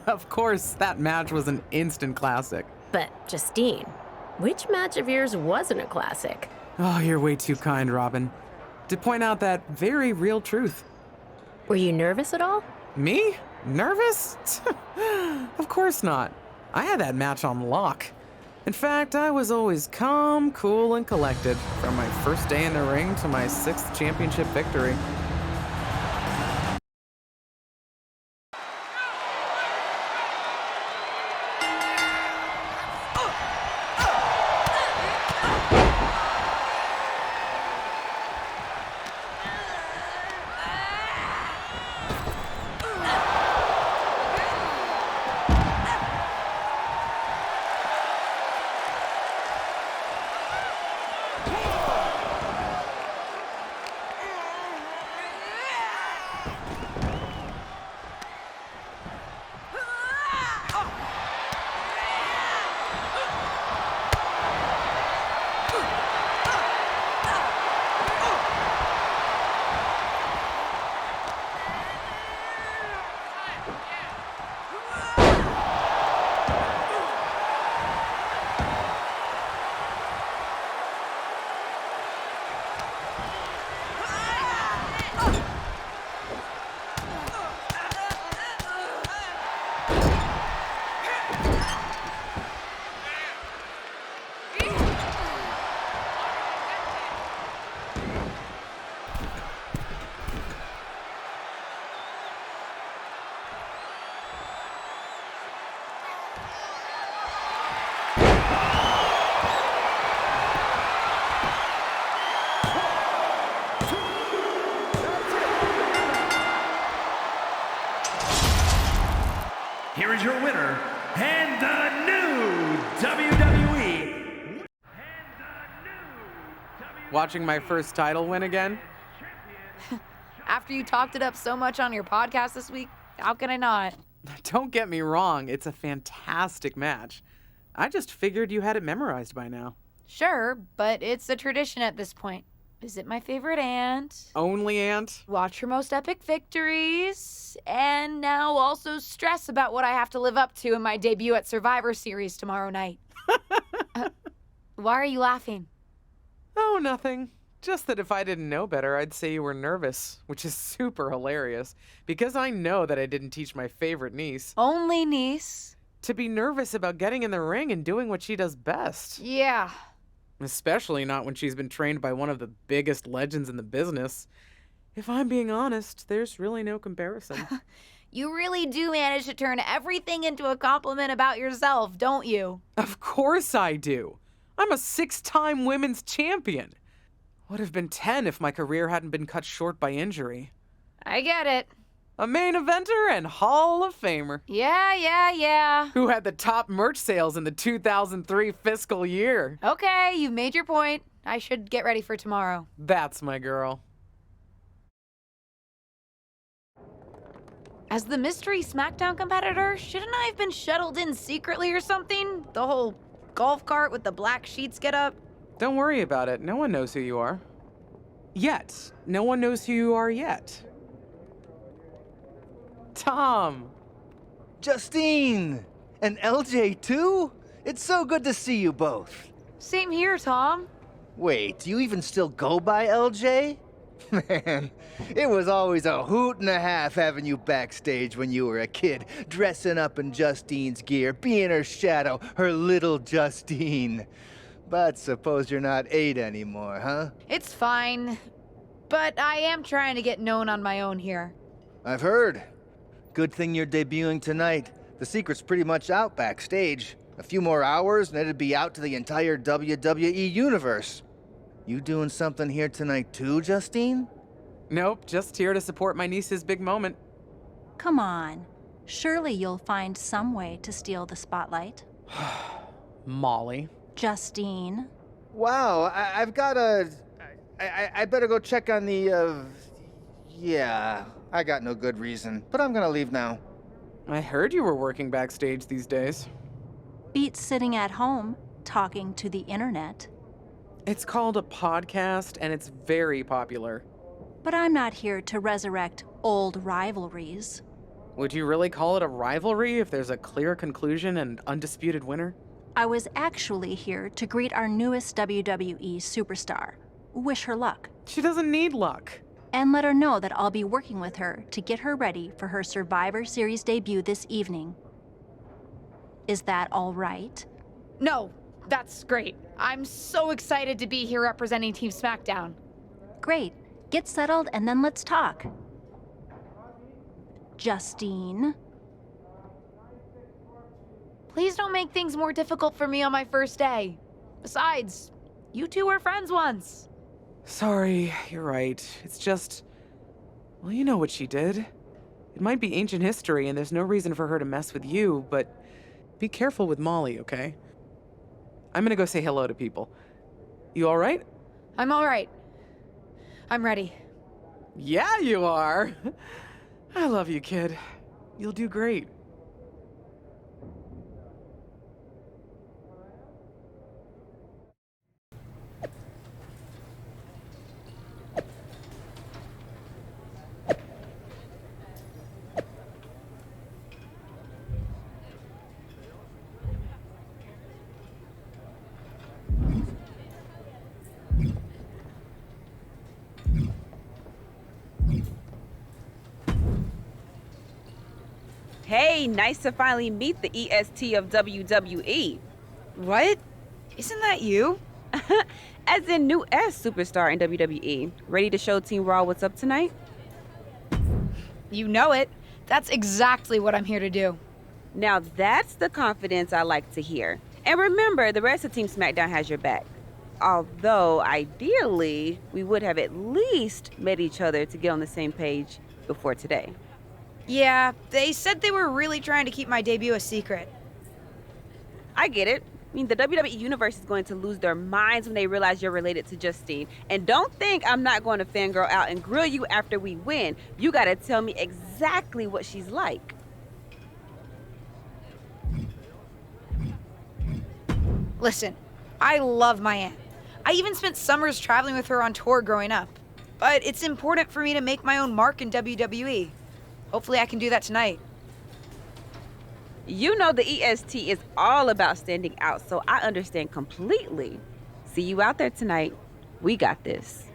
Of course, that match was an instant classic. But, Justine, which match of yours wasn't a classic? Oh, you're way too kind, Robin. To point out that very real truth. Were you nervous at all? Me? Nervous? Of course not. I had that match on lock. In fact, I was always calm, cool, and collected from my first day in the ring to my 6th championship victory. Here is your winner, and the new WWE. Watching my first title win again? After you talked it up so much on your podcast this week, how can I not? Don't get me wrong, it's a fantastic match. I just figured you had it memorized by now. Sure, but it's a tradition at this point. Visit my favorite aunt. Only aunt? Watch her most epic victories. And now also stress about what I have to live up to in my debut at Survivor Series tomorrow night. Why are you laughing? Oh, nothing. Just that if I didn't know better, I'd say you were nervous, which is super hilarious, because I know that I didn't teach my favorite niece Only niece. to be nervous about getting in the ring and doing what she does best. Yeah. Especially not when she's been trained by one of the biggest legends in the business. If I'm being honest, there's really no comparison. You really do manage to turn everything into a compliment about yourself, don't you? Of course I do. I'm a 6-time women's champion. Would have been 10 if my career hadn't been cut short by injury. I get it. A main eventer and Hall of Famer. Yeah. Who had the top merch sales in the 2003 fiscal year. Okay, you've made your point. I should get ready for tomorrow. That's my girl. As the mystery SmackDown competitor, shouldn't I have been shuttled in secretly or something? The whole golf cart with the black sheets get up? Don't worry about it. No one knows who you are. Yet. No one knows who you are yet. Tom. Justine! And LJ too? It's so good to see you both. Same here, Tom. Wait, do you even still go by LJ? Man, it was always a hoot and a half having you backstage when you were a kid, dressing up in Justine's gear, being her shadow, her little Justine. But suppose you're not 8 anymore, huh? It's fine. But I am trying to get known on my own here. I've heard. Good thing you're debuting tonight. The secret's pretty much out backstage. A few more hours and it'd be out to the entire WWE universe. You doing something here tonight too, Justine? Nope, just here to support my niece's big moment. Come on. Surely you'll find some way to steal the spotlight. Molly. Justine. Wow, I've got a... I better go check on the, Yeah, I got no good reason, but I'm gonna leave now. I heard you were working backstage these days. Beats sitting at home, talking to the internet. It's called a podcast, and it's very popular. But I'm not here to resurrect old rivalries. Would you really call it a rivalry if there's a clear conclusion and undisputed winner? I was actually here to greet our newest WWE superstar, wish her luck, She doesn't need luck. and let her know that I'll be working with her to get her ready for her Survivor Series debut this evening. Is that all right? No, that's great. I'm so excited to be here representing Team SmackDown. Great. Get settled and then let's talk. Justine. Please don't make things more difficult for me on my first day. Besides, you two were friends once. Sorry, you're right. It's just... Well, you know what she did. It might be ancient history and there's no reason for her to mess with you, but be careful with Molly, okay? I'm gonna go say hello to people. You alright? I'm all right. I'm ready. Yeah, you are. I love you, kid. You'll do great. Hey, nice to finally meet the EST of WWE. What? Isn't that you? As in new S superstar in WWE. Ready to show Team Raw what's up tonight? You know it. That's exactly what I'm here to do. Now that's the confidence I like to hear. And remember, the rest of Team SmackDown has your back. Although, ideally, we would have at least met each other to get on the same page before today. Yeah, they said they were really trying to keep my debut a secret. I get it. I mean, the WWE Universe is going to lose their minds when they realize you're related to Justine. And don't think I'm not going to fangirl out and grill you after we win. You gotta tell me exactly what she's like. Listen, I love my aunt. I even spent summers traveling with her on tour growing up. But it's important for me to make my own mark in WWE. Hopefully I can do that tonight. You know the EST is all about standing out, so I understand completely. See you out there tonight. We got this.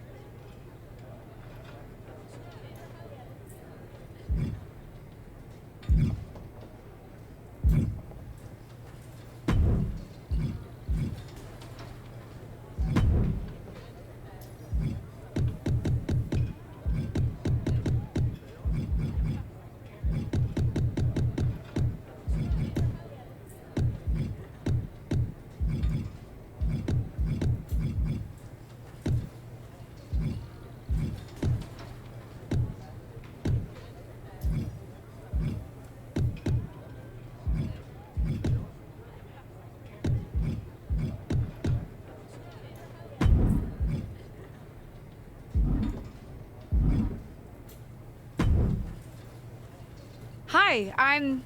Hi, I'm...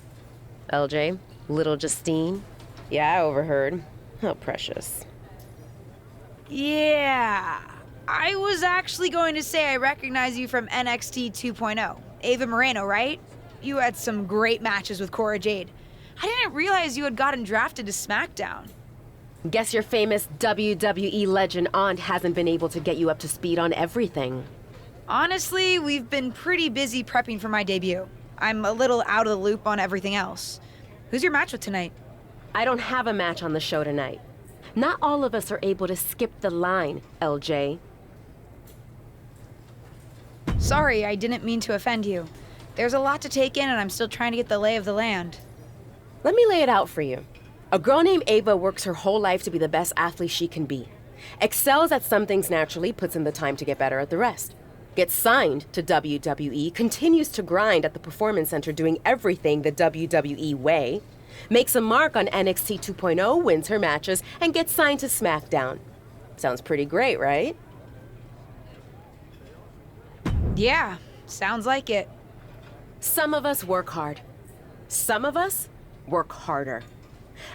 LJ, little Justine. Yeah, I overheard. How precious. Yeah. I was actually going to say I recognize you from NXT 2.0. Ava Moreno, right? You had some great matches with Cora Jade. I didn't realize you had gotten drafted to SmackDown. Guess your famous WWE legend aunt hasn't been able to get you up to speed on everything. Honestly, we've been pretty busy prepping for my debut. I'm a little out of the loop on everything else. Who's your match with tonight? I don't have a match on the show tonight. Not all of us are able to skip the line, LJ. Sorry, I didn't mean to offend you. There's a lot to take in and I'm still trying to get the lay of the land. Let me lay it out for you. A girl named Ava works her whole life to be the best athlete she can be. Excels at some things naturally, puts in the time to get better at the rest. Gets signed to WWE, continues to grind at the Performance Center doing everything the WWE way, makes a mark on NXT 2.0, wins her matches, and gets signed to SmackDown. Sounds pretty great, right? Yeah, sounds like it. Some of us work hard. Some of us work harder.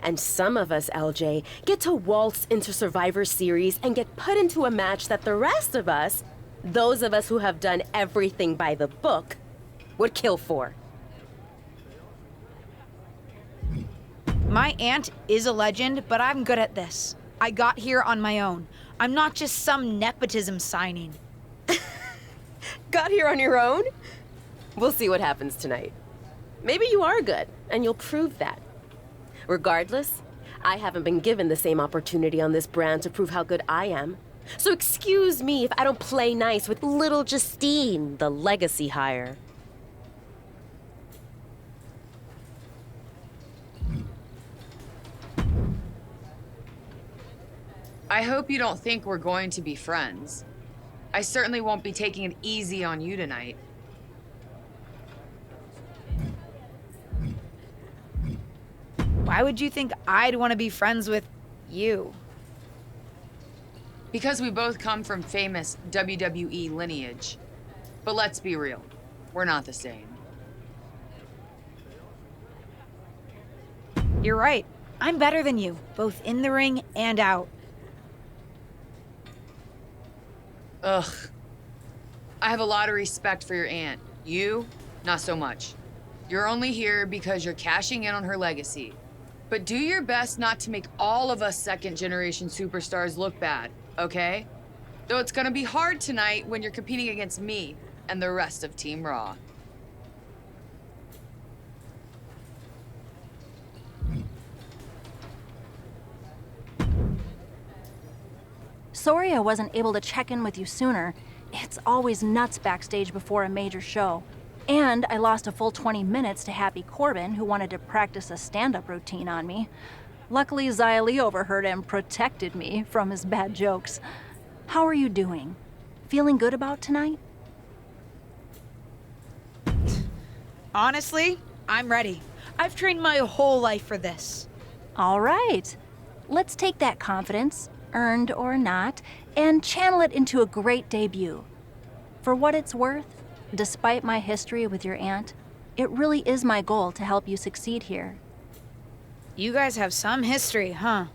And some of us, LJ, get to waltz into Survivor Series and get put into a match that the rest of us, those of us who have done everything by the book, would kill for. My aunt is a legend, but I'm good at this. I got here on my own. I'm not just some nepotism signing. Got here on your own? We'll see what happens tonight. Maybe you are good, and you'll prove that. Regardless, I haven't been given the same opportunity on this brand to prove how good I am. So excuse me if I don't play nice with little Justine, the legacy hire. I hope you don't think we're going to be friends. I certainly won't be taking it easy on you tonight. Why would you think I'd want to be friends with you? Because we both come from famous WWE lineage. But let's be real, we're not the same. You're right. I'm better than you, both in the ring and out. Ugh. I have a lot of respect for your aunt. You, not so much. You're only here because you're cashing in on her legacy. But do your best not to make all of us second-generation superstars look bad, okay? Though it's gonna be hard tonight when you're competing against me and the rest of Team Raw. Sorry I wasn't able to check in with you sooner. It's always nuts backstage before a major show. And I lost a full 20 minutes to Happy Corbin, who wanted to practice a stand-up routine on me. Luckily, Xia Li overheard and protected me from his bad jokes. How are you doing? Feeling good about tonight? Honestly, I'm ready. I've trained my whole life for this. All right. Let's take that confidence, earned or not, and channel it into a great debut. For what it's worth, despite my history with your aunt, it really is my goal to help you succeed here. You guys have some history, huh?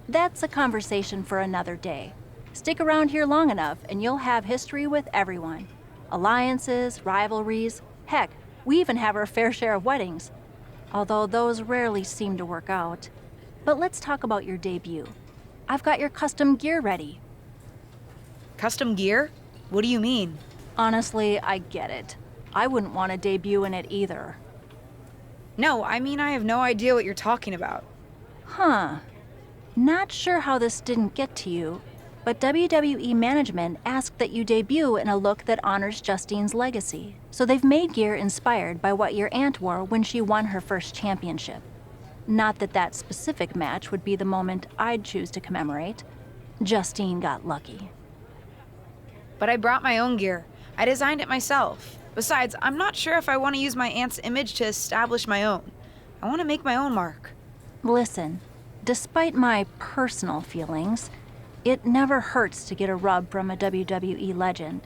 That's a conversation for another day. Stick around here long enough and you'll have history with everyone. Alliances, rivalries, heck, we even have our fair share of weddings. Although those rarely seem to work out. But let's talk about your debut. I've got your custom gear ready. Custom gear? What do you mean? Honestly, I get it. I wouldn't want to debut in it either. No, I mean I have no idea what you're talking about. Huh. Not sure how this didn't get to you, but WWE management asked that you debut in a look that honors Justine's legacy. So they've made gear inspired by what your aunt wore when she won her first championship. Not that that specific match would be the moment I'd choose to commemorate. Justine got lucky. But I brought my own gear. I designed it myself. Besides, I'm not sure if I want to use my aunt's image to establish my own. I want to make my own mark. Listen, despite my personal feelings, it never hurts to get a rub from a WWE legend.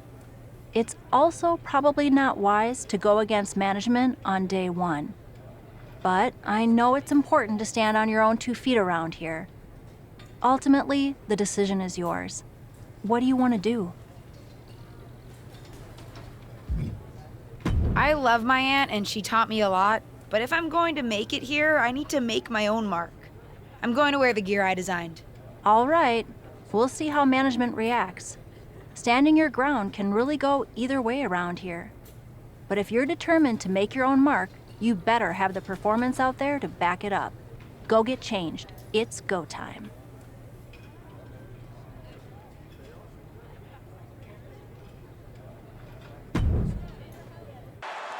It's also probably not wise to go against management on day one. But I know it's important to stand on your own 2 feet around here. Ultimately, the decision is yours. What do you want to do? I love my aunt and she taught me a lot, but if I'm going to make it here, I need to make my own mark. I'm going to wear the gear I designed. All right, we'll see how management reacts. Standing your ground can really go either way around here. But if you're determined to make your own mark, you better have the performance out there to back it up. Go get changed. It's go time.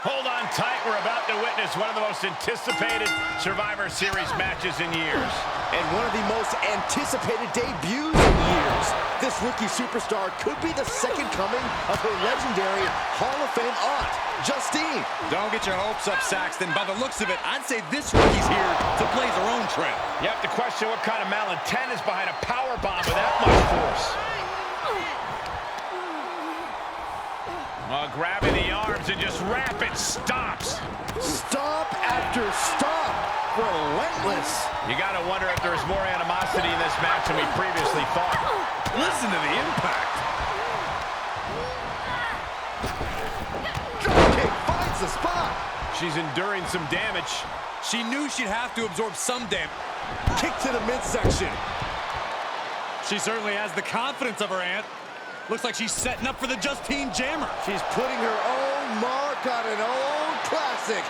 Hold on tight. We're about to witness one of the most anticipated Survivor Series matches in years. And one of the most anticipated debuts in years. This rookie superstar could be the second coming of her legendary Hall of Fame aunt, Justine. Don't get your hopes up, Saxton. By the looks of it, I'd say this rookie's here to blaze her own trail. You have to question what kind of malintent is behind a power bomb with that much force. Grabbing the arms and just rapid stops. Stop after stop. Relentless. You got to wonder if there's more animosity in this match than we previously thought. Listen to the impact. Drop kick finds the spot. She's enduring some damage. She knew she'd have to absorb some damage. Kick to the midsection. She certainly has the confidence of her aunt. Looks like she's setting up for the Justine Jammer. She's putting her own mark on an old classic.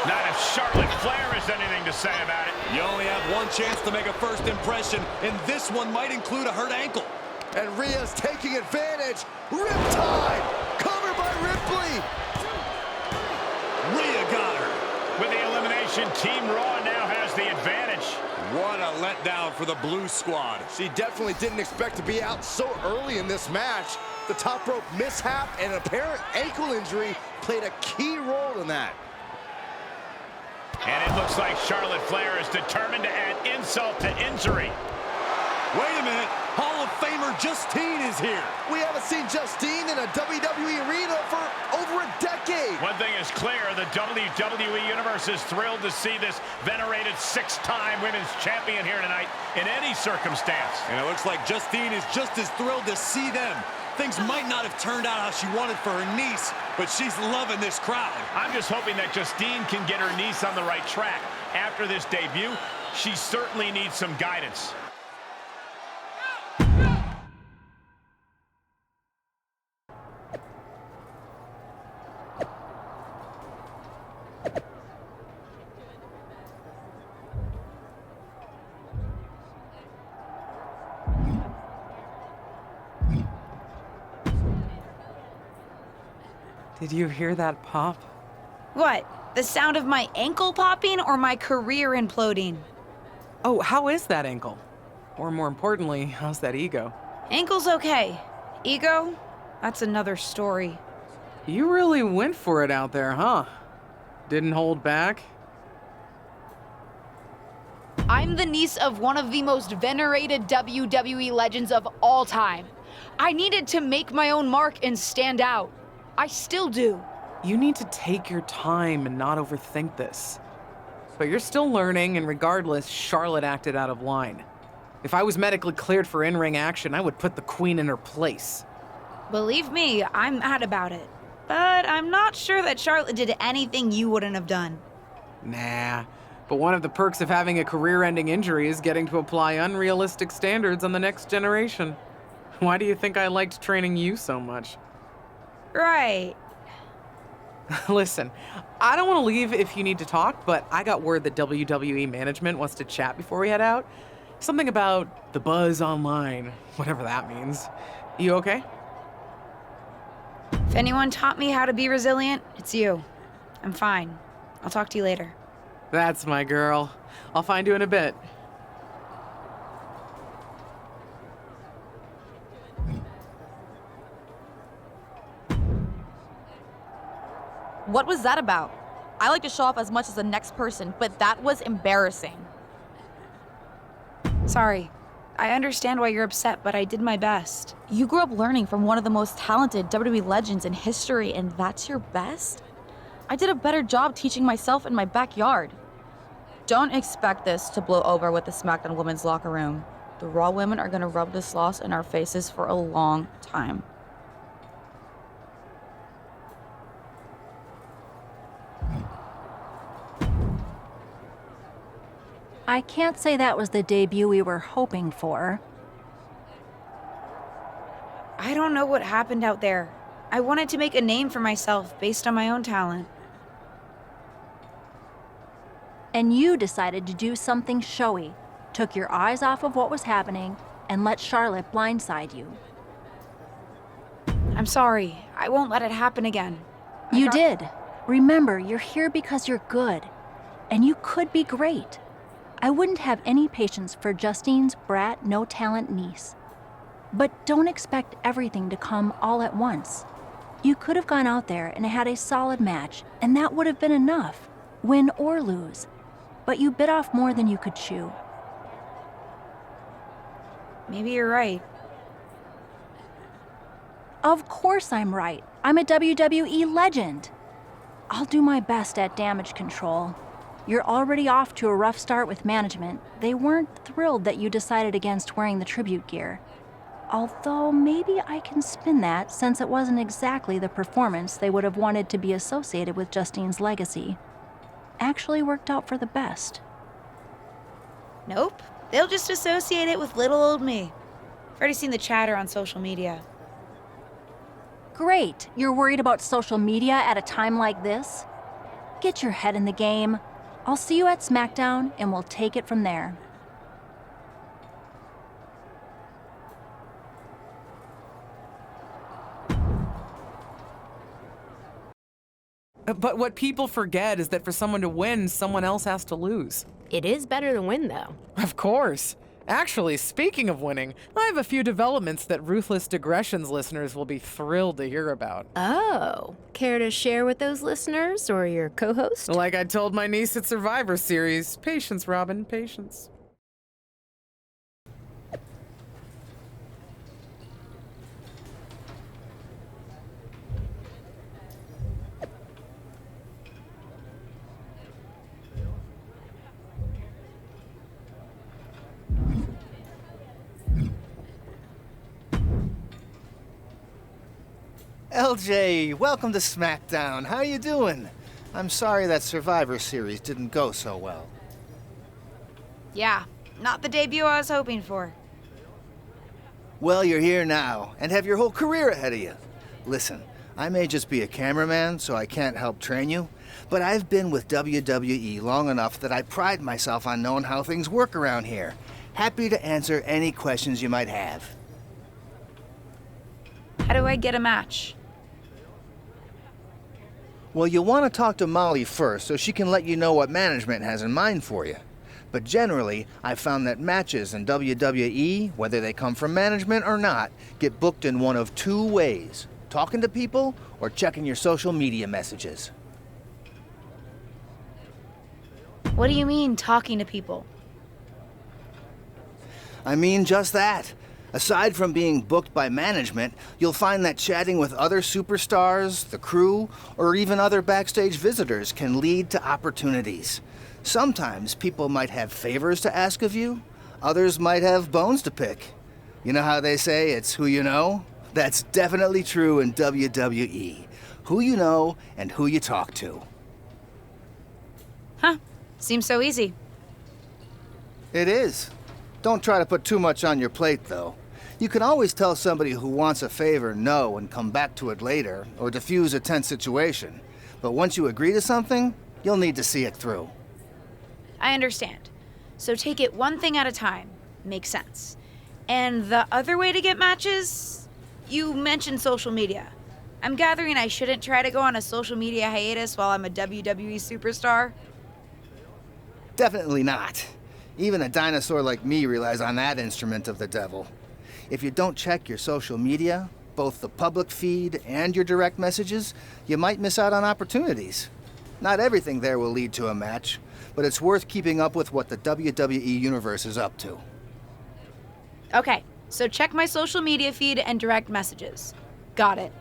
Not if Charlotte Flair has anything to say about it. You only have one chance to make a first impression, and this one might include a hurt ankle. And Rhea's taking advantage. Riptide! Covered by Ripley! Rhea got her. With the elimination, Team Raw now has the advantage. What a letdown for the Blue Squad. She definitely didn't expect to be out so early in this match. The top rope mishap and an apparent ankle injury played a key role in that. And it looks like Charlotte Flair is determined to add insult to injury. Wait a minute. Hall of Famer Justine is here. We haven't seen Justine in a WWE arena for over a decade. One thing is clear, the WWE Universe is thrilled to see this venerated 6-time women's champion here tonight in any circumstance. And it looks like Justine is just as thrilled to see them. Things might not have turned out how she wanted for her niece, but she's loving this crowd. I'm just hoping that Justine can get her niece on the right track. After this debut, she certainly needs some guidance. Did you hear that pop? What? The sound of my ankle popping or my career imploding? Oh, how is that ankle? Or more importantly, how's that ego? Ankle's okay. Ego? That's another story. You really went for it out there, huh? Didn't hold back? I'm the niece of one of the most venerated WWE legends of all time. I needed to make my own mark and stand out. I still do. You need to take your time and not overthink this. But you're still learning, and regardless, Charlotte acted out of line. If I was medically cleared for in-ring action, I would put the queen in her place. Believe me, I'm mad about it. But I'm not sure that Charlotte did anything you wouldn't have done. Nah, but one of the perks of having a career-ending injury is getting to apply unrealistic standards on the next generation. Why do you think I liked training you so much? Right. Listen, I don't want to leave if you need to talk, but I got word that WWE management wants to chat before we head out. Something about the buzz online, whatever that means. You okay? If anyone taught me how to be resilient, it's you. I'm fine. I'll talk to you later. That's my girl. I'll find you in a bit. What was that about? I like to show off as much as the next person, but that was embarrassing. Sorry. I understand why you're upset, but I did my best. You grew up learning from one of the most talented WWE legends in history, and that's your best? I did a better job teaching myself in my backyard. Don't expect this to blow over with the SmackDown women's locker room. The Raw women are gonna rub this loss in our faces for a long time. I can't say that was the debut we were hoping for. I don't know what happened out there. I wanted to make a name for myself based on my own talent. And you decided to do something showy, took your eyes off of what was happening, and let Charlotte blindside you. I'm sorry. I won't let it happen again. You did. Remember, you're here because you're good. And you could be great. I wouldn't have any patience for Justine's brat, no-talent niece. But don't expect everything to come all at once. You could have gone out there and had a solid match, and that would have been enough, win or lose. But you bit off more than you could chew. Maybe you're right. Of course I'm right. I'm a WWE legend. I'll do my best at damage control. You're already off to a rough start with management. They weren't thrilled that you decided against wearing the tribute gear. Although maybe I can spin that, since it wasn't exactly the performance they would have wanted to be associated with Justine's legacy. actually worked out for the best. Nope. They'll just associate it with little old me. I've already seen the chatter on social media. Great, you're worried about social media at a time like this? Get your head in the game. I'll see you at SmackDown and we'll take it from there. But what people forget is that for someone to win, someone else has to lose. It is better to win, though. Of course. Actually, speaking of winning, I have a few developments that Ruthless Digressions listeners will be thrilled to hear about. Oh, care to share with those listeners or your co-host? Like I told my niece at Survivor Series, patience, Robin, patience. LJ, welcome to SmackDown. How you doing? I'm sorry that Survivor Series didn't go so well. Yeah, not the debut I was hoping for. Well, you're here now, and have your whole career ahead of you. Listen, I may just be a cameraman, so I can't help train you, but I've been with WWE long enough that I pride myself on knowing how things work around here. Happy to answer any questions you might have. How do I get a match? Well, you'll want to talk to Molly first so she can let you know what management has in mind for you. But generally, I've found that matches in WWE, whether they come from management or not, get booked in one of two ways: talking to people or checking your social media messages. What do you mean, talking to people? I mean just that. Aside from being booked by management, you'll find that chatting with other superstars, the crew, or even other backstage visitors can lead to opportunities. Sometimes people might have favors to ask of you, others might have bones to pick. You know how they say it's who you know? That's definitely true in WWE. Who you know and who you talk to. Huh. Seems so easy. It is. Don't try to put too much on your plate, though. You can always tell somebody who wants a favor no and come back to it later, or diffuse a tense situation. But once you agree to something, you'll need to see it through. I understand. So take it one thing at a time. Makes sense. And the other way to get matches? You mentioned social media. I'm gathering I shouldn't try to go on a social media hiatus while I'm a WWE superstar? Definitely not. Even a dinosaur like me relies on that instrument of the devil. If you don't check your social media, both the public feed and your direct messages, you might miss out on opportunities. Not everything there will lead to a match, but it's worth keeping up with what the WWE Universe is up to. Okay, so check my social media feed and direct messages. Got it.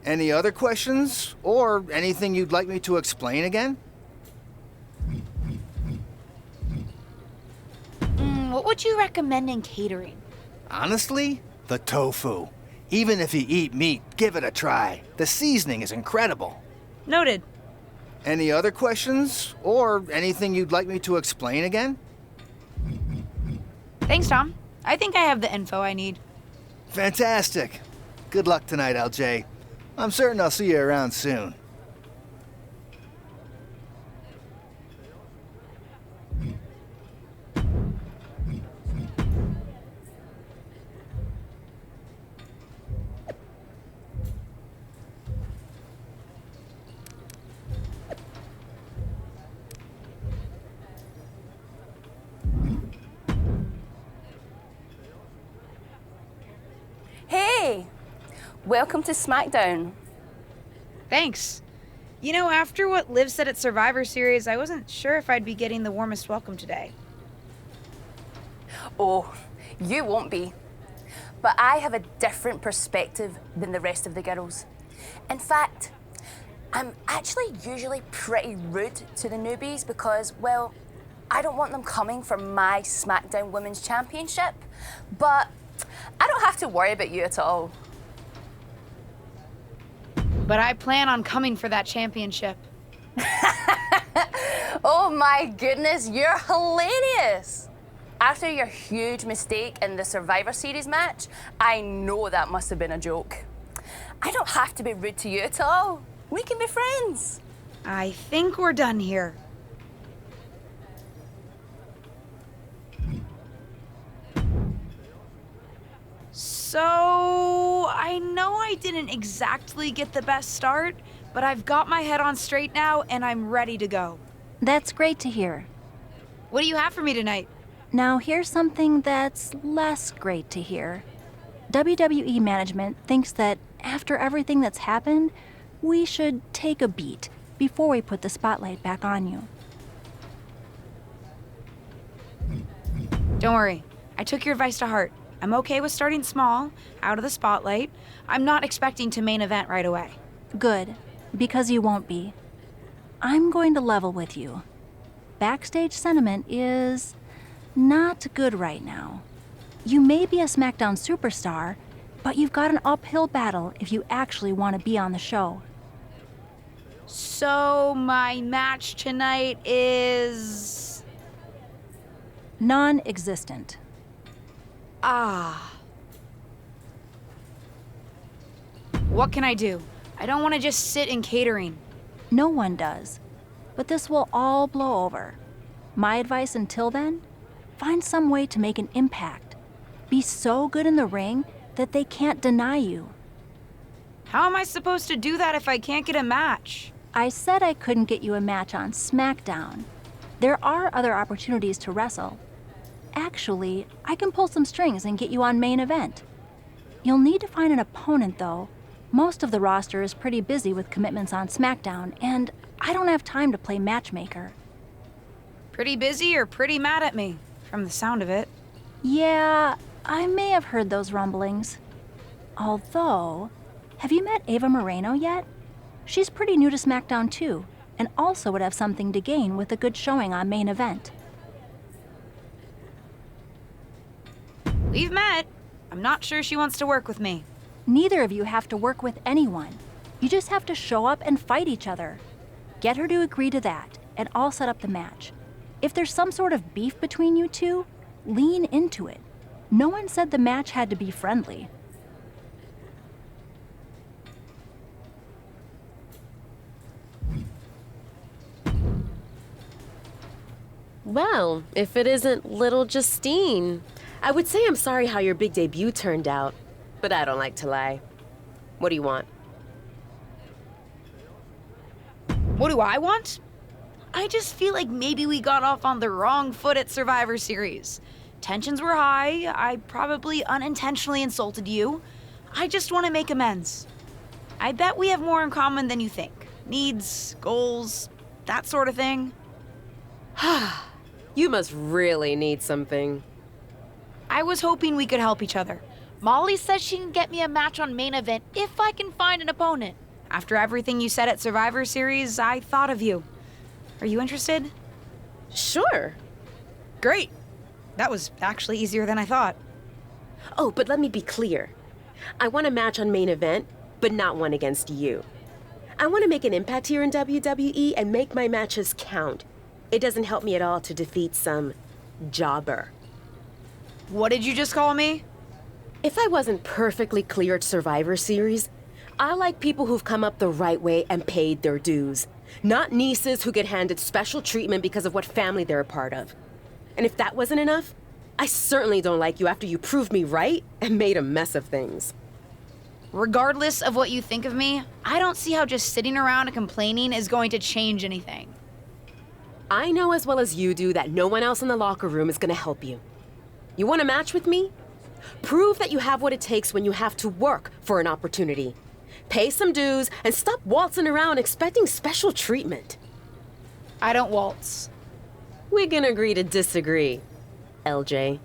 Any other questions, or anything you'd like me to explain again? What would you recommend in catering? Honestly, the tofu. Even if you eat meat, give it a try. The seasoning is incredible. Noted. Any other questions, or anything you'd like me to explain again? Thanks, Tom. I think I have the info I need. Fantastic. Good luck tonight, LJ. I'm certain I'll see you around soon. Hey! Welcome to SmackDown. Thanks. You know, after what Liv said at Survivor Series, I wasn't sure if I'd be getting the warmest welcome today. Oh, you won't be. But I have a different perspective than the rest of the girls. In fact, I'm actually usually pretty rude to the newbies because, well, I don't want them coming for my SmackDown Women's Championship, but I don't have to worry about you at all. But I plan on coming for that championship. Oh my goodness, you're hilarious! After your huge mistake in the Survivor Series match, I know that must have been a joke. I don't have to be rude to you at all. We can be friends. I think we're done here. So, I know I didn't exactly get the best start, but I've got my head on straight now and I'm ready to go. That's great to hear. What do you have for me tonight? Now, here's something that's less great to hear. WWE management thinks that after everything that's happened, we should take a beat before we put the spotlight back on you. Don't worry, I took your advice to heart. I'm okay with starting small, out of the spotlight. I'm not expecting to main event right away. Good, because you won't be. I'm going to level with you. Backstage sentiment is not good right now. You may be a SmackDown superstar, but you've got an uphill battle if you actually want to be on the show. So, my match tonight is... Non-existent. Ah. What can I do? I don't want to just sit in catering. No one does. But this will all blow over. My advice until then? Find some way to make an impact. Be so good in the ring that they can't deny you. How am I supposed to do that if I can't get a match? I said I couldn't get you a match on SmackDown. There are other opportunities to wrestle. Actually, I can pull some strings and get you on main event. You'll need to find an opponent, though. Most of the roster is pretty busy with commitments on SmackDown, and I don't have time to play matchmaker. Pretty busy or pretty mad at me, from the sound of it. Yeah, I may have heard those rumblings. Although, have you met Ava Moreno yet? She's pretty new to SmackDown too, and also would have something to gain with a good showing on main event. We've met. I'm not sure she wants to work with me. Neither of you have to work with anyone. You just have to show up and fight each other. Get her to agree to that, and I'll set up the match. If there's some sort of beef between you two, lean into it. No one said the match had to be friendly. Well, if it isn't little Justine. I would say I'm sorry how your big debut turned out, but I don't like to lie. What do you want? What do I want? I just feel like maybe we got off on the wrong foot at Survivor Series. Tensions were high. I probably unintentionally insulted you. I just want to make amends. I bet we have more in common than you think. Needs, goals, that sort of thing. You must really need something. I was hoping we could help each other. Molly says she can get me a match on main event if I can find an opponent. After everything you said at Survivor Series, I thought of you. Are you interested? Sure. Great. That was actually easier than I thought. Oh, but let me be clear. I want a match on main event, but not one against you. I want to make an impact here in WWE and make my matches count. It doesn't help me at all to defeat some jobber. What did you just call me? If I wasn't perfectly clear at Survivor Series, I like people who've come up the right way and paid their dues. Not nieces who get handed special treatment because of what family they're a part of. And if that wasn't enough, I certainly don't like you after you proved me right and made a mess of things. Regardless of what you think of me, I don't see how just sitting around and complaining is going to change anything. I know as well as you do that no one else in the locker room is going to help you. You want a match with me? Prove that you have what it takes when you have to work for an opportunity. Pay some dues and stop waltzing around expecting special treatment. I don't waltz. We can agree to disagree, LJ.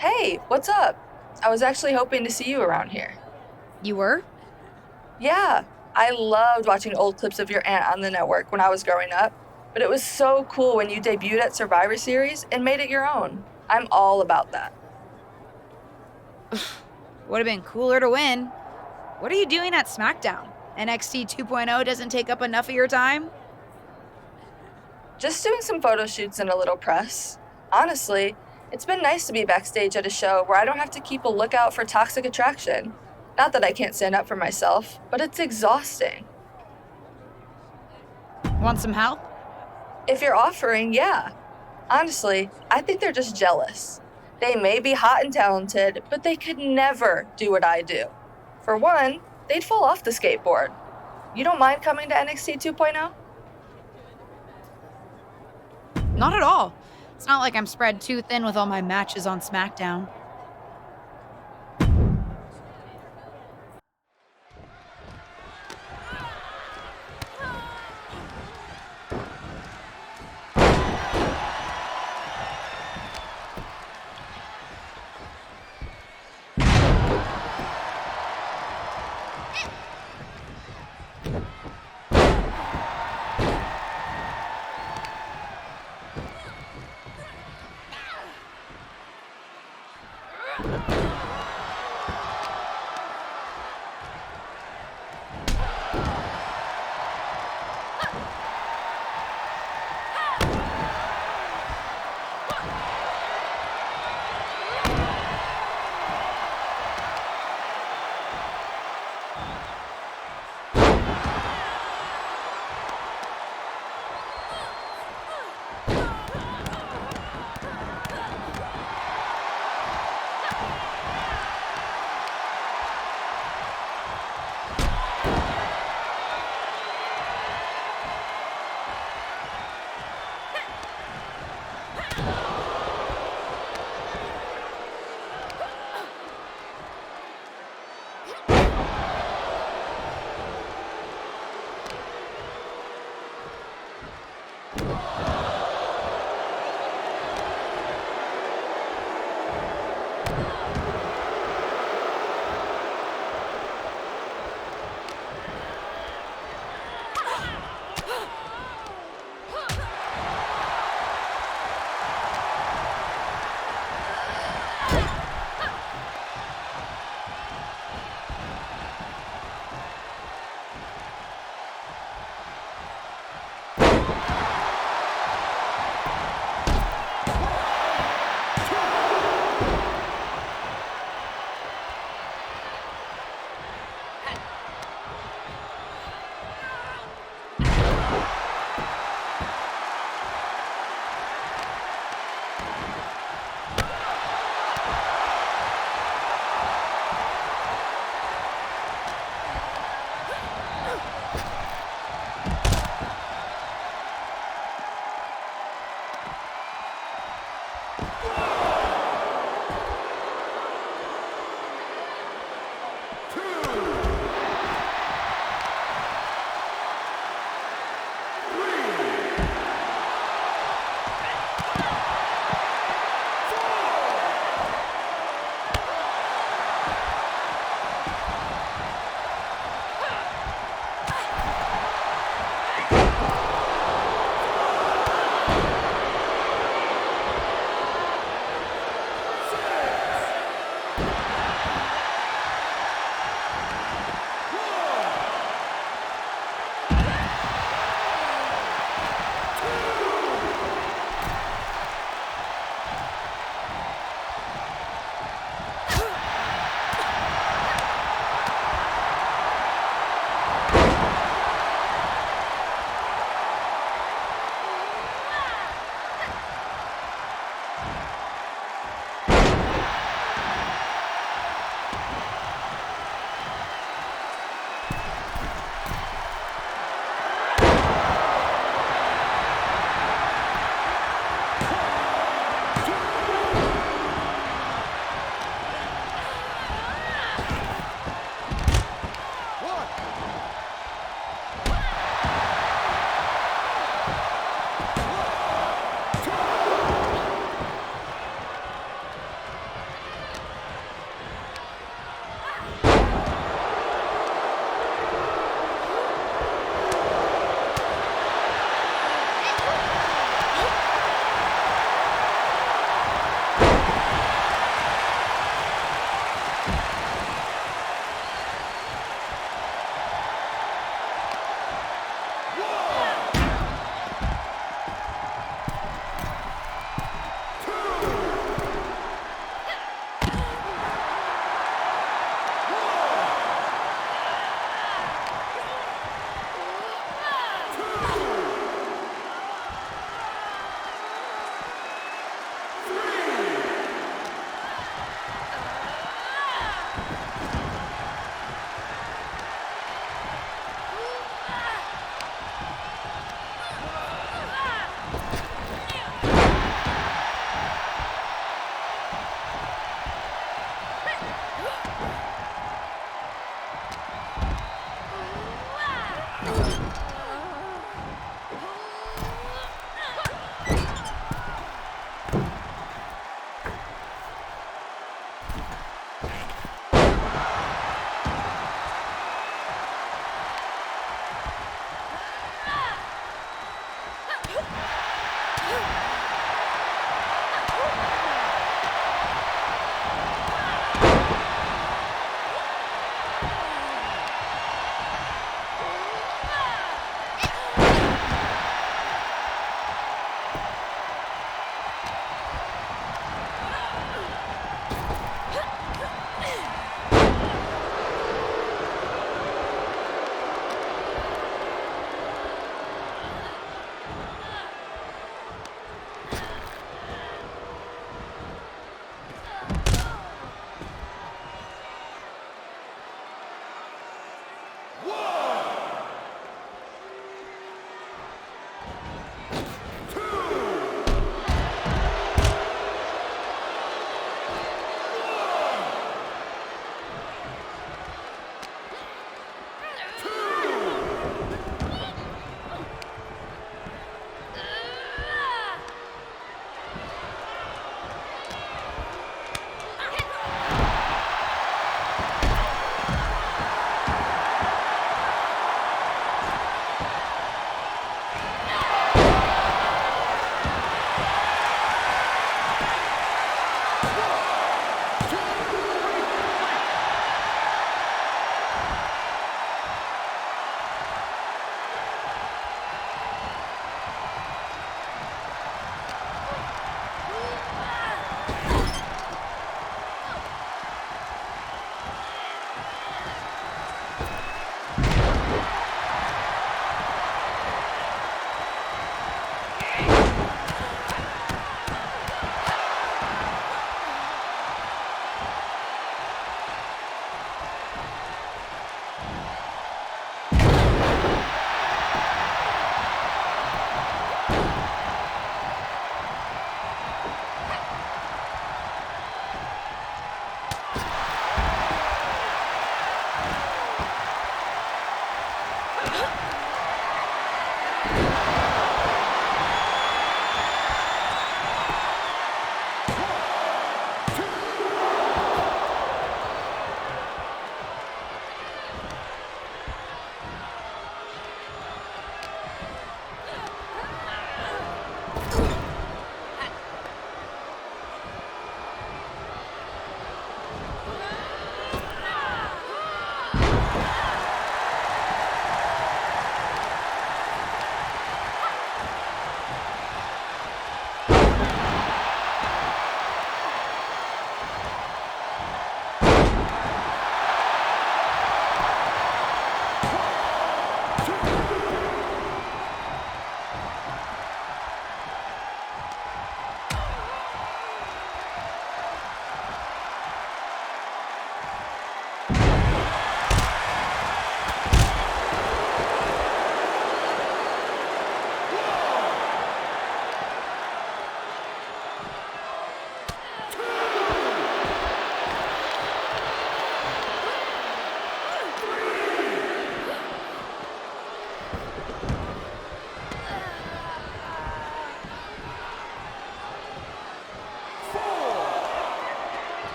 Hey, what's up? I was actually hoping to see you around here. You were? Yeah, I loved watching old clips of your aunt on the network when I was growing up, but it was so cool when you debuted at Survivor Series and made it your own. I'm all about that. Would have been cooler to win. What are you doing at SmackDown? NXT 2.0 doesn't take up enough of your time? Just doing some photo shoots and a little press. Honestly, it's been nice to be backstage at a show where I don't have to keep a lookout for toxic attraction. Not that I can't stand up for myself, but it's exhausting. Want some help? If you're offering, yeah. Honestly, I think they're just jealous. They may be hot and talented, but they could never do what I do. For one, they'd fall off the skateboard. You don't mind coming to NXT 2.0? Not at all. It's not like I'm spread too thin with all my matches on SmackDown.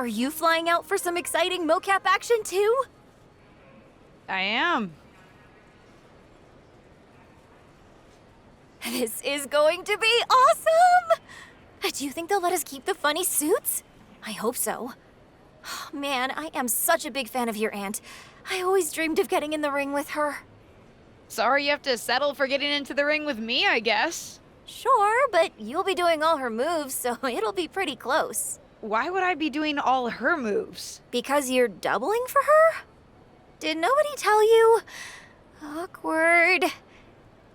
Are you flying out for some exciting mocap action too? I am. This is going to be awesome! Do you think they'll let us keep the funny suits? I hope so. Man, I am such a big fan of your aunt. I always dreamed of getting in the ring with her. Sorry you have to settle for getting into the ring with me, I guess. Sure, but you'll be doing all her moves, so it'll be pretty close. Why would I be doing all her moves? Because you're doubling for her? Did nobody tell you? Awkward.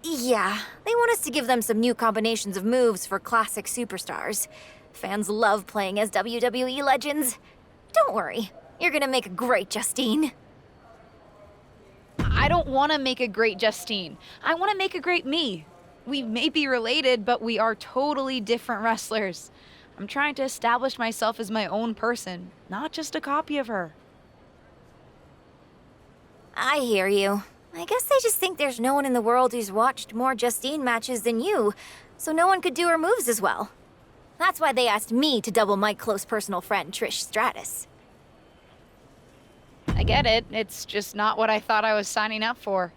Yeah, they want us to give them some new combinations of moves for classic superstars. Fans love playing as WWE legends. Don't worry, you're gonna make a great Justine. I don't want to make a great Justine. I want to make a great me. We may be related, but we are totally different wrestlers. I'm trying to establish myself as my own person, not just a copy of her. I hear you. I guess they just think there's no one in the world who's watched more Justine matches than you, so no one could do her moves as well. That's why they asked me to double my close personal friend, Trish Stratus. I get it. It's just not what I thought I was signing up for.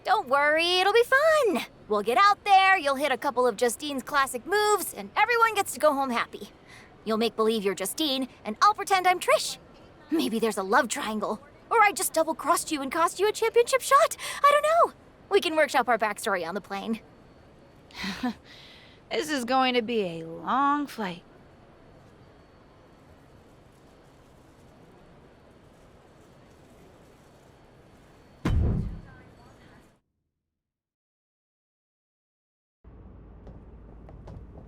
Don't worry, it'll be fun. We'll get out there, you'll hit a couple of Justine's classic moves, and everyone gets to go home happy. You'll make believe you're Justine, and I'll pretend I'm Trish. Maybe there's a love triangle. Or I just double-crossed you and cost you a championship shot. I don't know. We can workshop our backstory on the plane. This is going to be a long flight.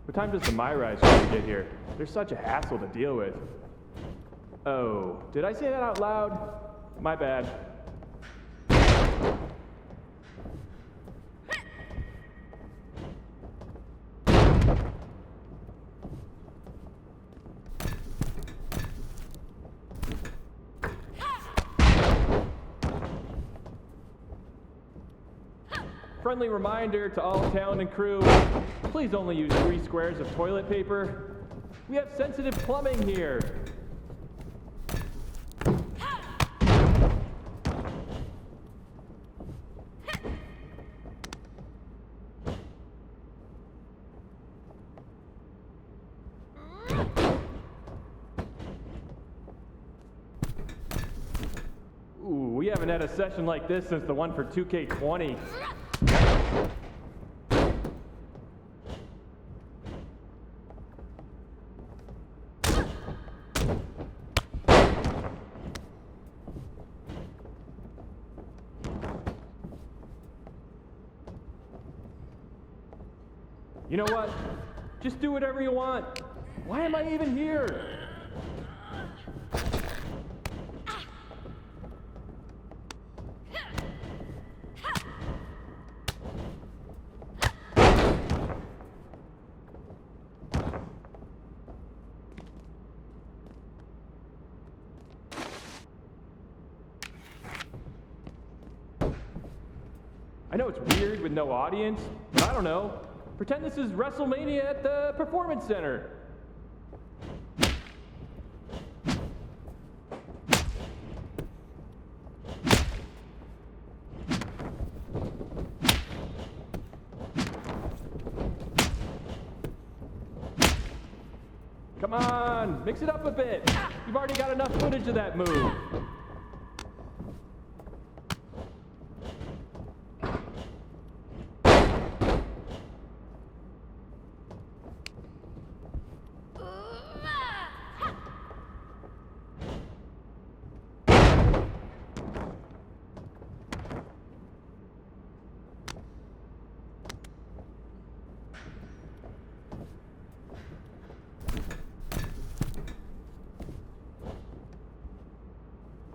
What time does the MYRISE crew get here? They're such a hassle to deal with. Oh, did I say that out loud? My bad. Friendly reminder to all talent and crew, please only use 3 squares of toilet paper. We have sensitive plumbing here. Ooh, we haven't had a session like this since the one for 2K20. You know what? Just do whatever you want. Why am I even here? I know it's weird with no audience, but I don't know. Pretend this is WrestleMania at the Performance Center. Come on, mix it up a bit. You've already got enough footage of that move.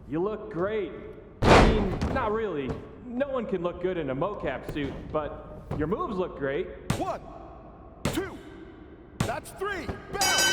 You look great. I mean, not really. No one can look good in a mocap suit, but your moves look great. 1, 2, that's 3, bounce!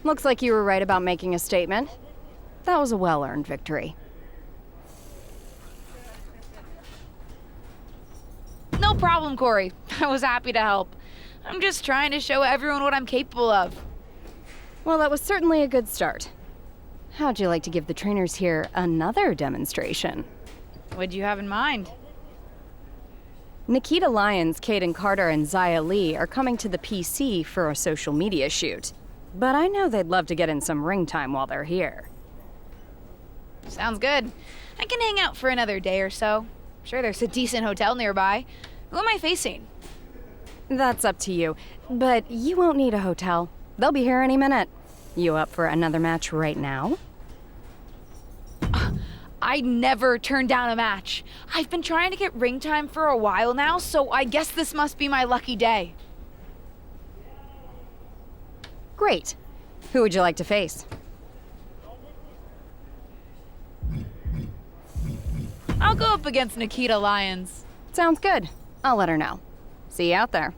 Looks like you were right about making a statement. That was a well-earned victory. No problem, Corey. I was happy to help. I'm just trying to show everyone what I'm capable of. Well, that was certainly a good start. How'd you like to give the trainers here another demonstration? What'd you have in mind? Nikita Lyons, Kaden Carter, and Zaya Lee are coming to the PC for a social media shoot. But I know they'd love to get in some ring time while they're here. Sounds good. I can hang out for another day or so. Sure, there's a decent hotel nearby. Who am I facing? That's up to you, but you won't need a hotel. They'll be here any minute. You up for another match right now? I never turn down a match. I've been trying to get ring time for a while now, so I guess this must be my lucky day. Great. Who would you like to face? I'll go up against Nikita Lyons. Sounds good. I'll let her know. See you out there.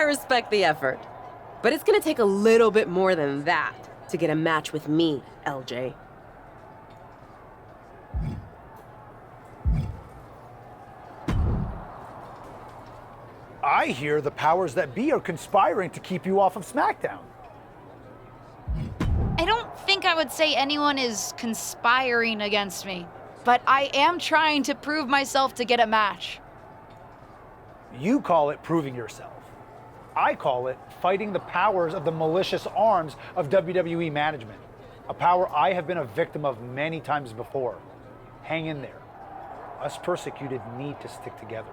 respect the effort. But it's gonna take a little bit more than that to get a match with me, LJ. I hear the powers that be are conspiring to keep you off of SmackDown. I don't think I would say anyone is conspiring against me, but I am trying to prove myself to get a match. You call it proving yourself. I call it fighting the powers of the malicious arms of WWE management, a power I have been a victim of many times before. Hang in there. Us persecuted need to stick together.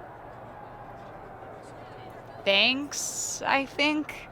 Thanks, I think.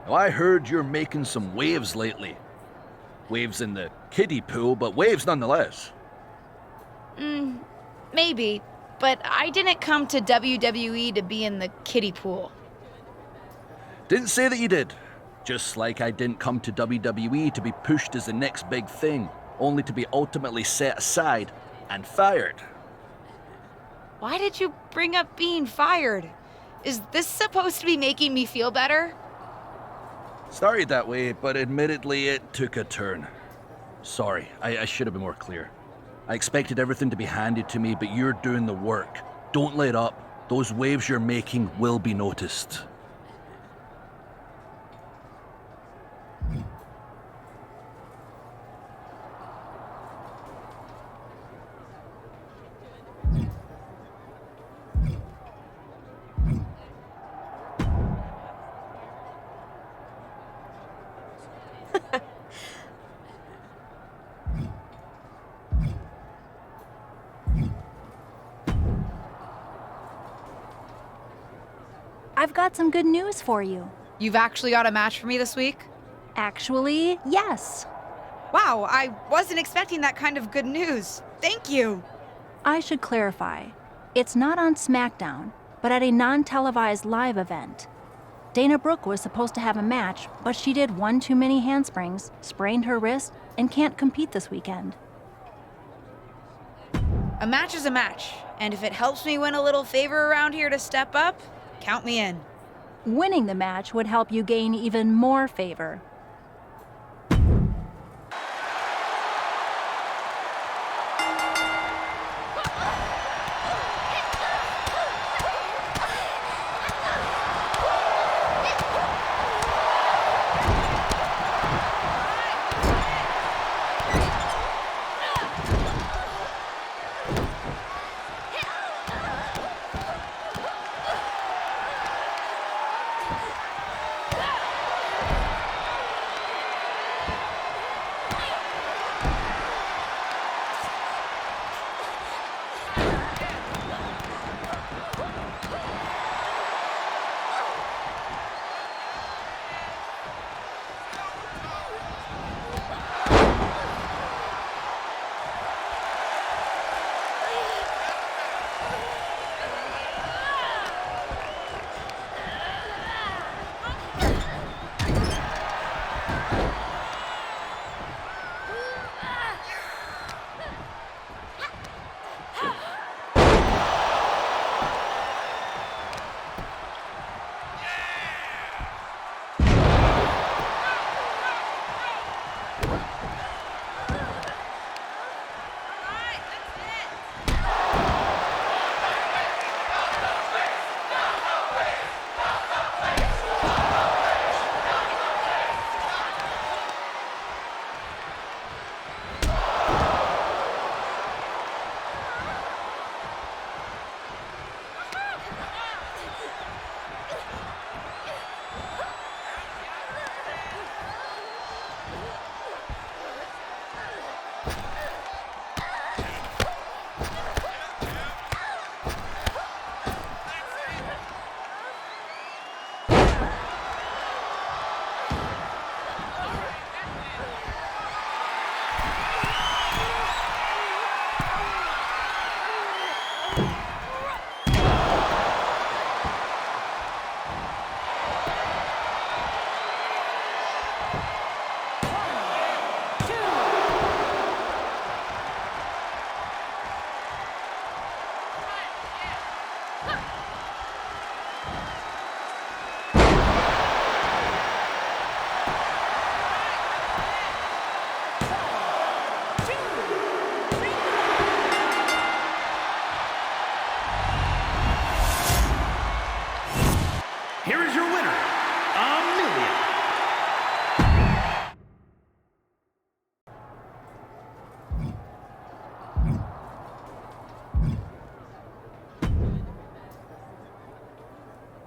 Now, I heard you're making some waves lately. Waves in the kiddie pool, but waves nonetheless. Maybe, but I didn't come to WWE to be in the kiddie pool. Didn't say that you did. Just like I didn't come to WWE to be pushed as the next big thing, only to be ultimately set aside and fired. Why did you bring up being fired? Is this supposed to be making me feel better? Started that way, but admittedly it took a turn. Sorry, I should have been more clear. I expected everything to be handed to me, but you're doing the work. Don't let up. Those waves you're making will be noticed. I've got some good news for you. You've actually got a match for me this week? Actually, yes. Wow, I wasn't expecting that kind of good news. Thank you. I should clarify. It's not on SmackDown, but at a non-televised live event. Dana Brooke was supposed to have a match, but she did one too many handsprings, sprained her wrist, and can't compete this weekend. A match is a match, and if it helps me win a little favor around here to step up, count me in. Winning the match would help you gain even more favor.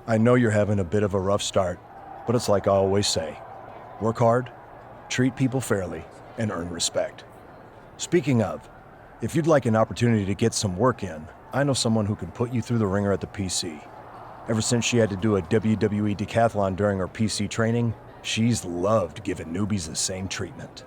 I know you're having a bit of a rough start, but it's like I always say, work hard, treat people fairly, and earn respect. Speaking of, if you'd like an opportunity to get some work in, I know someone who can put you through the ringer at the PC. Ever since she had to do a WWE decathlon during her PC training, She's loved giving newbies the same treatment.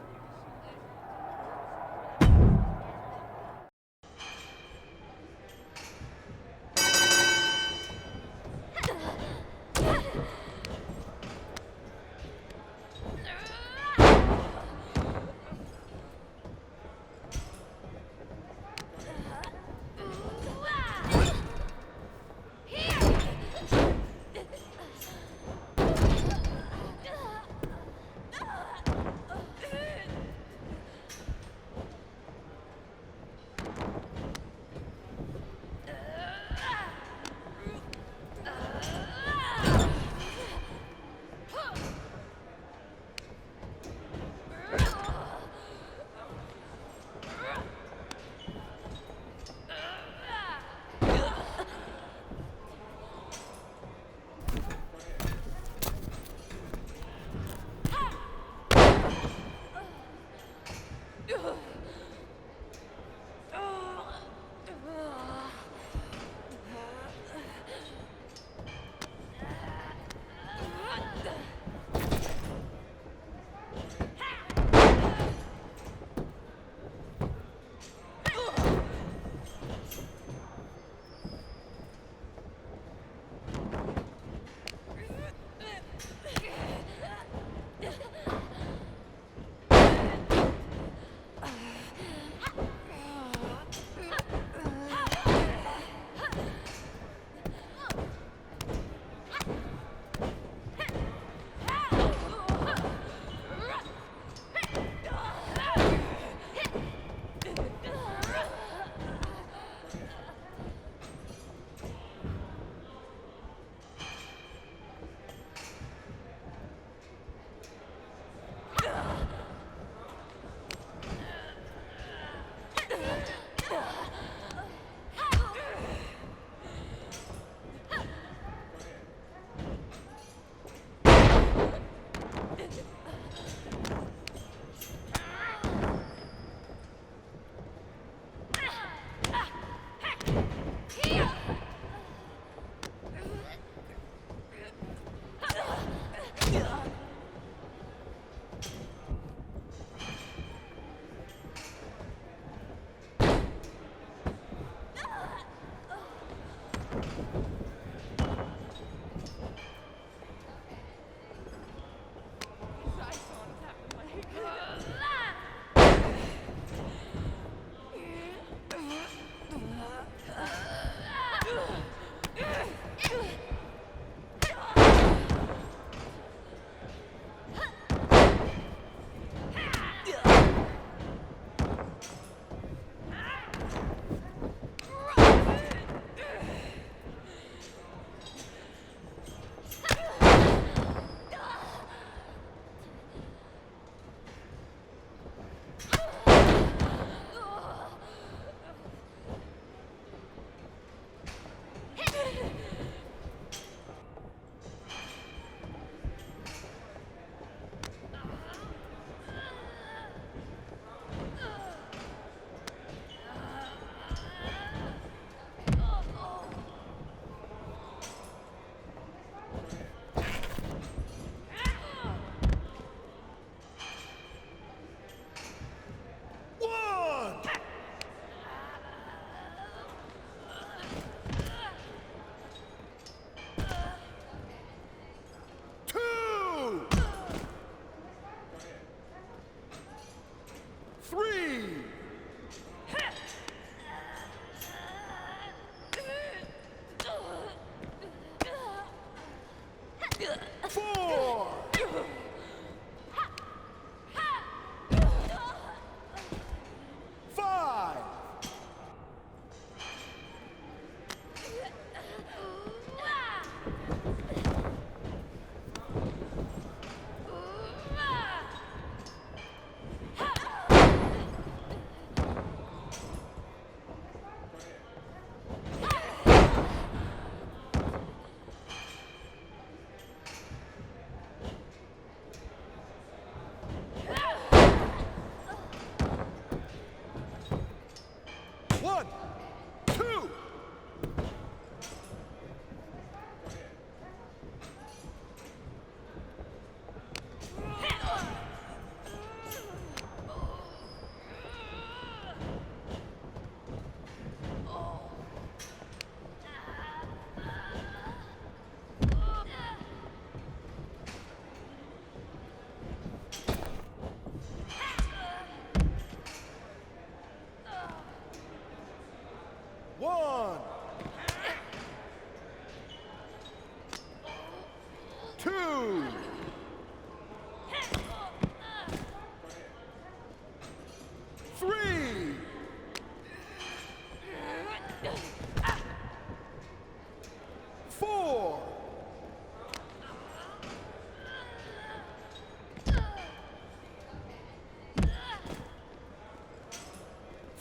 4.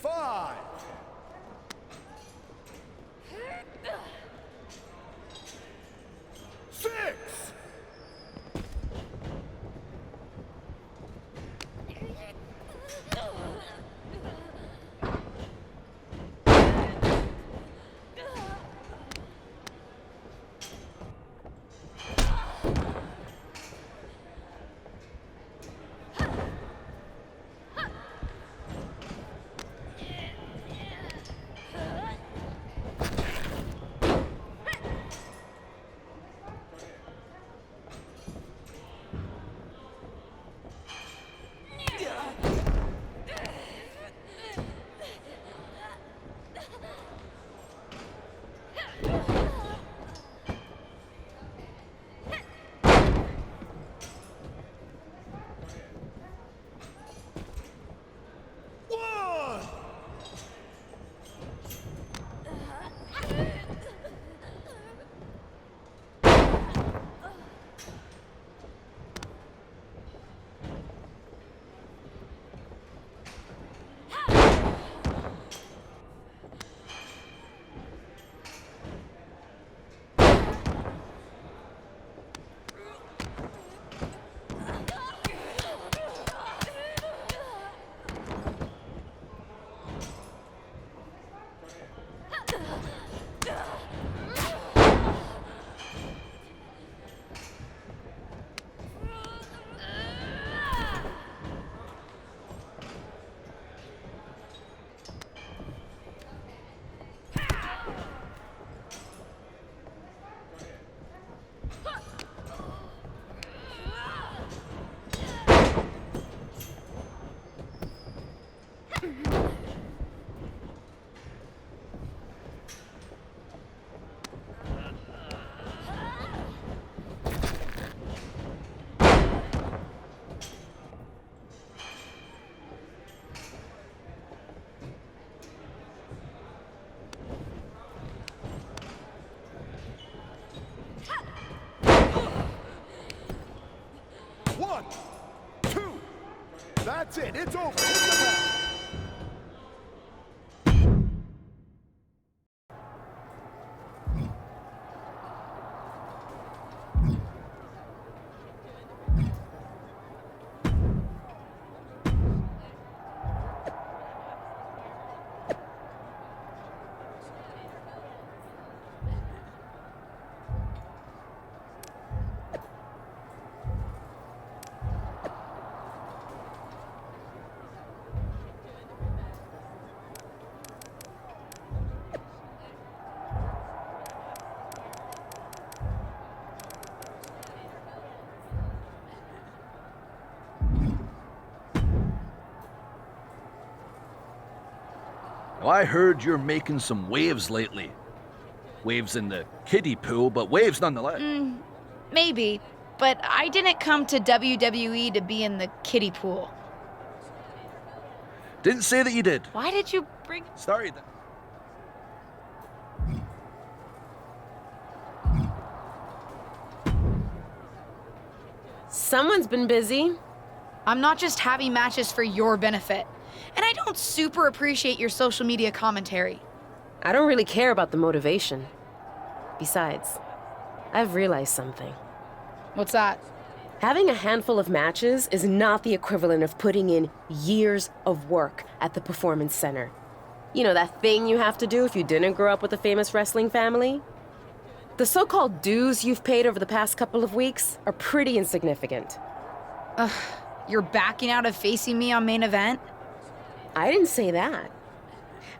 5. 6. 1, 2. That's it. It's over. Hit the bell. Well, I heard you're making some waves lately. Waves in the kiddie pool, but waves nonetheless. Maybe, but I didn't come to WWE to be in the kiddie pool. Didn't say that you did. Why did you bring... Sorry. Someone's been busy. I'm not just having matches for your benefit. And I don't super appreciate your social media commentary. I don't really care about the motivation. Besides, I've realized something. What's that? Having a handful of matches is not the equivalent of putting in years of work at the Performance Center. You know, that thing you have to do if you didn't grow up with a famous wrestling family? The so-called dues you've paid over the past couple of weeks are pretty insignificant. You're backing out of facing me on main event? I didn't say that.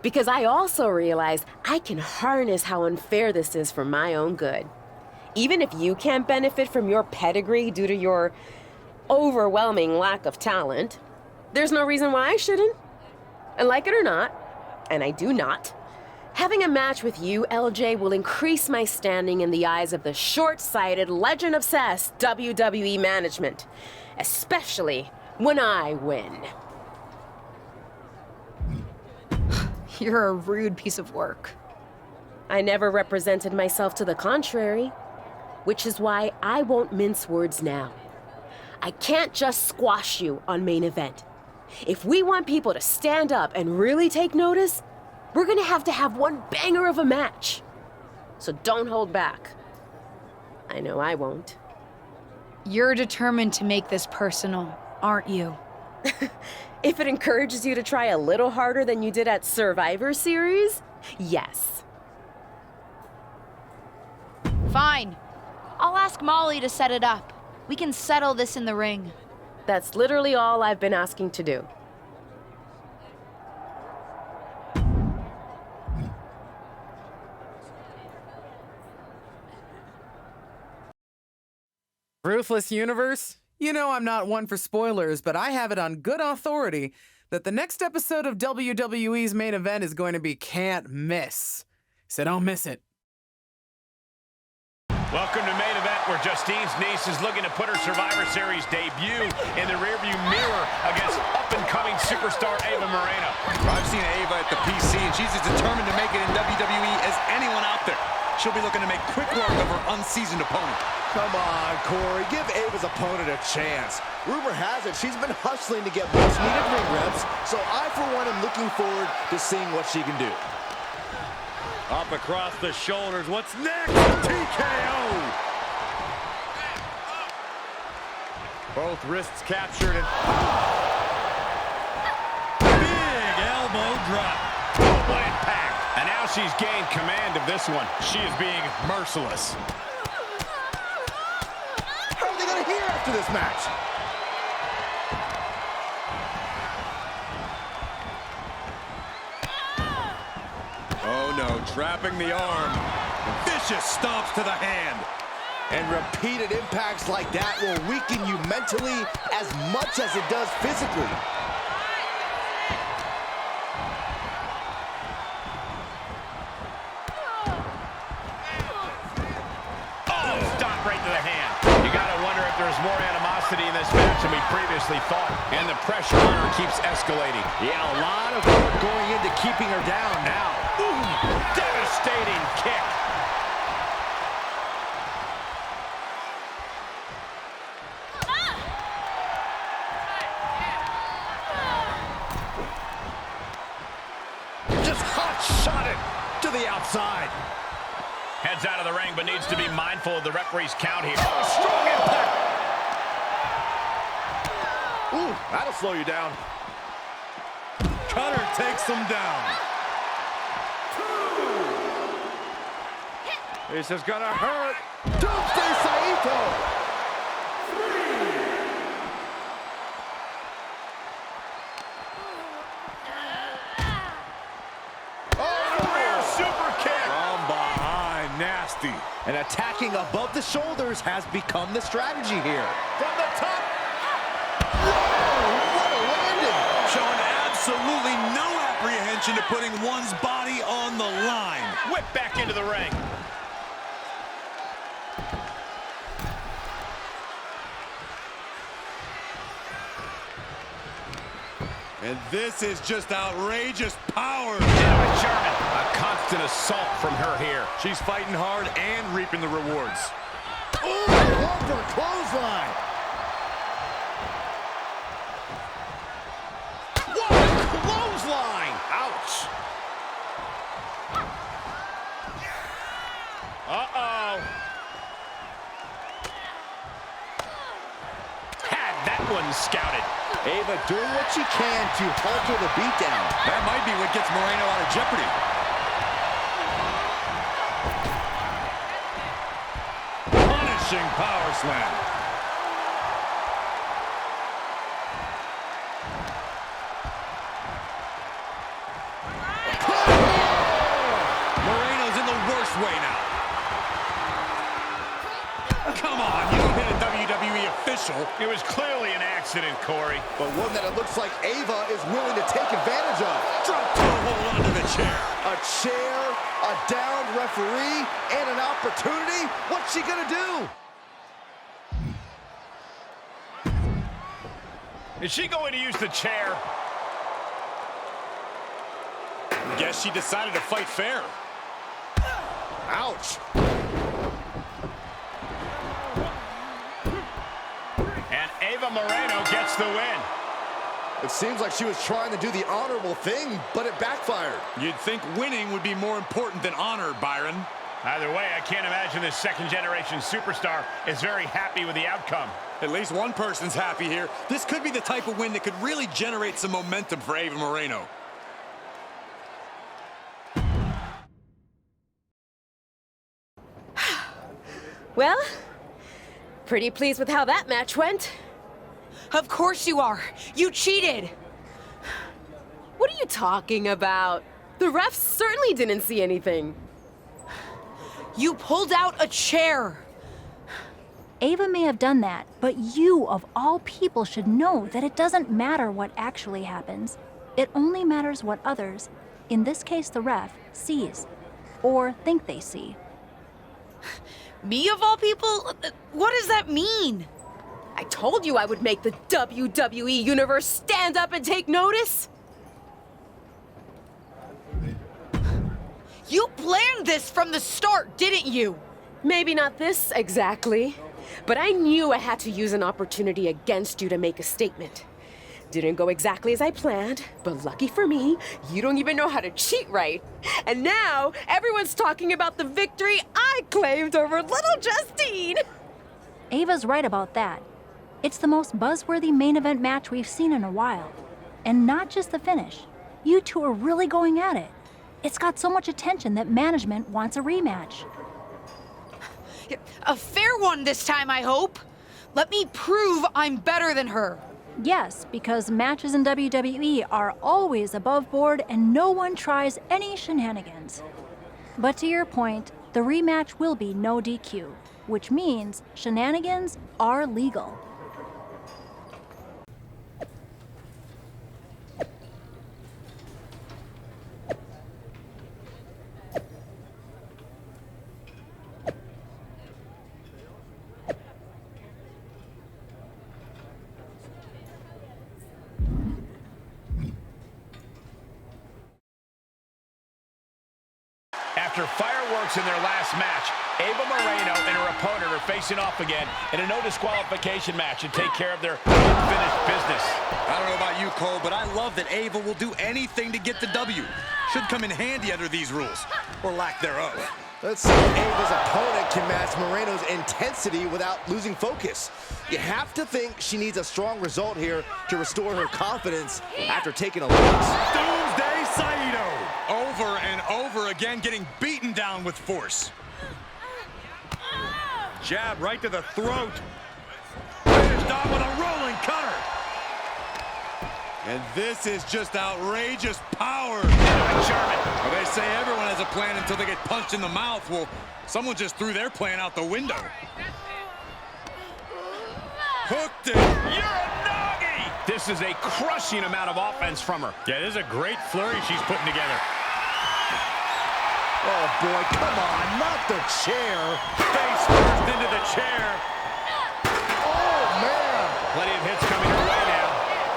Because I also realize I can harness how unfair this is for my own good. Even if you can't benefit from your pedigree due to your overwhelming lack of talent, there's no reason why I shouldn't. And like it or not, and I do not, having a match with you, LJ, will increase my standing in the eyes of the short-sighted, legend-obsessed WWE management, especially when I win. You're a rude piece of work. I never represented myself to the contrary, which is why I won't mince words now. I can't just squash you on main event. If we want people to stand up and really take notice, we're gonna have to have one banger of a match. So don't hold back. I know I won't. You're determined to make this personal, aren't you? If it encourages you to try a little harder than you did at Survivor Series, yes. Fine. I'll ask Molly to set it up. We can settle this in the ring. That's literally all I've been asking to do. Ruthless Universe? You know I'm not one for spoilers, but I have it on good authority that the next episode of WWE's main event is going to be can't miss. So don't miss it. Welcome to main event, where Justine's niece is looking to put her Survivor Series debut in the rearview mirror against up-and-coming superstar Ava Moreno. I've seen Ava at the PC, and she's as determined to make it in WWE as anyone out there. She'll be looking to make quick work of her unseasoned opponent. Come on, Corey. Give Ava's opponent a chance. Rumor has it she's been hustling to get much-needed ring reps, so I, for one, am looking forward to seeing what she can do. Up across the shoulders. What's next? TKO! Both wrists captured and... Big elbow drop. Oh, what impact. And now she's gained command of this one. She is being merciless. How are they going to hear after this match? Oh no, trapping the arm. Vicious stomps to the hand. And repeated impacts like that will weaken you mentally as much as it does physically. Oh, stop right to the hand. You gotta wonder if there's more animosity in this match than we previously thought. And the pressure on her keeps escalating. Yeah, a lot of work going into keeping her down now. Ooh, devastating kick. Just hot-shot it to the outside. Heads out of the ring, but needs to be mindful of the referee's count here. Oh, strong impact. Ooh, that'll slow you down. Cutter takes him down. This is gonna hurt. Doomsday Saito. Nasty. And attacking above the shoulders has become the strategy here. From the top. Whoa, what a landing. Showing absolutely no apprehension to putting one's body on the line. Whip back into the ring. And this is just outrageous power. Into a German. A constant assault from her here. She's fighting hard and reaping the rewards. Ooh, over clothesline. What a clothesline. Ouch. Uh-oh. Had that one scouted. Ava doing what she can to halter the beatdown. That might be what gets Moreno out of jeopardy. Punishing power slam. Moreno's in the worst way now. Come on, you don't hit a WWE official. It was clearly an accident, Corey. But one that it looks like Ava is willing to take advantage of. Drop toe hold onto the chair. A chair, a downed referee, and an opportunity. What's she gonna do? Is she going to use the chair? Guess she decided to fight fair. Ouch. And Ava Moreno gets the win. It seems like she was trying to do the honorable thing, but it backfired. You'd think winning would be more important than honor, Byron. Either way, I can't imagine this second-generation superstar is very happy with the outcome. At least one person's happy here. This could be the type of win that could really generate some momentum for Ava Moreno. Well, pretty pleased with how that match went. Of course you are. You cheated. What are you talking about? The refs certainly didn't see anything. You pulled out a chair. Ava may have done that, but you, of all people, should know that it doesn't matter what actually happens. It only matters what others, in this case the ref, sees, or think they see. Me, of all people? What does that mean? I told you I would make the WWE Universe stand up and take notice. You planned this from the start, didn't you? Maybe not this exactly, but I knew I had to use an opportunity against you to make a statement. Didn't go exactly as I planned, but lucky for me, you don't even know how to cheat right. And now, everyone's talking about the victory I claimed over little Justine. Ava's right about that. It's the most buzzworthy main event match we've seen in a while. And not just the finish. You two are really going at it. It's got so much attention that management wants a rematch. A fair one this time, I hope. Let me prove I'm better than her. Yes, because matches in WWE are always above board and no one tries any shenanigans. But to your point, the rematch will be no DQ, which means shenanigans are legal. After fireworks in their last match, Ava Moreno and her opponent are facing off again in a no disqualification match to take care of their unfinished business. I don't know about you, Cole, but I love that Ava will do anything to get the W. Should come in handy under these rules, or lack thereof. Let's see if Ava's opponent can match Moreno's intensity without losing focus. You have to think she needs a strong result here to restore her confidence after taking a loss. Doomsday Saito! Over and over again, getting beaten down with force. Jab right to the throat. Finished off with a rolling cutter. And this is just outrageous power. Well, they say everyone has a plan until they get punched in the mouth. Well, someone just threw their plan out the window. Hooked it. Uranagi! This is a crushing amount of offense from her. Yeah, this is a great flurry she's putting together. Oh, boy, come on, not the chair. Face first into the chair. Oh, man. Plenty of hits coming her way now.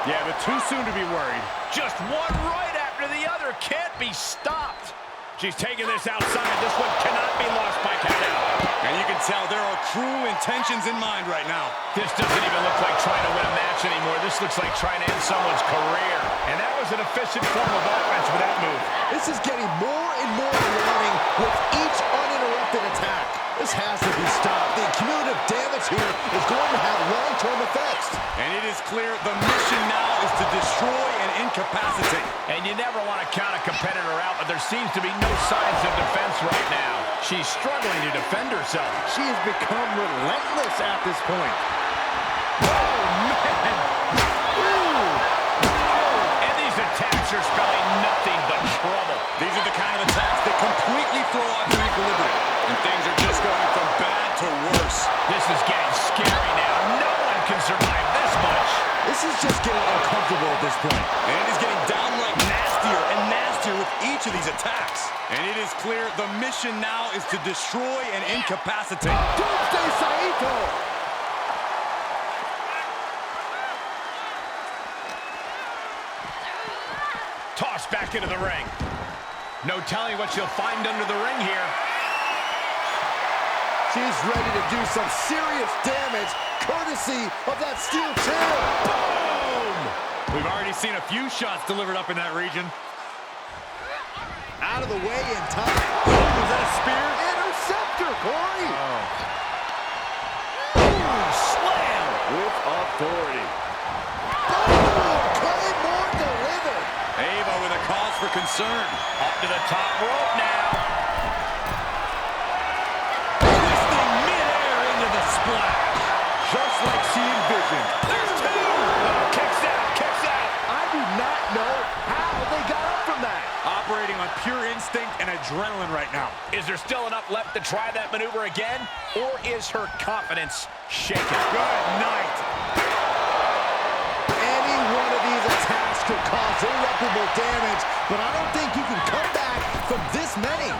Yeah, but too soon to be worried. Just one right after the other. Can't be stopped. She's taking this outside. This one cannot be lost by count out. And you can tell there are true intentions in mind right now. This doesn't even look like trying to win a match anymore. This looks like trying to end someone's career. And that was an efficient form of offense with that move. This is getting more and more alarming with each uninterrupted attack. This has to be stopped. The cumulative damage here is going to have long-term effects. And it is clear the mission now is to destroy and incapacitate. And you never want to count a competitor out, but there seems to be no signs of defense right now. She's struggling to defend herself. She has become relentless at this point. Oh, man! Ooh. And these attacks are spelling nothing but trouble. These are the kind of attacks that completely throw off your equilibrium. And things are just going from bad to worse. This is getting scary now. No one can survive this much. This is just getting uncomfortable at this point. And it is getting downright nastier and nastier with each of these attacks. And it is clear the mission now is to destroy and incapacitate. Doomsday Saito! Tossed back into the ring. No telling what she'll find under the ring here. She's ready to do some serious damage, courtesy of that steel chair. Boom! We've already seen a few shots delivered up in that region. Out of the way in time. Was that a spear? Interceptor, Corey! Boom! Slam! With authority. Boom! Claymore delivered. Ava with a cause for concern. Up to the top rope now. Twisting midair into the splash. Just like she envisioned. There's two! Oh, kicks out, kicks out. I do not know how they got up from that. Operating on pure instinct and adrenaline right now. Is there still enough left to try that maneuver again? Or is her confidence shaken? Good night. Any one of these attacks could cause irreparable damage, but I don't think you can come back from this many.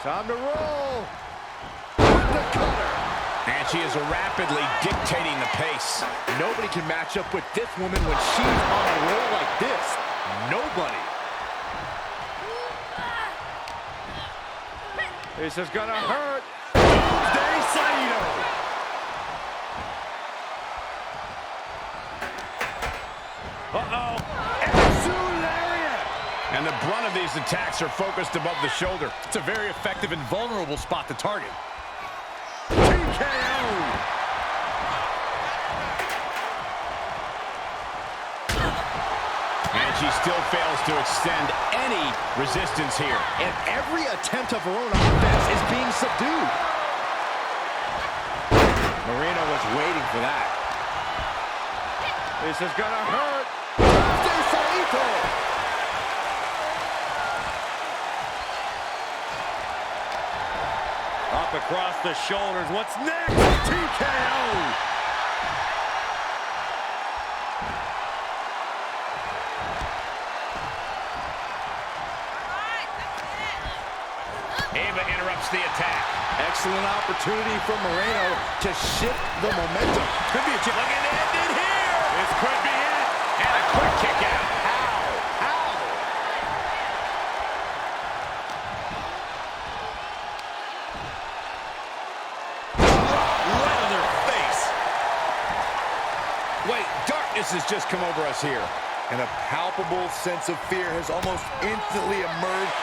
Time to roll. With the cutter. And she is rapidly dictating the pace. Nobody can match up with this woman when she's on a roll like this. Nobody. This is gonna hurt. Doomsday Saito. Uh-oh. And the brunt of these attacks are focused above the shoulder. It's a very effective and vulnerable spot to target. TKO! And she still fails to extend any resistance here. And every attempt of her own offense is being subdued. Marino was waiting for that. This is gonna hurt. Doomsday Saito! Up across the shoulders. What's next? TKO! Ava interrupts the attack. Excellent opportunity for Moreno to shift the momentum. Could be a chip. Look at it ended here. This could be it. And a quick kick out. How? Right on their face. Wait, darkness has just come over us here. And a palpable sense of fear has almost instantly emerged.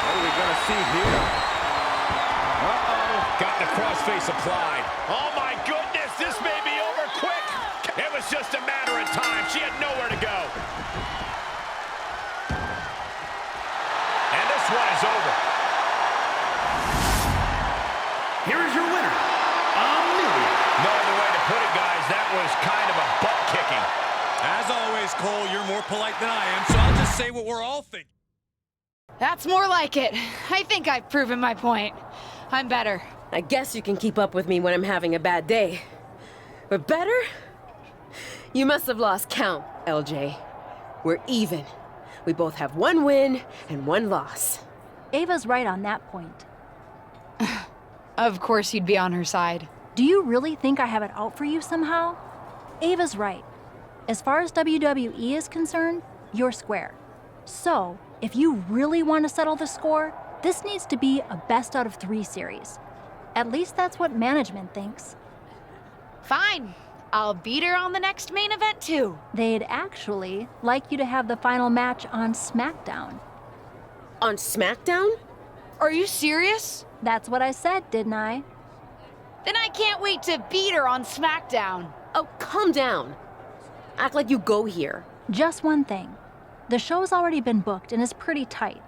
What are we gonna see here? Uh-oh. Got the crossface applied. Oh my goodness, this may be over quick. It was just a matter of time. She had nowhere to go. And this one is over. Here is your winner, Amelia. No other way to put it, guys. That was kind of a butt kicking. As always, Cole, you're more polite than I am, so I'll just say what we're all thinking. That's more like it. I think I've proven my point. I'm better. I guess you can keep up with me when I'm having a bad day. But better? You must have lost count, LJ. We're even. We both have one win and one loss. Ava's right on that point. Of course you'd be on her side. Do you really think I have it out for you somehow? Ava's right. As far as WWE is concerned, you're square. So, if you really want to settle the score, this needs to be a best out of 3 series. At least that's what management thinks. Fine. I'll beat her on the next main event too. They'd actually like you to have the final match on SmackDown. On SmackDown? Are you serious? That's what I said, didn't I? Then I can't wait to beat her on SmackDown. Oh, calm down. Act like you go here. Just one thing. The show's already been booked and is pretty tight.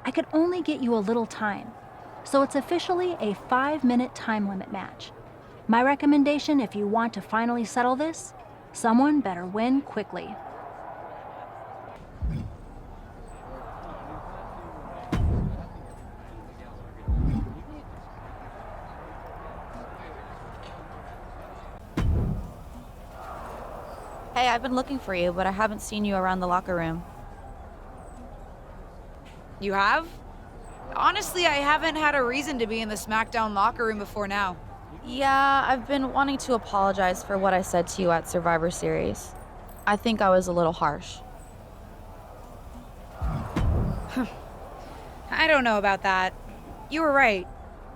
I could only get you a little time. So it's officially a 5-minute time limit match. My recommendation, if you want to finally settle this, someone better win quickly. Hey, I've been looking for you, but I haven't seen you around the locker room. You have? Honestly, I haven't had a reason to be in the SmackDown locker room before now. Yeah, I've been wanting to apologize for what I said to you at Survivor Series. I think I was a little harsh. I don't know about that. You were right.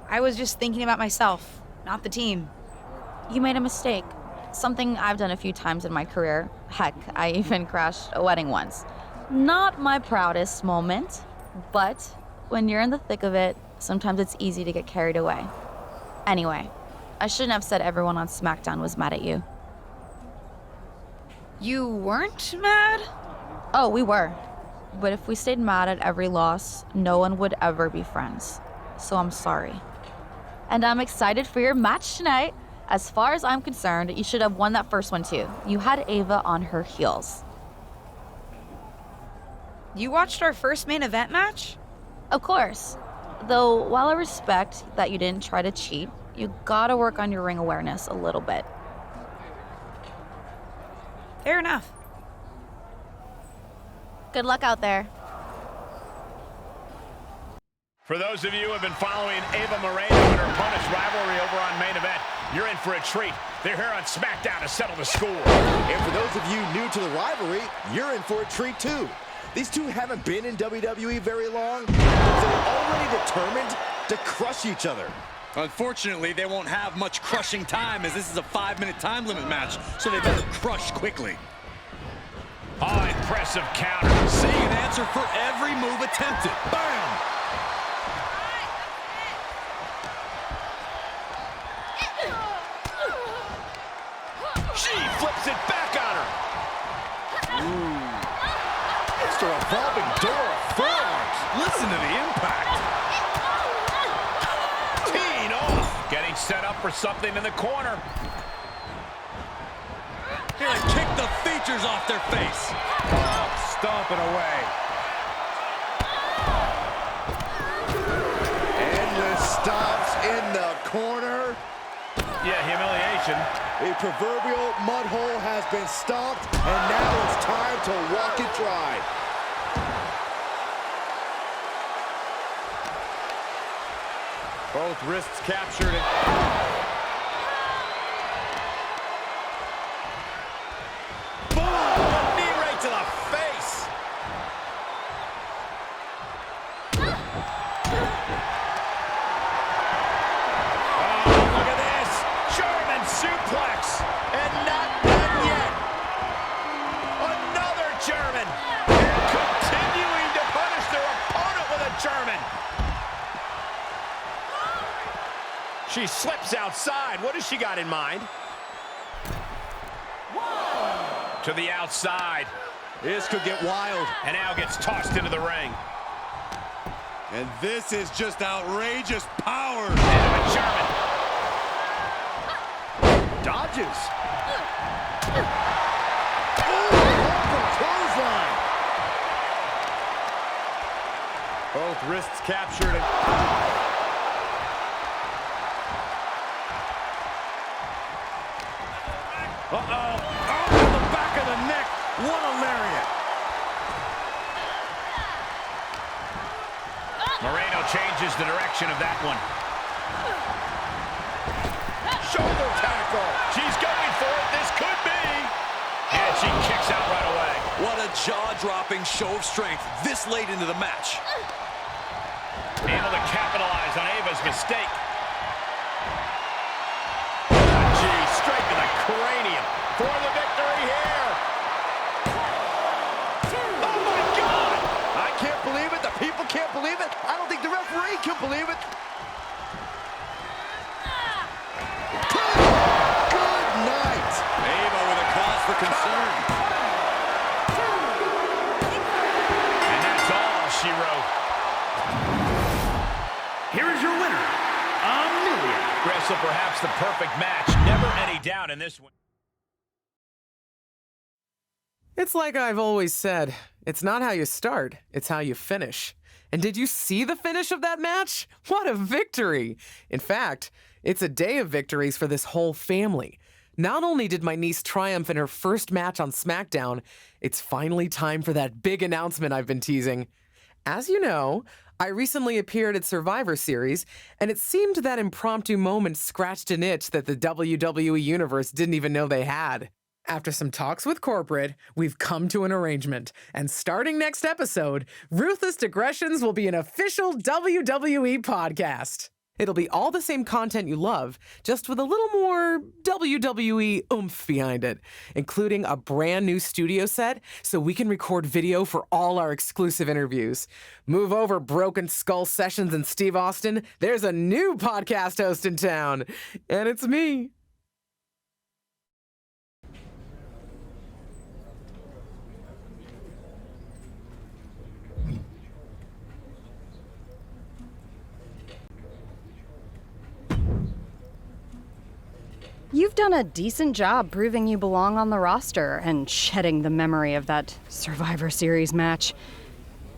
I was just thinking about myself, not the team. You made a mistake. Something I've done a few times in my career. Heck, I even crashed a wedding once. Not my proudest moment, but when you're in the thick of it, sometimes it's easy to get carried away. Anyway, I shouldn't have said everyone on SmackDown was mad at you. You weren't mad? Oh, we were. But if we stayed mad at every loss, no one would ever be friends. So I'm sorry. And I'm excited for your match tonight. As far as I'm concerned, you should have won that first one too. You had Ava on her heels. You watched our first main event match? Of course. Though, while I respect that you didn't try to cheat, you gotta work on your ring awareness a little bit. Fair enough. Good luck out there. For those of you who have been following Ava Moreno and her opponent's rivalry over on Main Event, you're in for a treat. They're here on SmackDown to settle the score. And for those of you new to the rivalry, you're in for a treat too. These two haven't been in WWE very long, but they're already determined to crush each other. Unfortunately, they won't have much crushing time as this is a 5-minute time limit match, so they better crush quickly. Oh, impressive counter. Seeing an answer for every move attempted. Bam! She flips it back on her. Ooh. It's a revolving door of forearms. Listen to the impact. Teeing off. Getting set up for something in the corner. Here, kick the features off their face. Oh, stomping away. Endless stops in the corner. Yeah, humiliation. A proverbial mud hole has been stomped, and now it's time to walk it dry. Both wrists captured. Boom! Knee right to the face. Suplex, and not done yet. Another German, and continuing to punish their opponent with a German. She slips outside. What has she got in mind? Whoa. To the outside. This could get wild. And now gets tossed into the ring. And this is just outrageous power. Into a German. Dodges. Clothesline. Both wrists captured. Uh-oh. Oh, to the back of the neck. What a lariat. Moreno changes the direction of that one. Shoulder tackle. She's going for it. This could be. And she kicks out right away. What a jaw-dropping show of strength this late into the match. Able to capitalize on Ava's mistake. Gee, straight to the cranium for the victory here. Oh, my God. I can't believe it. The people can't believe it. I don't think the referee can believe it. For concern. And that's all she wrote. Here is your winner, Amelia. Wrestle perhaps the perfect match. Never any doubt in this one. It's like I've always said, it's not how you start, it's how you finish. And did you see the finish of that match? What a victory! In fact, it's a day of victories for this whole family. Not only did my niece triumph in her first match on SmackDown, it's finally time for that big announcement I've been teasing. As you know, I recently appeared at Survivor Series, and it seemed that impromptu moment scratched an itch that the WWE Universe didn't even know they had. After some talks with corporate, we've come to an arrangement. And starting next episode, Ruthless Digressions will be an official WWE podcast. It'll be all the same content you love, just with a little more WWE oomph behind it, including a brand new studio set so we can record video for all our exclusive interviews. Move over, Broken Skull Sessions and Steve Austin. There's a new podcast host in town, and it's me. You've done a decent job proving you belong on the roster and shedding the memory of that Survivor Series match.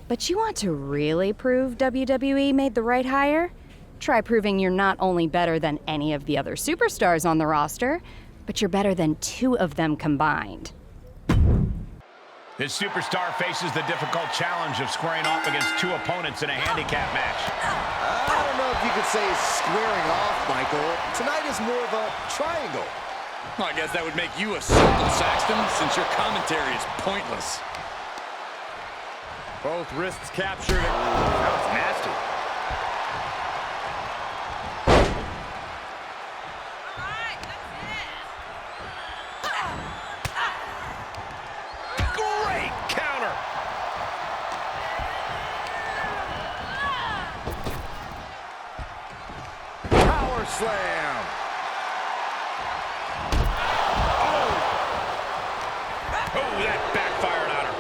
But you want to really prove WWE made the right hire? Try proving you're not only better than any of the other superstars on the roster, but you're better than 2 of them combined. This superstar faces the difficult challenge of squaring off against 2 opponents in a handicap match. I don't know if you could say squaring off, Michael. Tonight is more of a triangle. Well, I guess that would make you a circle, Saxton, since your commentary is pointless. Both wrists captured. That was nasty. Great counter. Power slam. Oh, that backfired on her.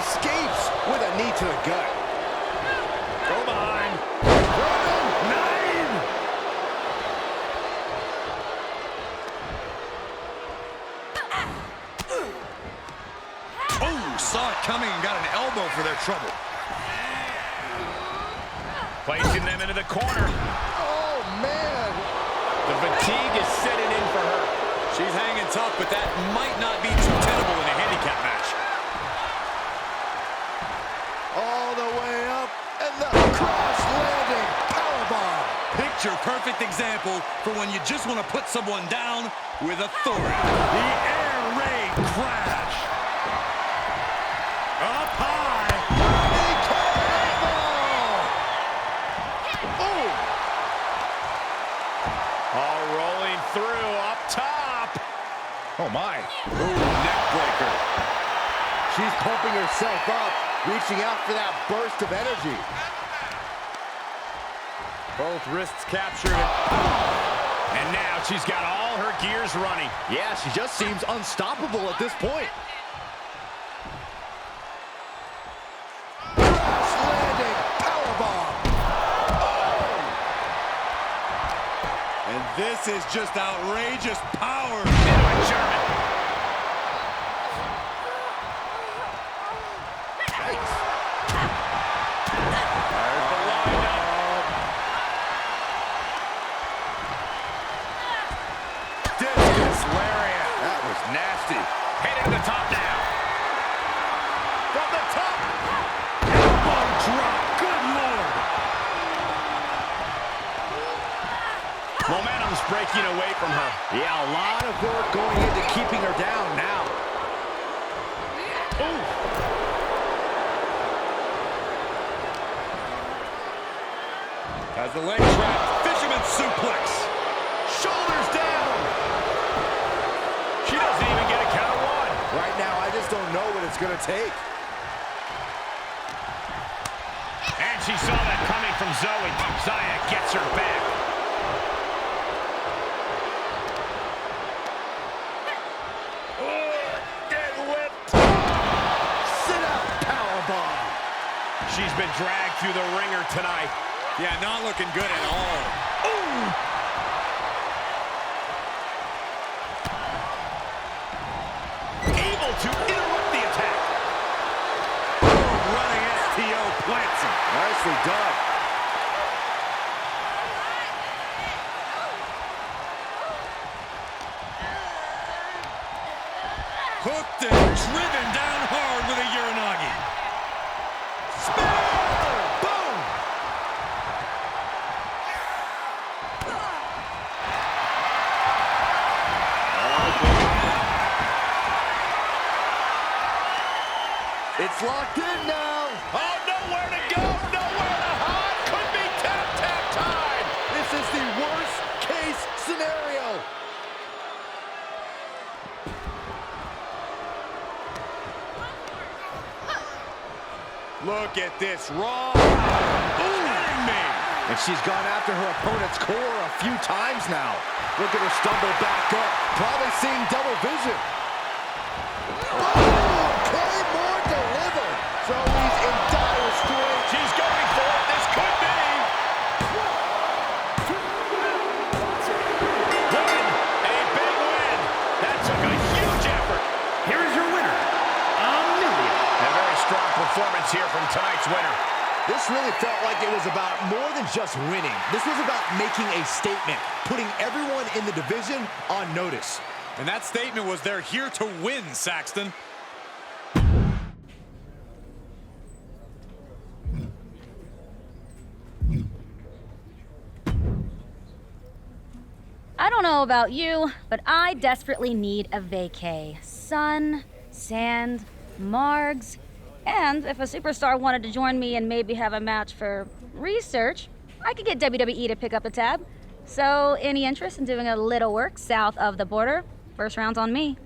Escapes with a knee to the gut. Go behind. 9. Oh, saw it coming and got an elbow for their trouble. Placing them into the corner. Oh, man. The fatigue is setting in for her. She's hanging tough, but that might not be too tenable in a handicap match. All the way up, and the cross-landing powerbomb. Picture-perfect example for when you just want to put someone down with authority. The air raid crash. Up high. All rolling through, up top. Oh, my. Ooh, neck breaker. She's pumping herself up, reaching out for that burst of energy. Both wrists captured. And now she's got all her gears running. Yeah, she just seems unstoppable at this point. Crash-landing powerbomb. And this is just outrageous power. Into a German. Discus lariat. That was nasty. Heading to the top now. From the top. Elbow drop. Good Lord. Momentum's breaking away from her. Yeah, a lot of work going into keeping her down now. Ooh. Has the leg trapped. Fisherman suplex. Shoulders down. She doesn't even get a count of 1. Right now, I just don't know what it's going to take. And she saw that coming from Zoe. Zaya gets her back. Getting whipped. Sit-out powerbomb. She's been dragged through the ringer tonight. Yeah, not looking good at all. Ooh. Able to interrupt the attack. Running STO plants him. Nicely done. Hooked and driven down hard with a Uranagi. Spinner! Boom! It's locked in now. Oh, nowhere to go, nowhere to hide. Could be tap time. This is the worst case scenario. Look at this raw. Ooh, me. And she's gone after her opponent's core a few times now. Look at her stumble back up. Probably seeing double vision. Oh, Claymore delivered. Zoe's in dire straits. She's going for it. This could be. Win. A big win. That took a huge effort. Here is your winner, Amelia. A very strong performance here from tonight's winner. This really felt like it was about more than just winning. This was about making a statement, putting everyone in the division on notice. And that statement was they're here to win, Saxton. I don't know about you, but I desperately need a vacay. Sun, sand, margs, and if a superstar wanted to join me and maybe have a match for research, I could get WWE to pick up the tab. So, any interest in doing a little work south of the border? First round's on me.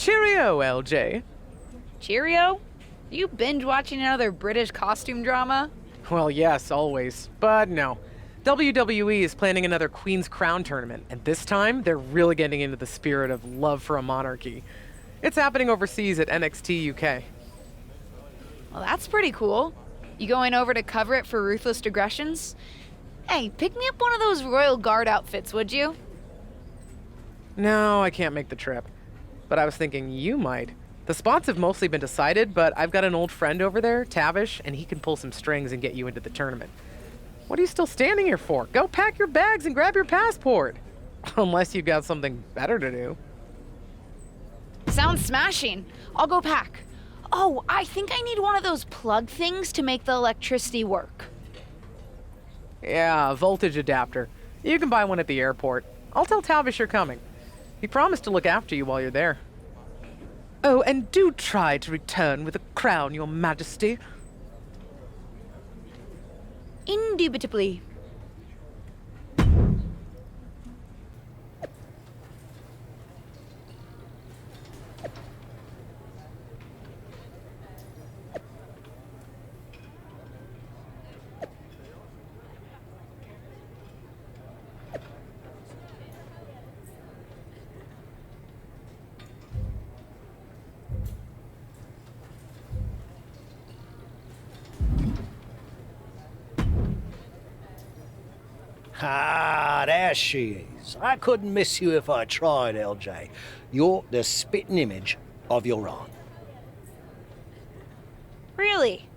Cheerio, LJ. Cheerio? You binge watching another British costume drama? Well, yes, always. But no. WWE is planning another Queen's Crown tournament, and this time they're really getting into the spirit of love for a monarchy. It's happening overseas at NXT UK. Well, that's pretty cool. You going over to cover it for Ruthless Digressions? Hey, pick me up one of those Royal Guard outfits, would you? No, I can't make the trip. But I was thinking you might. The spots have mostly been decided, but I've got an old friend over there, Tavish, and he can pull some strings and get you into the tournament. What are you still standing here for? Go pack your bags and grab your passport. Unless you've got something better to do. Sounds smashing. I'll go pack. Oh, I think I need one of those plug things to make the electricity work. Yeah, a voltage adapter. You can buy one at the airport. I'll tell Tavish you're coming. He promised to look after you while you're there. Oh, and do try to return with a crown, Your Majesty. Indubitably. Ah, there she is. I couldn't miss you if I tried, LJ. You're the spitting image of your aunt. Really?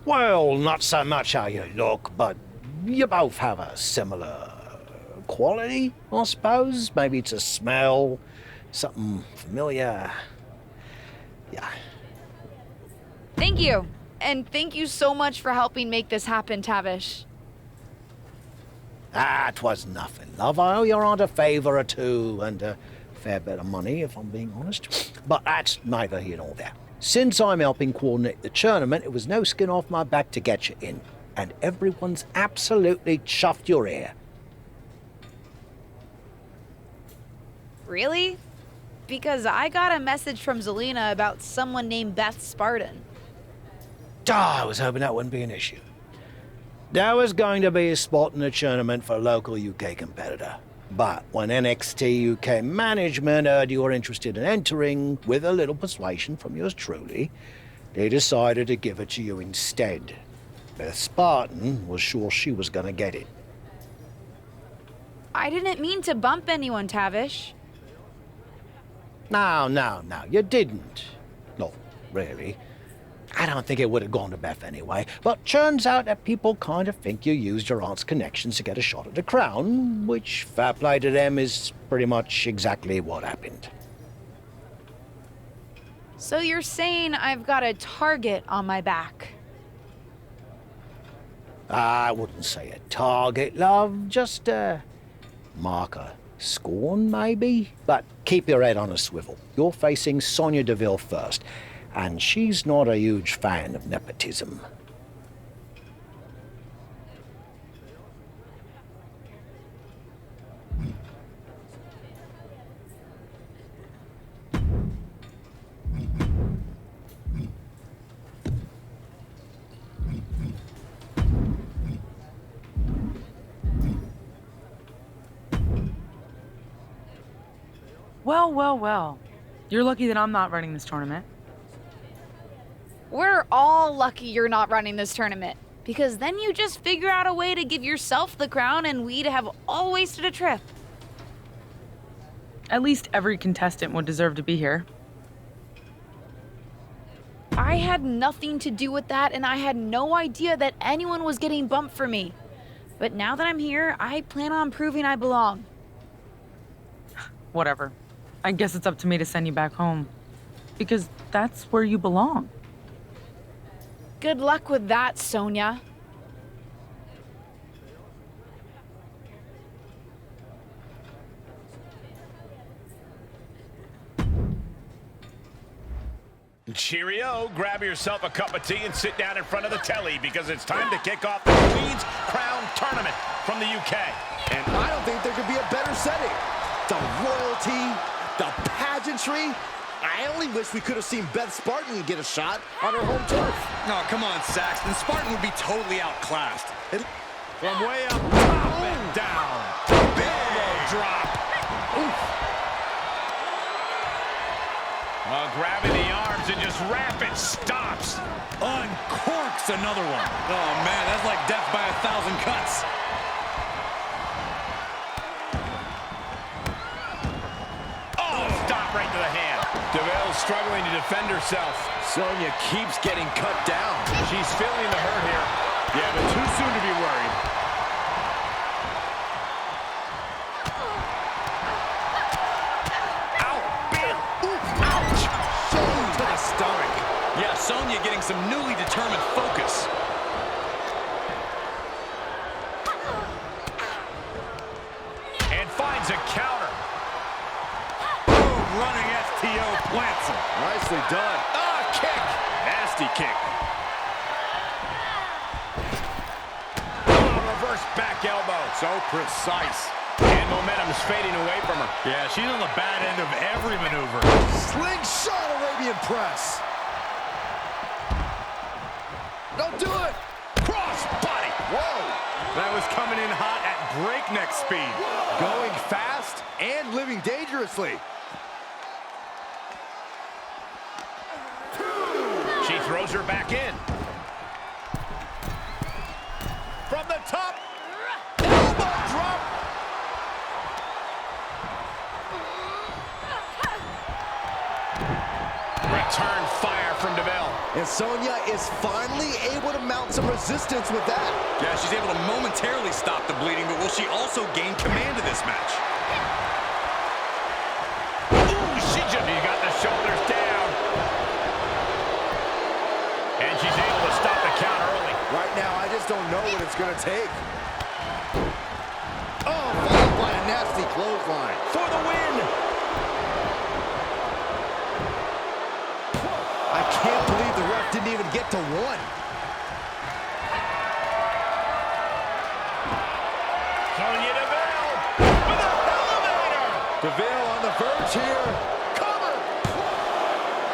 Well, not so much how you look, but you both have a similar quality, I suppose. Maybe it's a smell, something familiar. Yeah. Thank you. And thank you so much for helping make this happen, Tavish. Ah, 'twas nothing, love. I owe your aunt a favour or two, and a fair bit of money, if I'm being honest. But that's neither here nor there. Since I'm helping coordinate the tournament, it was no skin off my back to get you in. And everyone's absolutely chuffed your ear. Really? Because I got a message from Zelena about someone named Beth Spartan. I was hoping that wouldn't be an issue. There was going to be a spot in the tournament for a local UK competitor. But when NXT UK management heard you were interested in entering, with a little persuasion from yours truly, they decided to give it to you instead. Beth Spartan was sure she was going to get it. I didn't mean to bump anyone, Tavish. No, you didn't. Not really. I don't think it would have gone to Beth anyway, but turns out that people kind of think you used your aunt's connections to get a shot at the crown, which, fair play to them, is pretty much exactly what happened. So you're saying I've got a target on my back? I wouldn't say a target, love, just a marker. Scorn, maybe? But keep your head on a swivel. You're facing Sonya Deville first, and she's not a huge fan of nepotism. Well. You're lucky that I'm not running this tournament. We're all lucky you're not running this tournament, because then you just figure out a way to give yourself the crown and we'd have all wasted a trip. At least every contestant would deserve to be here. I had nothing to do with that, and I had no idea that anyone was getting bumped for me. But now that I'm here, I plan on proving I belong. Whatever. I guess it's up to me to send you back home. Because that's where you belong. Good luck with that, Sonya. Cheerio, grab yourself a cup of tea and sit down in front of the telly because it's time to kick off the Queen's Crown Tournament from the UK. And I don't think there could be a better setting. The royalty, the pageantry. I only wish we could have seen Beth Spartan get a shot on her home turf. No, come on, Saxton. Spartan would be totally outclassed. From way up top and down. Big drop. Grabbing the arms and just rapid stops. Uncorks another one. Oh, man, that's like death by 1,000 cuts. Oh, stop right to the hand. DeVille's struggling to defend herself. Sonya keeps getting cut down. She's feeling the hurt here. Yeah, but too soon to be worried. Yeah, Sonya getting some newly determined focus. And finds a counter. Boom, running STO plants him. Nicely done. Kick. Nasty kick. Reverse back elbow. So precise. And momentum's fading away from her. Yeah, she's on the bad end of every maneuver. Slingshot Arabian press. Don't do it. Cross body. Whoa. That was coming in hot at breakneck speed. Going fast and living dangerously. She throws her back in. From the top. Elbow drop. Return fire from DeVille. And Sonya is finally able to mount some resistance with that. Yeah, she's able to momentarily stop the bleeding, but will she also gain command of this match? Ooh, she got the shoulders down. And she's able to stop the count early. Right now, I just don't know what it's going to take. Oh, followed by a nasty clothesline. For the win. I can't believe the ref didn't even get to one. Sonya Deville with a elevator. DeVille on the verge here. Cover.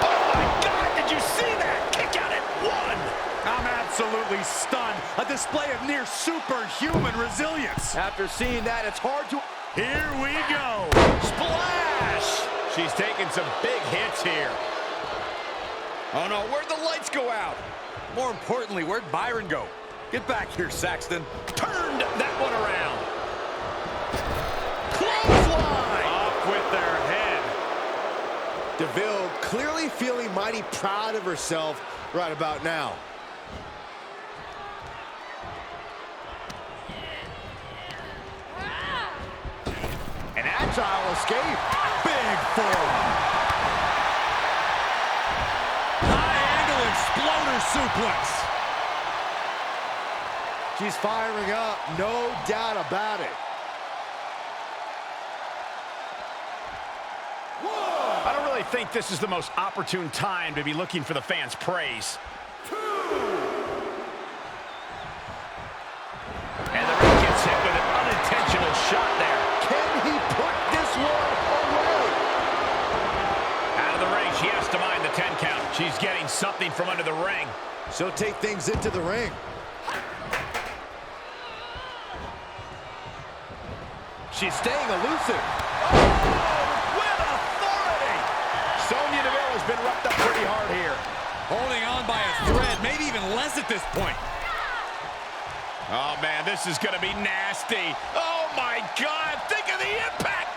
Oh my God, did you see that? Kick out at one. I'm absolutely stunned. A display of near superhuman resilience. After seeing that, it's hard to... Here we go. Splash. She's taking some big hits here. Oh no, where'd the lights go out? More importantly, where'd Byron go? Get back here, Saxton. Turned that one around. Clothesline. Off with their head. DeVille clearly feeling mighty proud of herself right about now. An agile escape. Big forearm. Exploder suplex. She's firing up, no doubt about it. Whoa. I don't really think this is the most opportune time to be looking for the fans' praise. And the ring gets hit with an unintentional shot there. Can he put this one away? Out of the ring, she has to mind the 10 count. She's getting something from under the ring. She'll take things into the ring. She's staying elusive. Oh, with authority! Sonya Deville has been roughed up pretty hard here. Holding on by a thread, maybe even less at this point. Oh, man, this is going to be nasty. Oh, my God, think of the impact!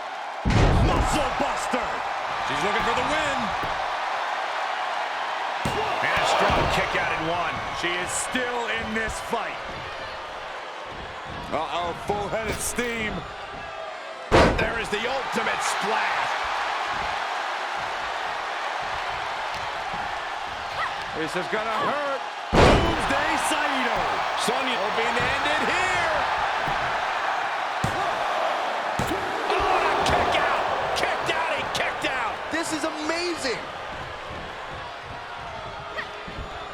Muscle buster! She's looking for the win. And a strong kick out in one. She is still in this fight. Uh-oh, full head of steam. There is the ultimate splash. This is gonna hurt. Doomsday Saito. Sonya open-ended here. Oh, a kick out. Kicked out, he kicked out. This is amazing.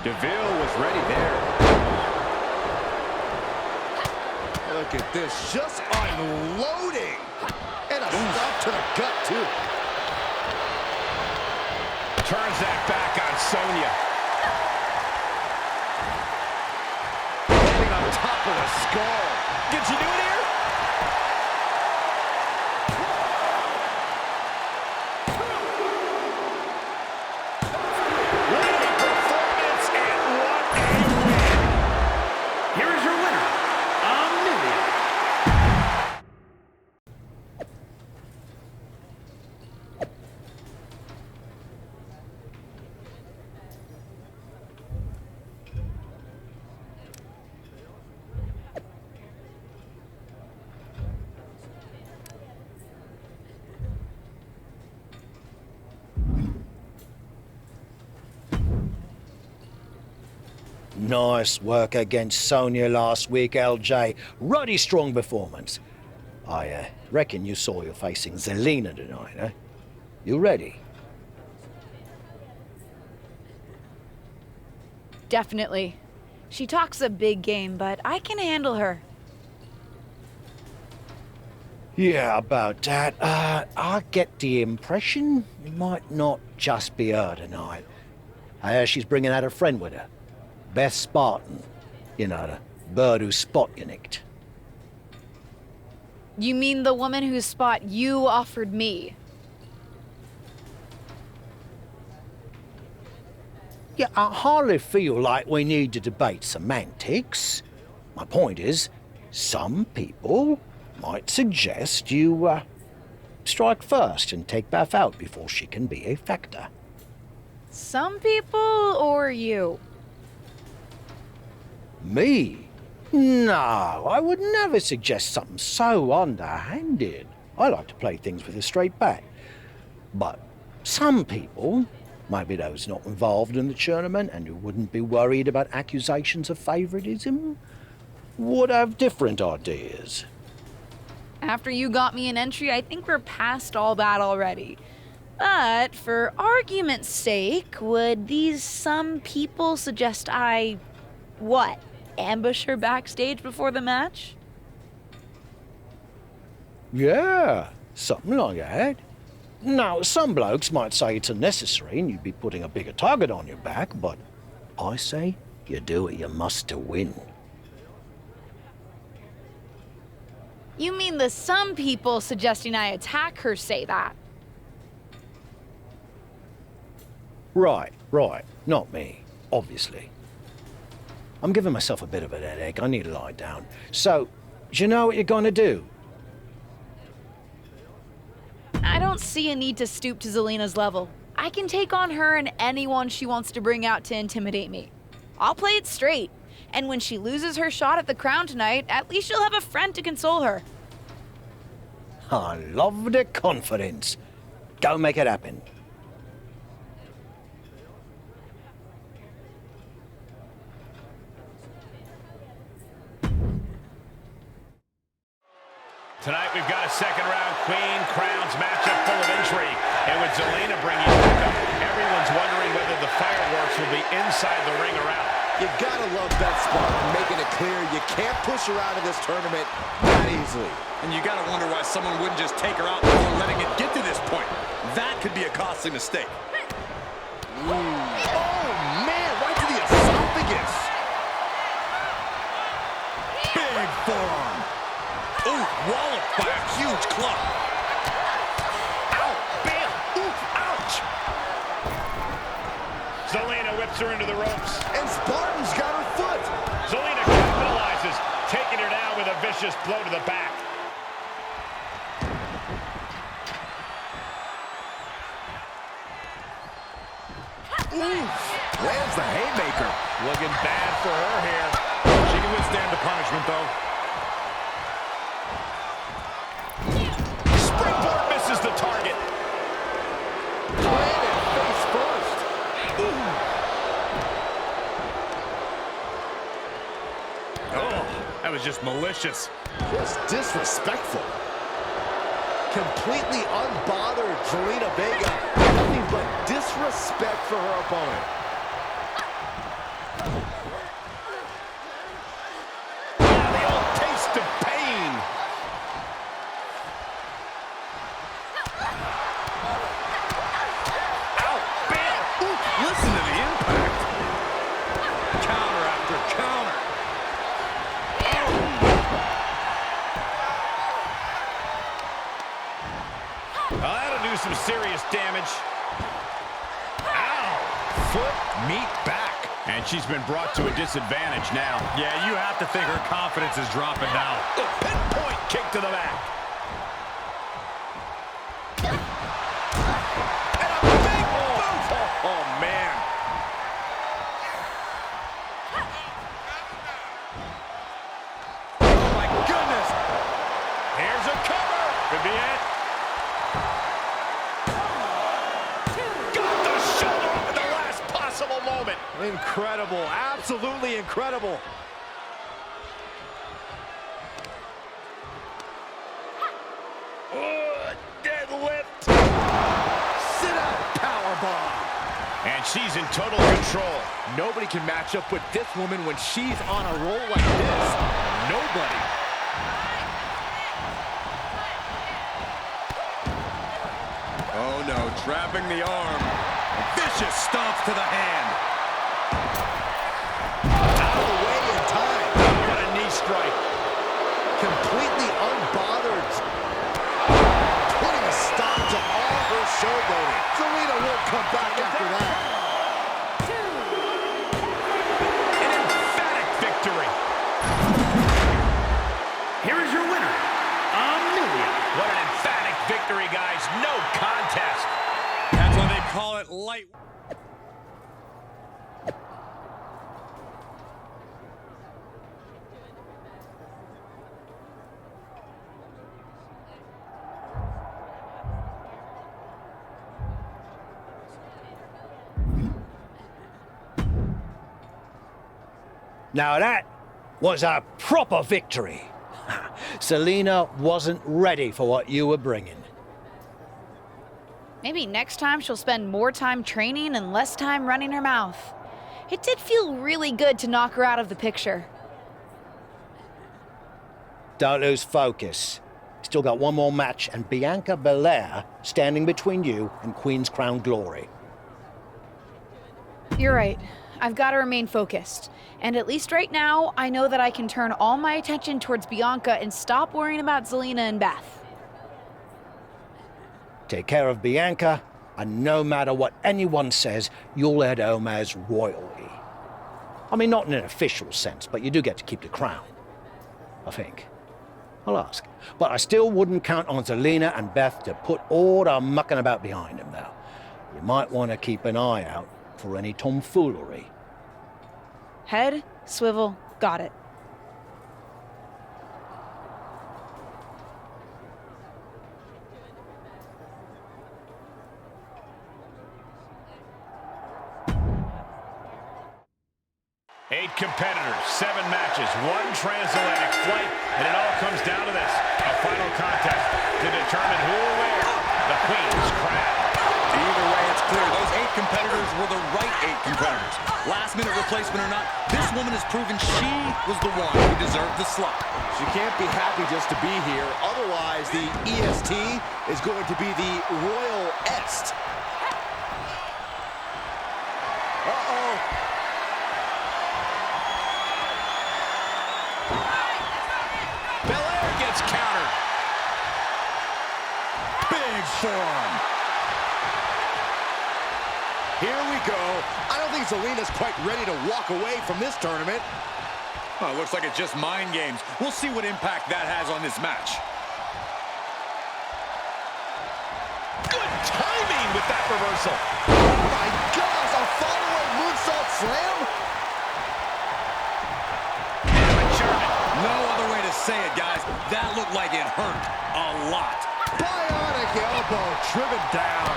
DeVille was ready there. Look at this, just unloading. And a stop to the gut, too. Turns that back on Sonya. Landing on top of the skull. Can she do it here? What a performance and what a win! Here is your winner, Amelia. Nice work against Sonya last week, LJ. Ruddy strong performance. I reckon you saw you're facing Zelena tonight, eh? You ready? Definitely. She talks a big game, but I can handle her. Yeah, about that. I get the impression it might not just be her tonight. I hear she's bringing out a friend with her. Beth Spartan. You know, the bird whose spot you nicked. You mean the woman whose spot you offered me? Yeah, I hardly feel like we need to debate semantics. My point is, some people might suggest you, strike first and take Beth out before she can be a factor. Some people or you? Me? No, I would never suggest something so underhanded. I like to play things with a straight bat. But some people, maybe those not involved in the tournament and who wouldn't be worried about accusations of favoritism, would have different ideas. After you got me an entry, I think we're past all that already. But for argument's sake, would these some people suggest I, what, ambush her backstage before the match? Yeah, something like that. Now, some blokes might say it's unnecessary and you'd be putting a bigger target on your back, but I say you do what you must to win. You mean the some people suggesting I attack her say that? Right. Not me, obviously. I'm giving myself a bit of a headache. I need to lie down. So, do you know what you're gonna do? I don't see a need to stoop to Zelena's level. I can take on her and anyone she wants to bring out to intimidate me. I'll play it straight. And when she loses her shot at the crown tonight, at least she'll have a friend to console her. I love the confidence. Go make it happen. Tonight we've got a second round Queen Crowns matchup full of intrigue. And with Zelena bringing it back up, everyone's wondering whether the fireworks will be inside the ring or out. You gotta love Beth Spartan making it clear you can't push her out of this tournament that easily. And you gotta wonder why someone wouldn't just take her out before letting it get to this point. That could be a costly mistake. Oh, man, right to the esophagus. Big forearm. Ooh, walloped by a huge club. Ow, bam, ooh, ouch. Zelena whips her into the ropes. And Spartan's got her foot. Zelena capitalizes, taking her down with a vicious blow to the back. Oof, lands the haymaker. Looking bad for her here. She can withstand the punishment, though. Springboard misses the target. Planted face first. Ooh. Oh, that was just malicious. Just disrespectful. Completely unbothered Zelena Vega. Nothing but disrespect for her opponent. Yeah, the old taste of pain. Ow, bam! Ooh, listen to the impact. Counter after counter. Well, that'll do some serious damage. Ow! Foot, meat, back. And she's been brought to a disadvantage now. Yeah, you have to think her confidence is dropping now. A pinpoint kick to the back. And a big boot! Oh, man. Oh, my goodness. Here's a cover. Could be it. Moment. Incredible, absolutely incredible. Deadlift. Sit-out powerbomb. And she's in total control. Nobody can match up with this woman when she's on a roll like this. Nobody. Oh no, trapping the arm. Vicious stomp to the hand. Out of the way in time. What a knee strike. Completely unbothered. Putting a stop to all her showboating. Zelena won't come back after that. An emphatic victory. Here is your winner, Amelia. What an emphatic victory, guys. No contest. That's why they call it light. Now that was a proper victory. Zelena wasn't ready for what you were bringing. Maybe next time she'll spend more time training and less time running her mouth. It did feel really good to knock her out of the picture. Don't lose focus. Still got one more match and Bianca Belair standing between you and Queen's Crown glory. You're right. I've got to remain focused. And at least right now, I know that I can turn all my attention towards Bianca and stop worrying about Zelena and Beth. Take care of Bianca, and no matter what anyone says, you'll head home as royalty. I mean, not in an official sense, but you do get to keep the crown. I think. I'll ask. But I still wouldn't count on Zelena and Beth to put all the mucking about behind them, though. You might want to keep an eye out for any tomfoolery. Head, swivel, got it. Eight competitors, 7 matches, 1 transatlantic flight, and it all comes down to this. A final contest to determine who will wear the Queen's Crown. Either way, it's clear those 8 competitors were the right 8 competitors. Last-minute replacement or not, this woman has proven she was the one who deserved the slot. She can't be happy just to be here. Otherwise, the EST is going to be the Royal Est. Uh-oh. Belair gets countered. Big forearm. Here we go. I don't think Zelena's quite ready to walk away from this tournament. Oh, looks like it's just mind games. We'll see what impact that has on this match. Good timing with that reversal. Oh my gosh, a follow-up moonsault slam? No other way to say it, guys. That looked like it hurt a lot. Bionic elbow driven down.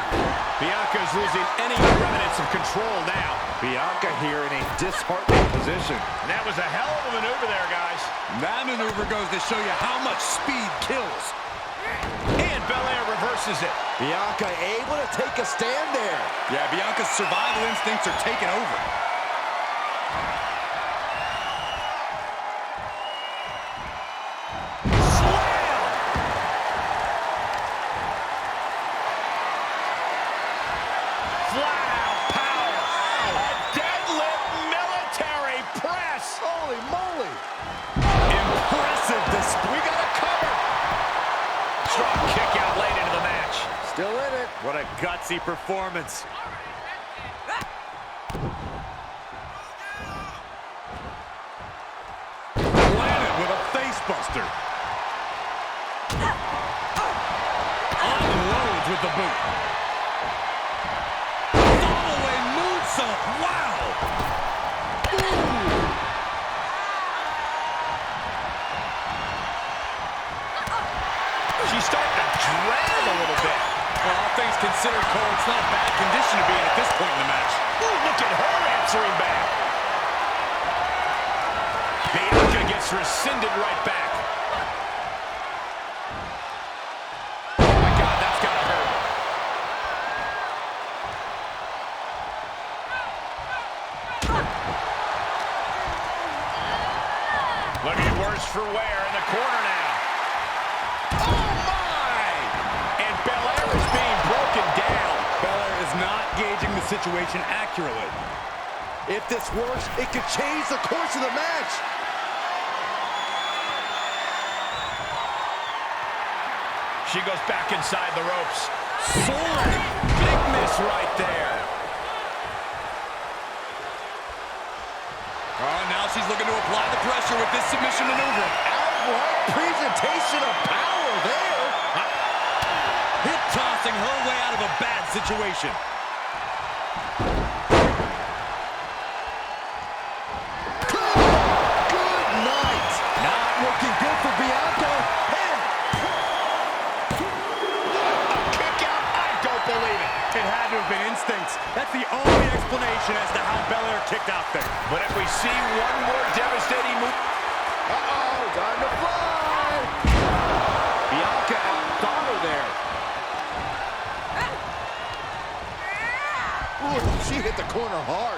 Bianca's losing any remnants of control now. Bianca here in a disheartening position. And that was a hell of a maneuver there, guys. That maneuver goes to show you how much speed kills. And Belair reverses it. Bianca able to take a stand there. Yeah, Bianca's survival instincts are taking over. Holy moly! Impressive display. We got a cover. Strong kick out late into the match. Still in it. What a gutsy performance. Landed with a face buster. Unloads with the boot. Fallaway moonsault. Wow. She's starting to drag a little bit. Well, all things considered, Cole, it's not bad condition to be in at this point in the match. Ooh, look at her answering back. Bianca gets rescinded right back. Oh, my God, that's got to hurt. Looking worse for wear in the corner now. Not gauging the situation accurately. If this works, it could change the course of the match. She goes back inside the ropes. Soaring. Big miss right there. Oh, now she's looking to apply the pressure with this submission maneuver. Outright presentation of power there. Hip tossing her way out of a bad situation. Good night. Not looking good for Bianca. A kick out. I don't believe it. It had to have been instincts. That's the only explanation as to how Belair kicked out there. But if we see one more devastating move. Uh-oh, time to fly. Bianca outthought her there. Ooh, she hit the corner hard.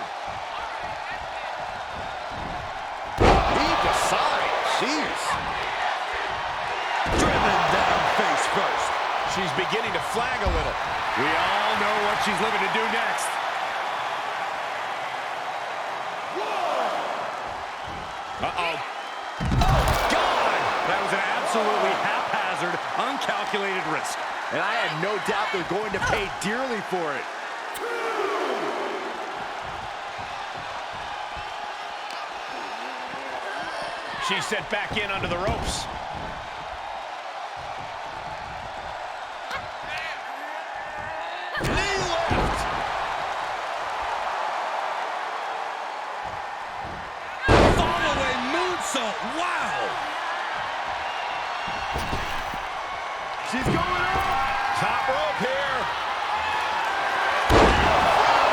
Deep aside. Jeez. Driven down face first. She's beginning to flag a little. We all know what she's looking to do next. Uh-oh. Oh, God! That was an absolutely haphazard, uncalculated risk. And I had no doubt they're going to pay dearly for it. She's sent back in under the ropes. Knee lift. Fallaway moonsault. Wow. She's going up. Top rope here.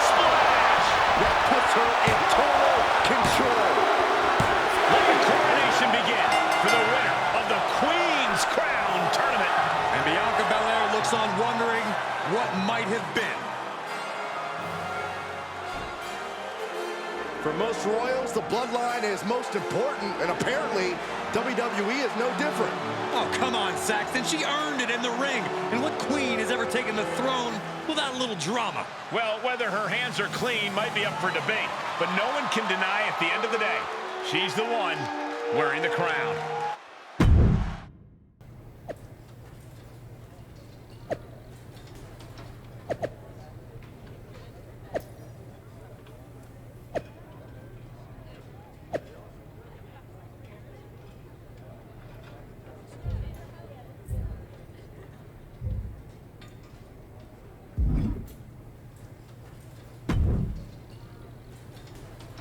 Splash. That puts her in total control. Let the coronation begin for the winner of the Queen's Crown Tournament. And Bianca Belair looks on wondering what might have been. For most royals, the bloodline is most important, and apparently, WWE is no different. Oh, come on, Saxton. She earned it in the ring. And what queen has ever taken the throne without a little drama? Well, whether her hands are clean might be up for debate, but no one can deny at the end of the day, she's the one wearing the crown.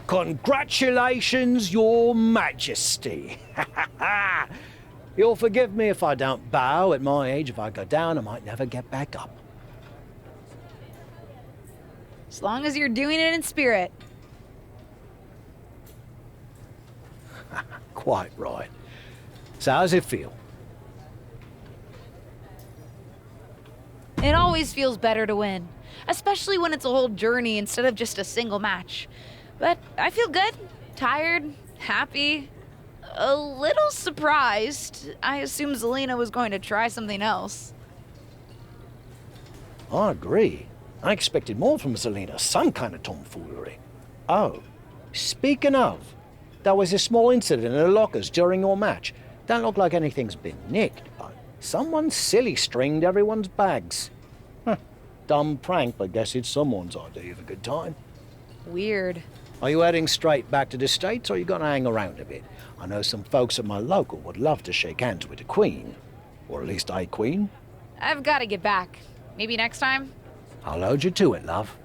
Congratulations, Your Majesty. You'll forgive me if I don't bow. At my age, if I go down, I might never get back up. As long as you're doing it in spirit. Quite right. So how's it feel? It always feels better to win, especially when it's a whole journey instead of just a single match. But I feel good, tired, happy, a little surprised. I assumed Zelena was going to try something else. I agree. I expected more from Zelena, some kind of tomfoolery. Oh, speaking of, there was a small incident in the lockers during your match. Don't look like anything's been nicked, but someone silly stringed everyone's bags. Huh. Dumb prank, but guess it's someone's idea of a good time. Weird. Are you heading straight back to the States, or are you going to hang around a bit? I know some folks at my local would love to shake hands with the Queen. Or at least a Queen. I've got to get back. Maybe next time? I'll hold you to it, love.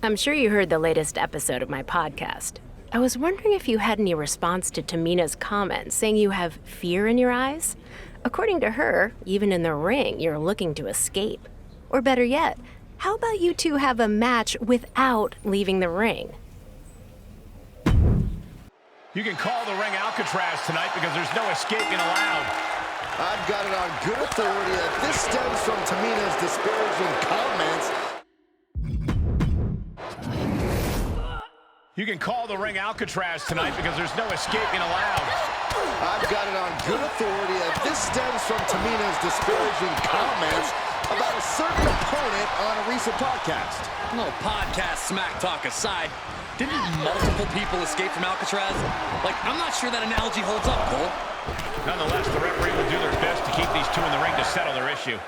I'm sure you heard the latest episode of my podcast. I was wondering if you had any response to Tamina's comments saying you have fear in your eyes. According to her, even in the ring, you're looking to escape. Or better yet, how about you two have a match without leaving the ring? You can call the ring Alcatraz tonight because there's no escaping allowed. I've got it on good authority that this stems from Tamina's disparaging comments. You can call the ring Alcatraz tonight because there's no escaping allowed. I've got it on good authority that this stems from Tamina's disparaging comments about a certain opponent on a recent podcast. A little podcast smack talk aside, didn't multiple people escape from Alcatraz? Like, I'm not sure that analogy holds up, Cole. Nonetheless, the referee will do their best to keep these two in the ring to settle their issue.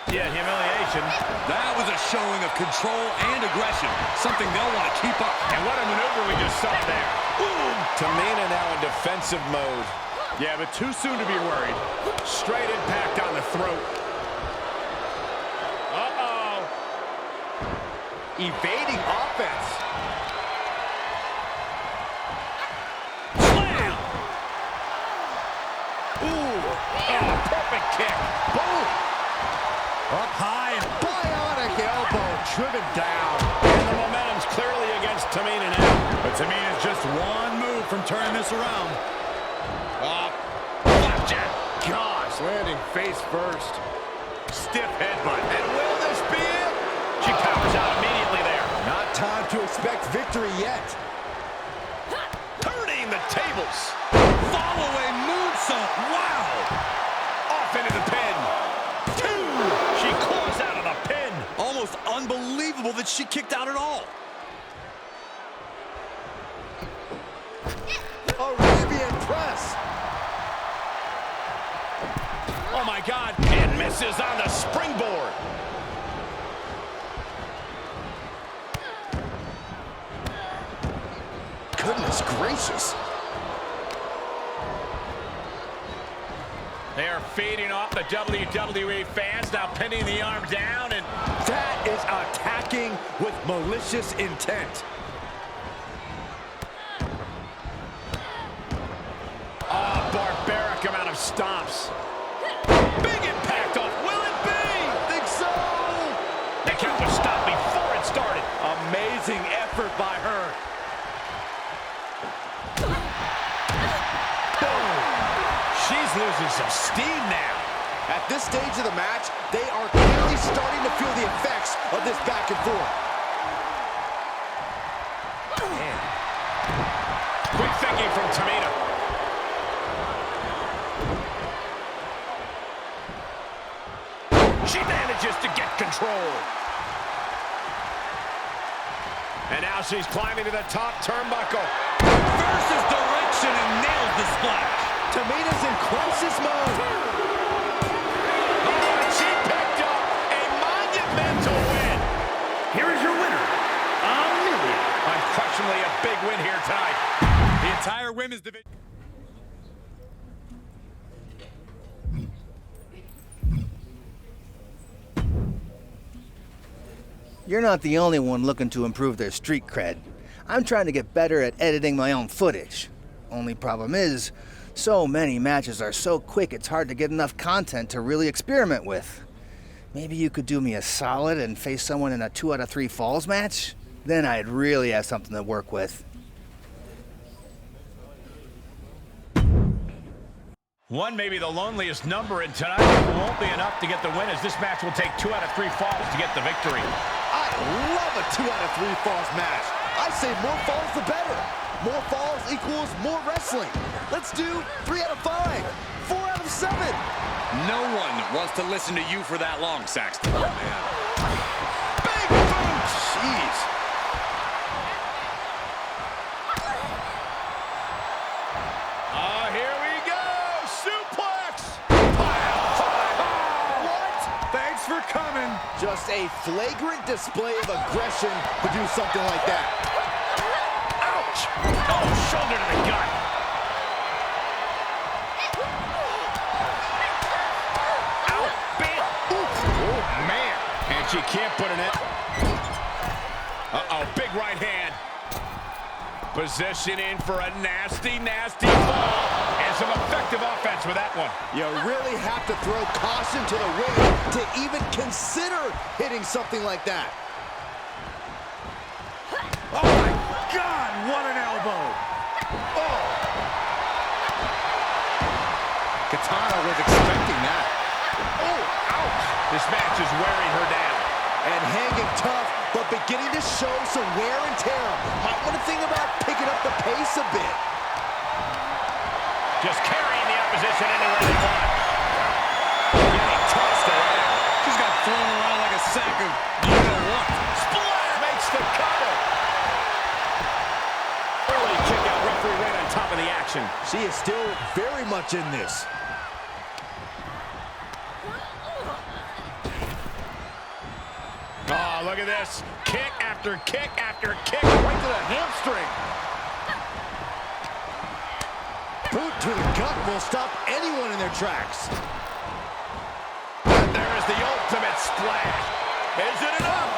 Yeah, humiliation. That was a showing of control and aggression, something they'll want to keep up. And what a maneuver we just saw there. Boom! Tamina now in defensive mode. Yeah, but too soon to be worried. Straight impact on the throat. Uh-oh. Evading offense. Slam! Ooh, and a perfect kick. Boom! Up high and Bionic elbow driven down. And the momentum's clearly against Tamina now. But Tamina's just one move from turning this around. Flapjack. Gosh, landing face first. Stiff headbutt. And will this be it? She powers out immediately there. Not time to expect victory yet. Turning the tables. Follow-away moonsault, wow! Off into the pin. Two. She claws out of the pin. Almost unbelievable that she kicked out at all. Arabian press. Oh my God, and misses on the springboard. Goodness gracious. They are feeding off the WWE fans, now pinning the arm down, and that is attacking with malicious intent. Oh, barbaric amount of stomps. Big impact off. Will it be? I think so. The count was stopped before it started. Amazing effort by her. She's losing some steam now. At this stage of the match, they are clearly starting to feel the effects of this back and forth. Man. Quick thinking from Tamina. She manages to get control. And now she's climbing to the top turnbuckle. Versus direction and nails the splash. Tamina's in crisis mode. Oh, she picked up a monumental win. Here is your winner, Amelia. Unquestionably a big win here tonight. The entire women's division. You're not the only one looking to improve their street cred. I'm trying to get better at editing my own footage. Only problem is, so many matches are so quick it's hard to get enough content to really experiment with. Maybe you could do me a solid and face someone in a 2 out of 3 falls match? Then I'd really have something to work with. One may be the loneliest number in tonight, but it won't be enough to get the win, as this match will take 2 out of 3 falls to get the victory. I love a 2 out of 3 falls match. I say more falls the better. More falls equals more wrestling. Let's do 3 out of 5, 4 out of 7. No one wants to listen to you for that long, Saxton. Oh, man. Big boot! Jeez. Here we go! Suplex! Pile driver! What? Thanks for coming. Just a flagrant display of aggression to do something like that. Ouch! Oh, shoulder to the gut. Ow, bam! Oh, man. And she can't put an end. Uh-oh, big right hand. Positioning for a nasty, nasty fall. And some effective offense with that one. You really have to throw caution to the wind to even consider hitting something like that. Oh my God, what an elbow. Oh. Katana was expecting that. Oh, ouch. This match is wearing her down. And hanging tough, but beginning to show some wear and tear. Might want to think about picking up the pace a bit. Just carrying the opposition anywhere they want. Getting tossed around. She's got thrown around like a sack of you-know-what. Splash makes the cover. Early kick out, referee right on top of the action. She is still very much in this. Oh, look at this. Kick after kick after kick. Right to the hamstring. Boot to the gut will stop anyone in their tracks. And there is the ultimate splash. Is it enough?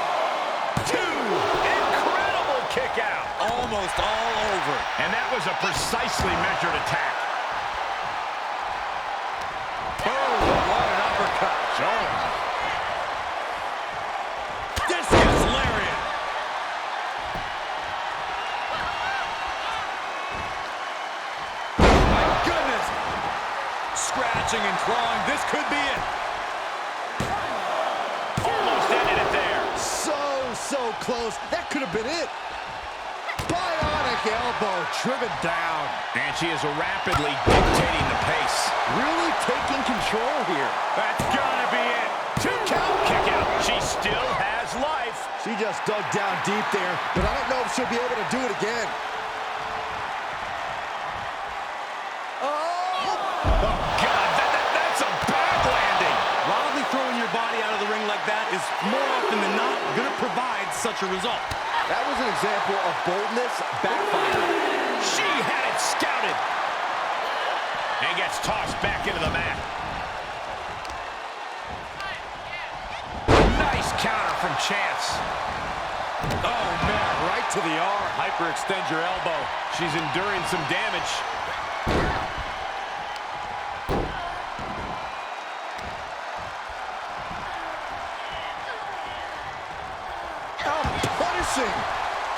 2. Incredible kick out. Almost all over. And that was a precisely measured attack. Oh, what an uppercut. John. Scratching and clawing, this could be it. Almost ended it there. So close. That could have been it. Bionic elbow driven down. And she is rapidly dictating the pace. Really taking control here. That's gotta be it. 2 count. Kick out. She still has life. She just dug down deep there, but I don't know if she'll be able to do it again. Is more often than not going to provide such a result. That was an example of boldness backfiring. She had it scouted. And gets tossed back into the mat. Nice counter from Chance. Oh, man, right to the arm. Hyperextend your elbow. She's enduring some damage.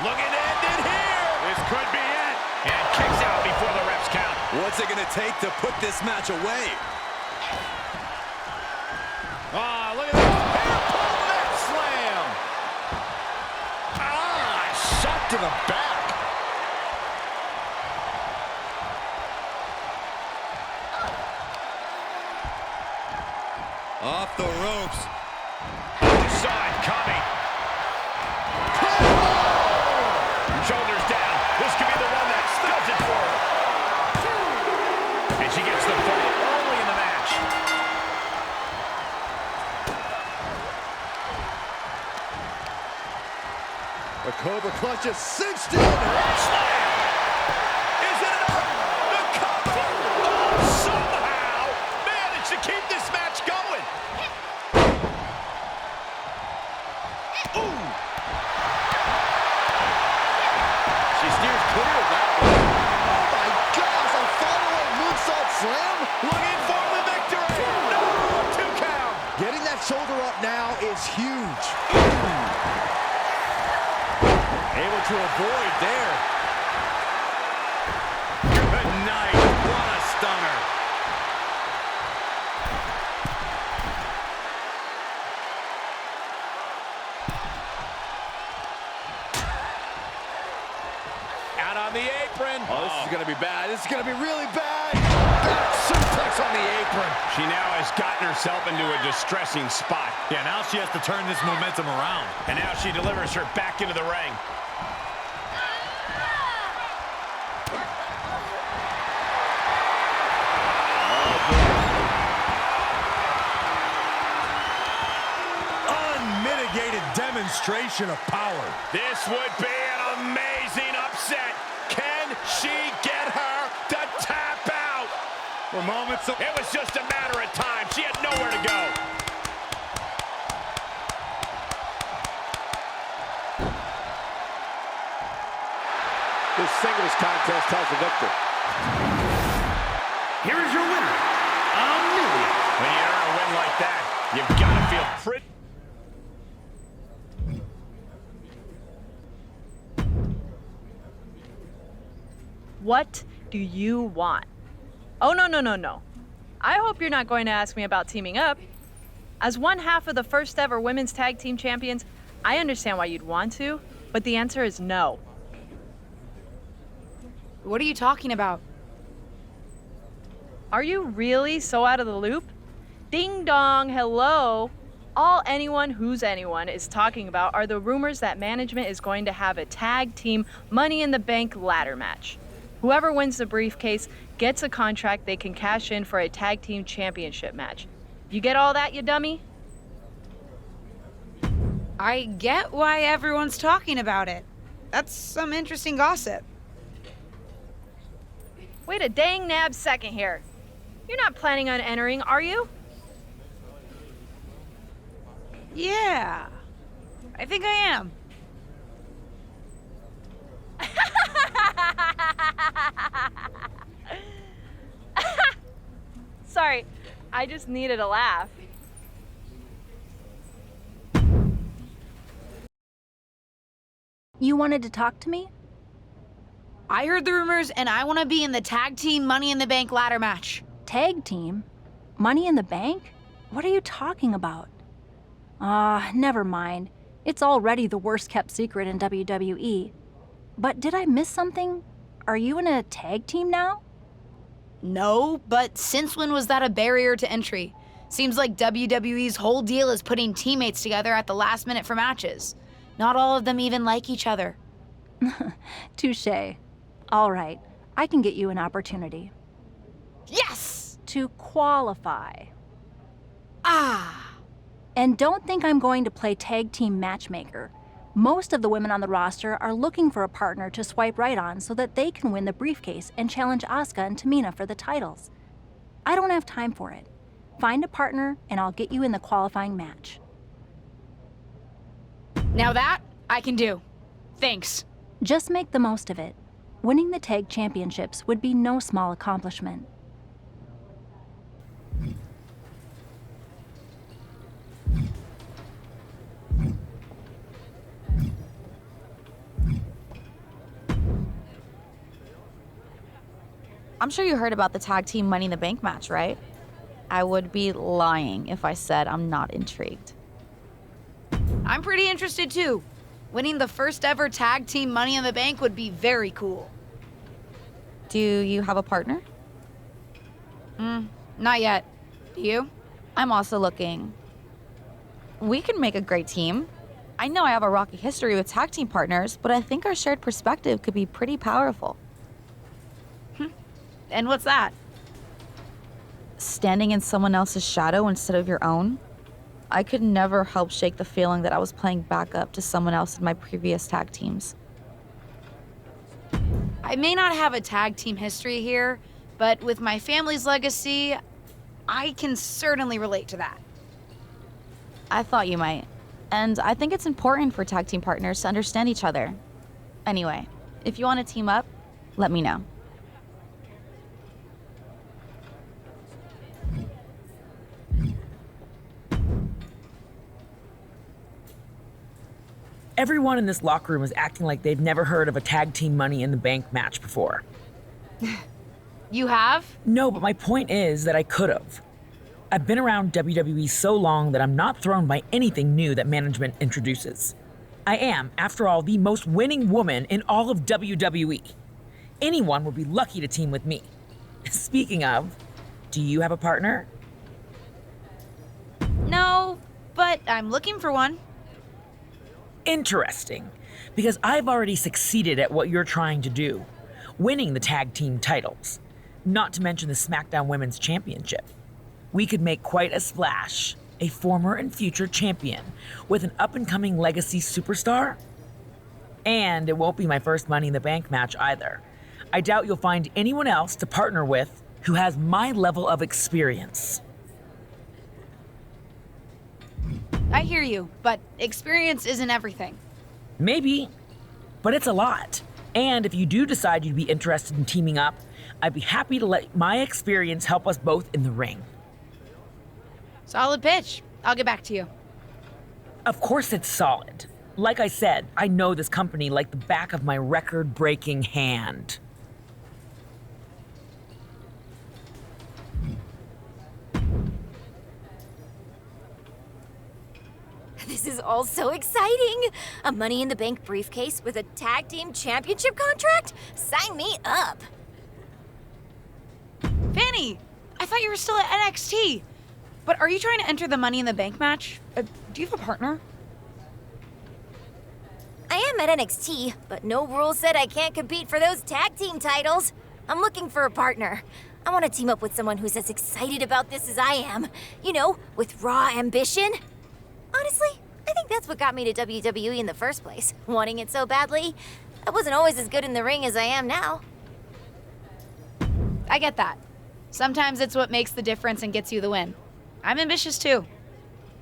Looking to end it here. This could be it. And kicks out before the refs count. What's it going to take to put this match away? Ah, look at this. Hair pull neck slam. Ah, shot to the back. Off the ropes. Saw it coming. Shoulders down. This could be the one that does it for her. And she gets the fall early in the match. The Cobra Clutch is cinched in. Slam. Is it enough? The cover. Oh, somehow managed to keep this match going. Ooh. Clear of that one. Oh my gosh, a follow-up moonsault slam. Looking for the victory. No, 2 count. Getting that shoulder up now is huge. Able to avoid there. Good night. What a stunner. On the apron. Oh, this is going to be bad. This is going to be really bad. Back suplex on the apron. She now has gotten herself into a distressing spot. Yeah, now she has to turn this momentum around. And now she delivers her back into the ring. Unmitigated demonstration of power. This would be an amazing upset. Can she get her to tap out? For moments, it was just a matter of time. She had nowhere to go. Just tells the victor. Here is your winner, Amelia. When you earn a win like that, you've got to feel pretty... What do you want? Oh, no. I hope you're not going to ask me about teaming up. As one half of the first ever women's tag team champions, I understand why you'd want to, but the answer is no. What are you talking about? Are you really so out of the loop? Ding dong, hello. All anyone who's anyone is talking about are the rumors that management is going to have a tag team Money in the Bank ladder match. Whoever wins the briefcase gets a contract they can cash in for a tag team championship match. You get all that, you dummy? I get why everyone's talking about it. That's some interesting gossip. Wait a dang nab second here. You're not planning on entering, are you? Yeah, I think I am. Sorry, I just needed a laugh. You wanted to talk to me? I heard the rumors and I want to be in the tag team Money in the Bank ladder match. Tag team? Money in the Bank? What are you talking about? Never mind. It's already the worst kept secret in WWE. But did I miss something? Are you in a tag team now? No, but since when was that a barrier to entry? Seems like WWE's whole deal is putting teammates together at the last minute for matches. Not all of them even like each other. Touché. All right, I can get you an opportunity. Yes! To qualify. Ah! And don't think I'm going to play tag team matchmaker. Most of the women on the roster are looking for a partner to swipe right on so that they can win the briefcase and challenge Asuka and Tamina for the titles. I don't have time for it. Find a partner and I'll get you in the qualifying match. Now that, I can do. Thanks. Just make the most of it. Winning the tag championships would be no small accomplishment. I'm sure you heard about the tag team Money in the Bank match, right? I would be lying if I said I'm not intrigued. I'm pretty interested too. Winning the first ever tag team Money in the Bank would be very cool. Do you have a partner? Not yet. Do you? I'm also looking. We can make a great team. I know I have a rocky history with tag team partners, but I think our shared perspective could be pretty powerful. And what's that? Standing in someone else's shadow instead of your own. I could never help shake the feeling that I was playing backup to someone else in my previous tag teams. I may not have a tag team history here, but with my family's legacy, I can certainly relate to that. I thought you might. And I think it's important for tag team partners to understand each other. Anyway, if you want to team up, let me know. Everyone in this locker room is acting like they've never heard of a tag team Money in the Bank match before. You have? No, but my point is that I could have. I've been around WWE so long that I'm not thrown by anything new that management introduces. I am, after all, the most winning woman in all of WWE. Anyone would be lucky to team with me. Speaking of, do you have a partner? No, but I'm looking for one. Interesting, because I've already succeeded at what you're trying to do, winning the tag team titles, not to mention the SmackDown Women's Championship. We could make quite a splash, a former and future champion with an up-and-coming legacy superstar. And it won't be my first Money in the Bank match either. I doubt you'll find anyone else to partner with who has my level of experience. I hear you, but experience isn't everything. Maybe, but it's a lot. And if you do decide you'd be interested in teaming up, I'd be happy to let my experience help us both in the ring. Solid pitch. I'll get back to you. Of course it's solid. Like I said, I know this company like the back of my record-breaking hand. This is all so exciting! A Money in the Bank briefcase with a tag team championship contract? Sign me up! Fanny, I thought you were still at NXT. But are you trying to enter the Money in the Bank match? Do you have a partner? I am at NXT, but no rule said I can't compete for those tag team titles. I'm looking for a partner. I want to team up with someone who's as excited about this as I am. You know, with raw ambition. Honestly, I think that's what got me to WWE in the first place. Wanting it so badly. I wasn't always as good in the ring as I am now. I get that. Sometimes it's what makes the difference and gets you the win. I'm ambitious too.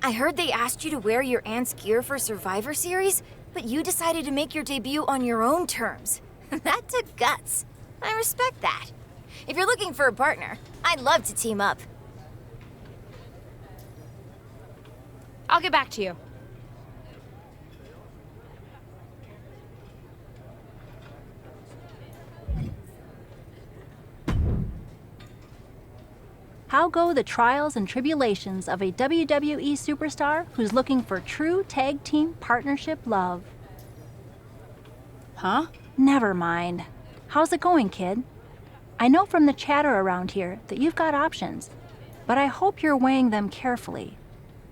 I heard they asked you to wear your aunt's gear for Survivor Series, but you decided to make your debut on your own terms. That took guts. I respect that. If you're looking for a partner, I'd love to team up. I'll get back to you. How go the trials and tribulations of a WWE superstar who's looking for true tag team partnership love? Huh? Never mind. How's it going, kid? I know from the chatter around here that you've got options, but I hope you're weighing them carefully.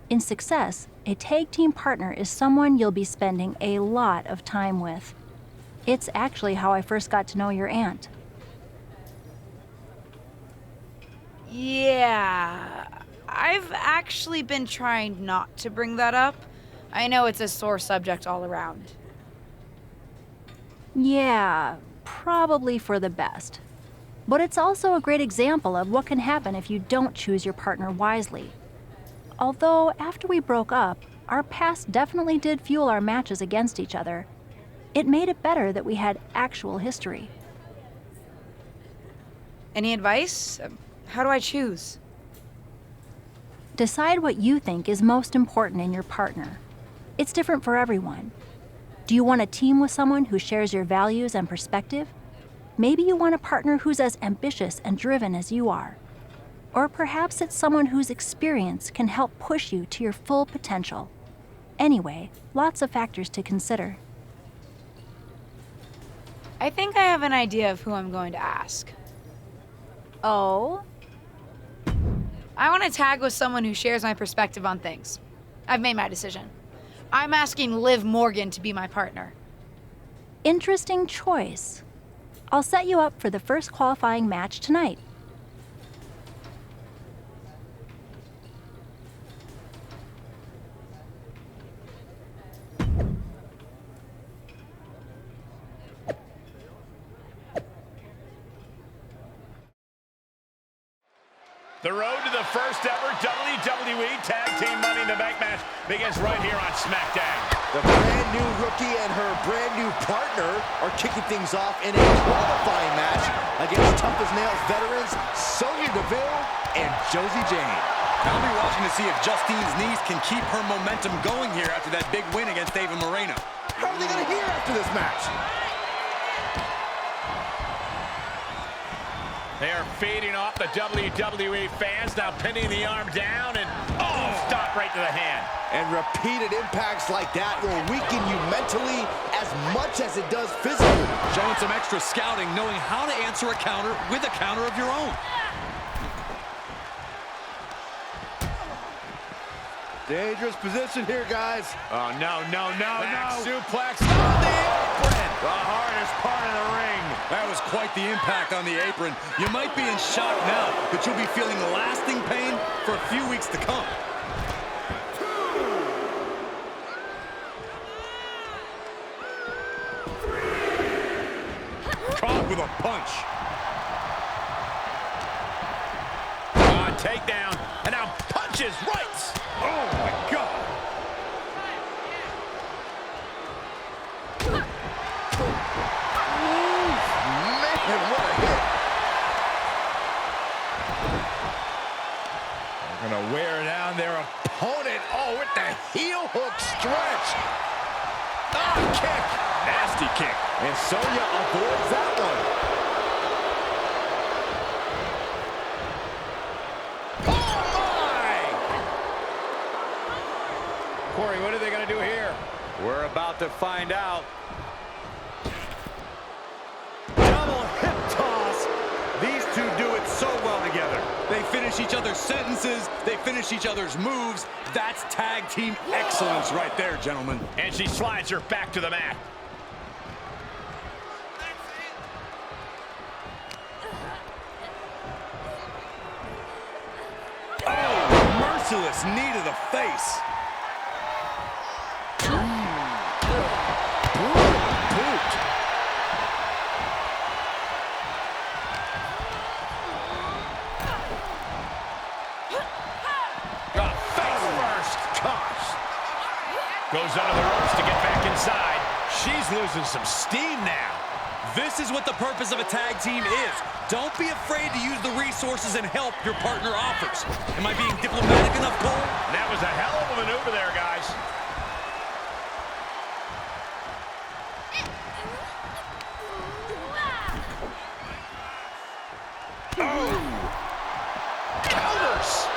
In success, a tag team partner is someone you'll be spending a lot of time with. It's actually how I first got to know your aunt. Yeah, I've actually been trying not to bring that up. I know it's a sore subject all around. Yeah, probably for the best. But it's also a great example of what can happen if you don't choose your partner wisely. Although, after we broke up, our past definitely did fuel our matches against each other. It made it better that we had actual history. Any advice? How do I choose? Decide what you think is most important in your partner. It's different for everyone. Do you want a team with someone who shares your values and perspective? Maybe you want a partner who's as ambitious and driven as you are. Or perhaps it's someone whose experience can help push you to your full potential. Anyway, lots of factors to consider. I think I have an idea of who I'm going to ask. Oh? I want to tag with someone who shares my perspective on things. I've made my decision. I'm asking Liv Morgan to be my partner. Interesting choice. I'll set you up for the first qualifying match tonight. The road to the first ever WWE Tag Team Money in the Bank match begins right here on SmackDown. The brand new rookie and her brand new partner are kicking things off in a qualifying match against tough-as-nails veterans Sonya Deville and Josie Jane. I'll be watching to see if Justine's knees can keep her momentum going here after that big win against Ava Moreno. How are they going to hear after this match? They are feeding off the WWE fans, now pinning the arm down and, stop right to the hand. And repeated impacts like that will weaken you mentally as much as it does physically. Showing some extra scouting, knowing how to answer a counter with a counter of your own. Dangerous position here, guys. Oh, no. Back suplex on the apron. The hardest part of the ring. That was quite the impact on the apron. You might be in shock now, but you'll be feeling lasting pain for a few weeks to come. Caught with a punch. Takedown, and now punches right. Oh, my God. opponent. Oh, with the heel hook stretch. Ah, kick. Nasty kick. And Sonya avoids that one. Corey, what are they going to do here? We're about to find out. Double hip toss. These two do it so well together. They finish each other's sentences. They finish each other's moves. That's tag team excellence right there, gentlemen. And she slides her back to the mat. Oh, merciless knee to the face. Goes under the ropes to get back inside. She's losing some steam now. This is what the purpose of a tag team is. Don't be afraid to use the resources and help your partner offers. Am I being diplomatic enough, Cole? That was a hell of a maneuver there, guys. Counters.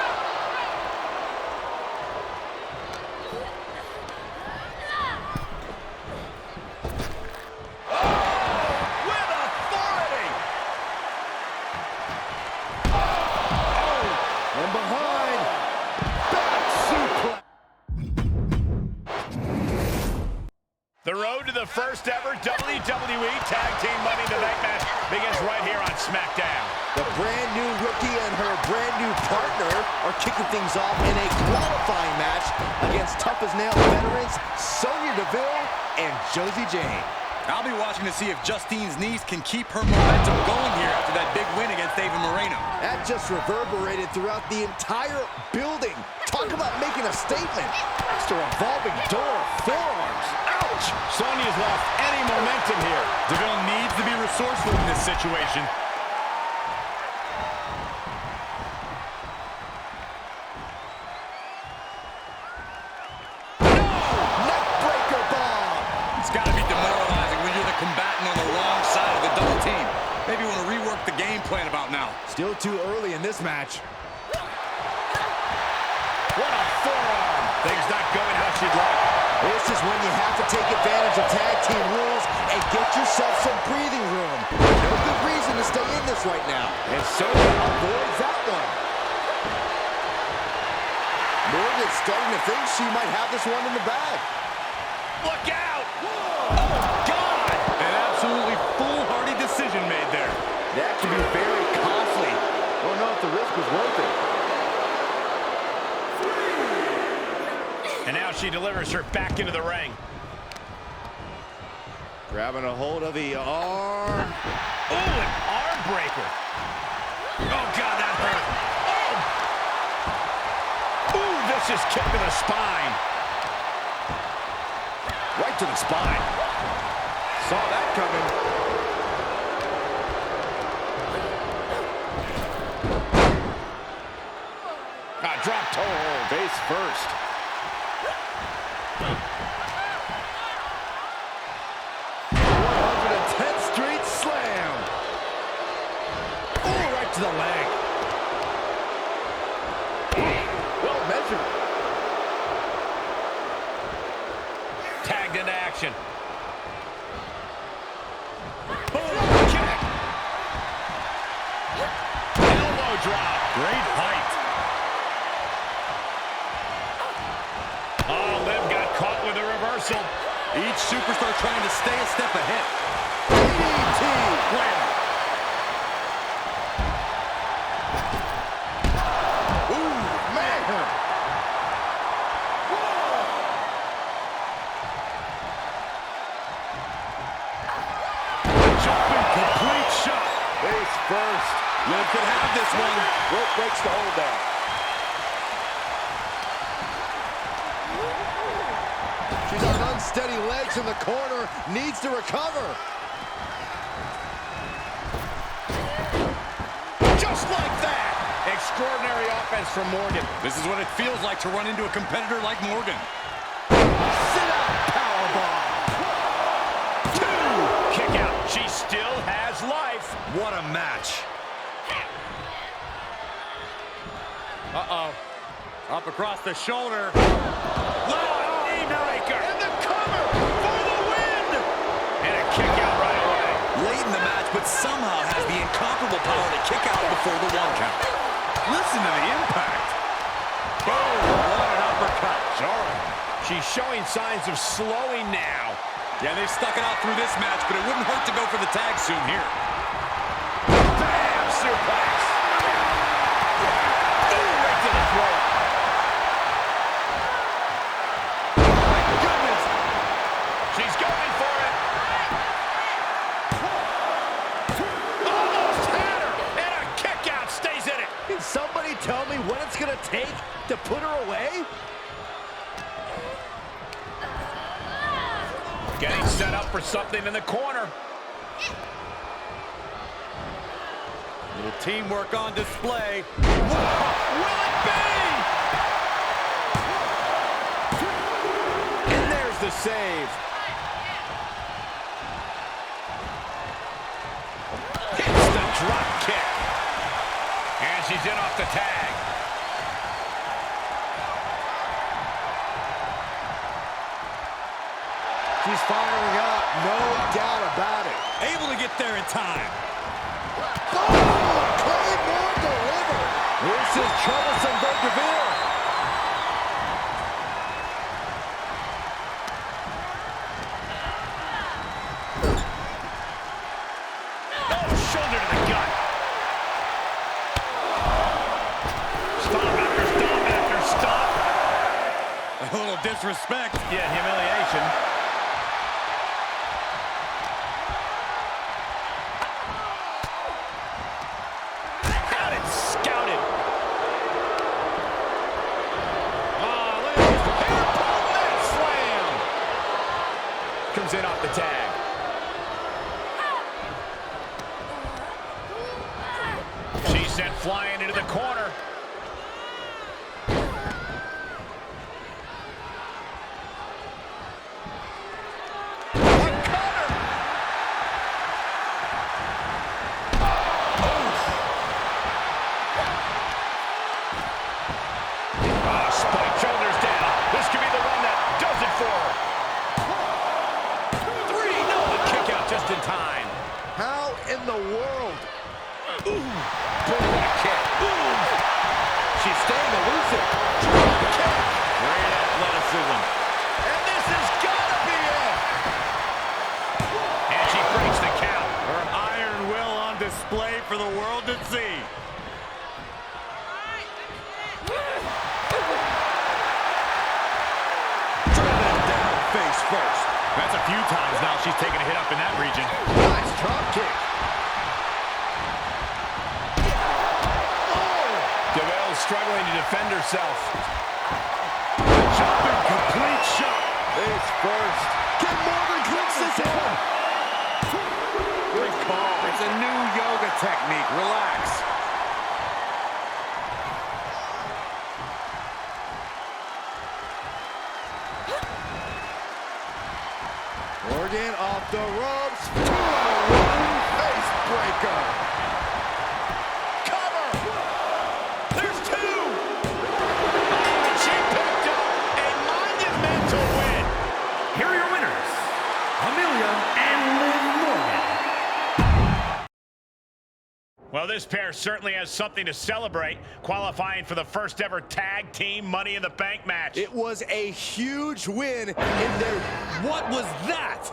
The road to the first ever WWE Tag Team Money in the Bank match begins right here on SmackDown. The brand new rookie and her brand new partner are kicking things off in a qualifying match against tough-as-nails veterans Sonya Deville and Josie Jane. I'll be watching to see if Justine's knees can keep her momentum going here after that big win against Ava Moreno. That just reverberated throughout the entire building. Talk about making a statement. That's a revolving door of forearms. Ouch! Sonya's lost any momentum here. Deville needs to be resourceful in this situation. Neckbreaker bomb! It's got to be demoralizing when you're the combatant on the wrong side of the double team. Maybe you want to rework the game plan about now. Still too early in this match. What a forearm! Things not going how she'd like. This is when you have to take advantage of tag team rules and get yourself some breathing room. No good reason to stay in this right now. And Sonya avoids that one. Morgan's starting to think she might have this one in the bag. Look out! Oh, God! An absolutely foolhardy decision made there. That can be very costly. I don't know if the risk was worth it. And now she delivers her back into the ring. Grabbing a hold of the arm. Ooh, an arm breaker. Oh, God, that hurt. Oh! Ooh, vicious kick to the spine. Right to the spine. Saw that coming. Drop toe hold, face first. 110th Street Slam. Ooh, right to the leg. Well measured. Tagged into action. Boom, kick. Elbow drop. Great height. Oh, Liv got caught with a reversal. Each superstar trying to stay a step ahead. DDT. Wham. Ooh, man. Jumping complete shot. Face first. Liv could have this one. Rope breaks the hold down. She's on unsteady legs in the corner. Needs to recover. Just like that. extraordinary offense from Morgan. This is what it feels like to run into a competitor like Morgan. Sit-out powerbomb. 2. Kick out. She still has life. What a match. Uh-oh. Up across the shoulder. Wow, knee breaker. And the cover for the win. And a kick out right away. Late in the match, but somehow has the incomparable power to kick out before the 1 count. Listen to the impact. Boom, what an uppercut. Jarring. She's showing signs of slowing now. Yeah, they stuck it out through this match, but it wouldn't hurt to go for the tag soon here. Bam, suplex. Ooh, right to the throat. Oh, my goodness. She's going for it. Almost had her. And a kick out stays in it. Can somebody tell me what it's gonna take to put her away? Getting set up for something in the corner. Little teamwork on display. Whoa, will it be? And there's the save. Hits the drop kick. And she's in off the tag. She's firing up, no doubt about it. Able to get there in time. Claymore delivered. This is troublesome for Devere. Oh, shoulder to the gut. Stomp after stomp after stomp. A little disrespect. Yeah, humiliation. In off the tag. She's sent flying into the corner. Spike shoulders down. This could be the one that does it for her. Just in time. How in the world? Boom, kick. Boom. She's staying elusive. Kick. Great athleticism. And this has got to be it. And she breaks the count. Her iron will on display for the world to see. Driven down face first. That's a few times now she's taken a hit up in that region. Nice drop kick. Oh! DeVille's struggling to defend herself. Jumping complete shot. Face first. Can Morgan clinch this one? Good call. It's a new yoga technique. Relax. Morgan off the ropes. 2-on-1 face breaker. Cover. There's 2. And she picked up a monumental win. Here are your winners, Amelia and Liv Morgan. Well, this pair certainly has something to celebrate, qualifying for the first ever tag team Money in the Bank match. It was a huge win in their... What was that?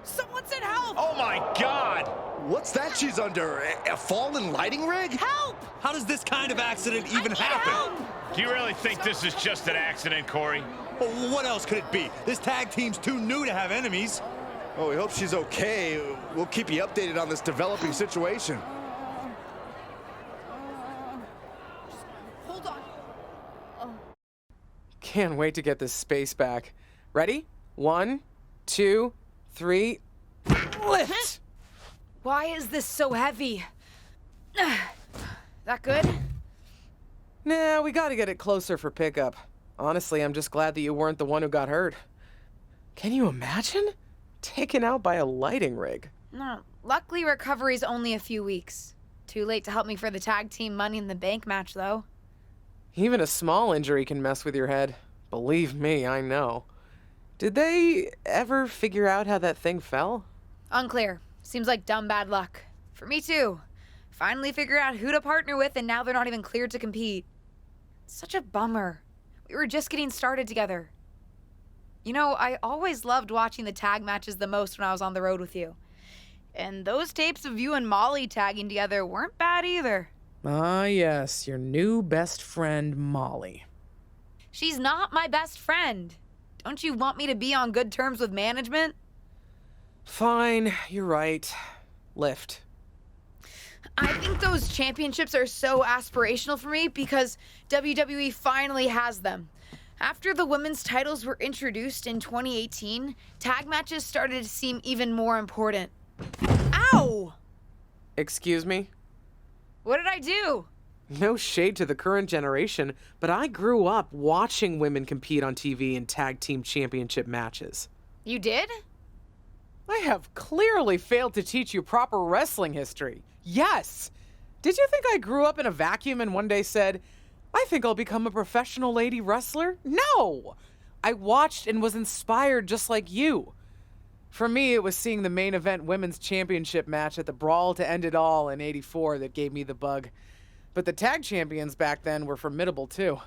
Someone send help! Oh my God! What's that she's under? A fallen lighting rig? Help! How does this kind of accident even happen? Help! Do you really think this is just an accident, Corey? Well, what else could it be? This tag team's too new to have enemies. Oh, we hope she's okay. We'll keep you updated on this developing situation. Hold on. Can't wait to get this space back. Ready? 1, 2, 3, lift! Why is this so heavy? That good? Nah, we gotta get it closer for pickup. Honestly, I'm just glad that you weren't the one who got hurt. Can you imagine? Taken out by a lighting rig. No, luckily recovery's only a few weeks. Too late to help me for the tag team Money in the Bank match, though. Even a small injury can mess with your head. Believe me, I know. Did they ever figure out how that thing fell? Unclear. Seems like dumb bad luck. For me too. Finally figured out who to partner with and now they're not even cleared to compete. Such a bummer. We were just getting started together. You know, I always loved watching the tag matches the most when I was on the road with you. And those tapes of you and Molly tagging together weren't bad either. Ah, yes, your new best friend, Molly. She's not my best friend. Don't you want me to be on good terms with management? Fine, you're right. Lift. I think those championships are so aspirational for me because WWE finally has them. After the women's titles were introduced in 2018, tag matches started to seem even more important. Ow! Excuse me? What did I do? No shade to the current generation, but I grew up watching women compete on TV in tag team championship matches. You did? I have clearly failed to teach you proper wrestling history. Yes! Did you think I grew up in a vacuum and one day said, I think I'll become a professional lady wrestler? No! I watched and was inspired just like you. For me, it was seeing the main event women's championship match at the Brawl to End It All in '84 that gave me the bug. But the tag champions back then were formidable too.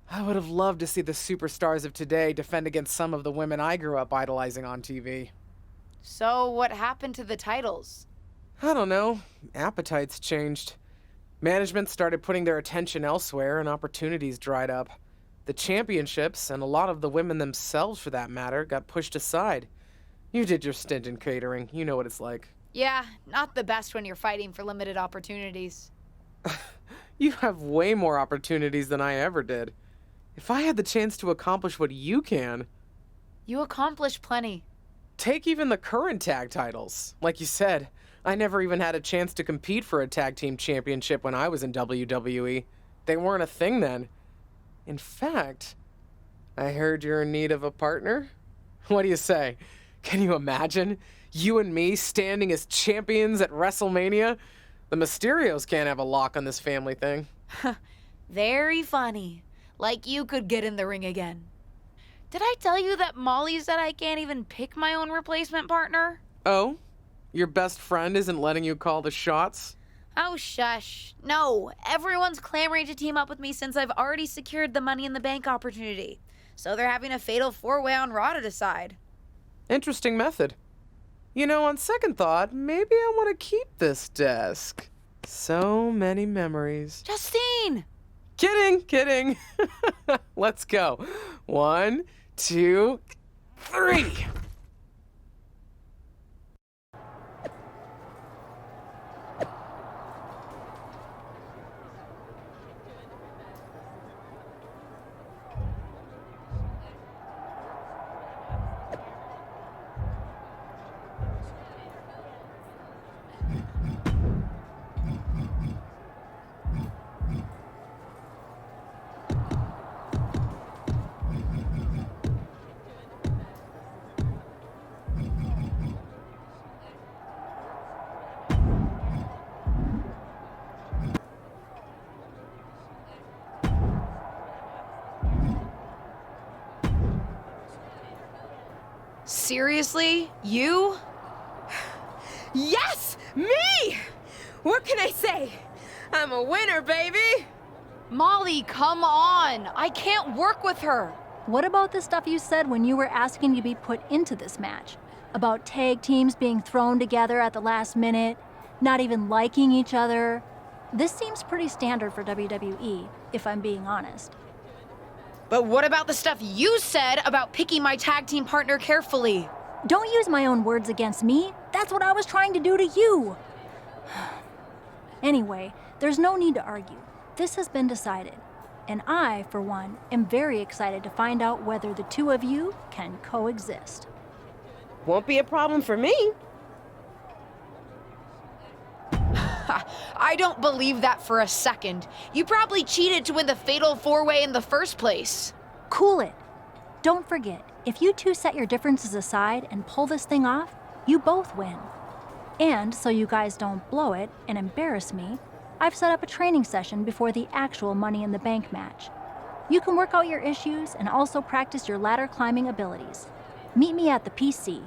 I would have loved to see the superstars of today defend against some of the women I grew up idolizing on TV. So what happened to the titles? I don't know. Appetites changed. Management started putting their attention elsewhere and opportunities dried up. The championships, and a lot of the women themselves for that matter, got pushed aside. You did your stint in catering. You know what it's like. Yeah, not the best when you're fighting for limited opportunities. You have way more opportunities than I ever did. If I had the chance to accomplish what you can... You accomplish plenty. Take even the current tag titles. Like you said, I never even had a chance to compete for a tag team championship when I was in WWE. They weren't a thing then. In fact, I heard you're in need of a partner? What do you say? Can you imagine? You and me standing as champions at WrestleMania? The Mysterios can't have a lock on this family thing. Very funny. Like you could get in the ring again. Did I tell you that Molly said I can't even pick my own replacement partner? Oh? Your best friend isn't letting you call the shots? Oh, shush. No, everyone's clamoring to team up with me since I've already secured the Money in the Bank opportunity. So they're having a fatal four-way on Raw to decide. Interesting method. You know, on second thought, maybe I want to keep this desk. So many memories. Justine! Kidding. Let's go. 1, 2, 3. Seriously? You? Yes! Me! What can I say? I'm a winner, baby! Molly, come on! I can't work with her! What about the stuff you said when you were asking to be put into this match? About tag teams being thrown together at the last minute, not even liking each other? This seems pretty standard for WWE, if I'm being honest. But what about the stuff you said about picking my tag team partner carefully? Don't use my own words against me. That's what I was trying to do to you. Anyway, there's no need to argue. This has been decided. And I, for one, am very excited to find out whether the two of you can coexist. Won't be a problem for me. I don't believe that for a second. You probably cheated to win the Fatal 4-Way in the first place. Cool it. Don't forget, if you two set your differences aside and pull this thing off, you both win. And so you guys don't blow it and embarrass me, I've set up a training session before the actual Money in the Bank match. You can work out your issues and also practice your ladder climbing abilities. Meet me at the PC.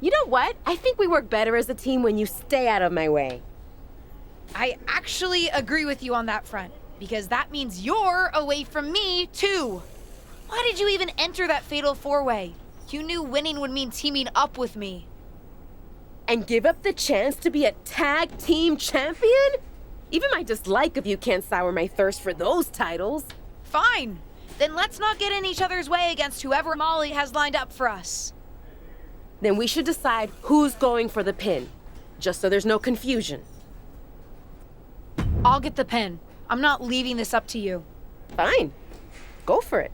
You know what? I think we work better as a team when you stay out of my way. I actually agree with you on that front, because that means you're away from me, too. Why did you even enter that fatal four-way? You knew winning would mean teaming up with me. And give up the chance to be a tag team champion? Even my dislike of you can't sour my thirst for those titles. Fine. Then let's not get in each other's way against whoever Molly has lined up for us. Then we should decide who's going for the pin, just so there's no confusion. I'll get the pin. I'm not leaving this up to you. Fine. Go for it.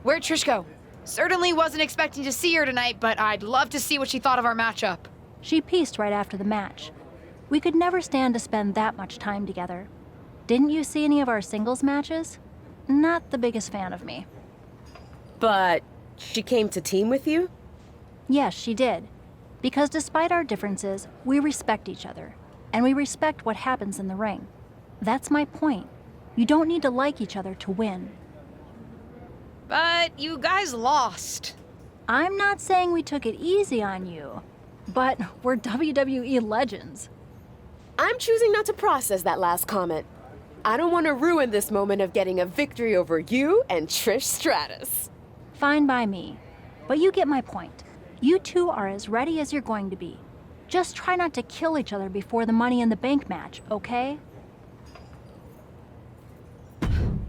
Where'd Trish go? Certainly wasn't expecting to see her tonight, but I'd love to see what she thought of our matchup. She pieced right after the match. We could never stand to spend that much time together. Didn't you see any of our singles matches? Not the biggest fan of me. But she came to team with you? Yes, she did. Because despite our differences, we respect each other. And we respect what happens in the ring. That's my point. You don't need to like each other to win. But you guys lost. I'm not saying we took it easy on you, but we're WWE legends. I'm choosing not to process that last comment. I don't want to ruin this moment of getting a victory over you and Trish Stratus. Fine by me. But you get my point. You two are as ready as you're going to be. Just try not to kill each other before the Money in the Bank match, okay?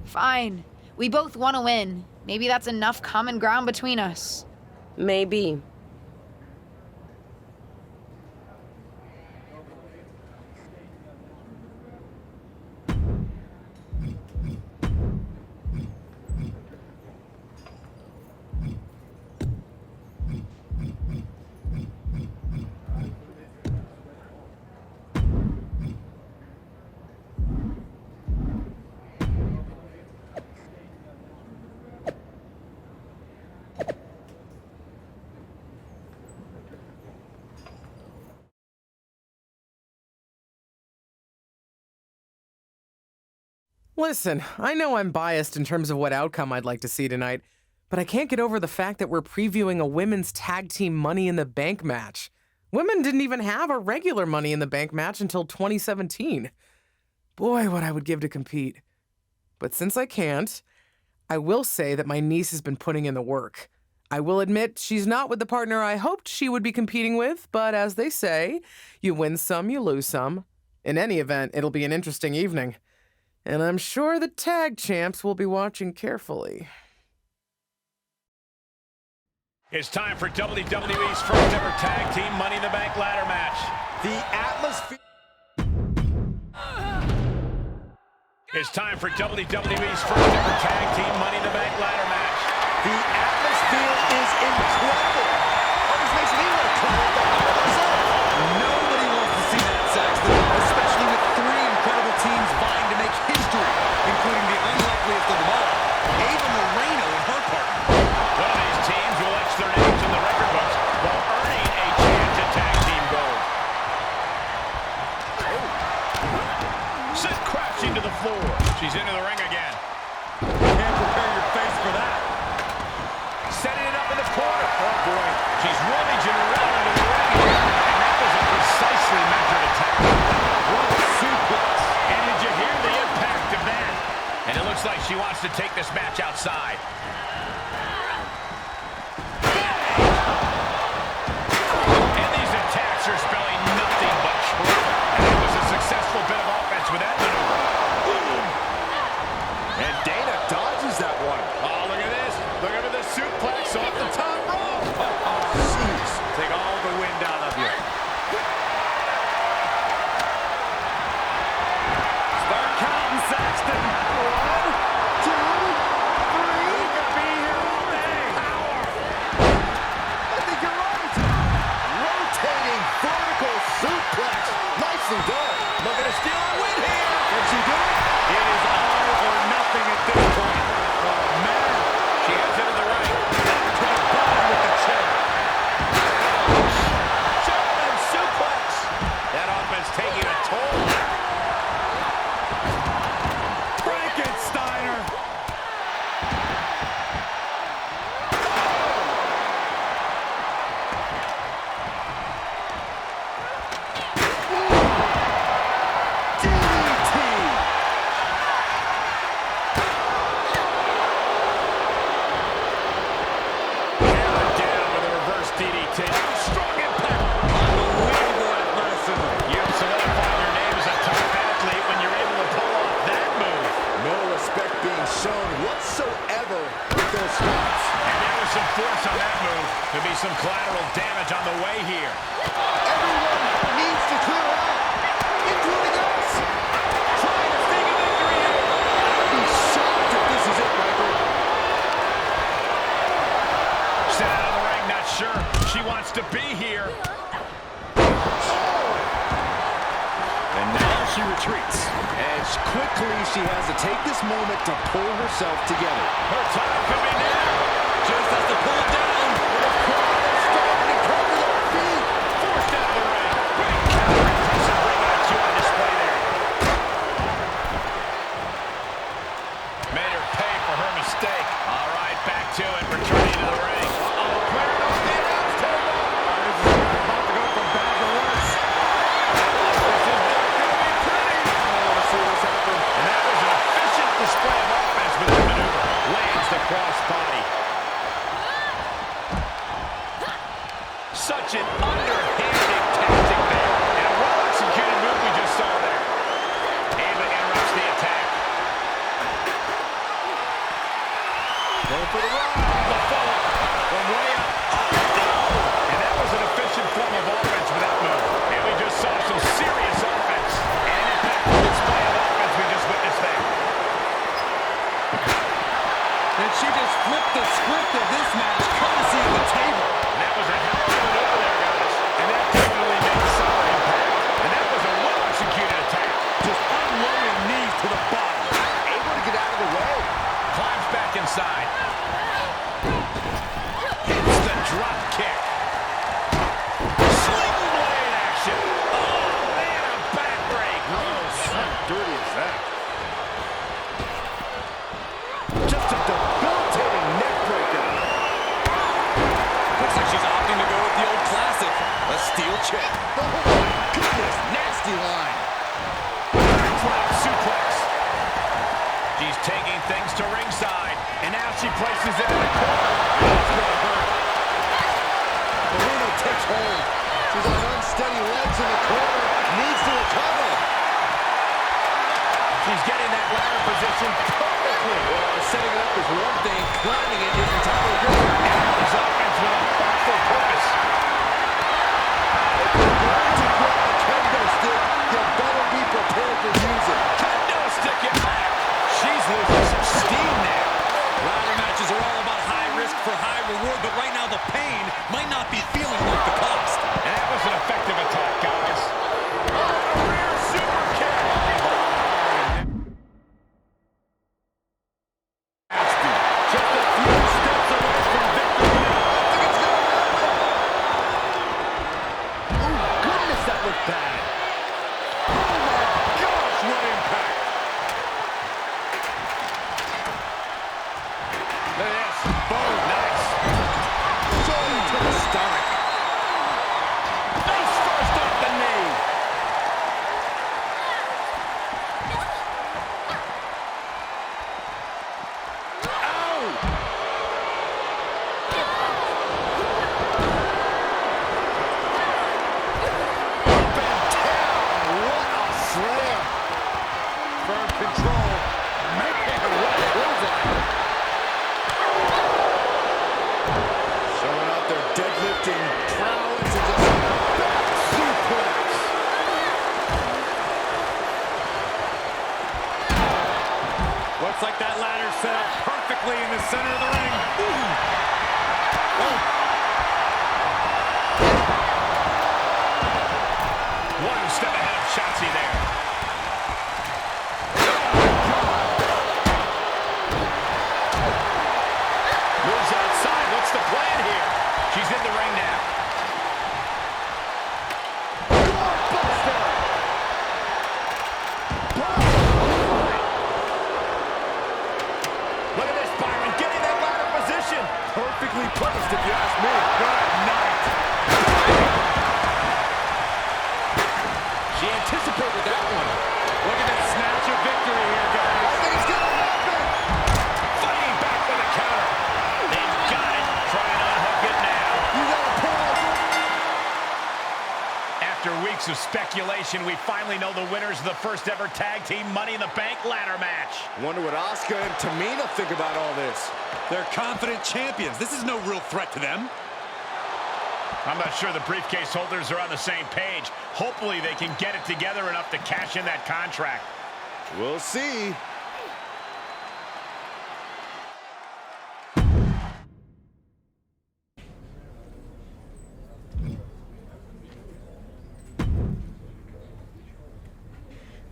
Fine. We both want to win. Maybe that's enough common ground between us. Maybe. Listen, I know I'm biased in terms of what outcome I'd like to see tonight, but I can't get over the fact that we're previewing a women's tag team Money in the Bank match. Women didn't even have a regular Money in the Bank match until 2017. Boy, what I would give to compete. But since I can't, I will say that my niece has been putting in the work. I will admit she's not with the partner I hoped she would be competing with, but as they say, you win some, you lose some. In any event, it'll be an interesting evening. And I'm sure the tag champs will be watching carefully. It's time for WWE's first ever tag team Money in the Bank ladder match. The atmosphere... It's time for WWE's first ever tag team Money in the Bank ladder match. The atmosphere is incredible. Almost makes me want to come with the Nobody wants to see that, Saxton, especially with three incredible teams vying to make history, including the unlikeliest of them all, Ava Moreno and her partner. One of these teams will etch their names in the record books while earning a chance at tag team gold. Sent crashing to the floor. She's into the ring again. Can't prepare your face for that. Setting it up in the corner. Oh, boy. She's rummaging around into the ring here. And that was a precisely measured attack. What a suplex. And did you hear the impact of that? And it looks like she wants to take this match outside. And these attacks are spelling nothing but trouble. And it was a successful bit of offense with that maneuver. And Dana dodges that one. Oh, look at this. Look at the suplex off the top rope. Jeez. Take all the wind out of you. Start counting, Saxton. 1, 2, 3. We could be here all day. Power. I think you're right. Rotating vertical suplex. Nicely done. Looking to steal a win here. Can she do it? It is all or nothing at this point. Oh, man. She heads into the ring. Back to the bottom with the chair. German suplex. That offense taking a toll. Frankensteiner. DDT. Hammered down with a reverse DDT. Strong impact. Unbelievable athleticism. You've solidified your name as a top athlete when you're able to pull off that move. No respect being shown whatsoever with those spots. And there was some force on that move. Could be some collateral damage on the way here. Everyone needs to clear out, including us. Trying to sneak a victory here. I'd be shocked if this is it, Michael. she retreats. And quickly she has to take this moment to pull herself together. Her time could be near. Just has to pull it down. The crowd is starting to come to their feet. Forced out of the ring. Great counter. Some ring IQ on display there. Made her pay for her mistake. All right, back to it. Returning to the ring. Oh, cleared off the announce table. This is about to go from bad to worse. This is not going to be pretty. I want to see this happen. And that was an efficient display of offense with that maneuver. Lands the cross body. Such an underhanded tactic there. And a well-executed move we just saw there. Ava interrupts the attack. Going for the run. The follow from way up. Oh, no! And that was an efficient form of offense with that move. And we just saw some serious offense. And an impactful display of offense we just witnessed there. And she just flipped the script of this match, courtesy of the table. And that was a hell of a maneuver there, guys. And that definitely made a solid impact. And that was a well-executed attack. Just unloading knees to the body. Able to get out of the way. Climbs back inside. Hits the drop kick. Sling blade action. Oh, man, a back break. Gross. How dirty is that? Just a debilitating neck breaker. Looks like she's opting to go with the old classic, a steel chair. Oh my goodness, nasty line. Drop suplex. She's taking things to ringside. And now she places it in the corner. That's going to hurt. Marino takes hold. She's on unsteady legs in the corner. Needs to recover. She's getting that ladder position perfectly. Well, setting it up is one thing, climbing it is entirely different. And that was offense with a thoughtful purpose. If you're going to grab a kendo stick, you better be prepared to use it. Kendo stick it back. She's losing some steam now. Ladder matches are all about high risk for high reward, but right now the pain might not be feeling like the cost. And that was an effective attack, guys. Rear super kick. Nasty. Just a few steps away from victory. I think it's going to happen. Oh, goodness, that looked bad. Oh my gosh, what impact. Look at this. Boom, nice. Shoulder to the stomach. Face first off the knee. What a slam. Firm control. Man, what a clothesline. Showing off their deadlifting prowess and just back suplex. Looks like that ladder set up perfectly in the center of the ring. One step ahead of Shotzi there. Moves outside. What's the plan here? She's in the ring now. Look at this, Byron, getting that ladder position. Perfectly placed, if you ask me. Good night. She anticipated that one. Look at that snatch of victory here, guys. I think it's going to happen. Fighting back with a counter. They've got it. Try and unhook it now. You got to pull it. After weeks of speculation, we finally know the winners of the first ever tag team Money in the Bank ladder match. Wonder what Asuka and Tamina think about all this. They're confident champions. This is no real threat to them. I'm not sure the briefcase holders are on the same page. Hopefully they can get it together enough to cash in that contract. We'll see.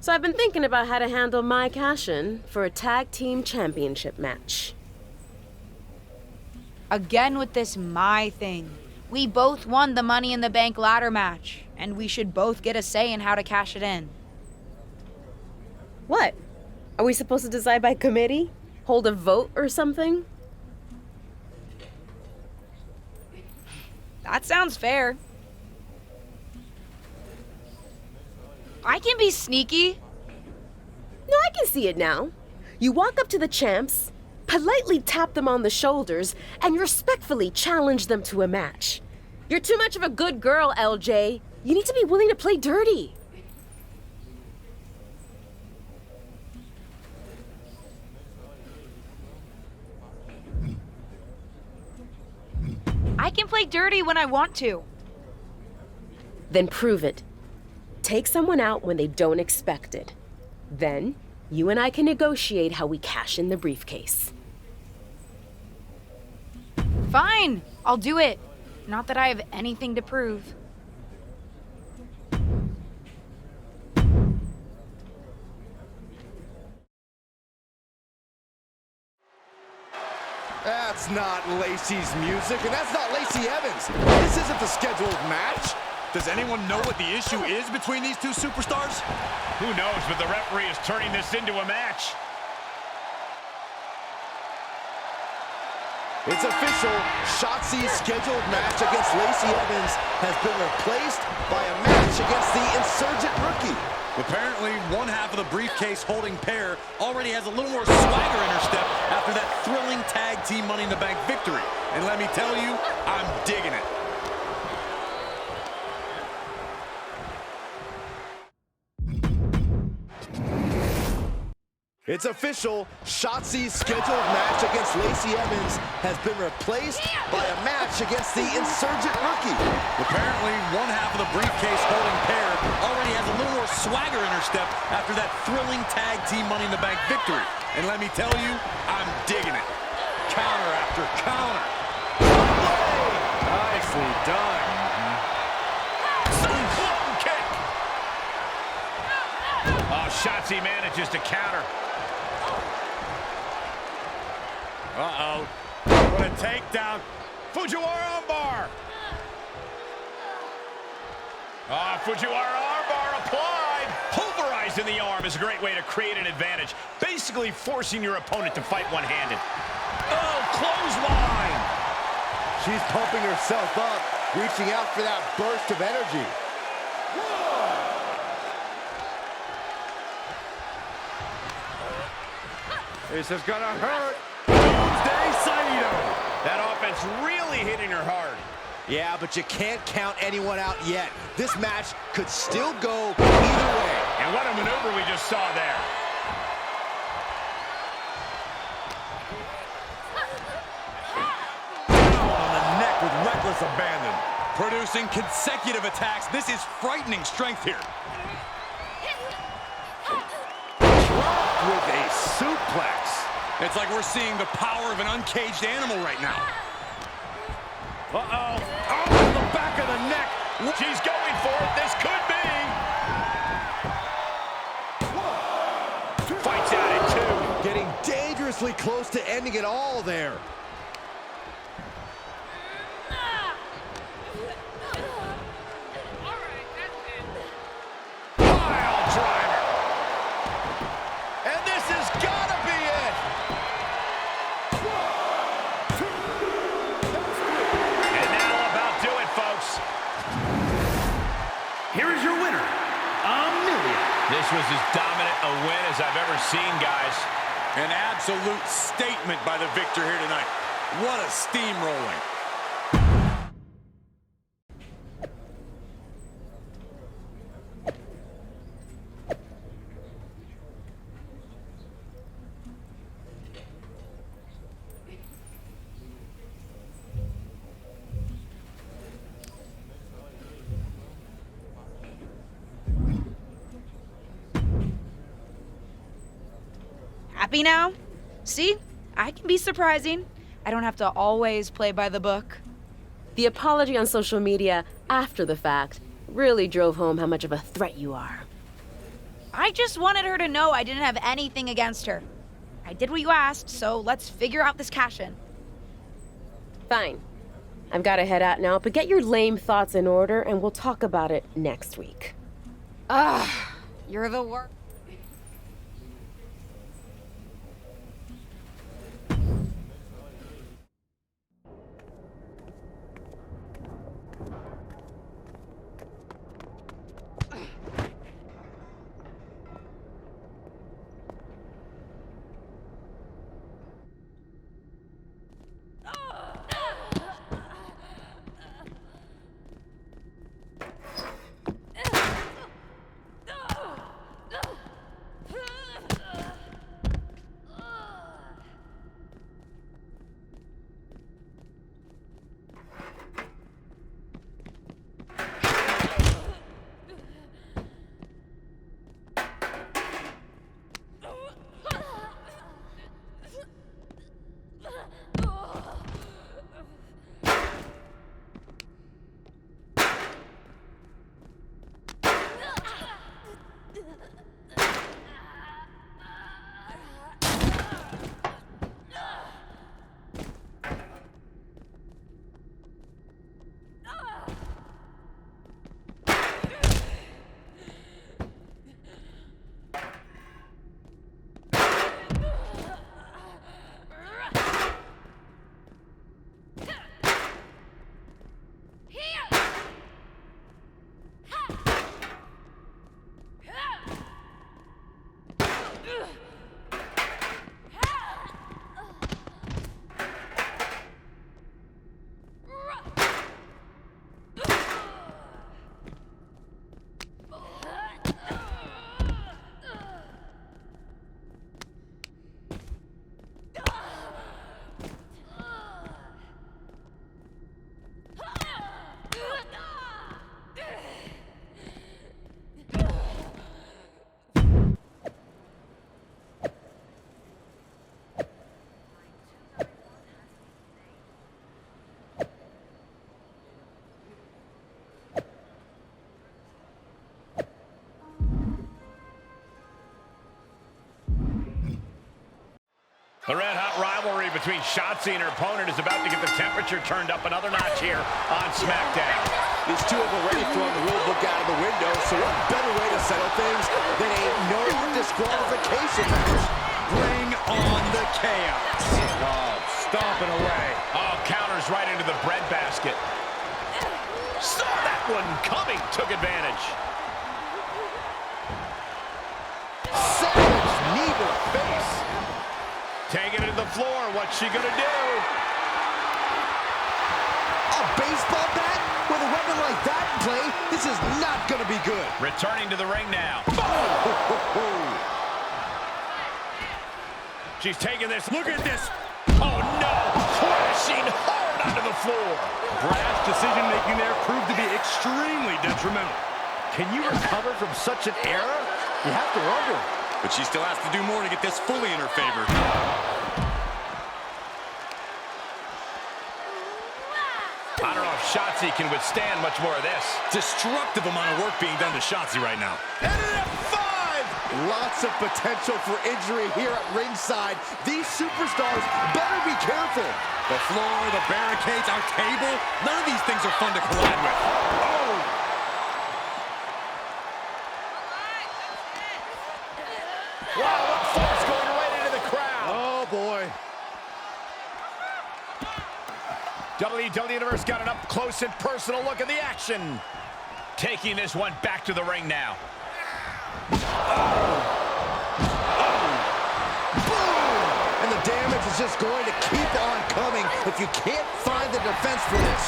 So I've been thinking about how to handle my cash-in for a tag team championship match. Again with this my thing. We both won the Money in the Bank ladder match, and we should both get a say in how to cash it in. What? Are we supposed to decide by committee? Hold a vote or something? That sounds fair. I can be sneaky. No, I can see it now. You walk up to the champs, politely tap them on the shoulders, and respectfully challenge them to a match. You're too much of a good girl, LJ. You need to be willing to play dirty. I can play dirty when I want to. Then prove it. Take someone out when they don't expect it. Then, you and I can negotiate how we cash in the briefcase. Fine, I'll do it. Not that I have anything to prove. That's not Lacey's music, and that's not Lacey Evans. This isn't the scheduled match. Does anyone know what the issue is between these two superstars? Who knows, but the referee is turning this into a match. It's official. Shotzi's scheduled match against Lacey Evans has been replaced by a match against the insurgent rookie. Apparently, one half of the briefcase holding pair already has a little more swagger in her step after that thrilling tag team Money in the Bank victory. And let me tell you, I'm digging it. It's official. Shotzi's scheduled match against Lacey Evans has been replaced by a match against the insurgent rookie. Apparently, one half of the briefcase holding pair already has a little more swagger in her step after that thrilling tag team Money in the Bank victory. And let me tell you, I'm digging it. Counter after counter. Nicely done. Cyclone kick. Oh, Shotzi manages to counter. Uh-oh. What a takedown. Fujiwara armbar. Fujiwara armbar applied. Pulverizing the arm is a great way to create an advantage. Basically forcing your opponent to fight one-handed. Oh, clothesline. She's pumping herself up, reaching out for that burst of energy. This is gonna hurt. Doomsday Saito. That offense really hitting her hard. Yeah, but you can't count anyone out yet. This match could still go either way. And what a maneuver we just saw there. On the neck with reckless abandon. Producing consecutive attacks. This is frightening strength here. Dropped with a suplex. It's like we're seeing the power of an uncaged animal right now. Uh-oh. Oh, the back of the neck. She's going for it. This could be. Fights out at 2. Getting dangerously close to ending it all there. Pile driver. And this has got to be it. And that'll about do it, folks. Here is your winner, Amelia. This was as dominant a win as I've ever seen, guys. An absolute statement by the victor here tonight. What a steamrolling. Happy now? See? I can be surprising. I don't have to always play by the book. The apology on social media after the fact really drove home how much of a threat you are. I just wanted her to know I didn't have anything against her. I did what you asked, so let's figure out this cash-in. Fine. I've got to head out now, but get your lame thoughts in order and we'll talk about it next week. Ugh, you're the worst. The red-hot rivalry between Shotzi and her opponent is about to get the temperature turned up another notch here on SmackDown. These two have already thrown the rule book out of the window, so what better way to settle things than a no disqualification match? Bring on the chaos. Oh, stomping away. Oh, counters right into the breadbasket. Saw that one coming, took advantage. Savage knee to the face. Taking it to the floor, what's she gonna do? A baseball bat? With a weapon like that in play, this is not gonna be good. Returning to the ring now. She's taking this. Look at this. Oh no! Crashing hard onto the floor. Brash decision-making there proved to be extremely detrimental. Can you recover from such an error? You have to wonder. But she still has to do more to get this fully in her favor. I don't know if Shotzi can withstand much more of this. Destructive amount of work being done to Shotzi right now. And an F5! Lots of potential for injury here at ringside. These superstars better be careful. The floor, the barricades, our table, none of these things are fun to collide with. Oh! Wow, what force going right into the crowd. Oh, boy. WWE Universe got an up-close and personal look at the action. Taking this one back to the ring now. And the damage is just going to keep on coming if you can't find the defense for this.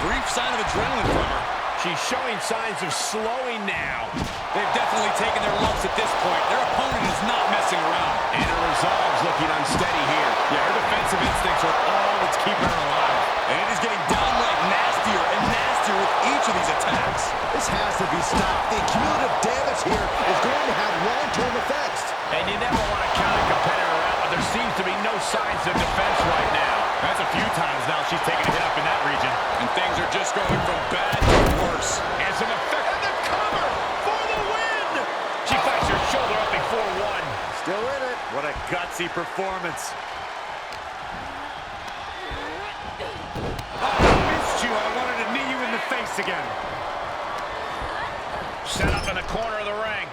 Brief sign of adrenaline from her. She's showing signs of slowing now. They've definitely taken their lumps at this point. Their opponent is not messing around. And her resolve's looking unsteady here. Yeah, her defensive instincts are all that's keeping her alive. And it is getting downright nastier and nastier with each of these attacks. This has to be stopped. The cumulative damage here is going to have long-term effects. And you never want to count a competitor out, but there seems to be no signs of defense right now. That's a few times now she's taken a hit up in that region. And things are just going from bad to worse. And some effect on the cover for the win! She fights her Still in it. What a gutsy performance. Oh, I missed you. I wanted to knee you in the face again. Set up in the corner of the ring.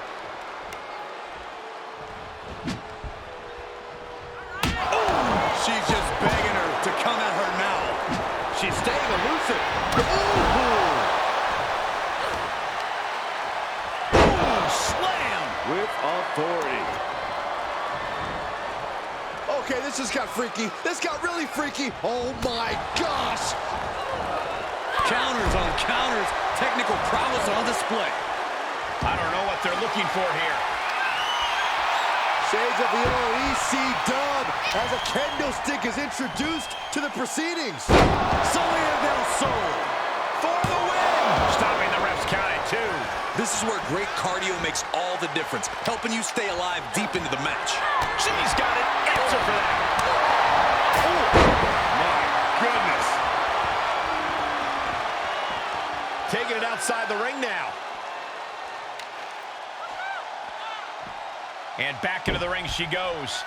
Oh, she's just begging her to come at her now. She's staying elusive. Ooh. Slam! With authority. Okay, this just got freaky. This got really freaky. Oh my gosh. Counters on counters. Technical prowess on display. I don't know what they're looking for here. Shades of the old EC dub as a kendo stick is introduced to the proceedings. Zelena del Sol for the win! Stopping the ref's count at 2. This is where great cardio makes all the difference, helping you stay alive deep into the match. She's got an answer for that. Oh, my goodness. Taking it outside the ring now. And back into the ring she goes.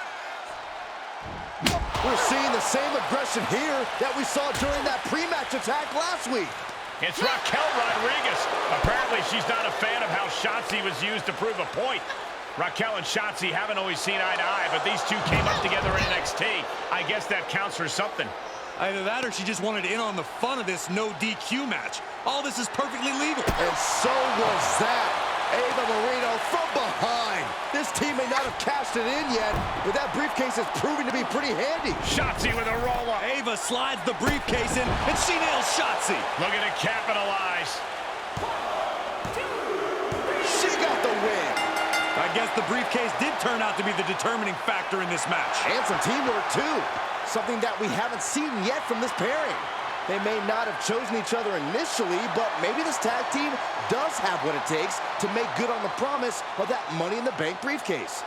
We're seeing the same aggression here that we saw during that pre-match attack last week. It's Raquel Rodriguez. Apparently she's not a fan of how Shotzi was used to prove a point. Raquel and Shotzi haven't always seen eye to eye, but these two came up together in NXT. I guess that counts for something. Either that or she just wanted in on the fun of this no DQ match. All this is perfectly legal. And so was that. Ava Marino from behind. This team may not have cashed it in yet, but that briefcase is proving to be pretty handy. Shotzi with a roll-up. Ava slides the briefcase in, and she nails Shotzi. Looking to capitalize. She got the win. I guess the briefcase did turn out to be the determining factor in this match. And some teamwork, too. Something that we haven't seen yet from this pairing. They may not have chosen each other initially, but maybe this tag team does have what it takes to make good on the promise of that Money in the Bank briefcase.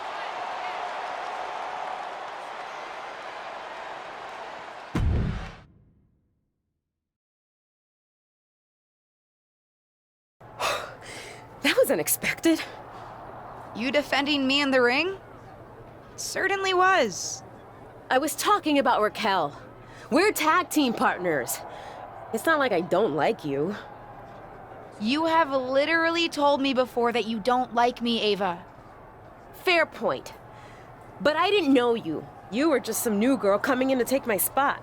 That was unexpected. You defending me in the ring? Certainly was. I was talking about Raquel. We're tag team partners. It's not like I don't like you. You have literally told me before that you don't like me, Ava. Fair point. But I didn't know you. You were just some new girl coming in to take my spot.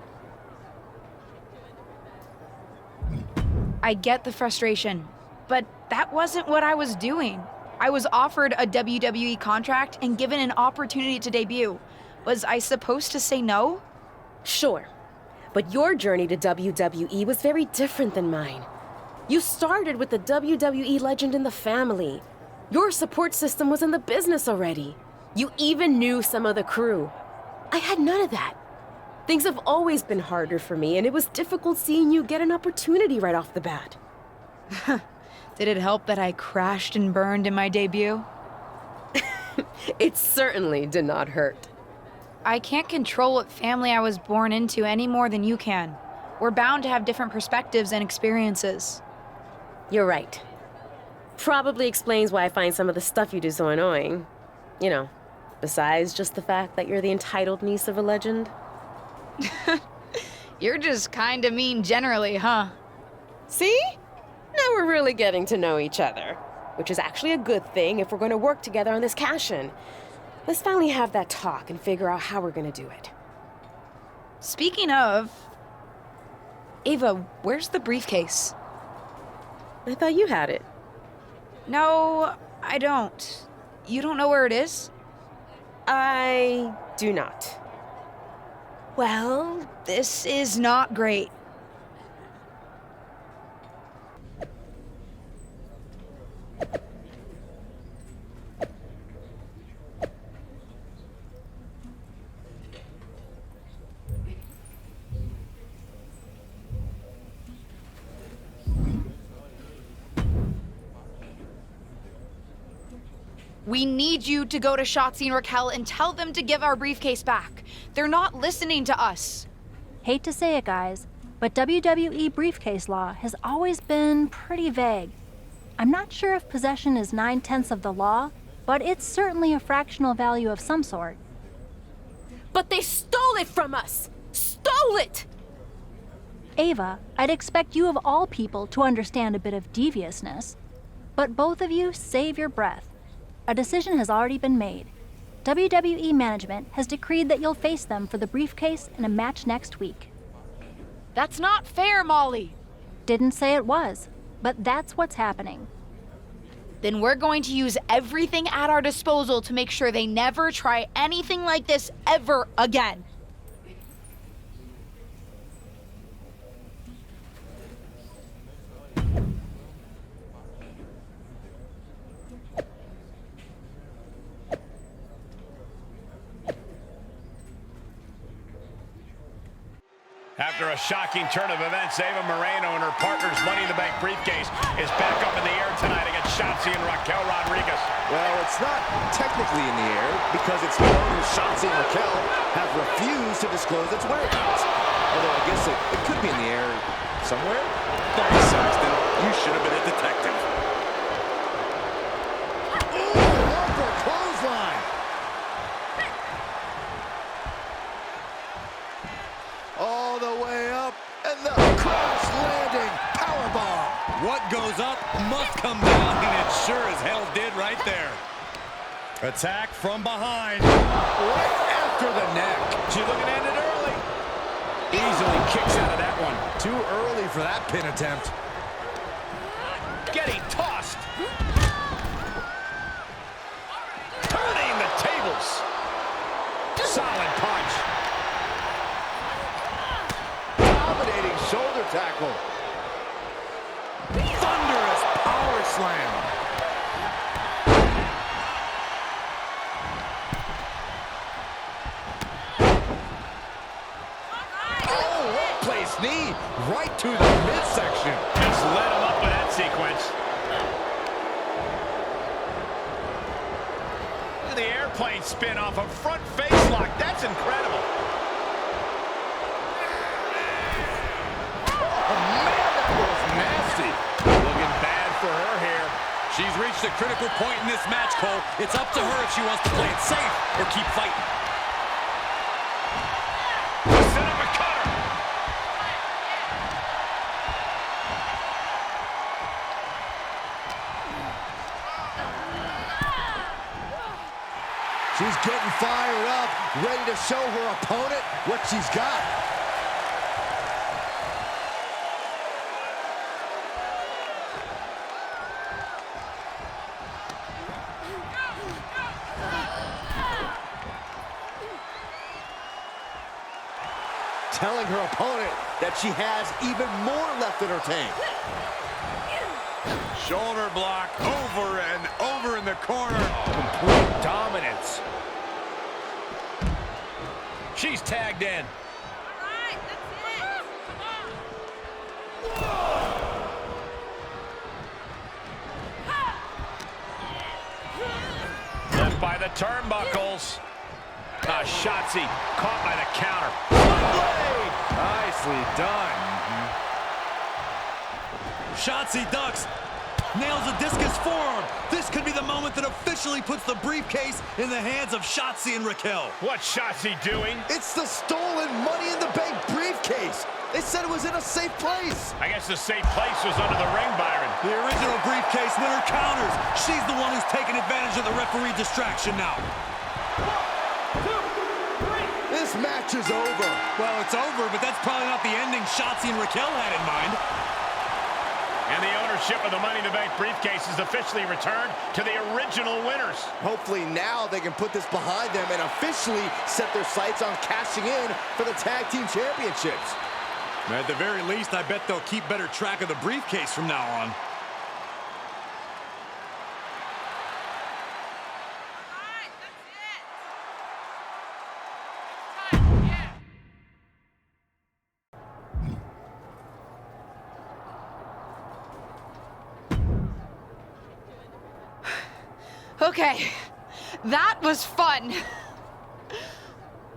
I get the frustration, but that wasn't what I was doing. I was offered a WWE contract and given an opportunity to debut. Was I supposed to say no? Sure. But your journey to WWE was very different than mine. You started with the WWE legend in the family. Your support system was in the business already. You even knew some of the crew. I had none of that. Things have always been harder for me, and it was difficult seeing you get an opportunity right off the bat. Did it help that I crashed and burned in my debut? It certainly did not hurt. I can't control what family I was born into any more than you can. We're bound to have different perspectives and experiences. You're right. Probably explains why I find some of the stuff you do so annoying. You know, besides just the fact that you're the entitled niece of a legend. You're just kinda mean generally, huh? See? Now we're really getting to know each other, which is actually a good thing if we're going to work together on this cash-in. Let's finally have that talk and figure out how we're gonna do it. Speaking of... Ava, where's the briefcase? I thought you had it. No, I don't. You don't know where it is? I do not. Well, this is not great. We need you to go to Shotzi and Raquel and tell them to give our briefcase back. They're not listening to us. Hate to say it, guys, but WWE briefcase law has always been pretty vague. I'm not sure if possession is 9/10 of the law, but it's certainly a fractional value of some sort. But they stole it from us! Stole it! Ava, I'd expect you of all people to understand a bit of deviousness. But both of you save your breath. A decision has already been made. WWE management has decreed that you'll face them for the briefcase in a match next week. That's not fair, Molly. Didn't say it was, but that's what's happening. Then we're going to use everything at our disposal to make sure they never try anything like this ever again. After a shocking turn of events, Ava Moreno and her partner's Money in the Bank briefcase is back up in the air tonight against Shotzi and Raquel Rodriguez. Well, it's not technically in the air because it's known as Shotzi and Raquel have refused to disclose its whereabouts. Although I guess it could be in the air somewhere. Thanks, Saxton. You should have been a detective. Ooh, upper clothesline. All the way up, and the crash landing powerbomb. What goes up must come down, and it sure as hell did right there. Attack from behind. Right after the neck. She's looking to end it early. Easily kicks out of that one. Too early for that pin attempt. Getting tossed. Turning the tables. Solid punch. Dominating shoulder tackle. Thunderous power slam. Oh, well-placed knee right to the midsection. Just let him up with that sequence. Look at the airplane spin off a front face lock. That's incredible. Nasty. Looking bad for her here. She's reached a critical point in this match, Cole. It's up to her if she wants to play it safe or keep fighting. Set up a cutter. She's getting fired up, ready to show her opponent what she's got. Telling her opponent that she has even more left in her tank. Shoulder block over and over in the corner. Complete dominance. She's tagged in. Left by the turnbuckles. Shotzi caught by the counter. Blade! Nicely done. Shotzi ducks. Nails a discus forearm. This could be the moment that officially puts the briefcase in the hands of Shotzi and Raquel. What's Shotzi doing? It's the stolen Money in the Bank briefcase. They said it was in a safe place. I guess the safe place was under the ring, Byron. The original briefcase winner counters. She's the one who's taking advantage of the referee distraction now. This match is over. Well, it's over, but that's probably not the ending Shotzi and Raquel had in mind. And the ownership of the Money in the Bank briefcase is officially returned to the original winners. Hopefully now they can put this behind them and officially set their sights on cashing in for the tag team championships. At the very least, I bet they'll keep better track of the briefcase from now on. Okay, that was fun.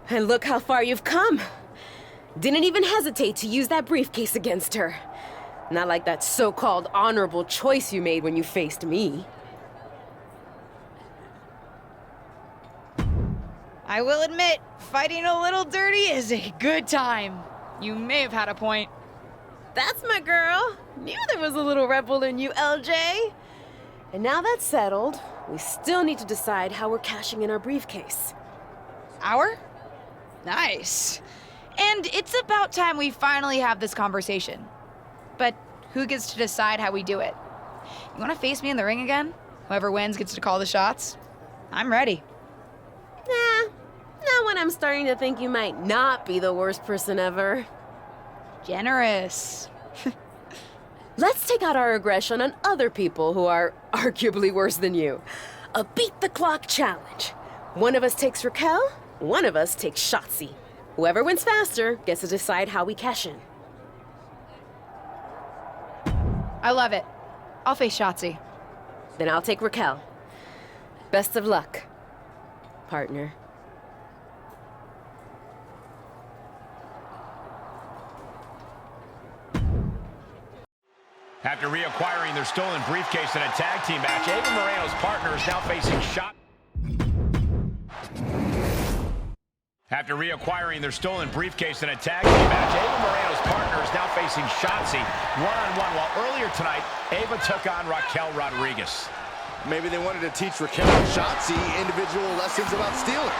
And look how far you've come. Didn't even hesitate to use that briefcase against her. Not like that so-called honorable choice you made when you faced me. I will admit, fighting a little dirty is a good time. You may have had a point. That's my girl. Knew there was a little rebel in you, LJ. And now that's settled, we still need to decide how we're cashing in our briefcase. Our? Nice. And it's about time we finally have this conversation. But who gets to decide how we do it? You want to face me in the ring again? Whoever wins gets to call the shots? I'm ready. Nah, not when I'm starting to think you might not be the worst person ever. Generous. Let's take out our aggression on other people who are arguably worse than you. A beat the clock challenge. One of us takes Raquel, one of us takes Shotzi. Whoever wins faster gets to decide how we cash in. I love it. I'll face Shotzi. Then I'll take Raquel. Best of luck, partner. After reacquiring their stolen briefcase in a tag team match, Ava Moreno's partner is now facing After reacquiring their stolen briefcase in a tag team match, Ava Moreno's partner is now facing Shotzi one-on-one, while earlier tonight, Ava took on Raquel Rodriguez. Maybe they wanted to teach Raquel and Shotzi individual lessons about stealing.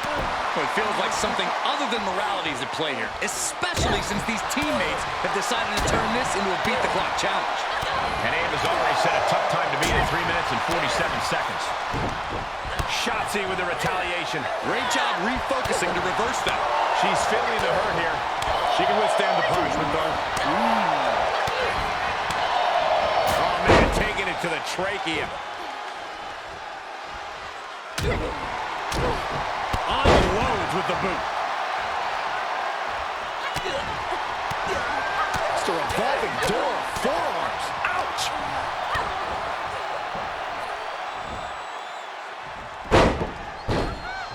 Well, it feels like something other than morality is at play here, especially since these teammates have decided to turn this into a beat-the-clock challenge. And Ava's already set a tough time to beat in 3 minutes and 47 seconds. Shotzi with the retaliation. Great job refocusing to reverse that. She's feeling the hurt here. She can withstand the punishment, though. Oh, man, taking it to the trachea. Unloads with the boot. It's a revolving door of forearms. Ouch!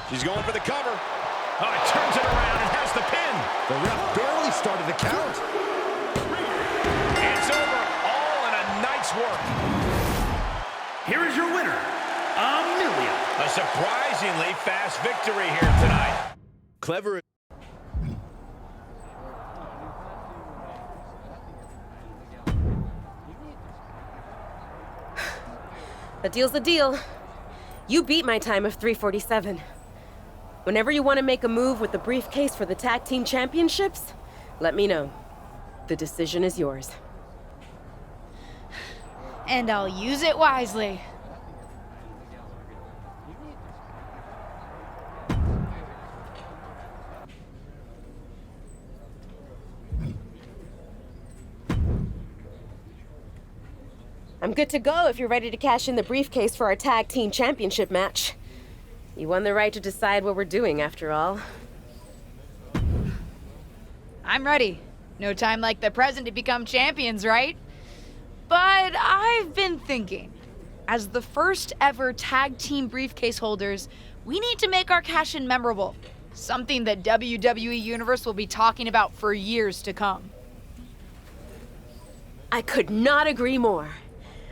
She's going for the cover. Oh, it turns it around and has the pin. The ref barely started the count. It's over, all in a night's work. Here is your winner, Amelia. A surprisingly fast victory here tonight. Clever. A deal's a deal. You beat my time of 3:47. Whenever you want to make a move with the briefcase for the tag team championships, let me know. The decision is yours. And I'll use it wisely. I'm good to go if you're ready to cash in the briefcase for our tag team championship match. You won the right to decide what we're doing, after all. I'm ready. No time like the present to become champions, right? But I've been thinking, as the first ever tag team briefcase holders, we need to make our cash-in memorable. Something that WWE Universe will be talking about for years to come. I could not agree more.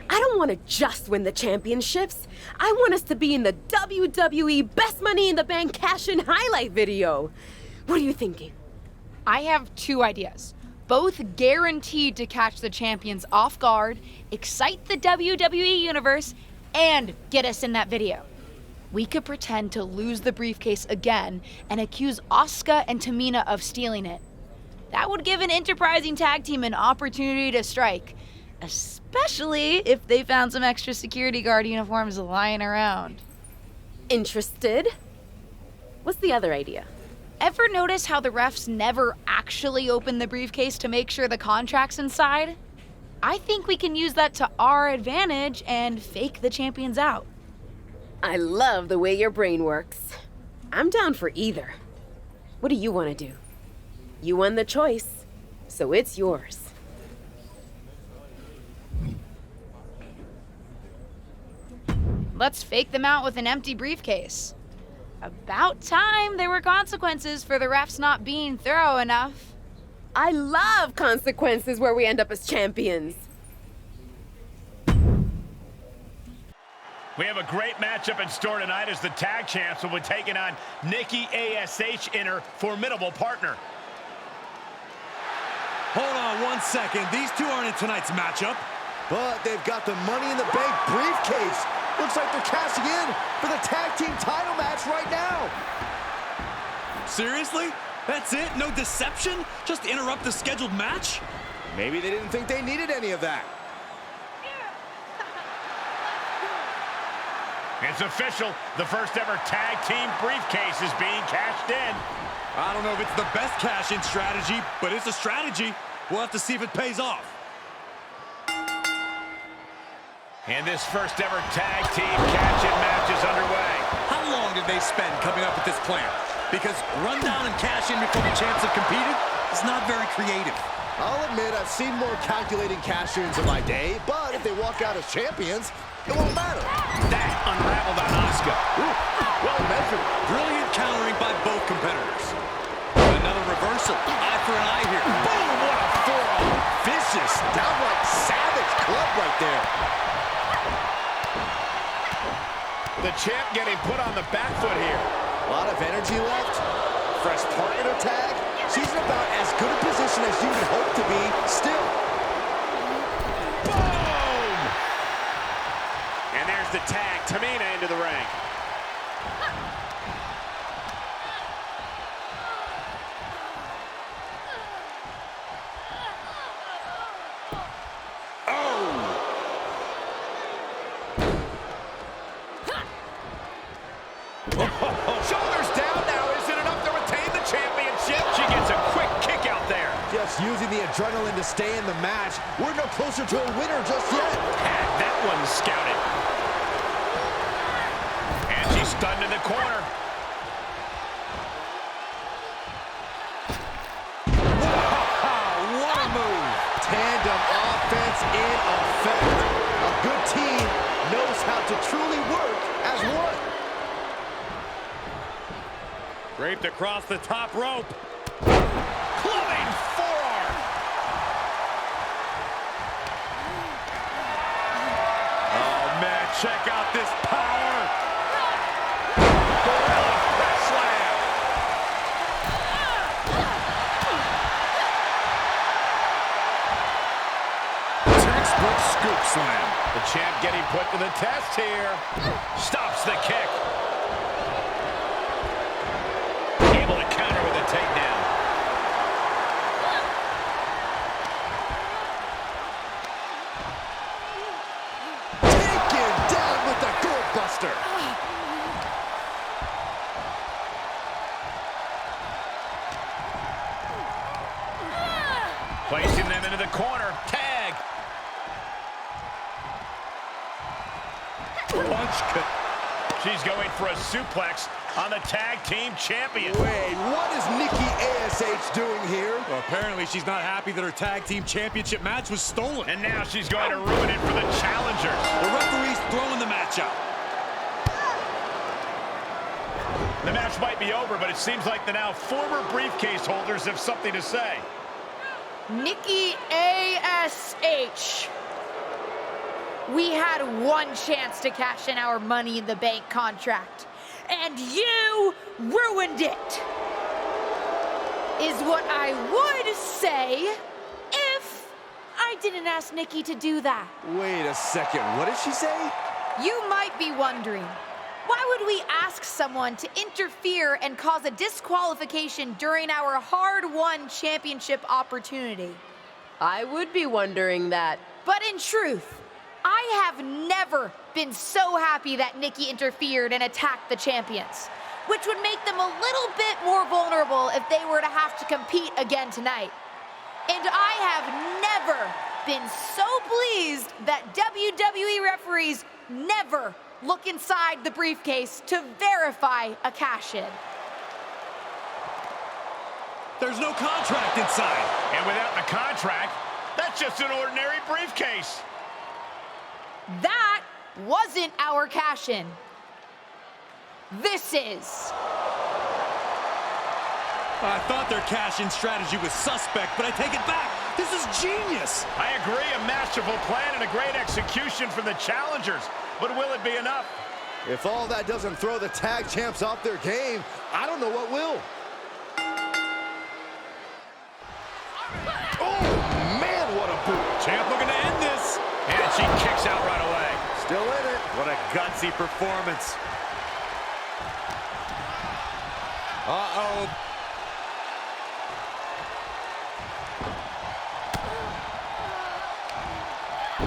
I don't want to just win the championships. I want us to be in the WWE Best Money in the Bank cash-in highlight video. What are you thinking? I have two ideas, both guaranteed to catch the champions off guard, excite the WWE Universe, and get us in that video. We could pretend to lose the briefcase again and accuse Asuka and Tamina of stealing it. That would give an enterprising tag team an opportunity to strike, especially if they found some extra security guard uniforms lying around. Interested? What's the other idea? Ever notice how the refs never actually open the briefcase to make sure the contract's inside? I think we can use that to our advantage and fake the champions out. I love the way your brain works. I'm down for either. What do you want to do? You won the choice, so it's yours. Let's fake them out with an empty briefcase. About time there were consequences for the refs not being thorough enough. I love consequences where we end up as champions. We have a great matchup in store tonight as the tag champs will be taking on Nikki ASH in her formidable partner. Hold on 1 second. These two aren't in tonight's matchup. But they've got the Money in the Bank briefcase. Looks like they're cashing in for the tag team title match right now. Seriously? That's it? No deception? Just interrupt the scheduled match? Maybe they didn't think they needed any of that. It's official. The first ever tag team briefcase is being cashed in. I don't know if it's the best cash-in strategy, but it's a strategy. We'll have to see if it pays off. And this first ever tag team cash-in match is underway. How long did they spend coming up with this plan? Because run down and cash in before the champs have competed is not very creative. I'll admit I've seen more calculating cash-ins in my day, but if they walk out as champions, it won't matter. That unraveled on Asuka. Well measured. Brilliant countering by both competitors. Another reversal. Eye for an eye here. Boom! What a forearm. Vicious, downright savage club right there. The champ getting put on the back foot here. A lot of energy left. Fresh partner tag. She's in about as good a position as you would hope to be still. Boom! And there's the tag. Tamina into the ring. Shoulders down now. Is it enough to retain the championship? She gets a quick kick out there. Just using the adrenaline to stay in the match. We're no closer to a winner just yet. Had that one scouted. And she's stunned in the corner. Wow, what a move. Tandem offense in effect. A good team knows how to truly work as one. Draped across the top rope. Clubbing forearm. Oh, man, check out this power. Gorilla press slam. Textbook scoop slam. The champ getting put to the test here. Stops the kick. Able to counter with a takedown. Taken down with the gold buster. Placing them into the corner. Tag. Punch. She's going for a suplex on the tag team champion. Wait, what is Nikki ASH doing here? Well, apparently she's not happy that her tag team championship match was stolen. And now she's going to ruin it for the challengers. The referee's throwing the match out. The match might be over, but it seems like the now former briefcase holders have something to say. Nikki ASH. We had one chance to cash in our Money in the Bank contract, and you ruined it, is what I would say if I didn't ask Nikki to do that. Wait a second, what did she say? You might be wondering, why would we ask someone to interfere and cause a disqualification during our hard-won championship opportunity? I would be wondering that. But in truth, I have never been so happy that Nikki interfered and attacked the champions, which would make them a little bit more vulnerable if they were to have to compete again tonight. And I have never been so pleased that WWE referees never look inside the briefcase to verify a cash-in. There's no contract inside. And without the contract, that's just an ordinary briefcase. That wasn't our cash-in. This is. I thought their cash-in strategy was suspect, but I take it back. This is genius. I agree, a masterful plan and a great execution from the challengers. But will it be enough? If all that doesn't throw the tag champs off their game, I don't know what will. Oh, man, what a boot. Champ looking to end this. And she kicks out right away. Still in it. What a gutsy performance. Uh-oh.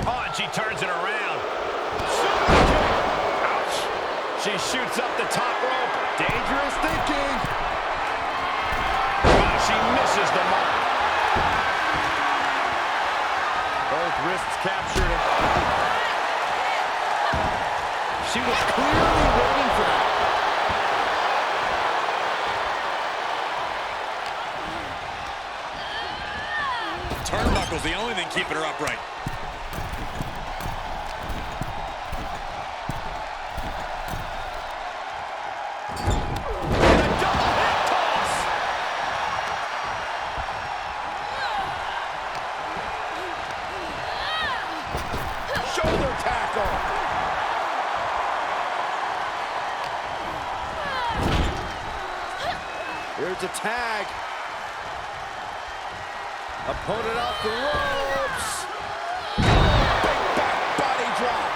Oh, and she turns it around. Ouch. She shoots up the top rope. Dangerous thinking. Wow, she misses the mark. Both wrists captured. She was clearly waiting for that. Turnbuckle's the only thing keeping her upright. Shoulder tackle. Here's a tag. Opponent off the ropes. Big back body drop.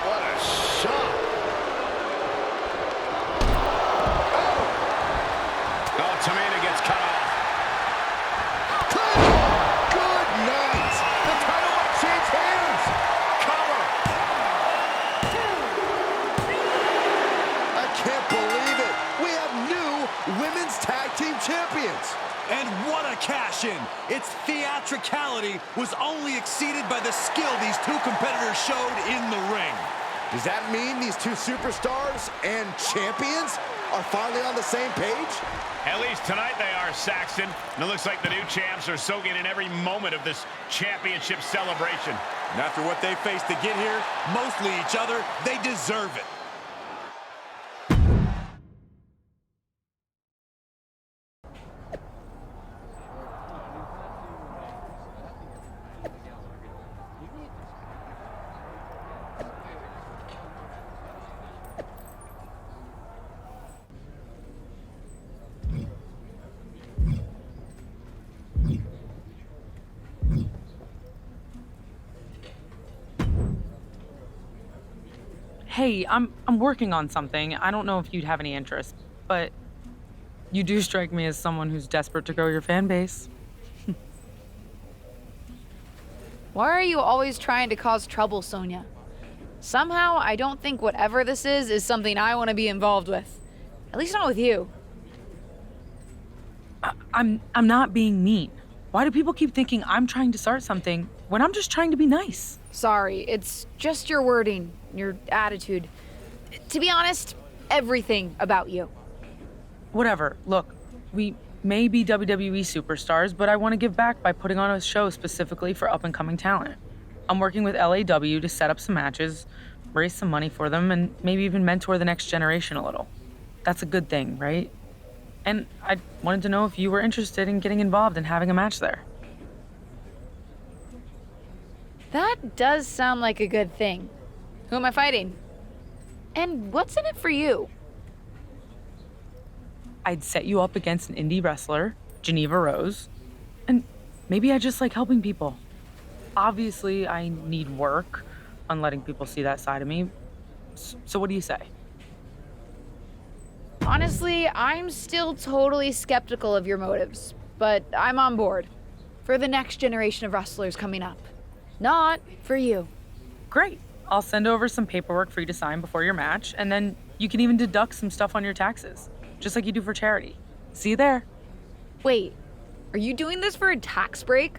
What a shot. Oh, Tamina gets cut off. Good night. The title might change hands. Cover. I can't believe it. We have new women's tag team champions. And what a cash-in. Its theatricality was only exceeded by the skill these two competitors showed in the ring. Does that mean these two superstars and champions are finally on the same page? At least tonight they are, Saxton. And it looks like the new champs are soaking in every moment of this championship celebration. And after what they faced to get here, mostly each other, they deserve it. Hey, I'm working on something. I don't know if you'd have any interest, but you do strike me as someone who's desperate to grow your fan base. Why are you always trying to cause trouble, Sonia? Somehow, I don't think whatever this is something I want to be involved with. At least not with you. I'm not being mean. Why do people keep thinking I'm trying to start something when I'm just trying to be nice? Sorry, it's just your wording, your attitude. To be honest, everything about you. Whatever. Look, we may be WWE superstars, but I want to give back by putting on a show specifically for up-and-coming talent. I'm working with LAW to set up some matches, raise some money for them, and maybe even mentor the next generation a little. That's a good thing, right? And I wanted to know if you were interested in getting involved and having a match there. That does sound like a good thing. Who am I fighting? And what's in it for you? I'd set you up against an indie wrestler, Geneva Rose, and maybe I just like helping people. Obviously, I need work on letting people see that side of me. So what do you say? Honestly, I'm still totally skeptical of your motives, but I'm on board. For the next generation of wrestlers coming up. Not for you. Great. I'll send over some paperwork for you to sign before your match, and then you can even deduct some stuff on your taxes, just like you do for charity. See you there. Wait, are you doing this for a tax break?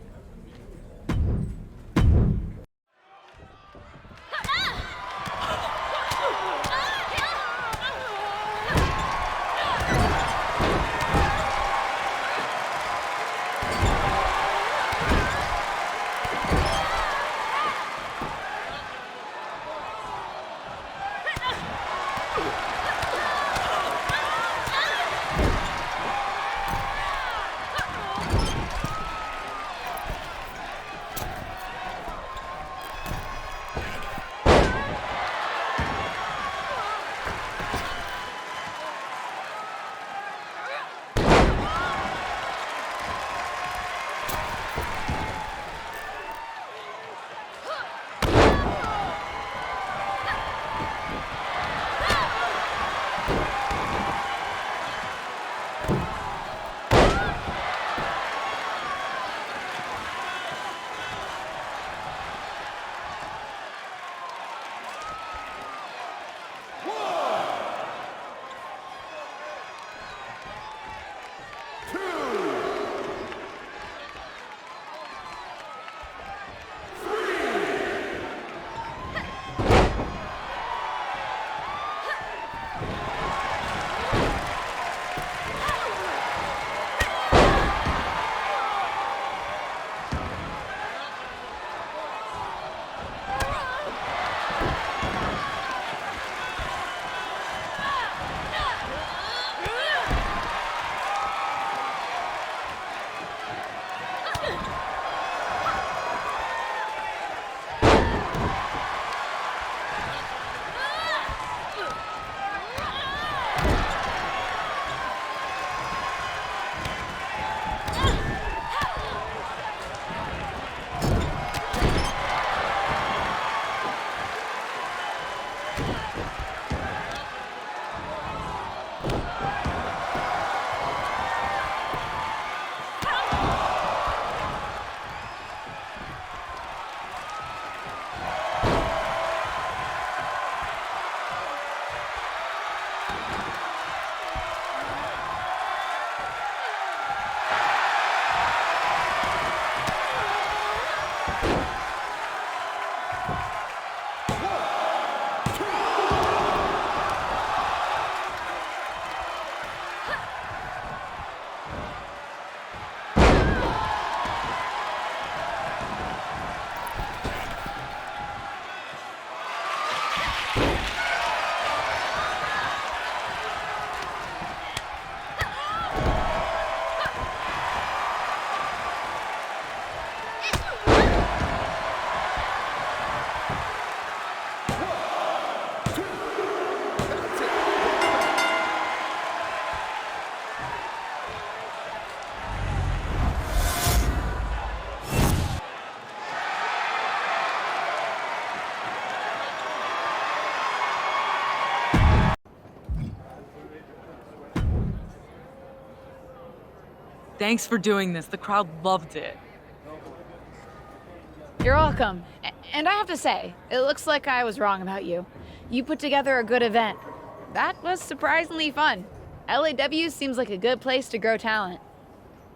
Thanks for doing this. The crowd loved it. You're welcome. And I have to say, it looks like I was wrong about you. You put together a good event. That was surprisingly fun. LAW seems like a good place to grow talent.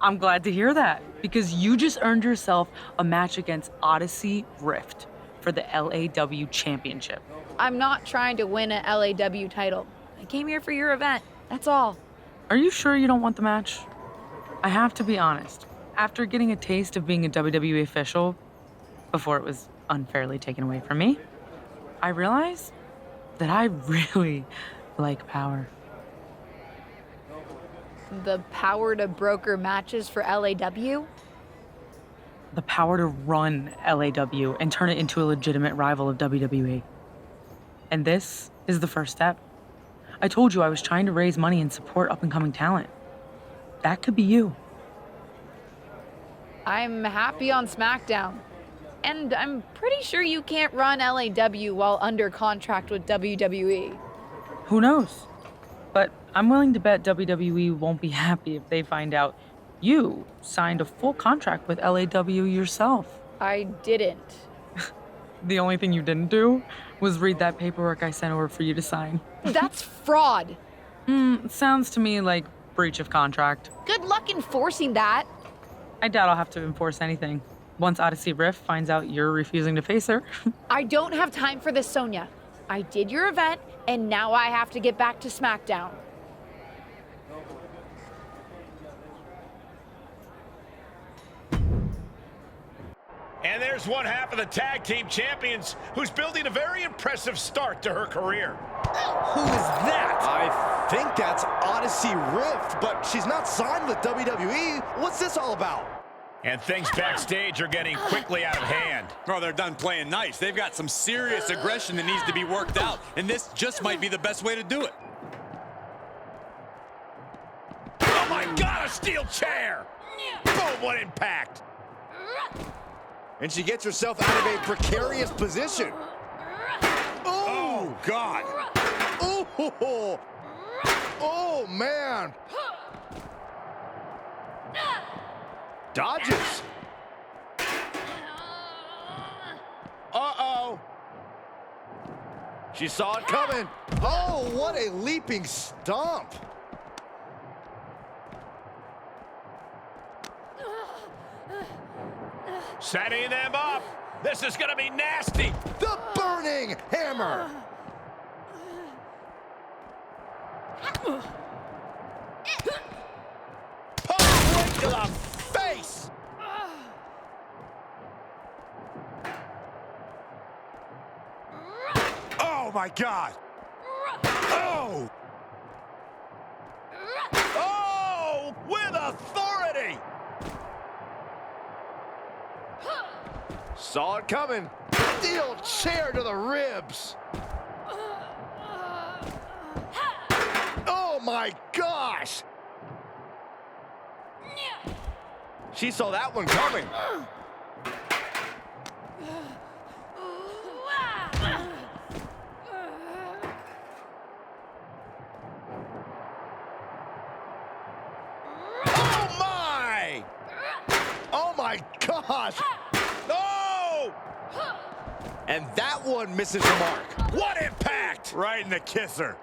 I'm glad to hear that, because you just earned yourself a match against Odyssey Rift for the LAW Championship. I'm not trying to win an LAW title. I came here for your event. That's all. Are you sure you don't want the match? I have to be honest. After getting a taste of being a WWE official, before it was unfairly taken away from me, I realized that I really like power. The power to broker matches for LAW? The power to run LAW and turn it into a legitimate rival of WWE. And this is the first step. I told you I was trying to raise money and support up-and-coming talent. That could be you. I'm happy on SmackDown. And I'm pretty sure you can't run LAW while under contract with WWE. Who knows? But I'm willing to bet WWE won't be happy if they find out you signed a full contract with LAW yourself. I didn't. The only thing you didn't do was read that paperwork I sent over for you to sign. That's fraud. Sounds to me like breach of contract. Good luck enforcing that. I doubt I'll have to enforce anything. Once Odyssey Rift finds out you're refusing to face her. I don't have time for this, Sonya. I did your event, and now I have to get back to SmackDown. And there's one half of the tag team champions who's building a very impressive start to her career. Who is that? I think that's Odyssey Rift, but she's not signed with WWE. What's this all about? And things backstage are getting quickly out of hand. Oh, they're done playing nice. They've got some serious aggression that needs to be worked out, and this just might be the best way to do it. Oh my God, a steel chair! Boom, what impact! And she gets herself out of a precarious position. Oh, God! Oh, oh man! Dodges. Uh-oh. She saw it coming. Oh, what a leaping stomp. Setting them up. This is going to be nasty. The burning hammer. Punch right to the face. Oh, my God. Oh. Oh, with authority. Saw it coming. Steel chair to the ribs. Oh my gosh. She saw that one coming. gosh! No! And that one misses the mark. What impact! Right in the kisser.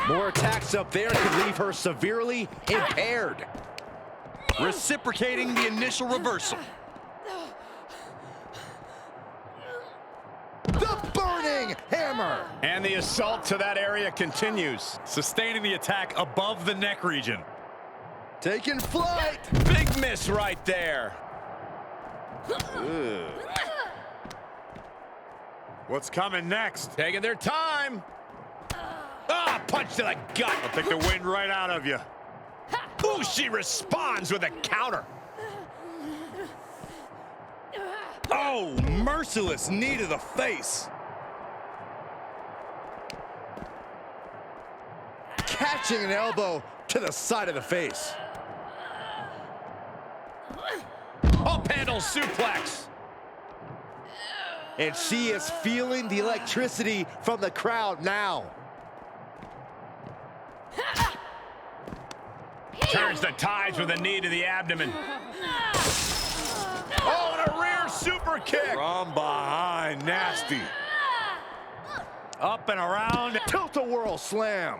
More attacks up there could leave her severely impaired. Reciprocating the initial reversal. The burning hammer! And the assault to that area continues. Sustaining the attack above the neck region. Taking flight! Big miss right there. Ugh. What's coming next? Taking their time. Ah, punch to the gut. I'll take the wind right out of you. Ooh, she responds with a counter. Oh, merciless knee to the face. Catching an elbow to the side of the face. Up handle suplex. And she is feeling the electricity from the crowd now. Turns the tides with a knee to the abdomen. Oh, and a rear super kick. From behind, nasty. Up and around. Tilt-a-whirl slam.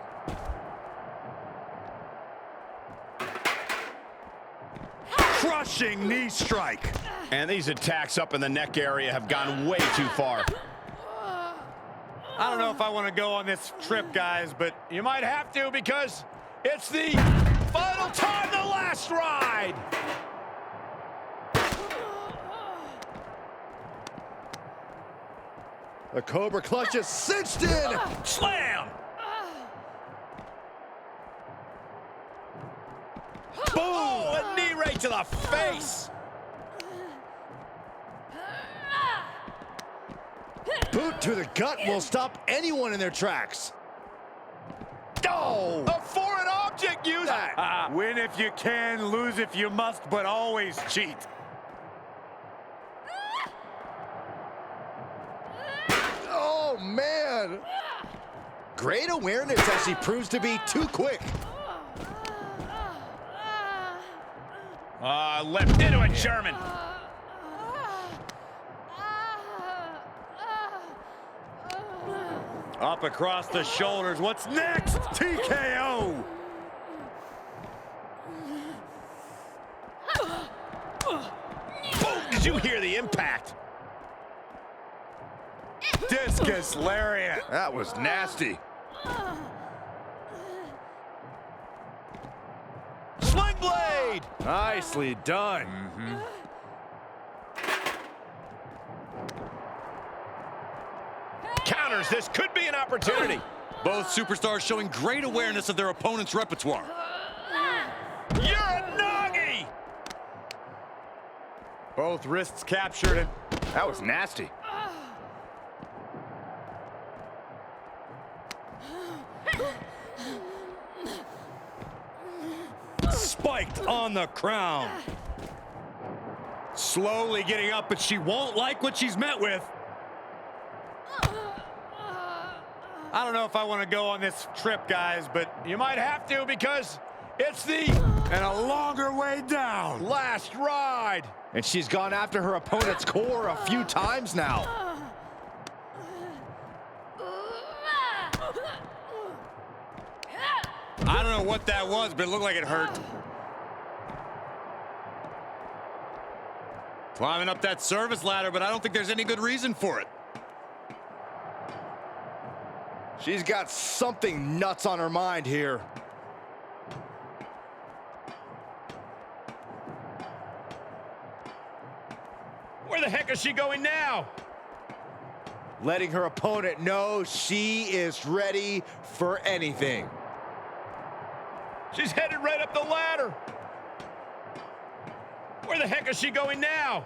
Crushing knee strike. And these attacks up in the neck area have gone way too far. I don't know if I want to go on this trip, guys, but you might have to because it's the final time, the last ride. The Cobra Clutch is cinched in. Slam. Boom! Oh, a knee right to the face. Boot to the gut will stop anyone in their tracks. Oh, a foreign object use. Win if you can, lose if you must, but always cheat. Oh, man. Great awareness as she proves to be too quick. Left into a German. Up across the shoulders. What's next? TKO. Boom! Did you hear the impact? Discus lariat. That was nasty. Sling blade. Nicely done. Counters. This could be an opportunity. Both superstars showing great awareness of their opponent's repertoire. You're a noggy. Both wrists captured. That was nasty. Spiked on the crown. Slowly getting up, but she won't like what she's met with. I don't know if I want to go on this trip, guys, but you might have to because it's and a longer way down. Last ride. And she's gone after her opponent's core a few times now. I don't know what that was, but it looked like it hurt. Climbing up that service ladder, but I don't think there's any good reason for it. She's got something nuts on her mind here. Where the heck is she going now? Letting her opponent know she is ready for anything. She's headed right up the ladder. Where the heck is she going now?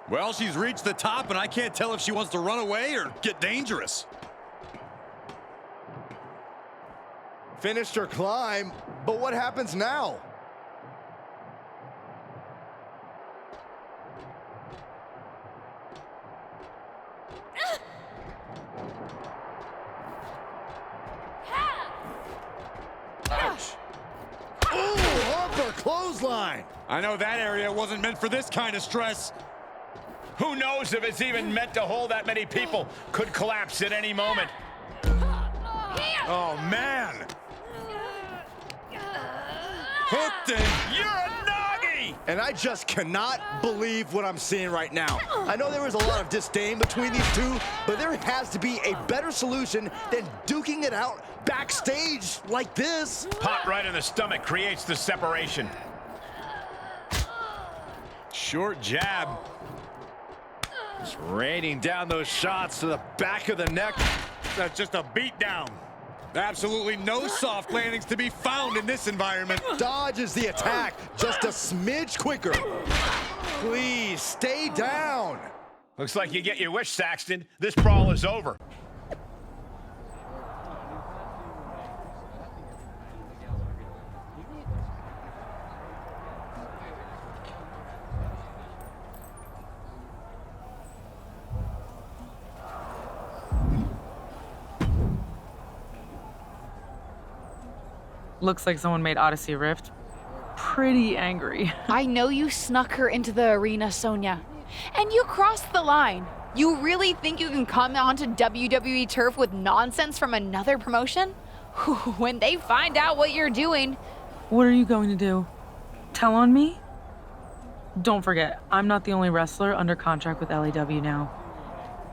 Well, she's reached the top, and I can't tell if she wants to run away or get dangerous. Finished her climb, but what happens now? Ouch. Ooh, upper clothesline. I know that area wasn't meant for this kind of stress. Who knows if it's even meant to hold that many people? Could collapse at any moment. Oh, man. Hooked in. You're a noggy! And I just cannot believe what I'm seeing right now. I know there is a lot of disdain between these two, but there has to be a better solution than duking it out backstage like this. Pot right in the stomach creates the separation. Short jab. Just raining down those shots to the back of the neck. That's just a beatdown. Absolutely no soft landings to be found in this environment. Dodges the attack just a smidge quicker. Please stay down. Looks like you get your wish, Saxton. This brawl is over. Looks like someone made Odyssey Rift pretty angry. I know you snuck her into the arena, Sonya. And you crossed the line. You really think you can come onto WWE turf with nonsense from another promotion? When they find out what you're doing... What are you going to do? Tell on me? Don't forget, I'm not the only wrestler under contract with LAW now.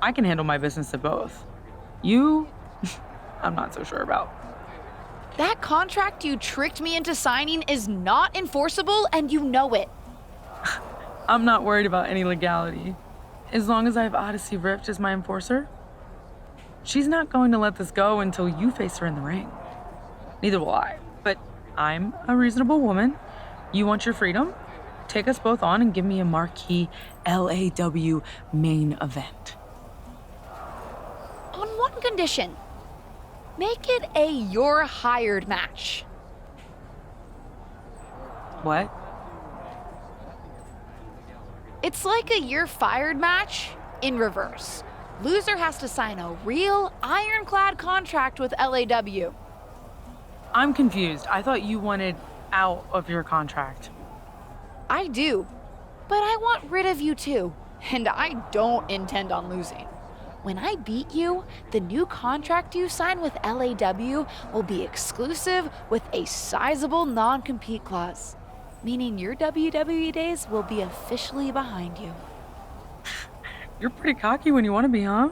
I can handle my business at both. You, I'm not so sure about. That contract you tricked me into signing is not enforceable, and you know it. I'm not worried about any legality. As long as I have Odyssey Rift as my enforcer. She's not going to let this go until you face her in the ring. Neither will I, but I'm a reasonable woman. You want your freedom? Take us both on and give me a marquee LAW main event. On one condition. Make it a you're hired match. What? It's like a you're fired match in reverse. Loser has to sign a real ironclad contract with LAW. I'm confused. I thought you wanted out of your contract. I do, but I want rid of you too, and I don't intend on losing. When I beat you, the new contract you sign with LAW will be exclusive with a sizable non-compete clause, meaning your WWE days will be officially behind you. You're pretty cocky when you want to be, huh?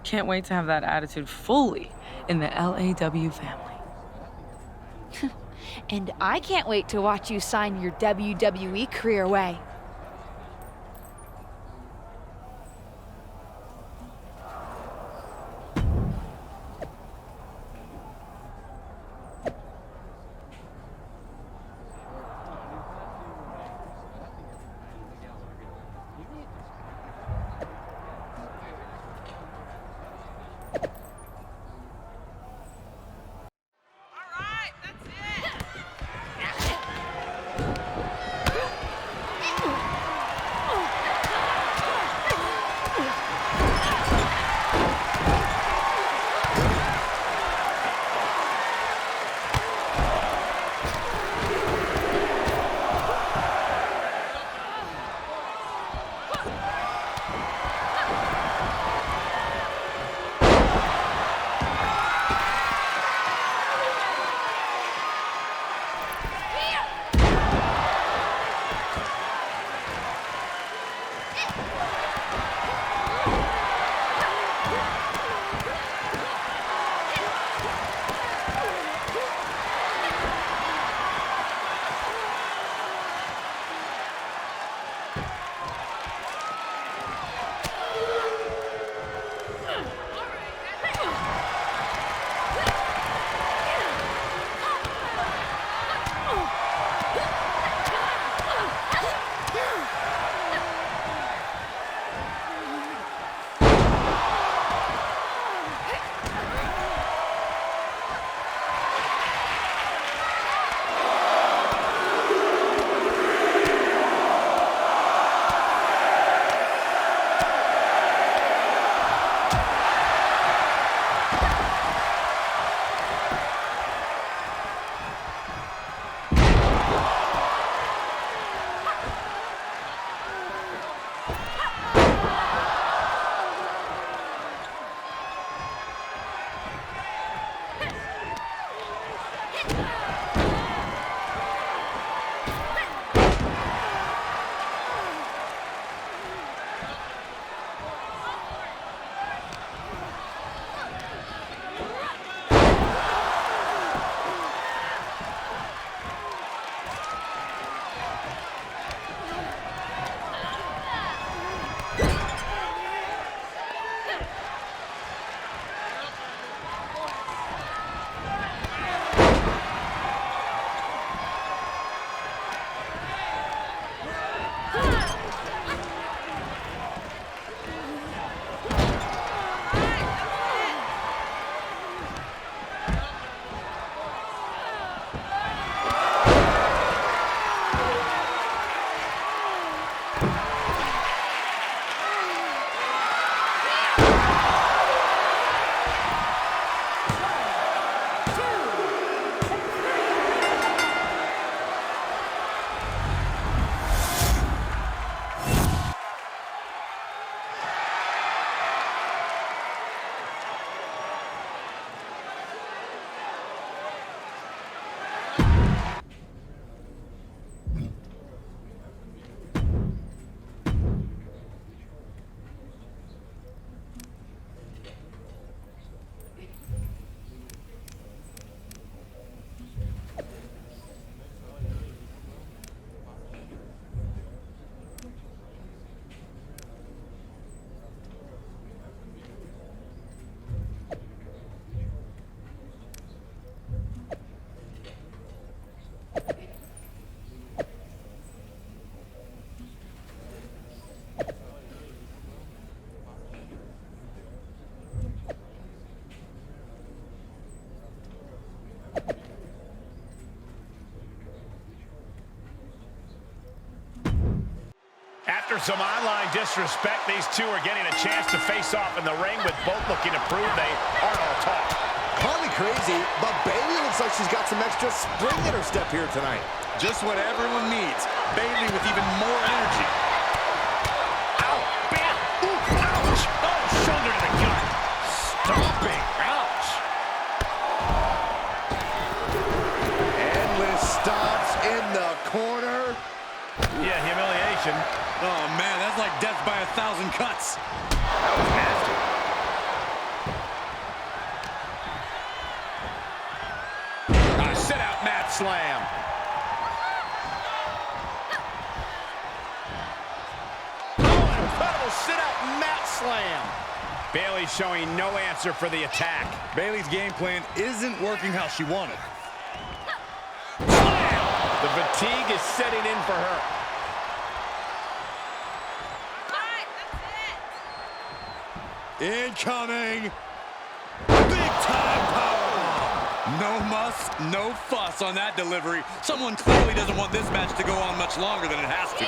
Can't wait to have that attitude fully in the LAW family. And I can't wait to watch you sign your WWE career away. After some online disrespect, these two are getting a chance to face off in the ring, with both looking to prove they aren't all talk. Call me crazy, but Bayley looks like she's got some extra spring in her step here tonight. Just what everyone needs. Bayley with even more energy. Ow! Bam! Ooh! Ouch! Oh, shoulder to the gut. Stomping. Ouch! Endless stops in the corner. Yeah, humiliation. Oh, man, that's like death by 1,000 cuts. That was nasty. Sit-out mat slam. Oh, an incredible sit-out mat slam. Bayley showing no answer for the attack. Bayley's game plan isn't working how she wanted. Slam! The fatigue is setting in for her. Incoming. Big time powerbomb. No muss, no fuss on that delivery. Someone clearly doesn't want this match to go on much longer than it has to.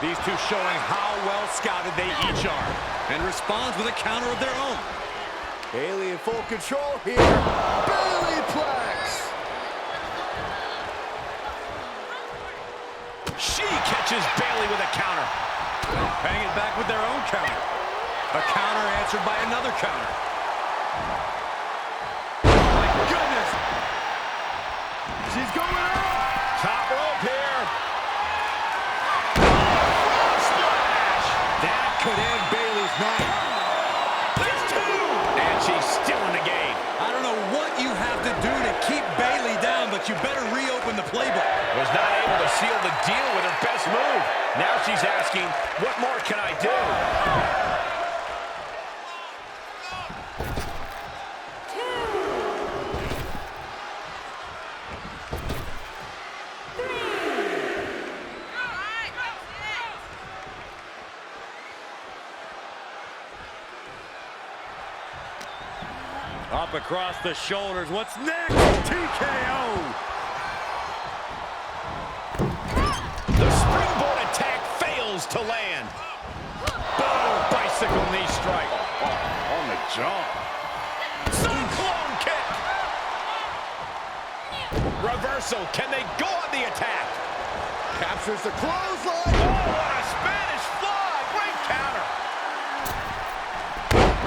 These two showing how well scouted they each are. And responds with a counter of their own. Bayley in full control here. Bayleyplex. She catches Bayley with a counter. Paying it back with their own counter. A counter answered by another counter. Oh my goodness! She's going up. Top rope here. Splash. That could end Bayley's night. There's two. And she's still in the game. I don't know what you have to do to keep Bayley down, but you better reopen the playbook. Was not able to seal the deal with her best move. Now she's asking, what more can I do? Up across the shoulders. What's next? TKO. The springboard attack fails to land. Boom! Bicycle knee strike. Oh, on the jaw. Cyclone kick. Reversal. Can they go on the attack? Captures the clothesline. Oh, what a Spanish fly. Great counter.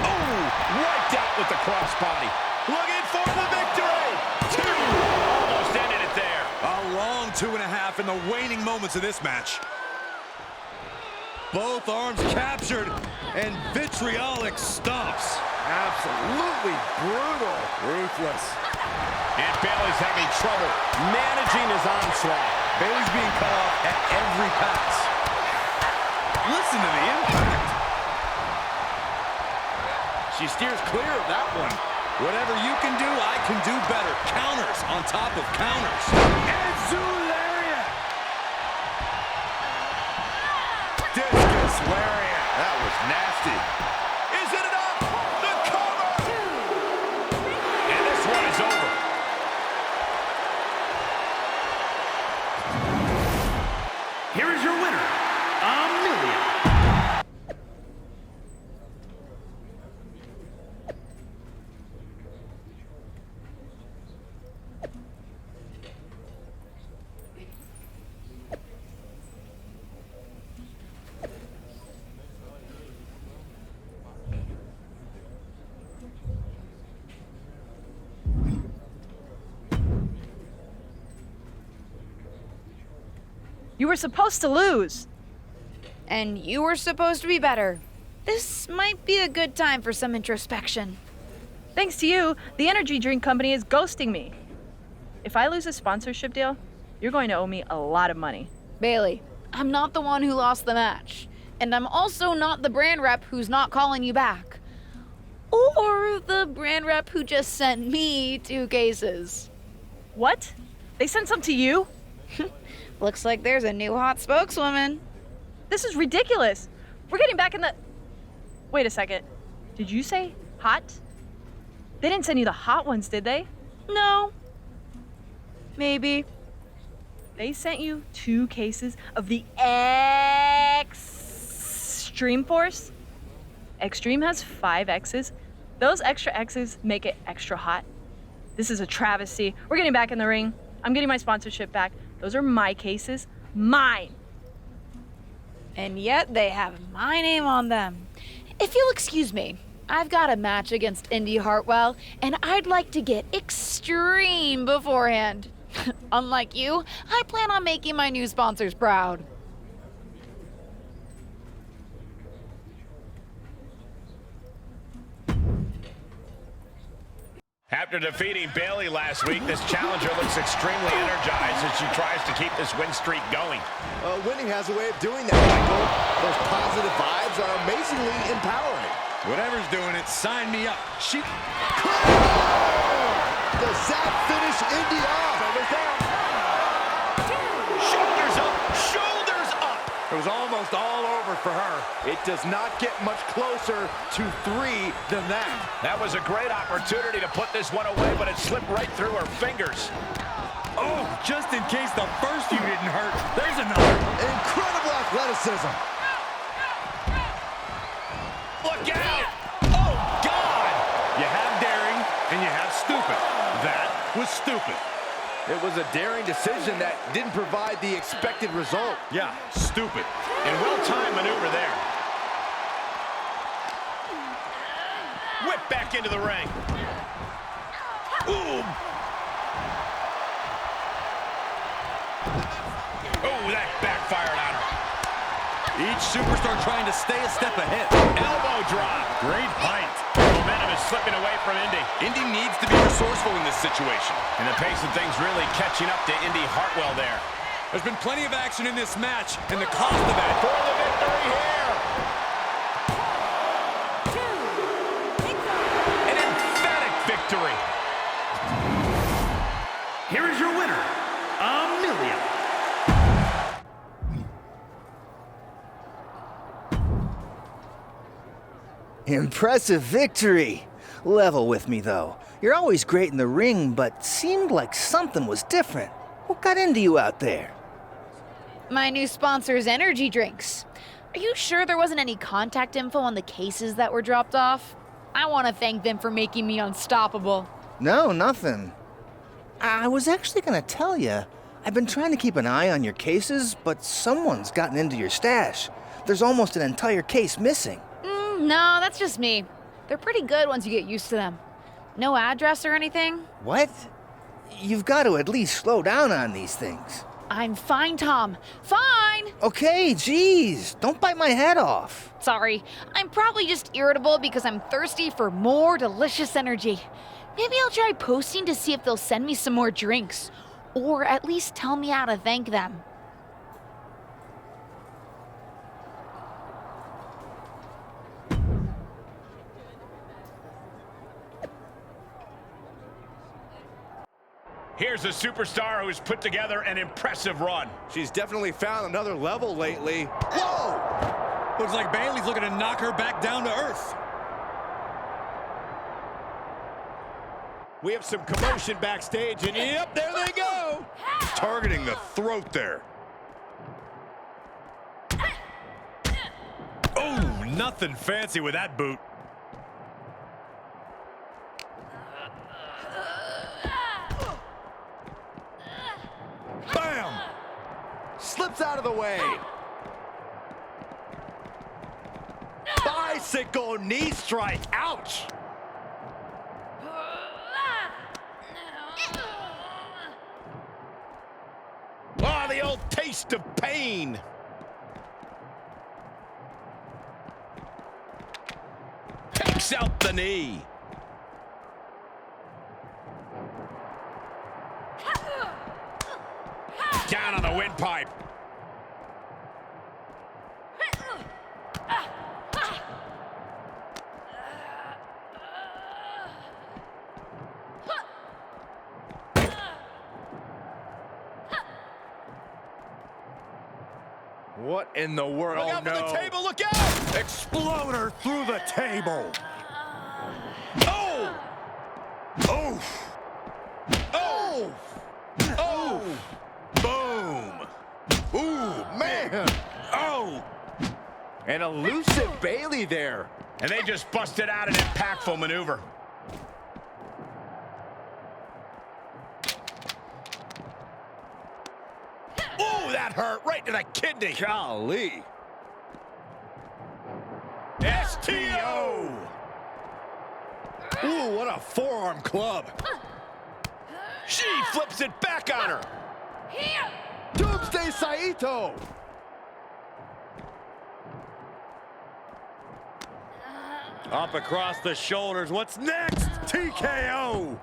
Oh, wiped out with the crossbody. Looking for the victory. 2. 2.5 in the waning moments of this match. Both arms captured, and vitriolic stomps. Absolutely brutal. Ruthless. And Bayley's having trouble managing his onslaught. Bayley's being cut off at every pass. Listen to the impact. She steers clear of that one. Whatever you can do, I can do better. Counters on top of counters. And Zularian. Discus lariat. That was nasty. Is it enough? The cover! And this one is over. Here is your winner, Amelia. You were supposed to lose. And you were supposed to be better. This might be a good time for some introspection. Thanks to you, the energy drink company is ghosting me. If I lose a sponsorship deal, you're going to owe me a lot of money. Bailey, I'm not the one who lost the match. And I'm also not the brand rep who's not calling you back. Or the brand rep who just sent me 2 cases. What? They sent some to you? Looks like there's a new hot spokeswoman. This is ridiculous. We're getting back in the... Wait a second. Did you say hot? They didn't send you the hot ones, did they? No. Maybe. They sent you 2 cases of the Extreme Force? Extreme has 5 X's. Those extra X's make it extra hot. This is a travesty. We're getting back in the ring. I'm getting my sponsorship back. Those are my cases. Mine. And yet they have my name on them. If you'll excuse me, I've got a match against Indy Hartwell, and I'd like to get extreme beforehand. Unlike you, I plan on making my new sponsors proud. After defeating Bayley last week, this challenger looks extremely energized as she tries to keep this win streak going. Winning has a way of doing that, Michael. Those positive vibes are amazingly empowering. Whatever's doing it, sign me up. She... Does that finish Indy off? Shoulders down. Shoulders up. Shoulders up. It was almost all over for her. It does not get much closer to 3 than that. That was a great opportunity to put this one away, but it slipped right through her fingers. Oh, just in case the first few didn't hurt, there's another. Incredible athleticism. Look out! Oh, God! You have daring, and you have stupid. That was stupid. It was a daring decision that didn't provide the expected result. Yeah, stupid. And well-timed maneuver there. Whip back into the ring. Ooh. Oh, that backfired on her. Each superstar trying to stay a step ahead. Elbow drop. Great height. Momentum is slipping away from Indy. Indy needs to be resourceful in this situation. And the pace of things really catching up to Indy Hartwell there. There's been plenty of action in this match, and the cost of that... For the victory here. An emphatic victory. Here is your winner, Amelia. Impressive victory. Level with me, though. You're always great in the ring, but seemed like something was different. What got into you out there? My new sponsor's energy drinks. Are you sure there wasn't any contact info on the cases that were dropped off? I want to thank them for making me unstoppable. No, nothing. I was actually gonna tell you. I've been trying to keep an eye on your cases, but someone's gotten into your stash. There's almost an entire case missing. No, that's just me. They're pretty good once you get used to them. No address or anything? What? You've got to at least slow down on these things. I'm fine, Tom. Fine! Okay, geez, don't bite my head off. Sorry, I'm probably just irritable because I'm thirsty for more delicious energy. Maybe I'll try posting to see if they'll send me some more drinks. Or at least tell me how to thank them. Here's a superstar who's put together an impressive run. She's definitely found another level lately. Whoa! Looks like Bayley's looking to knock her back down to earth. We have some commotion backstage, and yep, there they go. Targeting the throat there. Oh, nothing fancy with that boot. Bam! Slips out of the way. Bicycle knee strike. Ouch! Oh, the old taste of pain. Takes out the knee. Down on the windpipe. What in the world? Look out for the table, look out! Exploder through the table. Oh! Oh! Oh! Oh! Boom! Ooh, man! Oh! An elusive Bayley there. And they just busted out an impactful maneuver. Ooh, that hurt right to the kidney. Golly. STO! Ooh, what a forearm club. She flips it back on her. Doomsday Saito. Up across the shoulders. What's next? TKO!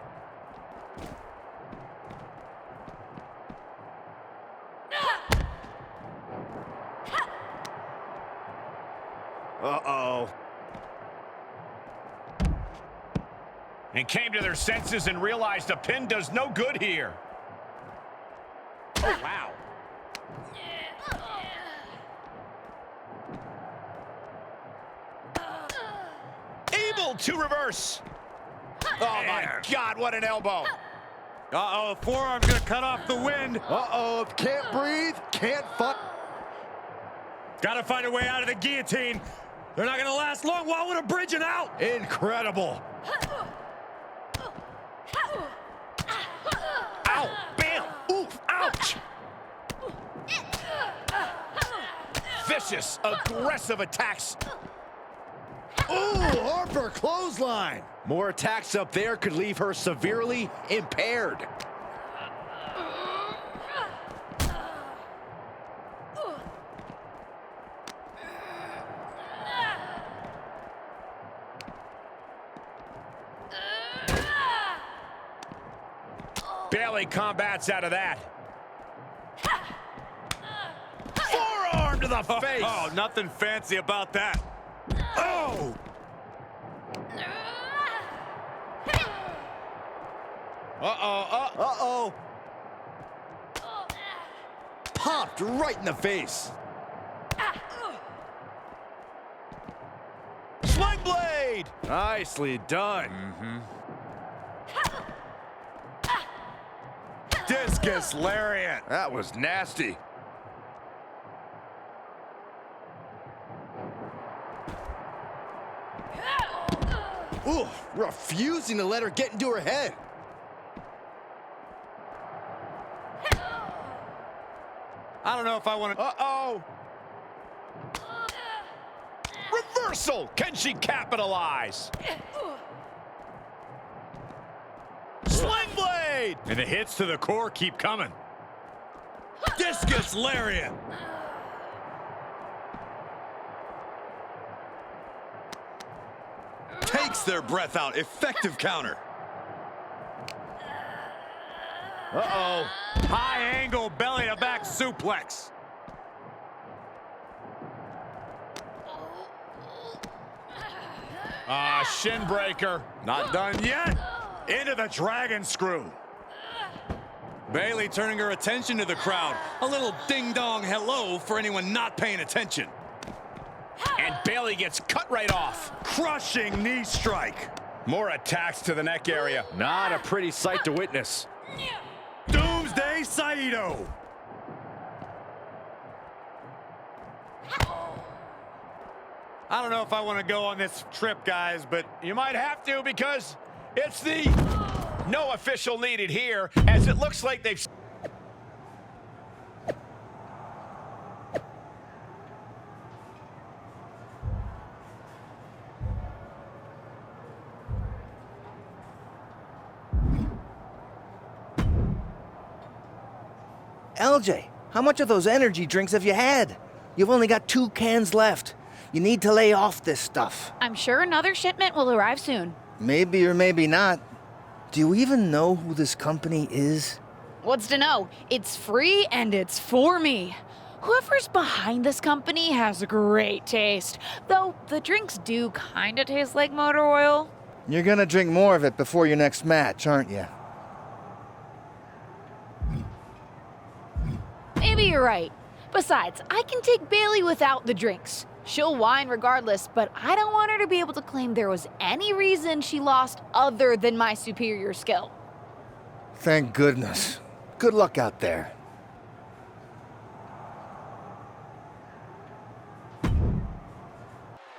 Uh-oh. And came to their senses and realized a pin does no good here. Oh, wow. Able to reverse. Oh, my God, what an elbow. Uh-oh, the forearm's gonna cut off the wind. Uh-oh, can't breathe, can't fight. Gotta find a way out of the guillotine. They're not gonna last long. Why would a bridge and out? Incredible. Ow, bam, oof, ouch. Vicious, aggressive attacks. Ooh, Harper clothesline. More attacks up there could leave her severely impaired. Bayley combats out of that. Forearm to the face. Oh, nothing fancy about that. Oh! Uh-oh. Popped right in the face. Sling blade. Nicely done. Discus lariat. That was nasty. Ooh, refusing to let her get into her head. I don't know if I want to... Uh-oh. Reversal. Can she capitalize? Sling blade. And the hits to the core keep coming. Discus lariat. Takes their breath out. Effective counter. Uh-oh. High angle belly to back suplex. Shin breaker. Not done yet. Into the dragon screw. Bayley turning her attention to the crowd. A little ding-dong hello for anyone not paying attention. And Bayley gets cut right off. Crushing knee strike. More attacks to the neck area. Not a pretty sight to witness. Doomsday Saito. I don't know if I want to go on this trip, guys, but you might have to because it's the no official needed here, as it looks like they've... LJ, how much of those energy drinks have you had? You've only got 2 cans left. You need to lay off this stuff. I'm sure another shipment will arrive soon. Maybe or maybe not. Do you even know who this company is? What's to know? It's free and it's for me. Whoever's behind this company has great taste. Though the drinks do kinda taste like motor oil. You're gonna drink more of it before your next match, aren't you? Maybe you're right. Besides, I can take Bayley without the drinks. She'll whine regardless, but I don't want her to be able to claim there was any reason she lost other than my superior skill. Thank goodness. Good luck out there.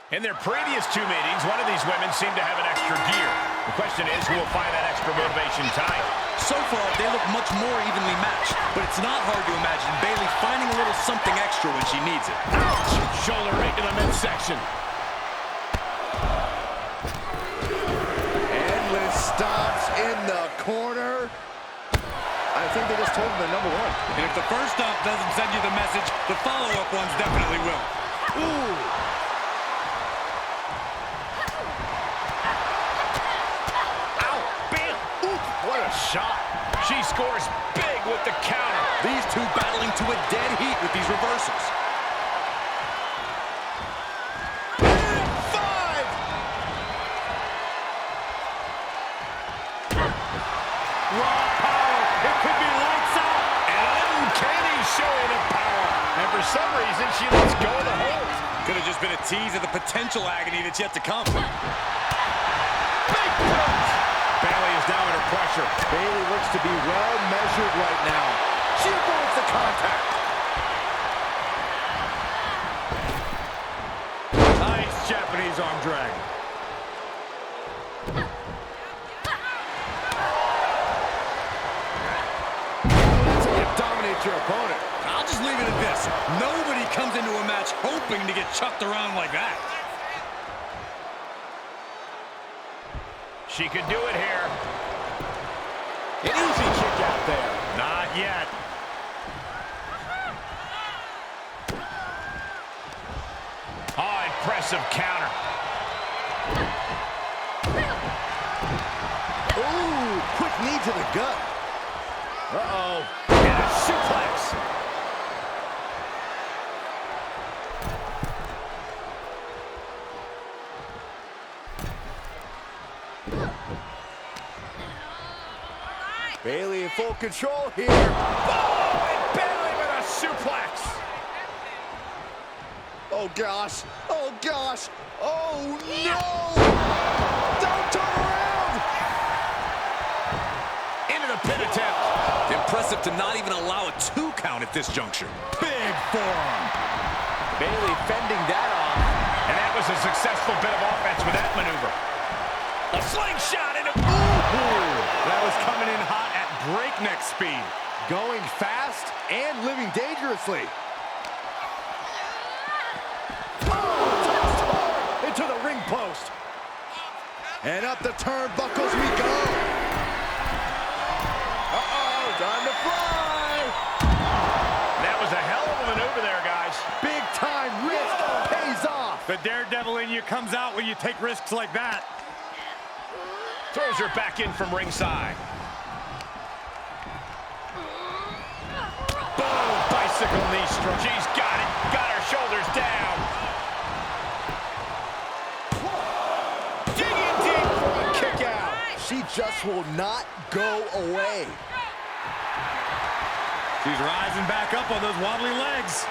In their previous 2 meetings, one of these women seemed to have an extra gear. The question is, who will find that extra motivation tonight? So far, they look much more evenly matched, but it's not hard to imagine Bayley finding a little something extra when she needs it. Ouch! Shoulder right to the midsection. Endless stops in the corner. I think they just told him they're number 1. And if the first stop doesn't send you the message, the follow-up ones definitely will. Ooh! What a shot. She scores big with the counter. These two battling to a dead heat with these reversals. And 5! Raw power. It could be lights out. An uncanny showing of power. And for some reason, she lets go of the hold. Could have just been a tease of the potential agony that's yet to come. Big punch. Bayley is now under pressure. Bayley looks to be well measured right now. She avoids the contact. Nice Japanese arm drag. That's how you dominate your opponent. I'll just leave it at this. Nobody comes into a match hoping to get chucked around like that. She could do it here. An easy kick out there. Not yet. Oh, impressive counter. Ooh, quick knee to the gut. Uh-oh. And a suplex. Bayley in full control here. Oh, and Bayley with a suplex. Oh, gosh. Oh, gosh. Oh, no. Don't turn around. Into the pin attempt. Impressive to not even allow a 2 count at this juncture. Big forearm. Bayley fending that off. And that was a successful bit of offense with that maneuver. A slingshot into... Ooh, that was coming in hot at breakneck speed. Going fast and living dangerously. Oh, tossed hard into the ring post. And up the turnbuckles we go. Uh-oh, time to fly. The daredevil in you comes out when you take risks like that. Throws her back in from ringside. Boom, bicycle knee stroke. She's got it. Got her shoulders down. Digging deep for a kick out. She just will not go away. She's rising back up on those wobbly legs.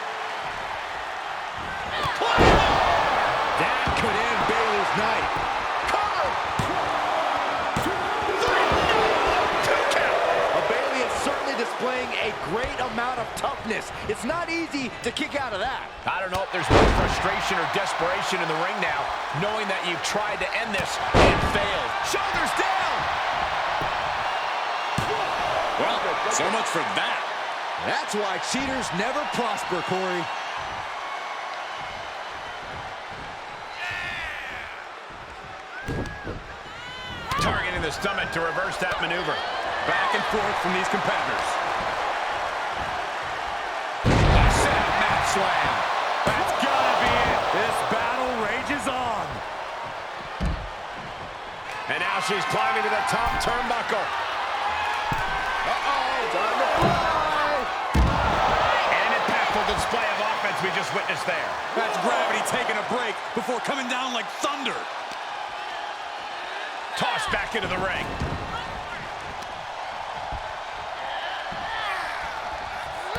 That could end Bayley's night. Cover! 2 count. Bayley is certainly displaying a great amount of toughness. It's not easy to kick out of that. I don't know if there's more frustration or desperation in the ring now, knowing that you've tried to end this and failed. Shoulders down! Well, so much for that. That's why cheaters never prosper, Corey. Targeting the stomach to reverse that maneuver. Back and forth from these competitors. A set mat slam. That's gotta be it. This battle rages on. And now she's climbing to the top turnbuckle. Uh-oh, time to fly. And an impactful display of offense we just witnessed there. That's gravity taking a break before coming down like thunder. Tossed back into the ring.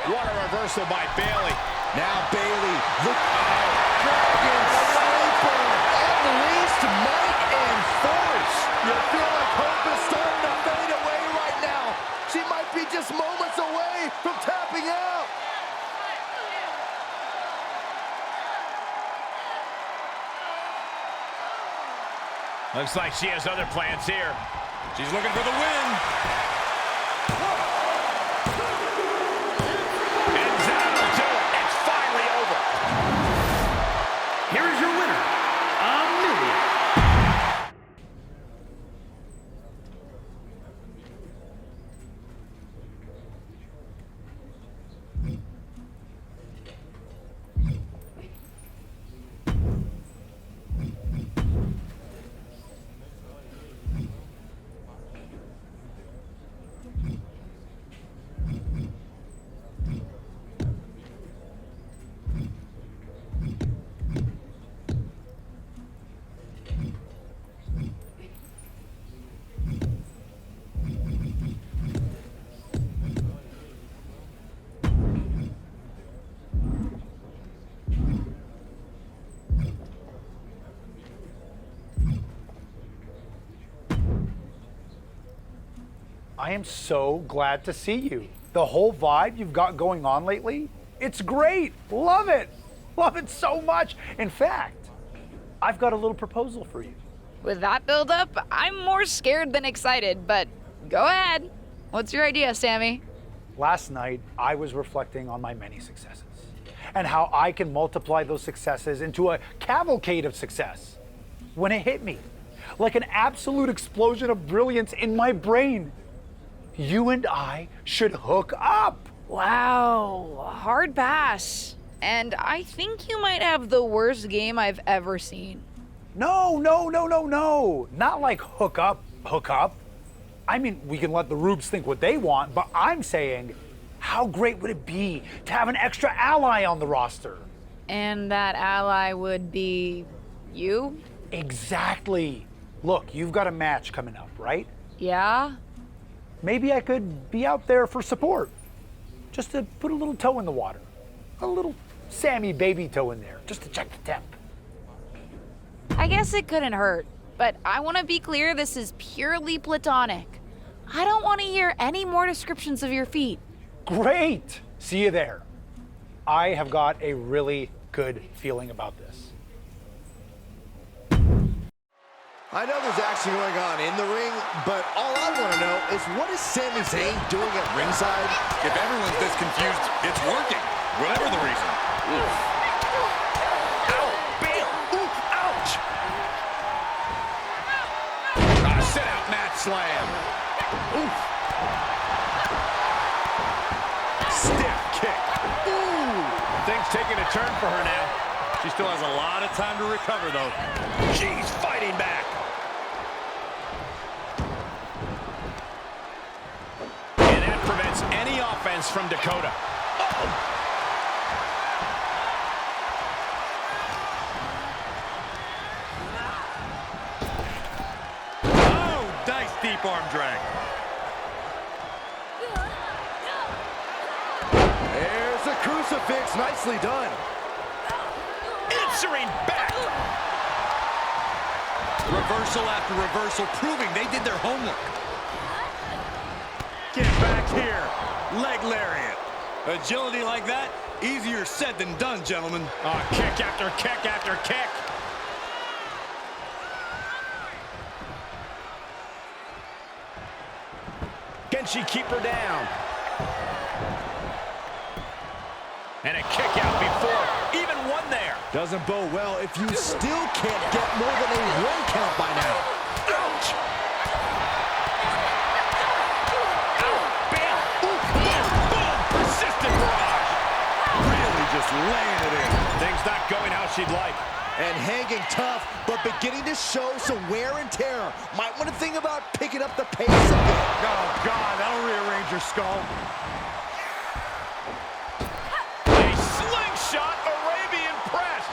What a reversal by Bayley. Now Bayley, look out. Dragon Sleeper. Unleashed might and force. You feel like hope is starting to fade away right now. She might be just moments away from tapping out. Looks like she has other plans here. She's looking for the win. And that'll do it. It's finally over. Here is your winner, Amelia. I am so glad to see you. The whole vibe you've got going on lately, it's great. Love it. Love it so much. In fact, I've got a little proposal for you. With that build-up, I'm more scared than excited, but go ahead. What's your idea, Sammy? Last night, I was reflecting on my many successes and how I can multiply those successes into a cavalcade of success. When it hit me, like an absolute explosion of brilliance in my brain, you and I should hook up. Wow, hard pass. And I think you might have the worst game I've ever seen. No. Not like hook up. I mean, we can let the Rubes think what they want, but I'm saying, how great would it be to have an extra ally on the roster? And that ally would be you? Exactly. Look, you've got a match coming up, right? Yeah? Maybe I could be out there for support. Just to put a little toe in the water. A little Sammy baby toe in there, just to check the temp. I guess it couldn't hurt, but I want to be clear this is purely platonic. I don't want to hear any more descriptions of your feet. Great! See you there. I have got a really good feeling about this. I know there's action going on in the ring, but all I want to know is what is Sami Zayn doing at ringside? If everyone's this confused, it's working, whatever the reason. Oof. Ow, Bill. Oof, ouch. Sit-out mat slam. Oof. Stiff kick. Ooh. Things taking a turn for her now. She still has a lot of time to recover, though. She's fighting back. And that prevents any offense from Dakota. Oh, nice deep arm drag. There's a crucifix. Nicely done. Answering back. Reversal after reversal, proving they did their homework. Get back here. Leg lariat. Agility like that, easier said than done, gentlemen. Kick after kick after kick. Can she keep her down? And a kick out before even one there. Doesn't bode well if you still can't get more than a 1 count by now. Ouch! Bam! Ooh, boom, boom! Persistent barrage. Really just laying it in. Things not going how she'd like. And hanging tough, but beginning to show some wear and tear. Might want to think about picking up the pace a bit. Oh, God, that'll rearrange her skull. Shot Arabian press.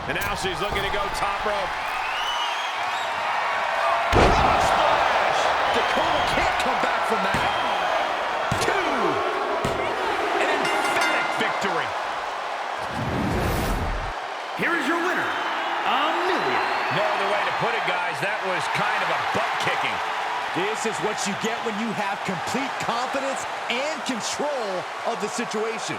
And now she's looking to go top rope. Splash! Dakota can't come back from that. 2. An emphatic victory. Here is your winner, Amelia. No other way to put it, guys. That was kind of a butt kicking. This is what you get when you have complete confidence and control of the situation.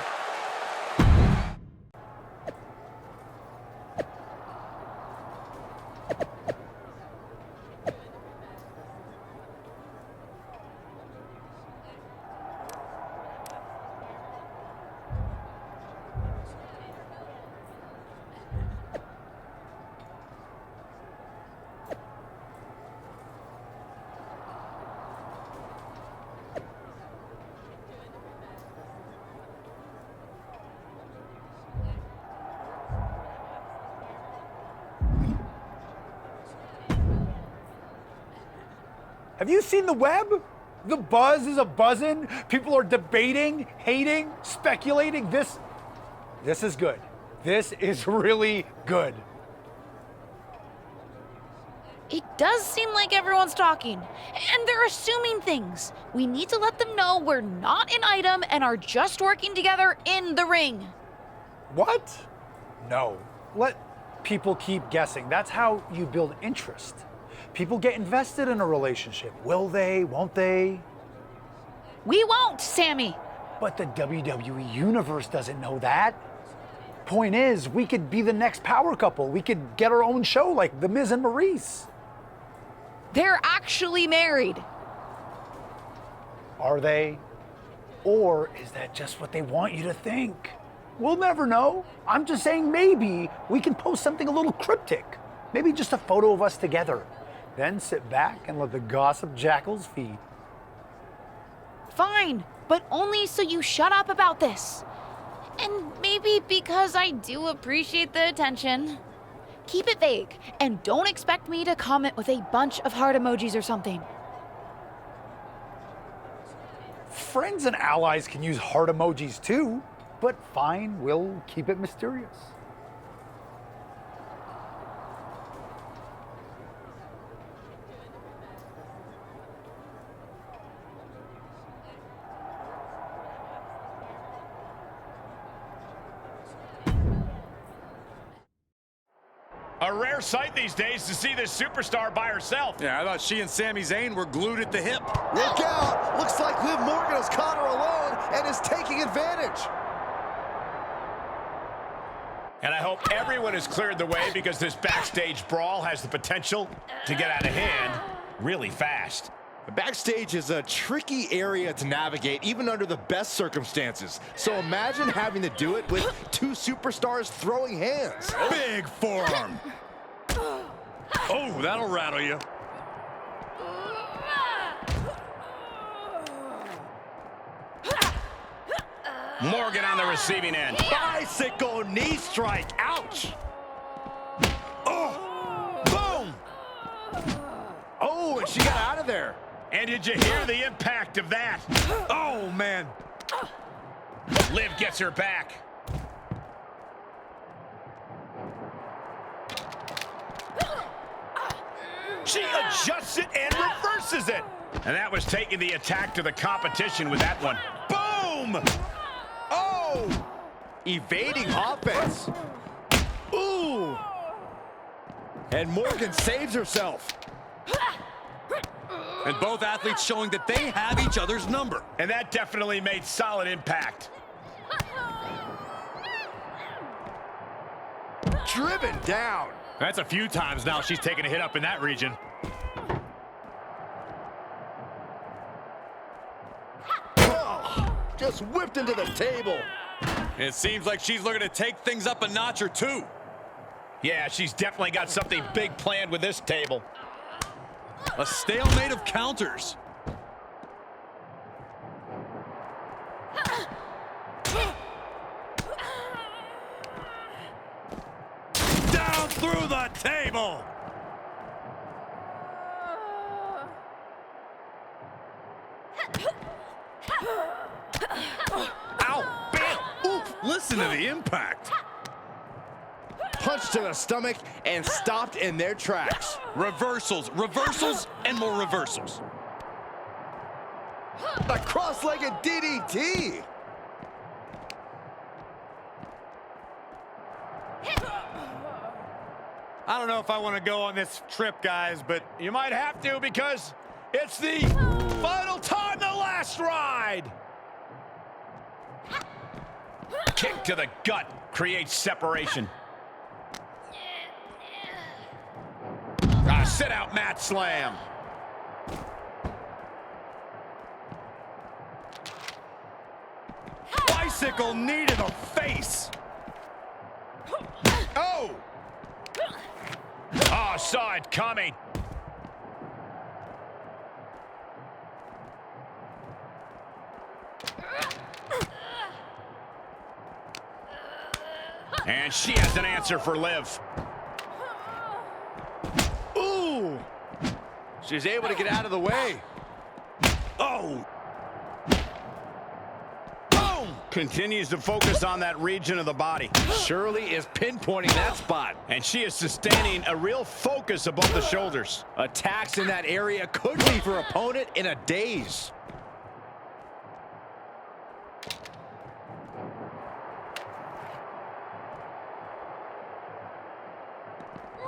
Have you seen the web? The buzz is a-buzzing. People are debating, hating, speculating. This is good. This is really good. It does seem like everyone's talking, and they're assuming things. We need to let them know we're not an item and are just working together in the ring. What? No. Let people keep guessing. That's how you build interest. People get invested in a relationship. Will they? Won't they? We won't, Sammy. But the WWE Universe doesn't know that. Point is, we could be the next power couple. We could get our own show like The Miz and Maurice. They're actually married. Are they? Or is that just what they want you to think? We'll never know. I'm just saying maybe we can post something a little cryptic. Maybe just a photo of us together. Then sit back and let the gossip jackals feed. Fine, but only so you shut up about this. And maybe because I do appreciate the attention. Keep it vague, and don't expect me to comment with a bunch of heart emojis or something. Friends and allies can use heart emojis too, but fine, we'll keep it mysterious. A rare sight these days to see this superstar by herself. Yeah, I thought she and Sami Zayn were glued at the hip. Look out! Looks like Liv Morgan has caught her alone and is taking advantage. And I hope everyone has cleared the way because this backstage brawl has the potential to get out of hand really fast. Backstage is a tricky area to navigate, even under the best circumstances. So imagine having to do it with two superstars throwing hands. Big forearm. Oh, that'll rattle you. Morgan on the receiving end. Bicycle knee strike. Ouch. and she got out of there. And did you hear the impact of that? Oh, man. Liv gets her back. She adjusts it and reverses it. And that was taking the attack to the competition with that one. Boom! Oh! Evading offense. Ooh! And Morgan saves herself. And both athletes showing that they have each other's number. And that definitely made solid impact. Driven down. That's a few times now she's taken a hit up in that region. Oh, just whipped into the table. It seems like she's looking to take things up a notch or two. Yeah, she's definitely got something big planned with this table. A stalemate of counters. Down through the table. Ow! Bam! Oof! Listen to the impact. Punch to the stomach and stopped in their tracks. Reversals, reversals, and more reversals. A cross-legged DDT. I don't know if I want to go on this trip, guys, but you might have to because it's the final time, the last ride. Kick to the gut creates separation. Sit-out mat slam. Bicycle knee to the face. Oh! Oh, saw it coming. And she has an answer for Liv. Ooh! She's able to get out of the way. Oh! Boom! Continues to focus on that region of the body. Shirley is pinpointing that spot. And she is sustaining a real focus above the shoulders. Attacks in that area could leave her opponent in a daze.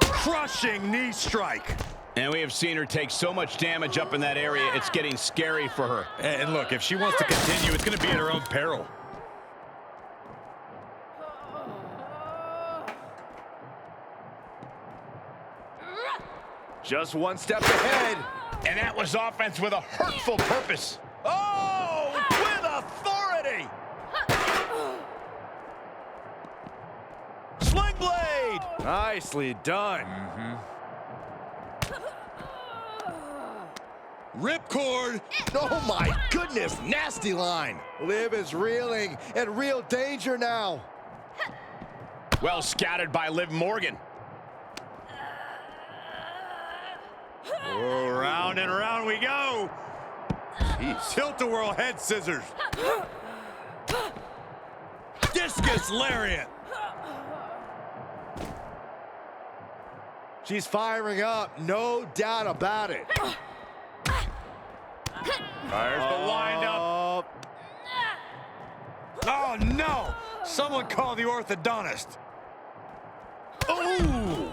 Crushing knee strike. And we have seen her take so much damage up in that area, it's getting scary for her. And look, if she wants to continue, it's going to be at her own peril. Just one step ahead. And that was offense with a hurtful purpose. Oh, with authority. Sling blade. Nicely done. Ripcord. Oh my goodness, nasty line. Liv is reeling in real danger now. Well scattered by Liv Morgan. Oh, round and round we go. Tilt-a-whirl head scissors. Discus lariat. She's firing up, no doubt about it. There's the windup. Oh, no. Someone call the orthodontist. Ooh.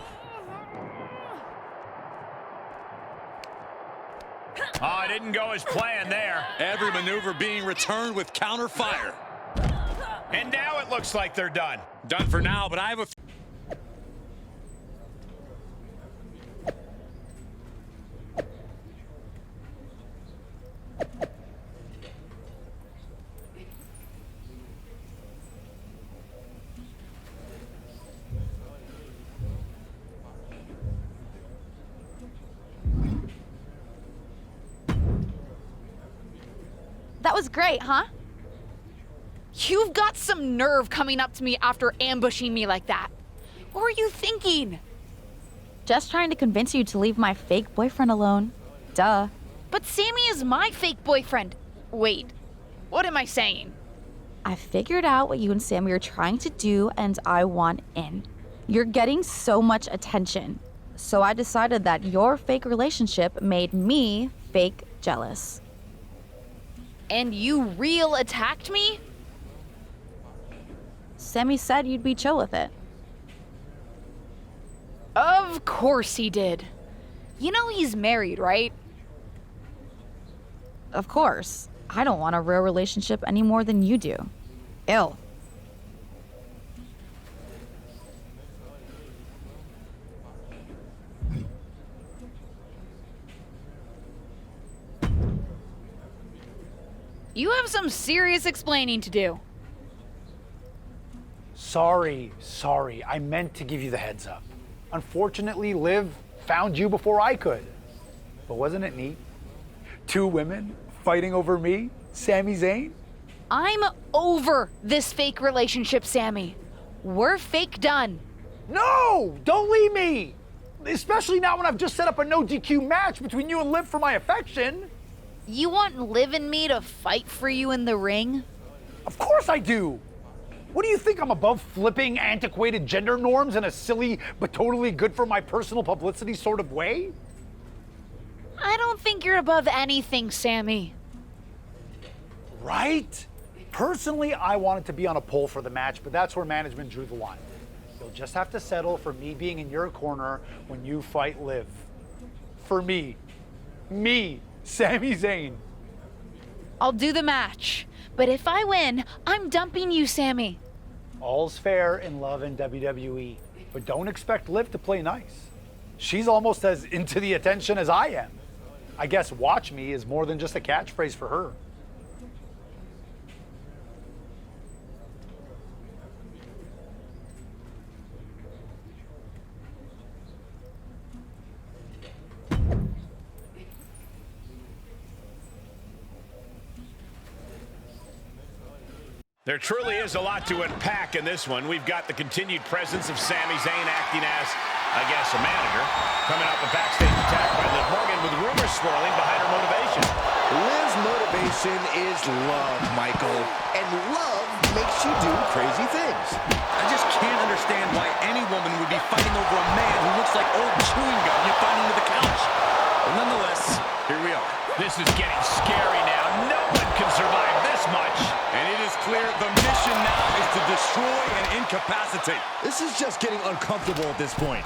Oh, it didn't go as planned there. Every maneuver being returned with counter fire. And now it looks like they're done. Done for now, but I have a... That was great, huh? You've got some nerve coming up to me after ambushing me like that. What were you thinking? Just trying to convince you to leave my fake boyfriend alone. Duh. But Sammy is my fake boyfriend. Wait, what am I saying? I figured out what you and Sammy are trying to do, and I want in. You're getting so much attention. So I decided that your fake relationship made me fake jealous. And you real attacked me? Sammy said you'd be chill with it. Of course he did. You know he's married, right? Of course. I don't want a real relationship any more than you do. Ew. You have some serious explaining to do. Sorry. I meant to give you the heads up. Unfortunately, Liv found you before I could. But wasn't it neat? 2 women fighting over me, Sami Zayn? I'm over this fake relationship, Sammy. We're fake done. No! Don't leave me! Especially now when I've just set up a no DQ match between you and Liv for my affection. You want Liv and me to fight for you in the ring? Of course I do! What do you think, I'm above flipping antiquated gender norms in a silly but totally good for my personal publicity sort of way? I don't think you're above anything, Sammy. Right? Personally, I wanted to be on a pole for the match, but that's where management drew the line. You'll just have to settle for me being in your corner when you fight Liv. For me, Sami Zayn. I'll do the match, but if I win, I'm dumping you, Sammy. All's fair in love and WWE, but don't expect Liv to play nice. She's almost as into the attention as I am. I guess watch me is more than just a catchphrase for her. There truly is a lot to unpack in this one. We've got the continued presence of Sami Zayn acting as, I guess, a manager. Coming out the backstage attack by Liv Morgan with rumors swirling behind her motivation. Liv's motivation is love, Michael. And love makes you do crazy things. I just can't understand why any woman would be fighting over a man who looks like old chewing gum you find under the couch. But nonetheless, here we are. This is getting scary now. No one can survive this much. And it is clear the mission now is to destroy and incapacitate. This is just getting uncomfortable at this point.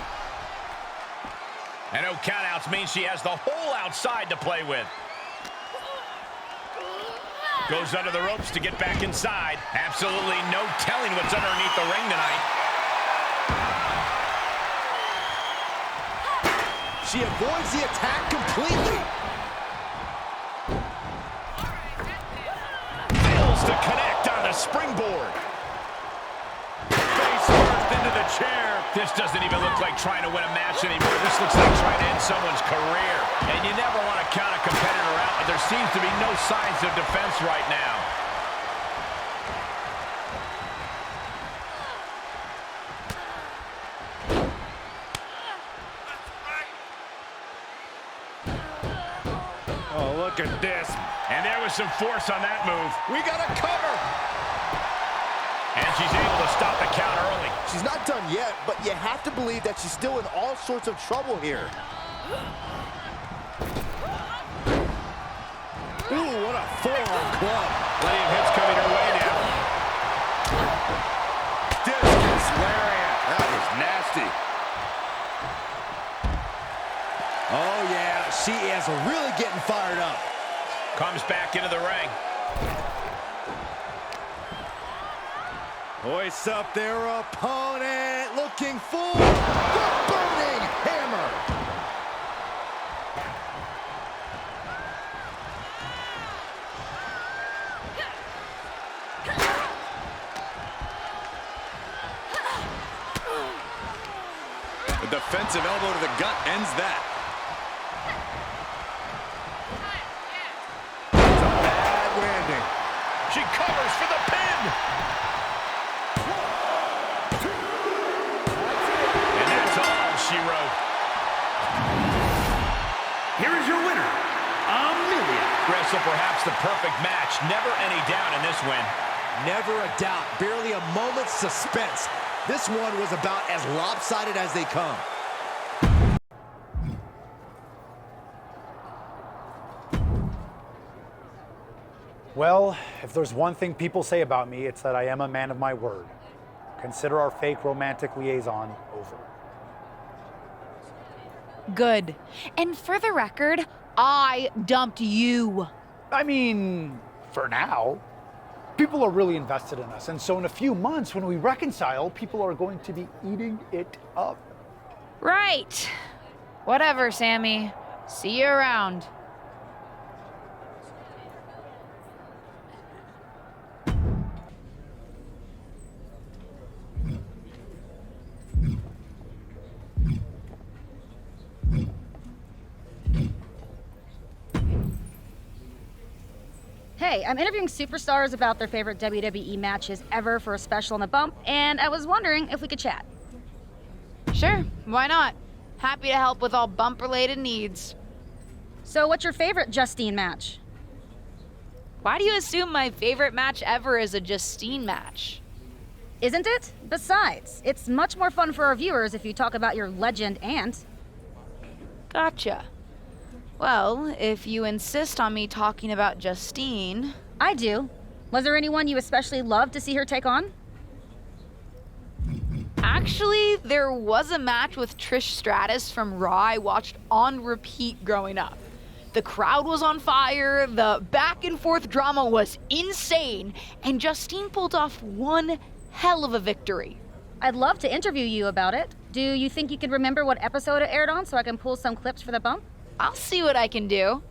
And no countouts means she has the whole outside to play with. Goes under the ropes to get back inside. Absolutely no telling what's underneath the ring tonight. She avoids the attack completely. Fails to connect on the springboard. Face first into the chair. This doesn't even look like trying to win a match anymore. This looks like trying to end someone's career. And you never want to count a competitor out, but there seems to be no signs of defense right now. Oh, look at this. And there was some force on that move. We got a cover. And she's able to stop the count early. She's not done yet, but you have to believe that she's still in all sorts of trouble here. Ooh, what a forearm club. Plenty of hits coming her way now. Discus lariat. That was nasty. Oh, yeah, she is really getting fired up. Comes back into the ring. Hoists up their opponent, looking for the burning hammer. A defensive elbow to the gut ends that. It's a bad landing. She covers for the pin. And that's all she wrote. Here is your winner, so perhaps the perfect match. Never any doubt in this win. Never a doubt. Barely a moment's suspense. This one was about as lopsided as they come. Well, if there's one thing people say about me, it's that I am a man of my word. Consider our fake romantic liaison over. Good. And for the record, I dumped you. I mean, for now. People are really invested in us, and so in a few months, when we reconcile, people are going to be eating it up. Right. Whatever, Sammy. See you around. Hey, I'm interviewing superstars about their favorite WWE matches ever for a special on the bump, and I was wondering if we could chat. Sure, why not? Happy to help with all bump-related needs. So what's your favorite Justine match? Why do you assume my favorite match ever is a Justine match? Isn't it? Besides, it's much more fun for our viewers if you talk about your legend aunt. Gotcha. Well, if you insist on me talking about Justine... I do. Was there anyone you especially loved to see her take on? Actually, there was a match with Trish Stratus from Raw I watched on repeat growing up. The crowd was on fire, the back and forth drama was insane, and Justine pulled off one hell of a victory. I'd love to interview you about it. Do you think you could remember what episode it aired on so I can pull some clips for the bump? I'll see what I can do.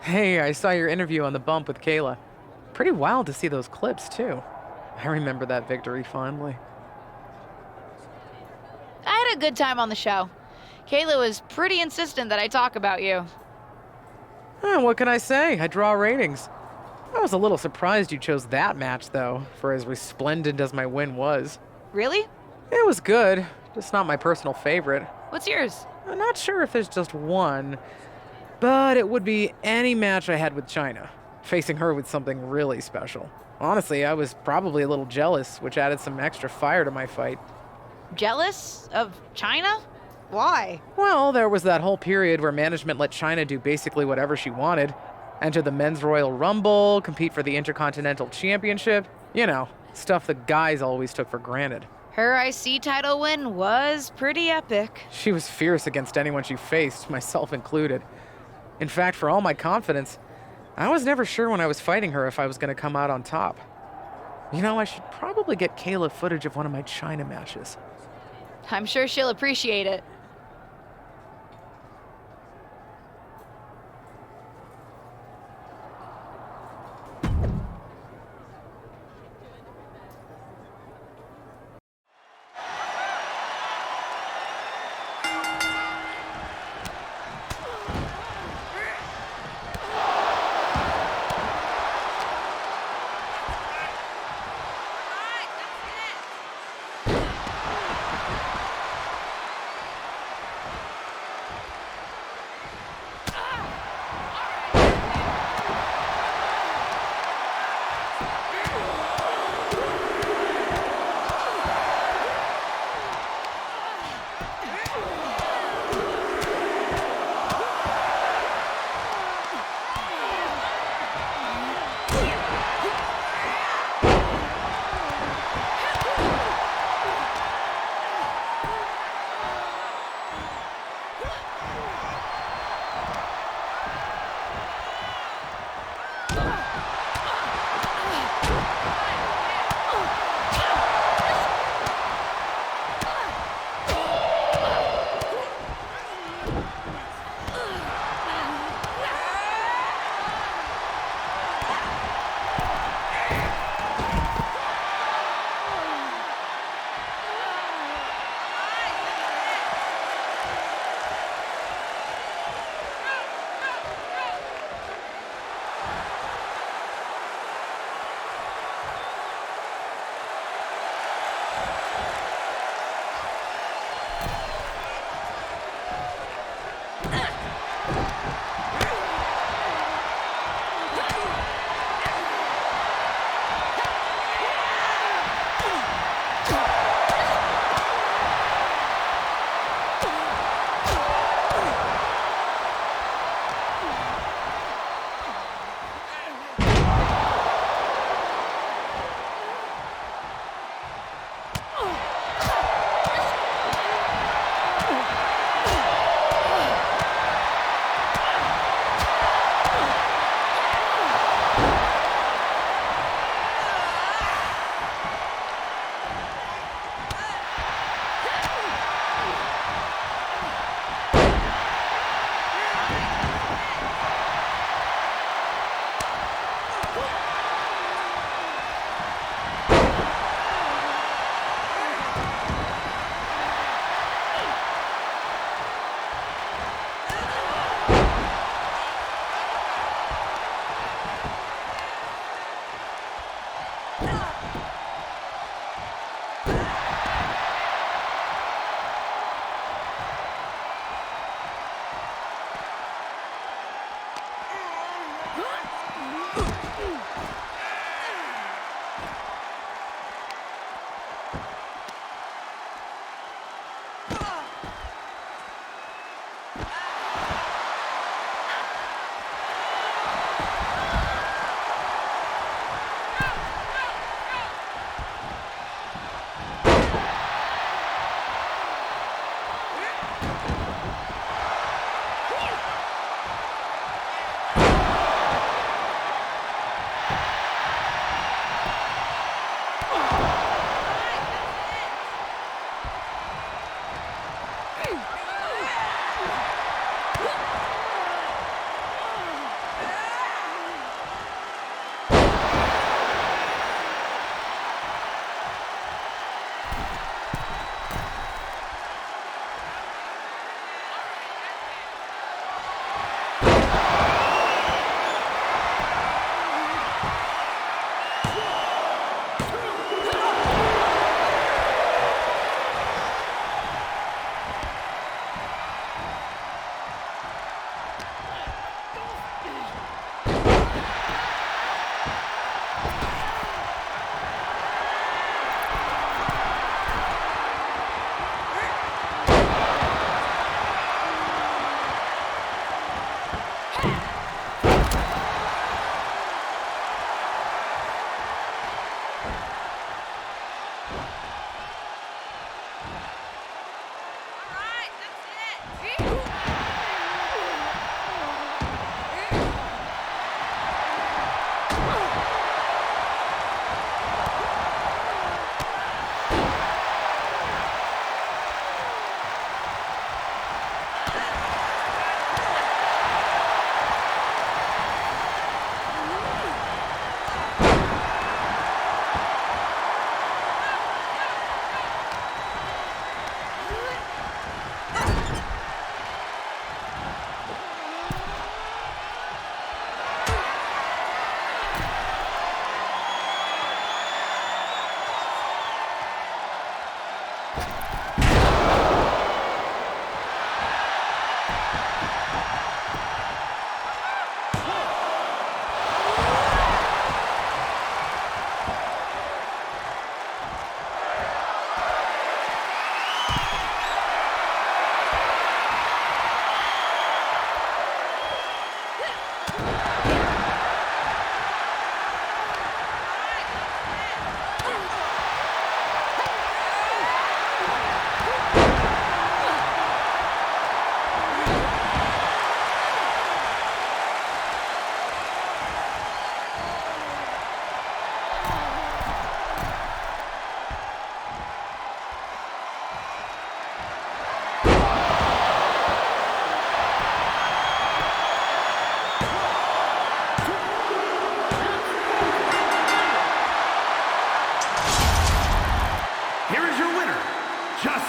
Hey, I saw your interview on the bump with Kayla. Pretty wild to see those clips, too. I remember that victory fondly. I had a good time on the show. Kayla was pretty insistent that I talk about you. What can I say? I draw ratings. I was a little surprised you chose that match, though, for as resplendent as my win was. Really? It was good, just not my personal favorite. What's yours? I'm not sure if there's just one, but it would be any match I had with China, facing her with something really special. Honestly, I was probably a little jealous, which added some extra fire to my fight. Jealous of China? Why? Well, there was that whole period where management let China do basically whatever she wanted. Enter the Men's Royal Rumble, compete for the Intercontinental Championship. You know, stuff the guys always took for granted. Her IC title win was pretty epic. She was fierce against anyone she faced, myself included. In fact, for all my confidence, I was never sure when I was fighting her if I was going to come out on top. You know, I should probably get Kayla footage of one of my China matches. I'm sure she'll appreciate it.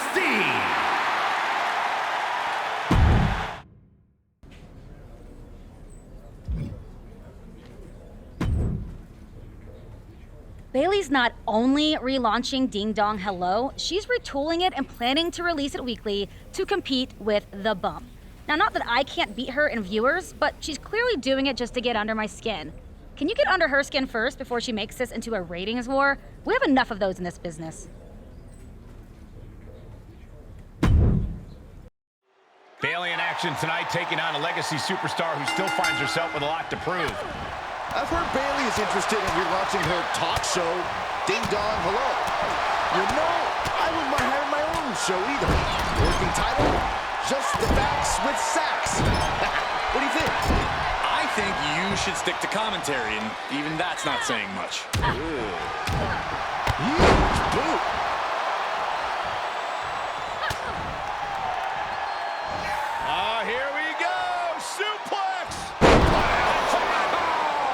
NXT. Bayley's not only relaunching Ding Dong Hello, she's retooling it and planning to release it weekly to compete with The Bump. Now, not that I can't beat her in viewers, but she's clearly doing it just to get under my skin. Can you get under her skin first before she makes this into a ratings war? We have enough of those in this business. Bayley in action tonight, taking on a legacy superstar who still finds herself with a lot to prove. I've heard Bayley is interested in relaunching her talk show, Ding Dong Hello. You know, I wouldn't mind having my own show either. Working title, Just the Facts with Sacks. What do you think? I think you should stick to commentary, and even that's not saying much. Huge boot. Here we go! Suplex!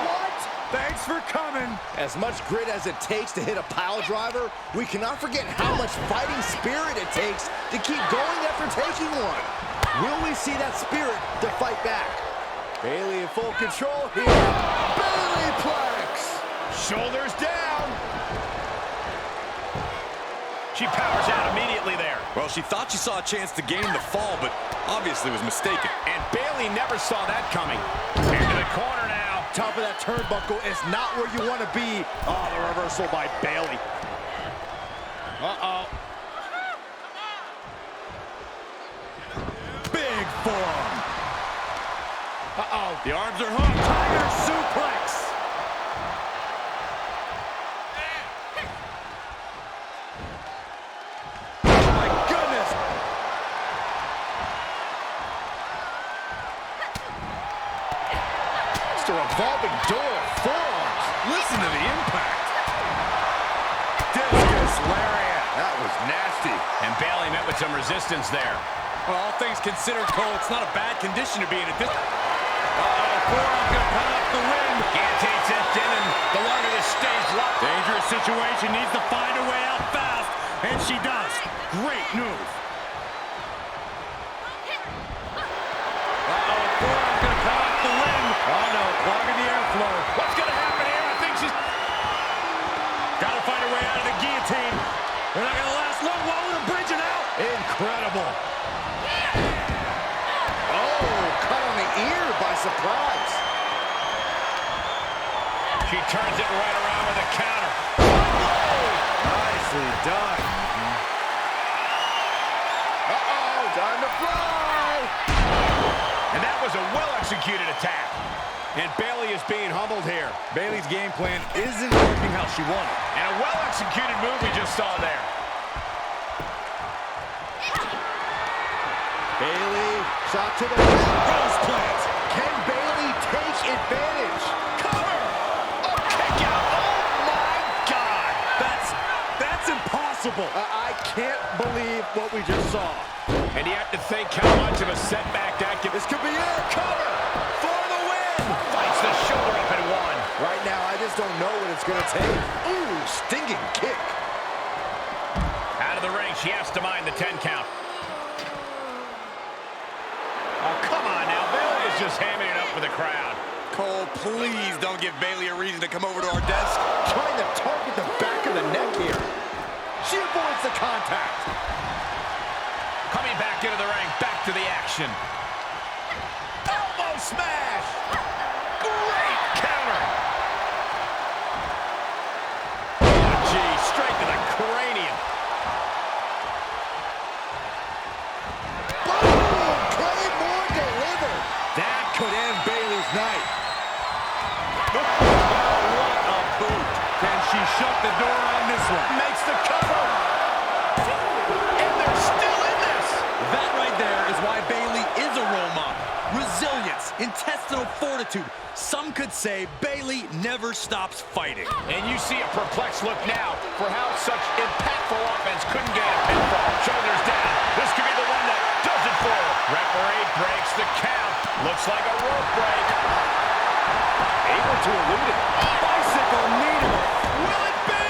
What? Thanks for coming. As much grit as it takes to hit a pile driver, we cannot forget how much fighting spirit it takes to keep going after taking one. Will we see that spirit to fight back? Bayley in full control here. Bayleyplex! Shoulders down. She powers out immediately there. Well, she thought she saw a chance to gain the fall, but obviously was mistaken. And Bayley never saw that coming. Into the corner now. Top of that turnbuckle is not where you want to be. Oh, the reversal by Bayley. Uh-oh. Big forearm. Uh-oh. The arms are hooked. Tiger suplex. A revolving door of forearms. Listen to the impact. Discus lariat. That was nasty. And Bayley met with some resistance there. Well, all things considered, Cole, it's not a bad condition to be in at this. Forearm gonna come up the ring. Guillotine sent in, and the longer this stays locked. Dangerous situation. Needs to find a way out fast. And she does. Great move. Forearm gonna come up the ring. Oh no, clogging the airflow. What's gonna happen here? I think she's gotta find a way out of the guillotine. They're not gonna last long. While we're bridging out. Incredible. Oh, cut on the ear by surprise. She turns it right around with a counter. Nicely done. Uh-oh, time to fly. And that was a well-executed attack. And Bayley is being humbled here. Bayley's game plan isn't working how she wanted. And a well-executed move we just saw there. Bayley, shot to the rose plant. Can Bayley take advantage? Cover! Oh, kick out. Oh, my God. That's impossible. I can't believe what we just saw. And you have to think how much of a setback that could... This could be it. Cover for the win. Fights the shoulder up and one. Right now, I just don't know what it's going to take. Ooh, stinging kick. Out of the ring, she has to mind the 10 count. Oh, come on now. Bayley is just hamming it up with the crowd. Cole, please don't give Bayley a reason to come over to our desk. Trying to target the back of the neck here. She avoids the contact. Coming back into the ring, back to the action. Elbow smash! Great counter! Oh, gee, straight to the cranium. Boom! Claymore delivered. That could end Bayley's night. What a boot. Can she shut the door on this one? Makes the cover. And they're still in this. That right there is why Bayley is a role model. Resilience, intestinal fortitude. Some could say Bayley never stops fighting. And you see a perplexed look now for how such impactful offense couldn't get a pinfall. Shoulders down. This could be the one that does it for her. Referee breaks the count. Looks like a rope break. Able to elude it. Bicycle needle. Will it be?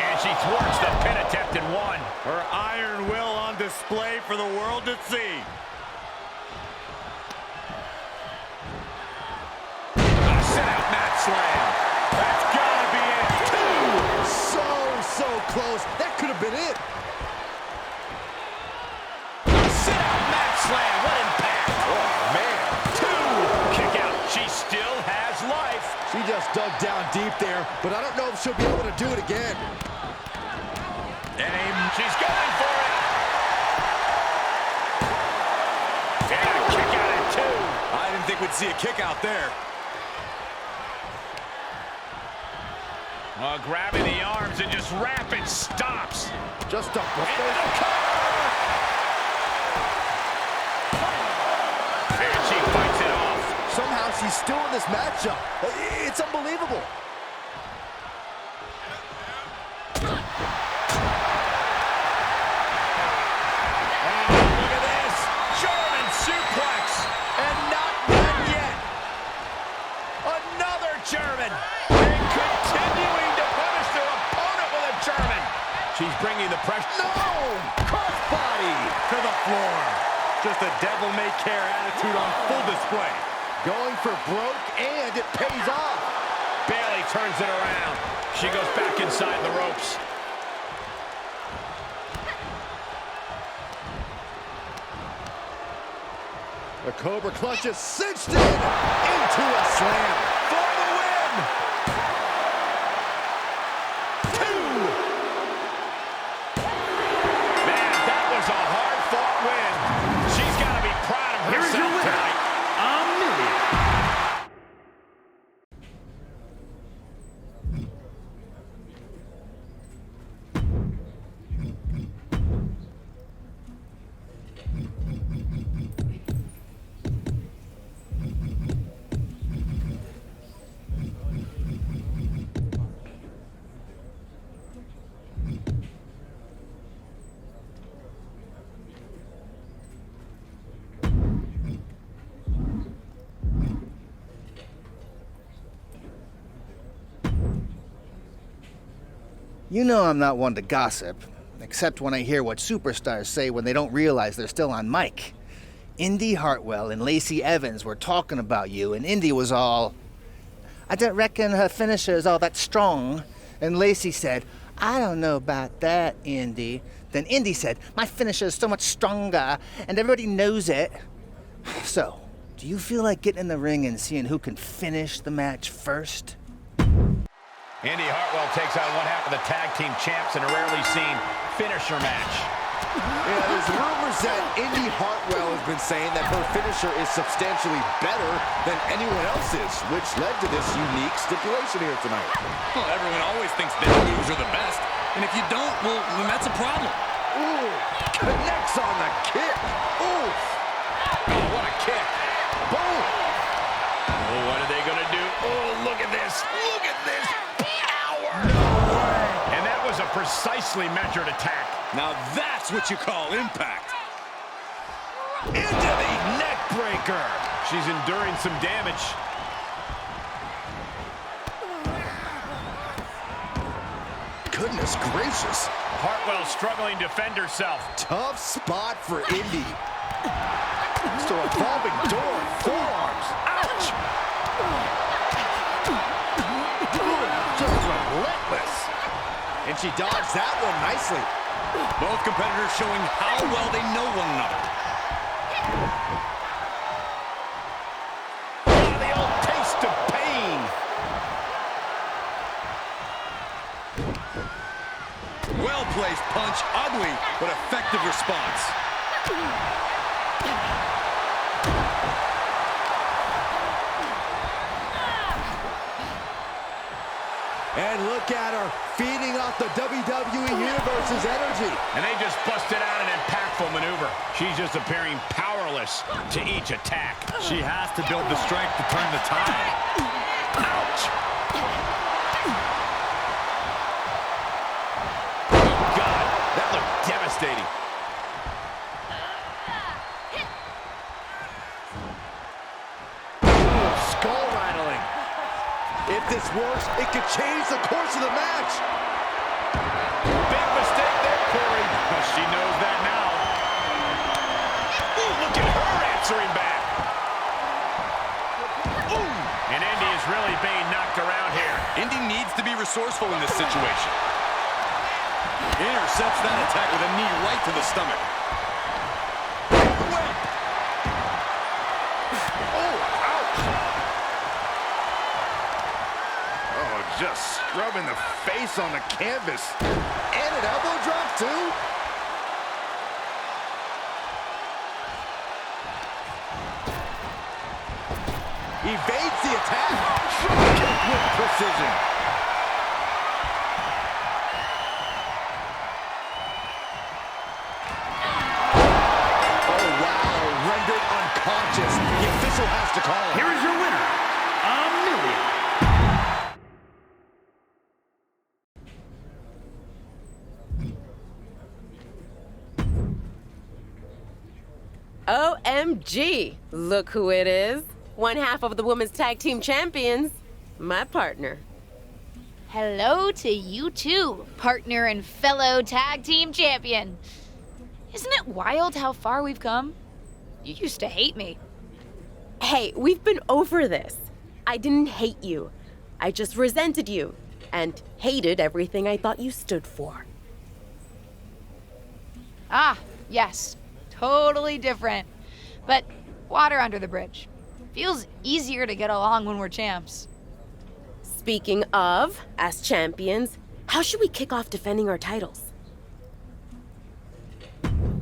And she thwarts the pin attempt and won. Her iron will on display for the world to see. A sit-out mat slam. That's gotta be it. So close. That could have been it. A sit-out mat slam. What impact. Oh, man. 2. Kick out. She still has life. She just dug down deep there, but I don't know if she'll be able to do it again. And she's going for it. And a kick out at 2. I didn't think we'd see a kick out there. Grabbing the arms and just rapid stops. Just a And she fights it off. Somehow she's still in this matchup. It's unbelievable. Look at this. German suplex. And not done yet. Another German. And continuing to punish their opponent with a German. She's bringing the pressure. No! Crossbody To the floor. Just a devil-may-care attitude on full display. going for broke, and it pays off. Bayley turns it around. She goes back inside the ropes. The Cobra clutch is cinched in into a slam for the win. 2. Man, that was a hard-fought win. She's got to be proud of herself. Here's your winner, tonight. You know I'm not one to gossip, except when I hear what superstars say when they don't realize they're still on mic. Indy Hartwell and Lacey Evans were talking about you, and Indy was all, "I don't reckon her finisher is all that strong." And Lacey said, "I don't know about that, Indy." Then Indy said, "My finisher is so much stronger, and everybody knows it." So, do you feel like getting in the ring and seeing who can finish the match first? Indy Hartwell takes on one half of the tag team champs in a rarely seen finisher match. Yeah, there's rumors that Indy Hartwell has been saying that her finisher is substantially better than anyone else's, which led to this unique stipulation here tonight. Well, everyone always thinks their moves are the best, and if you don't, well, then that's a problem. Ooh, connects on the kick. Ooh. Oh, what a kick. Boom. Oh, what are they going to do? Oh, look at this. Look at this. And that was a precisely measured attack. Now that's what you call impact. Into the neck breaker. She's enduring some damage. Goodness gracious. Hartwell struggling to defend herself. Tough spot for Indy. It's a revolving door. Forearms. Ouch. Just relentless. And she dodged that one nicely. Both competitors showing how well they know one another. Oh, the old taste of pain. Well-placed punch, ugly, but effective response. And look at her, feeding off the WWE Universe's energy. And they just busted out an impactful maneuver. She's just appearing powerless to each attack. She has to build the strength to turn the tide. Ouch! Oh, God, that looked devastating. Skull rattling. If this works, it could change the course of the match. Big mistake there, Corey. But she knows that now. Ooh, look at her answering back. Ooh. And Indy is really being knocked around here. Indy needs to be resourceful in this situation. Intercepts that attack with a knee right to the stomach. Just scrubbing the face on the canvas. And an elbow drop, too? Evades the attack. Drop kick with precision. Oh, wow. Rendered unconscious. The official has to call him. Here is your winner, Amelia. OMG! Look who it is. One half of the women's tag team champions. My partner. Hello to you too, partner and fellow tag team champion. Isn't it wild how far we've come? You used to hate me. Hey, we've been over this. I didn't hate you. I just resented you and hated everything I thought you stood for. Ah, yes. Totally different. But water under the bridge. Feels easier to get along when we're champs. Speaking of, as champions, how should we kick off defending our titles?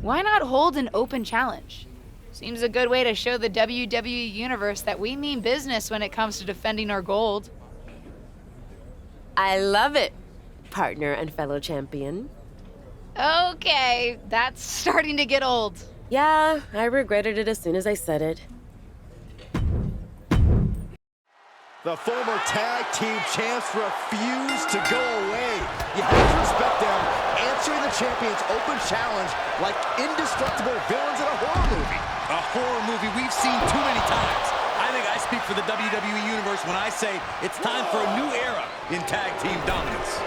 Why not hold an open challenge? Seems a good way to show the WWE Universe that we mean business when it comes to defending our gold. I love it, partner and fellow champion. Okay, that's starting to get old. Yeah, I regretted it as soon as I said it. The former tag team champs refuse to go away. You have to respect them answering the champion's open challenge like indestructible villains in a horror movie. A horror movie we've seen too many times. I think I speak for the WWE Universe when I say it's time for a new era in tag team dominance.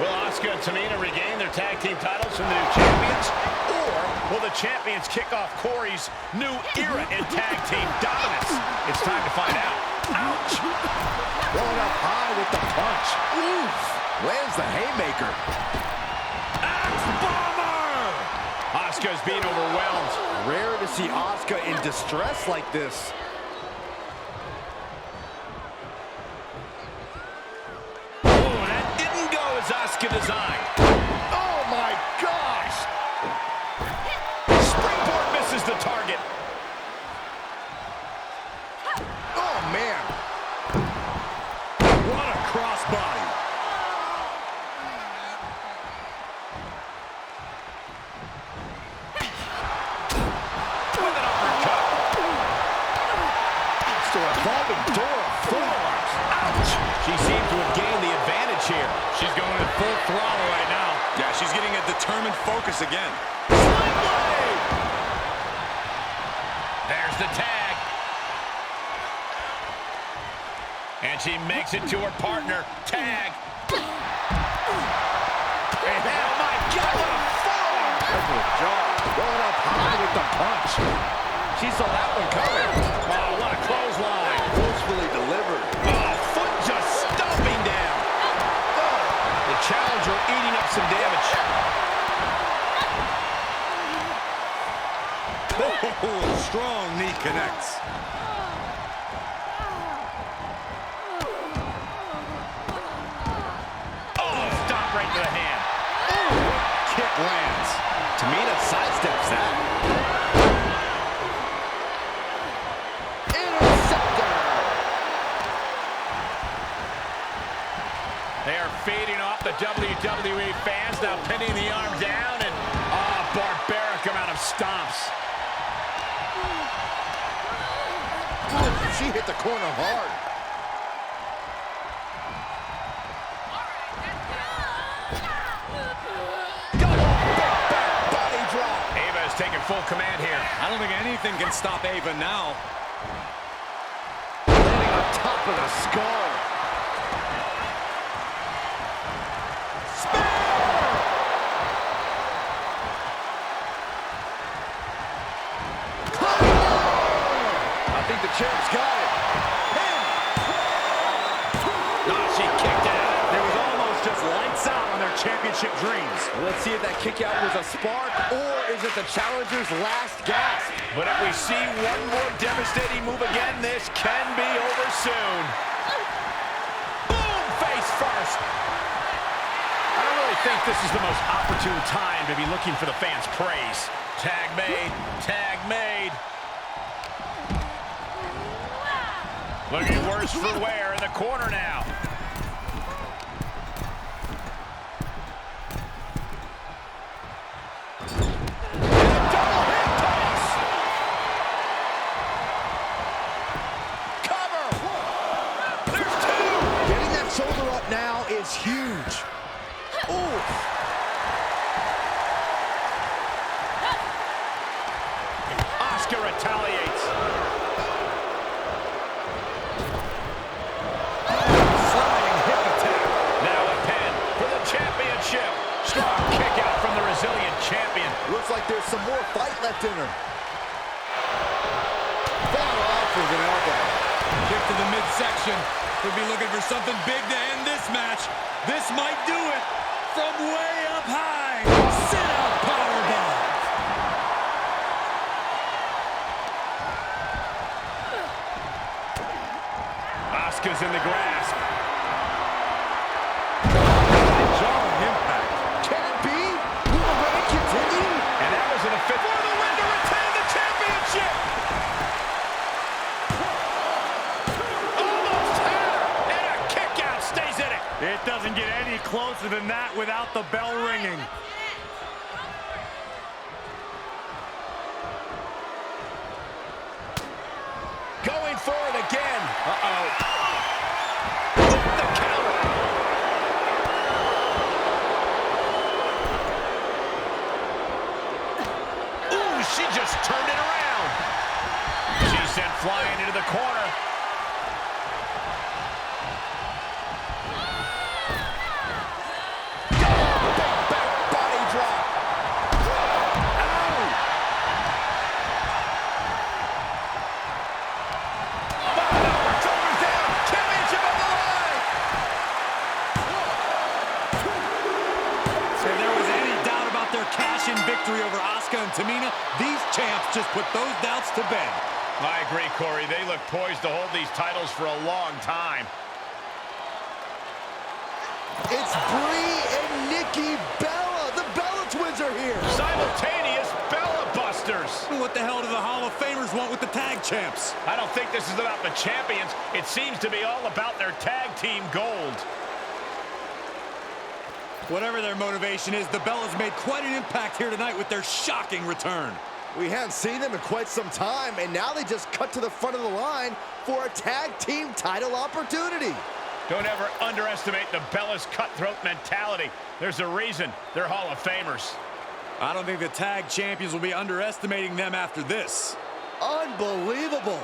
Will Asuka and Tamina regain their tag team titles from the new champions? Or will the champions kick off Corey's new era in tag team dominance? It's time to find out. Ouch! Going up high with the punch. Oof! Lands the haymaker. Axe bomber! Asuka's being overwhelmed. Rare to see Asuka in distress like this. Asuka designed. Oh my gosh! Springboard misses the target. Oh man! What a crossbody! With an uppercut. It's a revolving door of forearms. Ouch! She seems to have gained the advantage here. She's going at full throttle right now. Yeah, she's getting a determined focus again. There's the tag. And she makes it to her partner. Tag. And oh my God, what a forearm! That's a jaw. Going up high with the punch. She saw that one coming. Oh, what a clothesline. Forcefully delivered. Oh, foot just stomping down. Oh, the challenger eating up some damage. Oh, strong knee connects. Oh, stop right to the hand. Oh, kick lands. Tamina sidesteps that. Interceptor. They are feeding off the WWE fans, now pinning the arm down, and barbaric amount of stomps. Oh, she hit the corner hard. Body drop. Ava is taking full command here. I don't think anything can stop Ava now. Landing on top of the skull. Smash! championship dreams. Let's see if that kick out was a spark, or is it the challenger's last gasp? But if we see one more devastating move again, this can be over soon. Boom, face first. I don't really think this is the most opportune time to be looking for the fans' praise. Tag made, tag made. Looking worse for wear in the corner now. Shoulder up now is huge. Ooh. Asuka retaliates. Sliding hip attack. Now a pin for the championship. Strong kick out from the resilient champion. Looks like there's some more fight left in her. Fought off with an elbow. Kick to the midsection. Could be looking for something big to end this match. This might do it. From way up high. Sit out powerbomb. Asuka's in the grasp. Jarring impact. Can it be? Will the reign continue? And that was an official for the win to retain the championship. It doesn't get any closer than that without the bell ringing. Going for it again. Uh-oh. The counter. Ooh, she just turned it around. She sent flying into the corner. Victory over Asuka and Tamina. These champs just put those doubts to bed. I agree, Corey. They look poised to hold these titles for a long time. It's Brie and Nikki Bella. The Bella twins are here. Simultaneous Bella Busters. What the hell do the Hall of Famers want with the tag champs? I don't think this is about the champions. It seems to be all about their tag team gold. Whatever their motivation is, the Bellas made quite an impact here tonight with their shocking return. We haven't seen them in quite some time, and now they just cut to the front of the line for a tag team title opportunity. Don't ever underestimate the Bellas' cutthroat mentality. There's a reason they're Hall of Famers. I don't think the tag champions will be underestimating them after this. Unbelievable.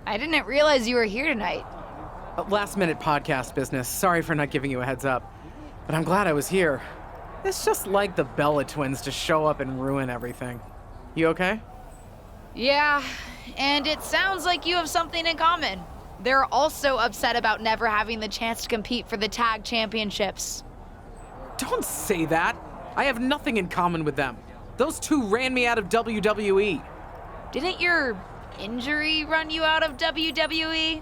I didn't realize you were here tonight. Last-minute podcast business. Sorry for not giving you a heads up. But I'm glad I was here. It's just like the Bella twins to show up and ruin everything. You okay? Yeah, and it sounds like you have something in common. They're also upset about never having the chance to compete for the tag championships. Don't say that. I have nothing in common with them. Those two ran me out of WWE. Didn't your injury run you out of WWE?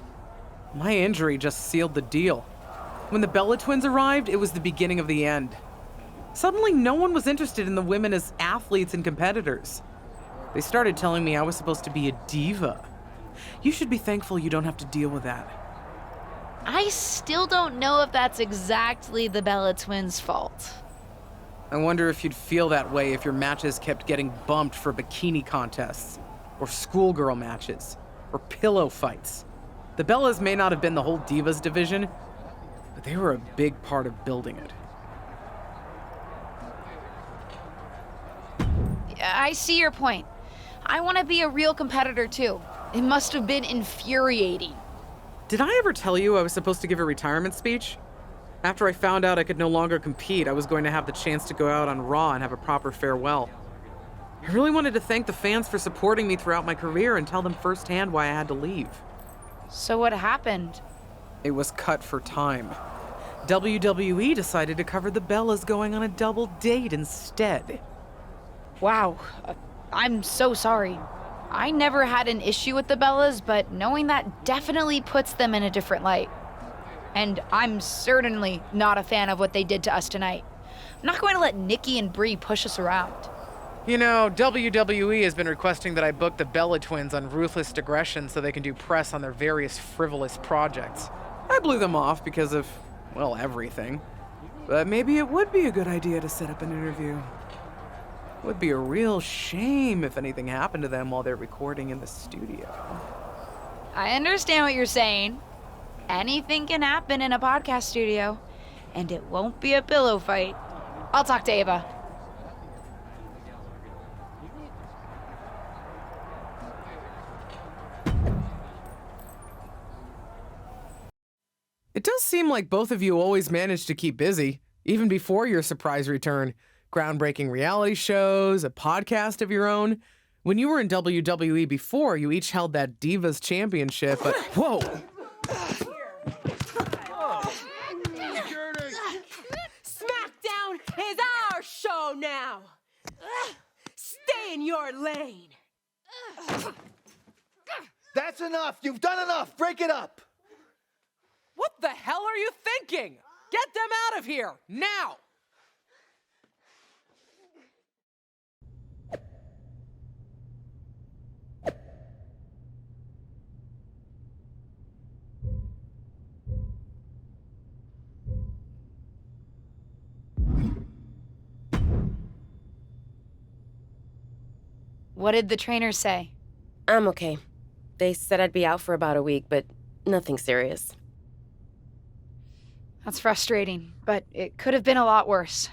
My injury just sealed the deal. When the Bella twins arrived, it was the beginning of the end. Suddenly, no one was interested in the women as athletes and competitors. They started telling me I was supposed to be a diva. You should be thankful you don't have to deal with that. I still don't know if that's exactly the Bella twins' fault. I wonder if you'd feel that way if your matches kept getting bumped for bikini contests, or schoolgirl matches, or pillow fights. The Bellas may not have been the whole Divas division, but they were a big part of building it. I see your point. I want to be a real competitor too. It must have been infuriating. Did I ever tell you I was supposed to give a retirement speech? After I found out I could no longer compete, I was going to have the chance to go out on Raw and have a proper farewell. I really wanted to thank the fans for supporting me throughout my career and tell them firsthand why I had to leave. So what happened? It was cut for time. WWE decided to cover the Bellas going on a double date instead. Wow. I'm so sorry. I never had an issue with the Bellas, but knowing that definitely puts them in a different light. And I'm certainly not a fan of what they did to us tonight. I'm not going to let Nikki and Brie push us around. You know, WWE has been requesting that I book the Bella Twins on Ruthless Aggression so they can do press on their various frivolous projects. I blew them off because of, well, everything. But maybe it would be a good idea to set up an interview. It would be a real shame if anything happened to them while they're recording in the studio. I understand what you're saying. Anything can happen in a podcast studio, and it won't be a pillow fight. I'll talk to Ava. It does seem like both of you always manage to keep busy, even before your surprise return. Groundbreaking reality shows, a podcast of your own. When you were in WWE before, you each held that Divas Championship, but whoa! SmackDown is our show now. Stay in your lane. That's enough! You've done enough! Break it up! What the hell are you thinking? Get them out of here, now! What did the trainer say? I'm okay. They said I'd be out for about a week, but nothing serious. That's frustrating, but it could have been a lot worse.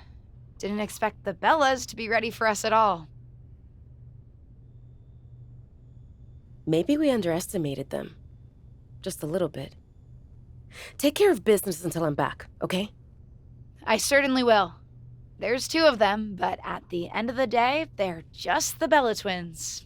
Didn't expect the Bellas to be ready for us at all. Maybe we underestimated them. Just a little bit. Take care of business until I'm back, okay? I certainly will. There's two of them, but at the end of the day, they're just the Bella Twins.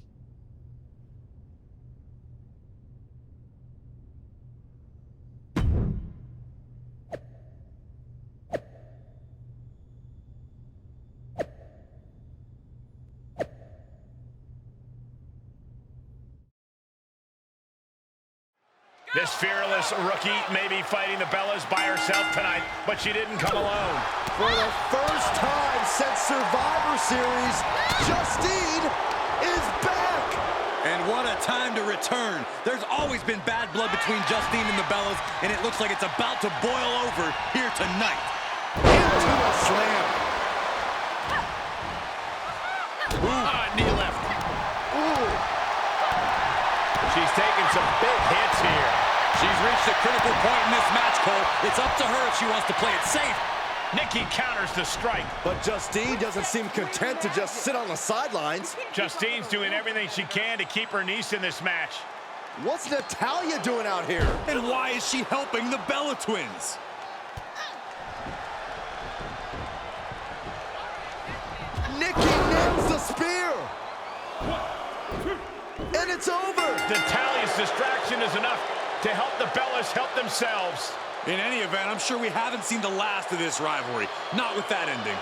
This fearless rookie may be fighting the Bellas by herself tonight, but she didn't come alone. For the first time since Survivor Series, Justine is back! And what a time to return. There's always been bad blood between Justine and the Bellas, and it looks like it's about to boil over here tonight. Into a slam. Knee left. Ooh. She's taking some big hits here. She's reached a critical point in this match, Cole. It's up to her if she wants to play it safe. Nikki counters the strike. But Justine doesn't seem content to just sit on the sidelines. Justine's doing everything she can to keep her niece in this match. What's Natalya doing out here? And why is she helping the Bella Twins? Nikki nails the spear. And it's over. Natalya's distraction is enough to help the Bellas help themselves. In any event, I'm sure we haven't seen the last of this rivalry. Not with that ending.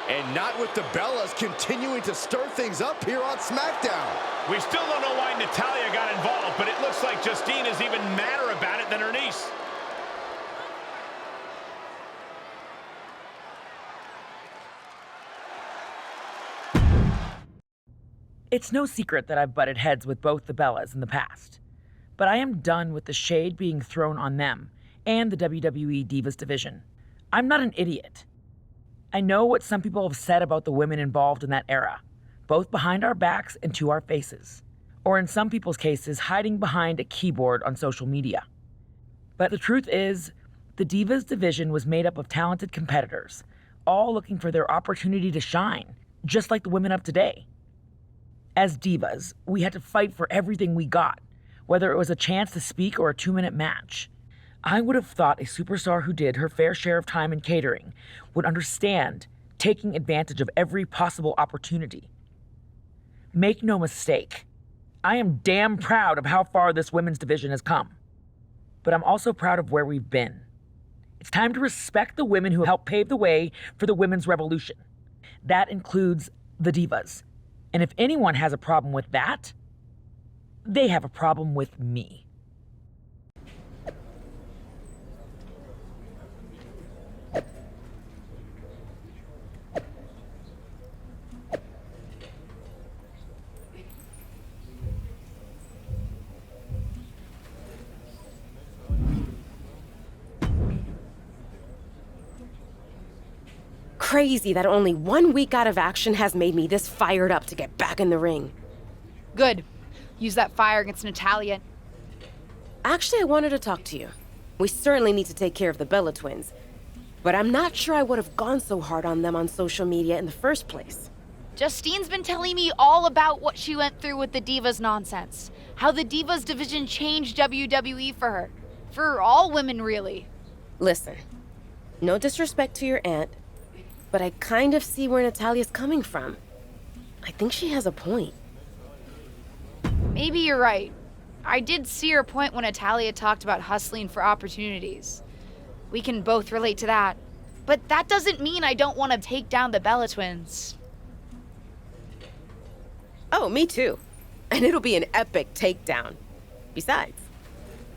And not with the Bellas continuing to stir things up here on SmackDown. We still don't know why Natalya got involved, but it looks like Justine is even madder about it than her niece. It's no secret that I've butted heads with both the Bellas in the past, but I am done with the shade being thrown on them and the WWE Divas division. I'm not an idiot. I know what some people have said about the women involved in that era, both behind our backs and to our faces, or in some people's cases, hiding behind a keyboard on social media. But the truth is, the Divas division was made up of talented competitors, all looking for their opportunity to shine, just like the women of today. As divas, we had to fight for everything we got, whether it was a chance to speak or a 2-minute match. I would have thought a superstar who did her fair share of time in catering would understand taking advantage of every possible opportunity. Make no mistake, I am damn proud of how far this women's division has come. But I'm also proud of where we've been. It's time to respect the women who helped pave the way for the women's revolution. That includes the divas. And if anyone has a problem with that, they have a problem with me. Crazy that only 1 week out of action has made me this fired up to get back in the ring. Good. Use that fire against Natalya. Actually, I wanted to talk to you. We certainly need to take care of the Bella twins, but I'm not sure I would have gone so hard on them on social media in the first place. Justine's been telling me all about what she went through with the Divas nonsense. How the Divas division changed WWE for her. For all women, really. Listen, no disrespect to your aunt, but I kind of see where Natalya's coming from. I think she has a point. Maybe you're right. I did see her point when Natalya talked about hustling for opportunities. We can both relate to that. But that doesn't mean I don't want to take down the Bella twins. Oh, me too. And it'll be an epic takedown. Besides,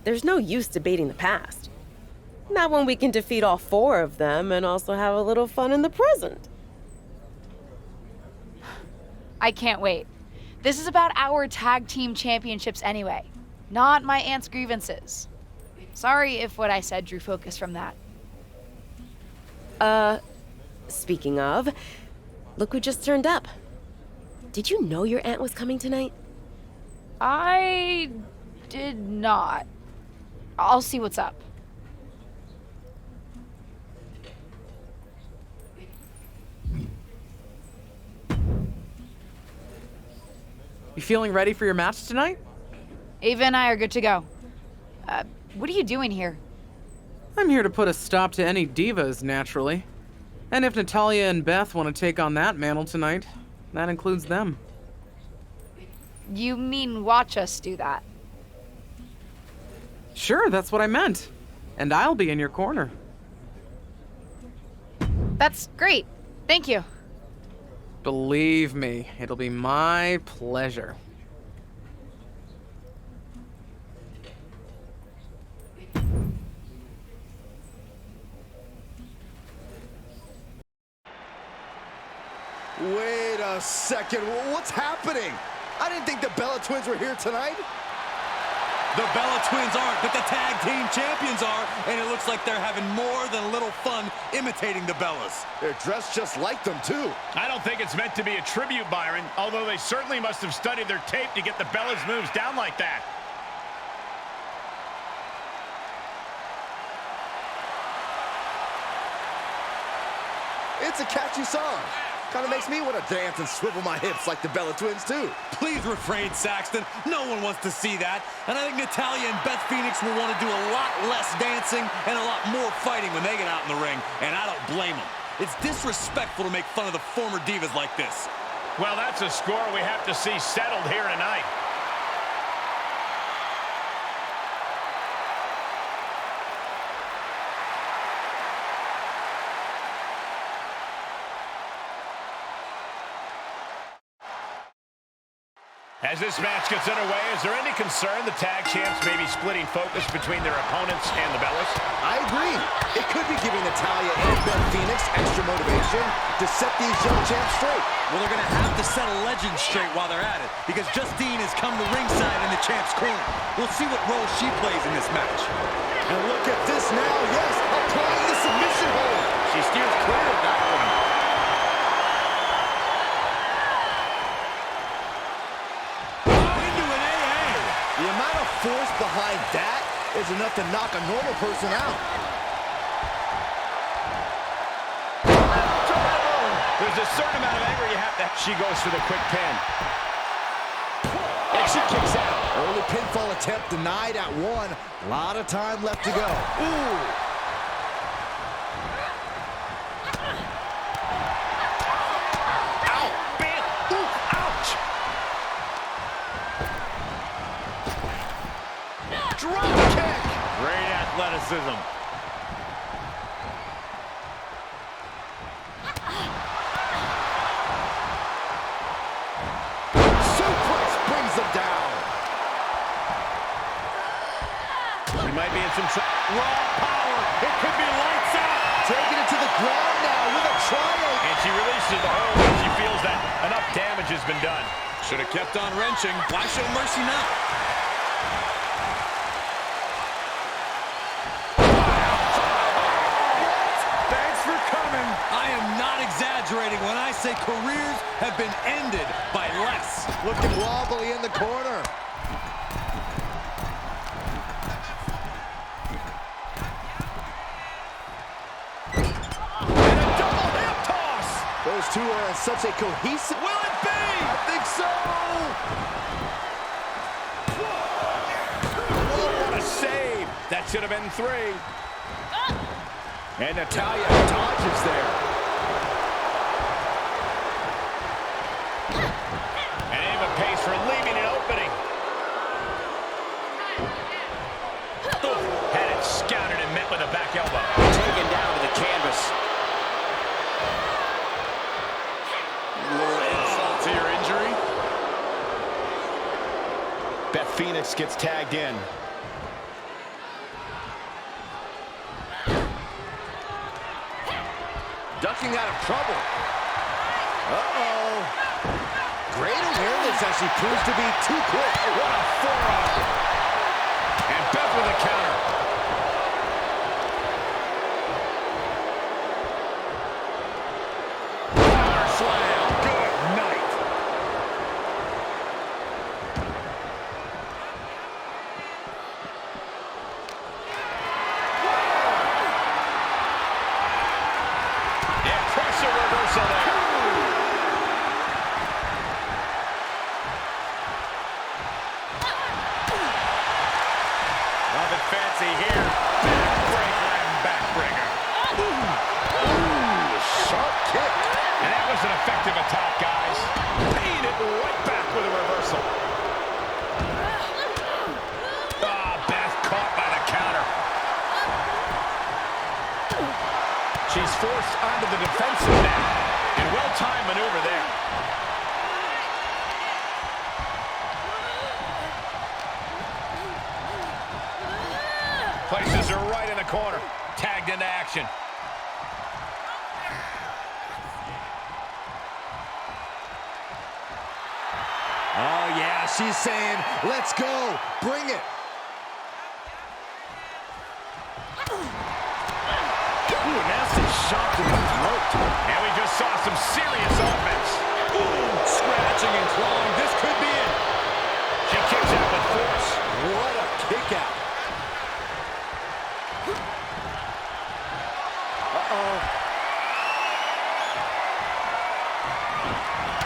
there's no use debating the past. Not when we can defeat all 4 of them and also have a little fun in the present. I can't wait. This is about our tag team championships anyway, not my aunt's grievances. Sorry if what I said drew focus from that. Speaking of, look who just turned up. Did you know your aunt was coming tonight? I did not. I'll see what's up. You feeling ready for your match tonight? Ava and I are good to go. What are you doing here? I'm here to put a stop to any divas, naturally. And if Natalya and Beth want to take on that mantle tonight, that includes them. You mean watch us do that? Sure, that's what I meant. And I'll be in your corner. That's great. Thank you. Believe me, it'll be my pleasure. Wait a second, what's happening? I didn't think the Bella twins were here tonight. The Bella twins aren't, but the tag team champions are, and it looks like they're having more than a little fun imitating the Bellas. They're dressed just like them, too. I don't think it's meant to be a tribute, Byron, although they certainly must have studied their tape to get the Bellas' moves down like that. It's a catchy song. Kind of makes me want to dance and swivel my hips like the Bella twins, too. Please refrain, Saxton. No one wants to see that. And I think Natalya and Beth Phoenix will want to do a lot less dancing and a lot more fighting when they get out in the ring, and I don't blame them. It's disrespectful to make fun of the former divas like this. Well, that's a score we have to see settled here tonight. As this match gets underway, is there any concern the tag champs may be splitting focus between their opponents and the Bellas? I agree. It could be giving Natalya and Beth Phoenix extra motivation to set these young champs straight. Well, they're going to have to set a legend straight while they're at it, because Justine has come to ringside in the champ's corner. We'll see what role she plays in this match. And look at this now, yes, applying the submission hold. She steers clear of that one. The amount of force behind that is enough to knock a normal person out. There's a certain amount of anger you have to. She goes for the quick pin. She kicks out. Early pinfall attempt denied at 1. A lot of time left to go. Ooh. Ow, man. Ooh, ouch. Drop kick. Great athleticism. Suplex brings them down. He might be in some raw power. It could be lights out. Taking it to the ground now with a triangle. And she releases the hold when she feels that enough damage has been done. Should have kept on wrenching. Why show mercy now? Thanks for coming. I am not exaggerating when I say careers have been ended by less. Looking wobbly in the corner. And a double hip toss. Those two are in such a cohesive... Will it be? I think so. Oh, what a save. That should have been 3. And Natalya dodges there. And Ava pays for leaving an opening. Had it scouted and met with a back elbow. Taken down to the canvas. A little insult to your injury. Beth Phoenix gets tagged in. Ducking out of trouble. Uh-oh. Great awareness as she proves to be too quick. What a forearm. And Beth with a counter. Power slam. Good night. Yeah, pressure reversal there. Nothing fancy here. Backbreaker and backbreaker. Ooh, sharp kick. And that was an effective attack, guys. Paying it right back with a reversal. Ah, Beth caught by the counter. She's forced onto the defensive now. And well-timed maneuver there. Places her right in the corner. Tagged into action. Oh, yeah, she's saying, let's go. Bring it. Ooh, nasty shot to the throat. And we just saw some serious offense. Ooh, scratching and clawing. This could be it. She kicks out with force. What a kick out. Uh-oh.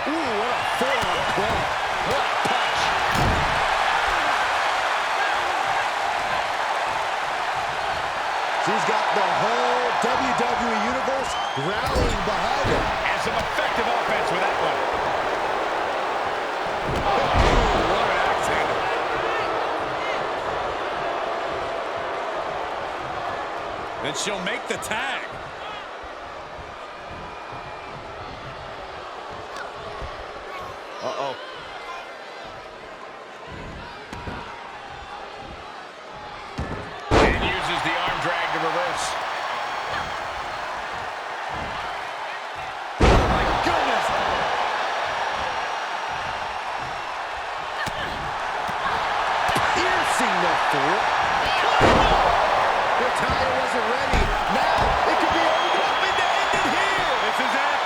Ooh, what a forearm club. What a punch. She's got the whole WWE Universe rallying behind her. And some effective offense with that one. Oh, what an axe handle. Then she'll make the tag. Uh-oh. And uses the arm drag to reverse. Oh, my goodness. Piercing the throat. Natalya wasn't ready. Now it could be over. And ended here. This is it.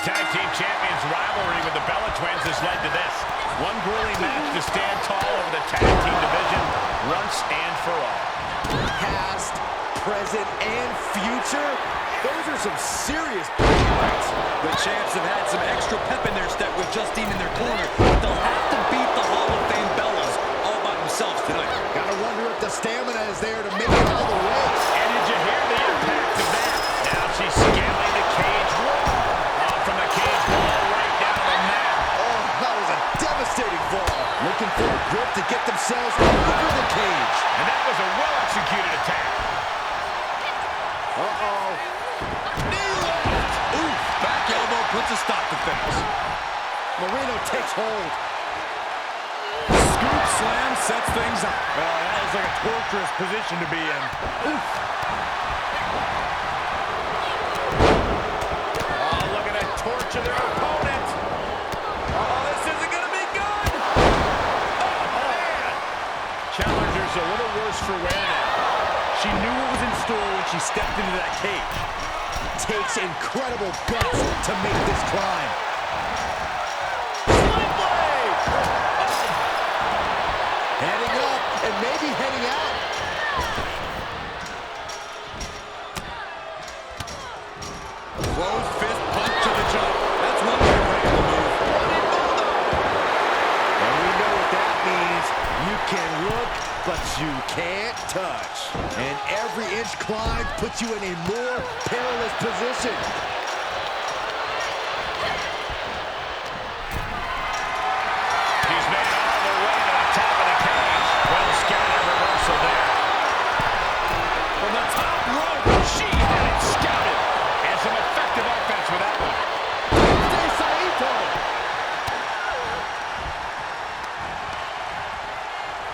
tag team champions rivalry with the Bella Twins has led to this. One grueling match to stand tall over the tag team division once and for all. Past, present, and future, those are some serious fights. The champs have had some extra pep in their step with Justine in their corner, but they'll have to beat the Hall of Fame Bellas all by themselves tonight. Gotta wonder if the stamina is there to make it all the way. And did you hear the impact of that? Now she's scaling the cage wall. From the cage wall right down the mat. Oh, that was a devastating fall. Looking for a grip to get themselves over the cage. And that was a well-executed attack. Uh-oh. Knee lift. Oof, back elbow puts a stop to things. Moreno takes hold. Scoop slam sets things up. That was like a torturous position to be in. Oof. Oh, look at that torch of their opponent. Oh, this isn't going to be good. Oh, man. Challenger's a little worse for wear now. She knew what was in store when she stepped into that cage. Takes incredible guts to make this climb. Heading up and maybe heading out. Closed fist punch to the jump. That's one way to break the move. And we know what that means. You can look, but you can't touch. And every inch climb puts you in a more perilous position. She's made it all the way to the top of the cage. Well scouted reversal there. From the top rope, she had it scouted. And some effective offense with that one.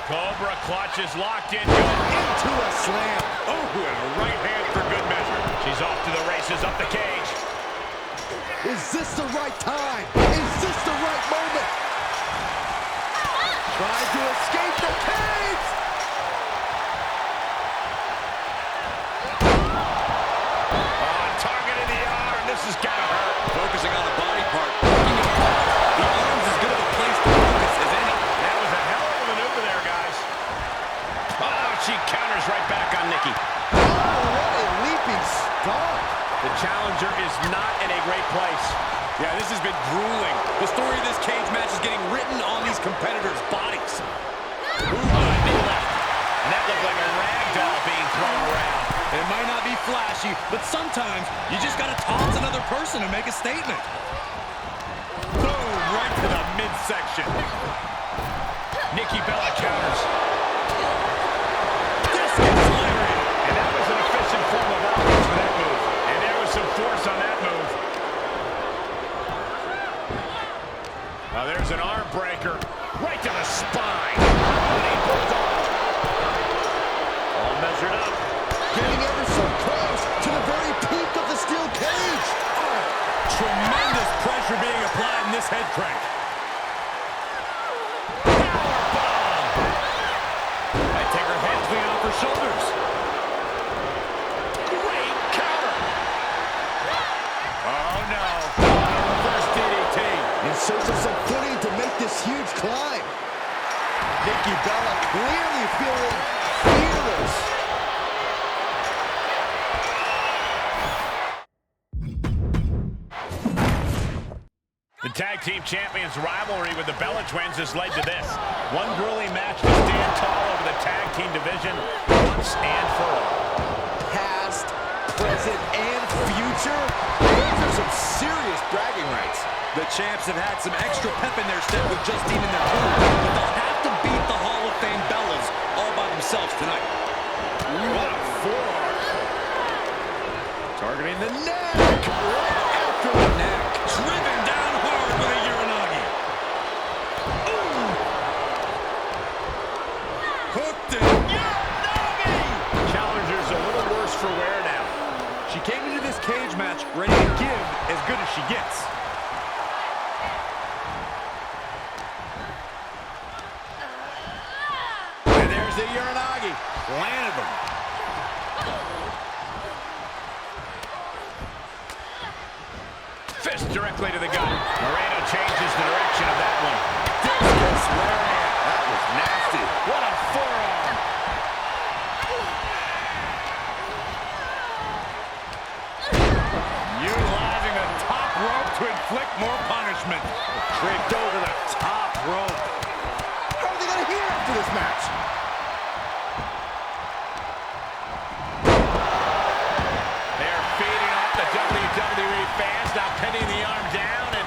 Cobra clutch is locked in. Into a slam. Oh, and a right hand for good measure. She's off to the races, up the cage. Is this the right time? Is this the right moment? Trying to escape the cage! On target in the arm. This has got to hurt. Focusing on a body part. The arm's as good of a place to focus as any. That was a hell of a maneuver there, guys. Oh, she counters right back on Nikki. Oh, what a leaping start. The challenger is not in a great place. Yeah, this has been grueling. The story of this cage match is getting written on these competitors' bodies. Ooh, knee left. And that looked like a rag doll being thrown around. It might not be flashy, but sometimes you just gotta toss another person to make a statement. Boom, right to the midsection. Nikki Bella counters. Discus lariat. And that was an efficient form of offense for that move. And there was some force on that move. Now there's an arm breaker. Right to the spine. All measured up. Getting ever so close to the very peak of the steel cage. Oh, tremendous pressure being applied in this head crank. Powerbomb. I take her hands clean off her shoulders. Great counter. Oh no. Reverse DDT. In search of some footing to make this huge climb. Nikki Bella clearly feeling fearless. The tag team champions rivalry with the Bella Twins has led to this. One grueling match to stand tall over the tag team division once and for all. Past, present, and future, those are some serious bragging rights. The champs have had some extra pep in their step with Justine in their corner, but they'll have to beat the Hall of Fame Bellas all by themselves tonight. What a forearm. Targeting the neck. Right after the neck. Driven down hard with a Uranagi. Ooh. Hooked it. Uranagi! Challenger's a little worse for wear now. She came into this cage match ready to give as good as she gets. And there's the Uranagi. Landed them. Fist directly to the gut. Moreno changes the direction of that one. Discus lariat. That was nasty. What a forearm. Utilizing the top rope to inflict more punishment. Draped over the top rope. How are they going to hear after this match? They're feeding off the WWE fans, now pinning the arm down, and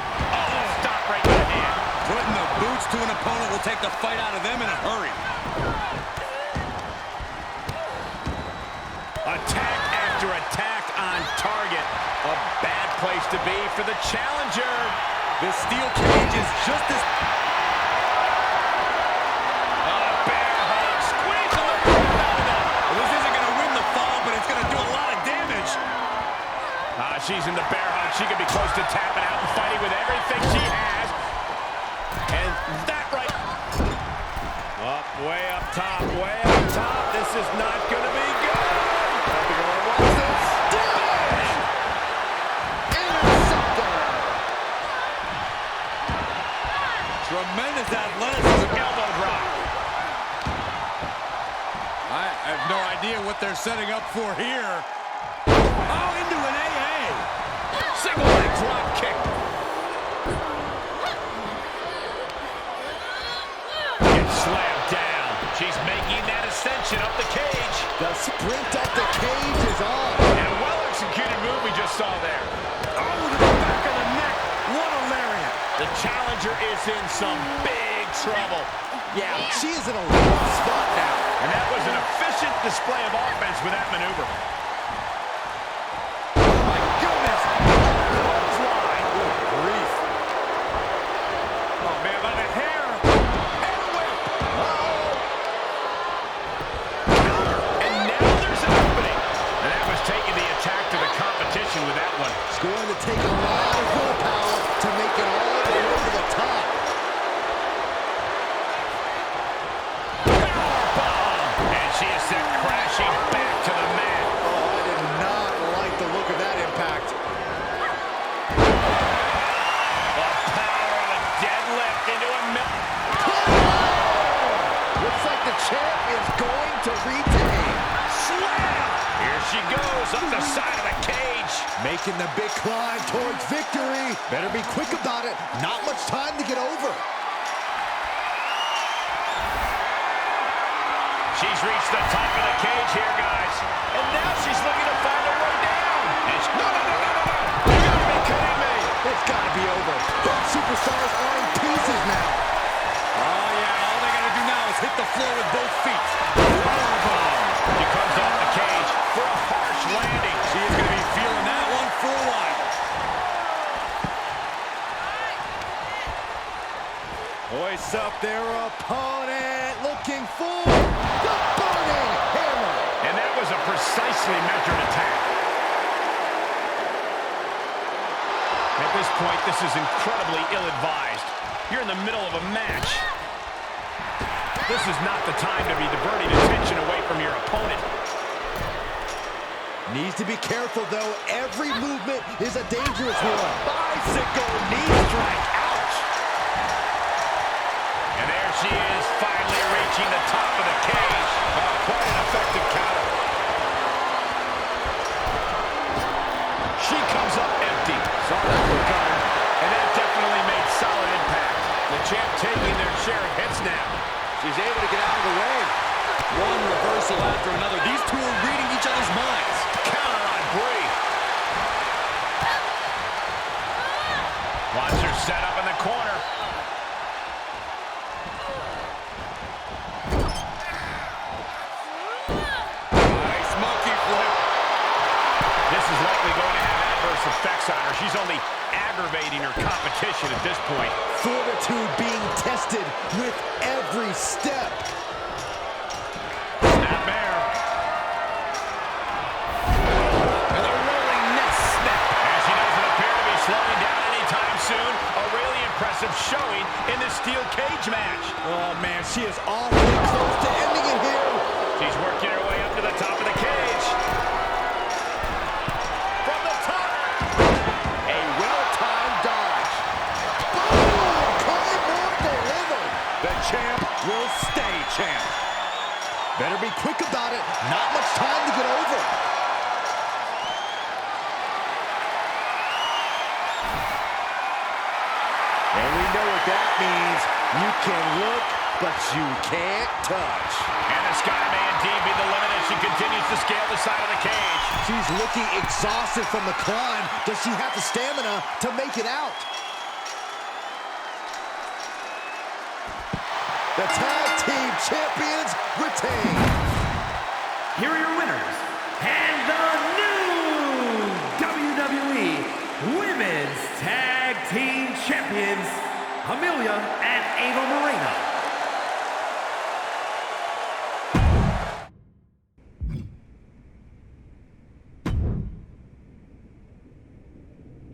stop right in the hand. Putting the boots to an opponent will take the fight out of them in a hurry. Attack after attack on target. A bad place to be for the challenger. The steel cage is just as... bear hug. Squeezing the breath out of them. Well, this isn't going to win the fall, but it's going to do a lot of damage. She's in the bear hug. She could be close to tapping out and fighting with everything she has. And that right... Up, way up top, way up top. This is not going to be good. Tremendous athleticism. Elbow drop. I have no idea what they're setting up for here. Oh, into an AA. Single leg drop kick. Gets slammed down. She's making that ascension up the cage. The sprint up the cage is on. And a well-executed move we just saw there. Oh, to the back of the neck. What a lariat. The challenger is in some big trouble. Yeah, she is in a rough spot now. And that was an efficient display of offense with that maneuver. My goodness. Clothesline. Good grief. Oh, man, by the hair. And whip. And now there's an opening. And that was taking the attack to the competition with that one. It's going to take a lot of willpower to make it all the way to the top. Powerbomb! And she is sent crashing back to the mat. Oh, I did not like the look of that impact. The power of a deadlift into a Looks like the champ is going to retain. Slam! Here she goes up the side of the cage. Making the big climb towards victory. Better be quick about it. Not much time to get over. She's reached the top of the cage here, guys. And now she's looking to find her way down. No. You gotta be kidding me. It's gotta be over. Both superstars are in pieces now. Oh, yeah. All they gotta do now is hit the floor with both feet. Powerbomb. She comes off the cage for a harsh landing. She is gonna be feeling that one for a while. Hoists up their opponent, looking for the burning hammer. And that was a precisely measured attack. At this point, this is incredibly ill-advised. You're in the middle of a match. This is not the time to be diverting attention away from your opponent. Needs to be careful, though. Every movement is a dangerous one. Bicycle knee strike. Ouch. And there she is, finally reaching the top of the cage. Quite an effective counter. She comes up empty. Saw that one coming. And that definitely made solid impact. The champ taking their share of hits now. She's able to get out of the way. One reversal after another. These two are reading each other's minds. Counter on Brie. Watch her set up in the corner. Nice monkey flip. This is likely going to have adverse effects on her. She's only aggravating her competition at this point. Fortitude being tested with every step. Snap bear. And a rolling neck snap. And she doesn't appear to be slowing down anytime soon. A really impressive showing in this steel cage match. Oh, man, she is awfully close to ending it here. She's working her way up to the top of the cage. From the top. A well-timed Not much time to get over. And we know what that means. You can look, but you can't touch. And the sky may indeed be the limit as she continues to scale the side of the cage. She's looking exhausted from the climb. Does she have the stamina to make it out? The tag team champions retain. Here are your winners, and the new WWE Women's Tag Team Champions, Amelia and Ava Moreno.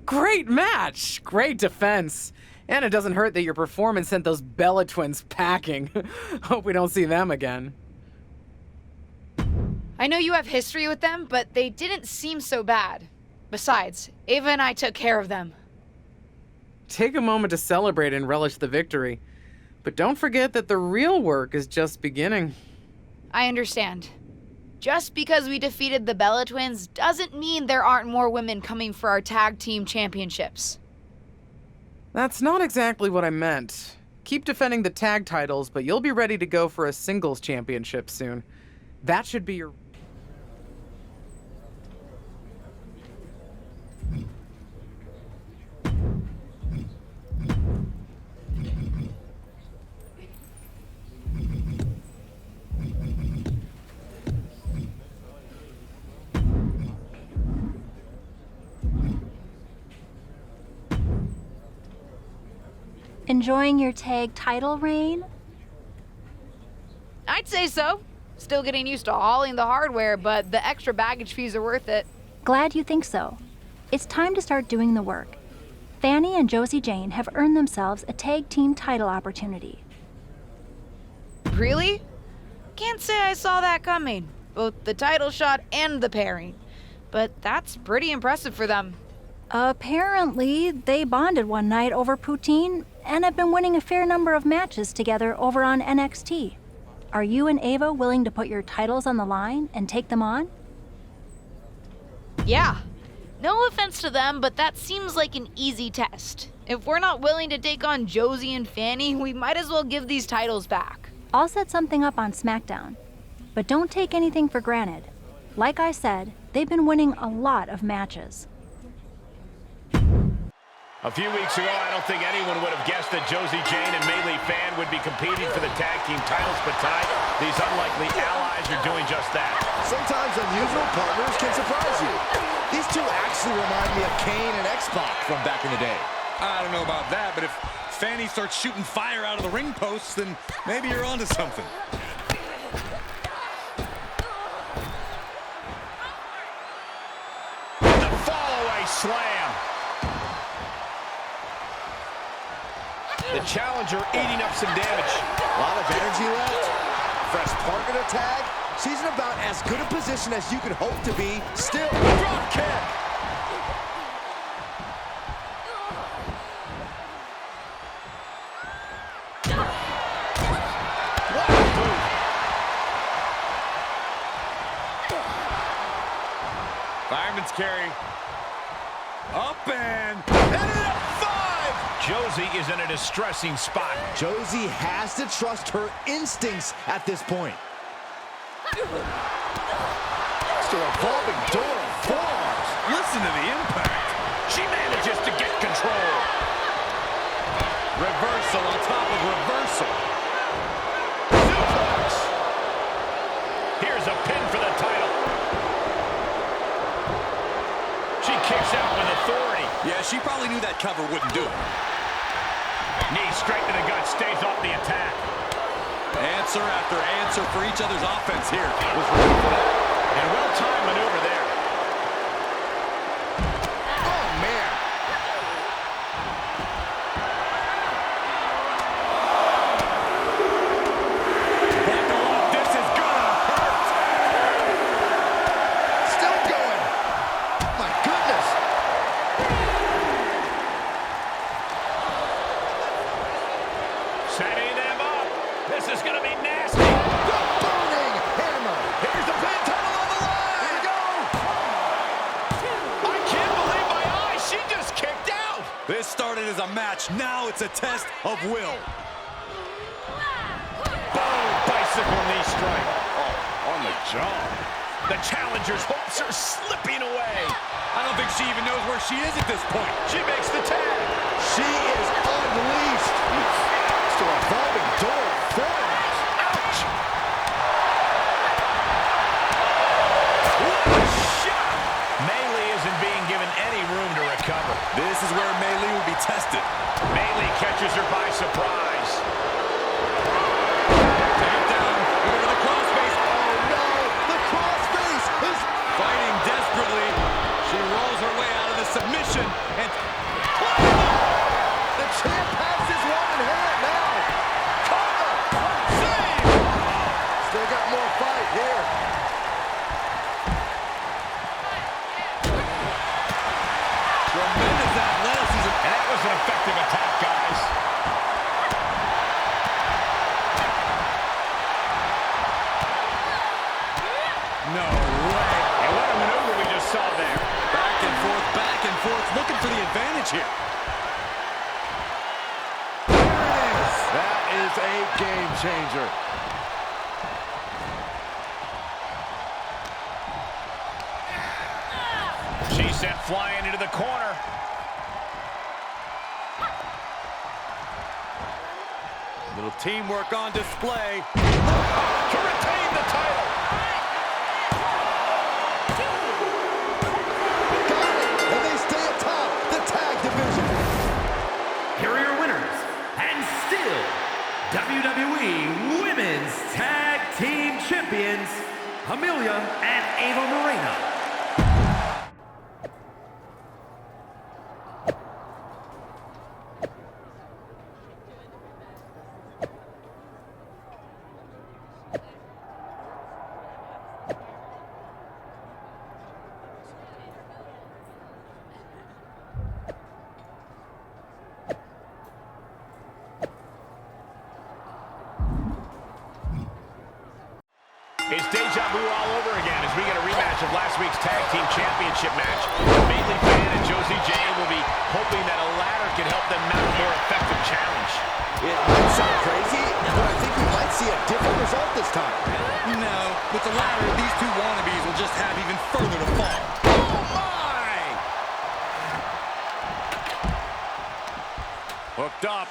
Great match! Great defense. And it doesn't hurt that your performance sent those Bella twins packing. Hope we don't see them again. I know you have history with them, but they didn't seem so bad. Besides, Ava and I took care of them. Take a moment to celebrate and relish the victory. But don't forget that the real work is just beginning. I understand. Just because we defeated the Bella twins doesn't mean there aren't more women coming for our tag team championships. That's not exactly what I meant. Keep defending the tag titles, but you'll be ready to go for a singles championship soon. That should be your... Enjoying your tag title reign? I'd say so. Still getting used to hauling the hardware, but the extra baggage fees are worth it. Glad you think so. It's time to start doing the work. Fanny and Josie Jane have earned themselves a tag team title opportunity. Really? Can't say I saw that coming. Both the title shot and the pairing. But that's pretty impressive for them. Apparently, they bonded one night over poutine and have been winning a fair number of matches together over on NXT. Are you and Ava willing to put your titles on the line and take them on? Yeah. No offense to them, but that seems like an easy test. If we're not willing to take on Josie and Fanny, we might as well give these titles back. I'll set something up on SmackDown. But don't take anything for granted. Like I said, they've been winning a lot of matches. A few weeks ago, I don't think anyone would have guessed that Josie Jane and Mei Li Fan would be competing for the tag team titles, but tonight, these unlikely allies are doing just that. Sometimes unusual partners can surprise you. These two actually remind me of Kane and X-Pac from back in the day. I don't know about that, but if Fanny starts shooting fire out of the ring posts, then maybe you're onto something. The fall-away slam. The challenger eating up some damage. A lot of energy left. Fresh partner to tag. She's in about as good a position as you could hope to be. Still, drop kick. What a move. Fireman's carry. Up and Josie is in a distressing spot. Josie has to trust her instincts at this point. It's a revolving door of forearms. Listen to the impact. She manages to get control. Reversal on top of reversal. Suplex. Here's a pin for the title. She kicks out with authority. Yeah, she probably knew that cover wouldn't do it. Knee straight to the gut, stays off the attack. Answer after answer for each other's offense here. Was ready for that. And well-timed maneuver there. Oh, man. Back off. This is gonna hurt. Still going. My goodness. Setting them up. This is gonna be nasty. The burning hammer. Here's the pin. This started as a match, now it's a test of will. Boom! Bicycle knee strike. Oh, on the jaw. The challenger's hopes are slipping away. I don't think she even knows where she is at this point. She makes the tag. She is unleashed. It's a revolving door of thorns. Ouch! What a shot! Melee isn't being given any room to recover. This is where Melee will be tested. Melee catches her by surprise. Takedown over the crossface. Oh no! The crossface is fighting desperately. She rolls her way out of the submission and the champ has this one in hand now. Cover! Save! Still got more fight here. tremendous athleticism. And that was an effective attack, guys. No way. And what a maneuver we just saw there. Back and forth, looking for the advantage here. That is a game changer. She's sent flying into the corner. Little teamwork on display. To retain the title. And they stay atop the tag division. Here are your winners, and still WWE Women's Tag Team Champions, Amelia and Ava Moreno. It's deja vu all over again as we get a rematch of last week's Tag Team Championship match. Bailey Fan and Josie Jane will be hoping that a ladder can help them mount a more effective challenge. It might sound crazy, but I think we might see a different result this time. No, with the ladder, these two wannabes will just have even further to fall. Oh my! Hooked up.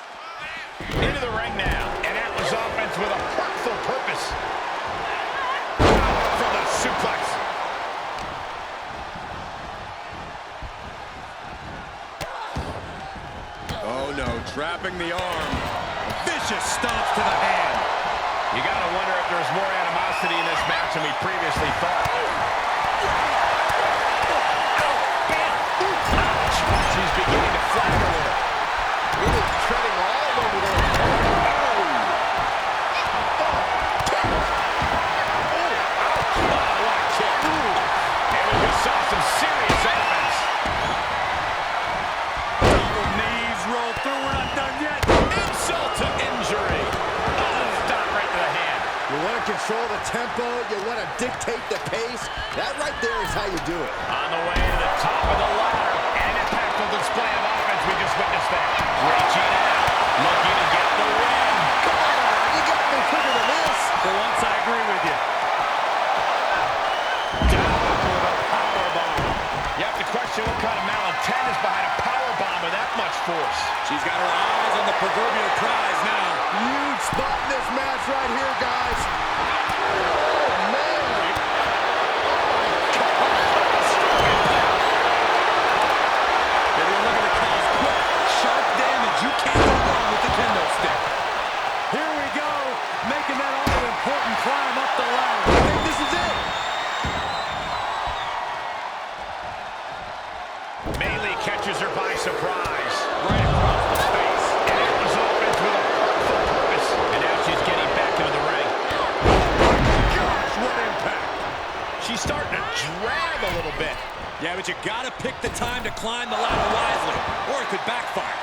Into the ring now. And that was offense with a hurtful purpose. From the suplex. Oh no, trapping the arm. Vicious stomps to the hand. You gotta wonder if there's more animosity in this match than we previously thought. She's beginning to flatter with it. Really treading all over the saw some serious offense. Double knees roll through. We're not done yet. Insult to injury. Oh, stop right to the hand. You want to control the tempo. You want to dictate the pace. That right there is how you do it. On the way to the top of the ladder. And an impactful display of offense we just witnessed there. Reaching out. Looking to get the win. Come on. You got to be quicker than this. For once, I agree with you. You have to question what kind of malintent is behind a powerbomb with that much force. She's got her eyes on the proverbial prize now. Huge spot in this match right here, guys. Oh, man. If you're looking to cause quick, sharp damage, you can't go wrong with the kendo stick. Here we go, making that all-important climb up the ladder. I think this is it. Melee catches her by surprise. Right across the face. And that was offense with a hurtful purpose. And now she's getting back into the ring. Oh my gosh, what impact. She's starting to drag a little bit. Yeah, but you gotta pick the time to climb the ladder wisely, or it could backfire.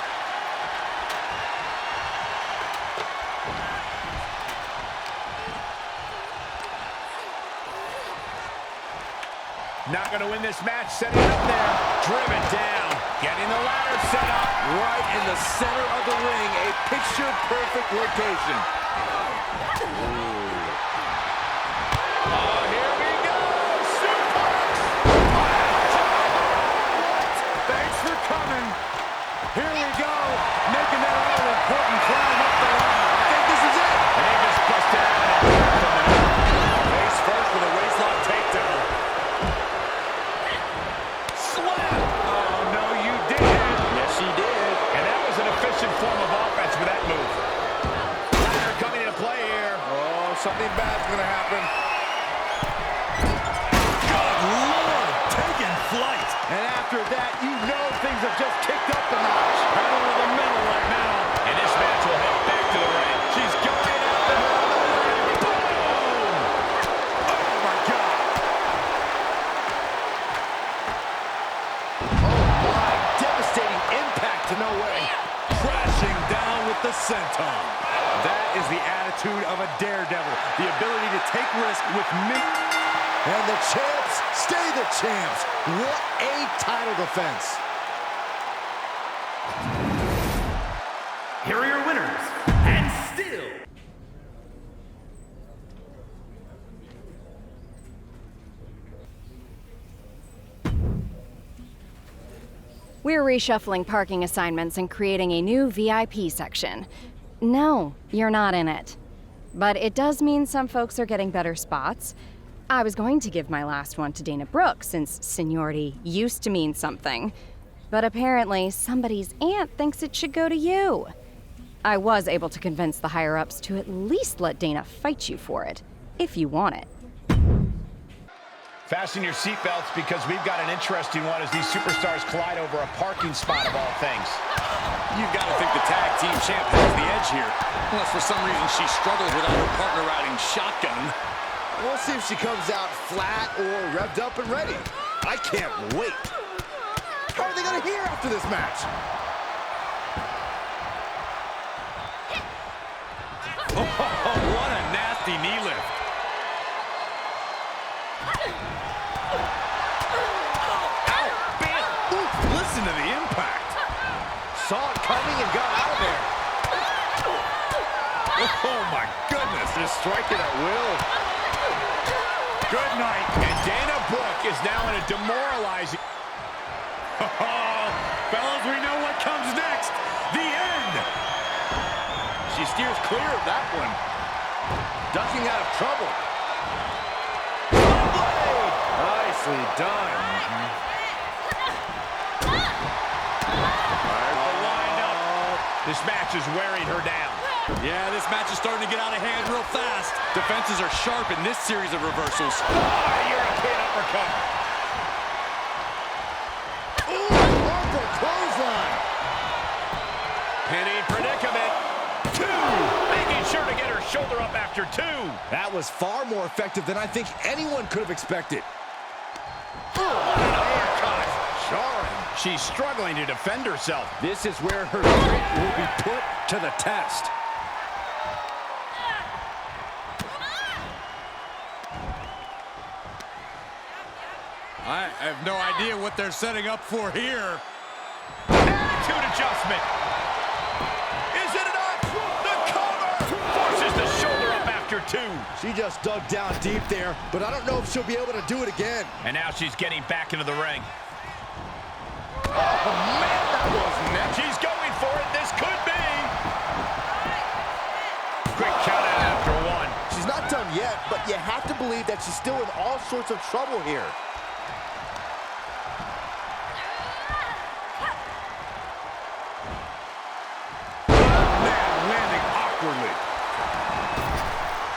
Not going to win this match. Setting it up there. Driven down. Getting the ladder set up. Right in the center of the ring. A picture-perfect location. Oh, here we go. Suplex. Thanks for coming. Here we go. Making that all-important climb up the line. I think this is it. And he just busted out. Face first with a waistlock takedown. Slap. Oh, no, you didn't. Yes, she did. And that was an efficient form of offense with that move. Ladder coming into play here. Oh, something bad's going to happen. Good Lord, taking flight. And after that, you know things have just kicked up a notch. Pedal to the metal right now. And this match will head back to the ring. She's going out there. Boom! Oh, my God. Oh, my. Devastating impact to no way. Crashing down with the senton. That is the attitude of a daredevil. The ability to take risk with me. And the champs stay the champs. What a title defense. Here are your winners, and still. We're reshuffling parking assignments and creating a new VIP section. No, you're not in it. But it does mean some folks are getting better spots. I was going to give my last one to Dana Brooke, since seniority used to mean something. But apparently, somebody's aunt thinks it should go to you. I was able to convince the higher-ups to at least let Dana fight you for it, if you want it. Fasten your seatbelts because we've got an interesting one as these superstars collide over a parking spot of all things. You've got to think the tag team champ has the edge here. Unless for some reason she struggles without her partner riding shotgun. We'll see if she comes out flat or revved up and ready. I can't wait. How are they going to hear after this match? Oh, what a nasty knee lift. Ow, bam. Ooh, listen to the impact. Saw it coming and got out of there. Oh, my goodness. Just striking at will. Good night. And Dana Brooke is now in a demoralizing... Oh, fellas, we know what comes next. The end. She steers clear of that one. Ducking out of trouble. Nicely done. Lined up. This match is wearing her down. Yeah, this match is starting to get out of hand real fast. Defenses are sharp in this series of reversals. European uppercut. Ooh, Harper clothesline. Penny predicament. Two. Making sure to get her shoulder up after two. That was far more effective than I think anyone could have expected. Uppercut. Jarring. She's struggling to defend herself. This is where her grit will be put to the test. I have no idea what they're setting up for here. Attitude adjustment. Is it enough? The cover. Forces the shoulder up after two. She just dug down deep there, but I don't know if she'll be able to do it again. And now she's getting back into the ring. Oh, man, that was next. She's going for it. This could be. Quick count out after one. She's not done yet, but you have to believe that she's still in all sorts of trouble here.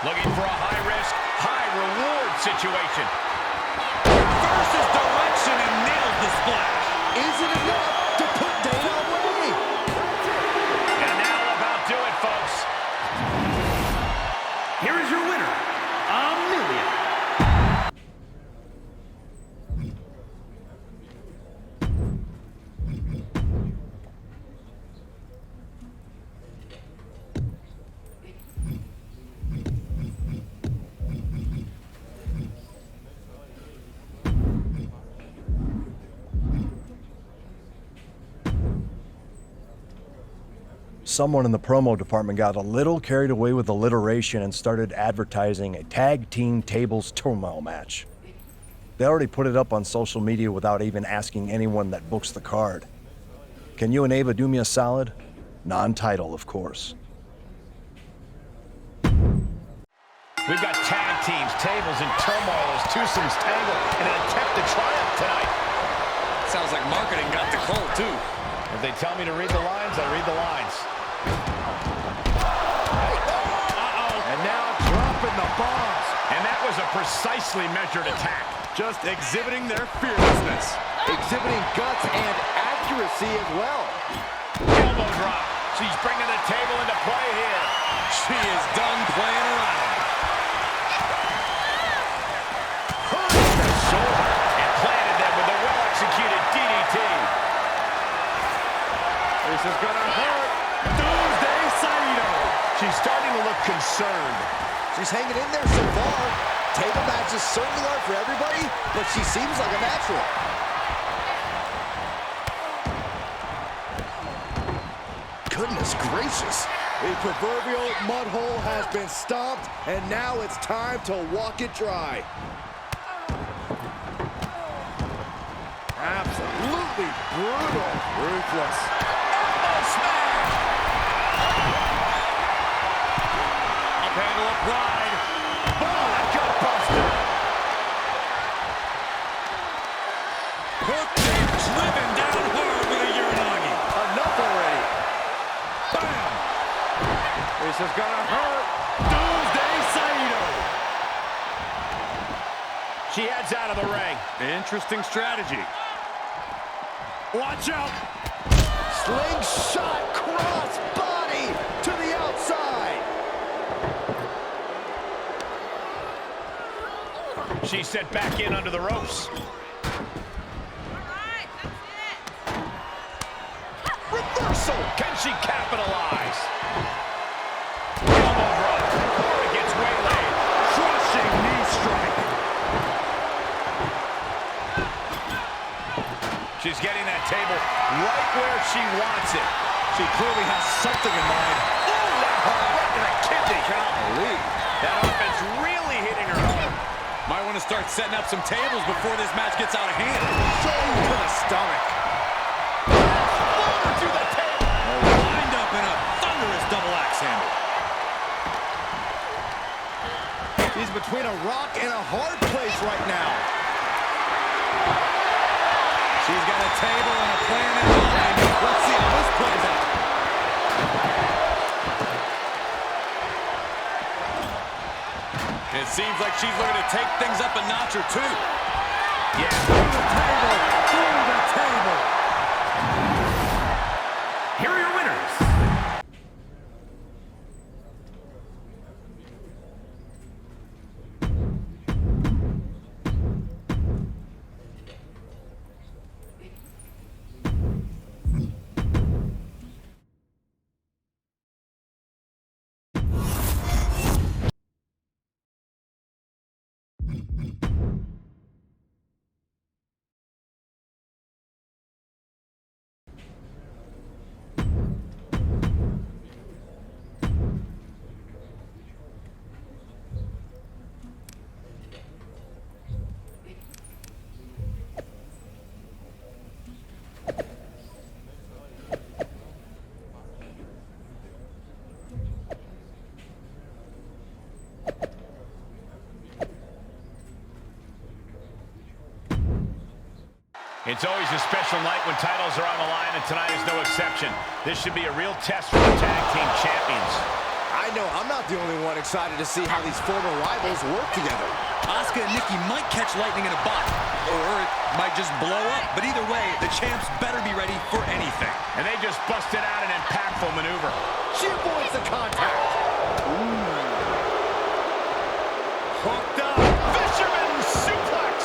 Looking for a high-risk, high-reward situation. Reverses direction and nails the splash. Is it enough to put Dana away? And that'll about do it, folks. Here is your winner, Amelia. someone in the promo department got a little carried away with alliteration and started advertising a tag team tables turmoil match. They already put it up on social media without even asking anyone that books the card. Can you and Ava do me a solid? Non-title, of course. We've got tag teams, tables, and turmoil as twosomes tangle in an attempt to triumph tonight. Sounds like marketing got the cold, too. If they tell me to read the lines, I read the lines. And now dropping the bombs. And that was a precisely measured attack. Just exhibiting their fearlessness. Exhibiting guts and accuracy as well. Elbow drop. She's bringing the table into play here. She is done playing around. Shoulder and planted them with a well-executed DDT. This is gonna hurt. Doomsday Saito. She's starting to look concerned. She's hanging in there so far. Table matches certainly aren't for everybody, but she seems like a natural. Goodness gracious. The proverbial mud hole has been stomped, and now it's time to walk it dry. Absolutely brutal. Ruthless. Elbow smash! Up handle applied. Oh, gut buster! Hooked and driven down hard with a Uranagi. Enough already. Bam! This is gonna hurt. Doomsday Saito. She heads out of the ring. Interesting strategy. Watch out! Slingshot cross body to the outside. She's set back in under the ropes. Reversal! Can she capitalize? Elbow drop. Cora gets waylaid. Crushing knee strike. She's getting that table right where she wants it. She clearly has something in mind. Oh, that hurt right to the kidney. Golly. That offense really hitting her hard. Might want to start setting up some tables before this match gets out of hand. Straight to the stomach. Floater to the table. Lined up in a thunderous double axe handle. She's between a rock and a hard place right now. She's got a table and a plan in mind. Let's see how this plays out. It seems like she's looking to take things up a notch or two. Yeah. Through the table. Through the table. Here are your winners. It's always a special night when titles are on the line, and tonight is no exception. This should be a real test for the tag team champions. I know I'm not the only one excited to see how these former rivals work together. Asuka and Nikki might catch lightning in a bottle, or it might just blow up. But either way, the champs better be ready for anything. And they just busted out an impactful maneuver. She avoids the contact. Hooked up. Fisherman suplex.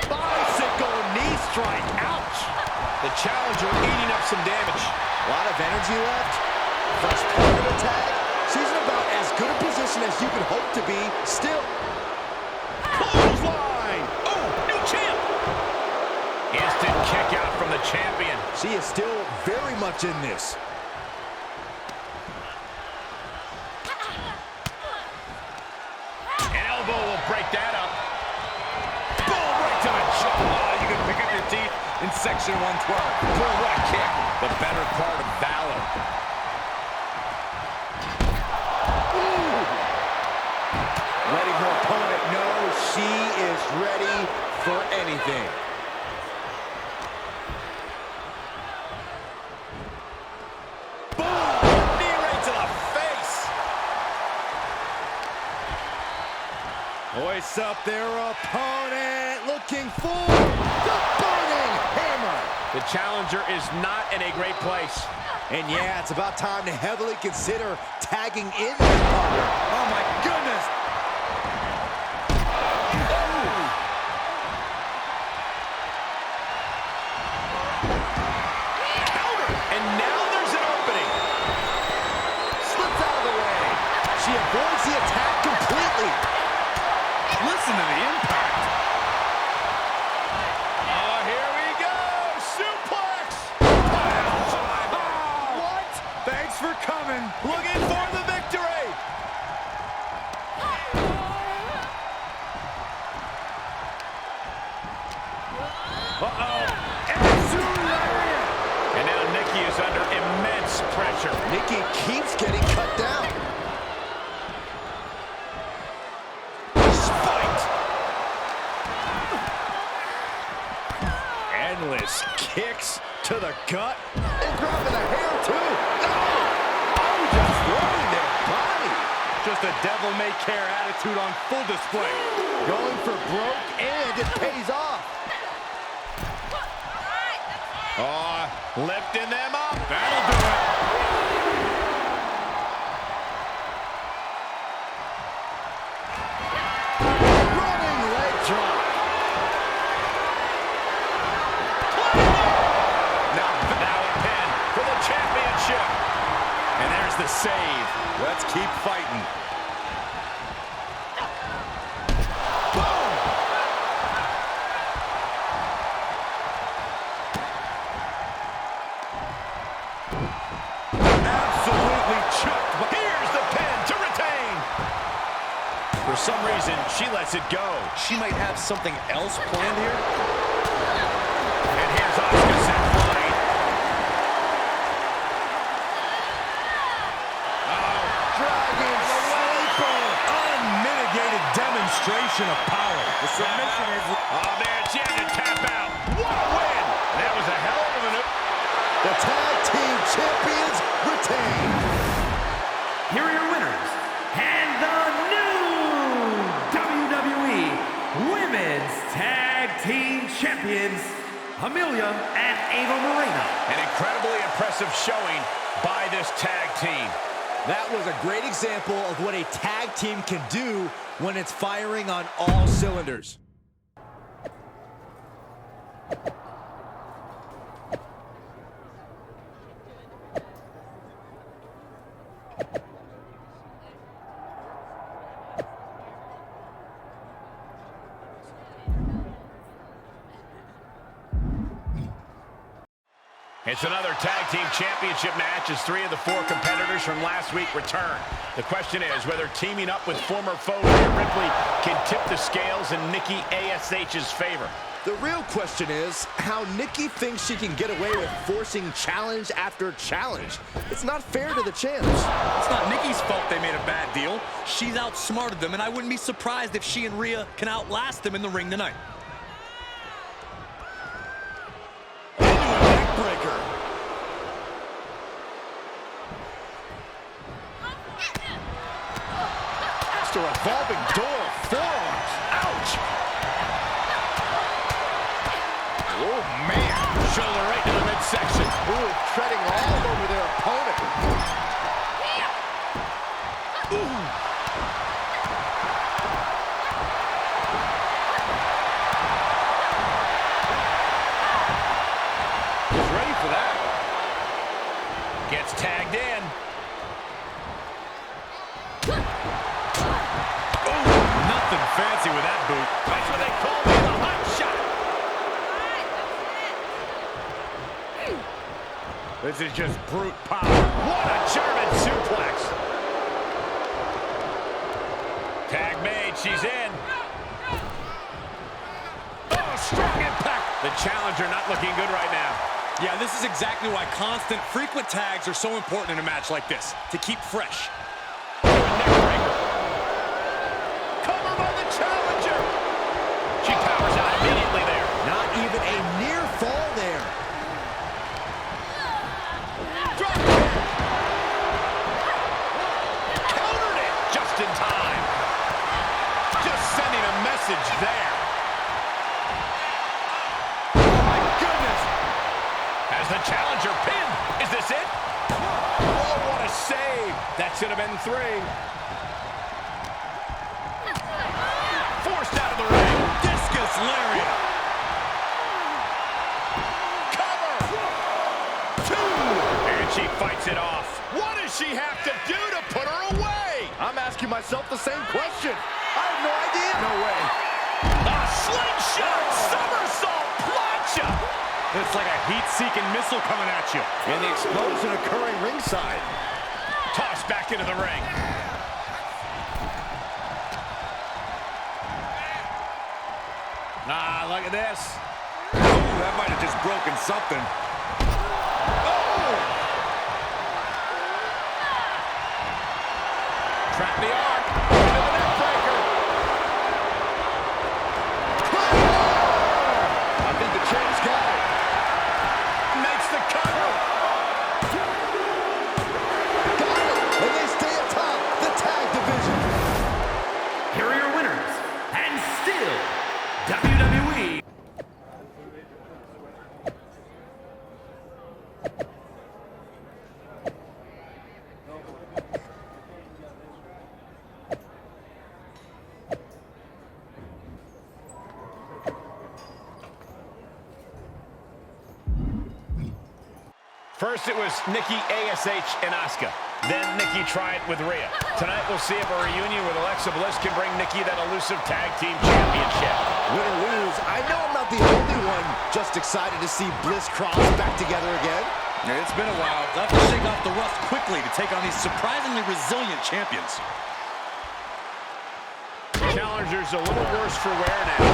Bicycle knee strike. Ouch. The challenger eating up some damage. A lot of energy left. Fresh part of the tag. She's in about as good a position as you could hope to be. Still. Clothesline. Oh, new champ. Instant kick out from the champion. She is still very much in this. An elbow will break that up. Boom, right to the jaw. Oh, you can pick up your teeth in section 112. Boy, what a kick. The better part of valor. Letting her opponent know she is ready for anything. Boom! Knee right to the face. Hoists up their opponent, looking for the burning hammer. The challenger is not in a great place. And yeah, it's about time to heavily consider tagging in their partner. Oh my goodness! And now there's an opening. Slips out of the way. She avoids the attack completely. Listen to the impact. Oh, here we go. Suplex. What? Thanks for coming. Looking for the victory. Uh-oh. And now Nikki is under immense pressure. Nikki keeps getting cut down. Spiked. Endless kicks to the gut. And grabbing the hair, too. No! Oh, destroying their body. Just a devil-may-care attitude on full display. Going for broke, and it pays off. Oh, lifting them up. That'll do it. Running leg drop. Now a pin for the championship. And there's the save. Let's keep fighting. Absolutely chucked. But here's the pin to retain. For some reason, she lets it go. She might have something else planned here. And here's Asuka sent flying. Dragon sleeper. Unmitigated demonstration of power. The submission is... Oh, man, she had to tap out. What a win! That was a hell of a maneuver. The tag team champions retain. Here are your winners, and the new WWE Women's Tag Team Champions, Amelia and Ava Moreno. An incredibly impressive showing by this tag team. That was a great example of what a tag team can do when it's firing on all cylinders. It's another tag team championship match as 3 of the 4 competitors from last week return. The question is whether teaming up with former foe Rhea Ripley can tip the scales in Nikki ASH's favor. The real question is how Nikki thinks she can get away with forcing challenge after challenge. It's not fair to the champs. It's not Nikki's fault they made a bad deal. She's outsmarted them, and I wouldn't be surprised if she and Rhea can outlast them in the ring tonight. Breaker. Just a revolving door of forearms. Ouch. Oh, man. Shoulder right to the midsection. Ooh, treading all over their opponent. Ooh. He's ready for that. Gets tagged in. Oh, nothing fancy with that boot. That's what they call the hot shot. This is just brute power. What a German suplex. Tag made, she's in. Oh, strong impact. The challenger not looking good right now. Yeah, this is exactly why constant, frequent tags are so important in a match like this, to keep fresh. Cover by the challenger. She powers out immediately there. Not even a near fall there. Drop kick. Countered it just in time. Just sending a message there. The challenger pin. Is this it? Oh, what a save. That should have been 3. Forced out of the ring. Discus lariat. Cover. 2. And she fights it off. What does she have to do to put her away? I'm asking myself the same question. I have no idea. No way. A slingshot somersault plancha. It's like a heat-seeking missile coming at you. And the explosion occurring ringside. Tossed back into the ring. Ah, look at this. Ooh, that might have just broken something. Oh! Trap the arm. Into the neck breaker. I think the champ's got it. Makes the cover. Got it. And they stay atop the tag division. Here are your winners, and still WWE. First it was Nikki, ASH, and Asuka. Then Nikki tried with Rhea. Tonight we'll see if a reunion with Alexa Bliss can bring Nikki that elusive tag team championship. Win or lose, I know I'm not the only one just excited to see Bliss Cross back together again. Yeah, it's been a while. They'll have to shake off the rust quickly to take on these surprisingly resilient champions. Challenger's a little worse for wear now.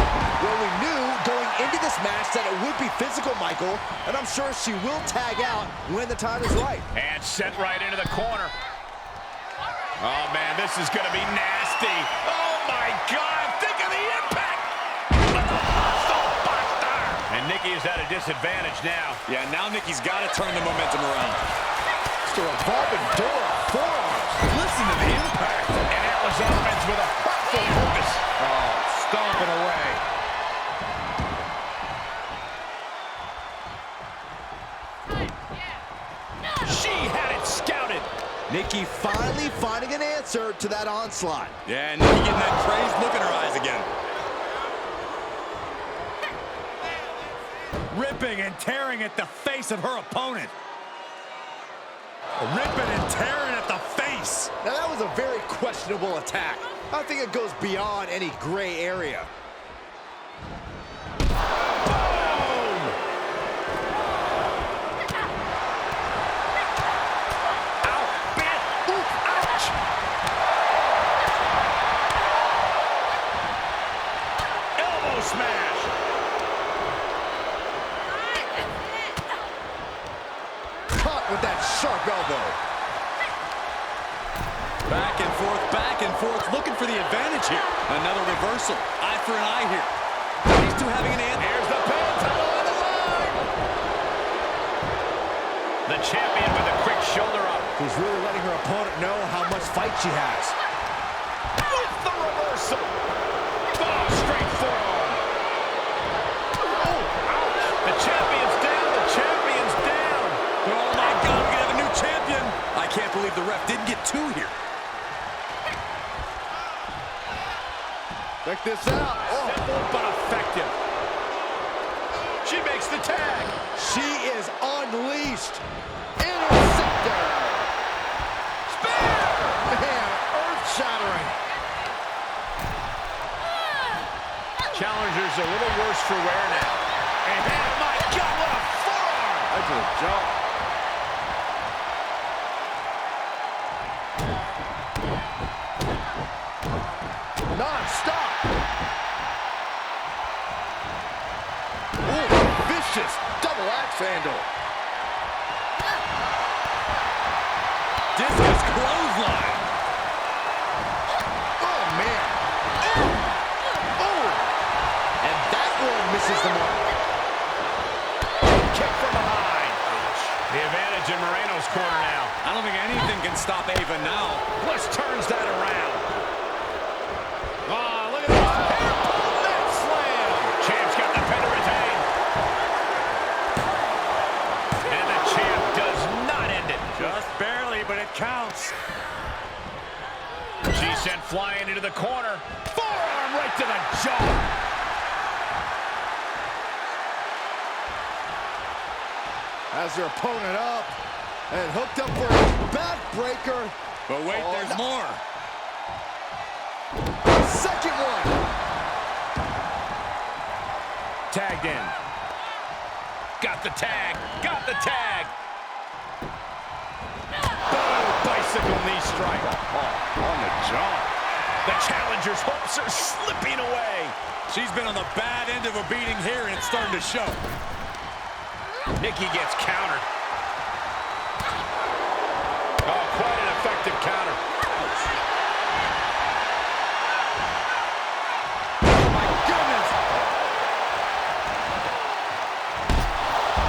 Well, we knew going into this match that it would be physical, Michael, and I'm sure she will tag out when the time is right. And sent right into the corner. Oh, man, this is going to be nasty. Oh, my God, think of the impact. And Nikki is at a disadvantage now. Yeah, now Nikki's got to turn the momentum around. Just a revolving door of forearms. Listen to the impact. And Atlas offense with a hurtful focus. Oh, stomping away. She had it scouted. Nikki finally finding an answer to that onslaught. Yeah, Nikki getting that crazed look in her eyes again. Ripping and tearing at the face of her opponent. Ripping and tearing at the face. Now that was a very questionable attack. I think it goes beyond any gray area. Smash. Caught with that sharp elbow. Back and forth, looking for the advantage here. Another reversal. Eye for an eye here. These two having an answer. Here's the pin, title on the line. The champion with a quick shoulder up. Who's really letting her opponent know how much fight she has. With the reversal. Oh, straight forearm. The champion's down, the champion's down. Oh my God, we have a new champion. I can't believe the ref didn't get 2 here. Check this out. Oh. Simple but effective. She makes the tag. She is unleashed. Interceptor. Spear. Man, earth-shattering. Challenger's a little worse for wear now. And oh my God, what a forearm! That's a jump. vicious double axe handle. Discus clothesline. Oh, man. Oh! And that one misses the mark. Kick from behind. The advantage in Moreno's corner now. I don't think anything can stop Ava now. Bliss turns that around. Oh, look at this. Hairpole net slam. Champ's got the pin to retain. And the champ does not end it. Just barely, but it counts. She's sent flying into the corner. Forearm right to the jaw. Has her opponent up and hooked up for a backbreaker. But wait, there's more. Second one. Tagged in. Got the tag. Got the tag. Boom. Bicycle knee strike. Oh, on the jaw. The challenger's hopes are slipping away. She's been on the bad end of a beating here, and it's starting to show. Nikki gets countered. Oh, quite an effective counter. Oh, my goodness.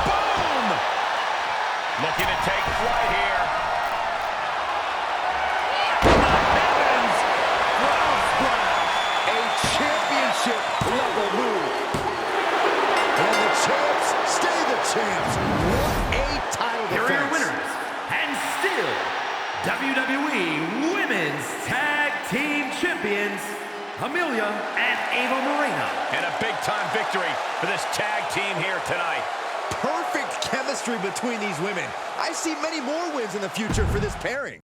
Boom! Looking to take flight here. Evans! Ground splash. A championship level move. And the champs stay the champs. What a title Here are your defense. winners, and still WWE Women's Tag Team Champions, Amelia and Ava Moreno. And a big-time victory for this tag team here tonight. Perfect chemistry between these women. I see many more wins in the future for this pairing.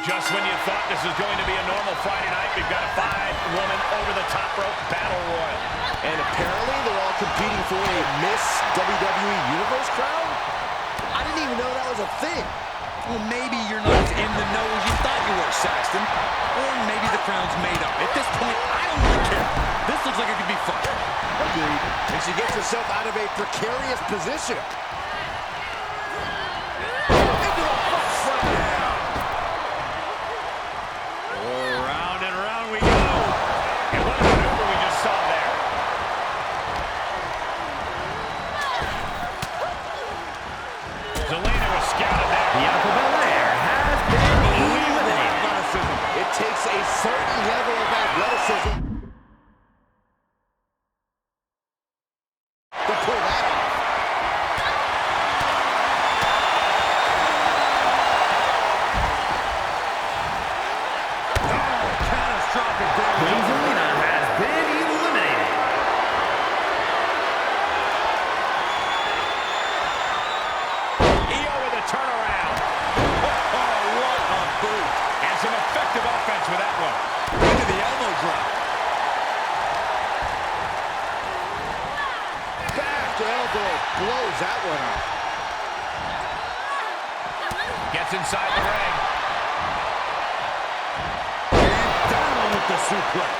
Just when you thought this was going to be a normal Friday night, we've got a 5-woman over-the-top rope battle royal. And apparently they're all competing for a Miss WWE Universe crown? I didn't even know that was a thing. Well, maybe you're not as in the know as you thought you were, Saxton. Or maybe the crown's made up. At this point, I don't really care. This looks like it could be fun. Agreed. And she gets herself out of a precarious position. Into the front slam. Round and round we go. And what a maneuver we just saw there. Zelena was scouted there. Bianca has been eliminated. It takes a certain level of athleticism blows that one up. Gets inside the ring. And down with the suplex.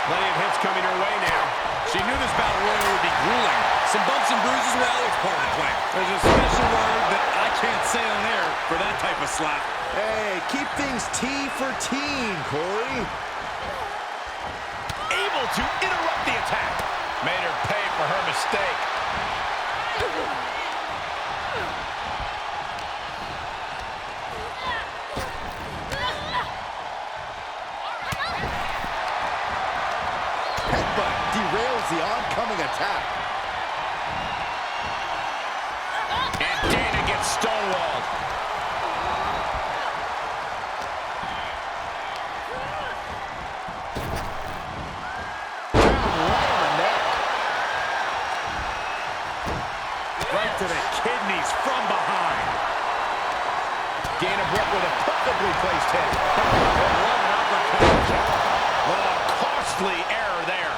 Plenty of hits coming her way now. She knew this battle royal would be grueling. Some bumps and bruises, well, it's part of the plan. There's a special word that I can't say on air for that type of slap. Hey, keep things T for teen, Corey. Able to interrupt the attack. Made her pay for her mistake. Headbutt derails the oncoming attack. And Dana gets stonewalled. Right to the kidneys from behind. Dana Brooke with a perfectly placed hit. What an uppercut. What a costly error there.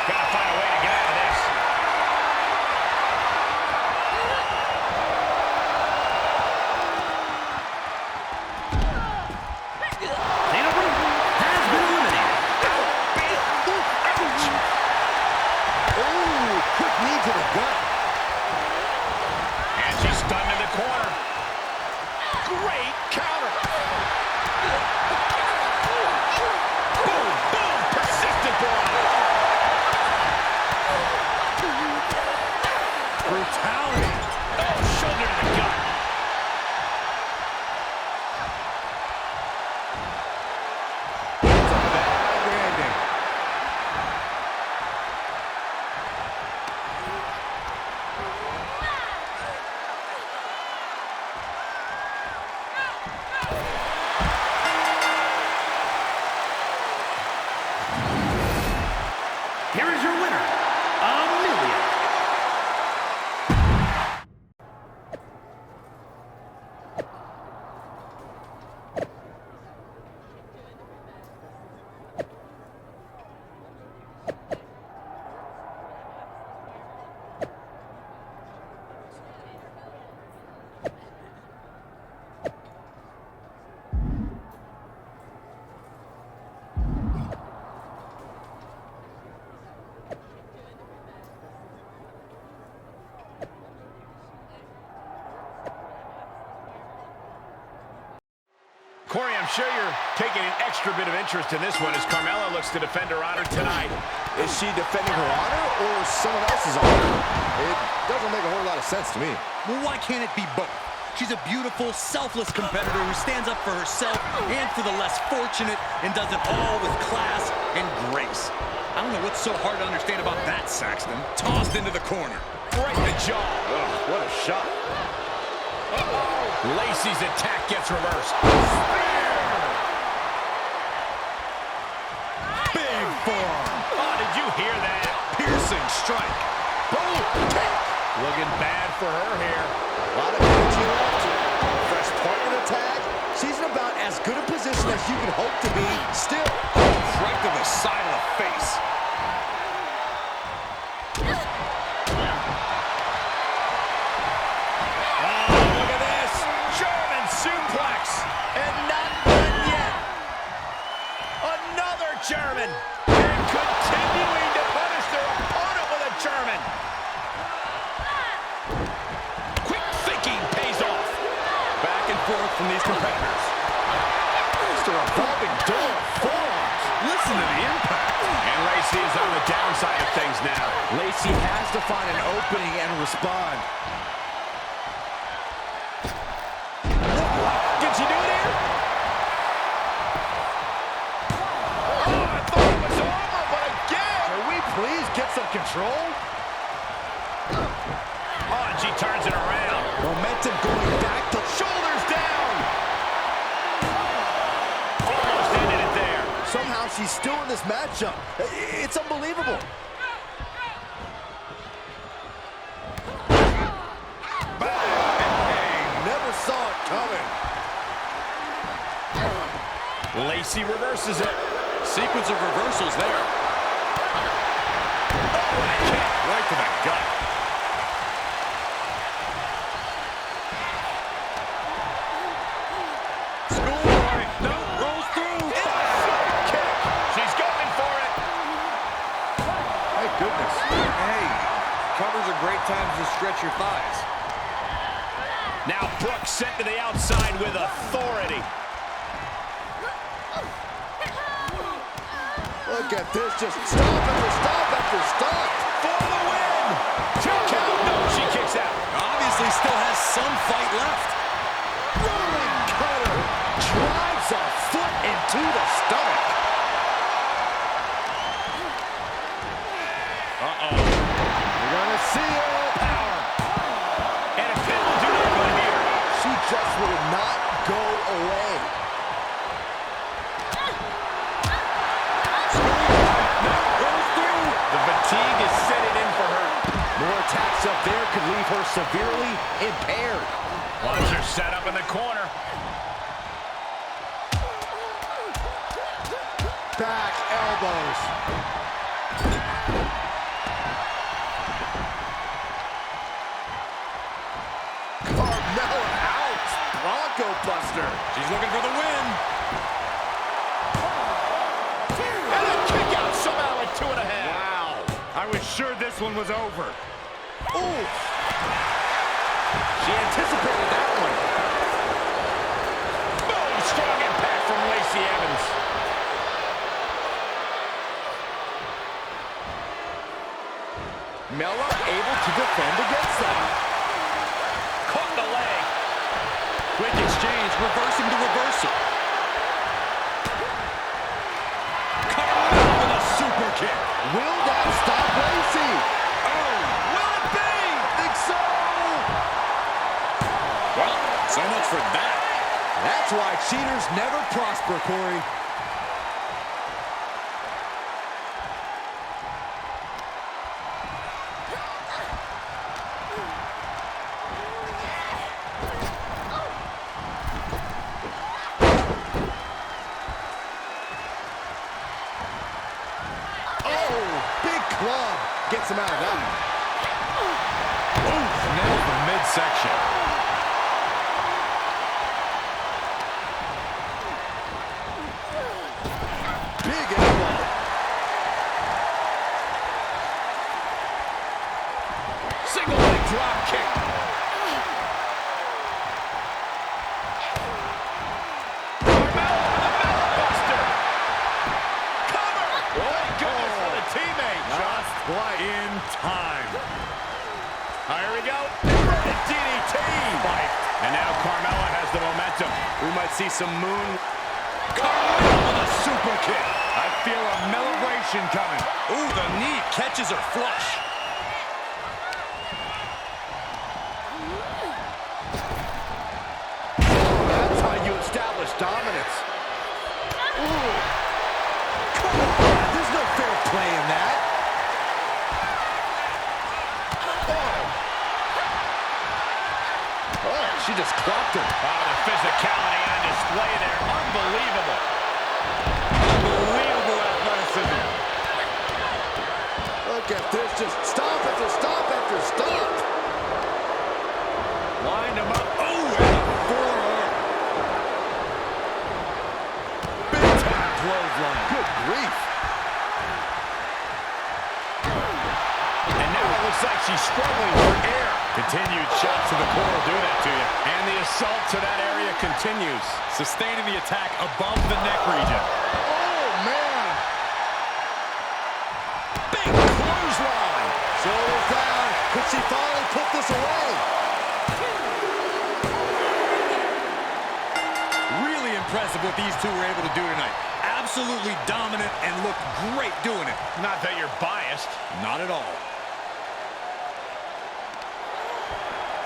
Gotta find a way to get out of this. Dana Brooke has been eliminated. Ouch! Ooh, quick knee to the gut. And she's stunned in the corner. Great counter. Boom, boom, persistent barrage. Brutality. Oh, shoulder to the gut. It's a bad landing. Here is your winner, Amelia. Corey, I'm sure you're taking an extra bit of interest in this one as Carmella looks to defend her honor tonight. Is she defending her honor or someone else's honor? It doesn't make a whole lot of sense to me. Well, why can't it be both? She's a beautiful, selfless competitor who stands up for herself and for the less fortunate and does it all with class and grace. I don't know what's so hard to understand about that, Saxton. Tossed into the corner. Right in the jaw. Ugh, what a shot. Lacey's attack gets reversed. Big forearm. Oh, did you hear that? Piercing strike. Boom. Kick. Looking bad for her here. A lot of energy left. Fresh part of the tag. She's in about as good a position as you can hope to be. Still. Right to the side of the face. Suplex, and not done yet. Another German, and continuing to punish their opponent with a German. Quick thinking pays off. Back and forth from these competitors. Just a revolving door of forearms. Listen to the impact. And Lacey is on the downside of things now. Lacey has to find an opening and respond. Did she do it here? Oh, I thought it was over, but again! Can we please get some control? Oh, and she turns it around. Momentum going back to shoulders down. Almost ended it there. Somehow she's still in this matchup. It's unbelievable. Bang! Never saw it coming. Lacey reverses it. Sequence of reversals there. Kick right to the gut. Schoolboy. No, rolls through. Kick. She's going for it. My goodness. Hey, covers are great times to stretch your thighs. Now Brooke sent to the outside with authority. Look at this, just stop after stop after stop. For the win. 2 count. No, she kicks out. Obviously still has some fight left. Rolling cutter. Drives a foot into the stomach. Uh-oh. We're gonna see it. Power. And a pin will do that one here. She just will not go away. The fatigue is setting in for her. More attacks up there could leave her severely impaired. Puncher set up in the corner. Back elbows. Carmella out. Bronco Buster. She's looking for the win. And a kick out somehow at 2.5. Wow. I was sure this one was over. Ooh. She anticipated that one. Boom! Strong impact from Lacey Evans. Mella able to defend against that. Caught the leg. Quick exchange, reversing the reversal. Carmella with a super kick. Will that stop Lacey? Oh, will it be? Think so. Well, so much for that. That's why cheaters never prosper, Corey. Gets him out of that. Oof, nails the midsection. Big elbow. Single leg drop kick. Carmella with a mouth buster. Cover. Oh, goodness, for the teammate. Just in time. Here we go. DDT. Fight. And now Carmella has the momentum. We might see some moon. Carmella with a super kick. I feel a celebration coming. Ooh, the knee catches her flush. That's how you establish dominance. Ooh. Come on, there's no fair play in that. Oh, she just clocked her. Oh, the physicality on display there. Unbelievable. Unbelievable athleticism. Look at this, just stop after stop after stop. Lined him up. Oh, and a forearm. Big time clothesline. Good grief. And now it looks like she's struggling for air. Continued shots to the core will do that to you. And the assault to that area continues. Sustaining the attack above the neck region. Oh, man. Big clothesline. Shoulders down. Could she finally put this away? Really impressive what these two were able to do tonight. Absolutely dominant and looked great doing it. Not that you're biased. Not at all.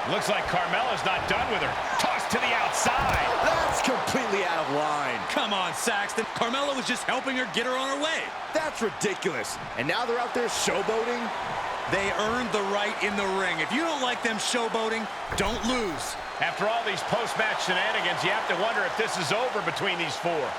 Looks like Carmella's not done with her. Tossed to the outside. That's completely out of line. Come on, Saxton. Carmella was just helping her get her on her way. That's ridiculous. And now they're out there showboating? They earned the right in the ring. If you don't like them showboating, don't lose. After all these post-match shenanigans, you have to wonder if this is over between these four.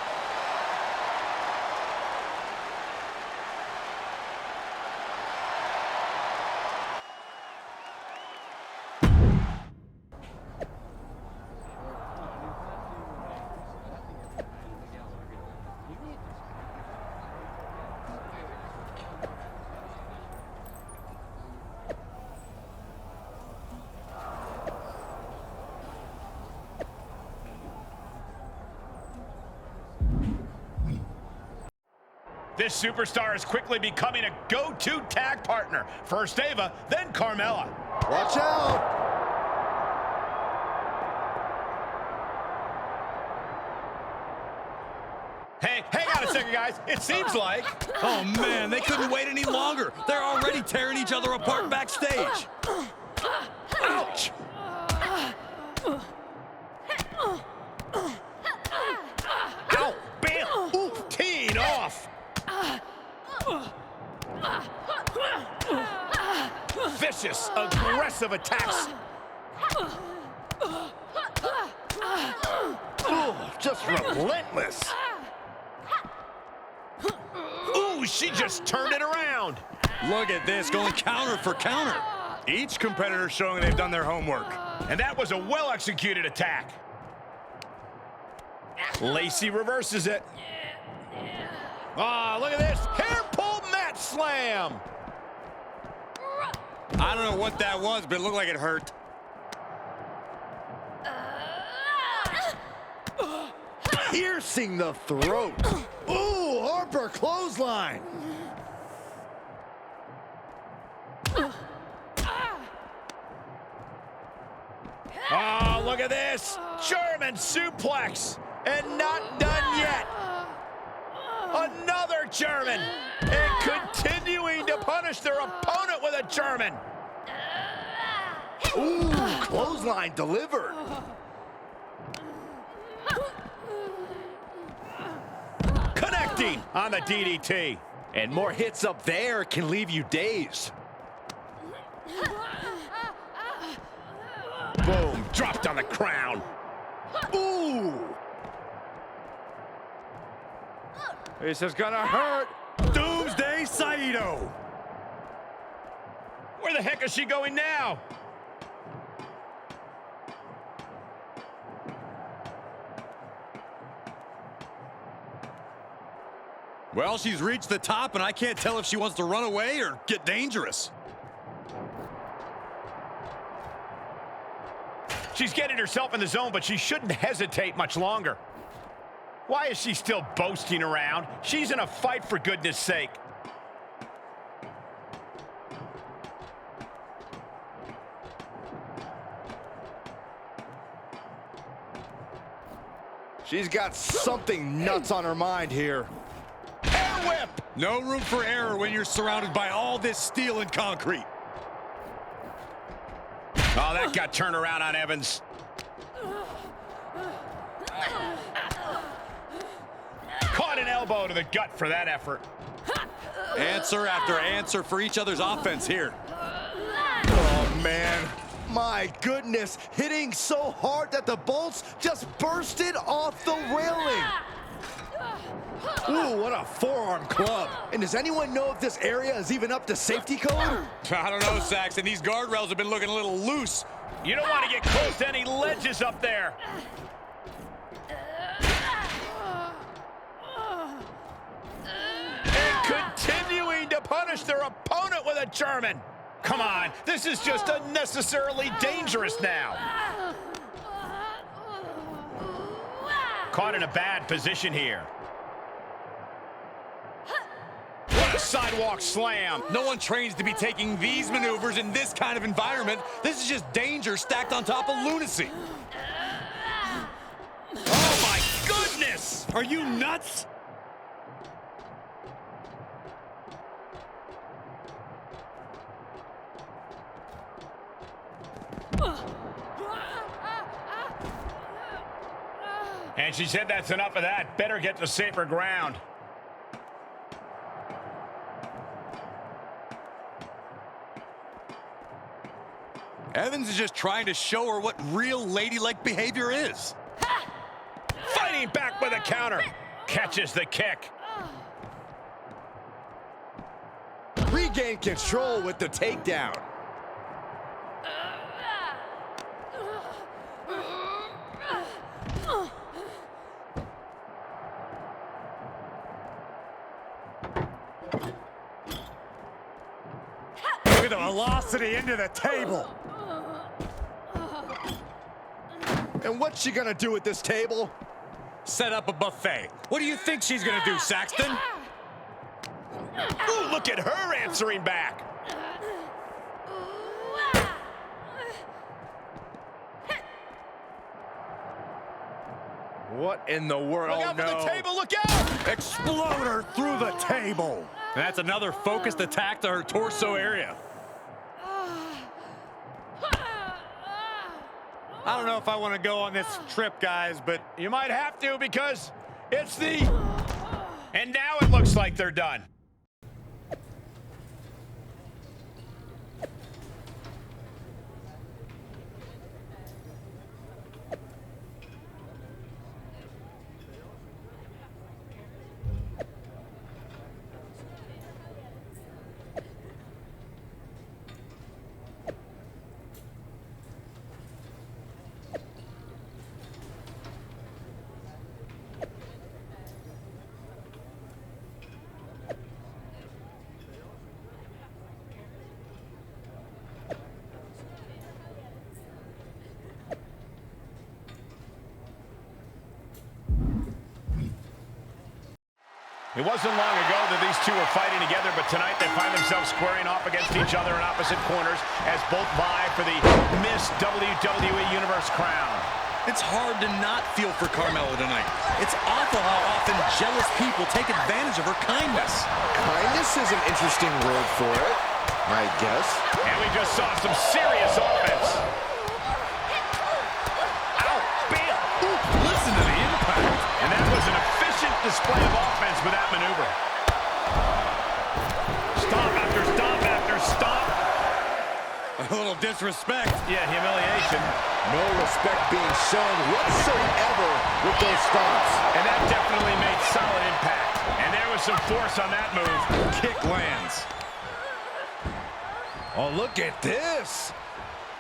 This superstar is quickly becoming a go-to tag partner. First Ava, then Carmella. Watch out! Hey, hang on a second, guys. It seems like... Oh, man, they couldn't wait any longer. They're already tearing each other apart backstage. Ouch! Ow! Bam! Ooh, teeing off! Vicious, aggressive attacks. Ooh, just relentless. Ooh, she just turned it around. Look at this, going counter for counter. Each competitor showing they've done their homework. And that was a well-executed attack. Lacey reverses it. Ah, look at this. Hair pull mat slam. I don't know what that was, but it looked like it hurt. Piercing the throat. Ooh, Harper clothesline. Oh, look at this. German suplex. And not done yet. Another German. And continuing to punish their opponent with a German. Ooh, clothesline delivered. Connecting on the DDT. And more hits up there can leave you dazed. Boom, dropped on the crown. Ooh. This is gonna hurt. Doomsday Saito. Where the heck is she going now? Well, she's reached the top, and I can't tell if she wants to run away or get dangerous. She's getting herself in the zone, but she shouldn't hesitate much longer. Why is she still boasting around? She's in a fight, for goodness sake. She's got something nuts on her mind here. Air whip! No room for error when you're surrounded by all this steel and concrete. Oh, that got turned around on Evans. Caught an elbow to the gut for that effort. Answer after answer for each other's offense here. Oh, man. My goodness. Hitting so hard that the bolts just bursted off the railing. Ooh, what a forearm club. And does anyone know if this area is even up to safety code? I don't know, Saxton. These guardrails have been looking a little loose. You don't want to get close to any ledges up there. And continuing to punish their opponent with a German. Come on, this is just unnecessarily dangerous now. Caught in a bad position here. What a sidewalk slam. No one trains to be taking these maneuvers in this kind of environment. This is just danger stacked on top of lunacy. Oh my goodness! Are you nuts? And she said that's enough of that. Better get to safer ground. Evans is just trying to show her what real ladylike behavior is. Fighting back with a counter. Catches the kick. Regain control with the takedown. Look at the velocity into the table. And what's she gonna do at this table? Set up a buffet. What do you think she's gonna do, Saxton? Ooh, look at her answering back. What in the world? Look out for the table, look out! Exploder through the table. And that's another focused attack to her torso area. I don't know if I want to go on this trip, guys, but you might have to because it's the... And now it looks like they're done. It wasn't long ago that these two were fighting together, but tonight they find themselves squaring off against each other in opposite corners as both vie for the Miss WWE Universe crown. It's hard to not feel for Carmella tonight. It's awful how often jealous people take advantage of her kindness. Kindness is an interesting word for it, I guess. And we just saw some serious offense. Ow, bam! Ooh, listen to the impact. And that was an efficient display of offense with that maneuver. Stomp after stomp after stomp. A little disrespect. Yeah, humiliation. No respect being shown whatsoever with those stomps. And that definitely made solid impact. And there was some force on that move. Kick lands. Oh, look at this.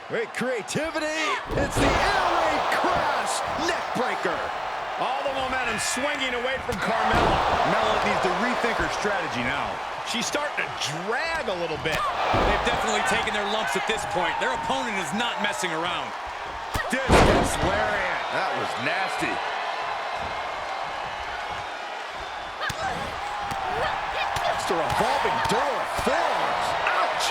Great creativity. It's the airway crash neck breaker. All the momentum swinging away from Carmella. Mella needs to rethink her strategy now. She's starting to drag a little bit. They've definitely taken their lumps at this point. Their opponent is not messing around. Discus lariat. That was nasty. It's a revolving door of forearms. Ouch.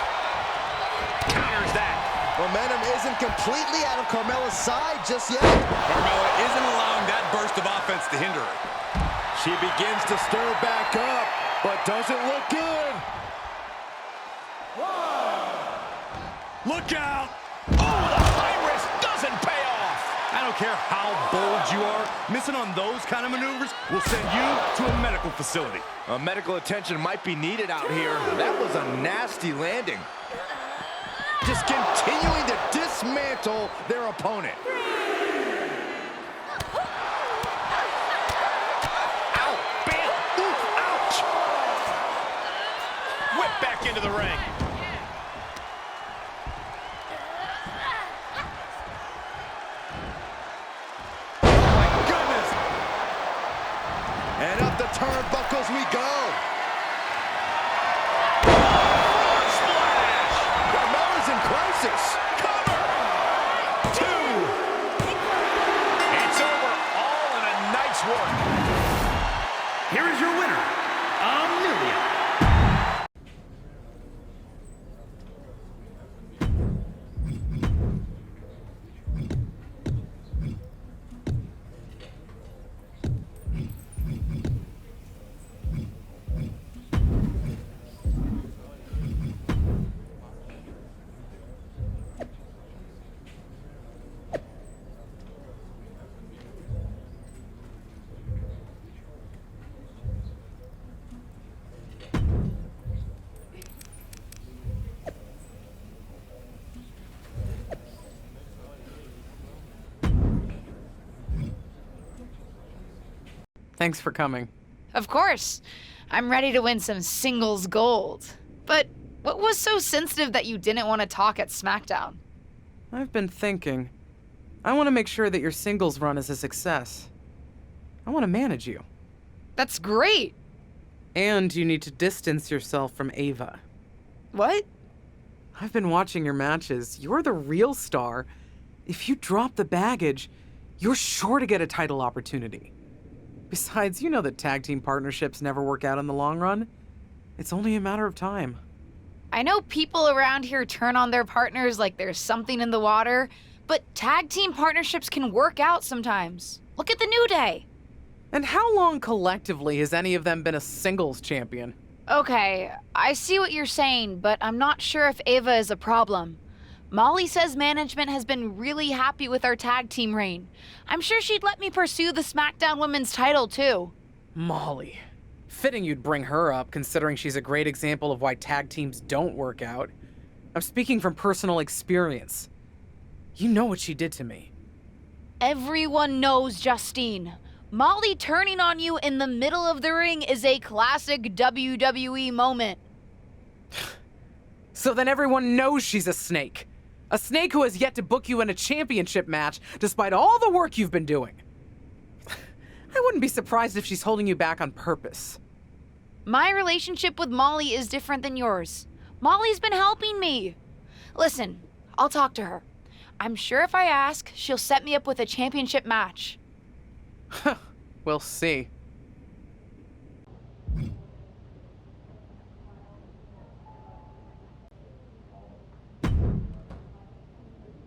Counters that. Momentum isn't completely out of Carmella's side just yet. Carmella isn't allowing that burst of offense to hinder her. She begins to stir back up, but doesn't look good. Look out! Oh, the high risk doesn't pay off. I don't care how bold you are, missing on those kind of maneuvers will send you to a medical facility. Medical attention might be needed out here. That was a nasty landing. Just continuing to dismantle their opponent. Ow, bam, ooh, ouch. Whip back into the ring. And up the turnbuckles we go. Splash! Carmella's in crisis. Cover! 2. It's over all in a night's work. Here is your winner, Amelia. Thanks for coming. Of course. I'm ready to win some singles gold. But what was so sensitive that you didn't want to talk at SmackDown? I've been thinking. I want to make sure that your singles run is a success. I want to manage you. That's great. And you need to distance yourself from Ava. What? I've been watching your matches. You're the real star. If you drop the baggage, you're sure to get a title opportunity. Besides, you know that tag team partnerships never work out in the long run. It's only a matter of time. I know people around here turn on their partners like there's something in the water, but tag team partnerships can work out sometimes. Look at the New Day. And how long collectively has any of them been a singles champion? Okay, I see what you're saying, but I'm not sure if Ava is a problem. Molly says management has been really happy with our tag team reign. I'm sure she'd let me pursue the SmackDown Women's title too. Molly. Fitting you'd bring her up, considering she's a great example of why tag teams don't work out. I'm speaking from personal experience. You know what she did to me. Everyone knows, Justine. Molly turning on you in the middle of the ring is a classic WWE moment. So then everyone knows she's a snake. A snake who has yet to book you in a championship match, despite all the work you've been doing. I wouldn't be surprised if she's holding you back on purpose. My relationship with Molly is different than yours. Molly's been helping me. Listen, I'll talk to her. I'm sure if I ask, she'll set me up with a championship match. We'll see.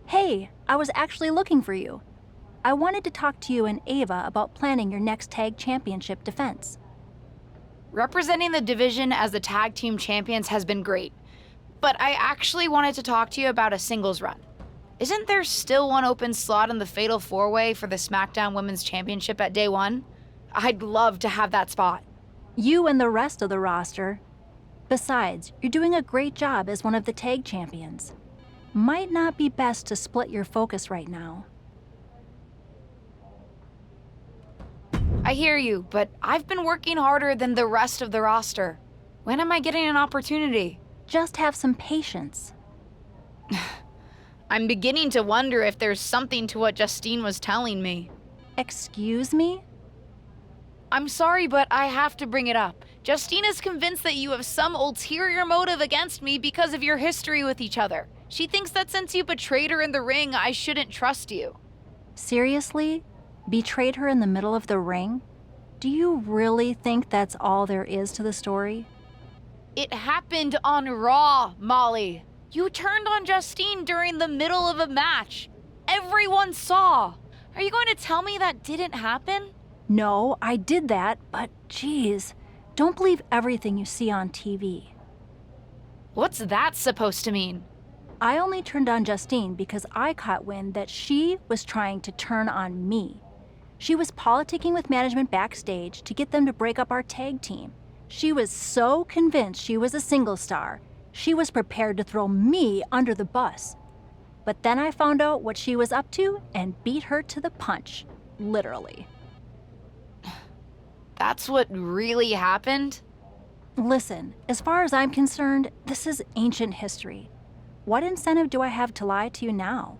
Hey, I was actually looking for you. I wanted to talk to you and Ava about planning your next tag championship defense. Representing the division as the tag team champions has been great, but I actually wanted to talk to you about a singles run. Isn't there still one open slot in the Fatal 4-Way for the SmackDown Women's Championship at Day 1? I'd love to have that spot. You and the rest of the roster. Besides, you're doing a great job as one of the tag champions. Might not be best to split your focus right now. I hear you, but I've been working harder than the rest of the roster. When am I getting an opportunity? Just have some patience. I'm beginning to wonder if there's something to what Justine was telling me. Excuse me? I'm sorry, but I have to bring it up. Justine is convinced that you have some ulterior motive against me because of your history with each other. She thinks that since you betrayed her in the ring, I shouldn't trust you. Seriously? Betrayed her in the middle of the ring? Do you really think that's all there is to the story? It happened on Raw, Molly. You turned on Justine during the middle of a match. Everyone saw. Are you going to tell me that didn't happen? No, I did that, but geez, don't believe everything you see on TV. What's that supposed to mean? I only turned on Justine because I caught wind that she was trying to turn on me. She was politicking with management backstage to get them to break up our tag team. She was so convinced she was a single star, she was prepared to throw me under the bus. But then I found out what she was up to and beat her to the punch, literally. That's what really happened? Listen, as far as I'm concerned, this is ancient history. What incentive do I have to lie to you now?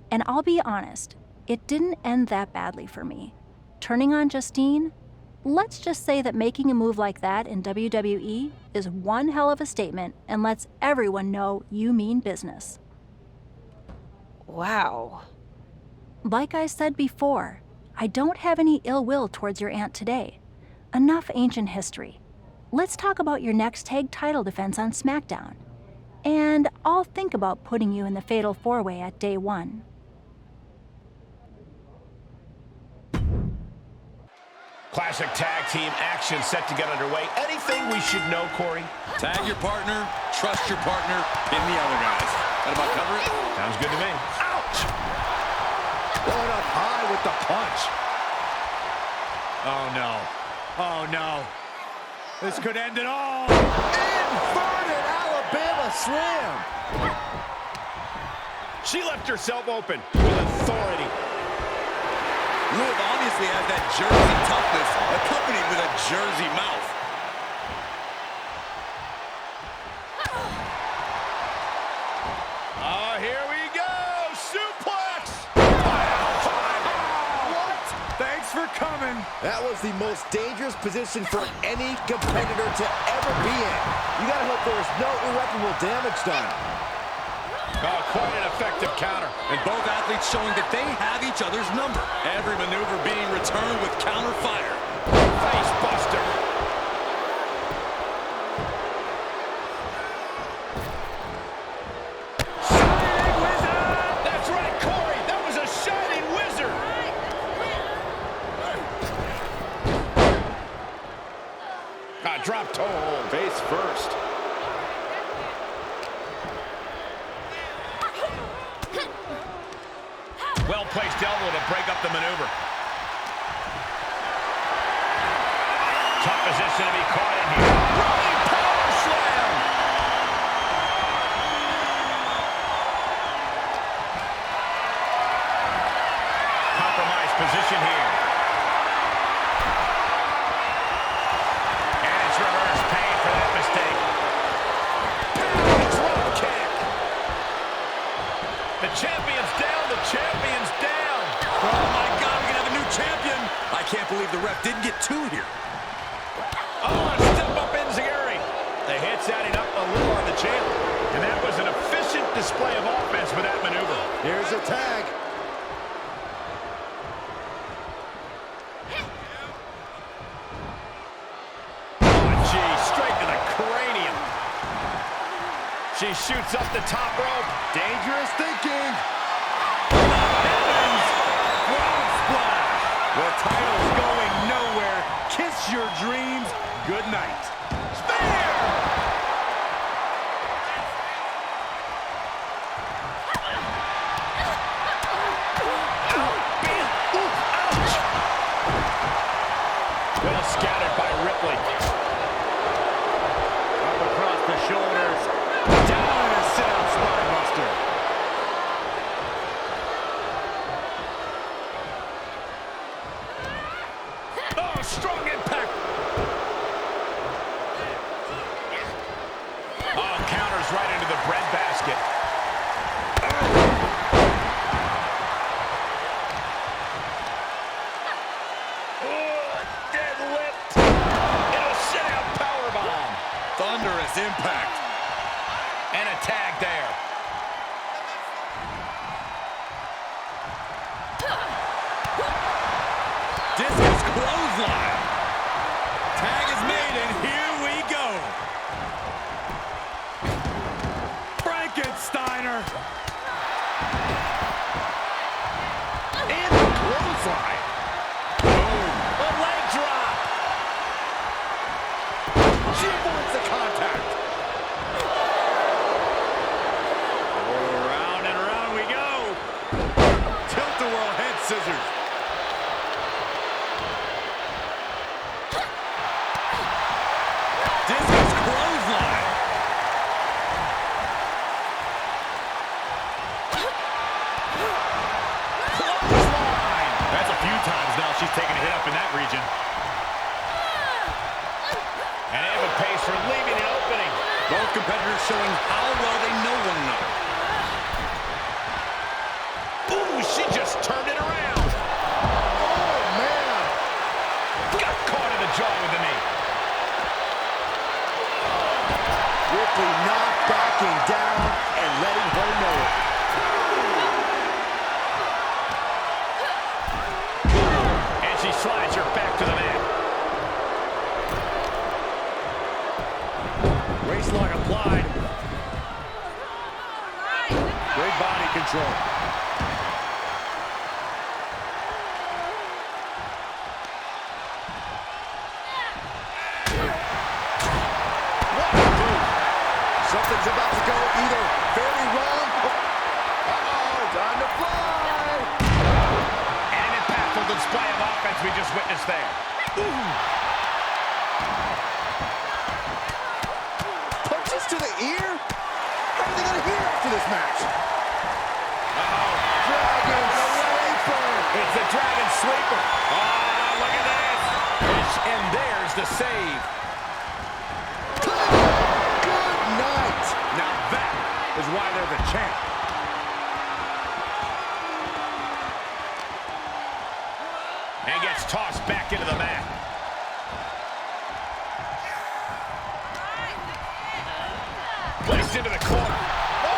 And I'll be honest, it didn't end that badly for me. Turning on Justine? Let's just say that making a move like that in WWE is one hell of a statement and lets everyone know you mean business. Wow. Like I said before, I don't have any ill will towards your aunt today. Enough ancient history. Let's talk about your next tag title defense on SmackDown. And I'll think about putting you in the Fatal 4-Way at Day 1. Classic tag team action set to get underway. Anything we should know, Corey? Tag your partner, trust your partner, pin the other guys. That about cover it? Sounds good to me. Ouch! Going up high with the punch. Oh, no. Oh, no. This could end it all. Inverted Alabama slam. She left herself open with authority. Liv obviously has that Jersey toughness, accompanied with a Jersey mouth. Oh, here we go! Suplex! What? Thanks for coming. That was the most dangerous position for any competitor to ever be in. You gotta hope there was no irreparable damage done. Oh, quite an effective counter. And both athletes showing that they have each other's number. Every maneuver being returned with counter fire. Face buster. Drop toe hold. Face first. Well-placed elbow to break up the maneuver. Tough position to be caught in here. Running power slam. Compromised position here. And it's reverse pain for that mistake. Drop kick. The champion's down. The champion's down. Oh my God, we're gonna have a new champion. I can't believe the ref didn't get two here. Oh, a step up enziguri. The hit's adding up a little on the champ. And that was an efficient display of offense for that maneuver. Here's a tag. Oh, gee, straight to the cranium. She shoots up the top rope. Dangerous thinking. Heavens! Frog splash. The title's going nowhere. Kiss your dreams. Good night. Spear! Ouch! Well scattered by Ripley. Up across the shoulders. Down in a sit-out spine buster. Oh, strong impact. Oh, counters right into the breadbasket. Oh, deadlift. It'll sit out powerbomb. Thunderous impact. And a tag there. Discus clothesline. Tag is made, and here we go. Frankensteiner. And the clothesline. Boom. A leg drop. She avoids the contact. Around and around we go. Tilt-a-whirl head scissors. Discus clothesline. Clothesline. That's a few times now she's taken a hit up in that region. And Ava pays for leaving the opening. Both competitors showing how well they know one another. Ooh, she just turned it around. Oh, man. Got caught in the jaw with the knee. Ripley not backing down and letting her know it. And she slides her back to the mat. Waistlock applied. Great body control. Something's about to go either very wrong. Uh-oh, time to fly. And an impactful display of offense we just witnessed there. Ooh. Punches to the ear? How are they going to hear after this match? Uh-oh. Dragon Sleeper. It's the Dragon Sleeper. Oh, look at this. And there's the save. Now that is why they're the champ. And gets tossed back into the mat. Placed into the corner. Oh!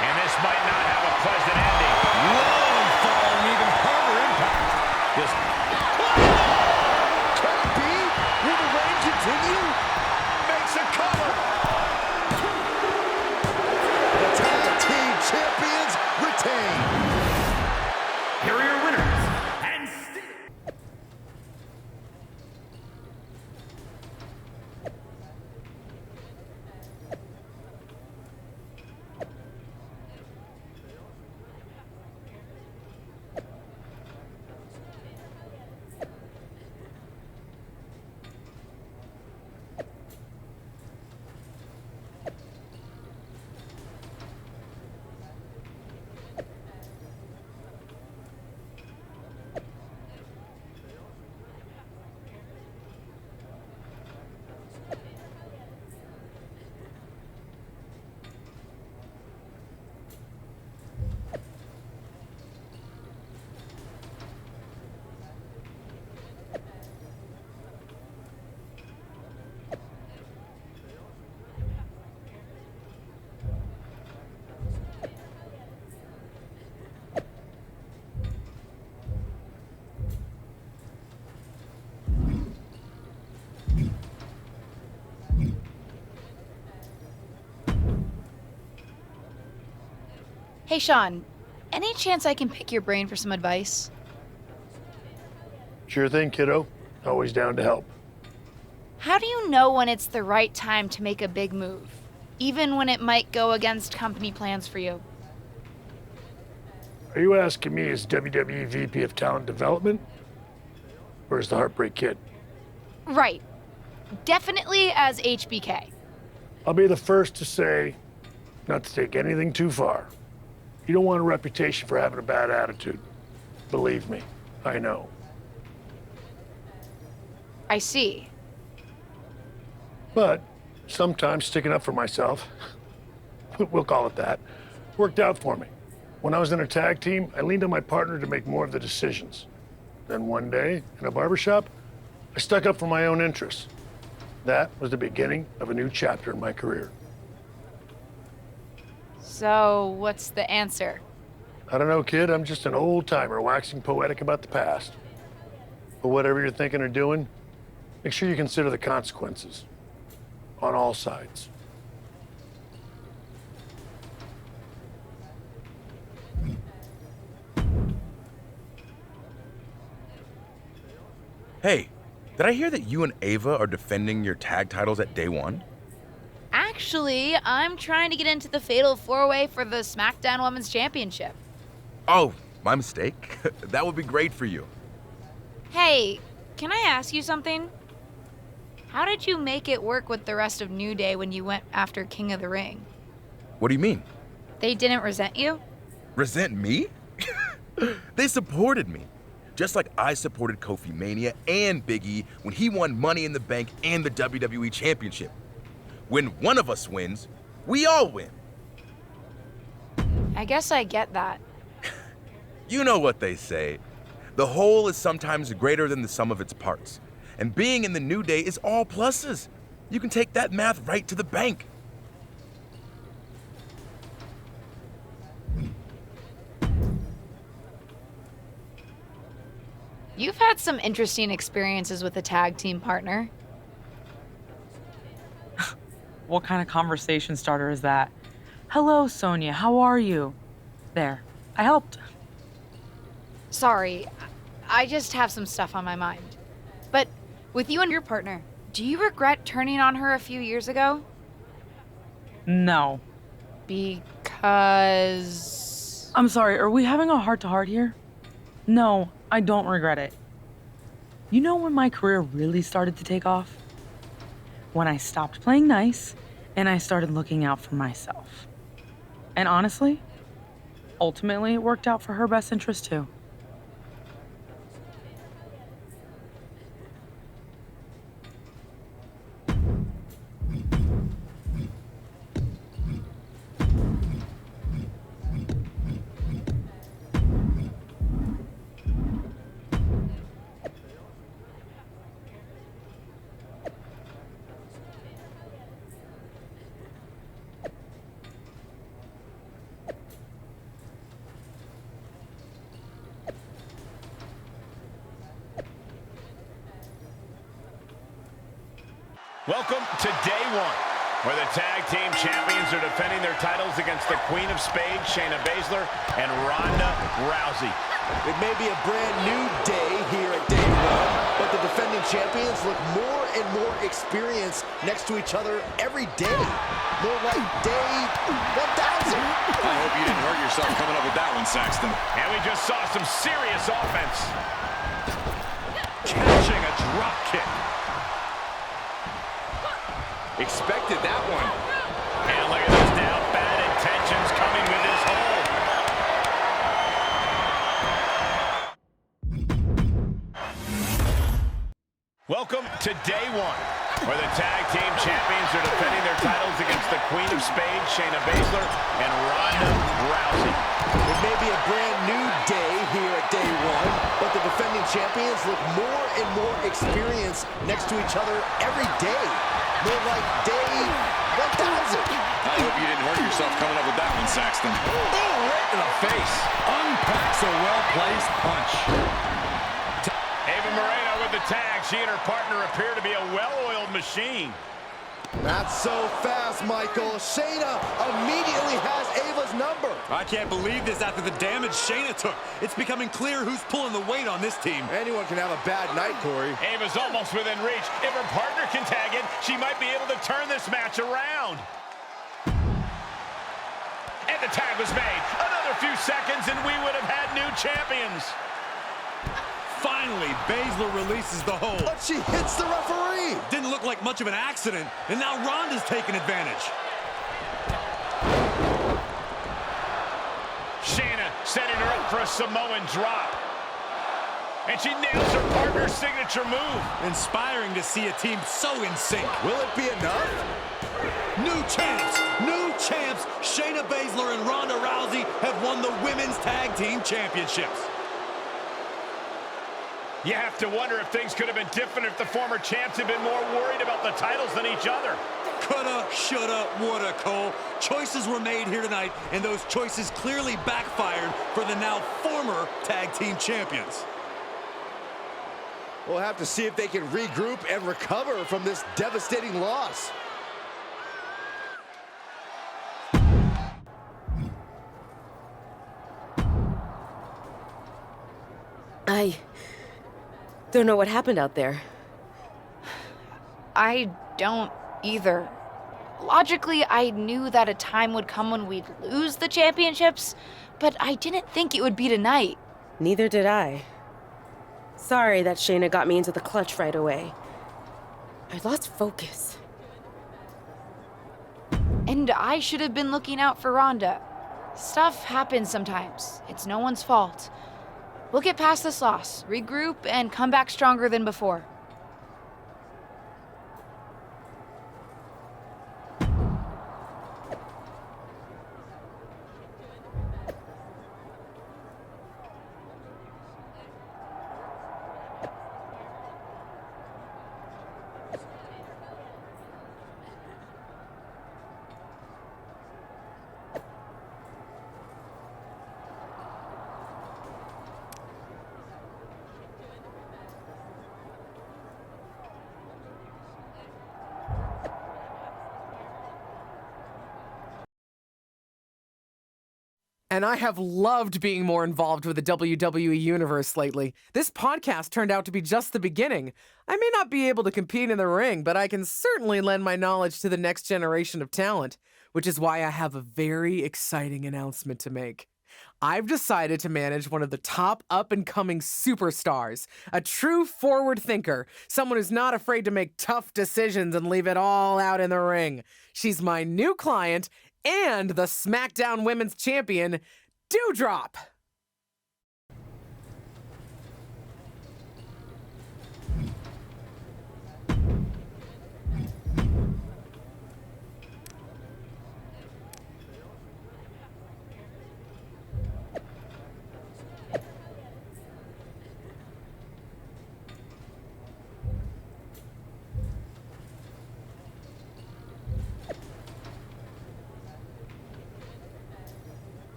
And this might not have a pleasant ending. Long fall and even harder impact. This Will the reign continue? makes a cover. The tag team champions retain. Hey, Sean, any chance I can pick your brain for some advice? Sure thing, kiddo. Always down to help. How do you know when it's the right time to make a big move, even when it might go against company plans for you? Are you asking me as WWE VP of Talent Development? Or as the Heartbreak Kid? Right. Definitely as HBK. I'll be the first to say, not to take anything too far. You don't want a reputation for having a bad attitude. Believe me, I know. I see. But sometimes sticking up for myself, we'll call it that, worked out for me. When I was in a tag team, I leaned on my partner to make more of the decisions. Then one day, in a barbershop, I stuck up for my own interests. That was the beginning of a new chapter in my career. So, what's the answer? I don't know, kid. I'm just an old-timer waxing poetic about the past. But whatever you're thinking or doing, make sure you consider the consequences. On all sides. Hey, did I hear that you and Ava are defending your tag titles at day one? Actually, I'm trying to get into the Fatal 4-Way for the SmackDown Women's Championship. Oh, my mistake. That would be great for you. Hey, can I ask you something? How did you make it work with the rest of New Day when you went after King of the Ring? What do you mean? They didn't resent you? Resent me? They supported me. Just like I supported Kofi Mania and Big E when he won Money in the Bank and the WWE Championship. When one of us wins, we all win. I guess I get that. You know what they say. The whole is sometimes greater than the sum of its parts. And being in the New Day is all pluses. You can take that math right to the bank. You've had some interesting experiences with a tag team partner. What kind of conversation starter is that? Hello, Sonia, how are you? There, I helped. Sorry, I just have some stuff on my mind. But with you and your partner, do you regret turning on her a few years ago? No. Because... I'm sorry, are we having a heart-to-heart here? No, I don't regret it. You know when my career really started to take off? When I stopped playing nice and I started looking out for myself. And honestly, ultimately it worked out for her best interest too. Welcome to day one, where the tag team champions are defending their titles against the Queen of Spades, Shayna Baszler, and Ronda Rousey. It may be a brand new day here at day one, but the defending champions look more and more experienced next to each other every day. More like day 1,000. I hope you didn't hurt yourself coming up with that one, Saxton. And we just saw some serious offense. Catching a drop kick. Expected that one. And look at this now. Bad intentions coming with this hold. Welcome to day one, where the tag team champions are defending their titles against the Queen of Spades, Shayna Baszler, and Ronda Rousey. It may be a brand new day here at day one, but the defending champions look more and more experienced next to each other every day. More like day 1,000. I hope you didn't hurt yourself coming up with that one, Saxton. Oh, right in the face. Unpacks a well-placed punch. Ava Moreno with the tag. She and her partner appear to be a well-oiled machine. Not so fast, Michael. Shayna immediately has Ava's number. I can't believe this after the damage Shayna took. It's becoming clear who's pulling the weight on this team. Anyone can have a bad night, Corey. Ava's almost within reach. If her partner can tag in, she might be able to turn this match around. And the tag was made. Another few seconds and we would have had new champions. Finally, Baszler releases the hold. But she hits the referee. Didn't look like much of an accident, and now Ronda's taking advantage. Shayna setting her up for a Samoan drop. And she nails her partner's signature move. Inspiring to see a team so in sync. Will it be enough? New champs! New champs! Shayna Baszler and Ronda Rousey have won the Women's Tag Team Championships. You have to wonder if things could have been different if the former champs had been more worried about the titles than each other. Coulda, shoulda, woulda, Cole. Choices were made here tonight, and those choices clearly backfired for the now former tag team champions. We'll have to see if they can regroup and recover from this devastating loss. I don't know what happened out there. I don't either. Logically, I knew that a time would come when we'd lose the championships, but I didn't think it would be tonight. Neither did I. Sorry that Shayna got me into the clutch right away. I lost focus. And I should have been looking out for Ronda. Stuff happens sometimes. It's no one's fault. We'll get past this loss, regroup, and come back stronger than before. And I have loved being more involved with the WWE Universe lately. This podcast turned out to be just the beginning. I may not be able to compete in the ring, but I can certainly lend my knowledge to the next generation of talent, which is why I have a very exciting announcement to make. I've decided to manage one of the top up-and-coming superstars, a true forward thinker, someone who's not afraid to make tough decisions and leave it all out in the ring. She's my new client and the SmackDown Women's Champion, Doudrop.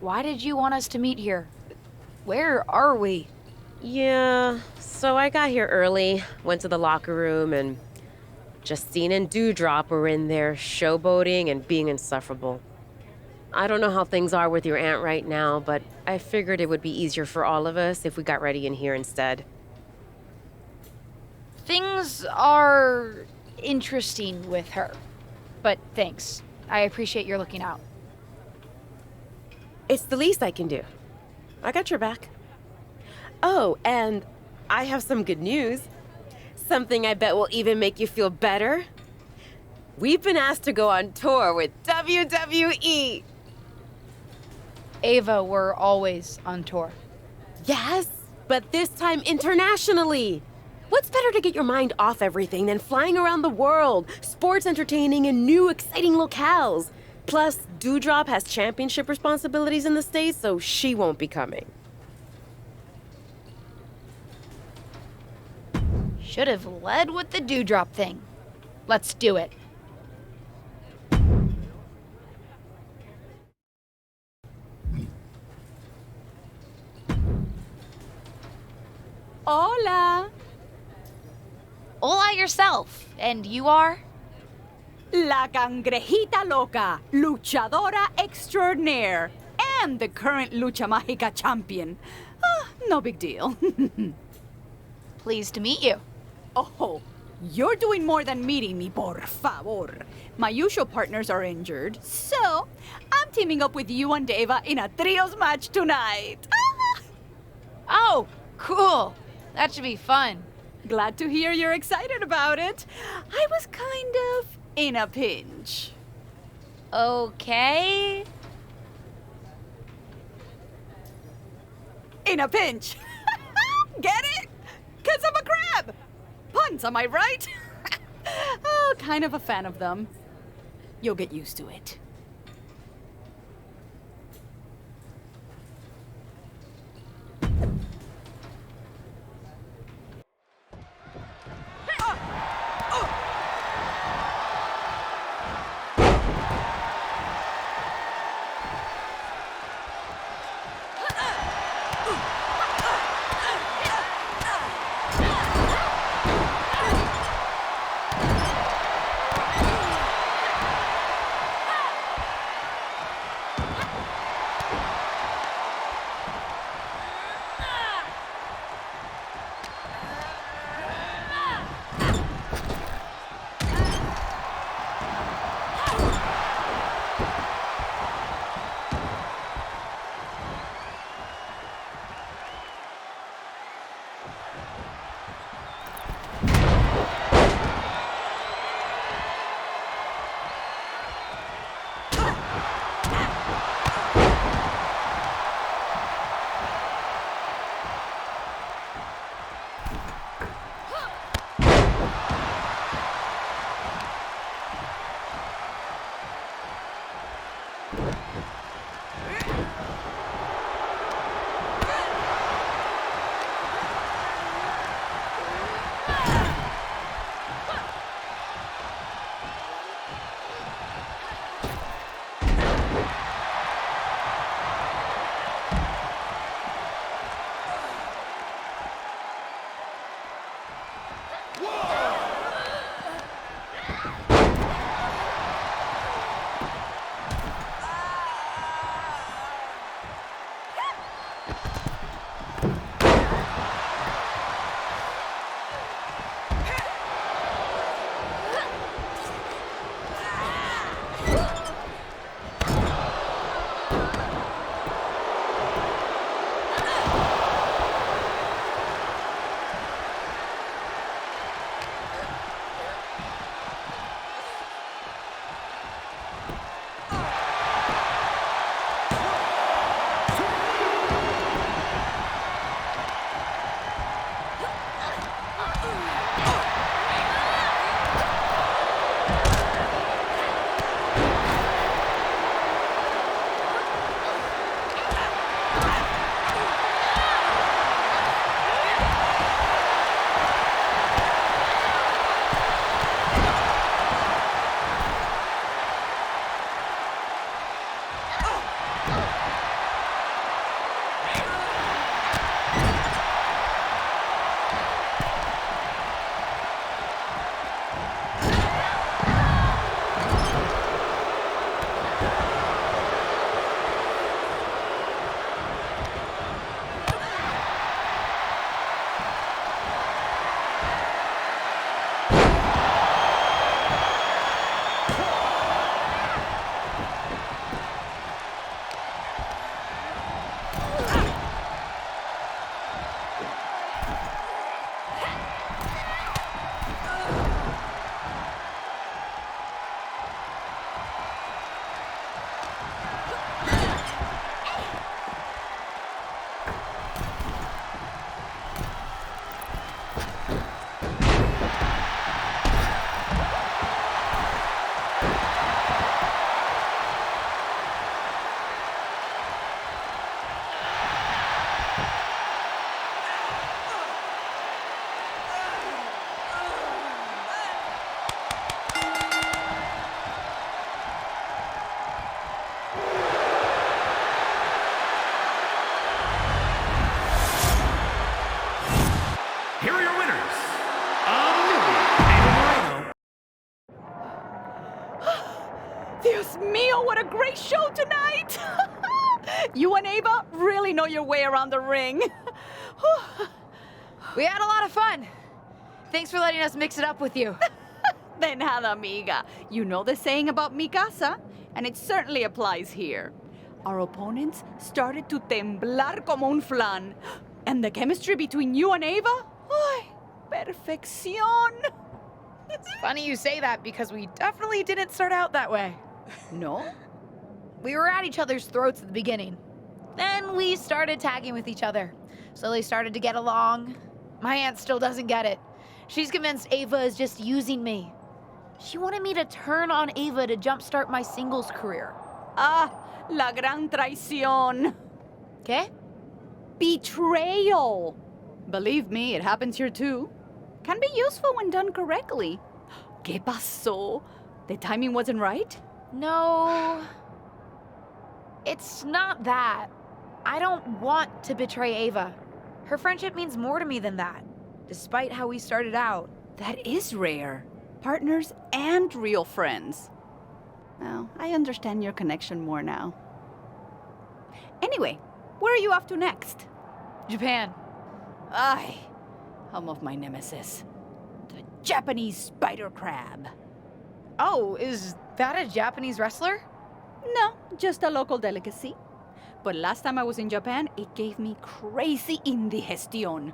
Why did you want us to meet here? Where are we? Yeah, so I got here early, went to the locker room, and Justine and Doudrop were in there showboating and being insufferable. I don't know how things are with your aunt right now, but I figured it would be easier for all of us if we got ready in here instead. Things are interesting with her. But thanks. I appreciate your looking out. It's the least I can do. I got your back. Oh, and I have some good news. Something I bet will even make you feel better. We've been asked to go on tour with WWE. Ava, we're always on tour. Yes, but this time internationally. What's better to get your mind off everything than flying around the world, sports entertaining in new exciting locales? Plus, Doudrop has championship responsibilities in the States, so she won't be coming. Should have led with the Doudrop thing. Let's do it. Hola. Hola yourself. And you are? La Cangrejita Loca, luchadora extraordinaire, and the current Lucha Mágica champion. No big deal. Pleased to meet you. Oh, you're doing more than meeting me, por favor. My usual partners are injured, so I'm teaming up with you and Deva in a trios match tonight. Oh, cool. That should be fun. Glad to hear you're excited about it. I was kind of in a pinch. Okay. In a pinch. Get it? 'Cause I'm a crab. Puns, am I right? Oh, kind of a fan of them. You'll get used to it. Dios mío, what a great show tonight! You and Ava really know your way around the ring. We had a lot of fun. Thanks for letting us mix it up with you. De nada, amiga. You know the saying about mi casa, and it certainly applies here. Our opponents started to temblar como un flan. And the chemistry between you and Ava? Ay, perfección. It's funny you say that because we definitely didn't start out that way. No? We were at each other's throats at the beginning. Then we started tagging with each other. Slowly started to get along. My aunt still doesn't get it. She's convinced Ava is just using me. She wanted me to turn on Ava to jumpstart my singles career. Ah, la gran traición. ¿Qué? Betrayal. Believe me, it happens here too. Can be useful when done correctly. ¿Qué pasó? The timing wasn't right? No. It's not that. I don't want to betray Ava. Her friendship means more to me than that, despite how we started out. That is rare. Partners and real friends. Well, I understand your connection more now. Anyway, where are you off to next? Japan. Ay, home of my nemesis. The Japanese spider crab. Oh, is that a Japanese wrestler? No, just a local delicacy. But last time I was in Japan, it gave me crazy indigestion.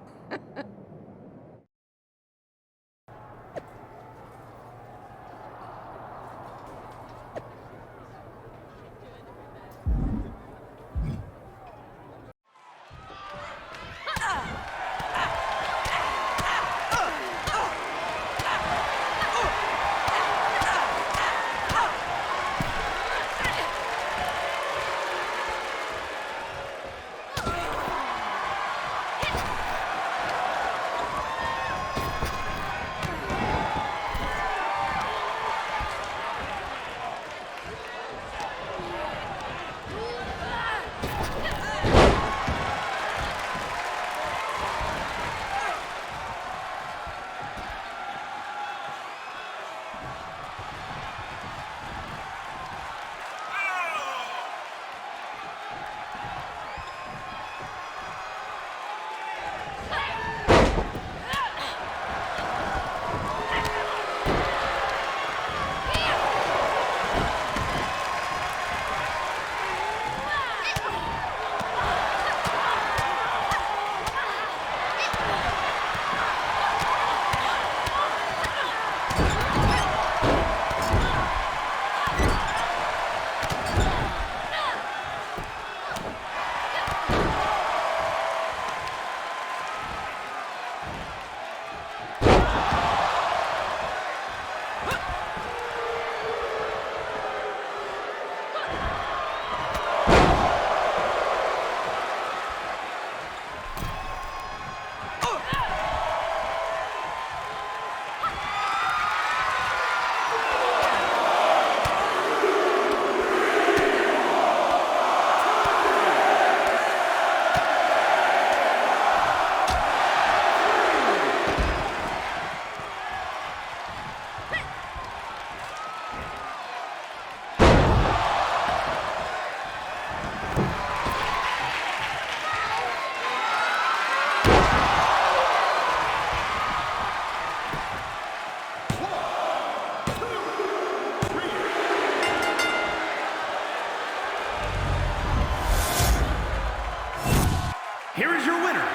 Here is your winner,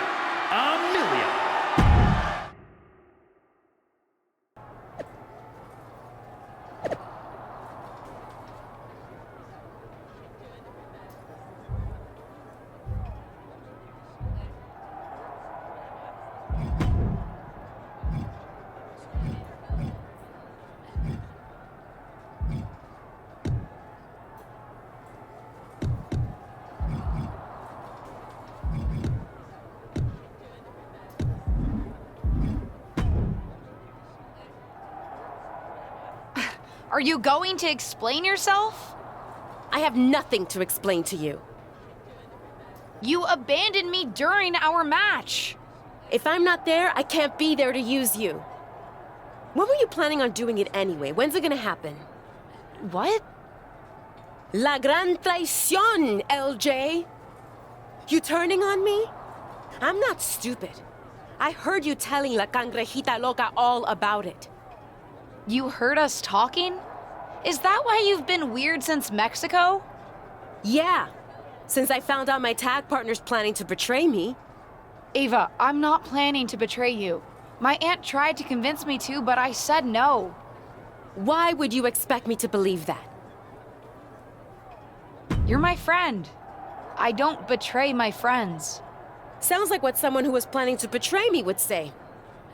Amelia. Are you going to explain yourself? I have nothing to explain to you. You abandoned me during our match. If I'm not there, I can't be there to use you. When were you planning on doing it anyway? When's it gonna happen? What? La gran traición, LJ. You turning on me? I'm not stupid. I heard you telling La Cangrejita Loca all about it. You heard us talking? Is that why you've been weird since Mexico? Yeah, since I found out my tag partner's planning to betray me. Ava, I'm not planning to betray you. My aunt tried to convince me to, but I said no. Why would you expect me to believe that? You're my friend. I don't betray my friends. Sounds like what someone who was planning to betray me would say.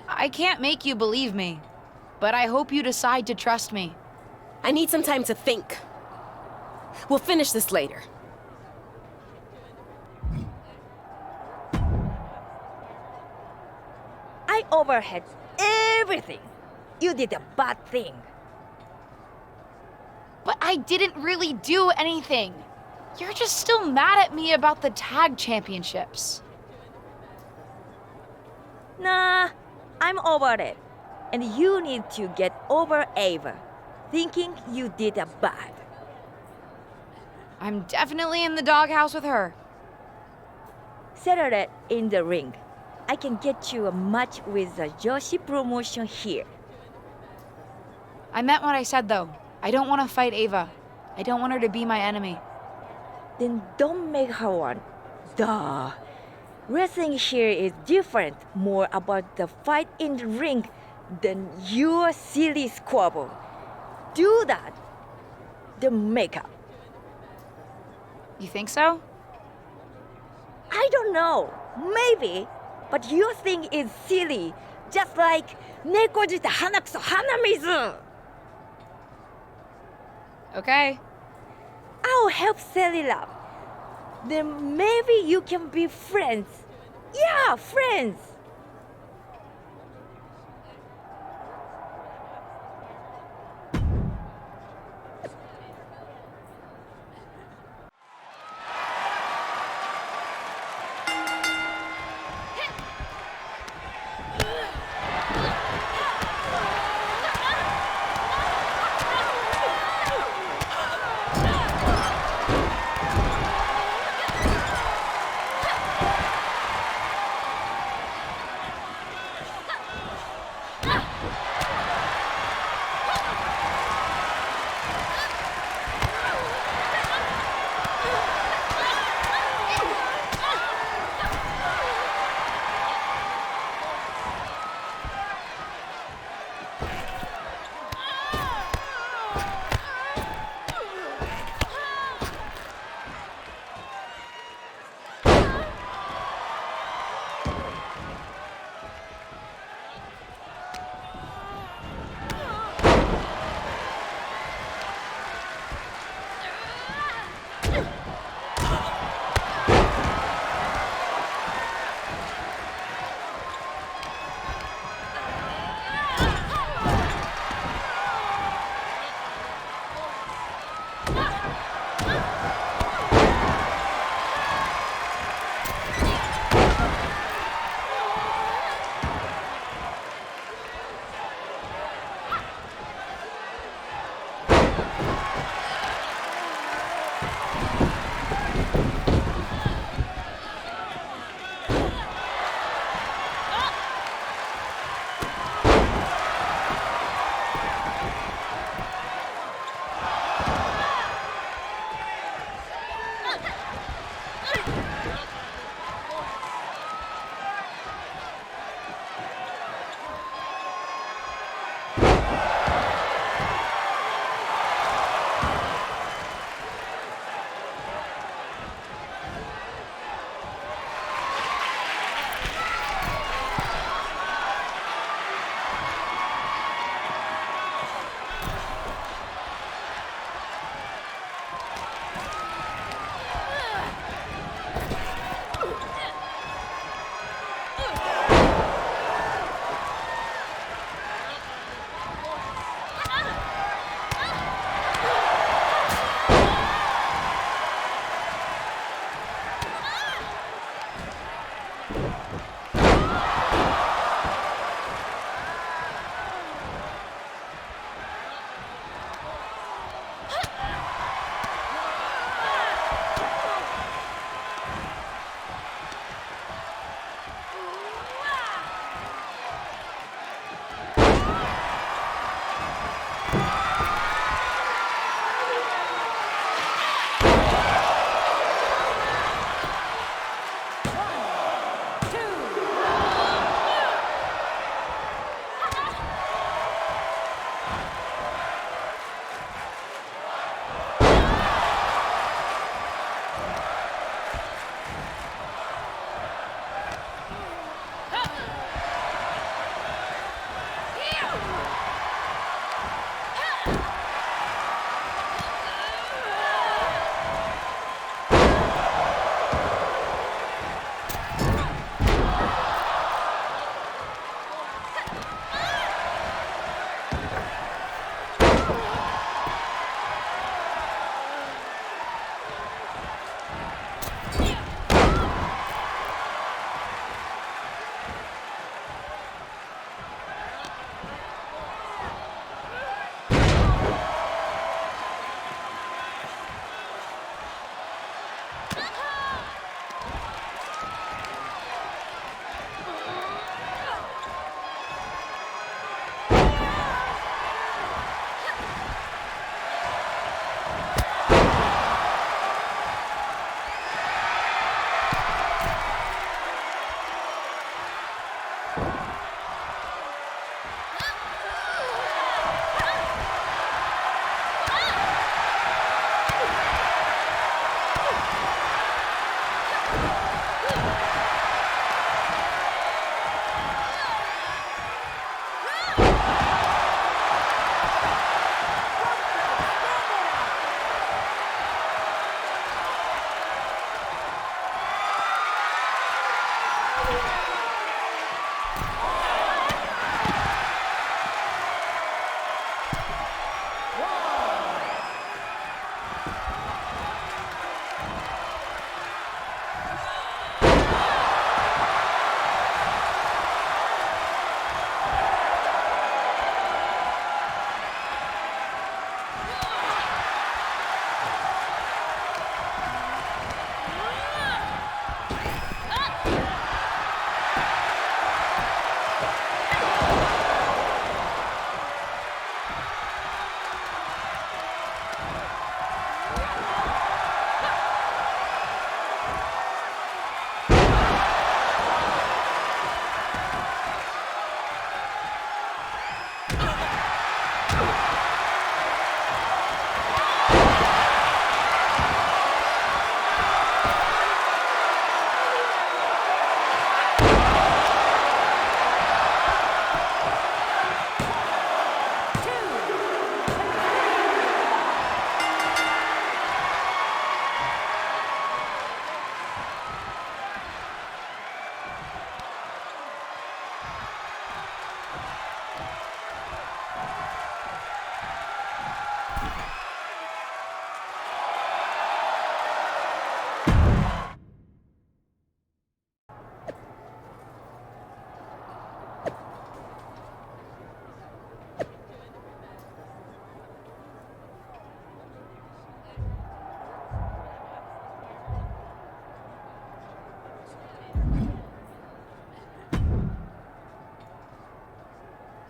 I can't make you believe me, but I hope you decide to trust me. I need some time to think. We'll finish this later. I overheard everything. You did a bad thing. But I didn't really do anything. You're just still mad at me about the tag championships. Nah, I'm over it. And you need to get over Ava, thinking you did a bad. I'm definitely in the doghouse with her. Settle it in the ring. I can get you a match with the Joshi promotion here. I meant what I said, though. I don't want to fight Ava. I don't want her to be my enemy. Then don't make her one. Duh. Wrestling here is different, more about the fight in the ring than your silly squabble. Do that. The makeup. You think so? I don't know. Maybe. But your thing is silly. Just like Nekojita Hanakuso Hanamizu. Okay. I'll help set it up. Then maybe you can be friends. Yeah, friends.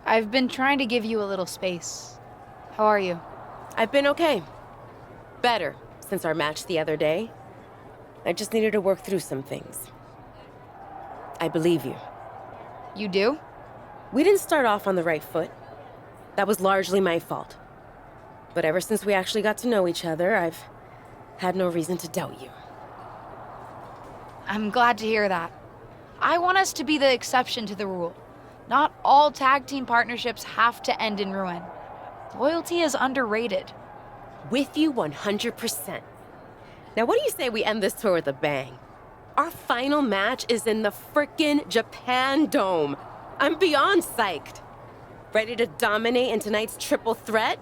I've been trying to give you a little space. How are you? I've been okay. Better since our match the other day. I just needed to work through some things. I believe you. You do? We didn't start off on the right foot. That was largely my fault. But ever since we actually got to know each other, I've had no reason to doubt you. I'm glad to hear that. I want us to be the exception to the rule. Not all tag team partnerships have to end in ruin. Loyalty is underrated. With you 100%. Now what do you say we end this tour with a bang? Our final match is in the frickin' Japan Dome. I'm beyond psyched. Ready to dominate in tonight's triple threat?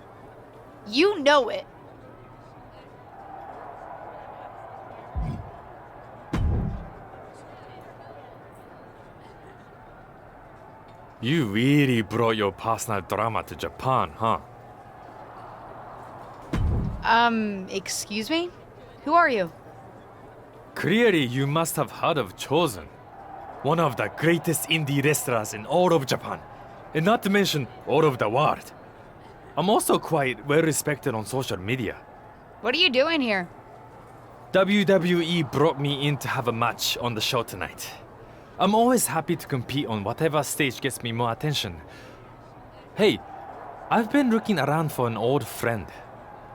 You know it. You really brought your personal drama to Japan, huh? Excuse me? Who are you? Clearly, you must have heard of Chosen, one of the greatest indie wrestlers in all of Japan, and not to mention all of the world. I'm also quite well respected on social media. What are you doing here? WWE brought me in to have a match on the show tonight. I'm always happy to compete on whatever stage gets me more attention. Hey, I've been looking around for an old friend.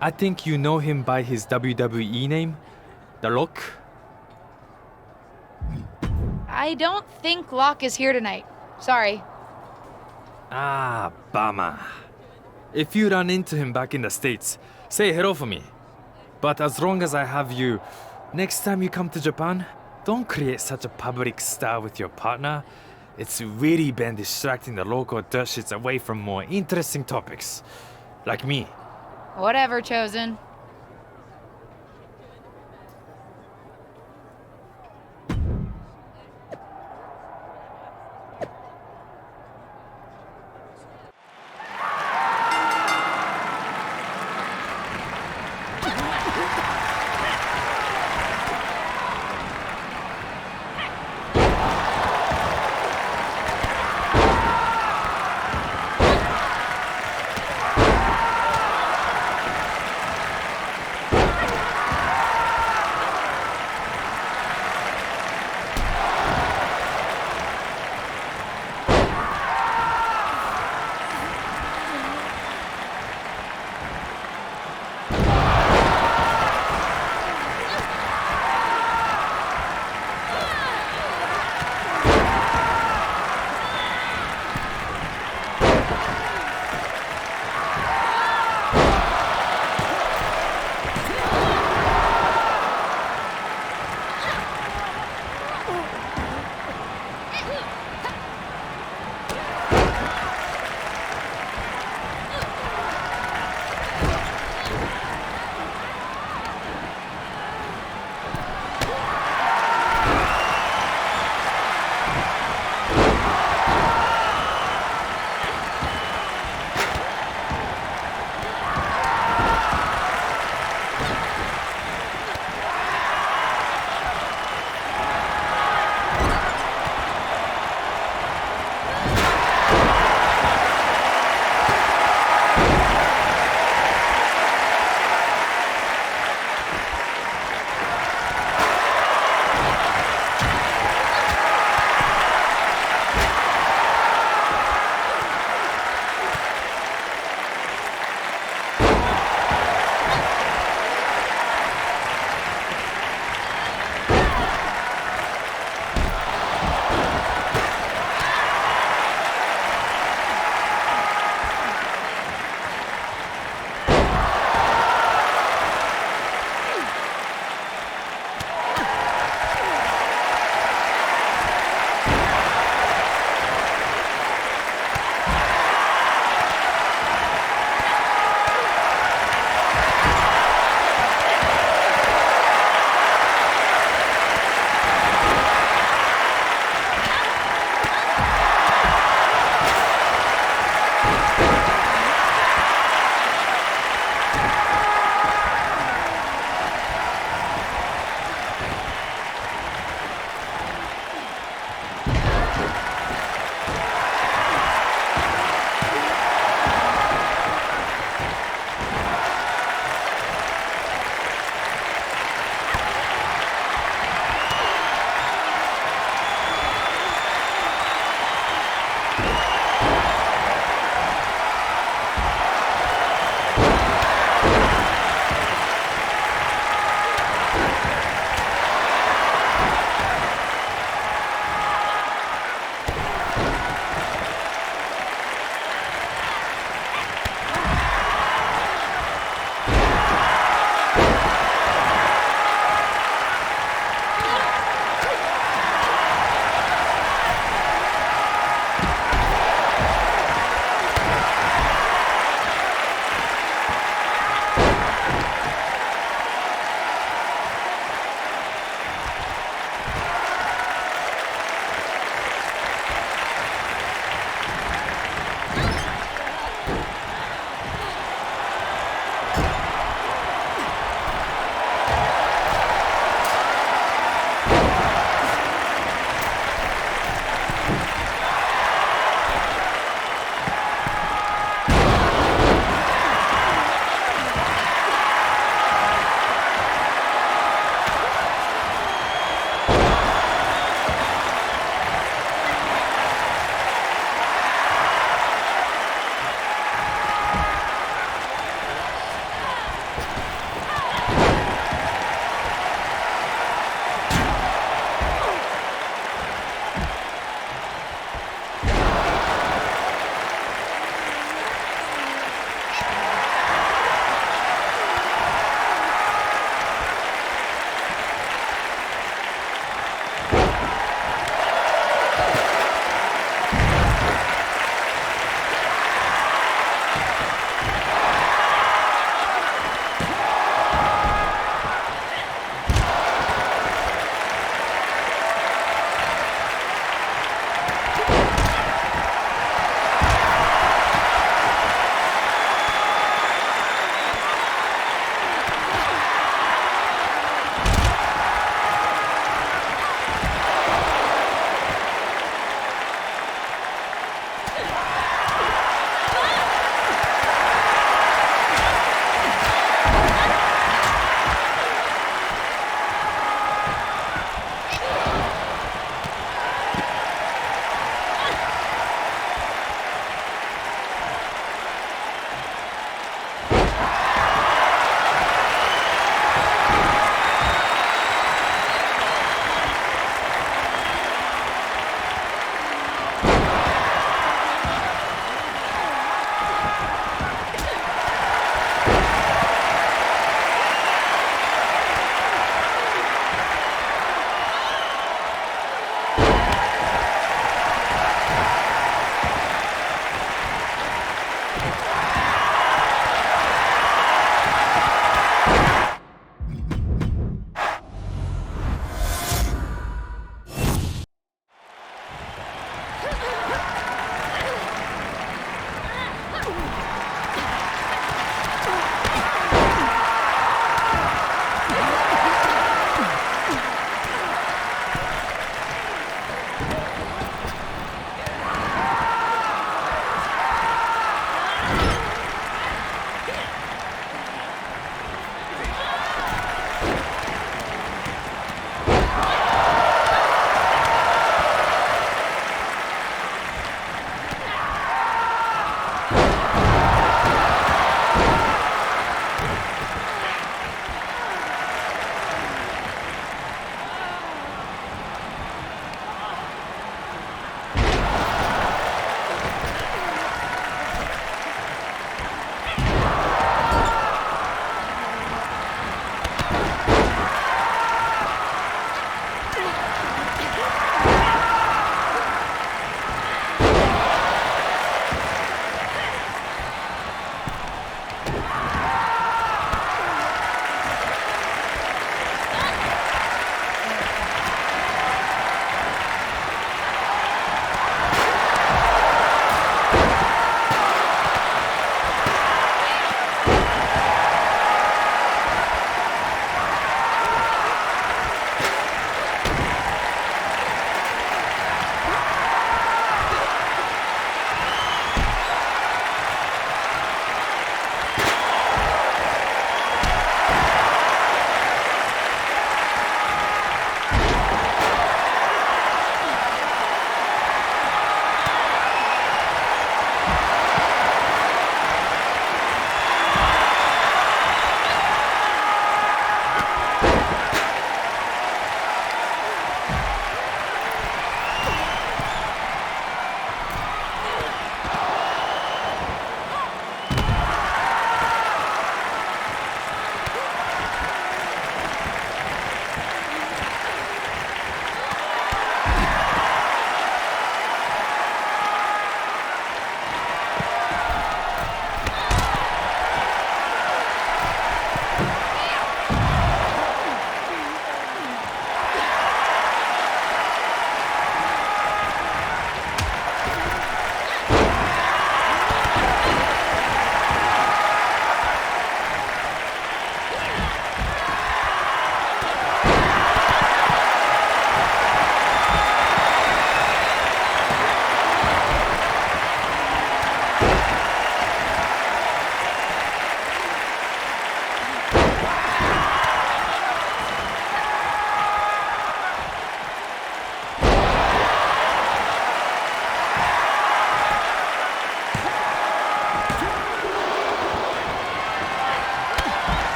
I think you know him by his WWE name, The Rock. I don't think Locke is here tonight. Sorry. Ah, bummer. If you run into him back in the States, say hello for me. But as long as I have you, next time you come to Japan, don't create such a public star with your partner. It's really been distracting the local dirt shits away from more interesting topics. Like me. Whatever, Chosen.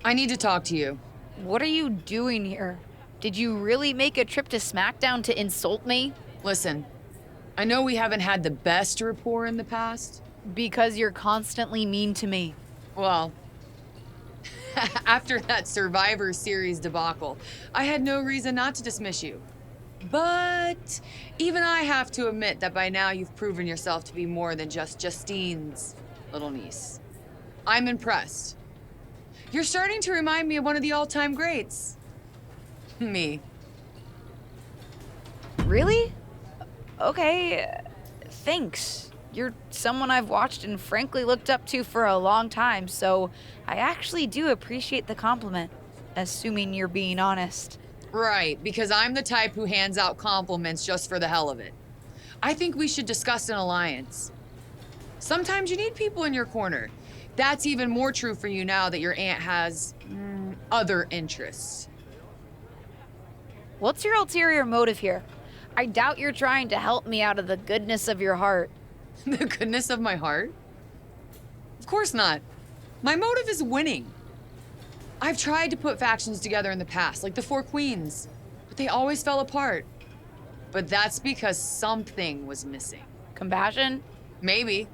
I need to talk to you. What are you doing here? Did you really make a trip to SmackDown to insult me? Listen, I know we haven't had the best rapport in the past. Because you're constantly mean to me. Well, after that Survivor Series debacle, I had no reason not to dismiss you. But even I have to admit that by now you've proven yourself to be more than just Justine's little niece. I'm impressed. You're starting to remind me of one of the all-time greats. Me. Really? Okay, thanks. You're someone I've watched and frankly looked up to for a long time, so I actually do appreciate the compliment, assuming you're being honest. Right, because I'm the type who hands out compliments just for the hell of it. I think we should discuss an alliance. Sometimes you need people in your corner. That's even more true for you now that your aunt has other interests. What's your ulterior motive here? I doubt you're trying to help me out of the goodness of your heart. The goodness of my heart? Of course not. My motive is winning. I've tried to put factions together in the past, like the Four Queens, but they always fell apart. But that's because something was missing. Compassion? Maybe.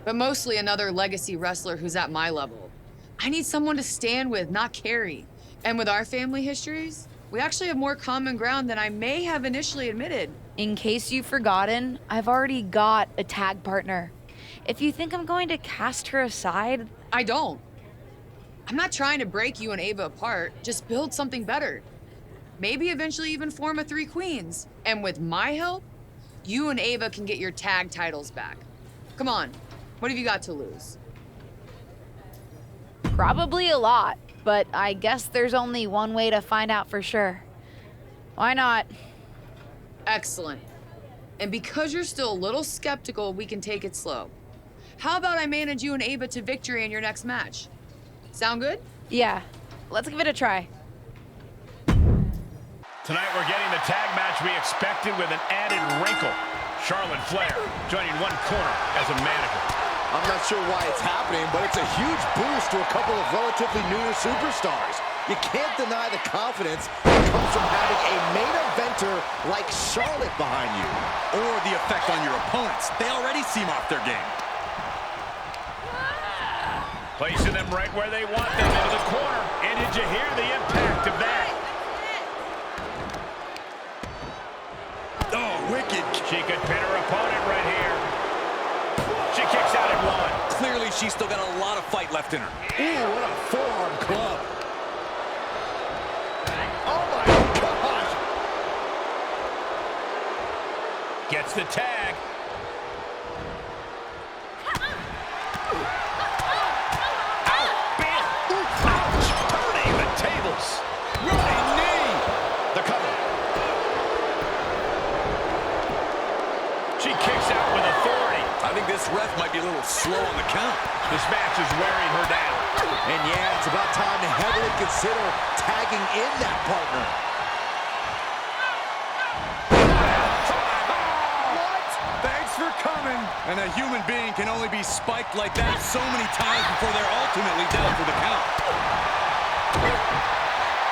But mostly another legacy wrestler who's at my level. I need someone to stand with, not carry. And with our family histories, we actually have more common ground than I may have initially admitted. In case you've forgotten, I've already got a tag partner. If you think I'm going to cast her aside... I don't. I'm not trying to break you and Ava apart, just build something better. Maybe eventually even form a Three Queens. And with my help, you and Ava can get your tag titles back. Come on, what have you got to lose? Probably a lot, but I guess there's only one way to find out for sure. Why not? Excellent. And because you're still a little skeptical, we can take it slow. How about I manage you and Ava to victory in your next match? Sound good? Yeah, let's give it a try. Tonight we're getting the tag match we expected with an added wrinkle. Charlotte Flair joining one corner as a manager. I'm not sure why it's happening, but it's a huge boost to a couple of relatively newer superstars. You can't deny the confidence that comes from having a main eventer like Charlotte behind you. Or the effect on your opponents. They already seem off their game. Placing them right where they want them, into the corner. And did you hear the impact of that? Oh, wicked. She could pin her opponent right here. She kicks out at one. Clearly, she's still got a lot of fight left in her. Ooh, what a forearm club. Oh my gosh. Gets the tag. Running knee! The cover. She kicks out with authority. I think this ref might be a little slow on the count. This match is wearing her down. And yeah, it's about time to heavily consider tagging in that partner. What? Thanks for coming. And a human being can only be spiked like that so many times before they're ultimately down for the count.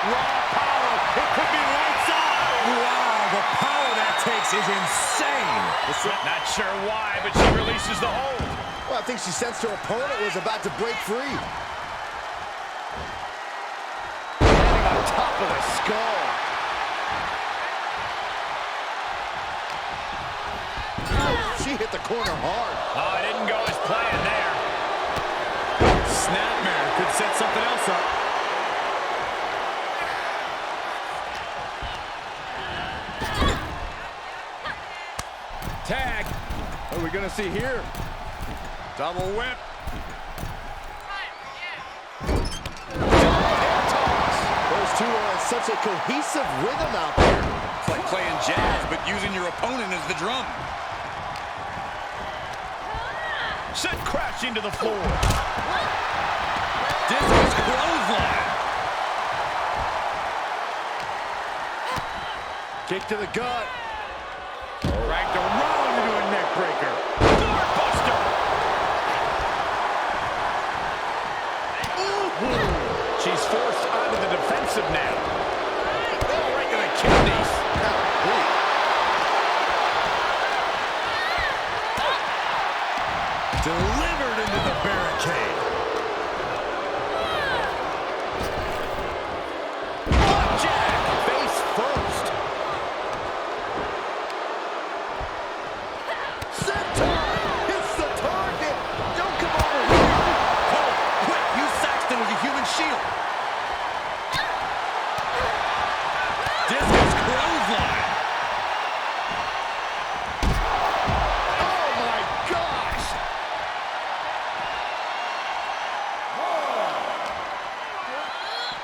Raw power. It could be lights out. Wow, the power that takes is insane. Not sure why, but she releases the hold. Well, I think she sensed her opponent was about to break free. Landing on top of the skull. She hit the corner hard. Oh, it didn't go as planned there. Snapmare could set something else up. Tag. What are we going to see here? Double whip. Those two are in such a cohesive rhythm out there. It's like playing jazz, but using your opponent as the drum. Sent crashing to the floor. Dizzy's clothesline. Kick to the gut. Dragged around into a neck breaker. Doorbuster. She's Delivered into the barricade. Jack, face first. Senton hits the target. Don't come over here. Oh, quick, use Saxton as a human shield. Discus clothesline. Oh my gosh.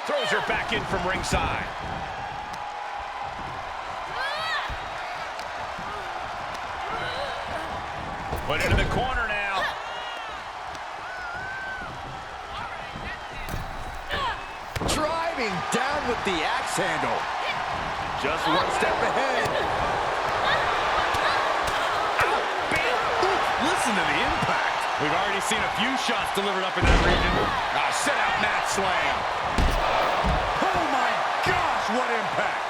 Throws her back in from ringside. Put into the corner now. Driving down with the axe handle. Just one step ahead. Listen to the impact. We've already seen a few shots delivered up in that region. Sit out mat slam. Oh my gosh, what impact!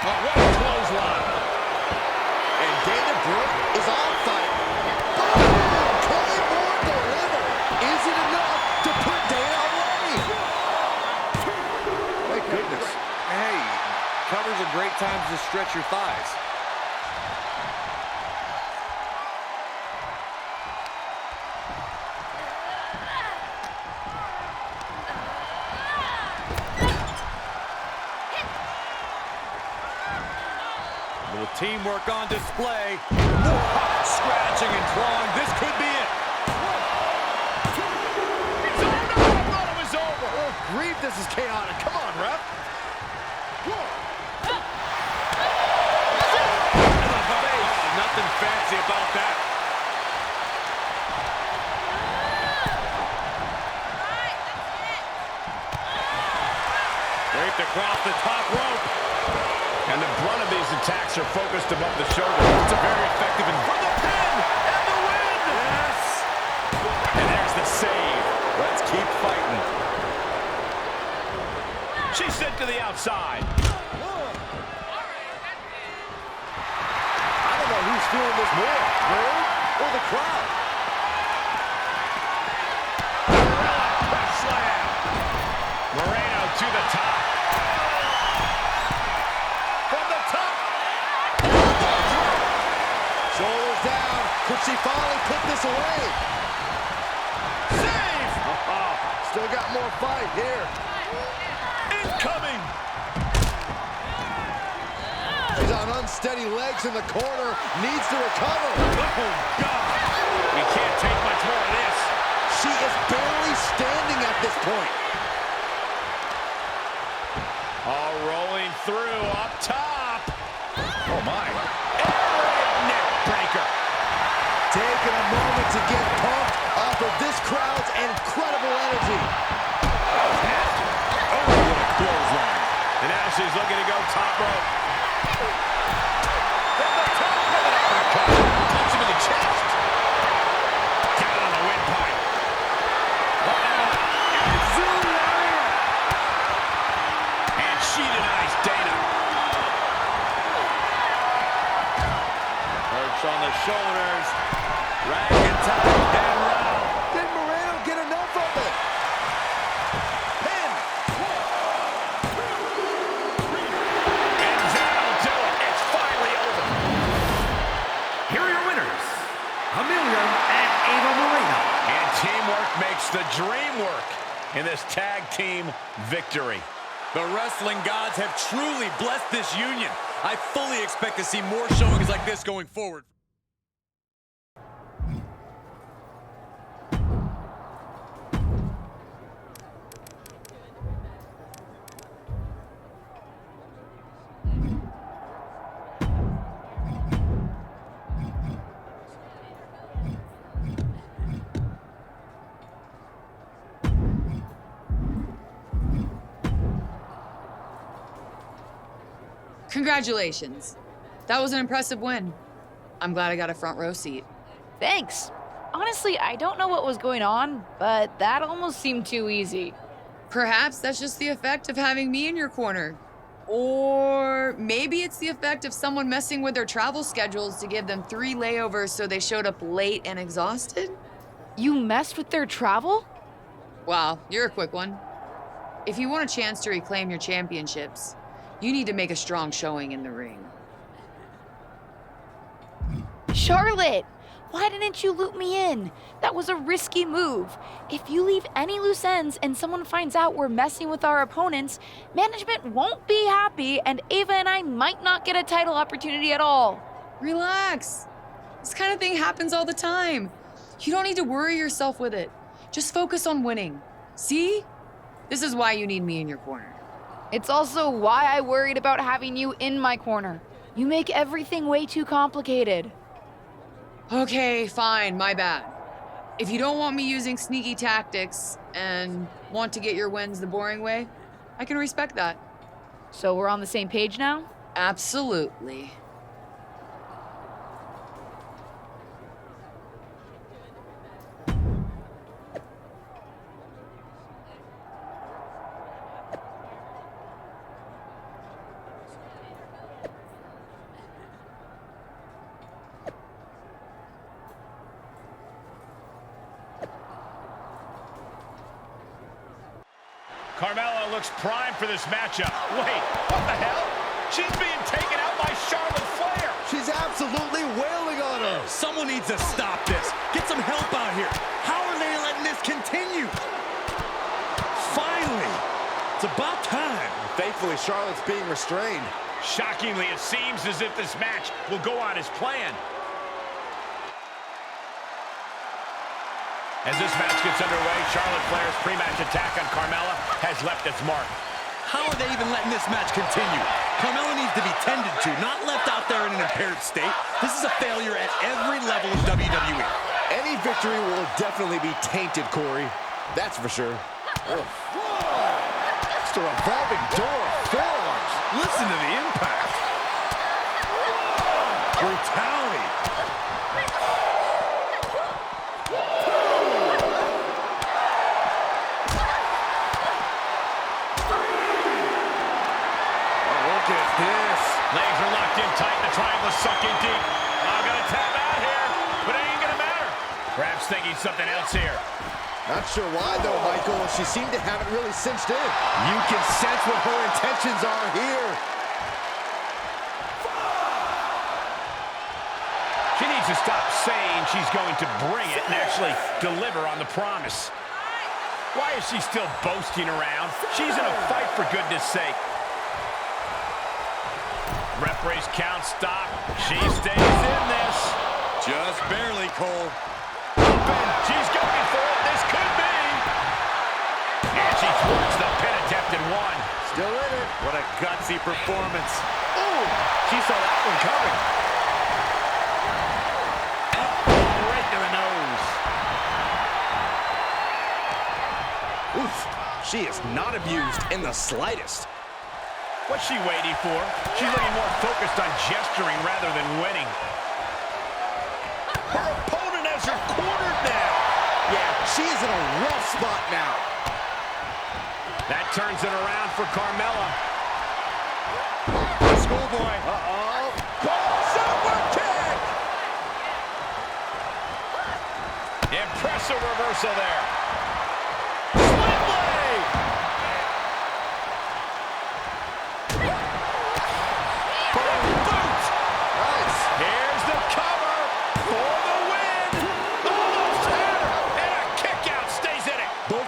Oh, what a clothesline. And David Brooke is on fire. Boom! Claymore delivered. Is it enough to put Dana away? My goodness. Hey, covers are great times to stretch your thighs. Little teamwork on display. Scratching and clawing. This could be it. Oh, no, I thought it was over. Oh, grief, this is chaotic. Come on, ref. Nothing fancy about that. Draped across the top rope. And the brunt of these attacks are focused above the shoulder. It's a very effective and for the pin and the win. Yes. And there's the save. Let's keep fighting. She's sent to the outside. I don't know who's feeling this more, her or the crowd. Press slam. Moreno to the top. From the top. Shoulders down. Could she finally put this away? Save. Still got more fight here. Incoming. She's on unsteady legs in the corner. Needs to recover. Oh, God. We can't take much more of this. She is barely standing at this point. All rolling through up top. Oh, my. Neck breaker. Taking a moment to get pumped off of this crowd's incredible energy. Oh, what a clothesline. And now she's looking to go top rope. From the top with an uppercut. Punch him in the chest. Down on the windpipe. And she denies Dana. Perch on the shoulders. Rag and tie and round. Did Moreno get enough of it? Pin. And that'll do it. It's finally over. Here are your winners, Amelia and Ava Moreno. And teamwork makes the dream work in this tag team victory. The wrestling gods have truly blessed this union. I fully expect to see more showings like this going forward. Congratulations. That was an impressive win. I'm glad I got a front row seat. Thanks. Honestly, I don't know what was going on, but that almost seemed too easy. Perhaps that's just the effect of having me in your corner. Or maybe it's the effect of someone messing with their travel schedules to give them 3 layovers so they showed up late and exhausted? You messed with their travel? Wow, you're a quick one. If you want a chance to reclaim your championships, you need to make a strong showing in the ring. Charlotte! Why didn't you loop me in? That was a risky move. If you leave any loose ends and someone finds out we're messing with our opponents, management won't be happy and Ava and I might not get a title opportunity at all. Relax. This kind of thing happens all the time. You don't need to worry yourself with it. Just focus on winning. See? This is why you need me in your corner. It's also why I worried about having you in my corner. You make everything way too complicated. Okay, fine, my bad. If you don't want me using sneaky tactics and want to get your wins the boring way, I can respect that. So we're on the same page now? Absolutely. Carmella looks primed for this matchup. Wait, what the hell? She's being taken out by Charlotte Flair. She's absolutely wailing on her. Someone needs to stop this. Get some help out here. How are they letting this continue? Finally, it's about time. Thankfully, Charlotte's being restrained. Shockingly, it seems as if this match will go on as planned. As this match gets underway, Charlotte Flair's pre-match attack on Carmella has left its mark. How are they even letting this match continue? Carmella needs to be tended to, not left out there in an impaired state. This is a failure at every level of WWE. Any victory will definitely be tainted, Corey. That's for sure. Just a revolving door of forearms. Listen to the impact. Brutality. Legs are locked in tight, the triangle is sunk in deep. I'm gonna tap out here, but it ain't gonna matter. Perhaps thinking something else here. Not sure why, though, Michael. She seemed to have it really cinched in. You can sense what her intentions are here. She needs to stop saying she's going to bring it and actually deliver on the promise. Why is she still boasting around? She's in a fight, for goodness sake. Referee's count stop. She stays in this. Just barely, Cole. She's going for it. This could be. And she thwarts the pin attempt in one. Still in it. What a gutsy performance. Ooh, she saw that one coming. Right to the nose. Oof. She is not abused in the slightest. What's she waiting for? She's looking more focused on gesturing rather than winning. Her opponent has her cornered now. Yeah, she is in a rough spot now. That turns it around for Carmella. Schoolboy. Uh-oh. Super kick! Impressive reversal there.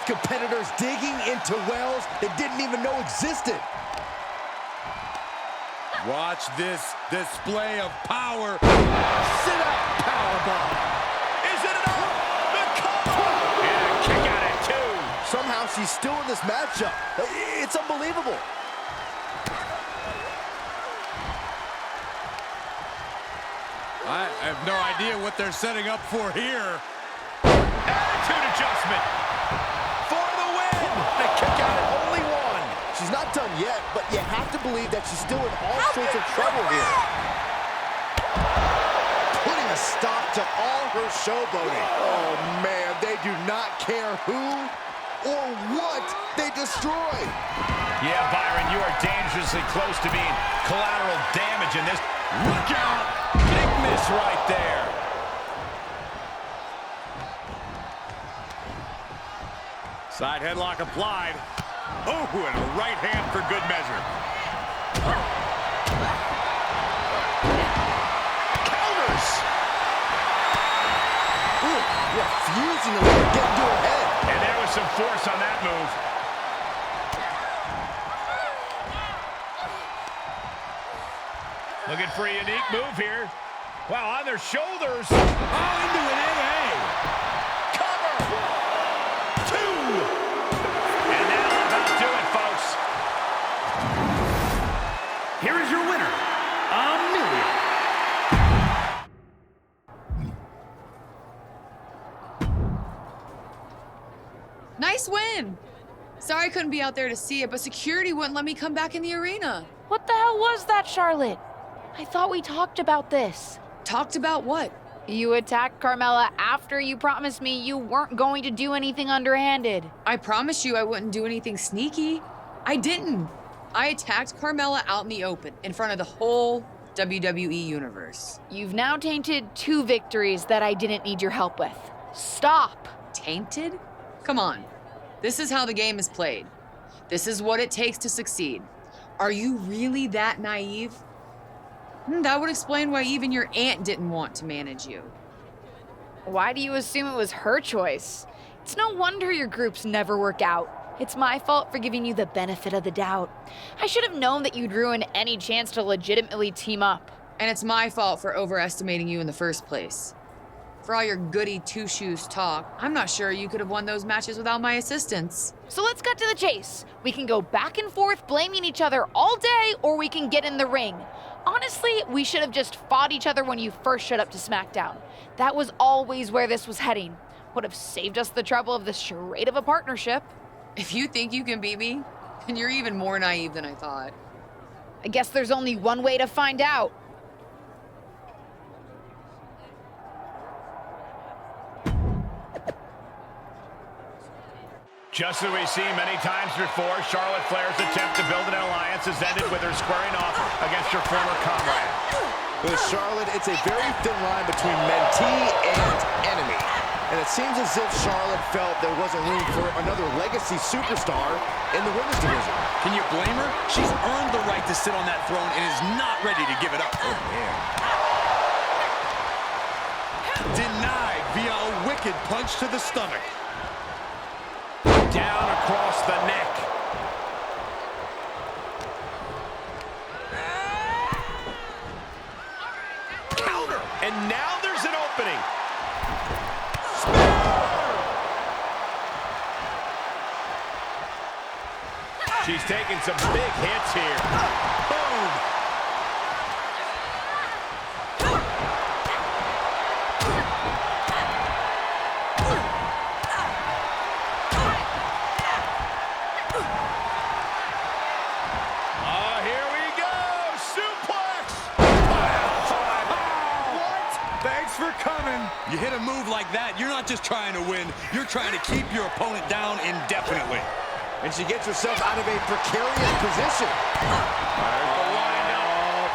Competitors digging into wells they didn't even know existed. Watch this display of power. Sit up, powerbomb. Is it enough? The cover! And a kick out at two. Somehow she's still in this matchup. It's unbelievable. I have no idea what they're setting up for here. Attitude adjustment. Kick out at only one. She's not done yet, but you have to believe that she's still in all sorts of trouble here. Putting a stop to all her showboating. Oh, man, they do not care who or what they destroy. Yeah, Byron, you are dangerously dangerously close to being collateral damage in this. Look out! Big miss right there. Side headlock applied. Oh, and a right hand for good measure. Counters! Ooh, refusing to let it get into her head. And there was some force on that move. Looking for a unique move here. Wow, on their shoulders. Oh, into an AA. Cover. 2. And that'll about do it, folks. Here is your winner, Amelia. Nice win. Sorry I couldn't be out there to see it, but security wouldn't let me come back in the arena. What the hell was that, Charlotte? I thought we talked about this. Talked about what? You attacked Carmella after you promised me you weren't going to do anything underhanded. I promised you I wouldn't do anything sneaky. I didn't. I attacked Carmella out in the open, in front of the whole WWE universe. You've now tainted 2 victories that I didn't need your help with. Stop. Tainted? Come on. This is how the game is played. This is what it takes to succeed. Are you really that naive? That would explain why even your aunt didn't want to manage you. Why do you assume it was her choice? It's no wonder your groups never work out. It's my fault for giving you the benefit of the doubt. I should have known that you'd ruin any chance to legitimately team up. And it's my fault for overestimating you in the first place. For all your goody two-shoes talk, I'm not sure you could have won those matches without my assistance. So let's cut to the chase. We can go back and forth blaming each other all day, or we can get in the ring. Honestly, we should have just fought each other when you first showed up to SmackDown. That was always where this was heading. Would have saved us the trouble of this charade of a partnership. If you think you can beat me, then you're even more naive than I thought. I guess there's only one way to find out. Just as we've seen many times before, Charlotte Flair's attempt to build an alliance has ended with her squaring off against her former comrade. With Charlotte, it's a very thin line between mentee and enemy. And it seems as if Charlotte felt there wasn't room for another legacy superstar in the women's division. Can you blame her? She's earned the right to sit on that throne and is not ready to give it up. Oh, man. Denied via a wicked punch to the stomach. Down across the neck. Counter. And now there's an opening. She's taking some big hits here. Boom. You hit a move like that, you're not just trying to win, you're trying to keep your opponent down indefinitely. And she gets herself out of a precarious position. There's the windup.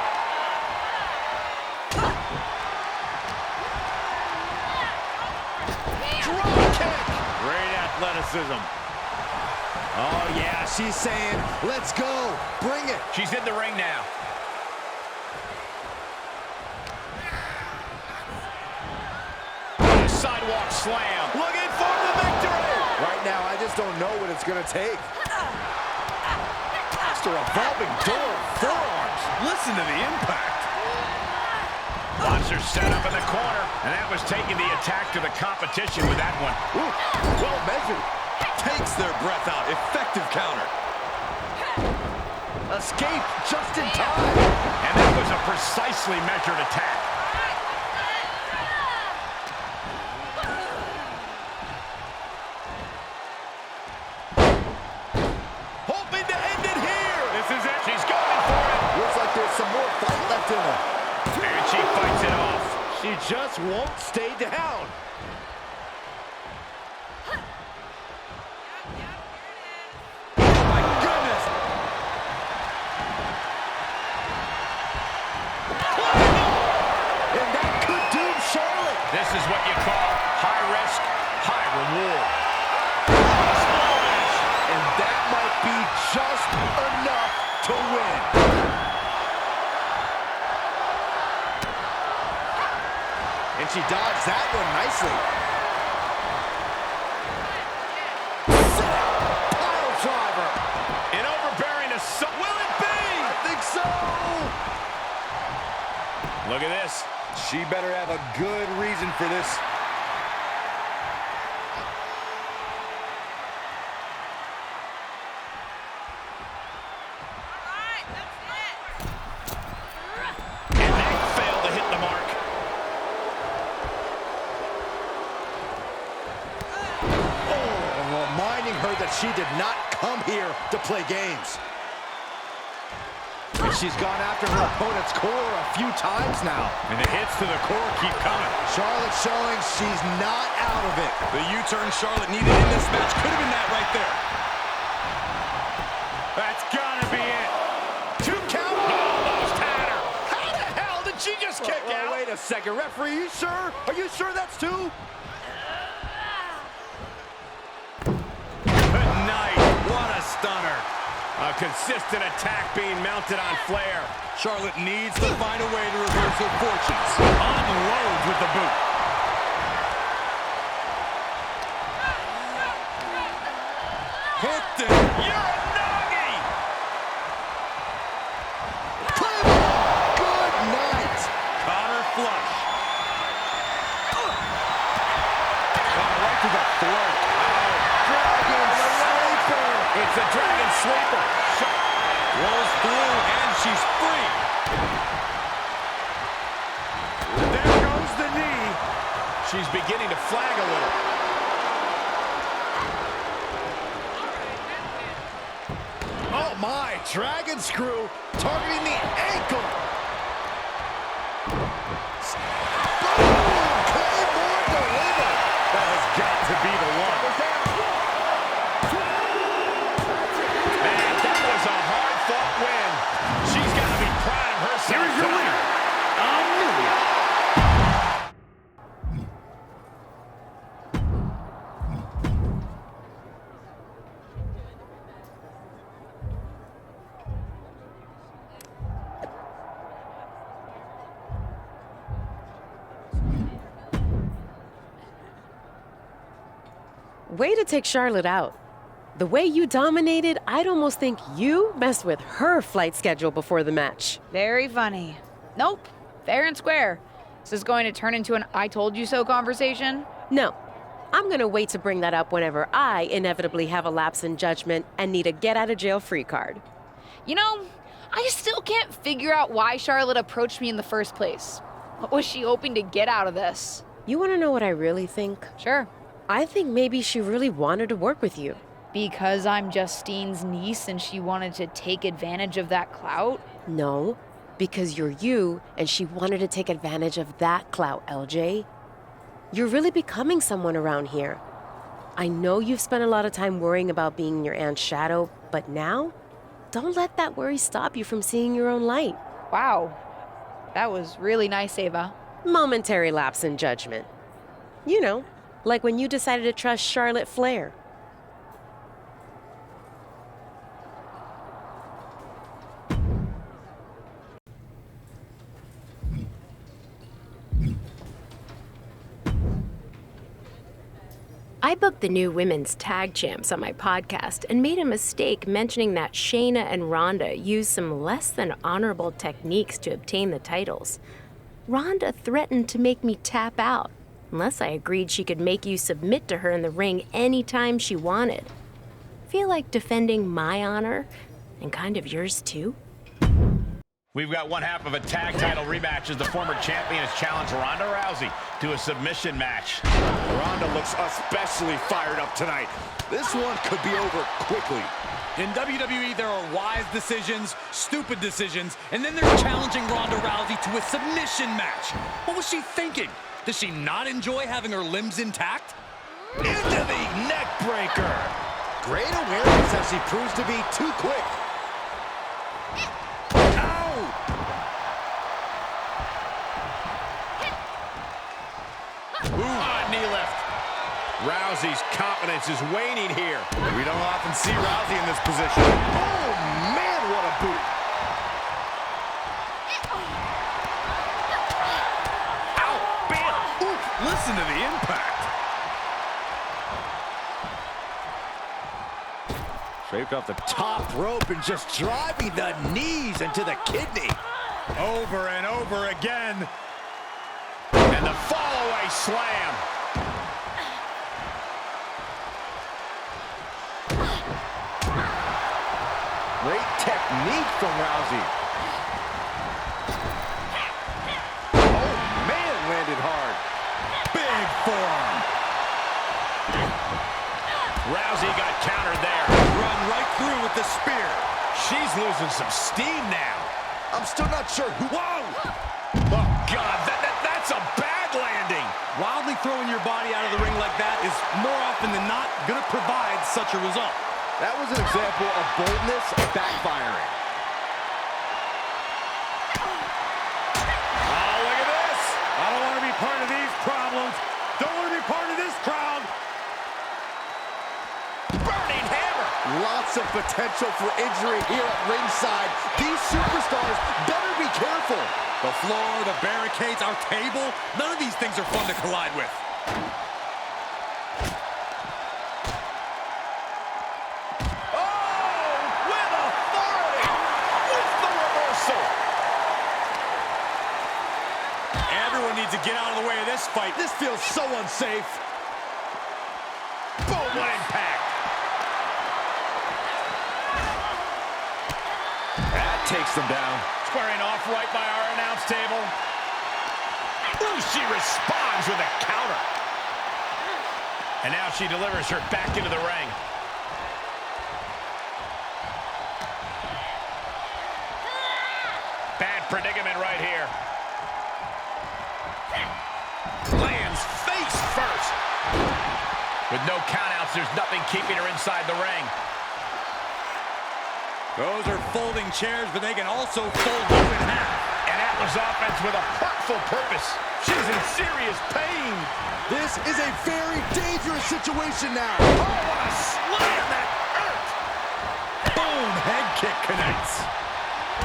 Drop kick. Great athleticism. Oh, yeah, she's saying, let's go, bring it. She's in the ring now. Sidewalk slam. Looking for the victory. Right now, I just don't know what it's going to take. Just a revolving door of forearms. Listen to the impact. Watch her set up in the corner, and that was taking the attack to the competition with that one. Ooh, well measured. Takes their breath out. Effective counter. Escape just in time. And that was a precisely measured attack. And she fights it off. She just won't stay down. Oh my goodness! is what you call high risk, high reward. And that might be just enough to win. And she dodged that one nicely. Pile driver. An overbearing assault. Will it be? I think so. Look at this. She better have a good reason for this. And they failed to hit the mark. Oh, reminding her that she did not come here to play games. And she's gone after her opponent's core a few times now. And the hits to the core keep coming. Charlotte showing she's not out of it. The U-turn Charlotte needed in this match could have been that right there. That's gotta be it. 2 count. Almost had her. How the hell did she just kick out? Wait a second, referee, you sure? Are you sure that's 2? Good night. What a stunner. A consistent attack being mounted on Flair. Charlotte needs to find a way to reverse her fortunes. Unloads with the boot. Hooked it. Uranagi! Good night. Caught her flush. Right to the throat. Dragon Sleeper. It's a Dragon Sleeper. Rolls through, and she's free. There goes the knee. She's beginning to flag a little. Oh my, Dragon Screw targeting the ankle. Boom! Claymore delivered. That has got to be the one. Man, that was a hard-fought win. She's got to be proud of herself. Here's your winner, Amelia. Way to take Charlotte out. The way you dominated, I'd almost think you messed with her flight schedule before the match. Very funny. Nope. Fair and square. Is this going to turn into an I told you so conversation? No. I'm gonna wait to bring that up whenever I inevitably have a lapse in judgment and need a get out of jail free card. You know, I still can't figure out why Charlotte approached me in the first place. What was she hoping to get out of this? You wanna know what I really think? Sure. I think maybe she really wanted to work with you. Because I'm Justine's niece and she wanted to take advantage of that clout? No, because you're you and she wanted to take advantage of that clout, LJ. You're really becoming someone around here. I know you've spent a lot of time worrying about being your aunt's shadow, but now, don't let that worry stop you from seeing your own light. Wow. That was really nice, Ava. Momentary lapse in judgment. You know, like when you decided to trust Charlotte Flair. I booked the new women's tag champs on my podcast and made a mistake mentioning that Shayna and Ronda used some less than honorable techniques to obtain the titles. Ronda threatened to make me tap out, unless I agreed she could make you submit to her in the ring anytime she wanted. Feel like defending my honor, and kind of yours too? We've got one half of a tag title rematch as the former champion has challenged Ronda Rousey to a submission match. Ronda looks especially fired up tonight. This one could be over quickly. In WWE, there are wise decisions, stupid decisions, and then there's challenging Ronda Rousey to a submission match. What was she thinking? Does she not enjoy having her limbs intact? Into the neck breaker. Great awareness as she proves to be too quick. Rousey's confidence is waning here. We don't often see Rousey in this position. Oh, man, what a boot. Ow, bam. Ooh, listen to the impact. Draped off the top rope and just driving the knees into the kidney. Over and over again. And the fall-away slam. Great technique from Rousey. Oh, man, landed hard. Big forearm. Rousey got countered there. Run right through with the spear. She's losing some steam now. I'm still not sure who... Whoa! Oh, God, that's a bad landing. Wildly throwing your body out of the ring like that is more often than not going to provide such a result. That was an example of boldness backfiring. Oh, look at this. I don't want to be part of these problems. Don't want to be part of this crowd. Burning hammer. Lots of potential for injury here at ringside. These superstars better be careful. The floor, the barricades, our table, none of these things are fun to collide with. Everyone needs to get out of the way of this fight. This feels so unsafe. Boom, what impact. That takes them down. Squaring off right by our announce table. Ooh, she responds with a counter. And now she delivers her back into the ring. Bad predicament right here. Lands face first. With no countouts, there's nothing keeping her inside the ring. Those are folding chairs, but they can also fold you in half. And Atlas offense with a hurtful purpose. She's in serious pain. This is a very dangerous situation now. Oh, what a slam that hurt. Boom, head kick connects.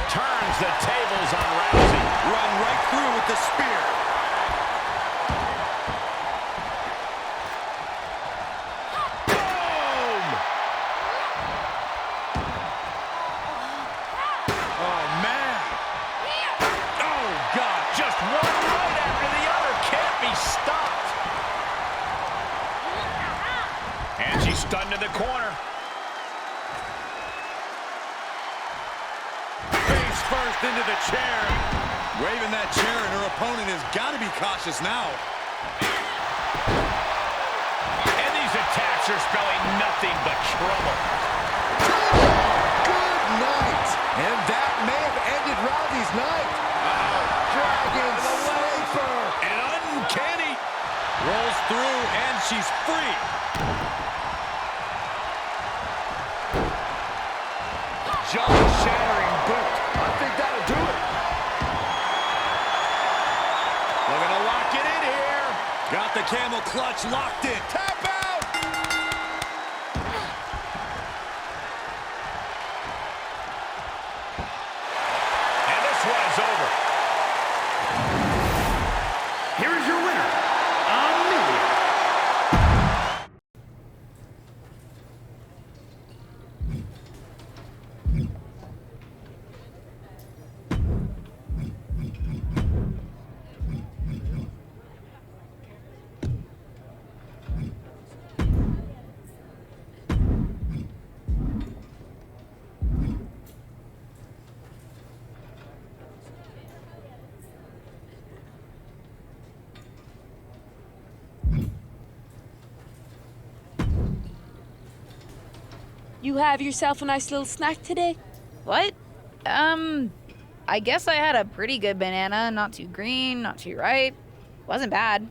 Turns the tables on Rousey. Run right through with the spear. Stunned in the corner. Face first into the chair. Waving that chair, and her opponent has got to be cautious now. And these attacks are spelling nothing but trouble. Good night. And that may have ended Rousey's night. Dragon Sniper. And uncanny. Rolls through, and she's free. Jaw-shattering boot. I think that'll do it. Looking to lock it in here. Got the camel clutch locked in. Tap out. And this one is over. Here is your winner, Amelia. You have yourself a nice little snack today? What? I guess I had a pretty good banana. Not too green, not too ripe. Wasn't bad.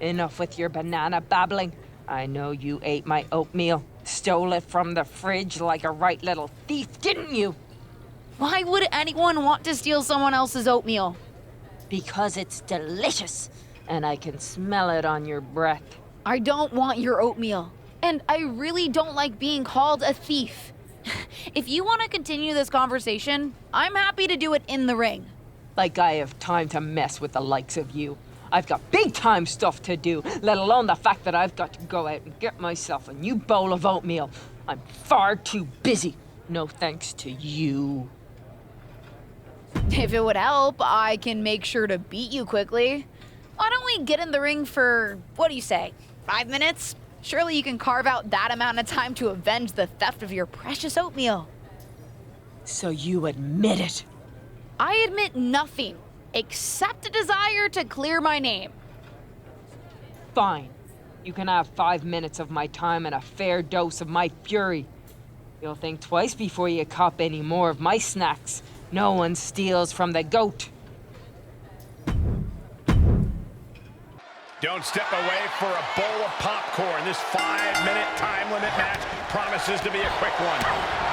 Enough with your banana babbling. I know you ate my oatmeal. Stole it from the fridge like a right little thief, didn't you? Why would anyone want to steal someone else's oatmeal? Because it's delicious, and I can smell it on your breath. I don't want your oatmeal. And I really don't like being called a thief. If you want to continue this conversation, I'm happy to do it in the ring. Like I have time to mess with the likes of you. I've got big-time stuff to do, let alone the fact that I've got to go out and get myself a new bowl of oatmeal. I'm far too busy. No thanks to you. If it would help, I can make sure to beat you quickly. Why don't we get in the ring for, what do you say, 5 minutes? Surely you can carve out that amount of time to avenge the theft of your precious oatmeal. So you admit it? I admit nothing, except a desire to clear my name. Fine. You can have 5 minutes of my time and a fair dose of my fury. You'll think twice before you cop any more of my snacks. No one steals from the goat. Don't step away for a bowl of popcorn. This 5-minute time limit match promises to be a quick one.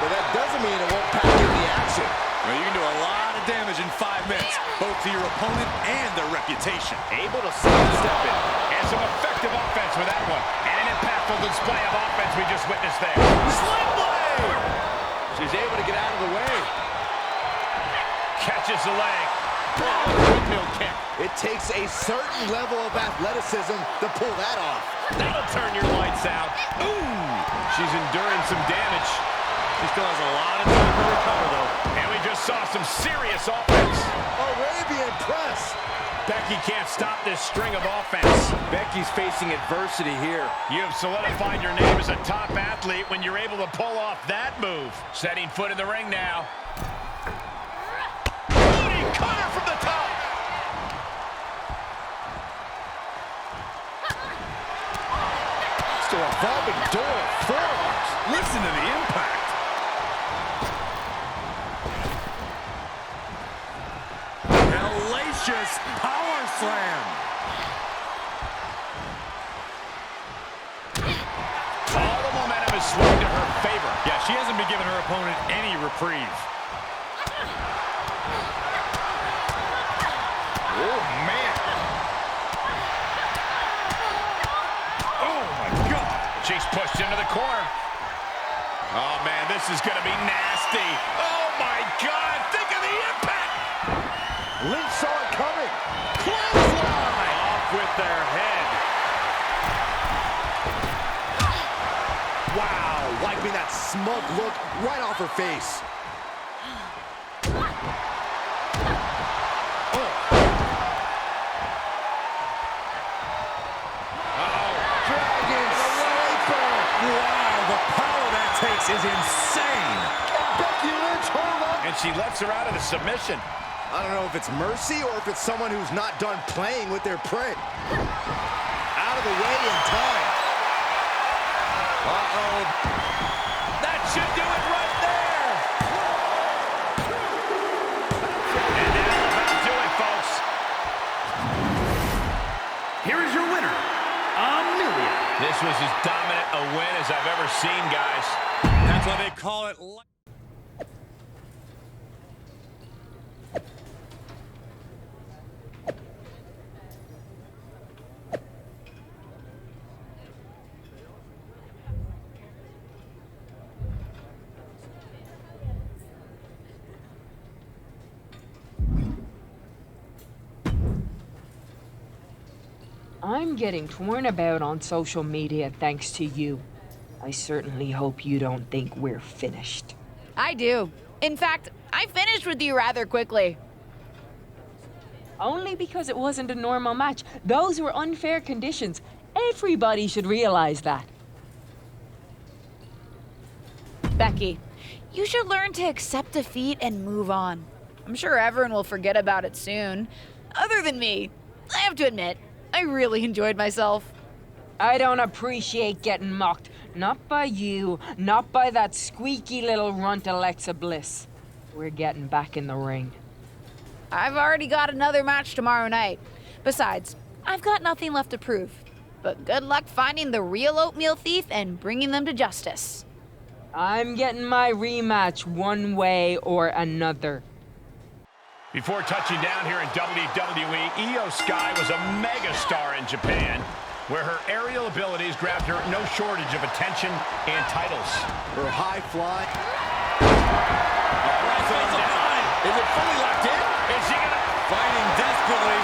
But that doesn't mean it won't pack in the action. Well, you can do a lot of damage in 5 minutes, both to your opponent and their reputation. Able to sidestep it. And some effective offense with that one. And an impactful display of offense we just witnessed there. Sling blade! She's able to get out of the way. Catches the leg. Windmill kick. It takes a certain level of athleticism to pull that off. That'll turn your lights out. Ooh! She's enduring some damage. She still has a lot of time to recover, though. And we just saw some serious offense. Arabian press. Becky can't stop this string of offense. Becky's facing adversity here. You have solidified your name as a top athlete when you're able to pull off that move. Setting foot in the ring now. Booty cutter from the top. Still revolving door of forearms. Listen to the impact. Hellacious power slam. All the momentum is swung to her favor. Yeah, she hasn't been giving her opponent any reprieve. Oh, man. Oh, my God. She's pushed into the corner. Oh, man, this is going to be nasty. Oh, my God. Think of the impact. Lynch saw it coming. Clothesline. Off with their head. Wow, wiping that smug look right off her face. Is insane. Becky Lynch, hold up. And she lets her out of the submission. I don't know if it's mercy or if it's someone who's not done playing with their prey. Out of the way in time. Uh-oh. That should do it right there. And that'll about do it, folks. Here is your winner, Amelia. This was as dominant a win as I've ever seen, guys. That's why they call it. I'm getting torn about on social media thanks to you. I certainly hope you don't think we're finished. I do. In fact, I finished with you rather quickly. Only because it wasn't a normal match. Those were unfair conditions. Everybody should realize that. Becky, you should learn to accept defeat and move on. I'm sure everyone will forget about it soon. Other than me, I have to admit, I really enjoyed myself. I don't appreciate getting mocked. Not by you, not by that squeaky little runt Alexa Bliss. We're getting back in the ring. I've already got another match tomorrow night. Besides, I've got nothing left to prove. But good luck finding the real oatmeal thief and bringing them to justice. I'm getting my rematch one way or another. Before touching down here in WWE, Io Sky was a megastar in Japan. where her aerial abilities grabbed her no shortage of attention and titles. Her high fly. Is it fully locked in? Is she gonna... Fighting desperately,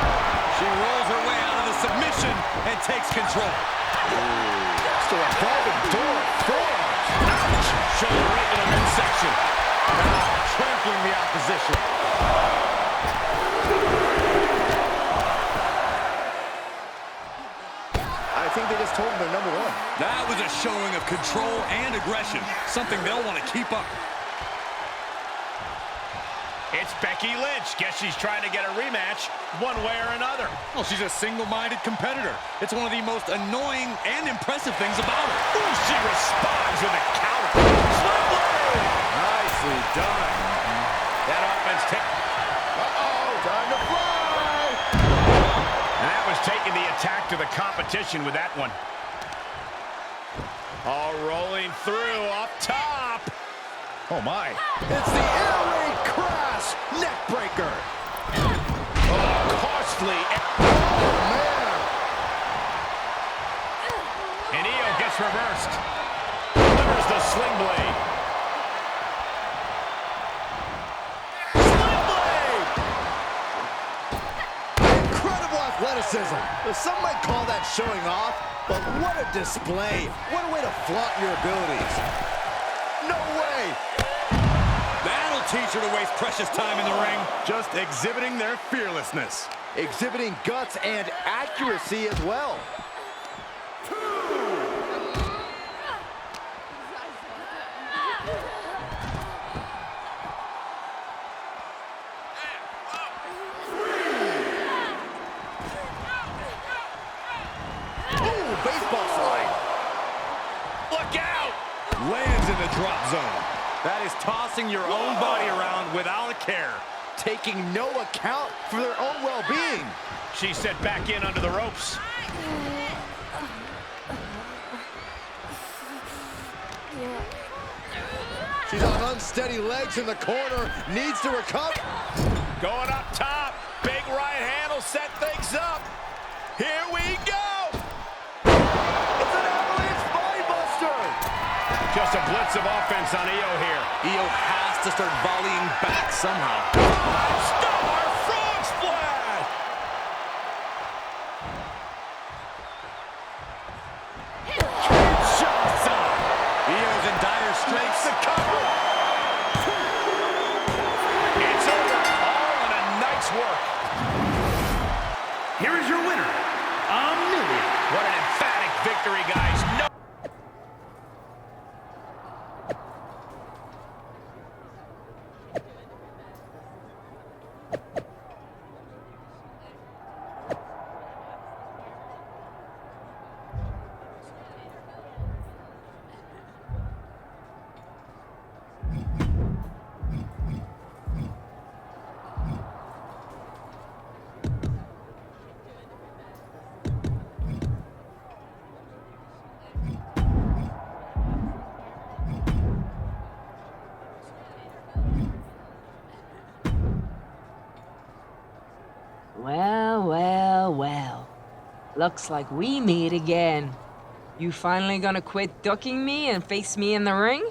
she rolls her way out of the submission and takes control. Just a revolving door of forearms. Ouch! Shoulder right in the midsection. Now trampling the opposition. I think they just told them they're number one. That was a showing of control and aggression, something they'll want to keep up. It's Becky Lynch. Guess she's trying to get a rematch one way or another. Well, she's a single-minded competitor. It's one of the most annoying and impressive things about her. Ooh, she responds with a counter. Nicely done. That offense Uh-oh, time to fly. And that was taking the attack to the competition with that one. All rolling through up top. Oh, my. It's the air raid crash neck breaker. Oh, costly. Oh, man. And Io gets reversed. Delivers the sling blade. Sling blade. Incredible athleticism. Some might call that showing off, but what a display. What a way to flaunt your abilities. No way. That'll teach her to waste precious time in the ring. Just exhibiting their fearlessness. Exhibiting guts and accuracy as well. Ooh, baseball slide. Look out! Lands in the drop zone. That is tossing your own body around without a care. Taking no account for their own well-being. She's set back in under the ropes. She's on unsteady legs in the corner. Needs to recover. Going up top. Big right hand will set things up. Here we go. It's an avalanche spinebuster. Just a blitz of offense on Io here. Io has to start volleying back somehow. Star frog splash. Io's in dire straits. The cover. It's over. All in a night's work. Here is your winner, Amelia. What an emphatic victory, guys. No. Well, well, well. Looks like we meet again. You finally gonna quit ducking me and face me in the ring?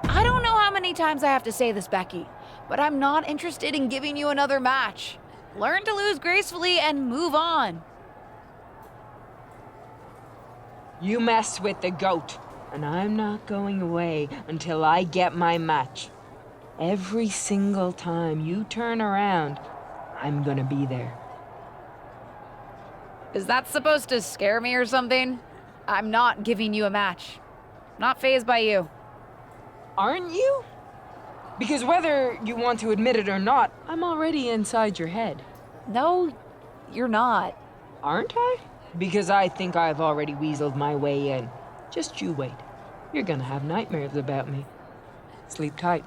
I don't know how many times I have to say this, Becky, but I'm not interested in giving you another match. Learn to lose gracefully and move on. You mess with the GOAT, and I'm not going away until I get my match. Every single time you turn around, I'm gonna be there. Is that supposed to scare me or something? I'm not giving you a match. Not fazed by you. Aren't you? Because whether you want to admit it or not, I'm already inside your head. No, you're not. Aren't I? Because I think I've already weaseled my way in. Just you wait. You're gonna have nightmares about me. Sleep tight.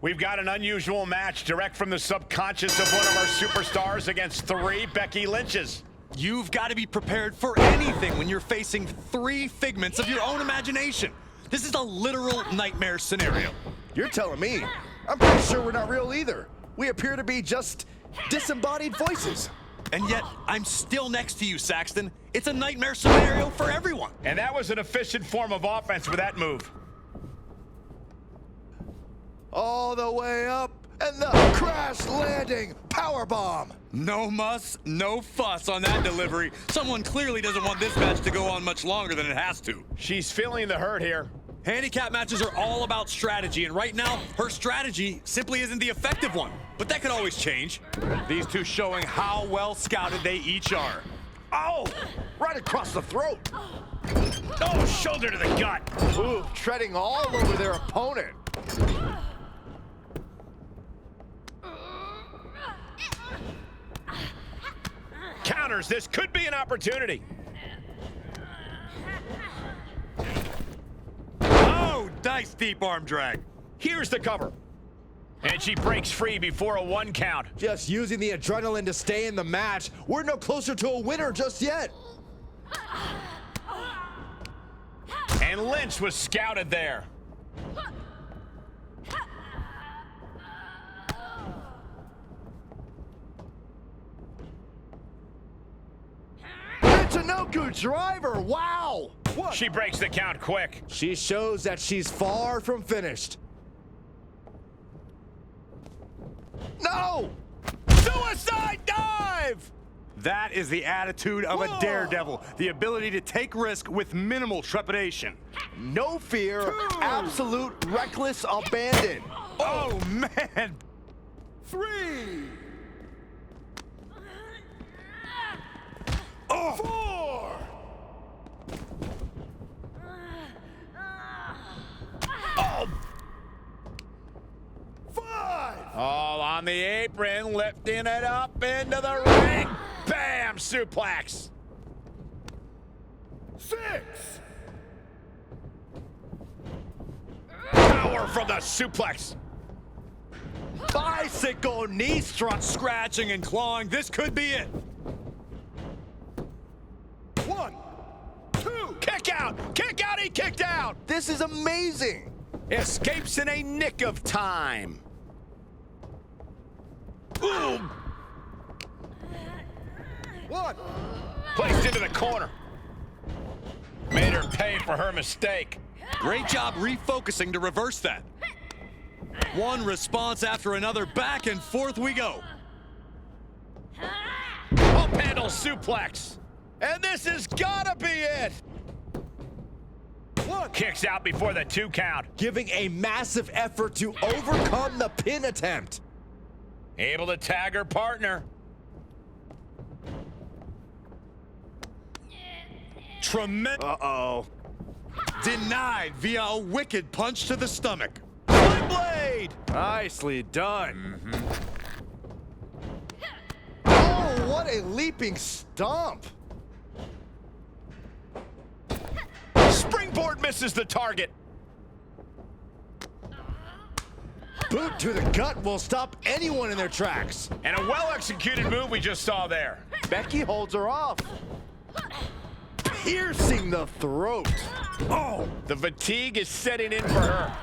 We've got an unusual match direct from the subconscious of one of our superstars against 3 Becky Lynches. You've got to be prepared for anything when you're facing 3 figments of your own imagination. This is a literal nightmare scenario. You're telling me. I'm pretty sure we're not real either. We appear to be just disembodied voices. And yet, I'm still next to you, Saxton. It's a nightmare scenario for everyone. And that was an efficient form of offense with that move. All the way up, and the crash landing powerbomb. No muss, no fuss on that delivery. Someone clearly doesn't want this match to go on much longer than it has to. She's feeling the hurt here. Handicap matches are all about strategy, and right now, her strategy simply isn't the effective one. But that could always change. These two showing how well scouted they each are. Oh, right across the throat. Oh, shoulder to the gut. Ooh, treading all over their opponent. Counters, this could be an opportunity. Oh, nice deep arm drag. Here's the cover. And she breaks free before a 1 count. Just using the adrenaline to stay in the match. We're no closer to a winner just yet. And Lynch was scouted there. Michinoku driver, wow! What? She breaks the count quick. She shows that she's far from finished. No! Suicide dive! That is the attitude of a daredevil. The ability to take risk with minimal trepidation. No fear, absolute reckless abandon. Oh, man! 3. Oh. 4. Oh. 5. All on the apron, lifting it up into the ring. Bam! Suplex. 6. Power from the suplex. Bicycle knee strut, scratching and clawing. This could be it. 1, 2. Kick out! Kick out! He kicked out! This is amazing. Escapes in a nick of time. Ooh. 1. Placed into the corner. Made her pay for her mistake. Great job refocusing to reverse that. One response after another, back and forth we go. Pump handle suplex. And this has gotta be it. 1. Kicks out before the 2 count. Giving a massive effort to overcome the pin attempt. Able to tag her partner. Tremendous. Uh-oh. Denied via a wicked punch to the stomach. One blade! Nicely done. Oh, what a leaping stomp. Springboard misses the target. Boot to the gut will stop anyone in their tracks. And a well-executed move we just saw there. Becky holds her off. Piercing the throat. Oh, the fatigue is setting in for her.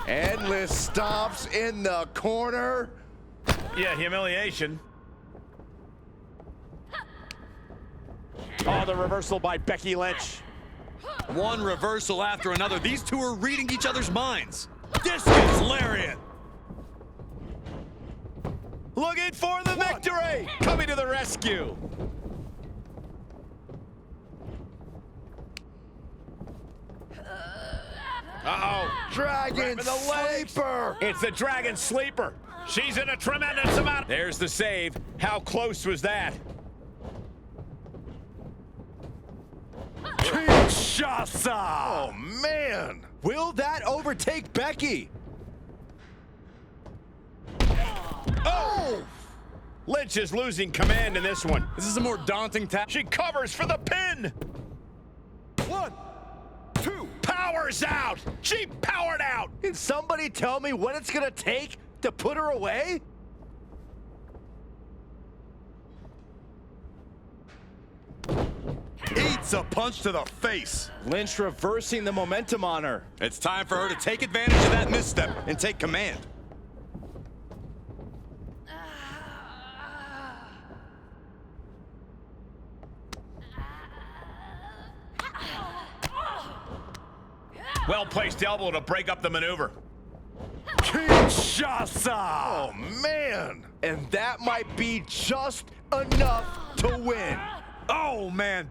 Endless stomps in the corner. Yeah, humiliation. Oh, the reversal by Becky Lynch. One reversal after another. These two are reading each other's minds. Discus lariat. Looking for the victory. Coming to the rescue. Uh-oh. Dragon Sleeper. It's the Dragon Sleeper. She's in a tremendous amount. There's the save. How close was that? Kinshasa. Oh, man. Will that overtake Becky? Oh! Lynch is losing command in this one. This is a more daunting task. She covers for the pin. 1, 2. Power powers out. She powered out. Can somebody tell me what it's gonna take to put her away? Eats a punch to the face. Lynch reversing the momentum on her. It's time for her to take advantage of that misstep and take command. Well-placed elbow to break up the maneuver. Kinshasa! Oh, man. And that might be just enough to win. Oh, man.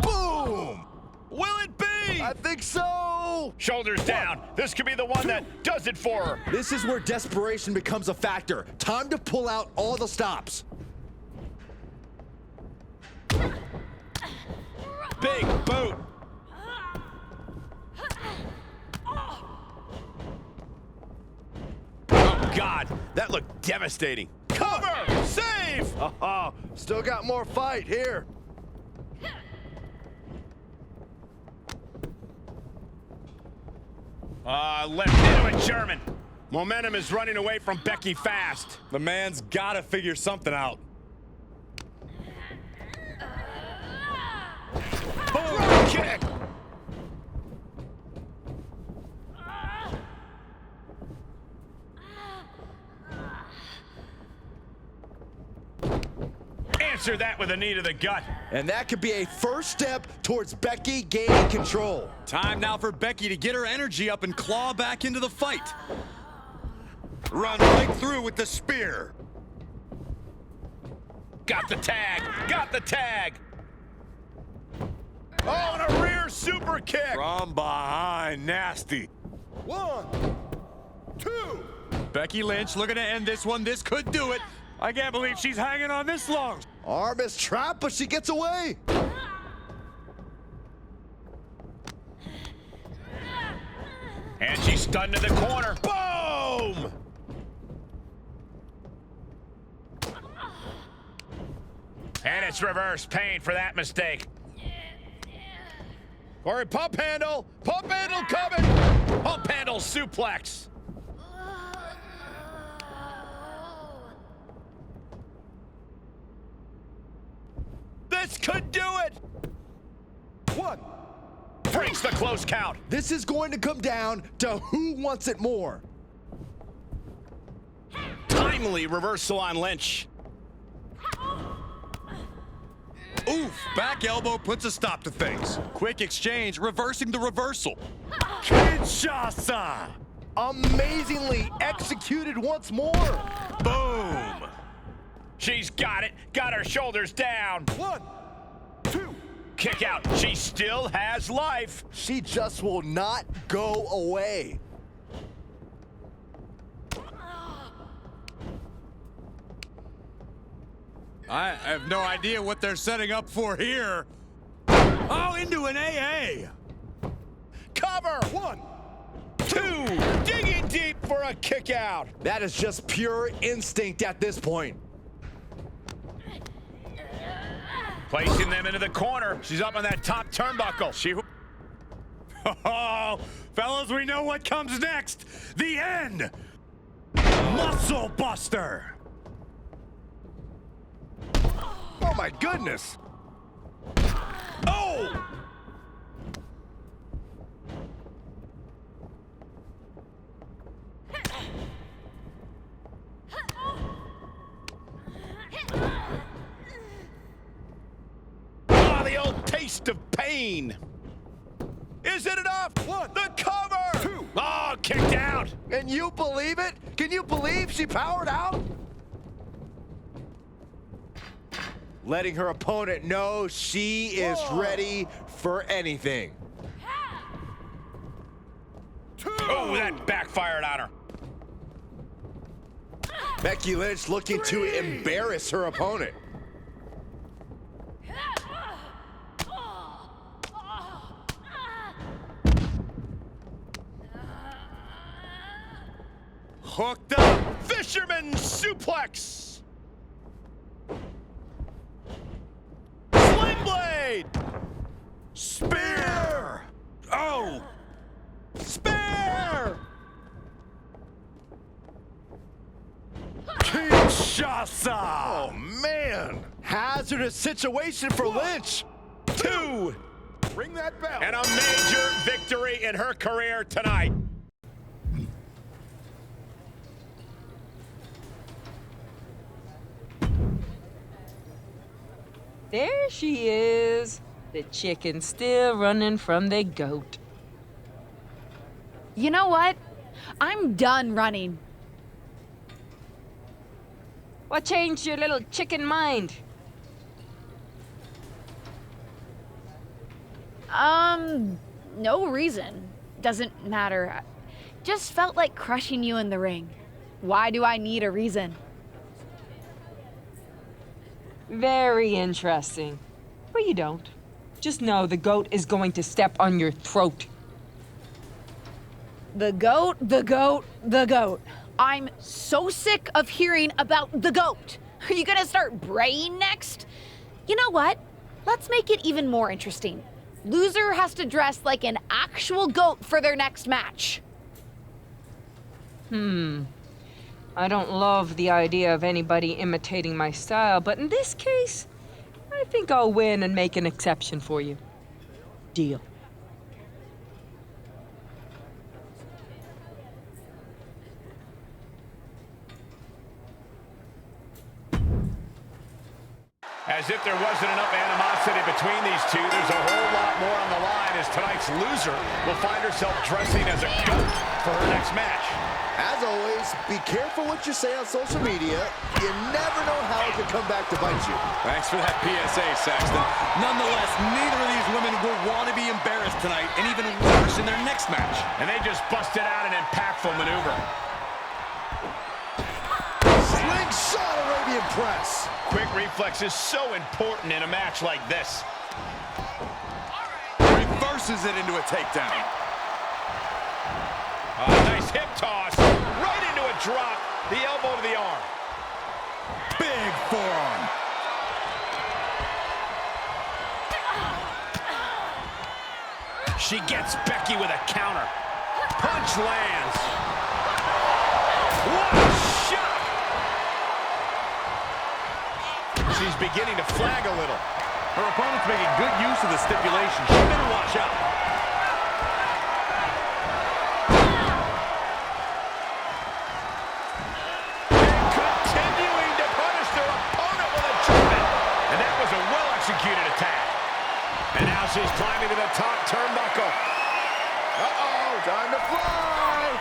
Boom! Will it be? I think so. Shoulders down. This could be the one that does it for her. This is where desperation becomes a factor. Time to pull out all the stops. Big boot. Oh, God. That looked devastating. Cover! Save! Oh, still got more fight here. Left into it, German. Momentum is running away from Becky fast. The man's gotta figure something out. Boom! Kick! Answer that with a knee to the gut. And that could be a first step towards Becky gaining control. Time now for Becky to get her energy up and claw back into the fight. Run right through with the spear. Got the tag. Got the tag. Oh, and a rear super kick. From behind, nasty. 1, 2. Becky Lynch looking to end this one. This could do it. I can't believe she's hanging on this long. Arm is trapped, but she gets away. And she's stunned to the corner. Boom! And it's reverse pain for that mistake. Or a pump handle. Pump handle coming. Pump handle suplex. This could do it! 1. Breaks the close count. This is going to come down to who wants it more. Timely reversal on Lynch. Oof, back elbow puts a stop to things. Quick exchange, reversing the reversal. Kinshasa! Amazingly executed once more. Boom! She's got it. Got her shoulders down. 1, 2. Kick out. She still has life. She just will not go away. I have no idea what they're setting up for here. Oh, into an AA. Cover. 1, 2. Digging deep for a kick out. That is just pure instinct at this point. Placing them into the corner. She's up on that top turnbuckle. Oh, fellas, we know what comes next. The end. Muscle Buster. Oh, my goodness. Oh! The old taste of pain. Is it enough? 1. The cover. 2. Oh, kicked out. And you believe it? Can you believe she powered out? Letting her opponent know she is ready for anything. 2. Oh, that backfired on her. Becky Lynch looking to embarrass her opponent. Hooked up. Fisherman suplex. Sling blade. Spear. Oh. Mikasa! Oh, man. Hazardous situation for Lynch. 2. Ring that bell. And a major victory in her career tonight. There she is. The chicken still running from the goat. You know what? I'm done running. What changed your little chicken mind? No reason. Doesn't matter. Just felt like crushing you in the ring. Why do I need a reason? Very interesting. But you don't. Just know the goat is going to step on your throat. The goat, the goat, the goat. I'm so sick of hearing about the goat. Are you gonna start braying next? You know what? Let's make it even more interesting. Loser has to dress like an actual goat for their next match. I don't love the idea of anybody imitating my style, but in this case, I think I'll win and make an exception for you. Deal. As if there wasn't enough animosity between these two, there's a whole lot more on the line as tonight's loser will find herself dressing as a goat for her next match. As always, be careful what you say on social media. You never know how it could come back to bite you. Thanks for that PSA, Saxton. Nonetheless, neither of these women will want to be embarrassed tonight, and even worse in their next match. And they just busted out an impactful maneuver. Slingshot Arabian press. Quick reflex is so important in a match like this. Reverses it into a takedown. Nice hip toss, right into a drop, the elbow to the arm. Big forearm. She gets Becky with a counter. Punch lands. What a shot! She's beginning to flag a little. Her opponent's making good use of the stipulation. She better watch out. Continuing to punish their opponent with a German. And that was a well-executed attack. And now she's climbing to the top turnbuckle. Uh-oh, time to fly.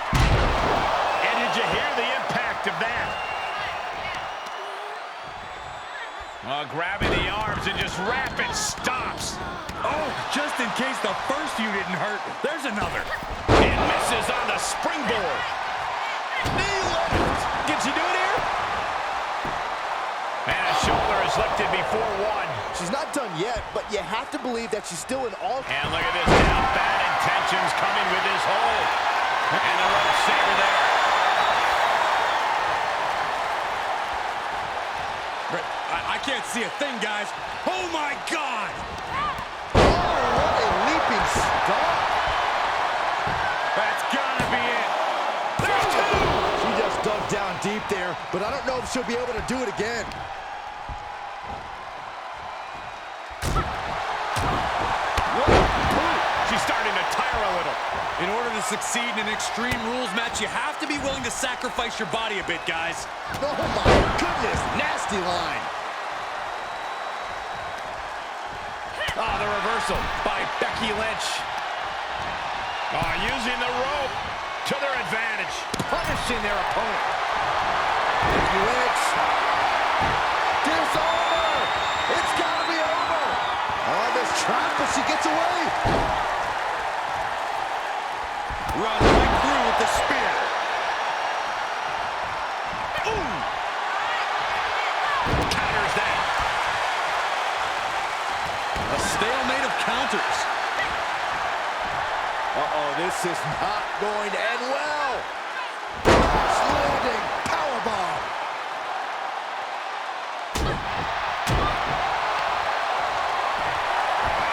And did you hear the impact of that? Grabbing the arms and just rapid stops. Oh, just in case the first few didn't hurt, there's another. And misses on the springboard. Knee lift. Can she do it here? And a shoulder is lifted before one. She's not done yet, but you have to believe that she's still in all... And look at this now. Bad intentions coming with this hold. And the rope saver there. I can't see a thing, guys. Oh, my God! Oh, what a leaping stop. That's gotta be it. There's two! She just dug down deep there, but I don't know if she'll be able to do it again. She's starting to tire a little. In order to succeed in an Extreme Rules match, you have to be willing to sacrifice your body a bit, guys. Oh, my goodness. Nasty line. The reversal by Becky Lynch. Using the rope to their advantage. Punishing their opponent. Becky Lynch. Disarmer. It's got to be over. This trap, but she gets away. Run right through with the spear. Ooh. Counters that. A stalemate of counters. Uh-oh, this is not going to end well. Crash landing powerbomb.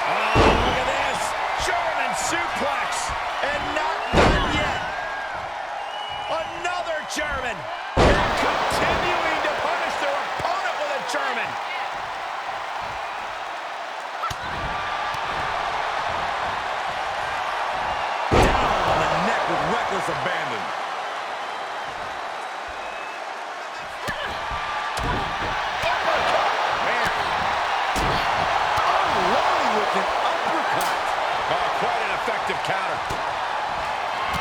Oh, look at this. German suplex. And not done yet. Another German. They're continuing to punish their purpose abandoned. Unloading with an uppercut. Oh, quite an effective counter.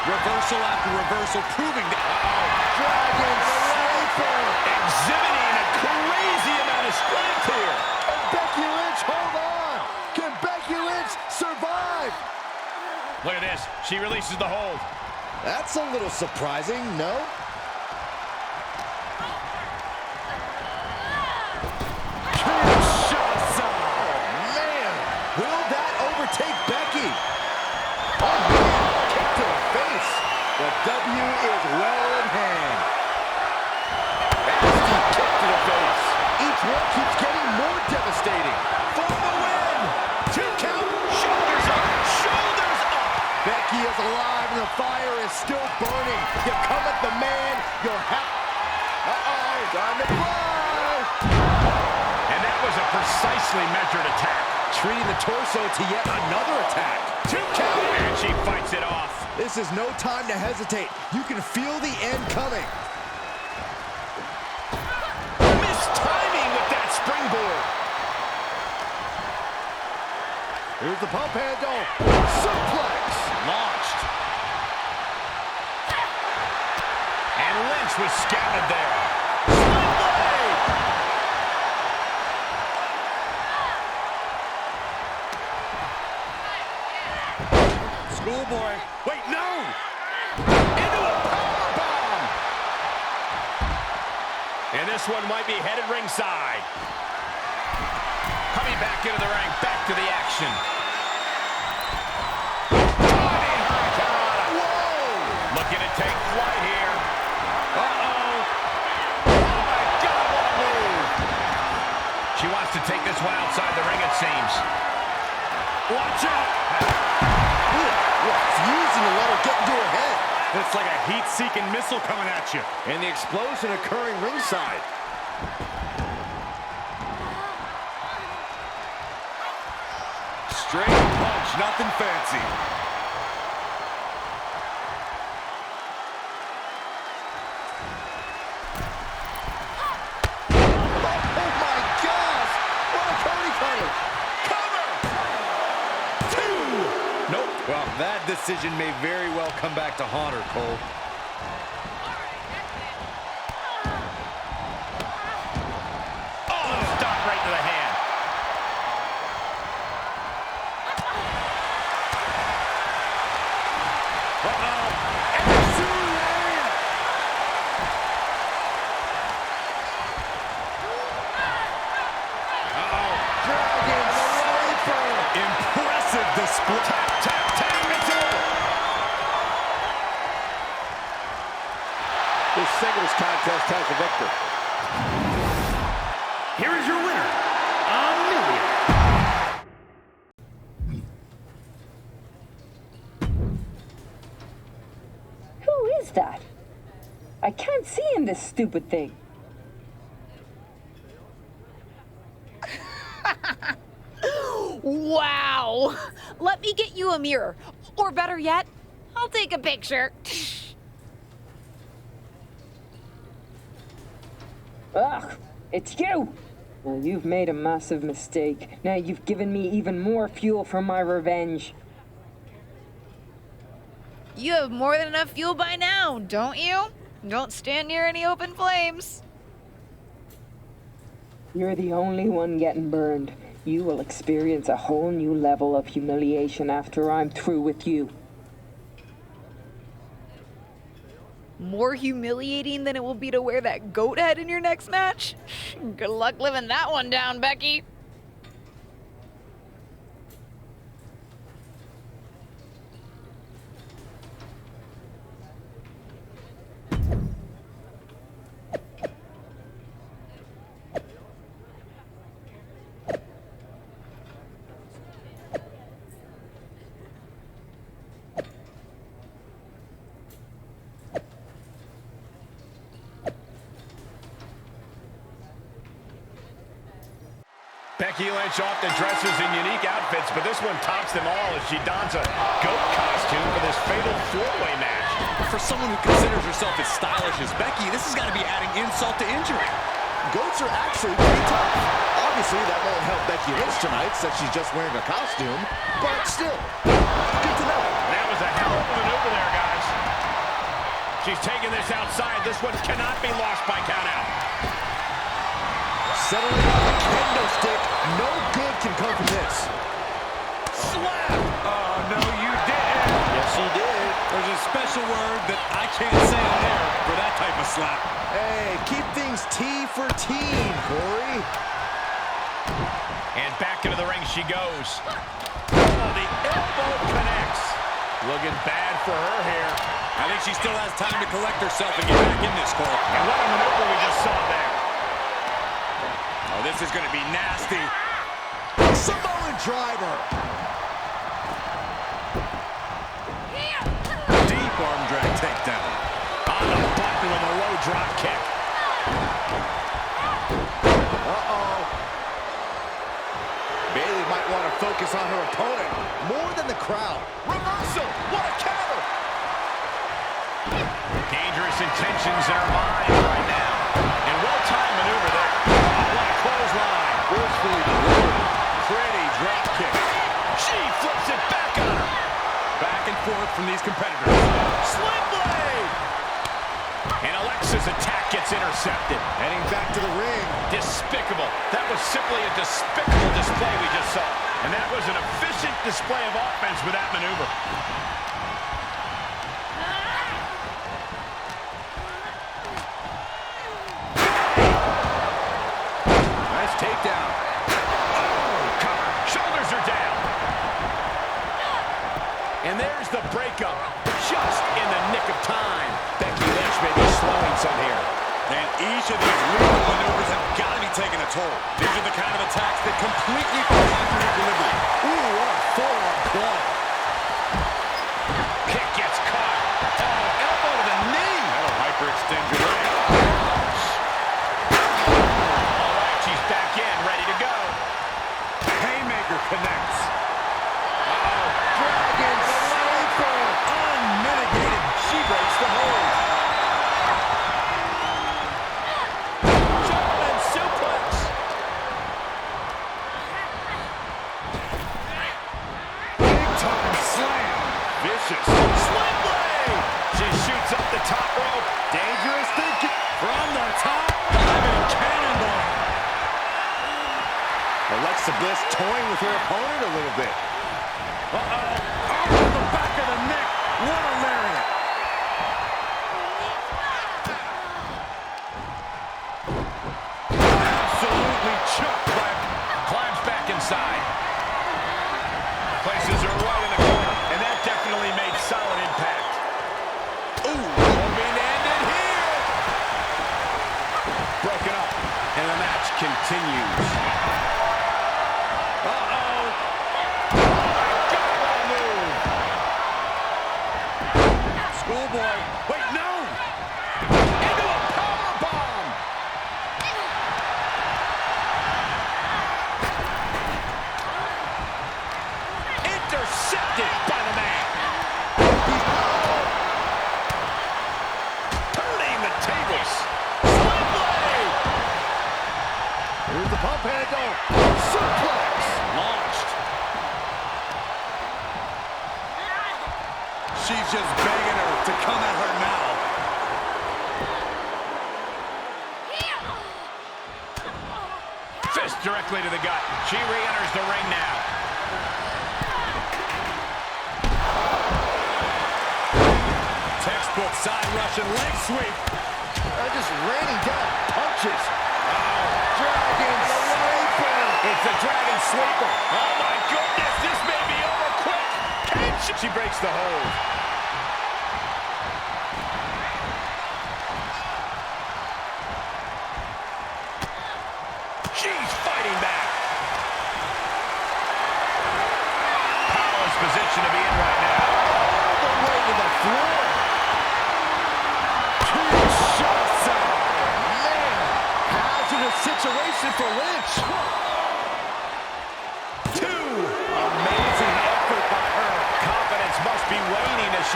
Reversal after reversal, proving that. Dragon Sleeper. Exhibiting a crazy amount of strength here. And Becky Lynch, hold on. Can Becky Lynch survive? Look at this. She releases the hold. That's a little surprising, no? Kinshasa. Oh, man. Will that overtake Becky? Oh, man. Kick to the face. The W is well in hand. Nasty kick to the face. Each one keeps getting more devastating. For the win. 2 count. Shoulders up. Shoulders up. Becky is alive and the fire is still burning. You come at the man, you'll have... Uh-oh. Time to fly. And that was a precisely measured attack. Treating the torso to yet another attack. 2 count. And she fights it off. This is no time to hesitate. You can feel the end coming. Missed timing with that springboard. Here's the pump handle. Suplex. Launched. And Lynch was scouted there. Schoolboy. Wait, no! Into a powerbomb! And this one might be headed ringside. Coming back into the ring, back to the action. Diving Hurricanrana. Whoa! Looking to take flight here. Uh-oh. Oh, my God, what a move. She wants to take this one outside the ring, it seems. Watch out! Refusing to let her get into her head. It's like a heat-seeking missile coming at you. And the explosion occurring ringside. Straight punch, nothing fancy. Oh my gosh! What a Cody cutter! Nope. Well, that decision may very well come back to haunt her, Cole. Oh, stop right to the hand. Uh-oh. And the Zularian. Uh-oh. Dragon Sleeper! Impressive display. Tap, it's over. This singles contest has a victor. Here is your winner, Amelia. Who is that? I can't see in this stupid thing. Wow! Let me get you a mirror. Or better yet, I'll take a picture. Ugh, it's you! Well, you've made a massive mistake. Now you've given me even more fuel for my revenge. You have more than enough fuel by now, don't you? Don't stand near any open flames. You're the only one getting burned. You will experience a whole new level of humiliation after I'm through with you. More humiliating than it will be to wear that goat head in your next match? Good luck living that one down, Becky. Becky Lynch often dresses in unique outfits, but this one tops them all as she dons a goat costume for this fatal four-way match. For someone who considers herself as stylish as Becky, this has got to be adding insult to injury. Goats are actually pretty tough. Obviously, that won't help Becky Lynch tonight since she's just wearing a costume, but still, good to know. That was a hell of a maneuver there, guys. She's taking this outside. This one cannot be lost by countout. Settling on the kendo stick. No good can come from this. Slap! Oh, no, you didn't. Yes, he did. There's a special word that I can't say on air for that type of slap. Hey, keep things T for teen, Corey. And back into the ring she goes. Oh, the elbow connects. Looking bad for her here. I think she still has time to collect herself and get back in this, Cole. And what a maneuver we just saw there. Oh, this is going to be nasty. Samoan driver. Deep arm drag takedown. On the button with a low drop kick. Uh-oh. Bayley might want to focus on her opponent more than the crowd. Reversal. What a counter. Dangerous intentions in her mind right now. And well-timed maneuver there. What a clothesline. Forcefully delivered. Pretty drop kick. She flips it back on her. Back and forth from these competitors. Sling blade. And Alexa's attack gets intercepted. Heading back to the ring. Despicable. That was simply a despicable display we just saw. And that was an efficient display of offense with that maneuver. Nice takedown. Oh, cover. Shoulders are down. And there's the breakup. Just in the nick of time. Becky Lynch may be slowing some here. And each of these lethal maneuvers have got to be taking a toll. These are the kind of attacks that completely throw off your equilibrium. Ooh, what a forearm club. Kick gets caught. Oh, elbow to the knee. That'll hyperextend your leg. All right, she's back in, ready to go. Haymaker connects. Uh-oh. Dragon Sleeper. Unmitigated. She breaks the hold. German suplex. Big time slam. Vicious. Sling blade. She shoots up the top rope. Dangerous thinking. From the top. Diving cannonball. Alexa Bliss toying with her opponent a little bit. Uh-oh. Off to the back of the neck. What a lariat. Absolutely chucked by. Climbs back inside. Places her right in the corner. And that definitely made solid impact. Ooh, being ended here. Broken up. And the match continues. Uh-oh. Oh, my God, what a move. Schoolboy. Wait, no. Into a powerbomb. Intercepted by the man. Turning the tables. Sling blade. Here's the pump handle. Suplex. Launched. She's just begging her to come at her now. Fist directly to the gut. She re-enters the ring now. Textbook side Russian leg sweep. Just raining down punches. Dragon Sleeper. It's the Dragon Sleeper. Oh my goodness, this may be over quick. Can she breaks the hold. She's fighting back. Powerless position to be in right now. All the way to the floor. Two shots out. Man, hazardous situation for Lynch.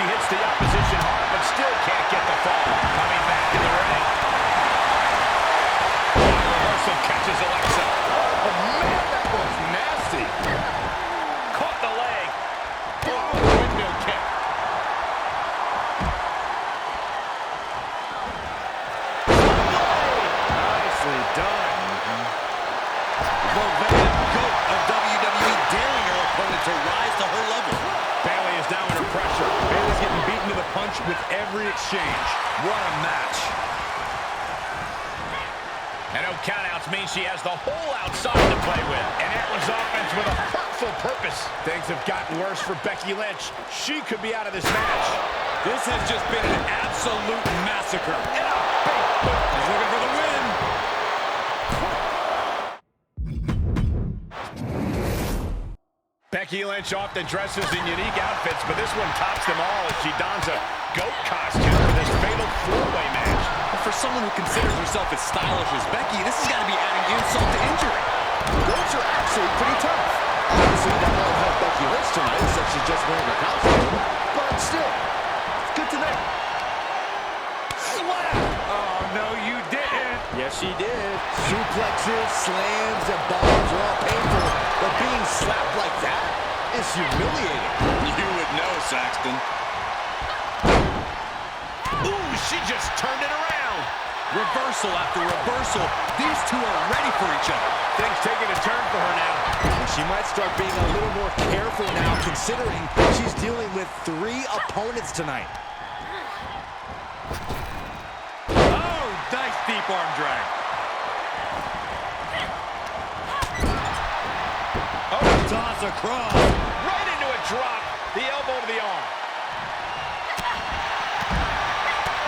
hits the opposition hard, but still can't get the fall. Coming back in the ring. Reversal catches Alexa. Oh, man, that was nasty. Caught the leg. Oh, windmill kick. Nicely done. The van goat of WWE daring her opponent to rise to her level. Bayley is now under pressure. Bayley's getting beaten to the punch with every exchange. What a match. And no countouts means she has the whole outside to play with. And Atlas offense with a thoughtful purpose. Things have gotten worse for Becky Lynch. She could be out of this match. This has just been an absolute massacre. And a big boot. He's looking for the win. Becky Lynch often dresses in unique outfits, but this one tops them all as she dons a goat costume for this fatal four-way match. But for someone who considers herself as stylish as Becky, this has got to be adding insult to injury. Goats are actually pretty tough. Obviously, that won't help Becky Lynch tonight, since she's just wearing her costume. But still, it's good to know. Slap! Oh, no, you didn't. Yes, she did. Suplexes, slams, and bombs are all painful, but being slapped like that is humiliating. You would know, Saxton. Ooh, she just turned it around. Reversal after reversal. These two are ready for each other. Things taking a turn for her now. She might start being a little more careful now, considering she's dealing with 3 opponents tonight. Oh, nice deep arm drag. Oh, toss across. Right into a drop. The elbow to the arm.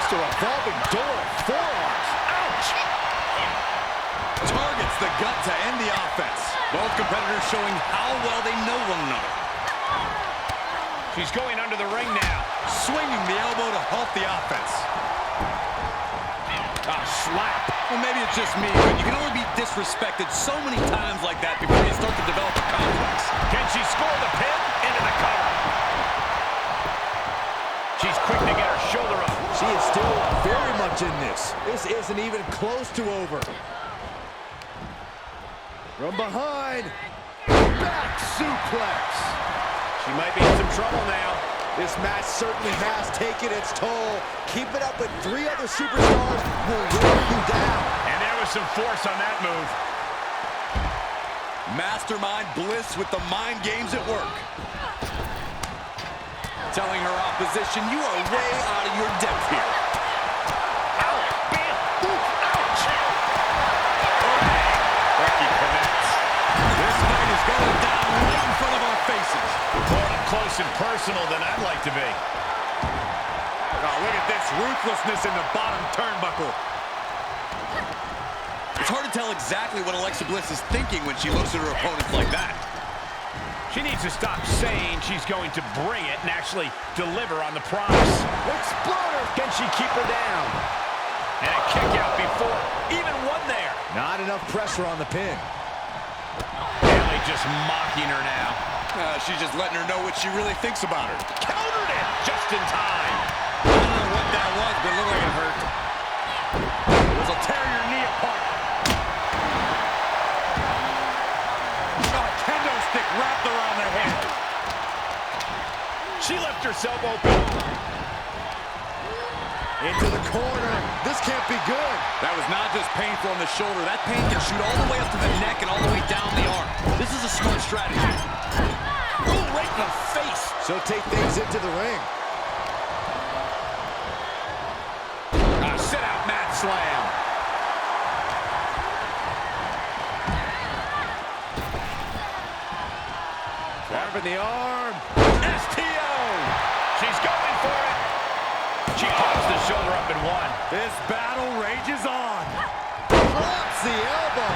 It's a revolving door of forearms. Ouch! Targets the gut to end the offense. Both competitors showing how well they know one another. She's going under the ring now. Swinging the elbow to halt the offense. A slap. Well, maybe it's just me, but you can only be disrespected so many times like that before you start to develop a complex. Can she score the pin? Into the cover. She's quick to get her shoulder up. She is still very much in this. This isn't even close to over. From behind. Back suplex. She might be in some trouble now. This match certainly has taken its toll. Keep it up, and 3 other superstars will wear you down. And there was some force on that move. Mastermind Bliss with the mind games at work. Telling her opposition, you are way out of your depth here. Ow! Bam! Ooh! Ouch! Becky connects. This fight is going down right in front of our faces. More up close and personal than I'd like to be. Oh, look at this ruthlessness in the bottom turnbuckle. It's hard to tell exactly what Alexa Bliss is thinking when she looks at her opponents like that. She needs to stop saying she's going to bring it and actually deliver on the promise. Exploder! Can she keep her down? And a kick out before even one there. Not enough pressure on the pin. Bayley just mocking her now. She's just letting her know what she really thinks about her. Countered it just in time. I don't know what that was, but it looked like it hurt. This will tear your knee apart. Kendo stick wrapped around the head. She left herself open. Into the corner. This can't be good. That was not just painful on the shoulder. That pain can shoot all the way up to the neck and all the way down the arm. This is a smart strategy. Ooh, right in the face. She'll take things into the ring. A sit-out mat slam. Grabbing the arm. STO. She's going for it. She pops the shoulder up and one. This battle rages on. Drops the elbow.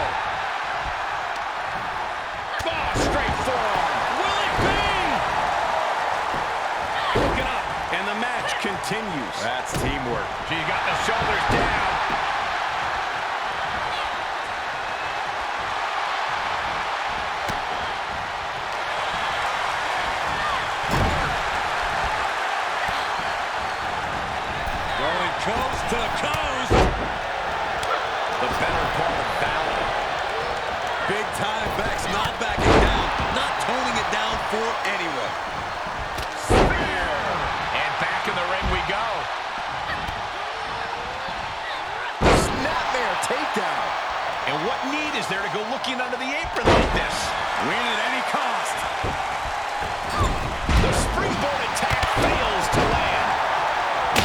Oh, straight forearm. Will it be? Broken up, and the match continues. That's teamwork. She got the shoulders down. coast to coast. The better part of valor. Big time Bex not backing down, not toning it down for anyone. Spear. And back in the ring we go. Snapmare takedown. And what need is there to go looking under the apron like this? Win at any cost. The springboard attack fails to land.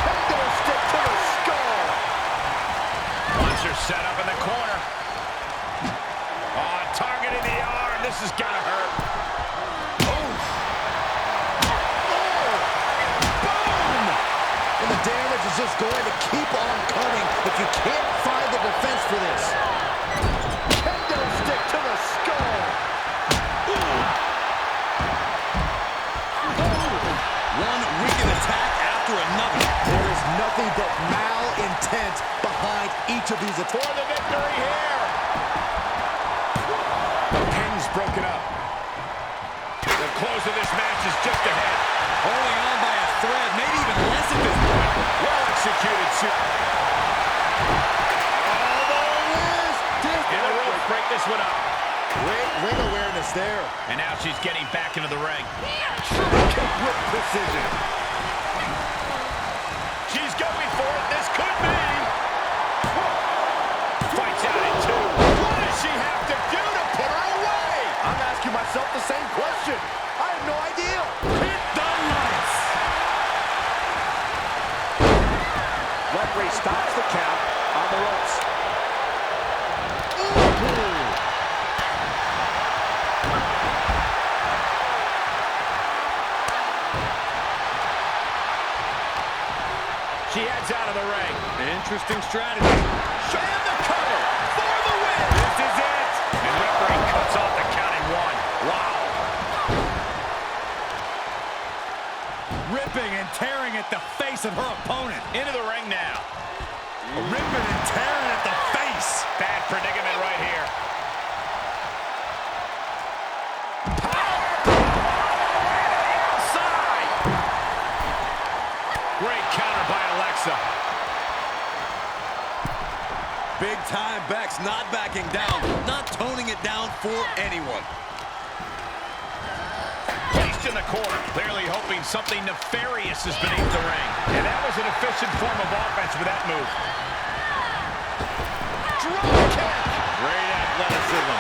Kendo stick to the skull. Punch are set up in the corner. Oh, targeting the arm. This is gonna hurt. Boom! And the damage is just going to keep on coming if you can't find the defense for this. Kendo stick to the skull. One wicked attack after another. There is nothing but malintent behind each of these attacks. For the victory here. The pin's broken up. The close of this match is just ahead. Holding on by a thread, maybe even less at this point. Well executed, Sue. And the ropes break this one up. Great ring awareness there. And now she's getting back into the ring. Kick with precision. She's going for it. This could be. Fights out in two. What does she have to do to put her away? I'm asking myself the same question. I have no idea. Hit the lights. Referee stops the count on the ropes. She heads out of the ring. Interesting strategy. And the cover for the win. This is it. And referee cuts off the count in one. Wow. Ripping and tearing at the face of her opponent. Into the ring now. Ripping and tearing at the face. Bad predicament right here. Great counter by Alexa. Big time Bex not backing down, not toning it down for anyone. Placed in the corner, clearly hoping something nefarious is beneath the ring. And that was an efficient form of offense with that move. Drop kick. Great athleticism.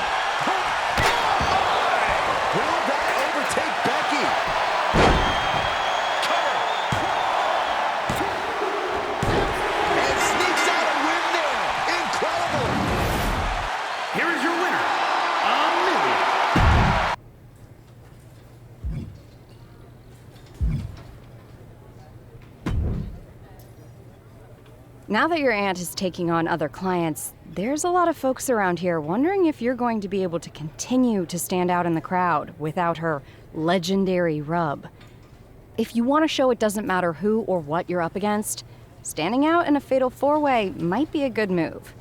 Will that overtake Becky? Here is your winner, Amelia. Now that your aunt is taking on other clients, there's a lot of folks around here wondering if you're going to be able to continue to stand out in the crowd without her legendary rub. If you want to show it doesn't matter who or what you're up against, standing out in a fatal four-way might be a good move.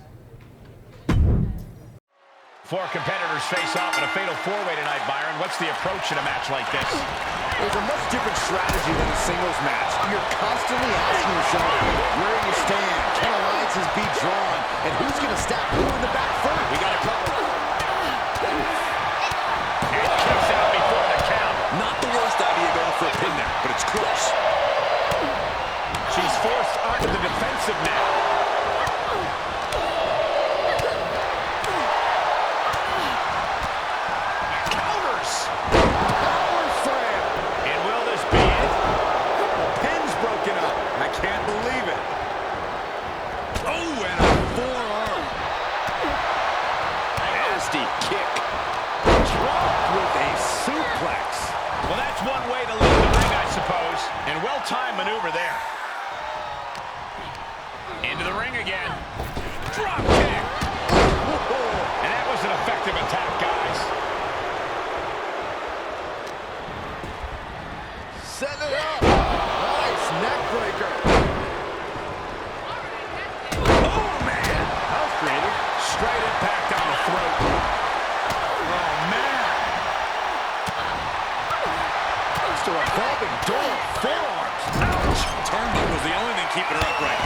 Four competitors face off in a fatal four-way tonight, Byron. What's the approach in a match like this? There's a much different strategy than a singles match. You're constantly asking yourself, where you stand, can alliances be drawn, and who's going to stab who in the back first? We got a cover. And kicks out before the count. Not the worst idea going for a pin there, but it's close. She's forced onto the defensive now. Well-timed maneuver there. Into the ring again. Drop kick. And that was an effective attack, guys. Set it up. Nice neck breaker. Oh, man. That was creative. Straight impact on the throat. Oh, man. It's a revolving door. Forearms. Ouch. Turnbuckle was the only thing keeping her upright.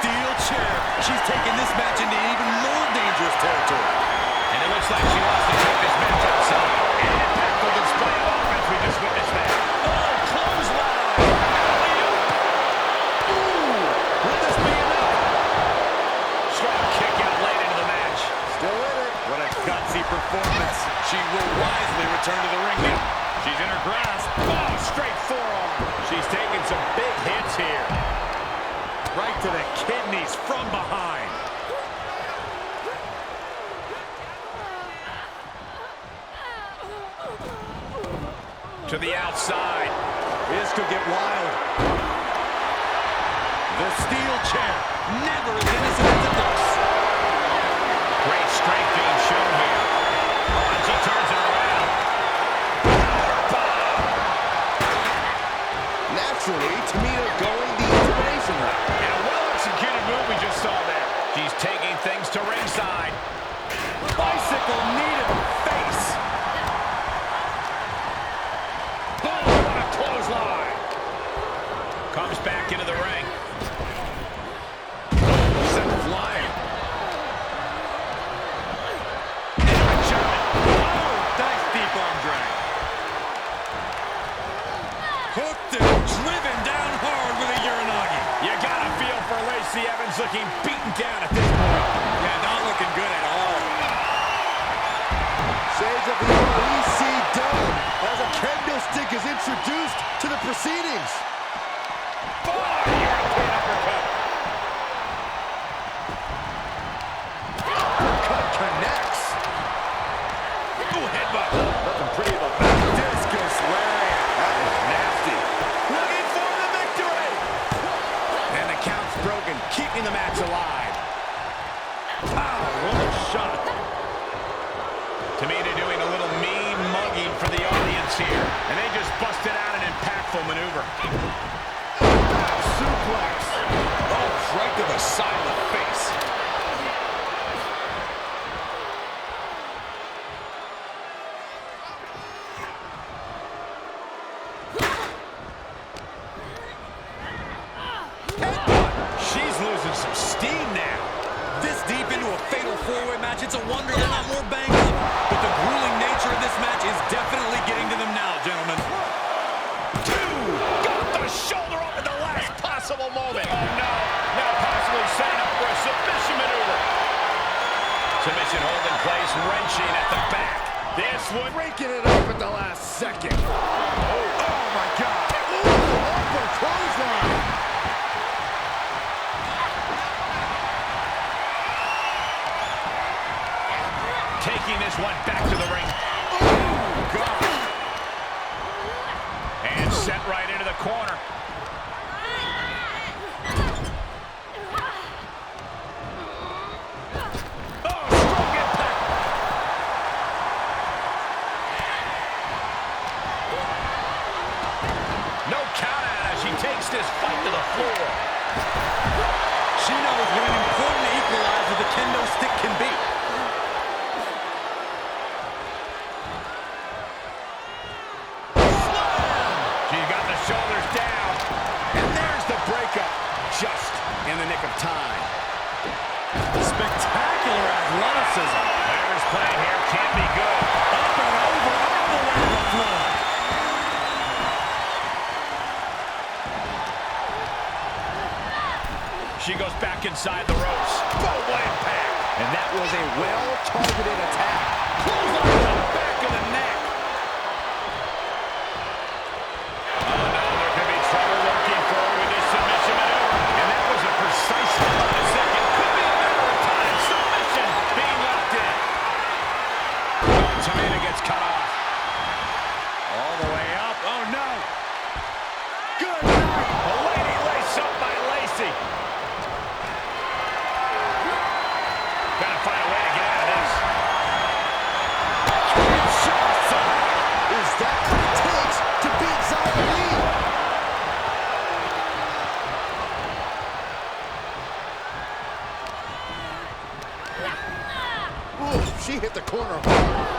steel chair. She's taking this match into even more dangerous territory. And it looks like she wants to take this match outside. And an impactful display of offense we just witnessed there. Oh, clothesline! Ooh, will this be enough? Strong kick out late into the match. Still in it. What a gutsy performance. She will wisely return to the ring now. She's in her grasp. Oh, straight forearm. She's taking some big hits here. Right to the kidneys from behind. To the outside. This could get wild. The steel chair, never as innocent as it looks. Great strength being shown here. Oh, and she turns it around. Naturally, Tamina going the intimidation route. And a well-executed move we just saw there. She's taking things to ringside. Bicycle knee to the face. Boom, what a clothesline. Comes back into the ring. Sent flying. Nice deep arm drag. Hooked and driven down hard with a Uranagi. You got a feel for Lacey Evans looking beaten down at this point. Yeah, not looking good at all. Shades of the OEC dome as a kendo stick is introduced to the proceedings. European uppercut. Uppercut connects. Ooh, headbutt. Nothing pretty about that. Discus lariat. That was nasty. Looking for the victory. And the count's broken, keeping the match alive. Pow, what a shot. Tamina doing a little mean mugging for the audience here. And they just busted out an impactful maneuver. Suplex. Oh, right to the side of the face. She's losing some steam now. This deep into a fatal four-way match, it's a wonder they're not more banged up. But the grueling nature of this match is definitely getting to them now, gentlemen. Got the shoulder up at the last possible moment. Oh, no. Now possibly setting up for a submission maneuver. Submission hold in place, wrenching at the back. This one Breaking it up at the last second. Oh my God. Ooh, upper clothesline. Taking this one back to the ring. Oh, God. And set right into the corner. Oh, strong impact. No count out as she takes this fight to the floor. She knows what an important equalizer the kendo stick can be. She's got the shoulders down. And there's the breakup. Just in the nick of time. Spectacular athleticism. Whatever's playing here can't be good. Up and over all the way to the floor. She goes back inside the ropes. Boom, what impact. And that was a well-targeted attack. Clothesline to the back of the neck. Oh, no, there could be trouble lurking for her with this submission maneuver. And that was a precise spot in a second. Could be a matter of time. Submission being locked in. Oh, Tamina gets cut off. All the way up. Oh, no. Good night. A lady lace up by Lacey. Gotta find a way to get out of this. Is that what it takes to beat Zelena Lee? Ooh, she hit the corner hard.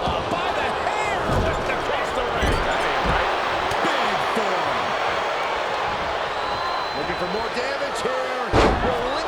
Oh, by the hair. Whipped across the ring. That ain't right. Big form. Looking for more damage here. Will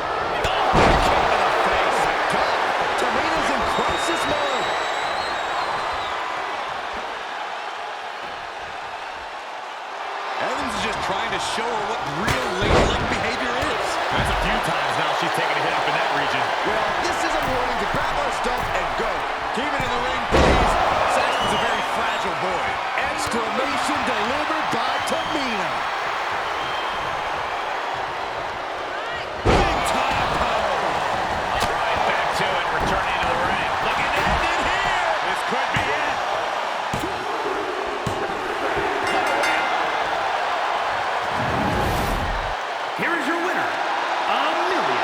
just trying to show her what real ladylike behavior is. That's a few times now she's taken a hit up in that region. Well, this is a warning to grab our stuff and go. Keep it in the ring, please. Saxton's a very fragile boy. Exclamation delivered by Tamina. Big time power. All right, back to it. Returning to the ring. Looking to end it here. This could be it. Here is your winner, Amelia.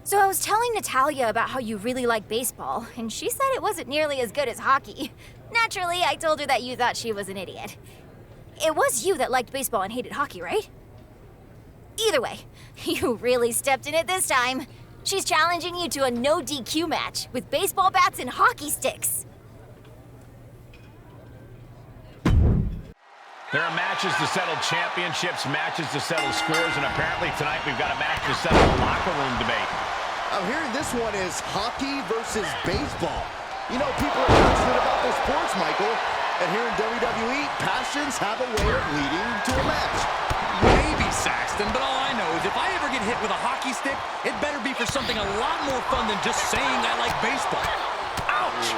So I was telling Natalia about how you really like baseball, and she said it wasn't nearly as good as hockey. Naturally, I told her that you thought she was an idiot. It was you that liked baseball and hated hockey, right? Either way, you really stepped in it this time. She's challenging you to a no DQ match with baseball bats and hockey sticks. There are matches to settle championships, matches to settle scores, and apparently tonight we've got a match to settle a locker room debate. I'm hearing this one is hockey versus baseball. You know, people are passionate about their sports, Michael. And here in WWE, passions have a way of leading to a match. Maybe, Saxton, but all I know is if I ever get hit with a hockey stick, it better be for something a lot more fun than just saying I like baseball. Ouch!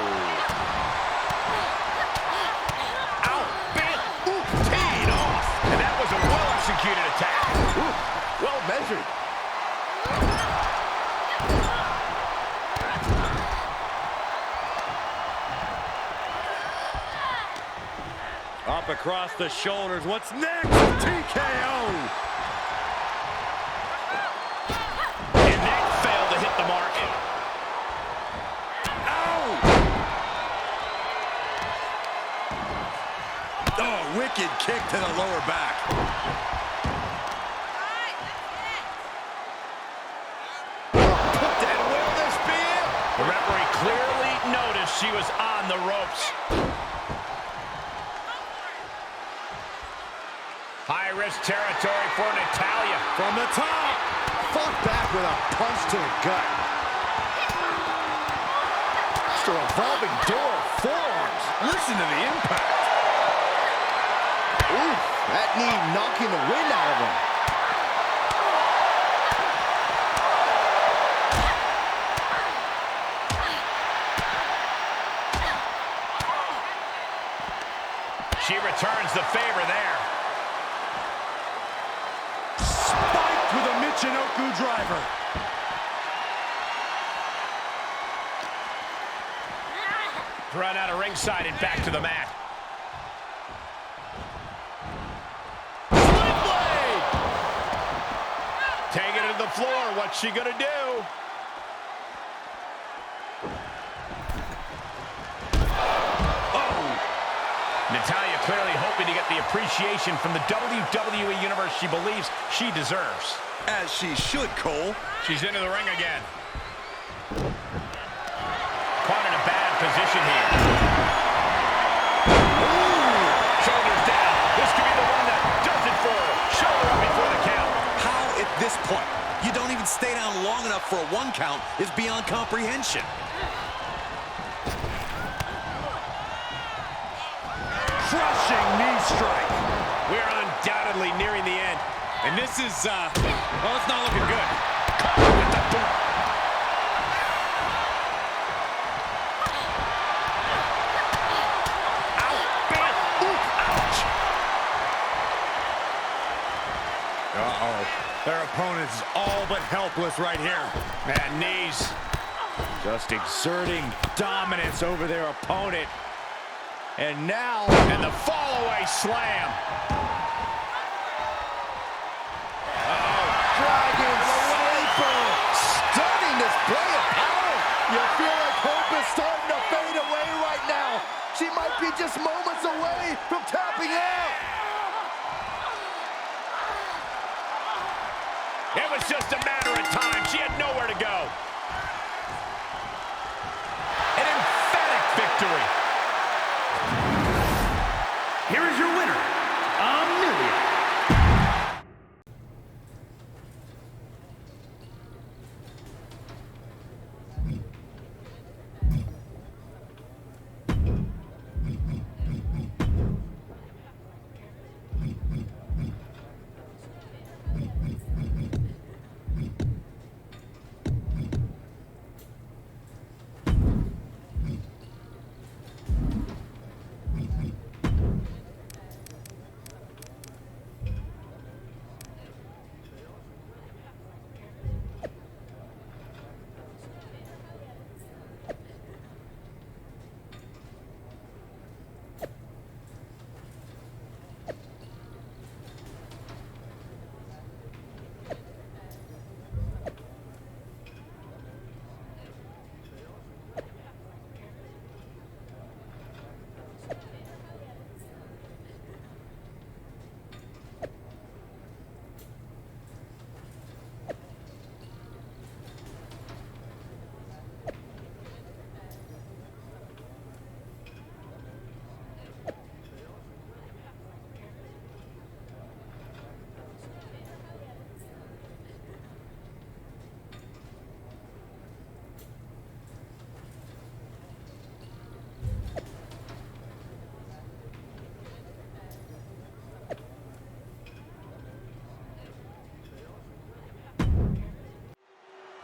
Teed off, and that was a well-executed attack. Ooh, well measured. Up across the shoulders. What's next? TKO. And that failed to hit the mark. Oh, wicked kick to the lower back. Will this be it? The referee clearly noticed she was on the ropes. High-risk territory for Natalia. From the top. Fought back with a punch to the gut. Just a revolving door of forearms. Listen to the impact. Ooh, that knee knocking the wind out of him. She returns the favor there. Spiked with a Michinoku driver. Run out of ringside and back to the mat. Switchblade! Taking it to the floor. What's she gonna do? Natalia clearly hoping to get the appreciation from the WWE Universe she believes she deserves. As she should, Cole. She's into the ring again. Caught in a bad position here. Ooh, shoulders down. This could be the one that does it for her. Shoulder up before the count. How at this point you don't even stay down long enough for a 1 count is beyond comprehension. Crushing knee strike. We're undoubtedly nearing the end. And this is, well, it's not looking good. With the boot. Uh-oh. Their opponent is all but helpless right here. Man, knees. Just exerting dominance over their opponent. And now... And the fall-away slam. Dragon Sleeper. Stunning display of power. You feel like hope is starting to fade away right now. She might be just moments away from tapping out. It was just a matter of time. She had nowhere to go. An emphatic victory. Here is your winner, Amelia.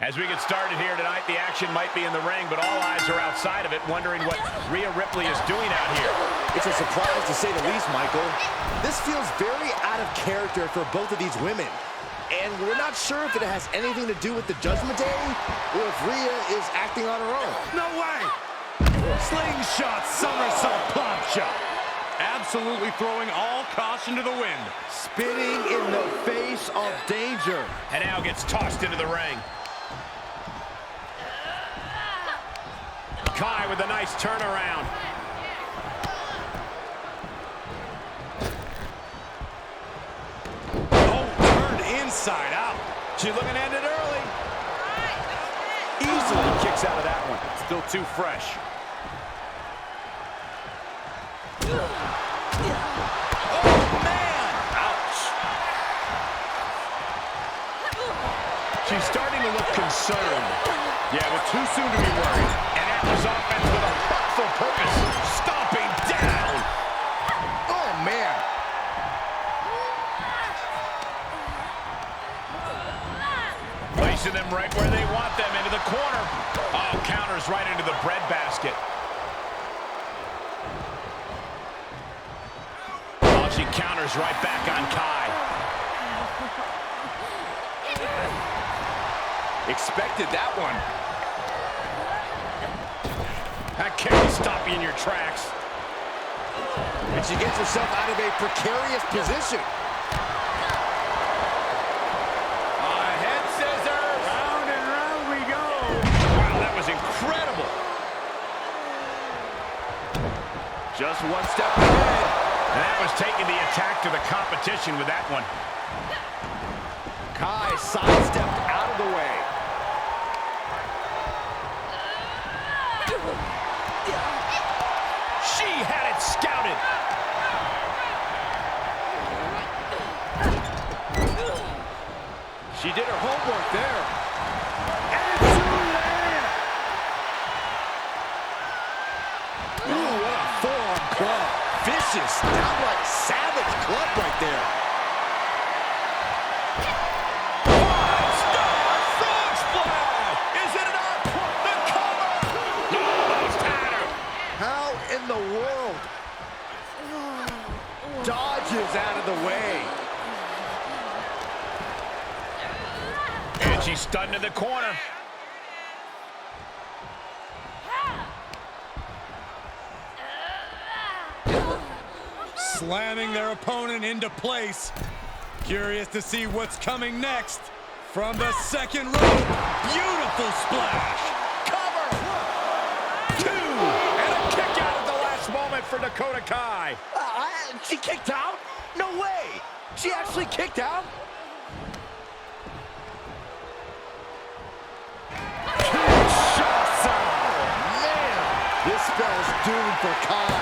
As we get started here tonight, the action might be in the ring, but all eyes are outside of it, wondering what Rhea Ripley is doing out here. It's a surprise to say the least, Michael. This feels very out of character for both of these women. And we're not sure if it has anything to do with the Judgment Day or if Rhea is acting on her own. No way! Slingshot, somersault, pop shot. Absolutely throwing all caution to the wind. Spinning in the face of danger. And now gets tossed into the ring. Kai with a nice turnaround. Oh, turned inside out. She's looking to end it early. Easily kicks out of that one. Still too fresh. Oh, man! Ouch. She's starting to look concerned. Yeah, but too soon to be worried. And Atlas offense with a thoughtful purpose. Stomping down. Oh, man. Placing them right where they want them, into the corner. Oh, counters right into the breadbasket. Oh, she counters right back on Kai. Expected that one. That kick will stop you in your tracks. And she gets herself out of a precarious position. Head scissors. Round and round we go. Wow, that was incredible. Just one step ahead. And that was taking the attack to the competition with that one. Kai sidestepped out of the way. She had it scouted. She did her homework there. Ooh, what a forearm club. Vicious, downright savage club right there. How in the world? Dodges out of the way. And she's stunned in the corner. Slamming their opponent into place. Curious to see what's coming next. From the second rope. Beautiful splash. For Dakota Kai. She kicked out? No way. She actually kicked out? Man, this spells doom for Kai.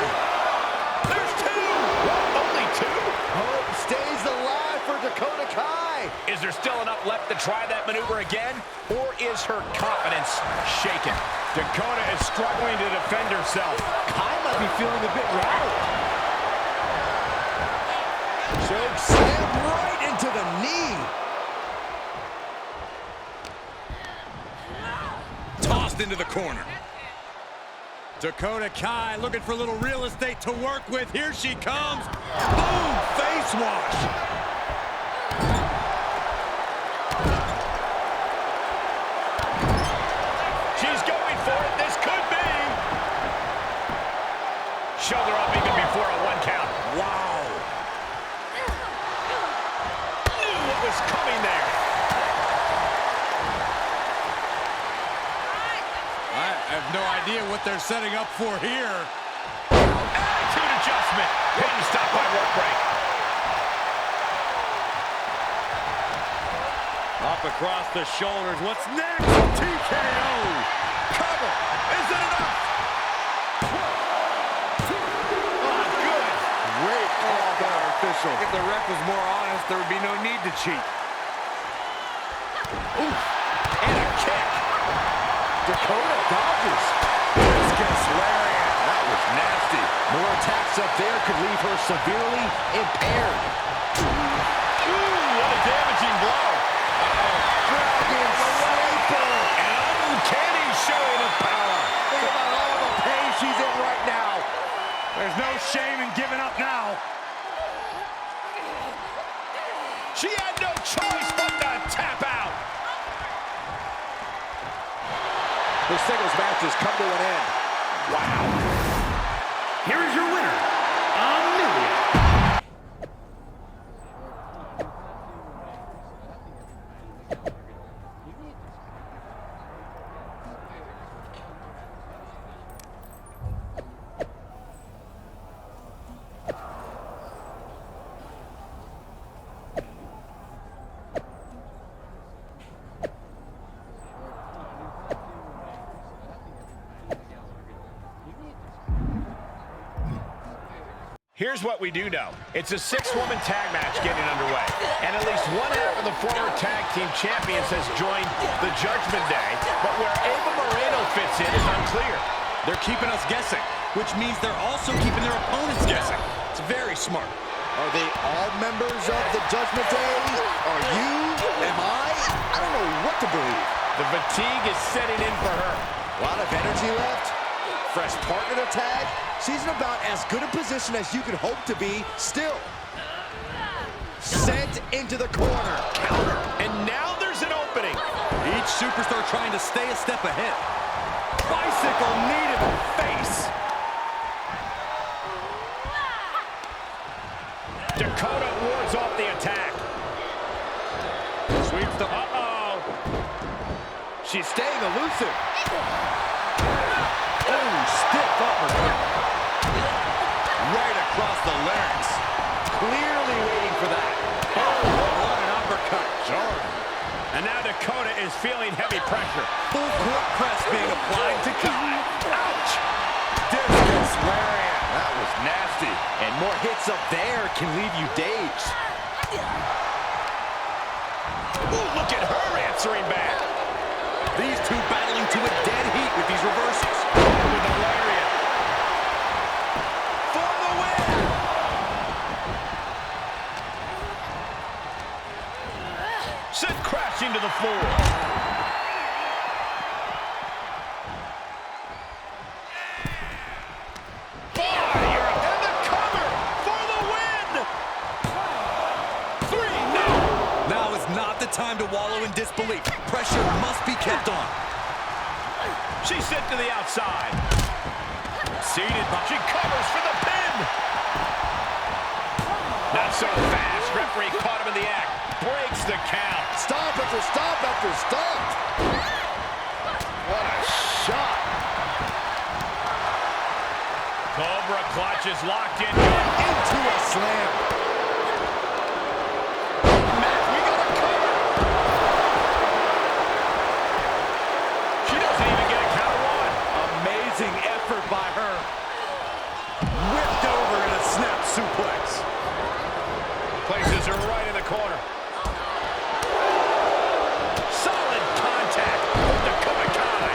There's two. What? Only two? Hope stays alive for Dakota Kai. Is there still enough left to try that maneuver again? Or is her confidence shaken? Dakota is struggling to defend herself. Kai might be feeling a bit rattled. Choke slam right into the knee. Tossed into the corner. Dakota Kai looking for a little real estate to work with. Here she comes. Boom! Face wash. She's going for it. This could be. Shoulder up even before a 1 count. Wow. Knew what was coming there. I have no idea what they're setting up for here. Attitude adjustment. Pin stop by work break. Up across the shoulders. What's next? TKO. Cover. Is it enough? Oh, good. Great call by our official. If the ref was more honest, there would be no need to cheat. Oof. And a kick. Dakota dodges. Discus lariat. That was nasty. More attacks up there could leave her severely impaired. Ooh, what a damaging blow. Dragon Sniper. showing of power. Think about all the pain she's in right now. There's no shame in giving up now. She had no choice but to tap out. The singles match has come to an end. Wow. Here is your winner, Amelia. Here's what we do know. It's a 6-woman tag match getting underway. And at least one half of the former tag team champions has joined the Judgment Day. But where Ava Moreno fits in is unclear. They're keeping us guessing, which means they're also keeping their opponents guessing. It's very smart. Are they all members of the Judgment Day? Are you? Am I? I don't know what to believe. The fatigue is setting in for her. A lot of energy left. Fresh partner to tag. She's in about as good a position as you could hope to be still. Sent into the corner. Counter. And now there's an opening. Each superstar trying to stay a step ahead. Bicycle knee to the face. Dakota wards off the attack. Sweeps the... Uh-oh. She's staying elusive. Oh, stiff uppercut. Right across the larynx. Clearly waiting for that. Oh, what an uppercut. Jordan. And now Dakota is feeling heavy pressure. Full court press being applied to Kai. Ouch! Discus lariat. That was nasty. And more hits up there can leave you dazed. Ooh, look at her answering back. These two battling to a dead heat with these reverses. With the lariat. For the win! Sent crashing to the floor. Fire! And the cover for the win! 3, no! Now is not the time to wallow in disbelief. Pressure must be kept on. She's sent to the outside. Seated, but she covers for the pin. Not so fast. Referee caught him in the act. Breaks the count. Stop after stop after stop. What a shot. Cobra clutch is locked in. Into a slam. Matt, we got a cover. She doesn't even get a count one. Amazing effort by her. Whipped over in a snap suplex. Places her right in the corner. Solid contact with Dakota Kai.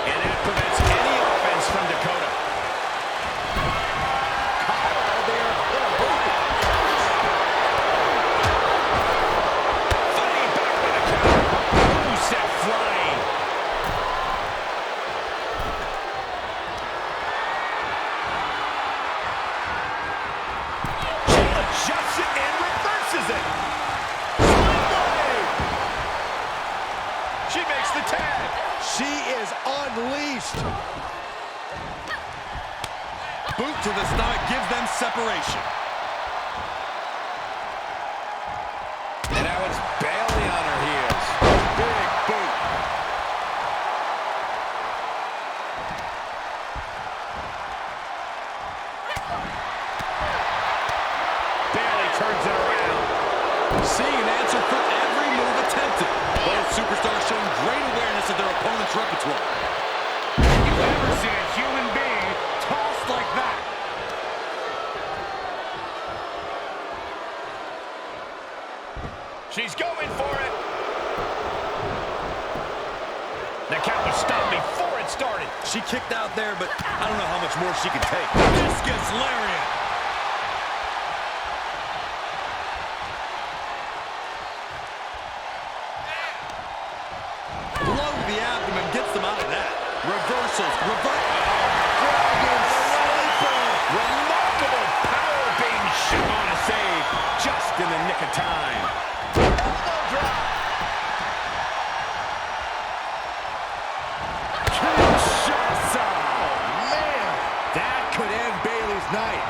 And that prevents any offense from Dakota. Kyle there in a hurry. Fighting back with a counter. Who set flying? She adjusts it and reverses it. She makes the tag. She is unleashed. Boot to the stomach gives them separation. And now it's Bailey on her heels. Big boot. Bailey turns it around. Seeing an answer for every move attempted. Both superstars showing great awareness of their opponent's repertoire. Have you ever seen a human being tossed like that? She's going for it. The count was stopped before it started. She kicked out there, but I don't know how much more she can take. Discus lariat. Blow to the abdomen gets them out of that. Dragon Sleeper. Remarkable power being shown on a save just in the nick of time. Elbow drop. Kinshasa. Oh, man. That could end Bayley's night.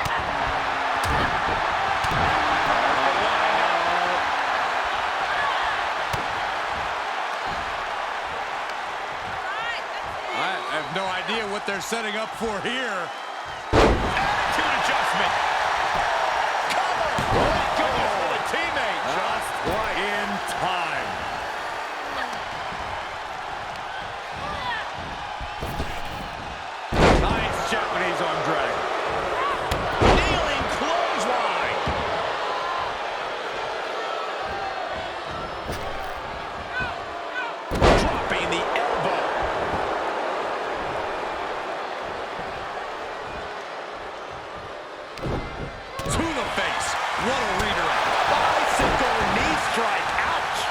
I have no idea what they're setting up for here. Attitude adjustment. Cover. What goes for the teammate? Just right in time. Nice Japanese arm drag. Kneeling clothesline. Dropping the elbow. To the face. What a redirect. Bicycle knee strike. Ouch.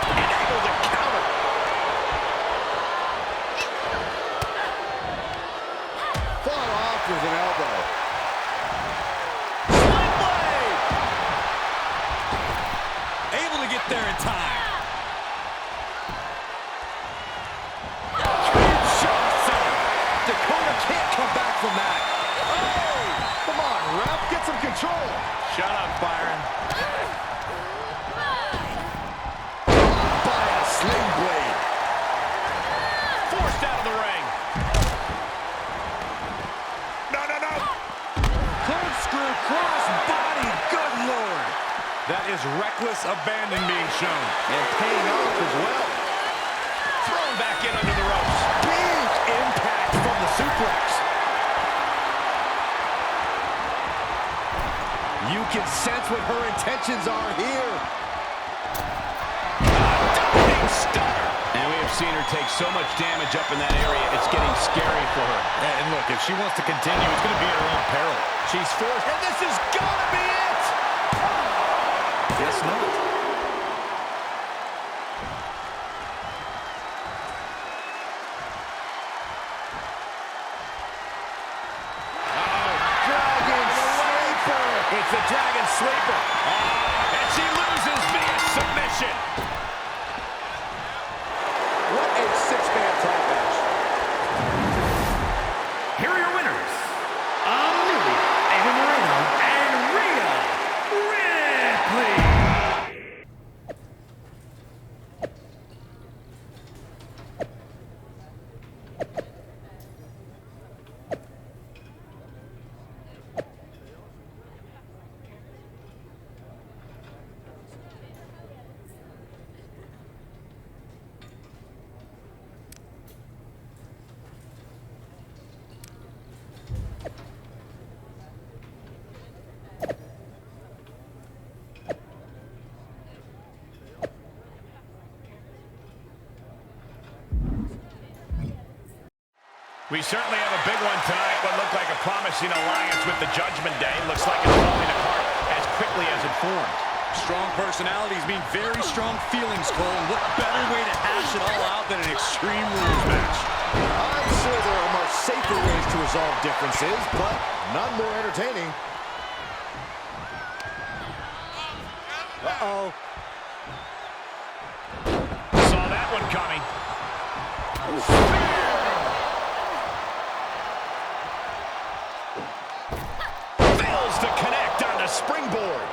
And able to counter. Far off with an elbow. Sling blade. Able to get there in time. Kinshasa. Dakota can't come back from that. Oh! Come on, ref. Get some control. Shut up, Byron. By a sling blade. Forced out of the ring. No, no, no. Corkscrew cross body. Good Lord. That is reckless abandon being shown. And paying off as well. Thrown back in under the ropes. Big impact from the suplex. You can sense what her intentions are here. Diving stunner. And we have seen her take so much damage up in that area, it's getting scary for her. And look, if she wants to continue, it's going to be at her own peril. She's forced, and this is gonna be it! Guess not. Dragon Sleeper! It's a Dragon Sleeper. And she loses via submission. What a six-man tag match. Here are your winners, Amelia, Ava Moreno, and Rhea Ripley. We certainly have a big one tonight. What looked like a promising alliance with the Judgment Day. Looks like it's falling apart as quickly as it formed. Strong personalities mean very strong feelings, Cole. And what better way to hash it all out than an Extreme Rules match? I'm sure there are much safer ways to resolve differences, but none more entertaining. Uh-oh. Saw that one coming. Fails to connect on the springboard.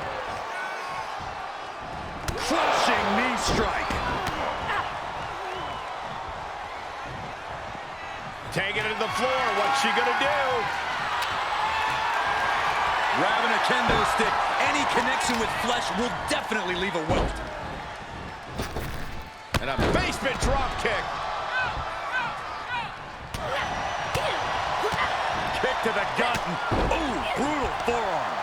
Crushing knee strike. Taking it to the floor. What's she gonna do? Grabbing a kendo stick. Any connection with flesh will definitely leave a welt. And a basement drop kick. Kick to the gut. Ooh, brutal forearm.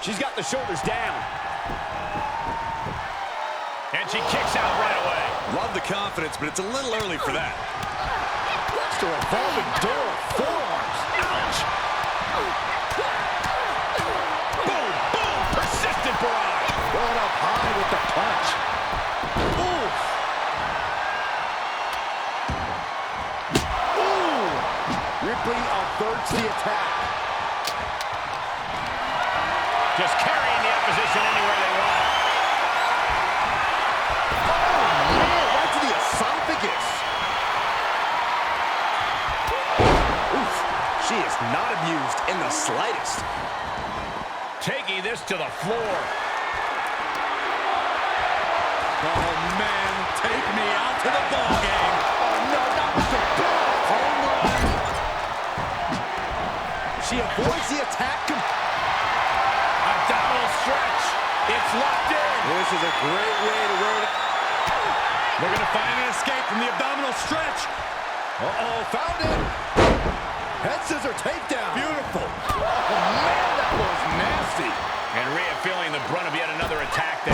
She's got the shoulders down. And she kicks out right away. Love the confidence, but it's a little early for that. It's a revolving door of forearms. Ouch! Boom, boom, persistent barrage. Going up high with the punch. averts the attack. Just carrying the opposition anywhere they want. Oh, man, right to the esophagus. Oof, she is not amused in the slightest. Taking this to the floor. Oh, man, take me out to the ball game. Oh, no, not with the ball. Home run. She avoids the attack. Abdominal stretch. It's locked in. This is a great way to wear it. They're going to find an escape from the abdominal stretch. Uh-oh, found it. Head scissor takedown. Beautiful. Oh, man, that was nasty. And Rhea feeling the brunt of yet another attack there.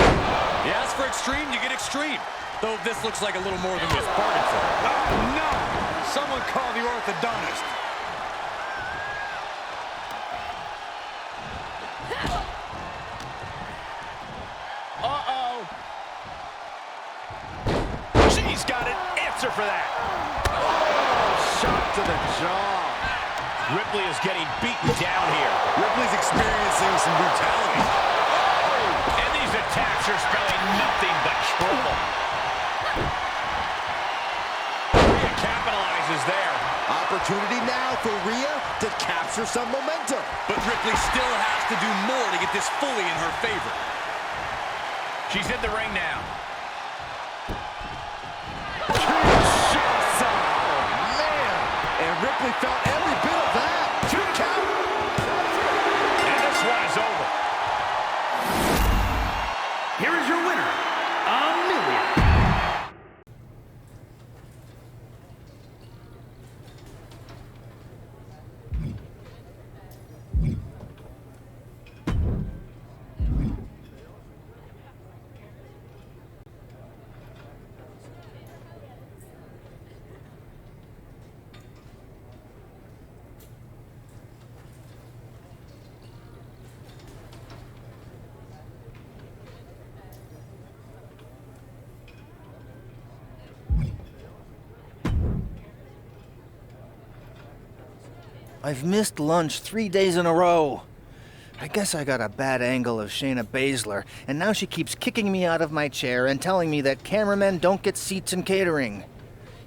You ask for extreme, you get extreme. Though this looks like a little more than was bargained for. Oh, no! Someone call the orthodontist. Uh-oh. She's got an answer for that. Oh, shot to the jaw. Ripley is getting beaten down here. Ripley's experiencing some brutality. And these attacks are spelling nothing but trouble. Rhea capitalizes there. Opportunity now for Rhea to capture some momentum. But Ripley still has to do more to get this fully in her favor. She's in the ring now. And Ripley felt every bit of that. 2 count. And this one is over. Here is your winner, Amelia. I've missed lunch 3 days in a row. I guess I got a bad angle of Shayna Baszler, and now she keeps kicking me out of my chair and telling me that cameramen don't get seats in catering.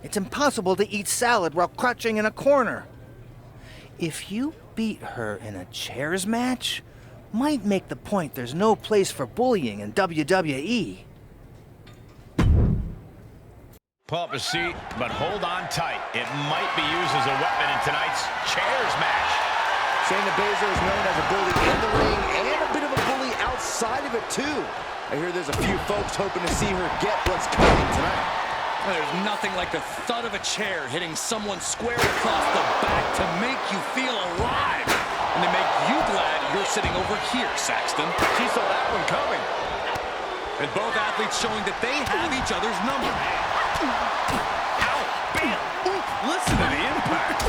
It's impossible to eat salad while crouching in a corner. If you beat her in a chairs match, might make the point there's no place for bullying in WWE. Pull up a seat, but hold on tight. It might be used as a weapon in tonight's chairs match. Shayna Baszler is known as a bully in the ring and a bit of a bully outside of it, too. I hear there's a few folks hoping to see her get what's coming tonight. There's nothing like the thud of a chair hitting someone square across the back to make you feel alive. And to make you glad you're sitting over here, Saxton. She saw that one coming. And both athletes showing that they have each other's number. Ow, bam, listen to the impact.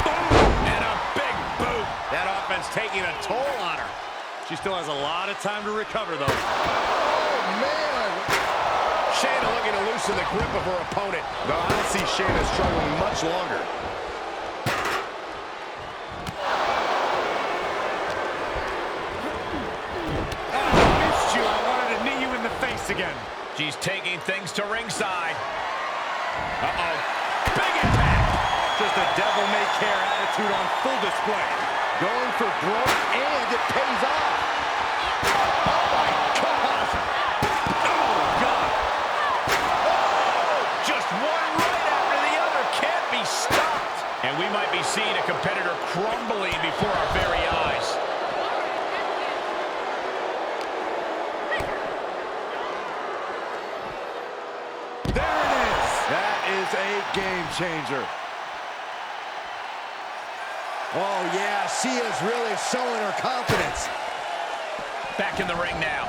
Boom, and a big boot. That offense taking a toll on her. She still has a lot of time to recover, though. Oh, man. Shayna looking to loosen the grip of her opponent. No, I don't see Shayna struggling much longer. Again. She's taking things to ringside. Uh-oh. Big impact. Just a devil-may-care attitude on full display. Going for broke, and it pays off. Oh, my gosh. Oh, God. Oh, just one right after the other. Can't be stopped. And we might be seeing a competitor crumbling before our very eyes. A game changer. Oh, yeah, she is really showing her confidence. Back in the ring now.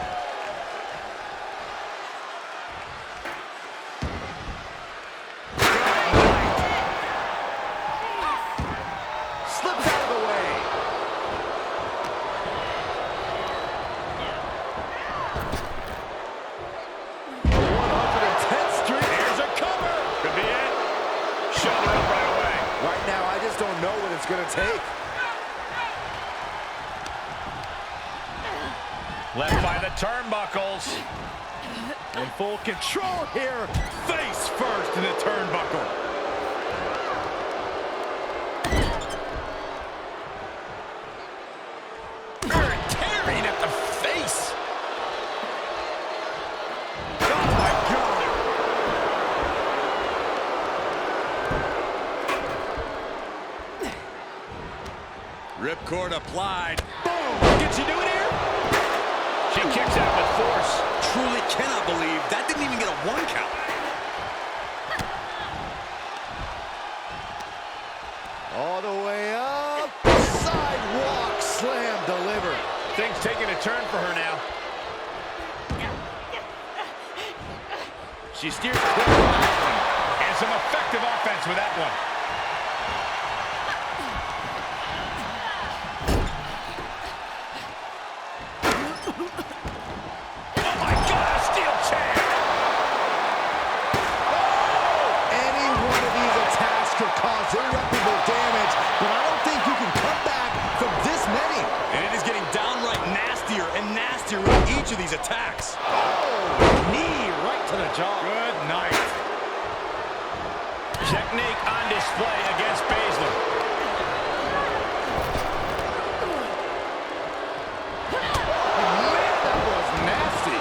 Slips out of the way. take. Left by the turnbuckles. In full control here. Face first in the turnbuckle. Tearing at the face. Oh my God. Ripcord applied. Boom! Can she do it here? She kicks out with force. Truly cannot believe that didn't even get a 1 count. All the way up. Sidewalk slam delivered. Things taking a turn for her now. She steers clear of that one. And some effective offense with that one. Irreparable damage, but I don't think you can come back from this many. And it is getting downright nastier and nastier with each of these attacks. Oh, knee right to the jaw. Good night. Technique on display against Baszler. Man, that was nasty.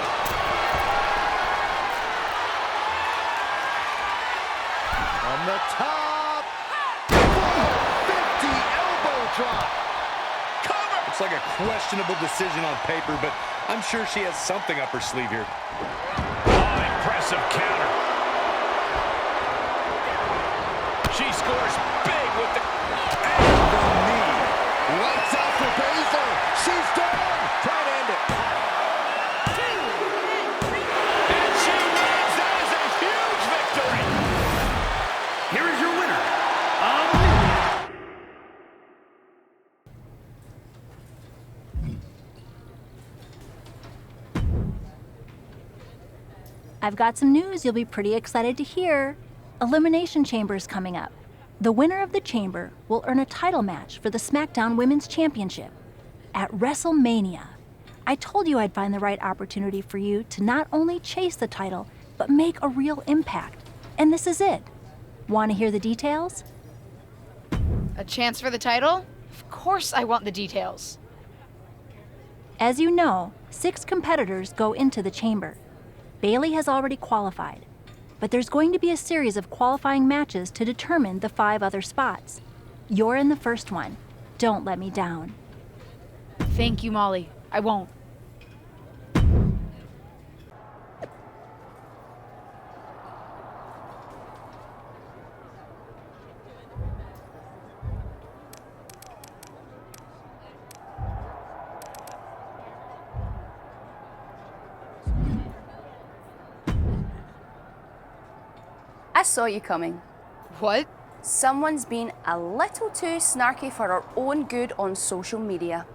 On the top. Drop. Cover! It's like a questionable decision on paper, but I'm sure she has something up her sleeve here. Oh, impressive counter. She scores big with the knee. Lights out for Baszler. She's done. Try to end it. And she wins. That is a huge victory. Here is your winner, I've got some news you'll be pretty excited to hear. Elimination Chamber's coming up. The winner of the Chamber will earn a title match for the SmackDown Women's Championship at WrestleMania. I told you I'd find the right opportunity for you to not only chase the title, but make a real impact. And this is it. Want to hear the details? A chance for the title? Of course I want the details. As you know, 6 competitors go into the Chamber. Bailey has already qualified, but there's going to be a series of qualifying matches to determine the 5 other spots. You're in the first one. Don't let me down. Thank you, Molly. I won't. I saw you coming. What? Someone's been a little too snarky for our own good on social media.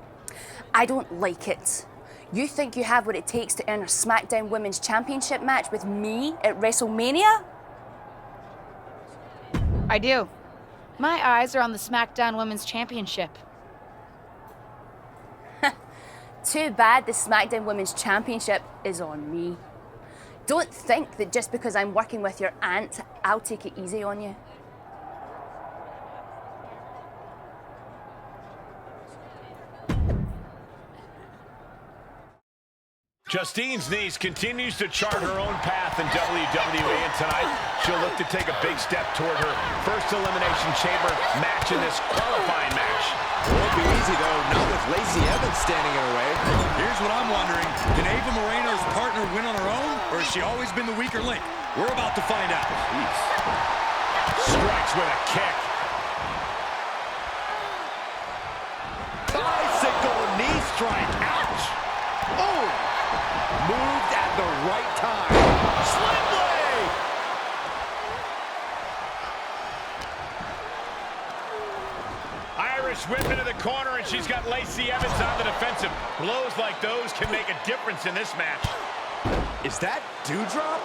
I don't like it. You think you have what it takes to earn a SmackDown Women's Championship match with me at WrestleMania? I do. My eyes are on the SmackDown Women's Championship. Too bad the SmackDown Women's Championship is on me. Don't think that just because I'm working with your aunt, I'll take it easy on you. Justine's Niece continues to chart her own path in WWE, and tonight she'll look to take a big step toward her first Elimination Chamber match in this qualifying match. Won't be easy, though, not with Lacey Evans standing in her way. Here's what I'm wondering. Can Ava Moreno's partner win on her own, or has she always been the weaker link? We're about to find out. Jeez. Strikes with a kick. Bicycle knee strike. Ouch. Oh! Moved at the right time. Slim blade! Irish whip into the corner, and she's got Lacey Evans on the defensive. Blows like those can make a difference in this match. Is that Dewdrop?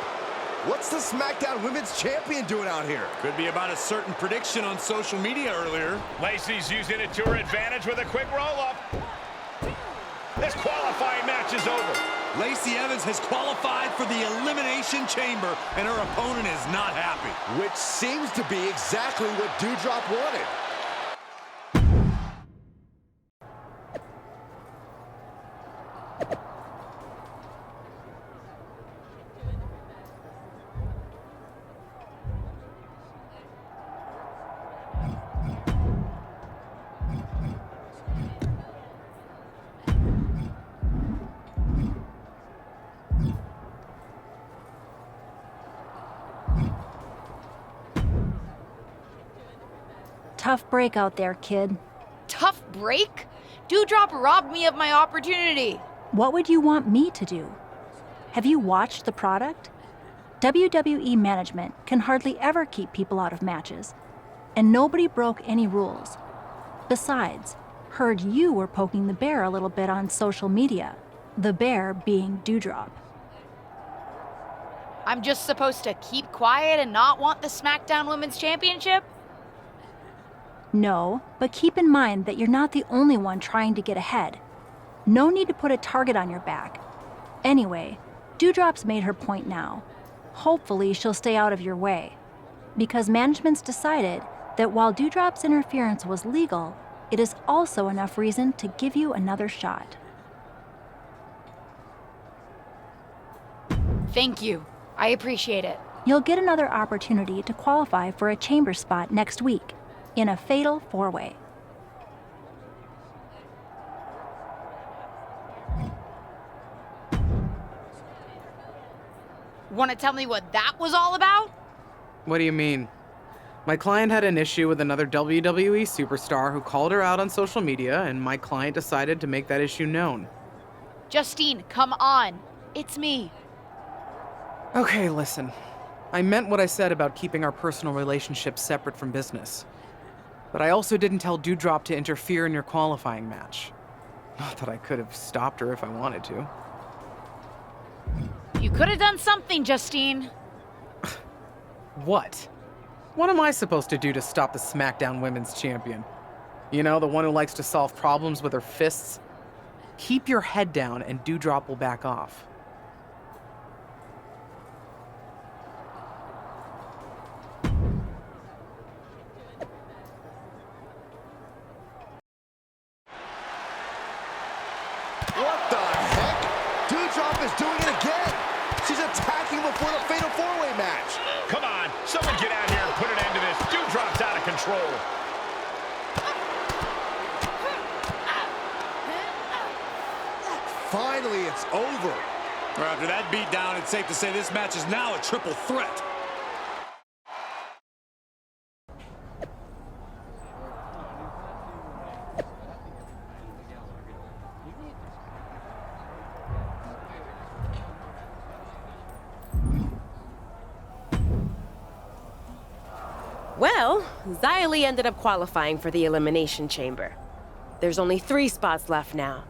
What's the SmackDown Women's Champion doing out here? Could be about a certain prediction on social media earlier. Lacey's using it to her advantage with a quick roll-up. This qualifying match is over. Lacey Evans has qualified for the Elimination Chamber, and her opponent is not happy. Which seems to be exactly what Doudrop wanted. Tough break out there, kid. Tough break? Doudrop robbed me of my opportunity. What would you want me to do? Have you watched the product? WWE management can hardly ever keep people out of matches, and nobody broke any rules. Besides, heard you were poking the bear a little bit on social media, the bear being Doudrop. I'm just supposed to keep quiet and not want the SmackDown Women's Championship? No, but keep in mind that you're not the only one trying to get ahead. No need to put a target on your back. Anyway, Doudrop's made her point now. Hopefully she'll stay out of your way. Because management's decided that while Doudrop's interference was legal, it is also enough reason to give you another shot. Thank you. I appreciate it. You'll get another opportunity to qualify for a chamber spot next week in a fatal four-way. Want to tell me what that was all about? What do you mean? My client had an issue with another WWE superstar who called her out on social media, and my client decided to make that issue known. Justine, come on. It's me. Okay, listen. I meant what I said about keeping our personal relationship separate from business. But I also didn't tell Doudrop to interfere in your qualifying match. Not that I could have stopped her if I wanted to. You could have done something, Justine. What? What am I supposed to do to stop the SmackDown Women's Champion? You know, the one who likes to solve problems with her fists? Keep your head down and Doudrop will back off. What the heck? Doudrop is doing it again. She's attacking before the Fatal 4-Way match. Come on, someone get out here and put an end to this. Doudrop's out of control. Finally, it's over. After that beatdown, it's safe to say this match is now a triple threat. Well, Xia Li ended up qualifying for the Elimination Chamber. There's only 3 spots left now.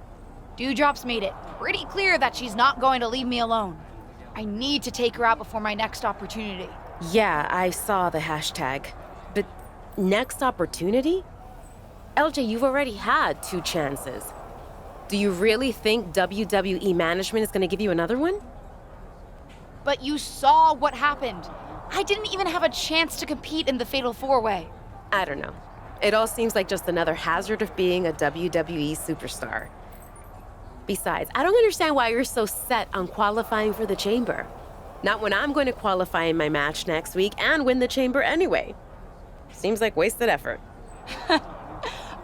Doudrop's made it pretty clear that she's not going to leave me alone. I need to take her out before my next opportunity. Yeah, I saw the hashtag. But next opportunity? LJ, you've already had 2 chances. Do you really think WWE management is going to give you another one? But you saw what happened. I didn't even have a chance to compete in the Fatal 4-Way. I don't know. It all seems like just another hazard of being a WWE superstar. Besides, I don't understand why you're so set on qualifying for the Chamber. Not when I'm going to qualify in my match next week and win the Chamber anyway. Seems like wasted effort.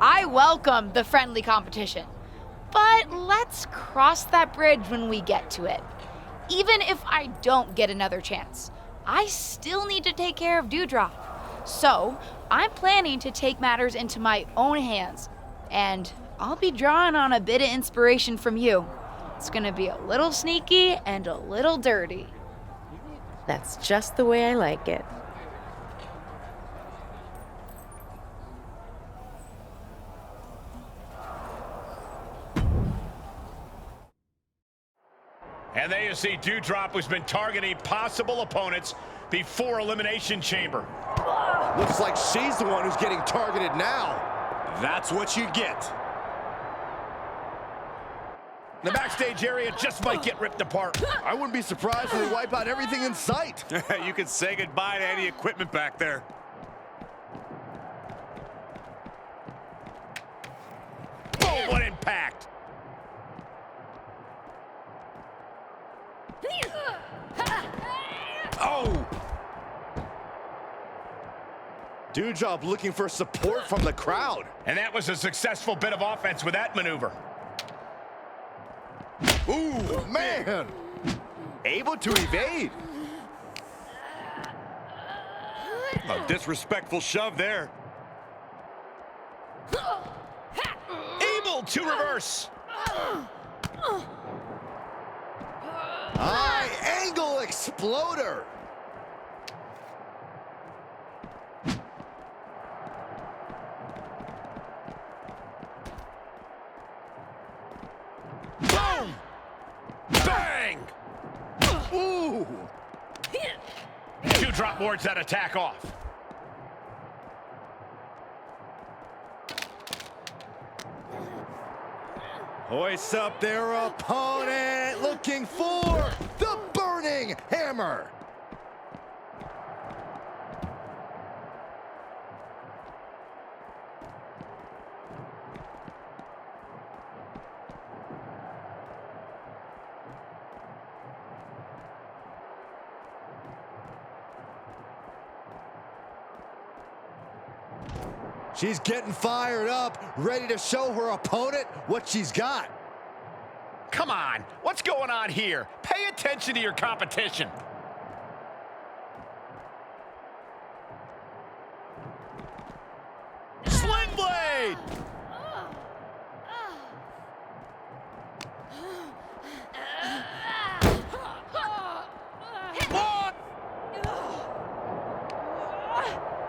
I welcome the friendly competition. But let's cross that bridge when we get to it. Even if I don't get another chance, I still need to take care of Doudrop. So, I'm planning to take matters into my own hands. And I'll be drawing on a bit of inspiration from you. It's gonna be a little sneaky and a little dirty. That's just the way I like it. And they see Doudrop, who's been targeting possible opponents before Elimination Chamber. Looks like she's the one who's getting targeted now. That's what you get. The backstage area just might get ripped apart. I wouldn't be surprised if they wipe out everything in sight. You can say goodbye to any equipment back there. Boom, what impact! Oh! Doudrop looking for support from the crowd. And that was a successful bit of offense with that maneuver. Ooh, man! Able to evade. A disrespectful shove there. Able to reverse. High angle exploder. Boom! Bang! Ooh! Doudrop wards that attack off. Hoists up their opponent, looking for the burning hammer. She's getting fired up, ready to show her opponent what she's got. Come on, what's going on here? Pay attention to your competition. Sling blade!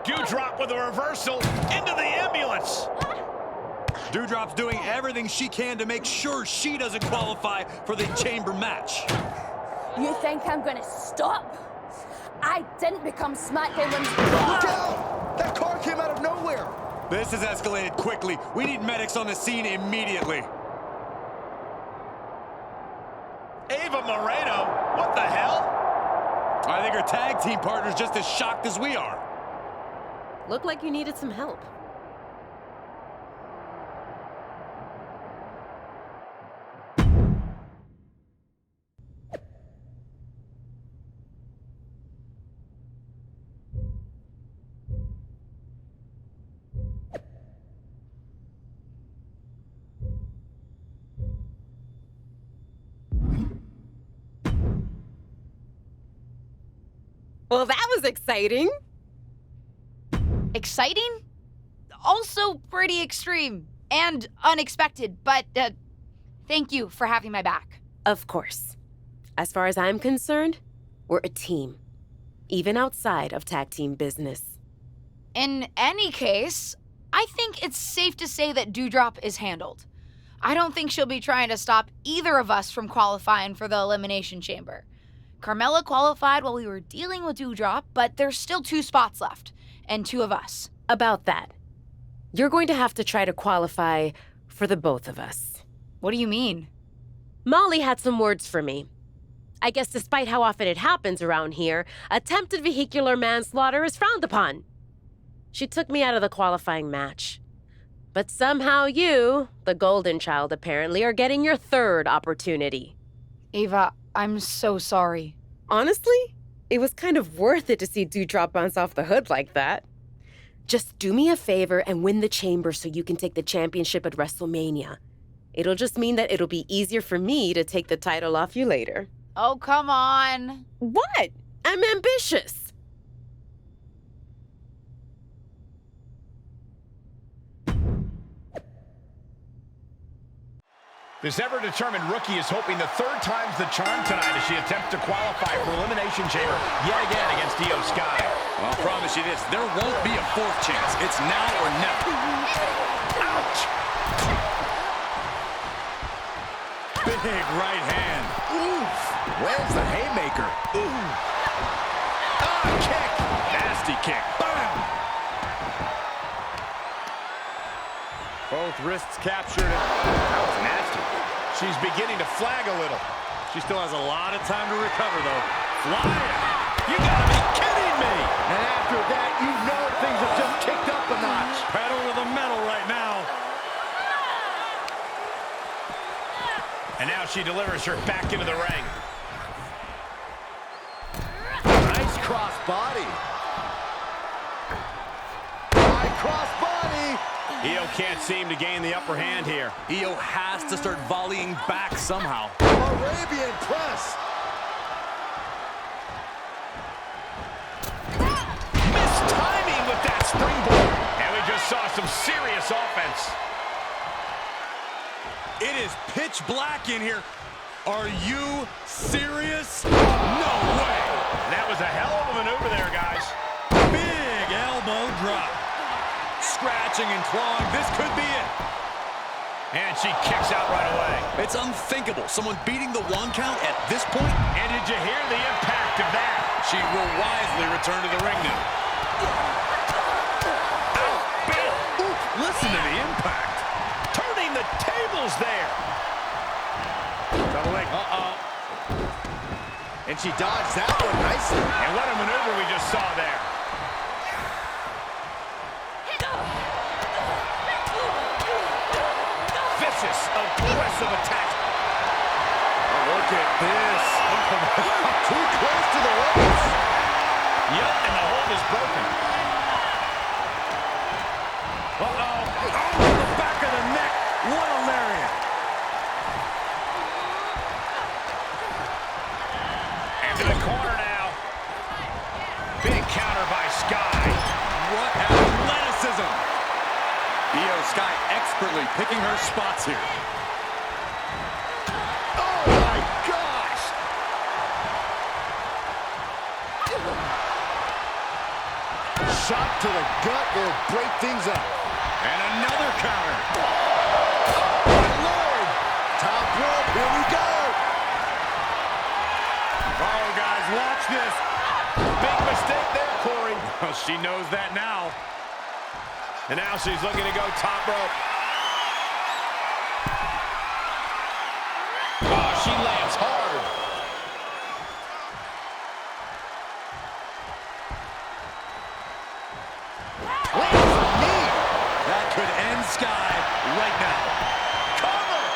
Doudrop with a reversal into the ambulance. Doudrop's doing everything she can to make sure she doesn't qualify for the chamber match. You think I'm gonna stop? I didn't become SmackDown Women's... Look out! That car came out of nowhere. This has escalated quickly. We need medics on the scene immediately. Ava Moreno, what the hell? I think her tag team partner's just as shocked as we are. Looked like you needed some help. Well, that was exciting. Exciting? Also pretty extreme and unexpected, but thank you for having my back. Of course. As far as I'm concerned, we're a team, even outside of tag team business. In any case, I think it's safe to say that Doudrop is handled. I don't think she'll be trying to stop either of us from qualifying for the Elimination Chamber. Carmella qualified while we were dealing with Doudrop, but there's still 2 spots left, and 2 of us. About that, you're going to have to try to qualify for the both of us. What do you mean? Molly had some words for me. I guess despite how often it happens around here, attempted vehicular manslaughter is frowned upon. She took me out of the qualifying match. But somehow you, the golden child apparently, are getting your 3rd opportunity. Ava, I'm so sorry. Honestly, it was kind of worth it to see Doudrop bounce off the hood like that. Just do me a favor and win the chamber so you can take the championship at WrestleMania. It'll just mean that it'll be easier for me to take the title off you later. Oh, come on. What? I'm ambitious. This ever-determined rookie is hoping the 3rd time's the charm tonight as she attempts to qualify for Elimination Chamber yet again against Io Sky. Well, I'll promise you this, there won't be a 4th chance. It's now or never. Ouch! Been Big right hand. Oof. Where's the haymaker? Ooh. Ah, kick. Nasty kick. Bam. Both wrists captured. That was nasty. She's beginning to flag a little. She still has a lot of time to recover, though. Flying. You gotta be kidding me. And after that, you know things have just kicked up a notch. Pedal to the metal right now. And now she delivers her back into the ring. Nice cross body. High cross body. Io can't seem to gain the upper hand here. Io has to start volleying back somehow. Arabian press. Missed timing with that springboard. And we just saw some serious offense. It is pitch black in here. Are you serious? No way. That was a hell of a maneuver there, guys. Big elbow drop. Scratching and clawing. This could be it. And she kicks out right away. It's unthinkable. Someone beating the 1 count at this point. And did you hear the impact of that? She will wisely return to the ring now. Ow, bam. Ooh, listen to the impact. Turning the tables there. Double leg. Uh-oh. And she dodged that one nicely. And what a maneuver we just saw there. Vicious, aggressive attack. Oh, look at this. Too close to the ropes. Yup, and the hold is broken. Uh-oh. Oh, the back of the neck. What a lariat. And to the corner now. Big counter by Sky. What athleticism. Io Sky expertly picking her spots here. Oh my gosh. Shot to the gut will break things up. And another counter. Oh my Lord. Top rope, here we go. Oh, guys, watch this. Big mistake there, Corey. Well, she knows that now. And now she's looking to go top rope. Oh, she lands hard. Lands a knee. That could end Sky right now. Cover.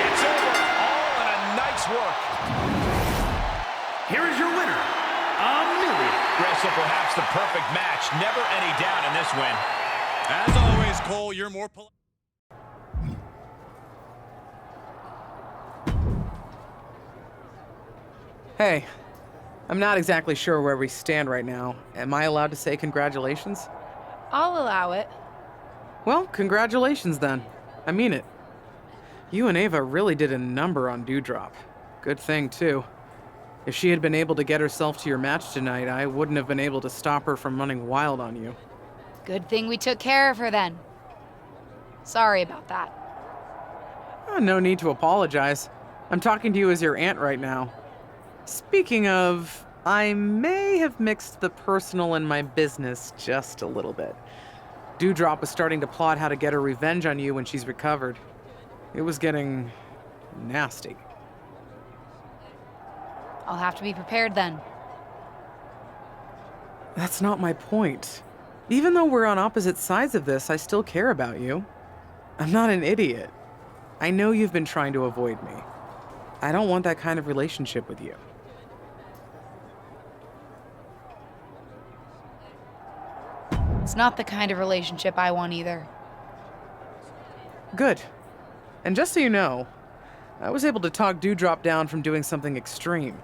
It's over. All in a nice work. Here is your winner, Amelia. Wrestle perhaps the perfect match. Never any doubt in this win. As always, Cole, you're more polite. Hey, I'm not exactly sure where we stand right now. Am I allowed to say congratulations? I'll allow it. Well, congratulations then. I mean it. You and Ava really did a number on Dewdrop. Good thing, too. If she had been able to get herself to your match tonight, I wouldn't have been able to stop her from running wild on you. Good thing we took care of her then. Sorry about that. No need to apologize. I'm talking to you as your aunt right now. Speaking of, I may have mixed the personal and my business just a little bit. Dewdrop was starting to plot how to get her revenge on you when she's recovered. It was getting nasty. I'll have to be prepared then. That's not my point. Even though we're on opposite sides of this, I still care about you. I'm not an idiot. I know you've been trying to avoid me. I don't want that kind of relationship with you. It's not the kind of relationship I want either. Good. And just so you know, I was able to talk Dewdrop down from doing something extreme.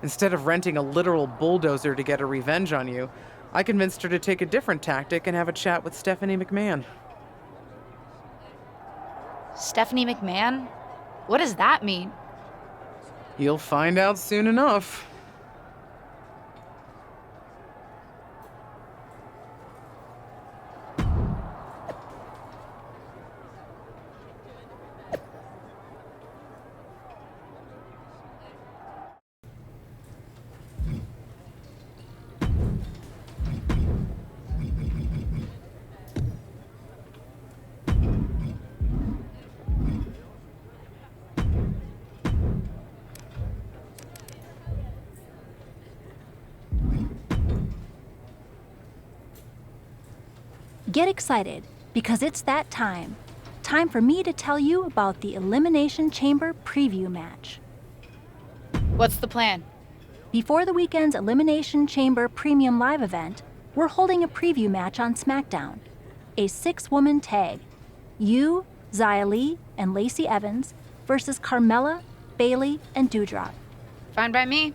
Instead of renting a literal bulldozer to get a revenge on you, I convinced her to take a different tactic and have a chat with Stephanie McMahon. Stephanie McMahon? What does that mean? You'll find out soon enough. Get excited, because it's that time. Time for me to tell you about the Elimination Chamber preview match. What's the plan? Before the weekend's Elimination Chamber Premium Live event, we're holding a preview match on SmackDown. A 6-woman tag. You, Xia Li, and Lacey Evans versus Carmella, Bayley, and Doudrop. Fine by me.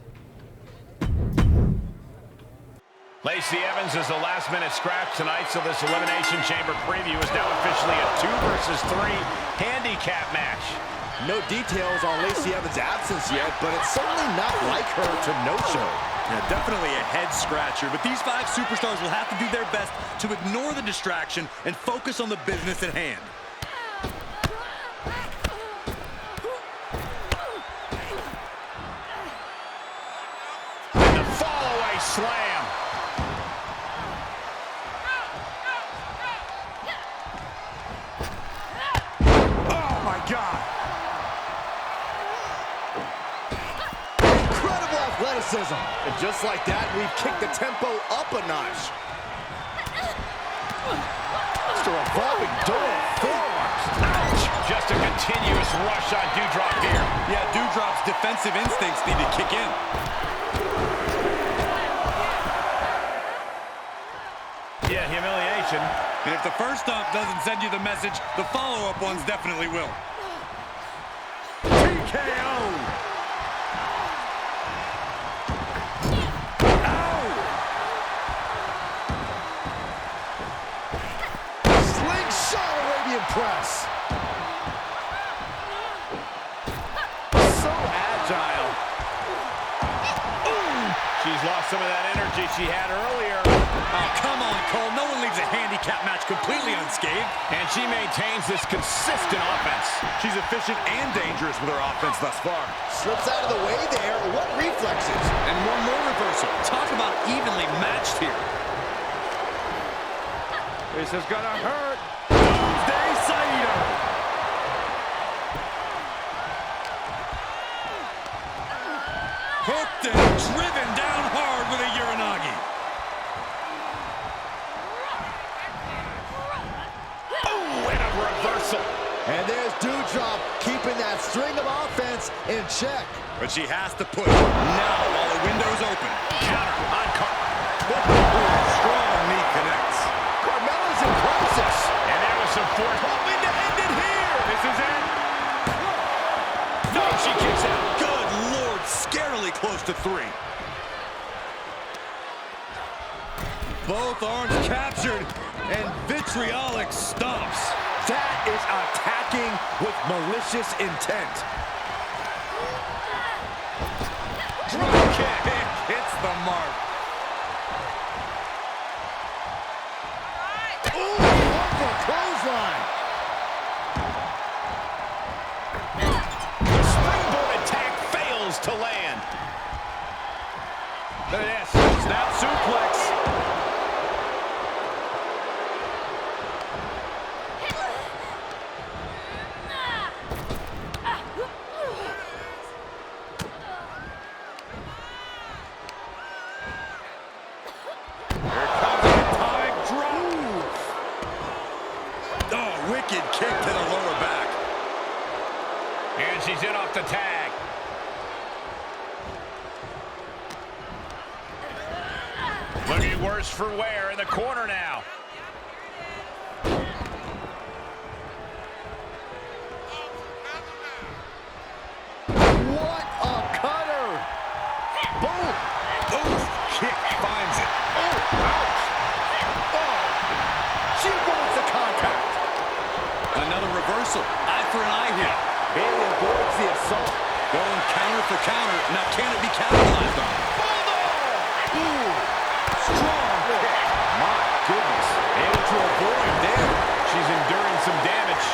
Lacey Evans is the last-minute scratch tonight, so this Elimination Chamber preview is now officially a 2 versus 3 handicap match. No details on Lacey Evans' absence yet, but it's certainly not like her to no-show. Yeah, definitely a head-scratcher, but these 5 superstars will have to do their best to ignore the distraction and focus on the business at hand. And the fall-away slam. God. Incredible athleticism. And just like that, we've kicked the tempo up a notch. Just a revolving door of forearms. Ouch! Just a continuous rush on Doudrop here. Yeah, Doudrop's defensive instincts need to kick in. Yeah, humiliation. And if the first stomp doesn't send you the message, the follow-up ones definitely will. KO! Slingshot Arabian press. So agile. She's lost some of that energy she had earlier. Oh, come on, Cole. No one leaves a handicap match completely unscathed. And she maintains this consistent offense. She's efficient and dangerous with her offense thus far. Slips out of the way there. What reflexes? And one more reversal. Talk about evenly matched here. This is gonna hurt. Doomsday Saito. Hooked and driven down hard with a Uranagi. Reversal. And there's Doudrop keeping that string of offense in check. But she has to push now while the window's open. Counter on Strong knee connects. Carmella's in crisis. And there was some force. Hoping to end it here. This is it. No, she kicks out. Good Lord, scarily close to 3. Both arms captured and vitriolic stomps. That is attacking with malicious intent. Drop kick hits the mark. Ooh, over clothesline. The springboard attack fails to land. Look at this. Snap suplex. Kick to the lower back. And she's in off the tag. Looking worse for wear in the corner now. What a cutter! Boom! Oof, kick finds it. Oh, ouch! Oh, she avoids the contact. Another reversal. Eye for an eye here. Bayley avoids the assault. Going counter for counter. Now can it be capitalized on? Ooh, strong kick. My goodness. Able to avoid there. She's enduring some damage.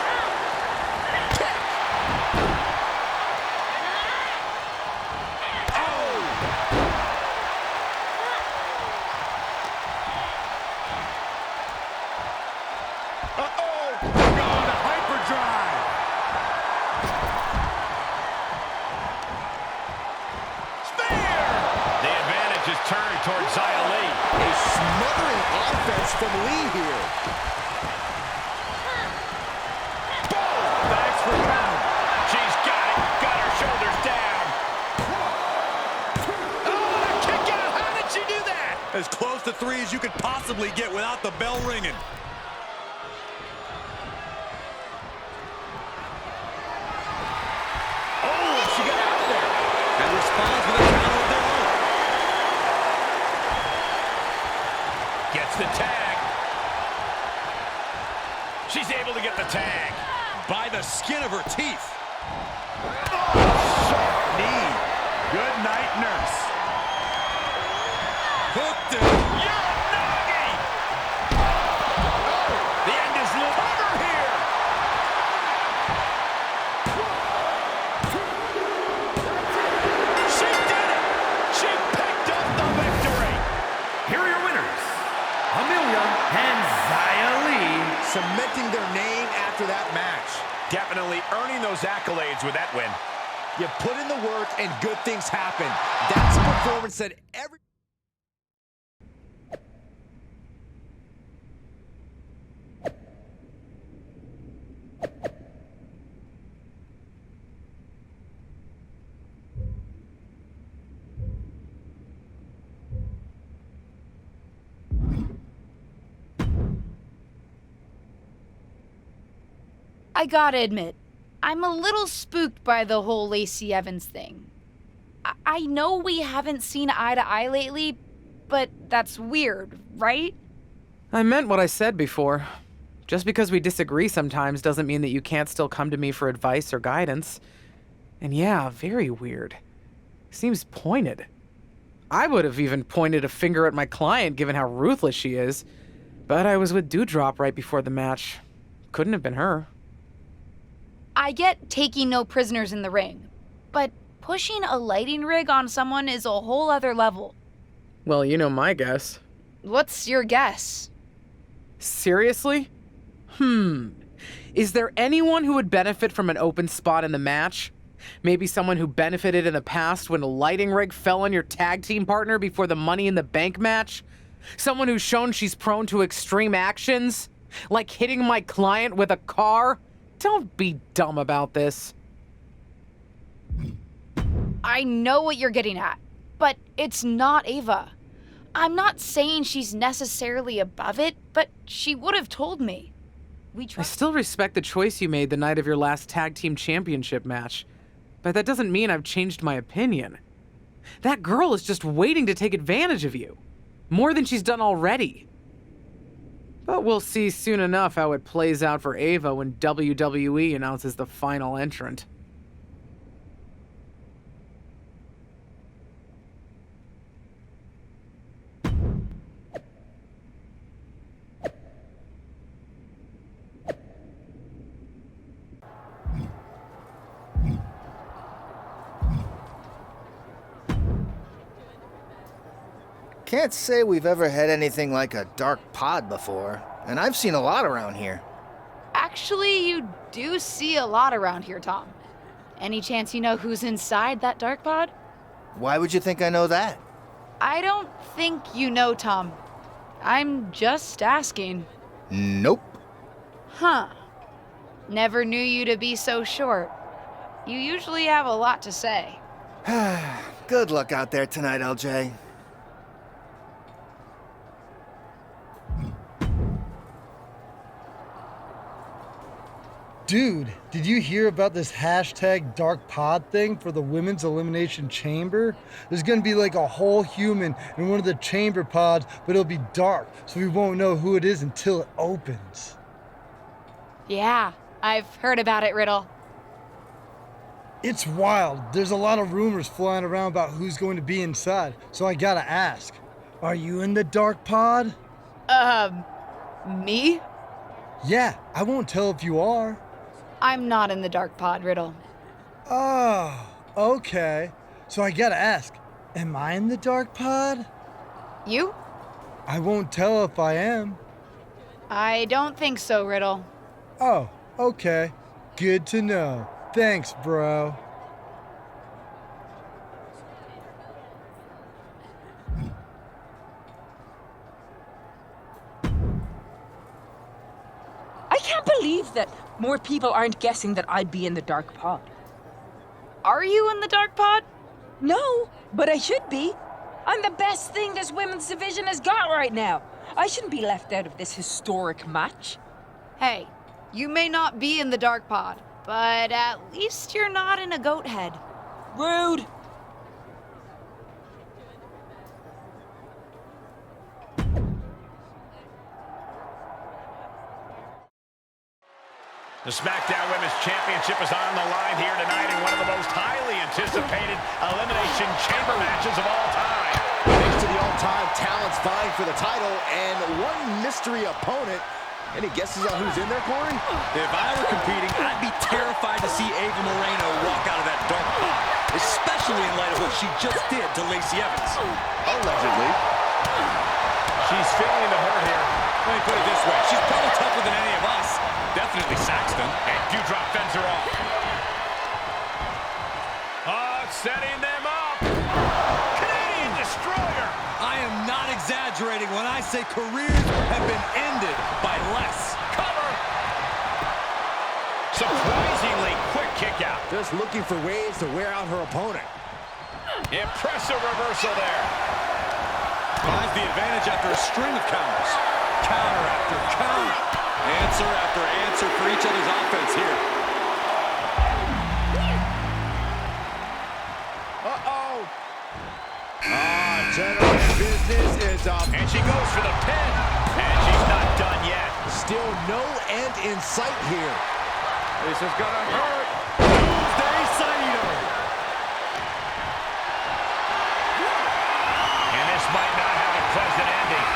Towards Xia Li. A smothering offense from Li here. As close to 3 as you could possibly get without the bell ringing. Oh, she got out of there. And responds with a counter of their own. Gets the tag. She's able to get the tag. By the skin of her teeth. Sharp knee. Good night, nurse. Hooked it. Uranagi! The end is over here. She did it. She picked up the victory. Here are your winners, Amelia and Xia Li. Cementing their name after that match. Definitely earning those accolades with that win. You put in the work and good things happen. That's a performance that every... I gotta admit, I'm a little spooked by the whole Lacey Evans thing. I know we haven't seen eye to eye lately, but that's weird, right? I meant what I said before. Just because we disagree sometimes doesn't mean that you can't still come to me for advice or guidance. And yeah, very weird. Seems pointed. I would have even pointed a finger at my client given how ruthless she is. But I was with Dewdrop right before the match. Couldn't have been her. I get taking no prisoners in the ring, but pushing a lighting rig on someone is a whole other level. Well, you know my guess. What's your guess? Seriously? Is there anyone who would benefit from an open spot in the match? Maybe someone who benefited in the past when a lighting rig fell on your tag team partner before the Money in the Bank match? Someone who's shown she's prone to extreme actions? Like hitting my client with a car? Don't be dumb about this. I know what you're getting at, but it's not Ava. I'm not saying she's necessarily above it, but she would have told me. I still respect the choice you made the night of your last tag team championship match, but that doesn't mean I've changed my opinion. That girl is just waiting to take advantage of you, more than she's done already. But we'll see soon enough how it plays out for Ava when WWE announces the final entrant. Can't say we've ever had anything like a dark pod before, and I've seen a lot around here. Actually, you do see a lot around here, Tom. Any chance you know who's inside that dark pod? Why would you think I know that? I don't think you know, Tom. I'm just asking. Nope. Huh. Never knew you to be so short. You usually have a lot to say. Good luck out there tonight, LJ. Dude, did you hear about this hashtag dark pod thing for the women's elimination chamber? There's gonna be like a whole human in one of the chamber pods, but it'll be dark, so we won't know who it is until it opens. Yeah, I've heard about it, Riddle. It's wild. There's a lot of rumors flying around about who's going to be inside, so I gotta ask. Are you in the dark pod? Me? Yeah, I won't tell if you are. I'm not in the dark pod, Riddle. Oh, okay. So I gotta ask, am I in the dark pod? You? I won't tell if I am. I don't think so, Riddle. Oh, okay. Good to know. Thanks, bro. I can't believe that more people aren't guessing that I'd be in the dark pod. Are you in the dark pod? No, but I should be. I'm the best thing this women's division has got right now. I shouldn't be left out of this historic match. Hey, you may not be in the dark pod, but at least you're not in a goat head. Rude. The SmackDown Women's Championship is on the line here tonight in one of the most highly anticipated Elimination Chamber matches of all time. Thanks to the all-time talents vying for the title and one mystery opponent. Any guesses on who's in there, Corey? If I were competing, I'd be terrified to see Ava Moreno walk out of that dark pod, especially in light of what she just did to Lacey Evans. Allegedly. She's feeling the hurt here. Let me put it this way. She's probably tougher than any of us. Definitely Saxton. And Dewdrop fends her off. Oh, setting them up. Canadian Destroyer. I am not exaggerating when I say careers have been ended by less. Cover. Surprisingly quick kick out. Just looking for ways to wear out her opponent. Impressive reversal there. Finds the advantage after a string of counters. Counter after counter. Answer after answer for each other's offense here. Uh-oh. General business is up. And she goes for the pin. And she's not done yet. Still no end in sight here. This is gonna hurt. Tuesday Saito. And this might not have a pleasant ending.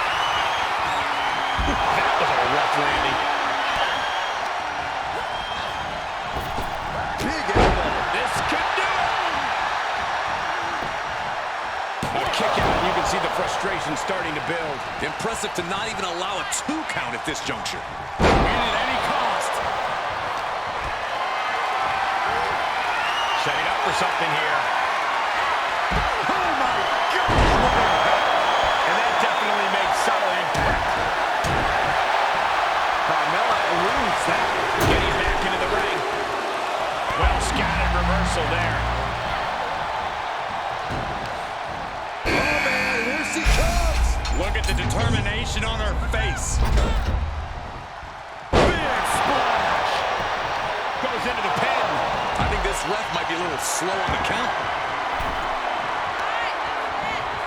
That was a rough landing. Big elbow. This could do it. A kick out, and you can see the frustration starting to build. Impressive to not even allow a 2 count at this juncture. Win at any cost. Setting up for something here. Oh my gosh! And that definitely made subtle impact. Carmella eludes that. Getting back into the ring. Well scattered reversal there. Oh man, here she comes. Look at the determination on her face. Big splash. Goes into the pin. I think this ref might be a little slow on the count.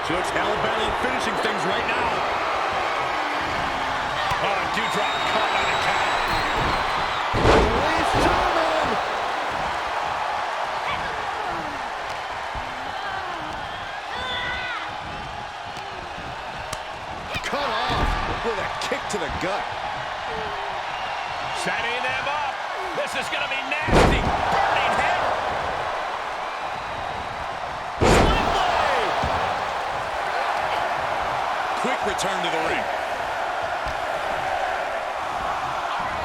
She looks hell-bent on finishing things right now. Oh, Dewdrop caught on a count. Release German. Cut off with a kick to the gut. Setting them up. This is going to be nasty. Burning head. Quick return to the ring.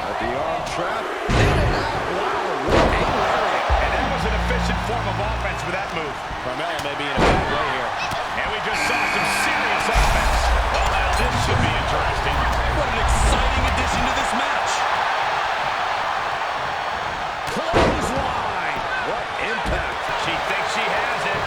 At the arm trap. Wow, what a lariat. And that was an efficient form of offense with that move. Carmella may be in a bad way here. And we just saw some serious offense. Well, now this should be interesting. What an exciting addition to this match. Clothesline. What impact. She thinks she has it.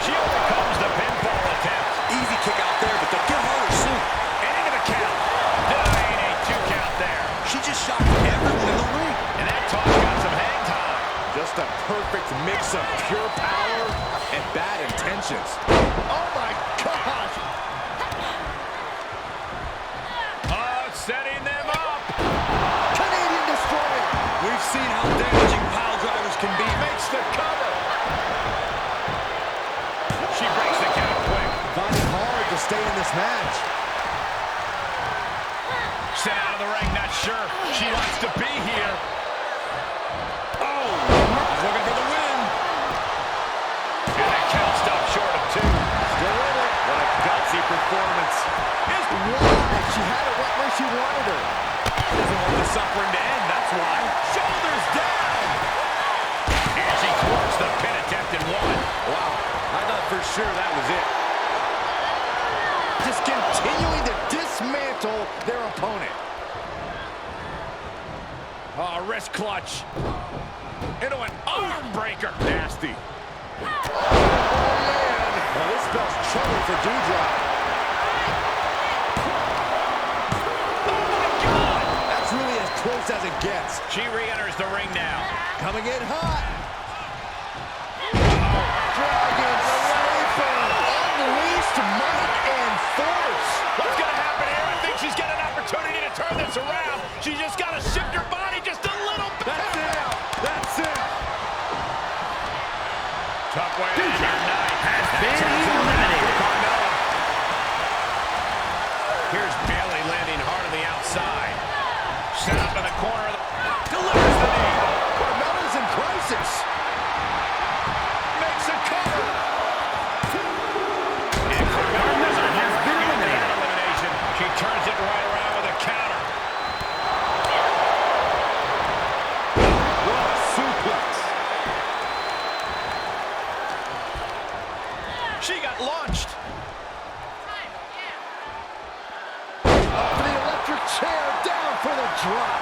She overcomes the pinfall attempt. Easy kick out there, but they'll get harder soon. And into the count. Denying a 2 count there. She just shocked everyone in the ring. And that toss got some hang time. Just a perfect mix of pure power and bad intentions. Oh my gosh! Oh, setting them up. Canadian Destroyer! We've seen how damaging pile drivers can be. Makes the cover. She breaks the count quick. Finding hard to stay in this match. Sent out of the ring, not sure she wants to be here. Oh, looking for the win. And that count stopped short of 2. Still in it. What a gutsy performance. Why? She had it right where she wanted her. Doesn't want the suffering to end, that's why. Shoulders down. And she thwarts the pin attempt in 1. Wow, I thought for sure that was it. Just continuing to dismantle their opponent. Oh, wrist clutch. Into an arm breaker. Nasty. Oh, man. Well, this spells trouble for Dewdrop. That's really as close as it gets. She re-enters the ring now. Coming in hot. Dragon Sleeper. Unleashed might and force. What's going to happen here? I think she's got an opportunity to turn this around. She's just got to shift her body just a little bit. That's it. That's it. Tough way to end your night. Has been eliminated. Here's Bailey landing hard on the outside. Set up in the corner. Delivers the knee. Carmella's in crisis. Makes a cover. And Carmella has been eliminated. She turns it right around with a counter. What a suplex. She got launched. Up to the electric chair, down for the drop.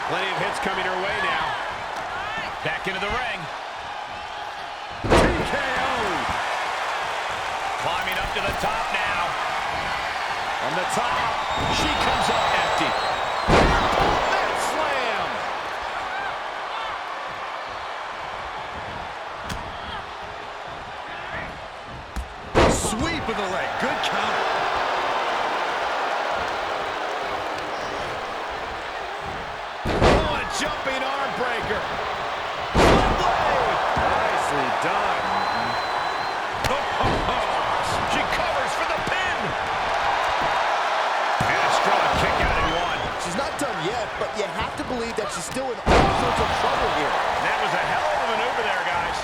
Plenty of hits coming her way now. Back into the ring. TKO. Climbing up to the top now. On the top, she comes up empty. That slam. Sweep of the leg. Good counter. Oh, a jumping arm breaker. Nicely done. She covers for the pin. And a strong kick out at one. She's not done yet, but you have to believe that she's still in all sorts of trouble here. That was a hell of a maneuver there, guys.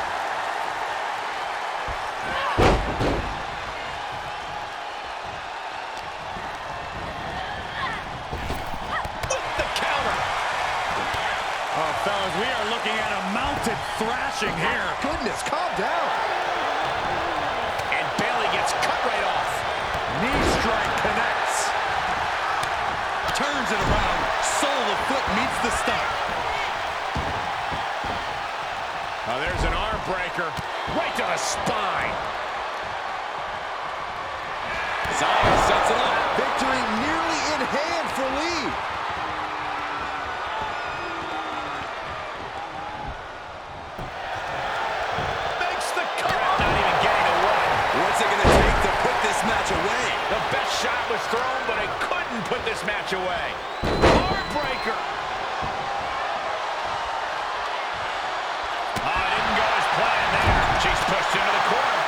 With the counter. Oh, fellas, we are looking at a mounted thrashing here. Goodness, calm down. And Bailey gets cut right off. Knee strike connects. Turns it around. Sole of foot meets the stump. Oh, there's an arm breaker. Right to the spine. Zelena sets it up. Victory nearly in hand for Lee. Makes the cover. Not even getting away. What's it going to take to put this match away? The best shot was thrown, but it couldn't put this match away. Arm breaker. Oh, it didn't go as planned there. She's pushed into the corner.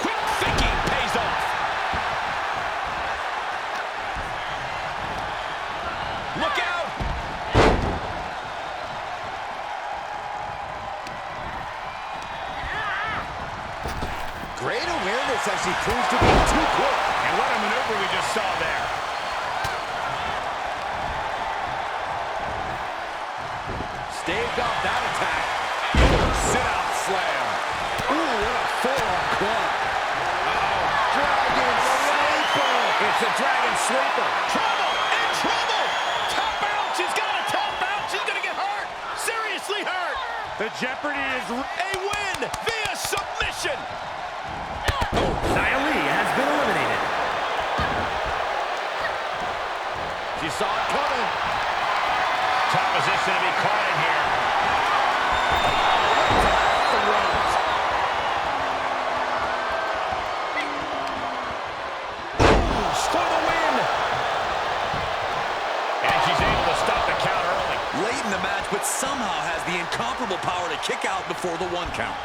Quick thinking pays off. Look out. Great awareness as she proves to be too quick. And what a maneuver we just saw there. Staved off that attack. Sit-out slam. Ooh, what a forearm club. Dragon Sleeper. It's a Dragon Sleeper. Trouble! In trouble! Tap out! She's got to tap out! She's going to get hurt! Seriously hurt! The jeopardy is... A win via submission! Nia Lee has been eliminated. She saw it coming. Tough position to be caught in here. The ropes. For the win! And she's able to stop the count early. Late in the match, but somehow has the incomparable power to kick out before the 1 count.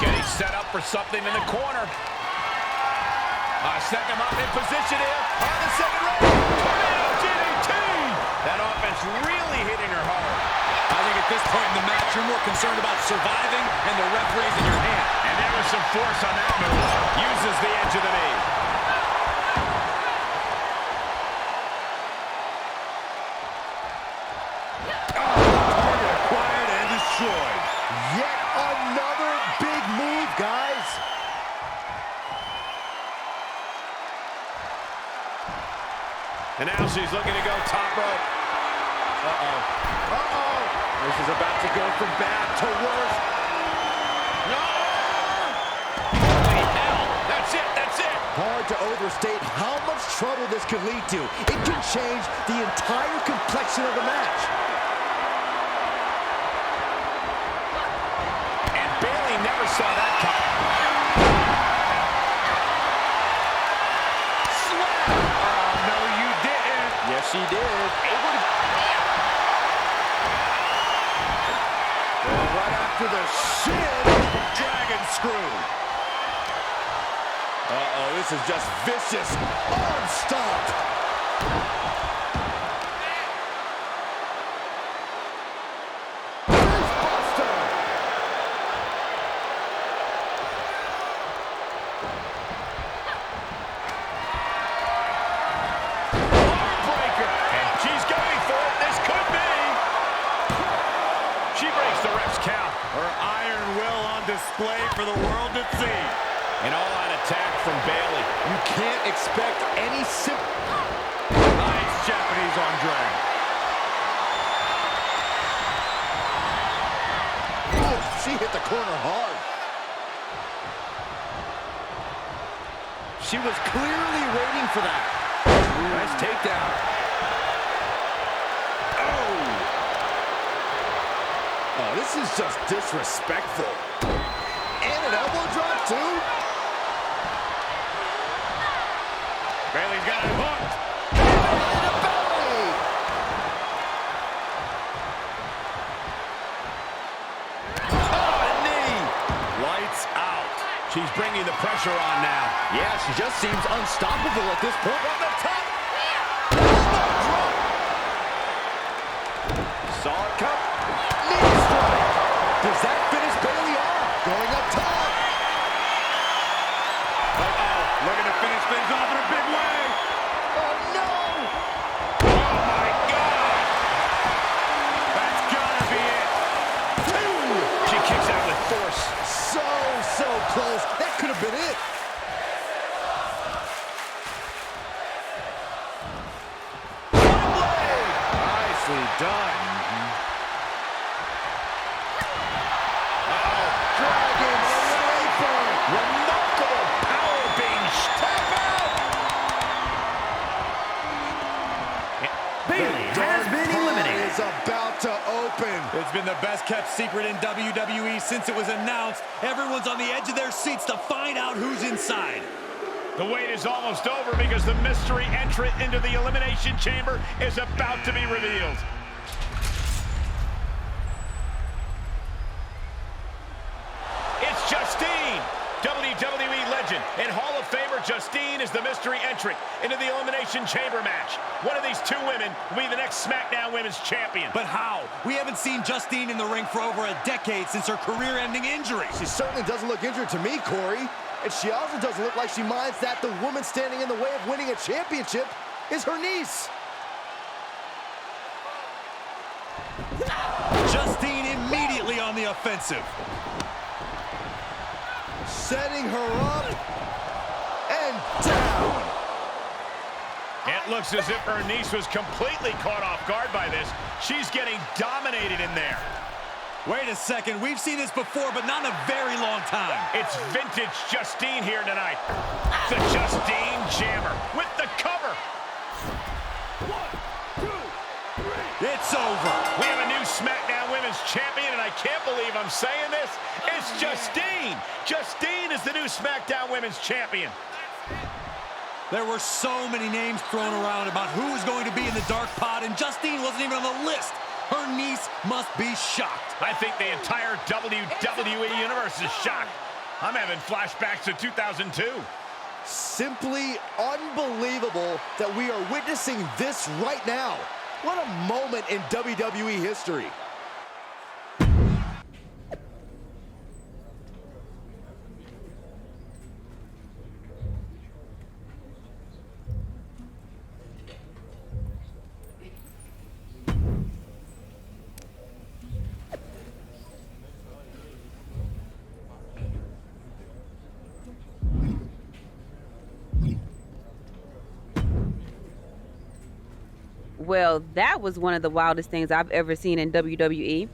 Getting set up for something in the corner. Setting him up in position here on the second row. Tornado DDT! That offense really hitting her hard. I think at this point in the match, you're more concerned about surviving and the ref raising your hand. And there was some force on that move. Uses the edge of the knee. Target acquired and destroyed. Yet another big move, guys. And now she's looking to go top rope. Uh-oh. Uh-oh. This is about to go from bad to worse. hard to overstate how much trouble this could lead to. It can change the entire complexion of the match. And Bayley never saw that coming. Slap! Oh, no, you didn't. Yes, she did. Able to... Well, right after the shin. Dragon screw. Uh-oh, this is just vicious. Arm stomp. Buster. Heartbreaker. And she's going for it. This could be. She breaks the ref's count. Her iron will on display for the world to see. An all-out attack from Bayley. You can't expect any Nice Japanese arm drag. Oh, she hit the corner hard. She was clearly waiting for that. Nice takedown. Oh, this is just disrespectful. And an elbow drop, too? Bayley's got it hooked. Belly to belly. Oh, a knee. Lights out. She's bringing the pressure on now. Yeah, she just seems unstoppable at this point. From the top. Saw it come. Knee strike. Does that finish Bayley off? Going up top. Uh-oh. Looking to finish things off in a big way. Oh, no. Oh, my God. That's gotta be it. Two. She kicks out with force. So close. That could have been it. Nicely done. Dragon Sleeper. Remarkable power being tap out. Bayley has been eliminated. Is about to open. It's been the best kept secret in WWE since it was announced. Everyone's on the edge of their seats to find out who's inside. The wait is almost over because the mystery entrant into the Elimination Chamber is about to be revealed. It's Justine, WWE legend and Hall of Famer Justine is the mystery entrant into the Elimination Chamber match. One of these two women will be the next SmackDown Women's Champion. But how? We haven't seen Justine in the ring for over a decade since her career-ending injury. She certainly doesn't look injured to me, Corey. And she also doesn't look like she minds that the woman standing in the way of winning a championship is her niece. Justine immediately on the offensive. Setting her up and down. It looks as if her niece was completely caught off guard by this. She's getting dominated in there. Wait a second, we've seen this before, but not in a very long time. It's vintage Justine here tonight. The Justine Jammer with the cover. 1, 2, 3. It's over. We have a new SmackDown Women's Champion, and I can't believe I'm saying this. It's Justine. Justine is the new SmackDown Women's Champion. There were so many names thrown around about who was going to be in the dark pod, and Justine wasn't even on the list. Her niece must be shocked. I think the entire WWE Universe is shocked. I'm having flashbacks to 2002. Simply unbelievable that we are witnessing this right now. What a moment in WWE history. Well, that was one of the wildest things I've ever seen in WWE.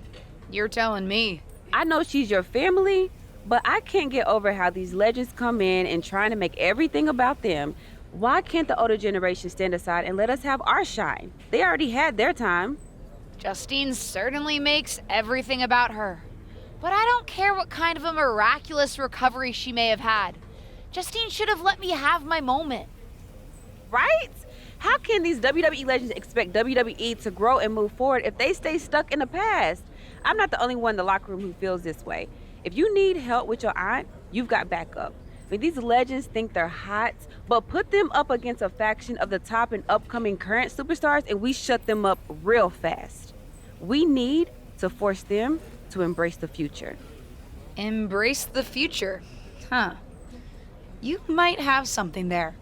You're telling me. I know she's your family, But I can't get over how these legends come in and trying to make everything about them. Why can't the older generation stand aside and let us have our shine? They already had their time. Justine certainly makes everything about her. But I don't care what kind of a miraculous recovery she may have had. Justine should have let me have my moment. Right? How can these WWE legends expect WWE to grow and move forward if they stay stuck in the past? I'm not the only one in the locker room who feels this way. If you need help with your aunt, you've got backup. I mean, these legends think they're hot, but put them up against a faction of the top and upcoming current superstars and we shut them up real fast. We need to force them to embrace the future. Embrace the future? Huh. You might have something there.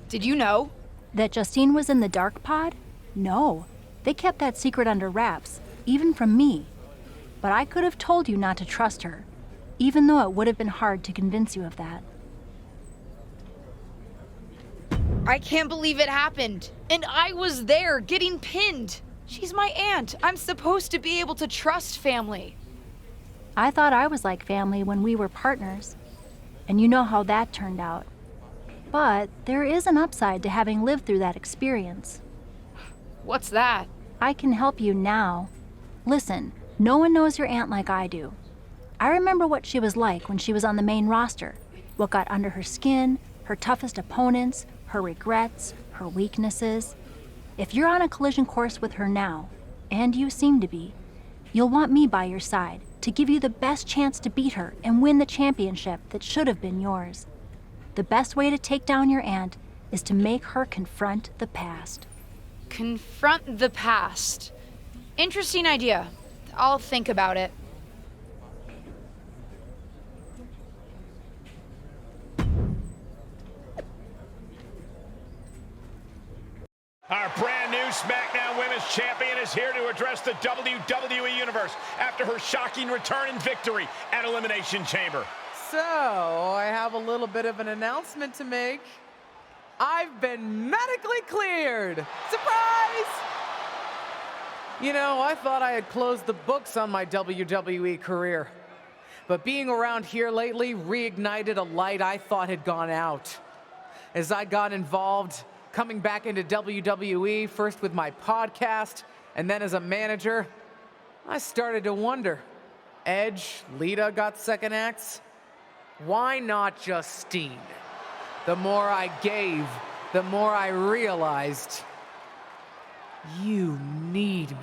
Did you know? That Justine was in the dark pod? No. They kept that secret under wraps, even from me. But I could have told you not to trust her, even though it would have been hard to convince you of that. I can't believe it happened. And I was there, getting pinned. She's my aunt. I'm supposed to be able to trust family. I thought I was like family when we were partners. And you know how that turned out. But there is an upside to having lived through that experience. What's that? I can help you now. Listen, no one knows your aunt like I do. I remember what she was like when she was on the main roster, what got under her skin, her toughest opponents, her regrets, her weaknesses. If you're on a collision course with her now, and you seem to be, you'll want me by your side to give you the best chance to beat her and win the championship that should have been yours. The best way to take down your aunt is to make her confront the past. Confront the past. Interesting idea. I'll think about it. Our brand new SmackDown Women's Champion is here to address the WWE Universe after her shocking return and victory at Elimination Chamber. So, I have a little bit of an announcement to make. I've been medically cleared! Surprise! You know, I thought I had closed the books on my WWE career. But being around here lately reignited a light I thought had gone out. As I got involved, coming back into WWE, first with my podcast, and then as a manager, I started to wonder. Edge, Lita got second acts. Why not Justine? The more I gave, the more I realized, you need me.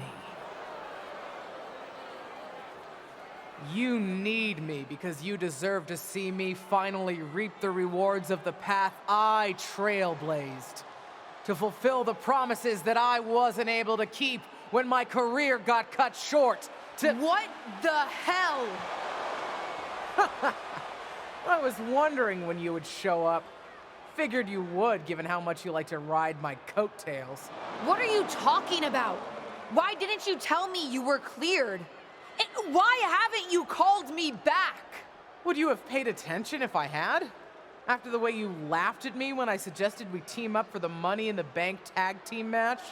You need me because you deserve to see me finally reap the rewards of the path I trailblazed. To fulfill the promises that I wasn't able to keep when my career got cut short. What the hell? I was wondering when you would show up. Figured you would, given how much you like to ride my coattails. What are you talking about? Why didn't you tell me you were cleared? And why haven't you called me back? Would you have paid attention if I had? After the way you laughed at me when I suggested we team up for the Money in the Bank tag team match?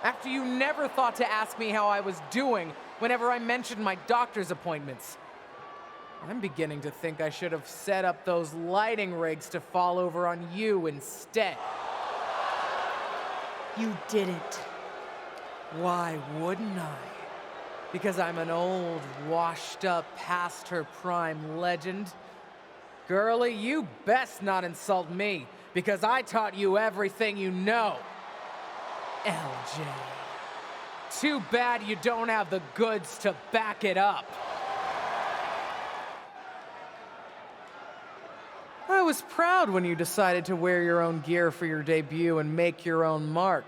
After you never thought to ask me how I was doing whenever I mentioned my doctor's appointments? I'm beginning to think I should have set up those lighting rigs to fall over on you instead. You didn't. Why wouldn't I? Because I'm an old, washed-up, past-her-prime legend? Girlie, you best not insult me, because I taught you everything you know. LJ. Too bad you don't have the goods to back it up. I was proud when you decided to wear your own gear for your debut and make your own mark.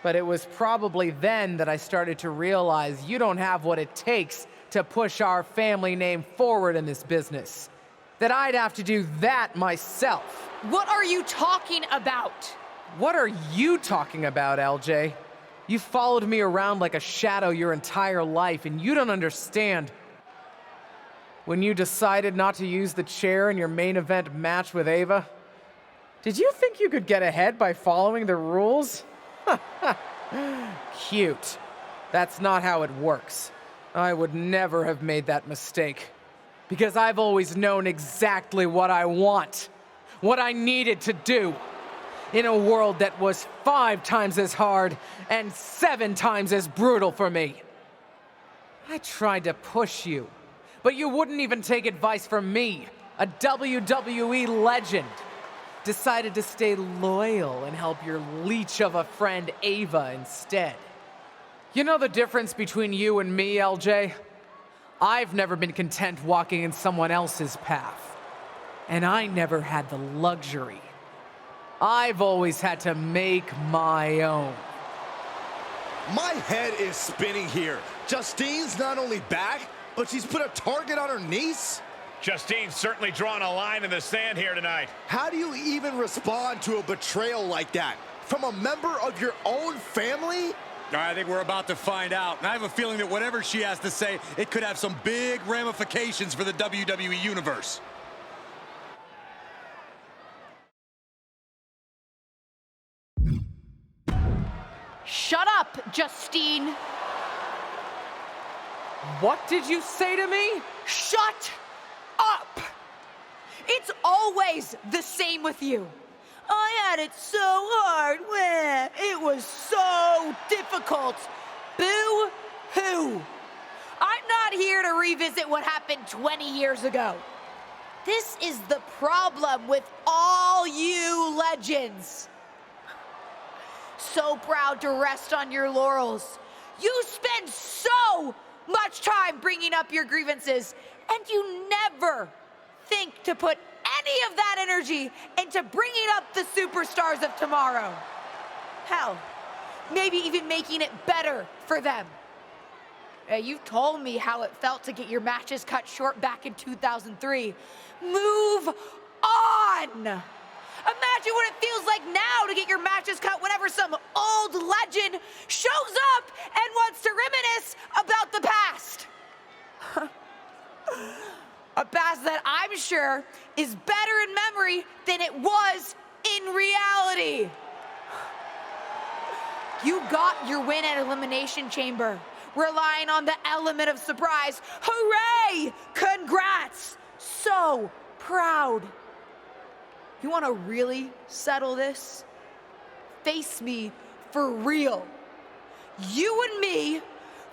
But it was probably then that I started to realize you don't have what it takes to push our family name forward in this business. That I'd have to do that myself. What are you talking about? What are you talking about, LJ? You followed me around like a shadow your entire life, and you don't understand. When you decided not to use the chair in your main event match with Ava, did you think you could get ahead by following the rules? Cute. That's not how it works. I would never have made that mistake. Because I've always known exactly what I want. What I needed to do. In a world that was 5 times as hard and 7 times as brutal for me. I tried to push you, but you wouldn't even take advice from me, a WWE legend. Decided to stay loyal and help your leech of a friend Ava instead. You know the difference between you and me, LJ? I've never been content walking in someone else's path. And I never had the luxury. I've always had to make my own. My head is spinning here. Justine's not only back, but she's put a target on her niece? Justine's certainly drawn a line in the sand here tonight. How do you even respond to a betrayal like that? From a member of your own family? I think we're about to find out. And I have a feeling that whatever she has to say, it could have some big ramifications for the WWE Universe. Shut up, Justine! What did you say to me? Shut up! It's always the same with you. I had it so hard. It was so difficult. Boo-hoo. I'm not here to revisit what happened 20 years ago. This is the problem with all you legends. So proud to rest on your laurels. You spend so much time bringing up your grievances, and you never think to put any of that energy into bringing up the superstars of tomorrow. Hell, maybe even making it better for them. You've told me how it felt to get your matches cut short back in 2003. Move on! Imagine what it feels like now to get your matches cut whenever some old legend shows up and wants to reminisce about the past. A past that I'm sure is better in memory than it was in reality. You got your win at Elimination Chamber, relying on the element of surprise. Hooray! Congrats! So proud. You want to really settle this? Face me for real. You and me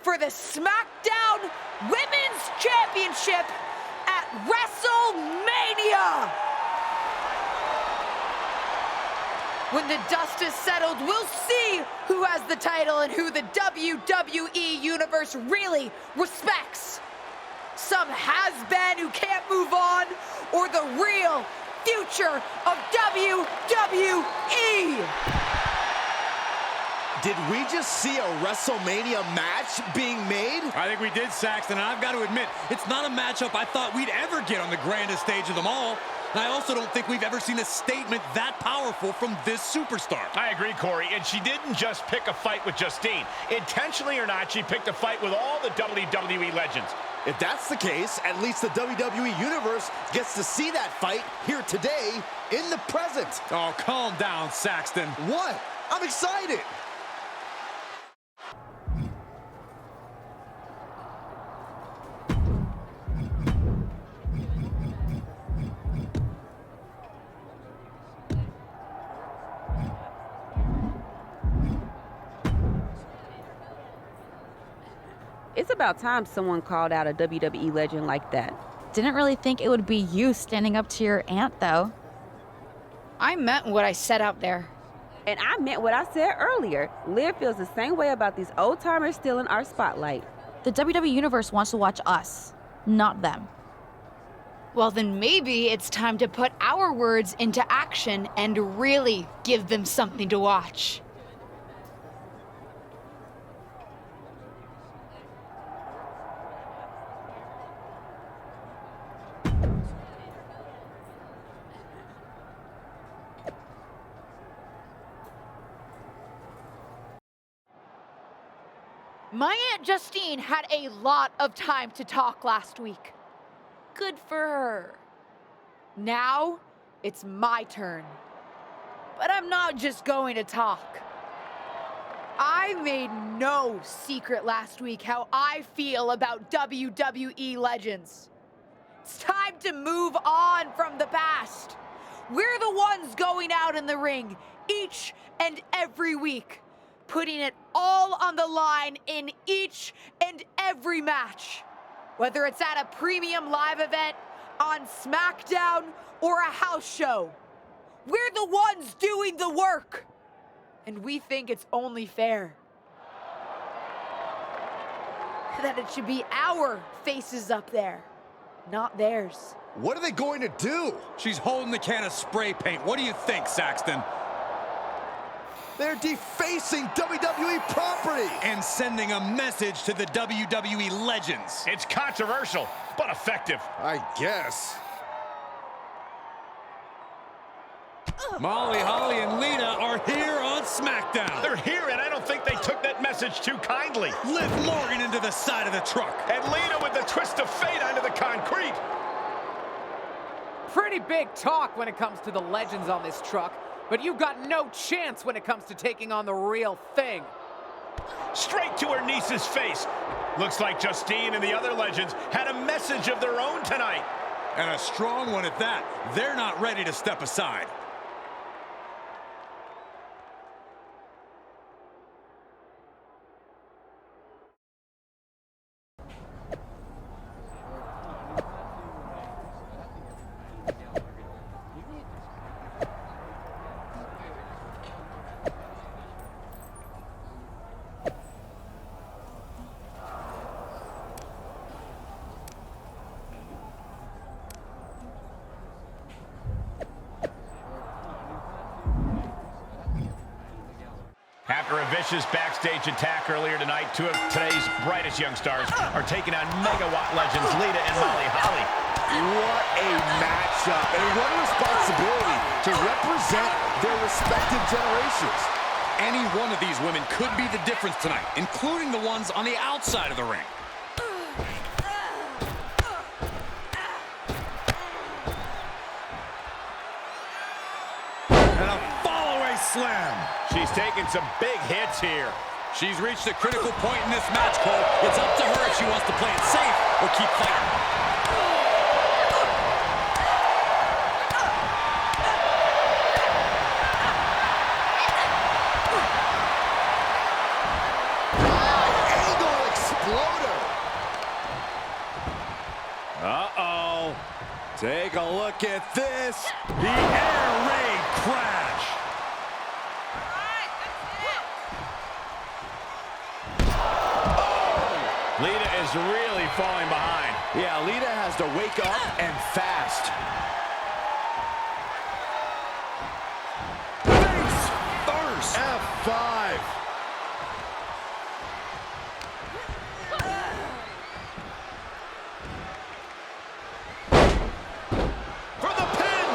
for the SmackDown Women's Championship at WrestleMania! When the dust is settled, we'll see who has the title and who the WWE Universe really respects. Some has-been who can't move on, or the real future of WWE. Did we just see a WrestleMania match being made? I think we did, Saxton, and I've got to admit, it's not a matchup I thought we'd ever get on the grandest stage of them all. And I also don't think we've ever seen a statement that powerful from this superstar. I agree, Corey, and she didn't just pick a fight with Justine. Intentionally or not, she picked a fight with all the WWE legends. If that's the case, at least the WWE Universe gets to see that fight here today in the present. Oh, calm down, Saxton. What? I'm excited. It's about time someone called out a WWE legend like that. Didn't really think it would be you standing up to your aunt, though. I meant what I said out there. And I meant what I said earlier. Liv feels the same way about these old-timers still in our spotlight. The WWE Universe wants to watch us, not them. Well, then maybe it's time to put our words into action and really give them something to watch. My Aunt Justine had a lot of time to talk last week. Good for her. Now, it's my turn. But I'm not just going to talk. I made no secret last week how I feel about WWE Legends. It's time to move on from the past. We're the ones going out in the ring each and every week, putting it all on the line in each and every match. Whether it's at a premium live event, on SmackDown, or a house show. We're the ones doing the work. And we think it's only fair that it should be our faces up there, not theirs. What are they going to do? She's holding the can of spray paint. What do you think, Saxton? They're defacing WWE property. And sending a message to the WWE Legends. It's controversial, but effective. I guess. Molly, Holly, and Lita are here on SmackDown. They're here, and I don't think they took that message too kindly. Lift Morgan into the side of the truck. And Lita with the twist of fate onto the concrete. Pretty big talk when it comes to the Legends on this truck, but you've got no chance when it comes to taking on the real thing. Straight to her niece's face. Looks like Justine and the other Legends had a message of their own tonight. And a strong one at that. They're not ready to step aside. After a vicious backstage attack earlier tonight, two of today's brightest young stars are taking on megawatt legends Lita and Molly Holly. What a matchup, and what a responsibility to represent their respective generations. Any one of these women could be the difference tonight, including the ones on the outside of the ring. And a follow-away slam. She's taking some big hits here. She's reached a critical point in this match, Cole. It's up to her if she wants to play it safe or keep fighting. Angle exploder. Uh-oh. Take a look at this. The air raid crash. Lita is really falling behind. Yeah, Lita has to wake up and fast. Face first. F5. For the pin.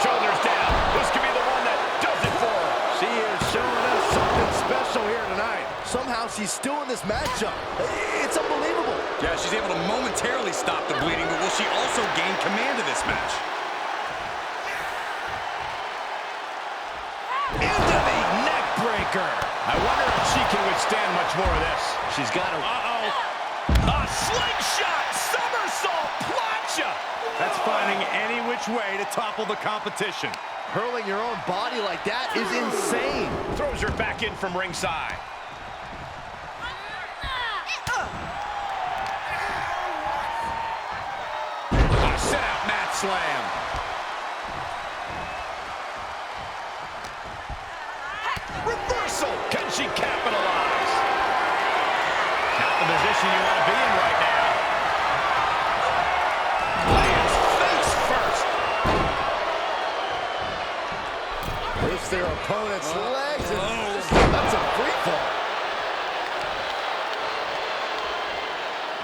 Shoulders down. This could be the one that does it for her. She is showing us something special here tonight. Somehow she's still in this matchup. It's unbelievable. Yeah, she's able to momentarily stop the bleeding, but will she also gain command of this match? Into the neck breaker. I wonder if she can withstand much more of this. She's got to. Uh-oh. A slingshot somersault plancha. That's finding any which way to topple the competition. Hurling your own body like that is insane. Throws her back in from ringside. Set out mat slam. Reversal. Can she capitalize? Not the position you want to be in right now. Lands face first. Hits their opponent's legs. That's a free fall.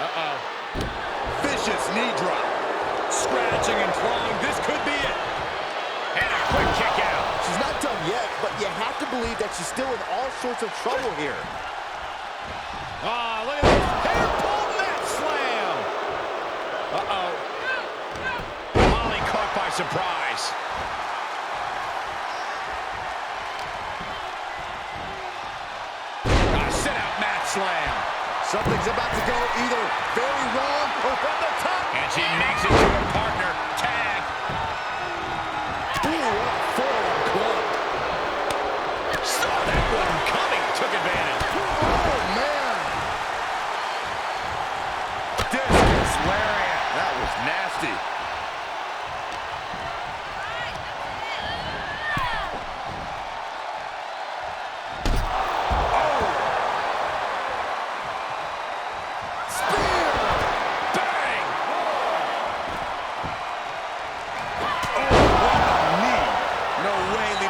Uh-oh. Vicious knee drop. Scratching and clawing, this could be it. And a quick kick out. She's not done yet, but you have to believe that she's still in all sorts of trouble here. Look at this. Hair pull mat slam. Uh-oh. Molly caught by surprise. slam. Something's about to go either very wrong or from the top. And she makes it to her partner. Tag. Ooh, what a forearm club. Saw that one coming. Took advantage. Oh, man. Discus lariat. That was nasty.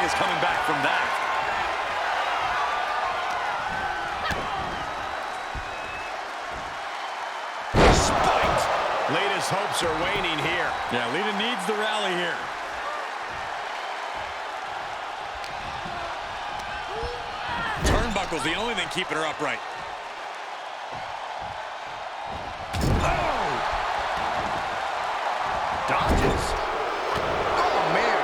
Coming back from that. Spiked. Lita's hopes are waning here. Yeah, Lita needs the rally here. Turnbuckle's the only thing keeping her upright. Oh! Dodges. Oh, man.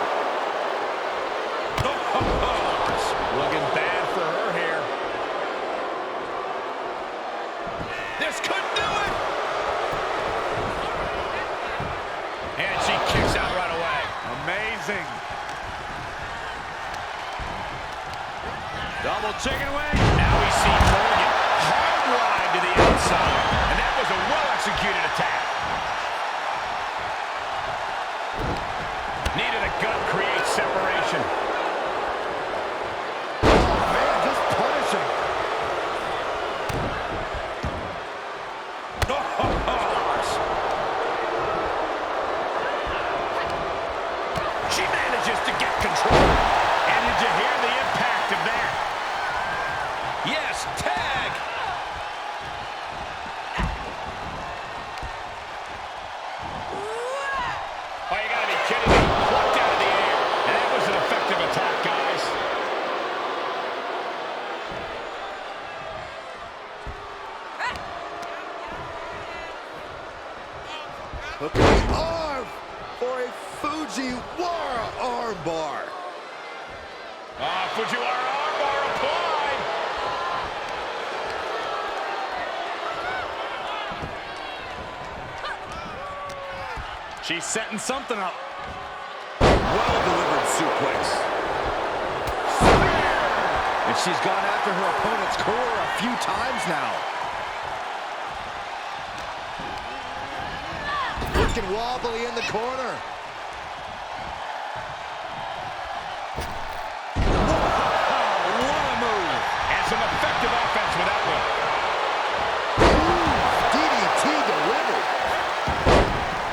Looking bad for her here. This could do it. And she kicks out right away. Amazing. Double chicken wing. Now we see Morgan. Hard ride to the outside. And that was a well-executed attack. Knee to the gut creates separation. She manages to get control. And did you hear the impact of that? Yes, tag. Oh, you gotta be kidding me. Plucked out of the air. And that was an effective attack, guys. Look at the arm for a Fujiwara armbar. Fujiwara armbar applied. She's setting something up. Well-delivered suplex. And she's gone after her opponent's core a few times now. Looking wobbly in the corner. What a move. And some effective offense with that one. DDT delivered.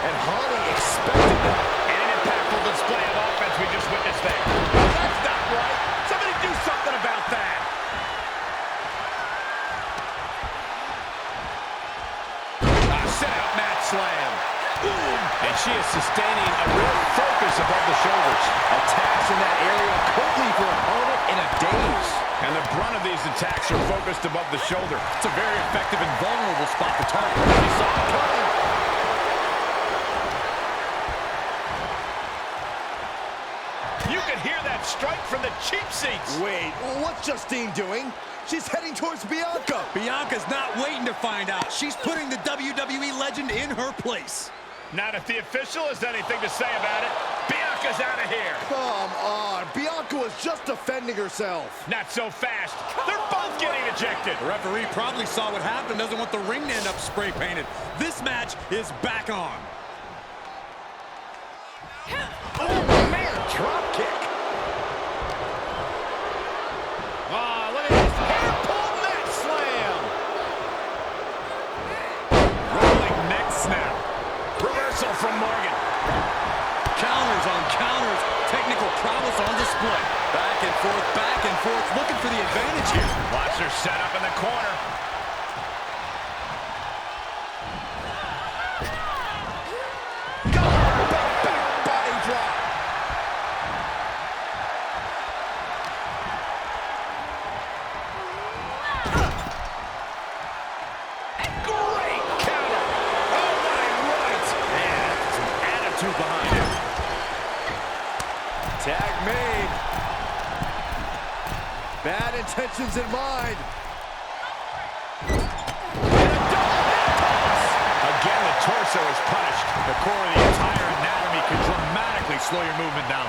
And Honey expected that. And an impactful display of offense we just witnessed there. That's not right. Somebody do something about that. Set out mat slam. Boom. And she is sustaining a real focus above the shoulders. Attacks in that area could leave her opponent in a daze. And the brunt of these attacks are focused above the shoulder. It's a very effective and vulnerable spot to target. She saw it coming. You can hear that strike from the cheap seats. Wait, what's Justine doing? She's heading towards Bianca. Bianca's not waiting to find out. She's putting the WWE legend in her place. Not if the official has anything to say about it. Bianca's out of here. Come on. Bianca was just defending herself. Not so fast. They're both getting ejected. The referee probably saw what happened, doesn't want the ring to end up spray painted. This match is back on. Oh, man. Drop kick. Oh, look at this hair pull mat slam. Rolling neck snap. Reversal from Morgan. Counters on counters. Technical prowess on display. Back and forth, looking for the advantage here. Watch her set up in the corner. Back body drop. Great counter. Oh, my right. Man, some attitude behind him. Tag made. Bad intentions in mind. torso is punished. The core of the entire anatomy can dramatically slow your movement down.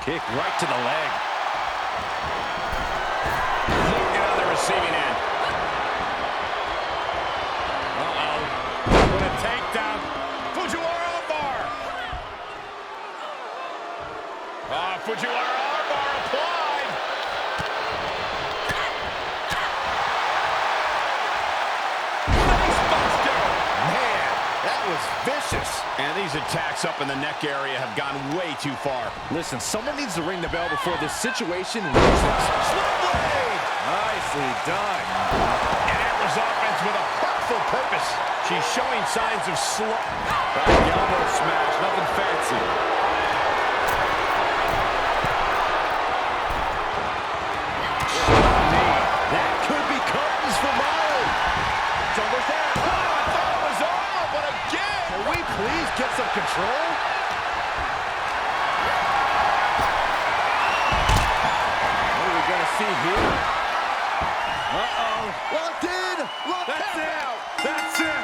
Kick right to the leg. Looking on the receiving end. Uh-oh. What a takedown. Fujiwara armbar. Fujiwara armbar applied. Facebuster. Man, that was vicious. And these attacks up in the neck area have gone way too far. Listen, someone needs to ring the bell before this situation worsens. Slip blade. Nicely done. And it was offense with a hurtful purpose. She's showing signs of slow. Back elbow smash, nothing fancy. That could be curtains for Molly. It's almost there. Oh, I thought it was over, but again. Can we please get some control? What are we going to see here? Uh-oh. Locked in. That's it. That's it.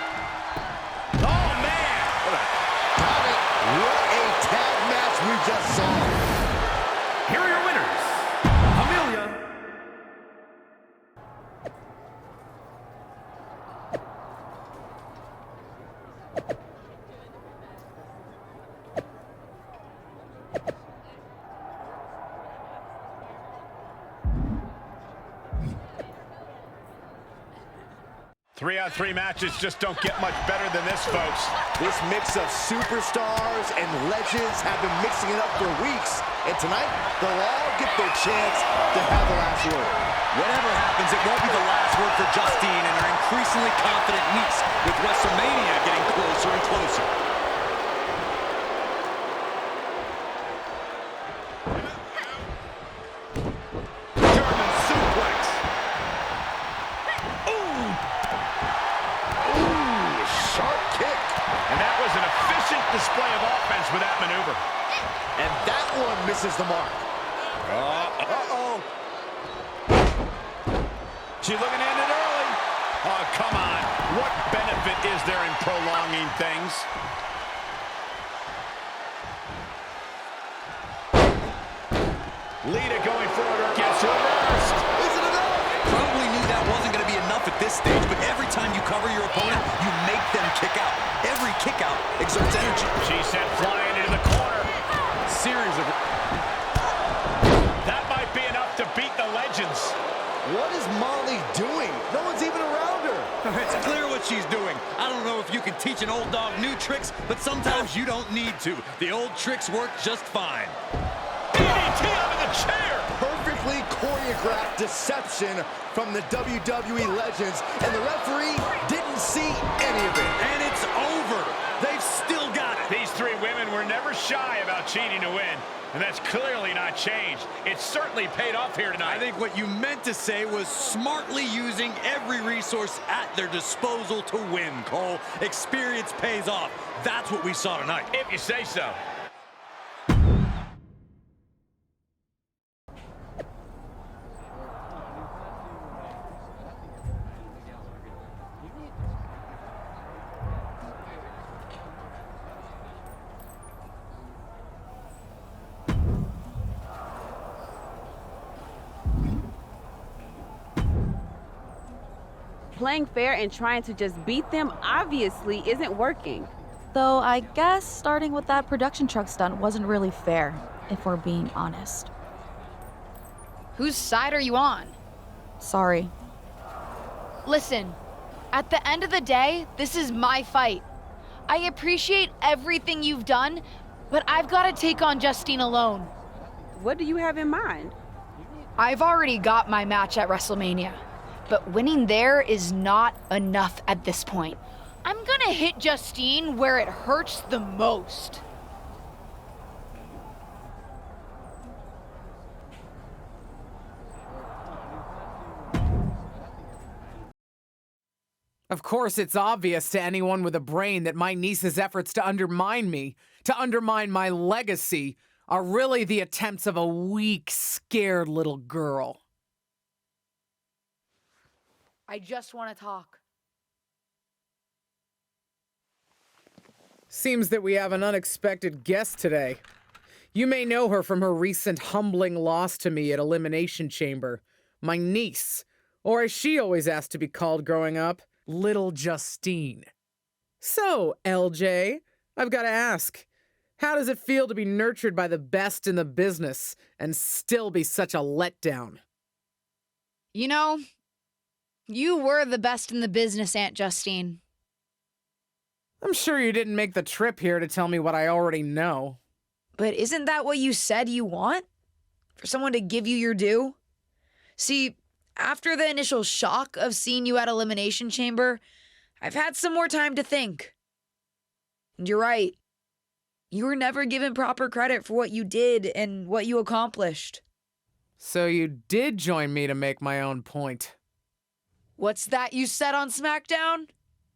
Oh, man. What a tag match we just saw. Here are your winners, Amelia. Three-on-three matches just don't get much better than this, folks. This mix of superstars and legends have been mixing it up for weeks. And tonight, they'll all get their chance to have the last word. Whatever happens, it won't be the last word for Justine and her increasingly confident weeks, with WrestleMania getting closer and closer. German suplex. Sharp kick. And that was an efficient display of offense with that maneuver. And that one misses the mark. Uh-oh. She's looking to end it early. Oh, come on. What benefit is there in prolonging things? Lita going forward. Gets reversed. Is it enough? Probably knew that wasn't going to be enough at this stage, but every time you cover your opponent, you make them kick out. Every kick out exerts energy. She sent flying into the corner. Series of... That might be enough to beat the Legends. What is Molly doing? No one's even around her. It's clear what she's doing. I don't know if you can teach an old dog new tricks, but sometimes you don't need to. The old tricks work just fine. DDT under the chair. Perfectly choreographed deception from the WWE Legends, and the referee didn't see any of it. And it's over. They've still got it. These three women were never shy about cheating to win, and that's clearly not changed. It's certainly paid off here tonight. I think what you meant to say was smartly using every resource at their disposal to win, Cole. Experience pays off. That's what we saw tonight. If you say so. Playing fair and trying to just beat them obviously isn't working. Though I guess starting with that production truck stunt wasn't really fair, if we're being honest. Whose side are you on? Sorry. Listen, at the end of the day, this is my fight. I appreciate everything you've done, but I've got to take on Justine alone. What do you have in mind? I've already got my match at WrestleMania, but winning there is not enough at this point. I'm gonna hit Justine where it hurts the most. Of course, it's obvious to anyone with a brain that my niece's efforts to undermine me, to undermine my legacy, are really the attempts of a weak, scared little girl. I just want to talk. Seems that we have an unexpected guest today. You may know her from her recent humbling loss to me at Elimination Chamber. My niece, or as she always asked to be called growing up, Little Justine. So, LJ, I've got to ask, how does it feel to be nurtured by the best in the business and still be such a letdown? You know, you were the best in the business, Aunt Justine. I'm sure you didn't make the trip here to tell me what I already know. But isn't that what you said you want? For someone to give you your due? See, after the initial shock of seeing you at Elimination Chamber, I've had some more time to think. And you're right. You were never given proper credit for what you did and what you accomplished. So you did join me to make my own point. What's that you said on SmackDown?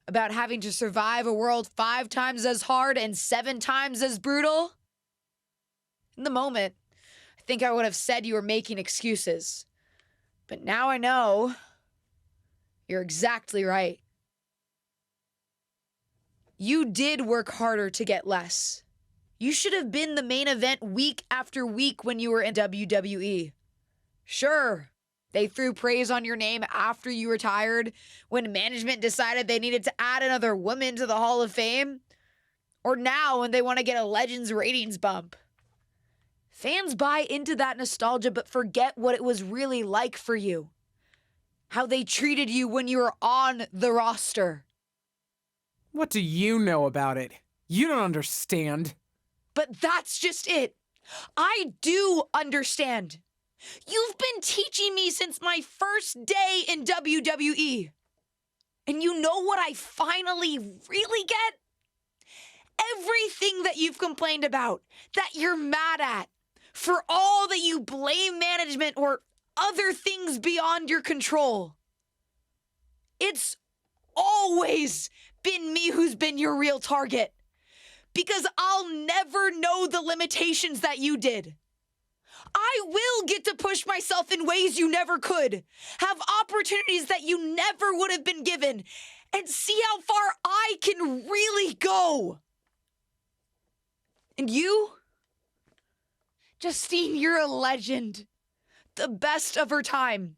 About having to survive a world 5 times as hard and 7 times as brutal? In the moment, I think I would have said you were making excuses. But now I know you're exactly right. You did work harder to get less. You should have been the main event week after week when you were in WWE. Sure, they threw praise on your name after you retired, when management decided they needed to add another woman to the Hall of Fame. Or now when they want to get a Legends ratings bump. Fans buy into that nostalgia but forget what it was really like for you. How they treated you when you were on the roster. What do you know about it? You don't understand. But that's just it. I do understand. You've been teaching me since my first day in WWE. And you know what I finally really get? Everything that you've complained about, that you're mad at, for all that you blame management or other things beyond your control. It's always been me who's been your real target. Because I'll never know the limitations that you did. I will get to push myself in ways you never could, have opportunities that you never would have been given, and see how far I can really go. And you? Justine, you're a legend. The best of her time.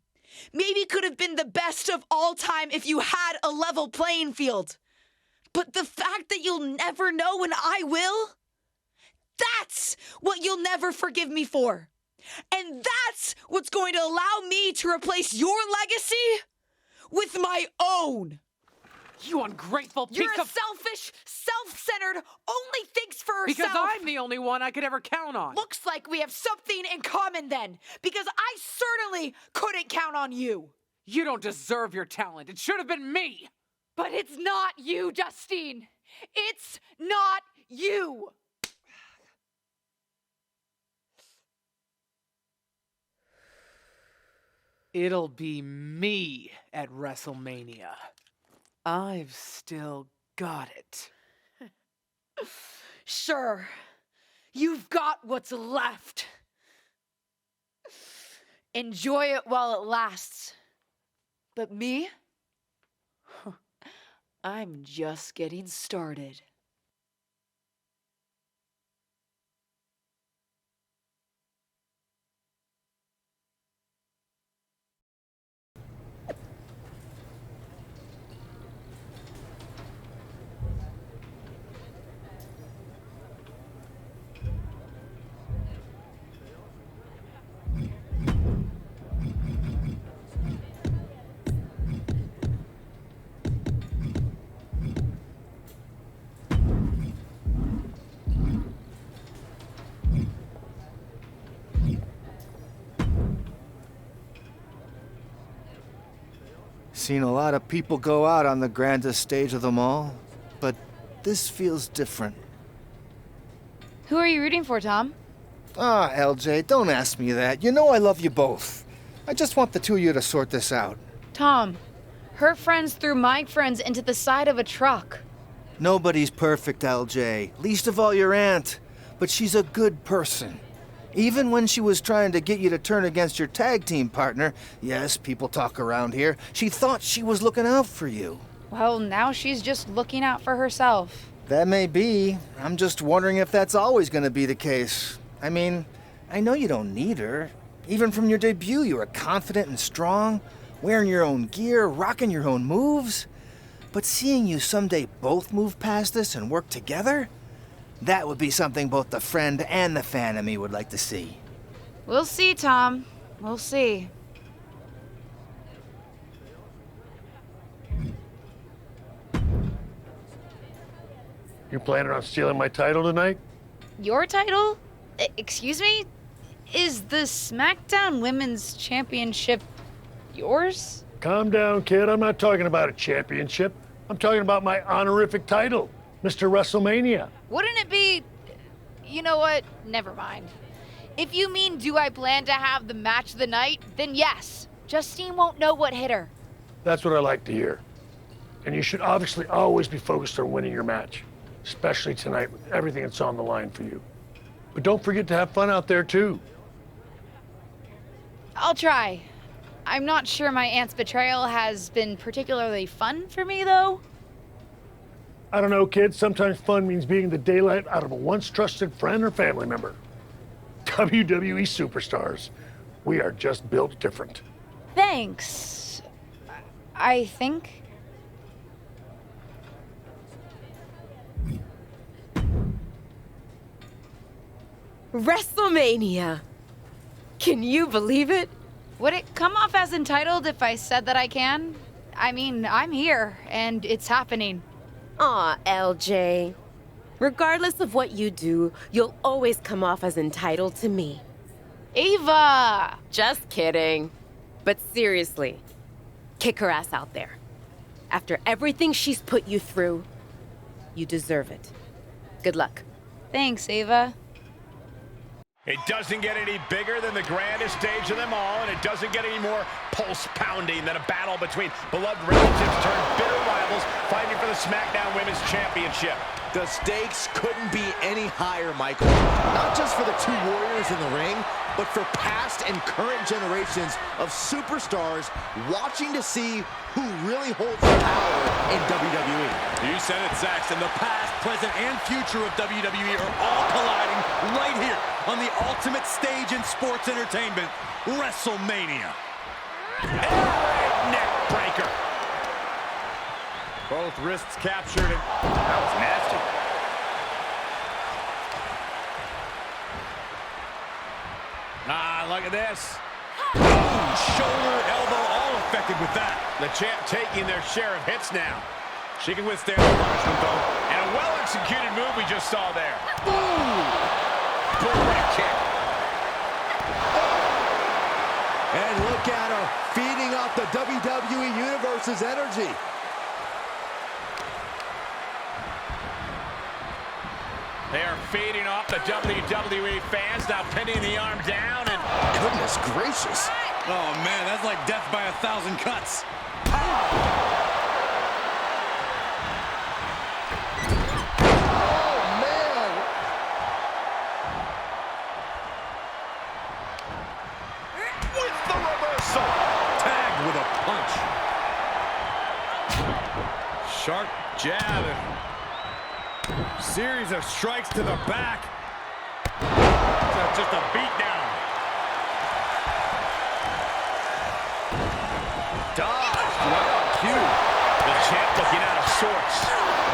Maybe could have been the best of all time if you had a level playing field. But the fact that you'll never know and I will, that's what you'll never forgive me for. And that's what's going to allow me to replace your legacy with my own. You ungrateful piece You're a of... selfish, self-centered, only thinks for herself. Because I'm the only one I could ever count on. Looks like we have something in common then, because I certainly couldn't count on you. You don't deserve your talent. It should have been me. But it's not you, Justine. It's not you. It'll be me at WrestleMania. I've still got it. Sure, you've got what's left. Enjoy it while it lasts. But me? I'm just getting started. Seen a lot of people go out on the grandest stage of them all, but this feels different. Who are you rooting for, Tom? Ah, LJ, don't ask me that. You know I love you both. I just want the two of you to sort this out. Tom, her friends threw my friends into the side of a truck. Nobody's perfect, LJ. Least of all your aunt. but she's a good person. Even when she was trying to get you to turn against your tag team partner, yes, people talk around here, she thought she was looking out for you. Well, now she's just looking out for herself. That may be. I'm just wondering if that's always going to be the case. I mean, I know you don't need her. Even from your debut, you were confident and strong, wearing your own gear, rocking your own moves. But seeing you someday both move past this and work together, that would be something both the friend and the fan of me would like to see. We'll see, Tom. We'll see. You planning on stealing my title tonight? Your title? Excuse me? Is the SmackDown Women's Championship yours? Calm down, kid. I'm not talking about a championship. I'm talking about my honorific title, Mr. WrestleMania. Wouldn't it be... You know what? Never mind. If you mean do I plan to have the match of the night, then yes. Justine won't know what hit her. That's what I like to hear. And you should obviously always be focused on winning your match, especially tonight with everything that's on the line for you. But don't forget to have fun out there, too. I'll try. I'm not sure my aunt's betrayal has been particularly fun for me, though. I don't know, kid. Sometimes fun means beating the daylight out of a once trusted friend or family member. WWE Superstars. We are just built different. Thanks. I think. WrestleMania! Can you believe it? Would it come off as entitled if I said that I can? I mean, I'm here, and it's happening. Aw, LJ. Regardless of what you do, you'll always come off as entitled to me. Ava! Just kidding. But seriously, kick her ass out there. After everything she's put you through, you deserve it. Good luck. Thanks, Ava. It doesn't get any bigger than the grandest stage of them all, and it doesn't get any more pulse-pounding than a battle between beloved relatives turned bitter rivals fighting for the SmackDown Women's Championship. The stakes couldn't be any higher, Michael. Not just for the two warriors in the ring, but for past and current generations of superstars watching to see who really holds the power in WWE. You said it, Saxton. The past, present, and future of WWE are all colliding right here on the ultimate stage in sports entertainment, WrestleMania. Neck breaker. Both wrists captured, and that was nasty. Ah, look at this. Boom, shoulder, elbow, all affected with that. The champ taking their share of hits now. She can withstand the punishment, though. And a well-executed move we just saw there. Ooh! Boomerang kick. And look at her, feeding off the WWE Universe's energy. They are feeding off the WWE fans, now pinning the arm down, and... Goodness gracious. Oh, man, that's like death by 1,000 cuts. Sharp jab and series of strikes to the back. Just a beatdown. Dodged right on cue. The champ looking out of sorts.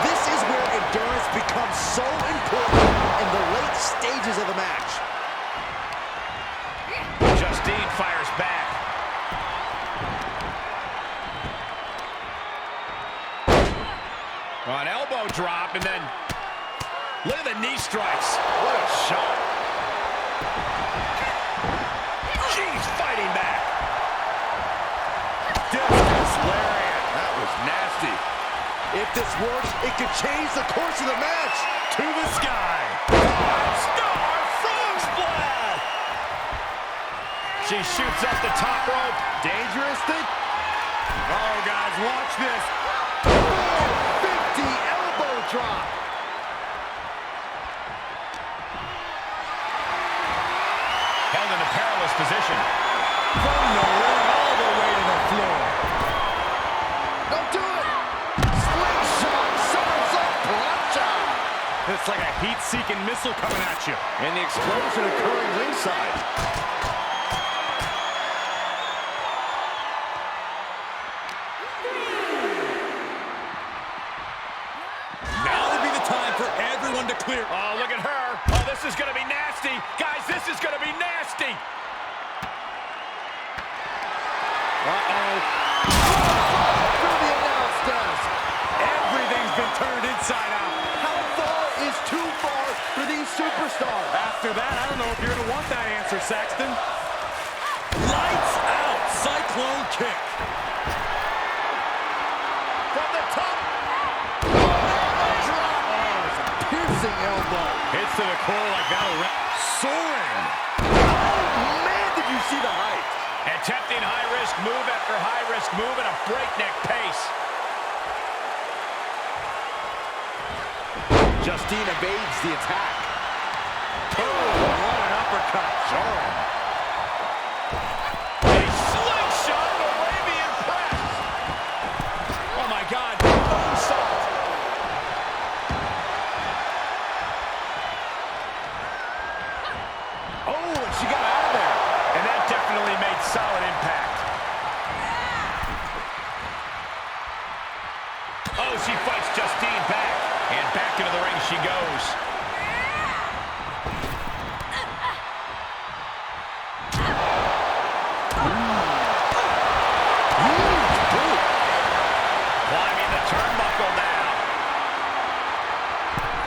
This is where endurance becomes so important in the late stages of the match. Justine fires back. An elbow drop, and then look at the knee strikes. What a shot. She's fighting back. Discus lariat. That was nasty. If this works, it could change the course of the match. To the sky. Five-star frog splash. She shoots up the top rope. Dangerous thing. Oh, guys, watch this. Elbow drop. position. From nowhere, all the way to the floor. Don't do it! Slingshot, somersault, plancha! It's like a heat-seeking missile coming at you. And the explosion occurring ringside. Now would be the time for everyone to clear. Oh, look at her. Oh, this is going to be nasty. Guys, this is going to be nasty. Uh-oh. Through the announce desk. Everything's been turned inside out. How far is too far for these superstars? After that, I don't know if you're going to want that answer, Saxton. Lights out. Cyclone kick. From the top. Drop. Oh, it's a piercing elbow. Hits to the core like that'll soaring. Oh, man, did you see the height? Attempting high-risk move after high-risk move at a breakneck pace. Justine evades the attack. Oh, what an uppercut. Soaring. A slingshot and Arabian press. Oh, my God. Moonsault. Oh, and she got out of there. And that definitely made solid impact. Oh, she fights Justine back. And back into the ring she goes. Climbing the turnbuckle now.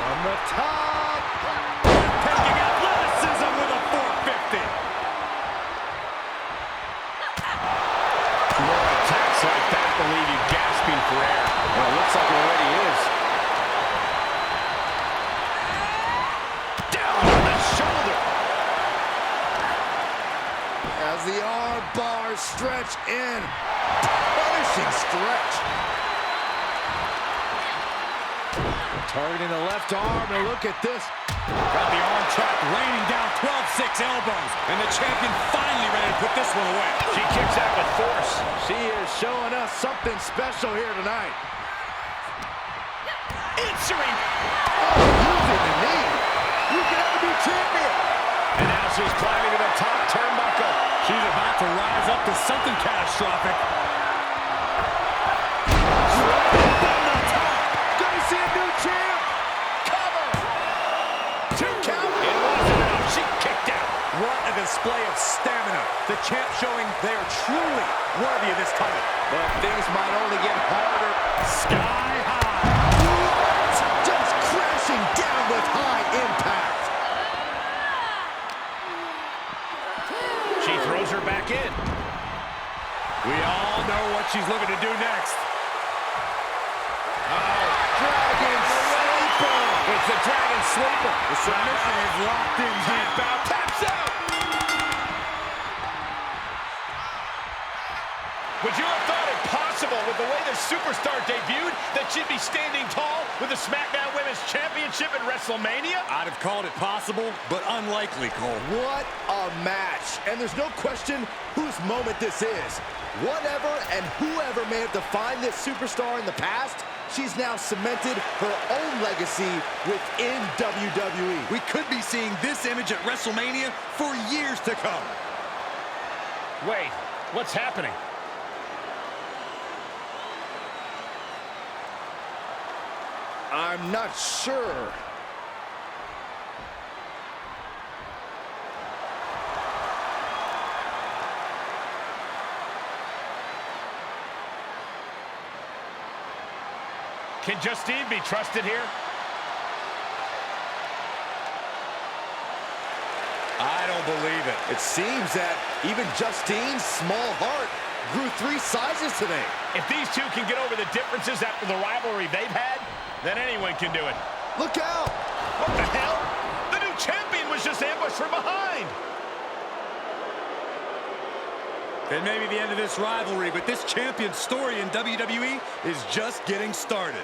From the top. Taking athleticism with a 450. More attacks like that will leave you gasping for air. Well, it looks like it already is. Down on the shoulder. As the arm bars stretch in. Punishing stretch. Targeting the left arm, and look at this. Got the arm trap raining down 12-6 elbows. And the champion finally ready to put this one away. She kicks out with force. She is showing us something special here tonight. Answering. Oh, using the knee. You can have a new champion. And now she's climbing to the top turnbuckle. She's about to rise up to something catastrophic. From the top. Gonna see a new champ. Cover. 2 count. It wasn't enough. She kicked out. What a display of stamina. The champ showing they are truly worthy of this title. But things might only get harder. Sky high. Just crashing down with high impact. She throws her back in. We all know what she's looking to do next. Dragon Sleeper. It's the Dragon Sleeper. The submission is locked in deep. Tap out, taps out. Would you have thought it possible with the way the superstar debuted that she'd be standing tall with the SmackDown Women's Championship at WrestleMania? I'd have called it possible, but unlikely, Cole. What a match. And there's no question whose moment this is. Whatever and whoever may have defined this superstar in the past, she's now cemented her own legacy within WWE. We could be seeing this image at WrestleMania for years to come. Wait, what's happening? I'm not sure. Can Justine be trusted here? I don't believe it. It seems that even Justine's small heart grew 3 sizes today. If these two can get over the differences after the rivalry they've had, then anyone can do it. Look out! What the hell? The new champion was just ambushed from behind. It may be the end of this rivalry, but this champion's story in WWE is just getting started.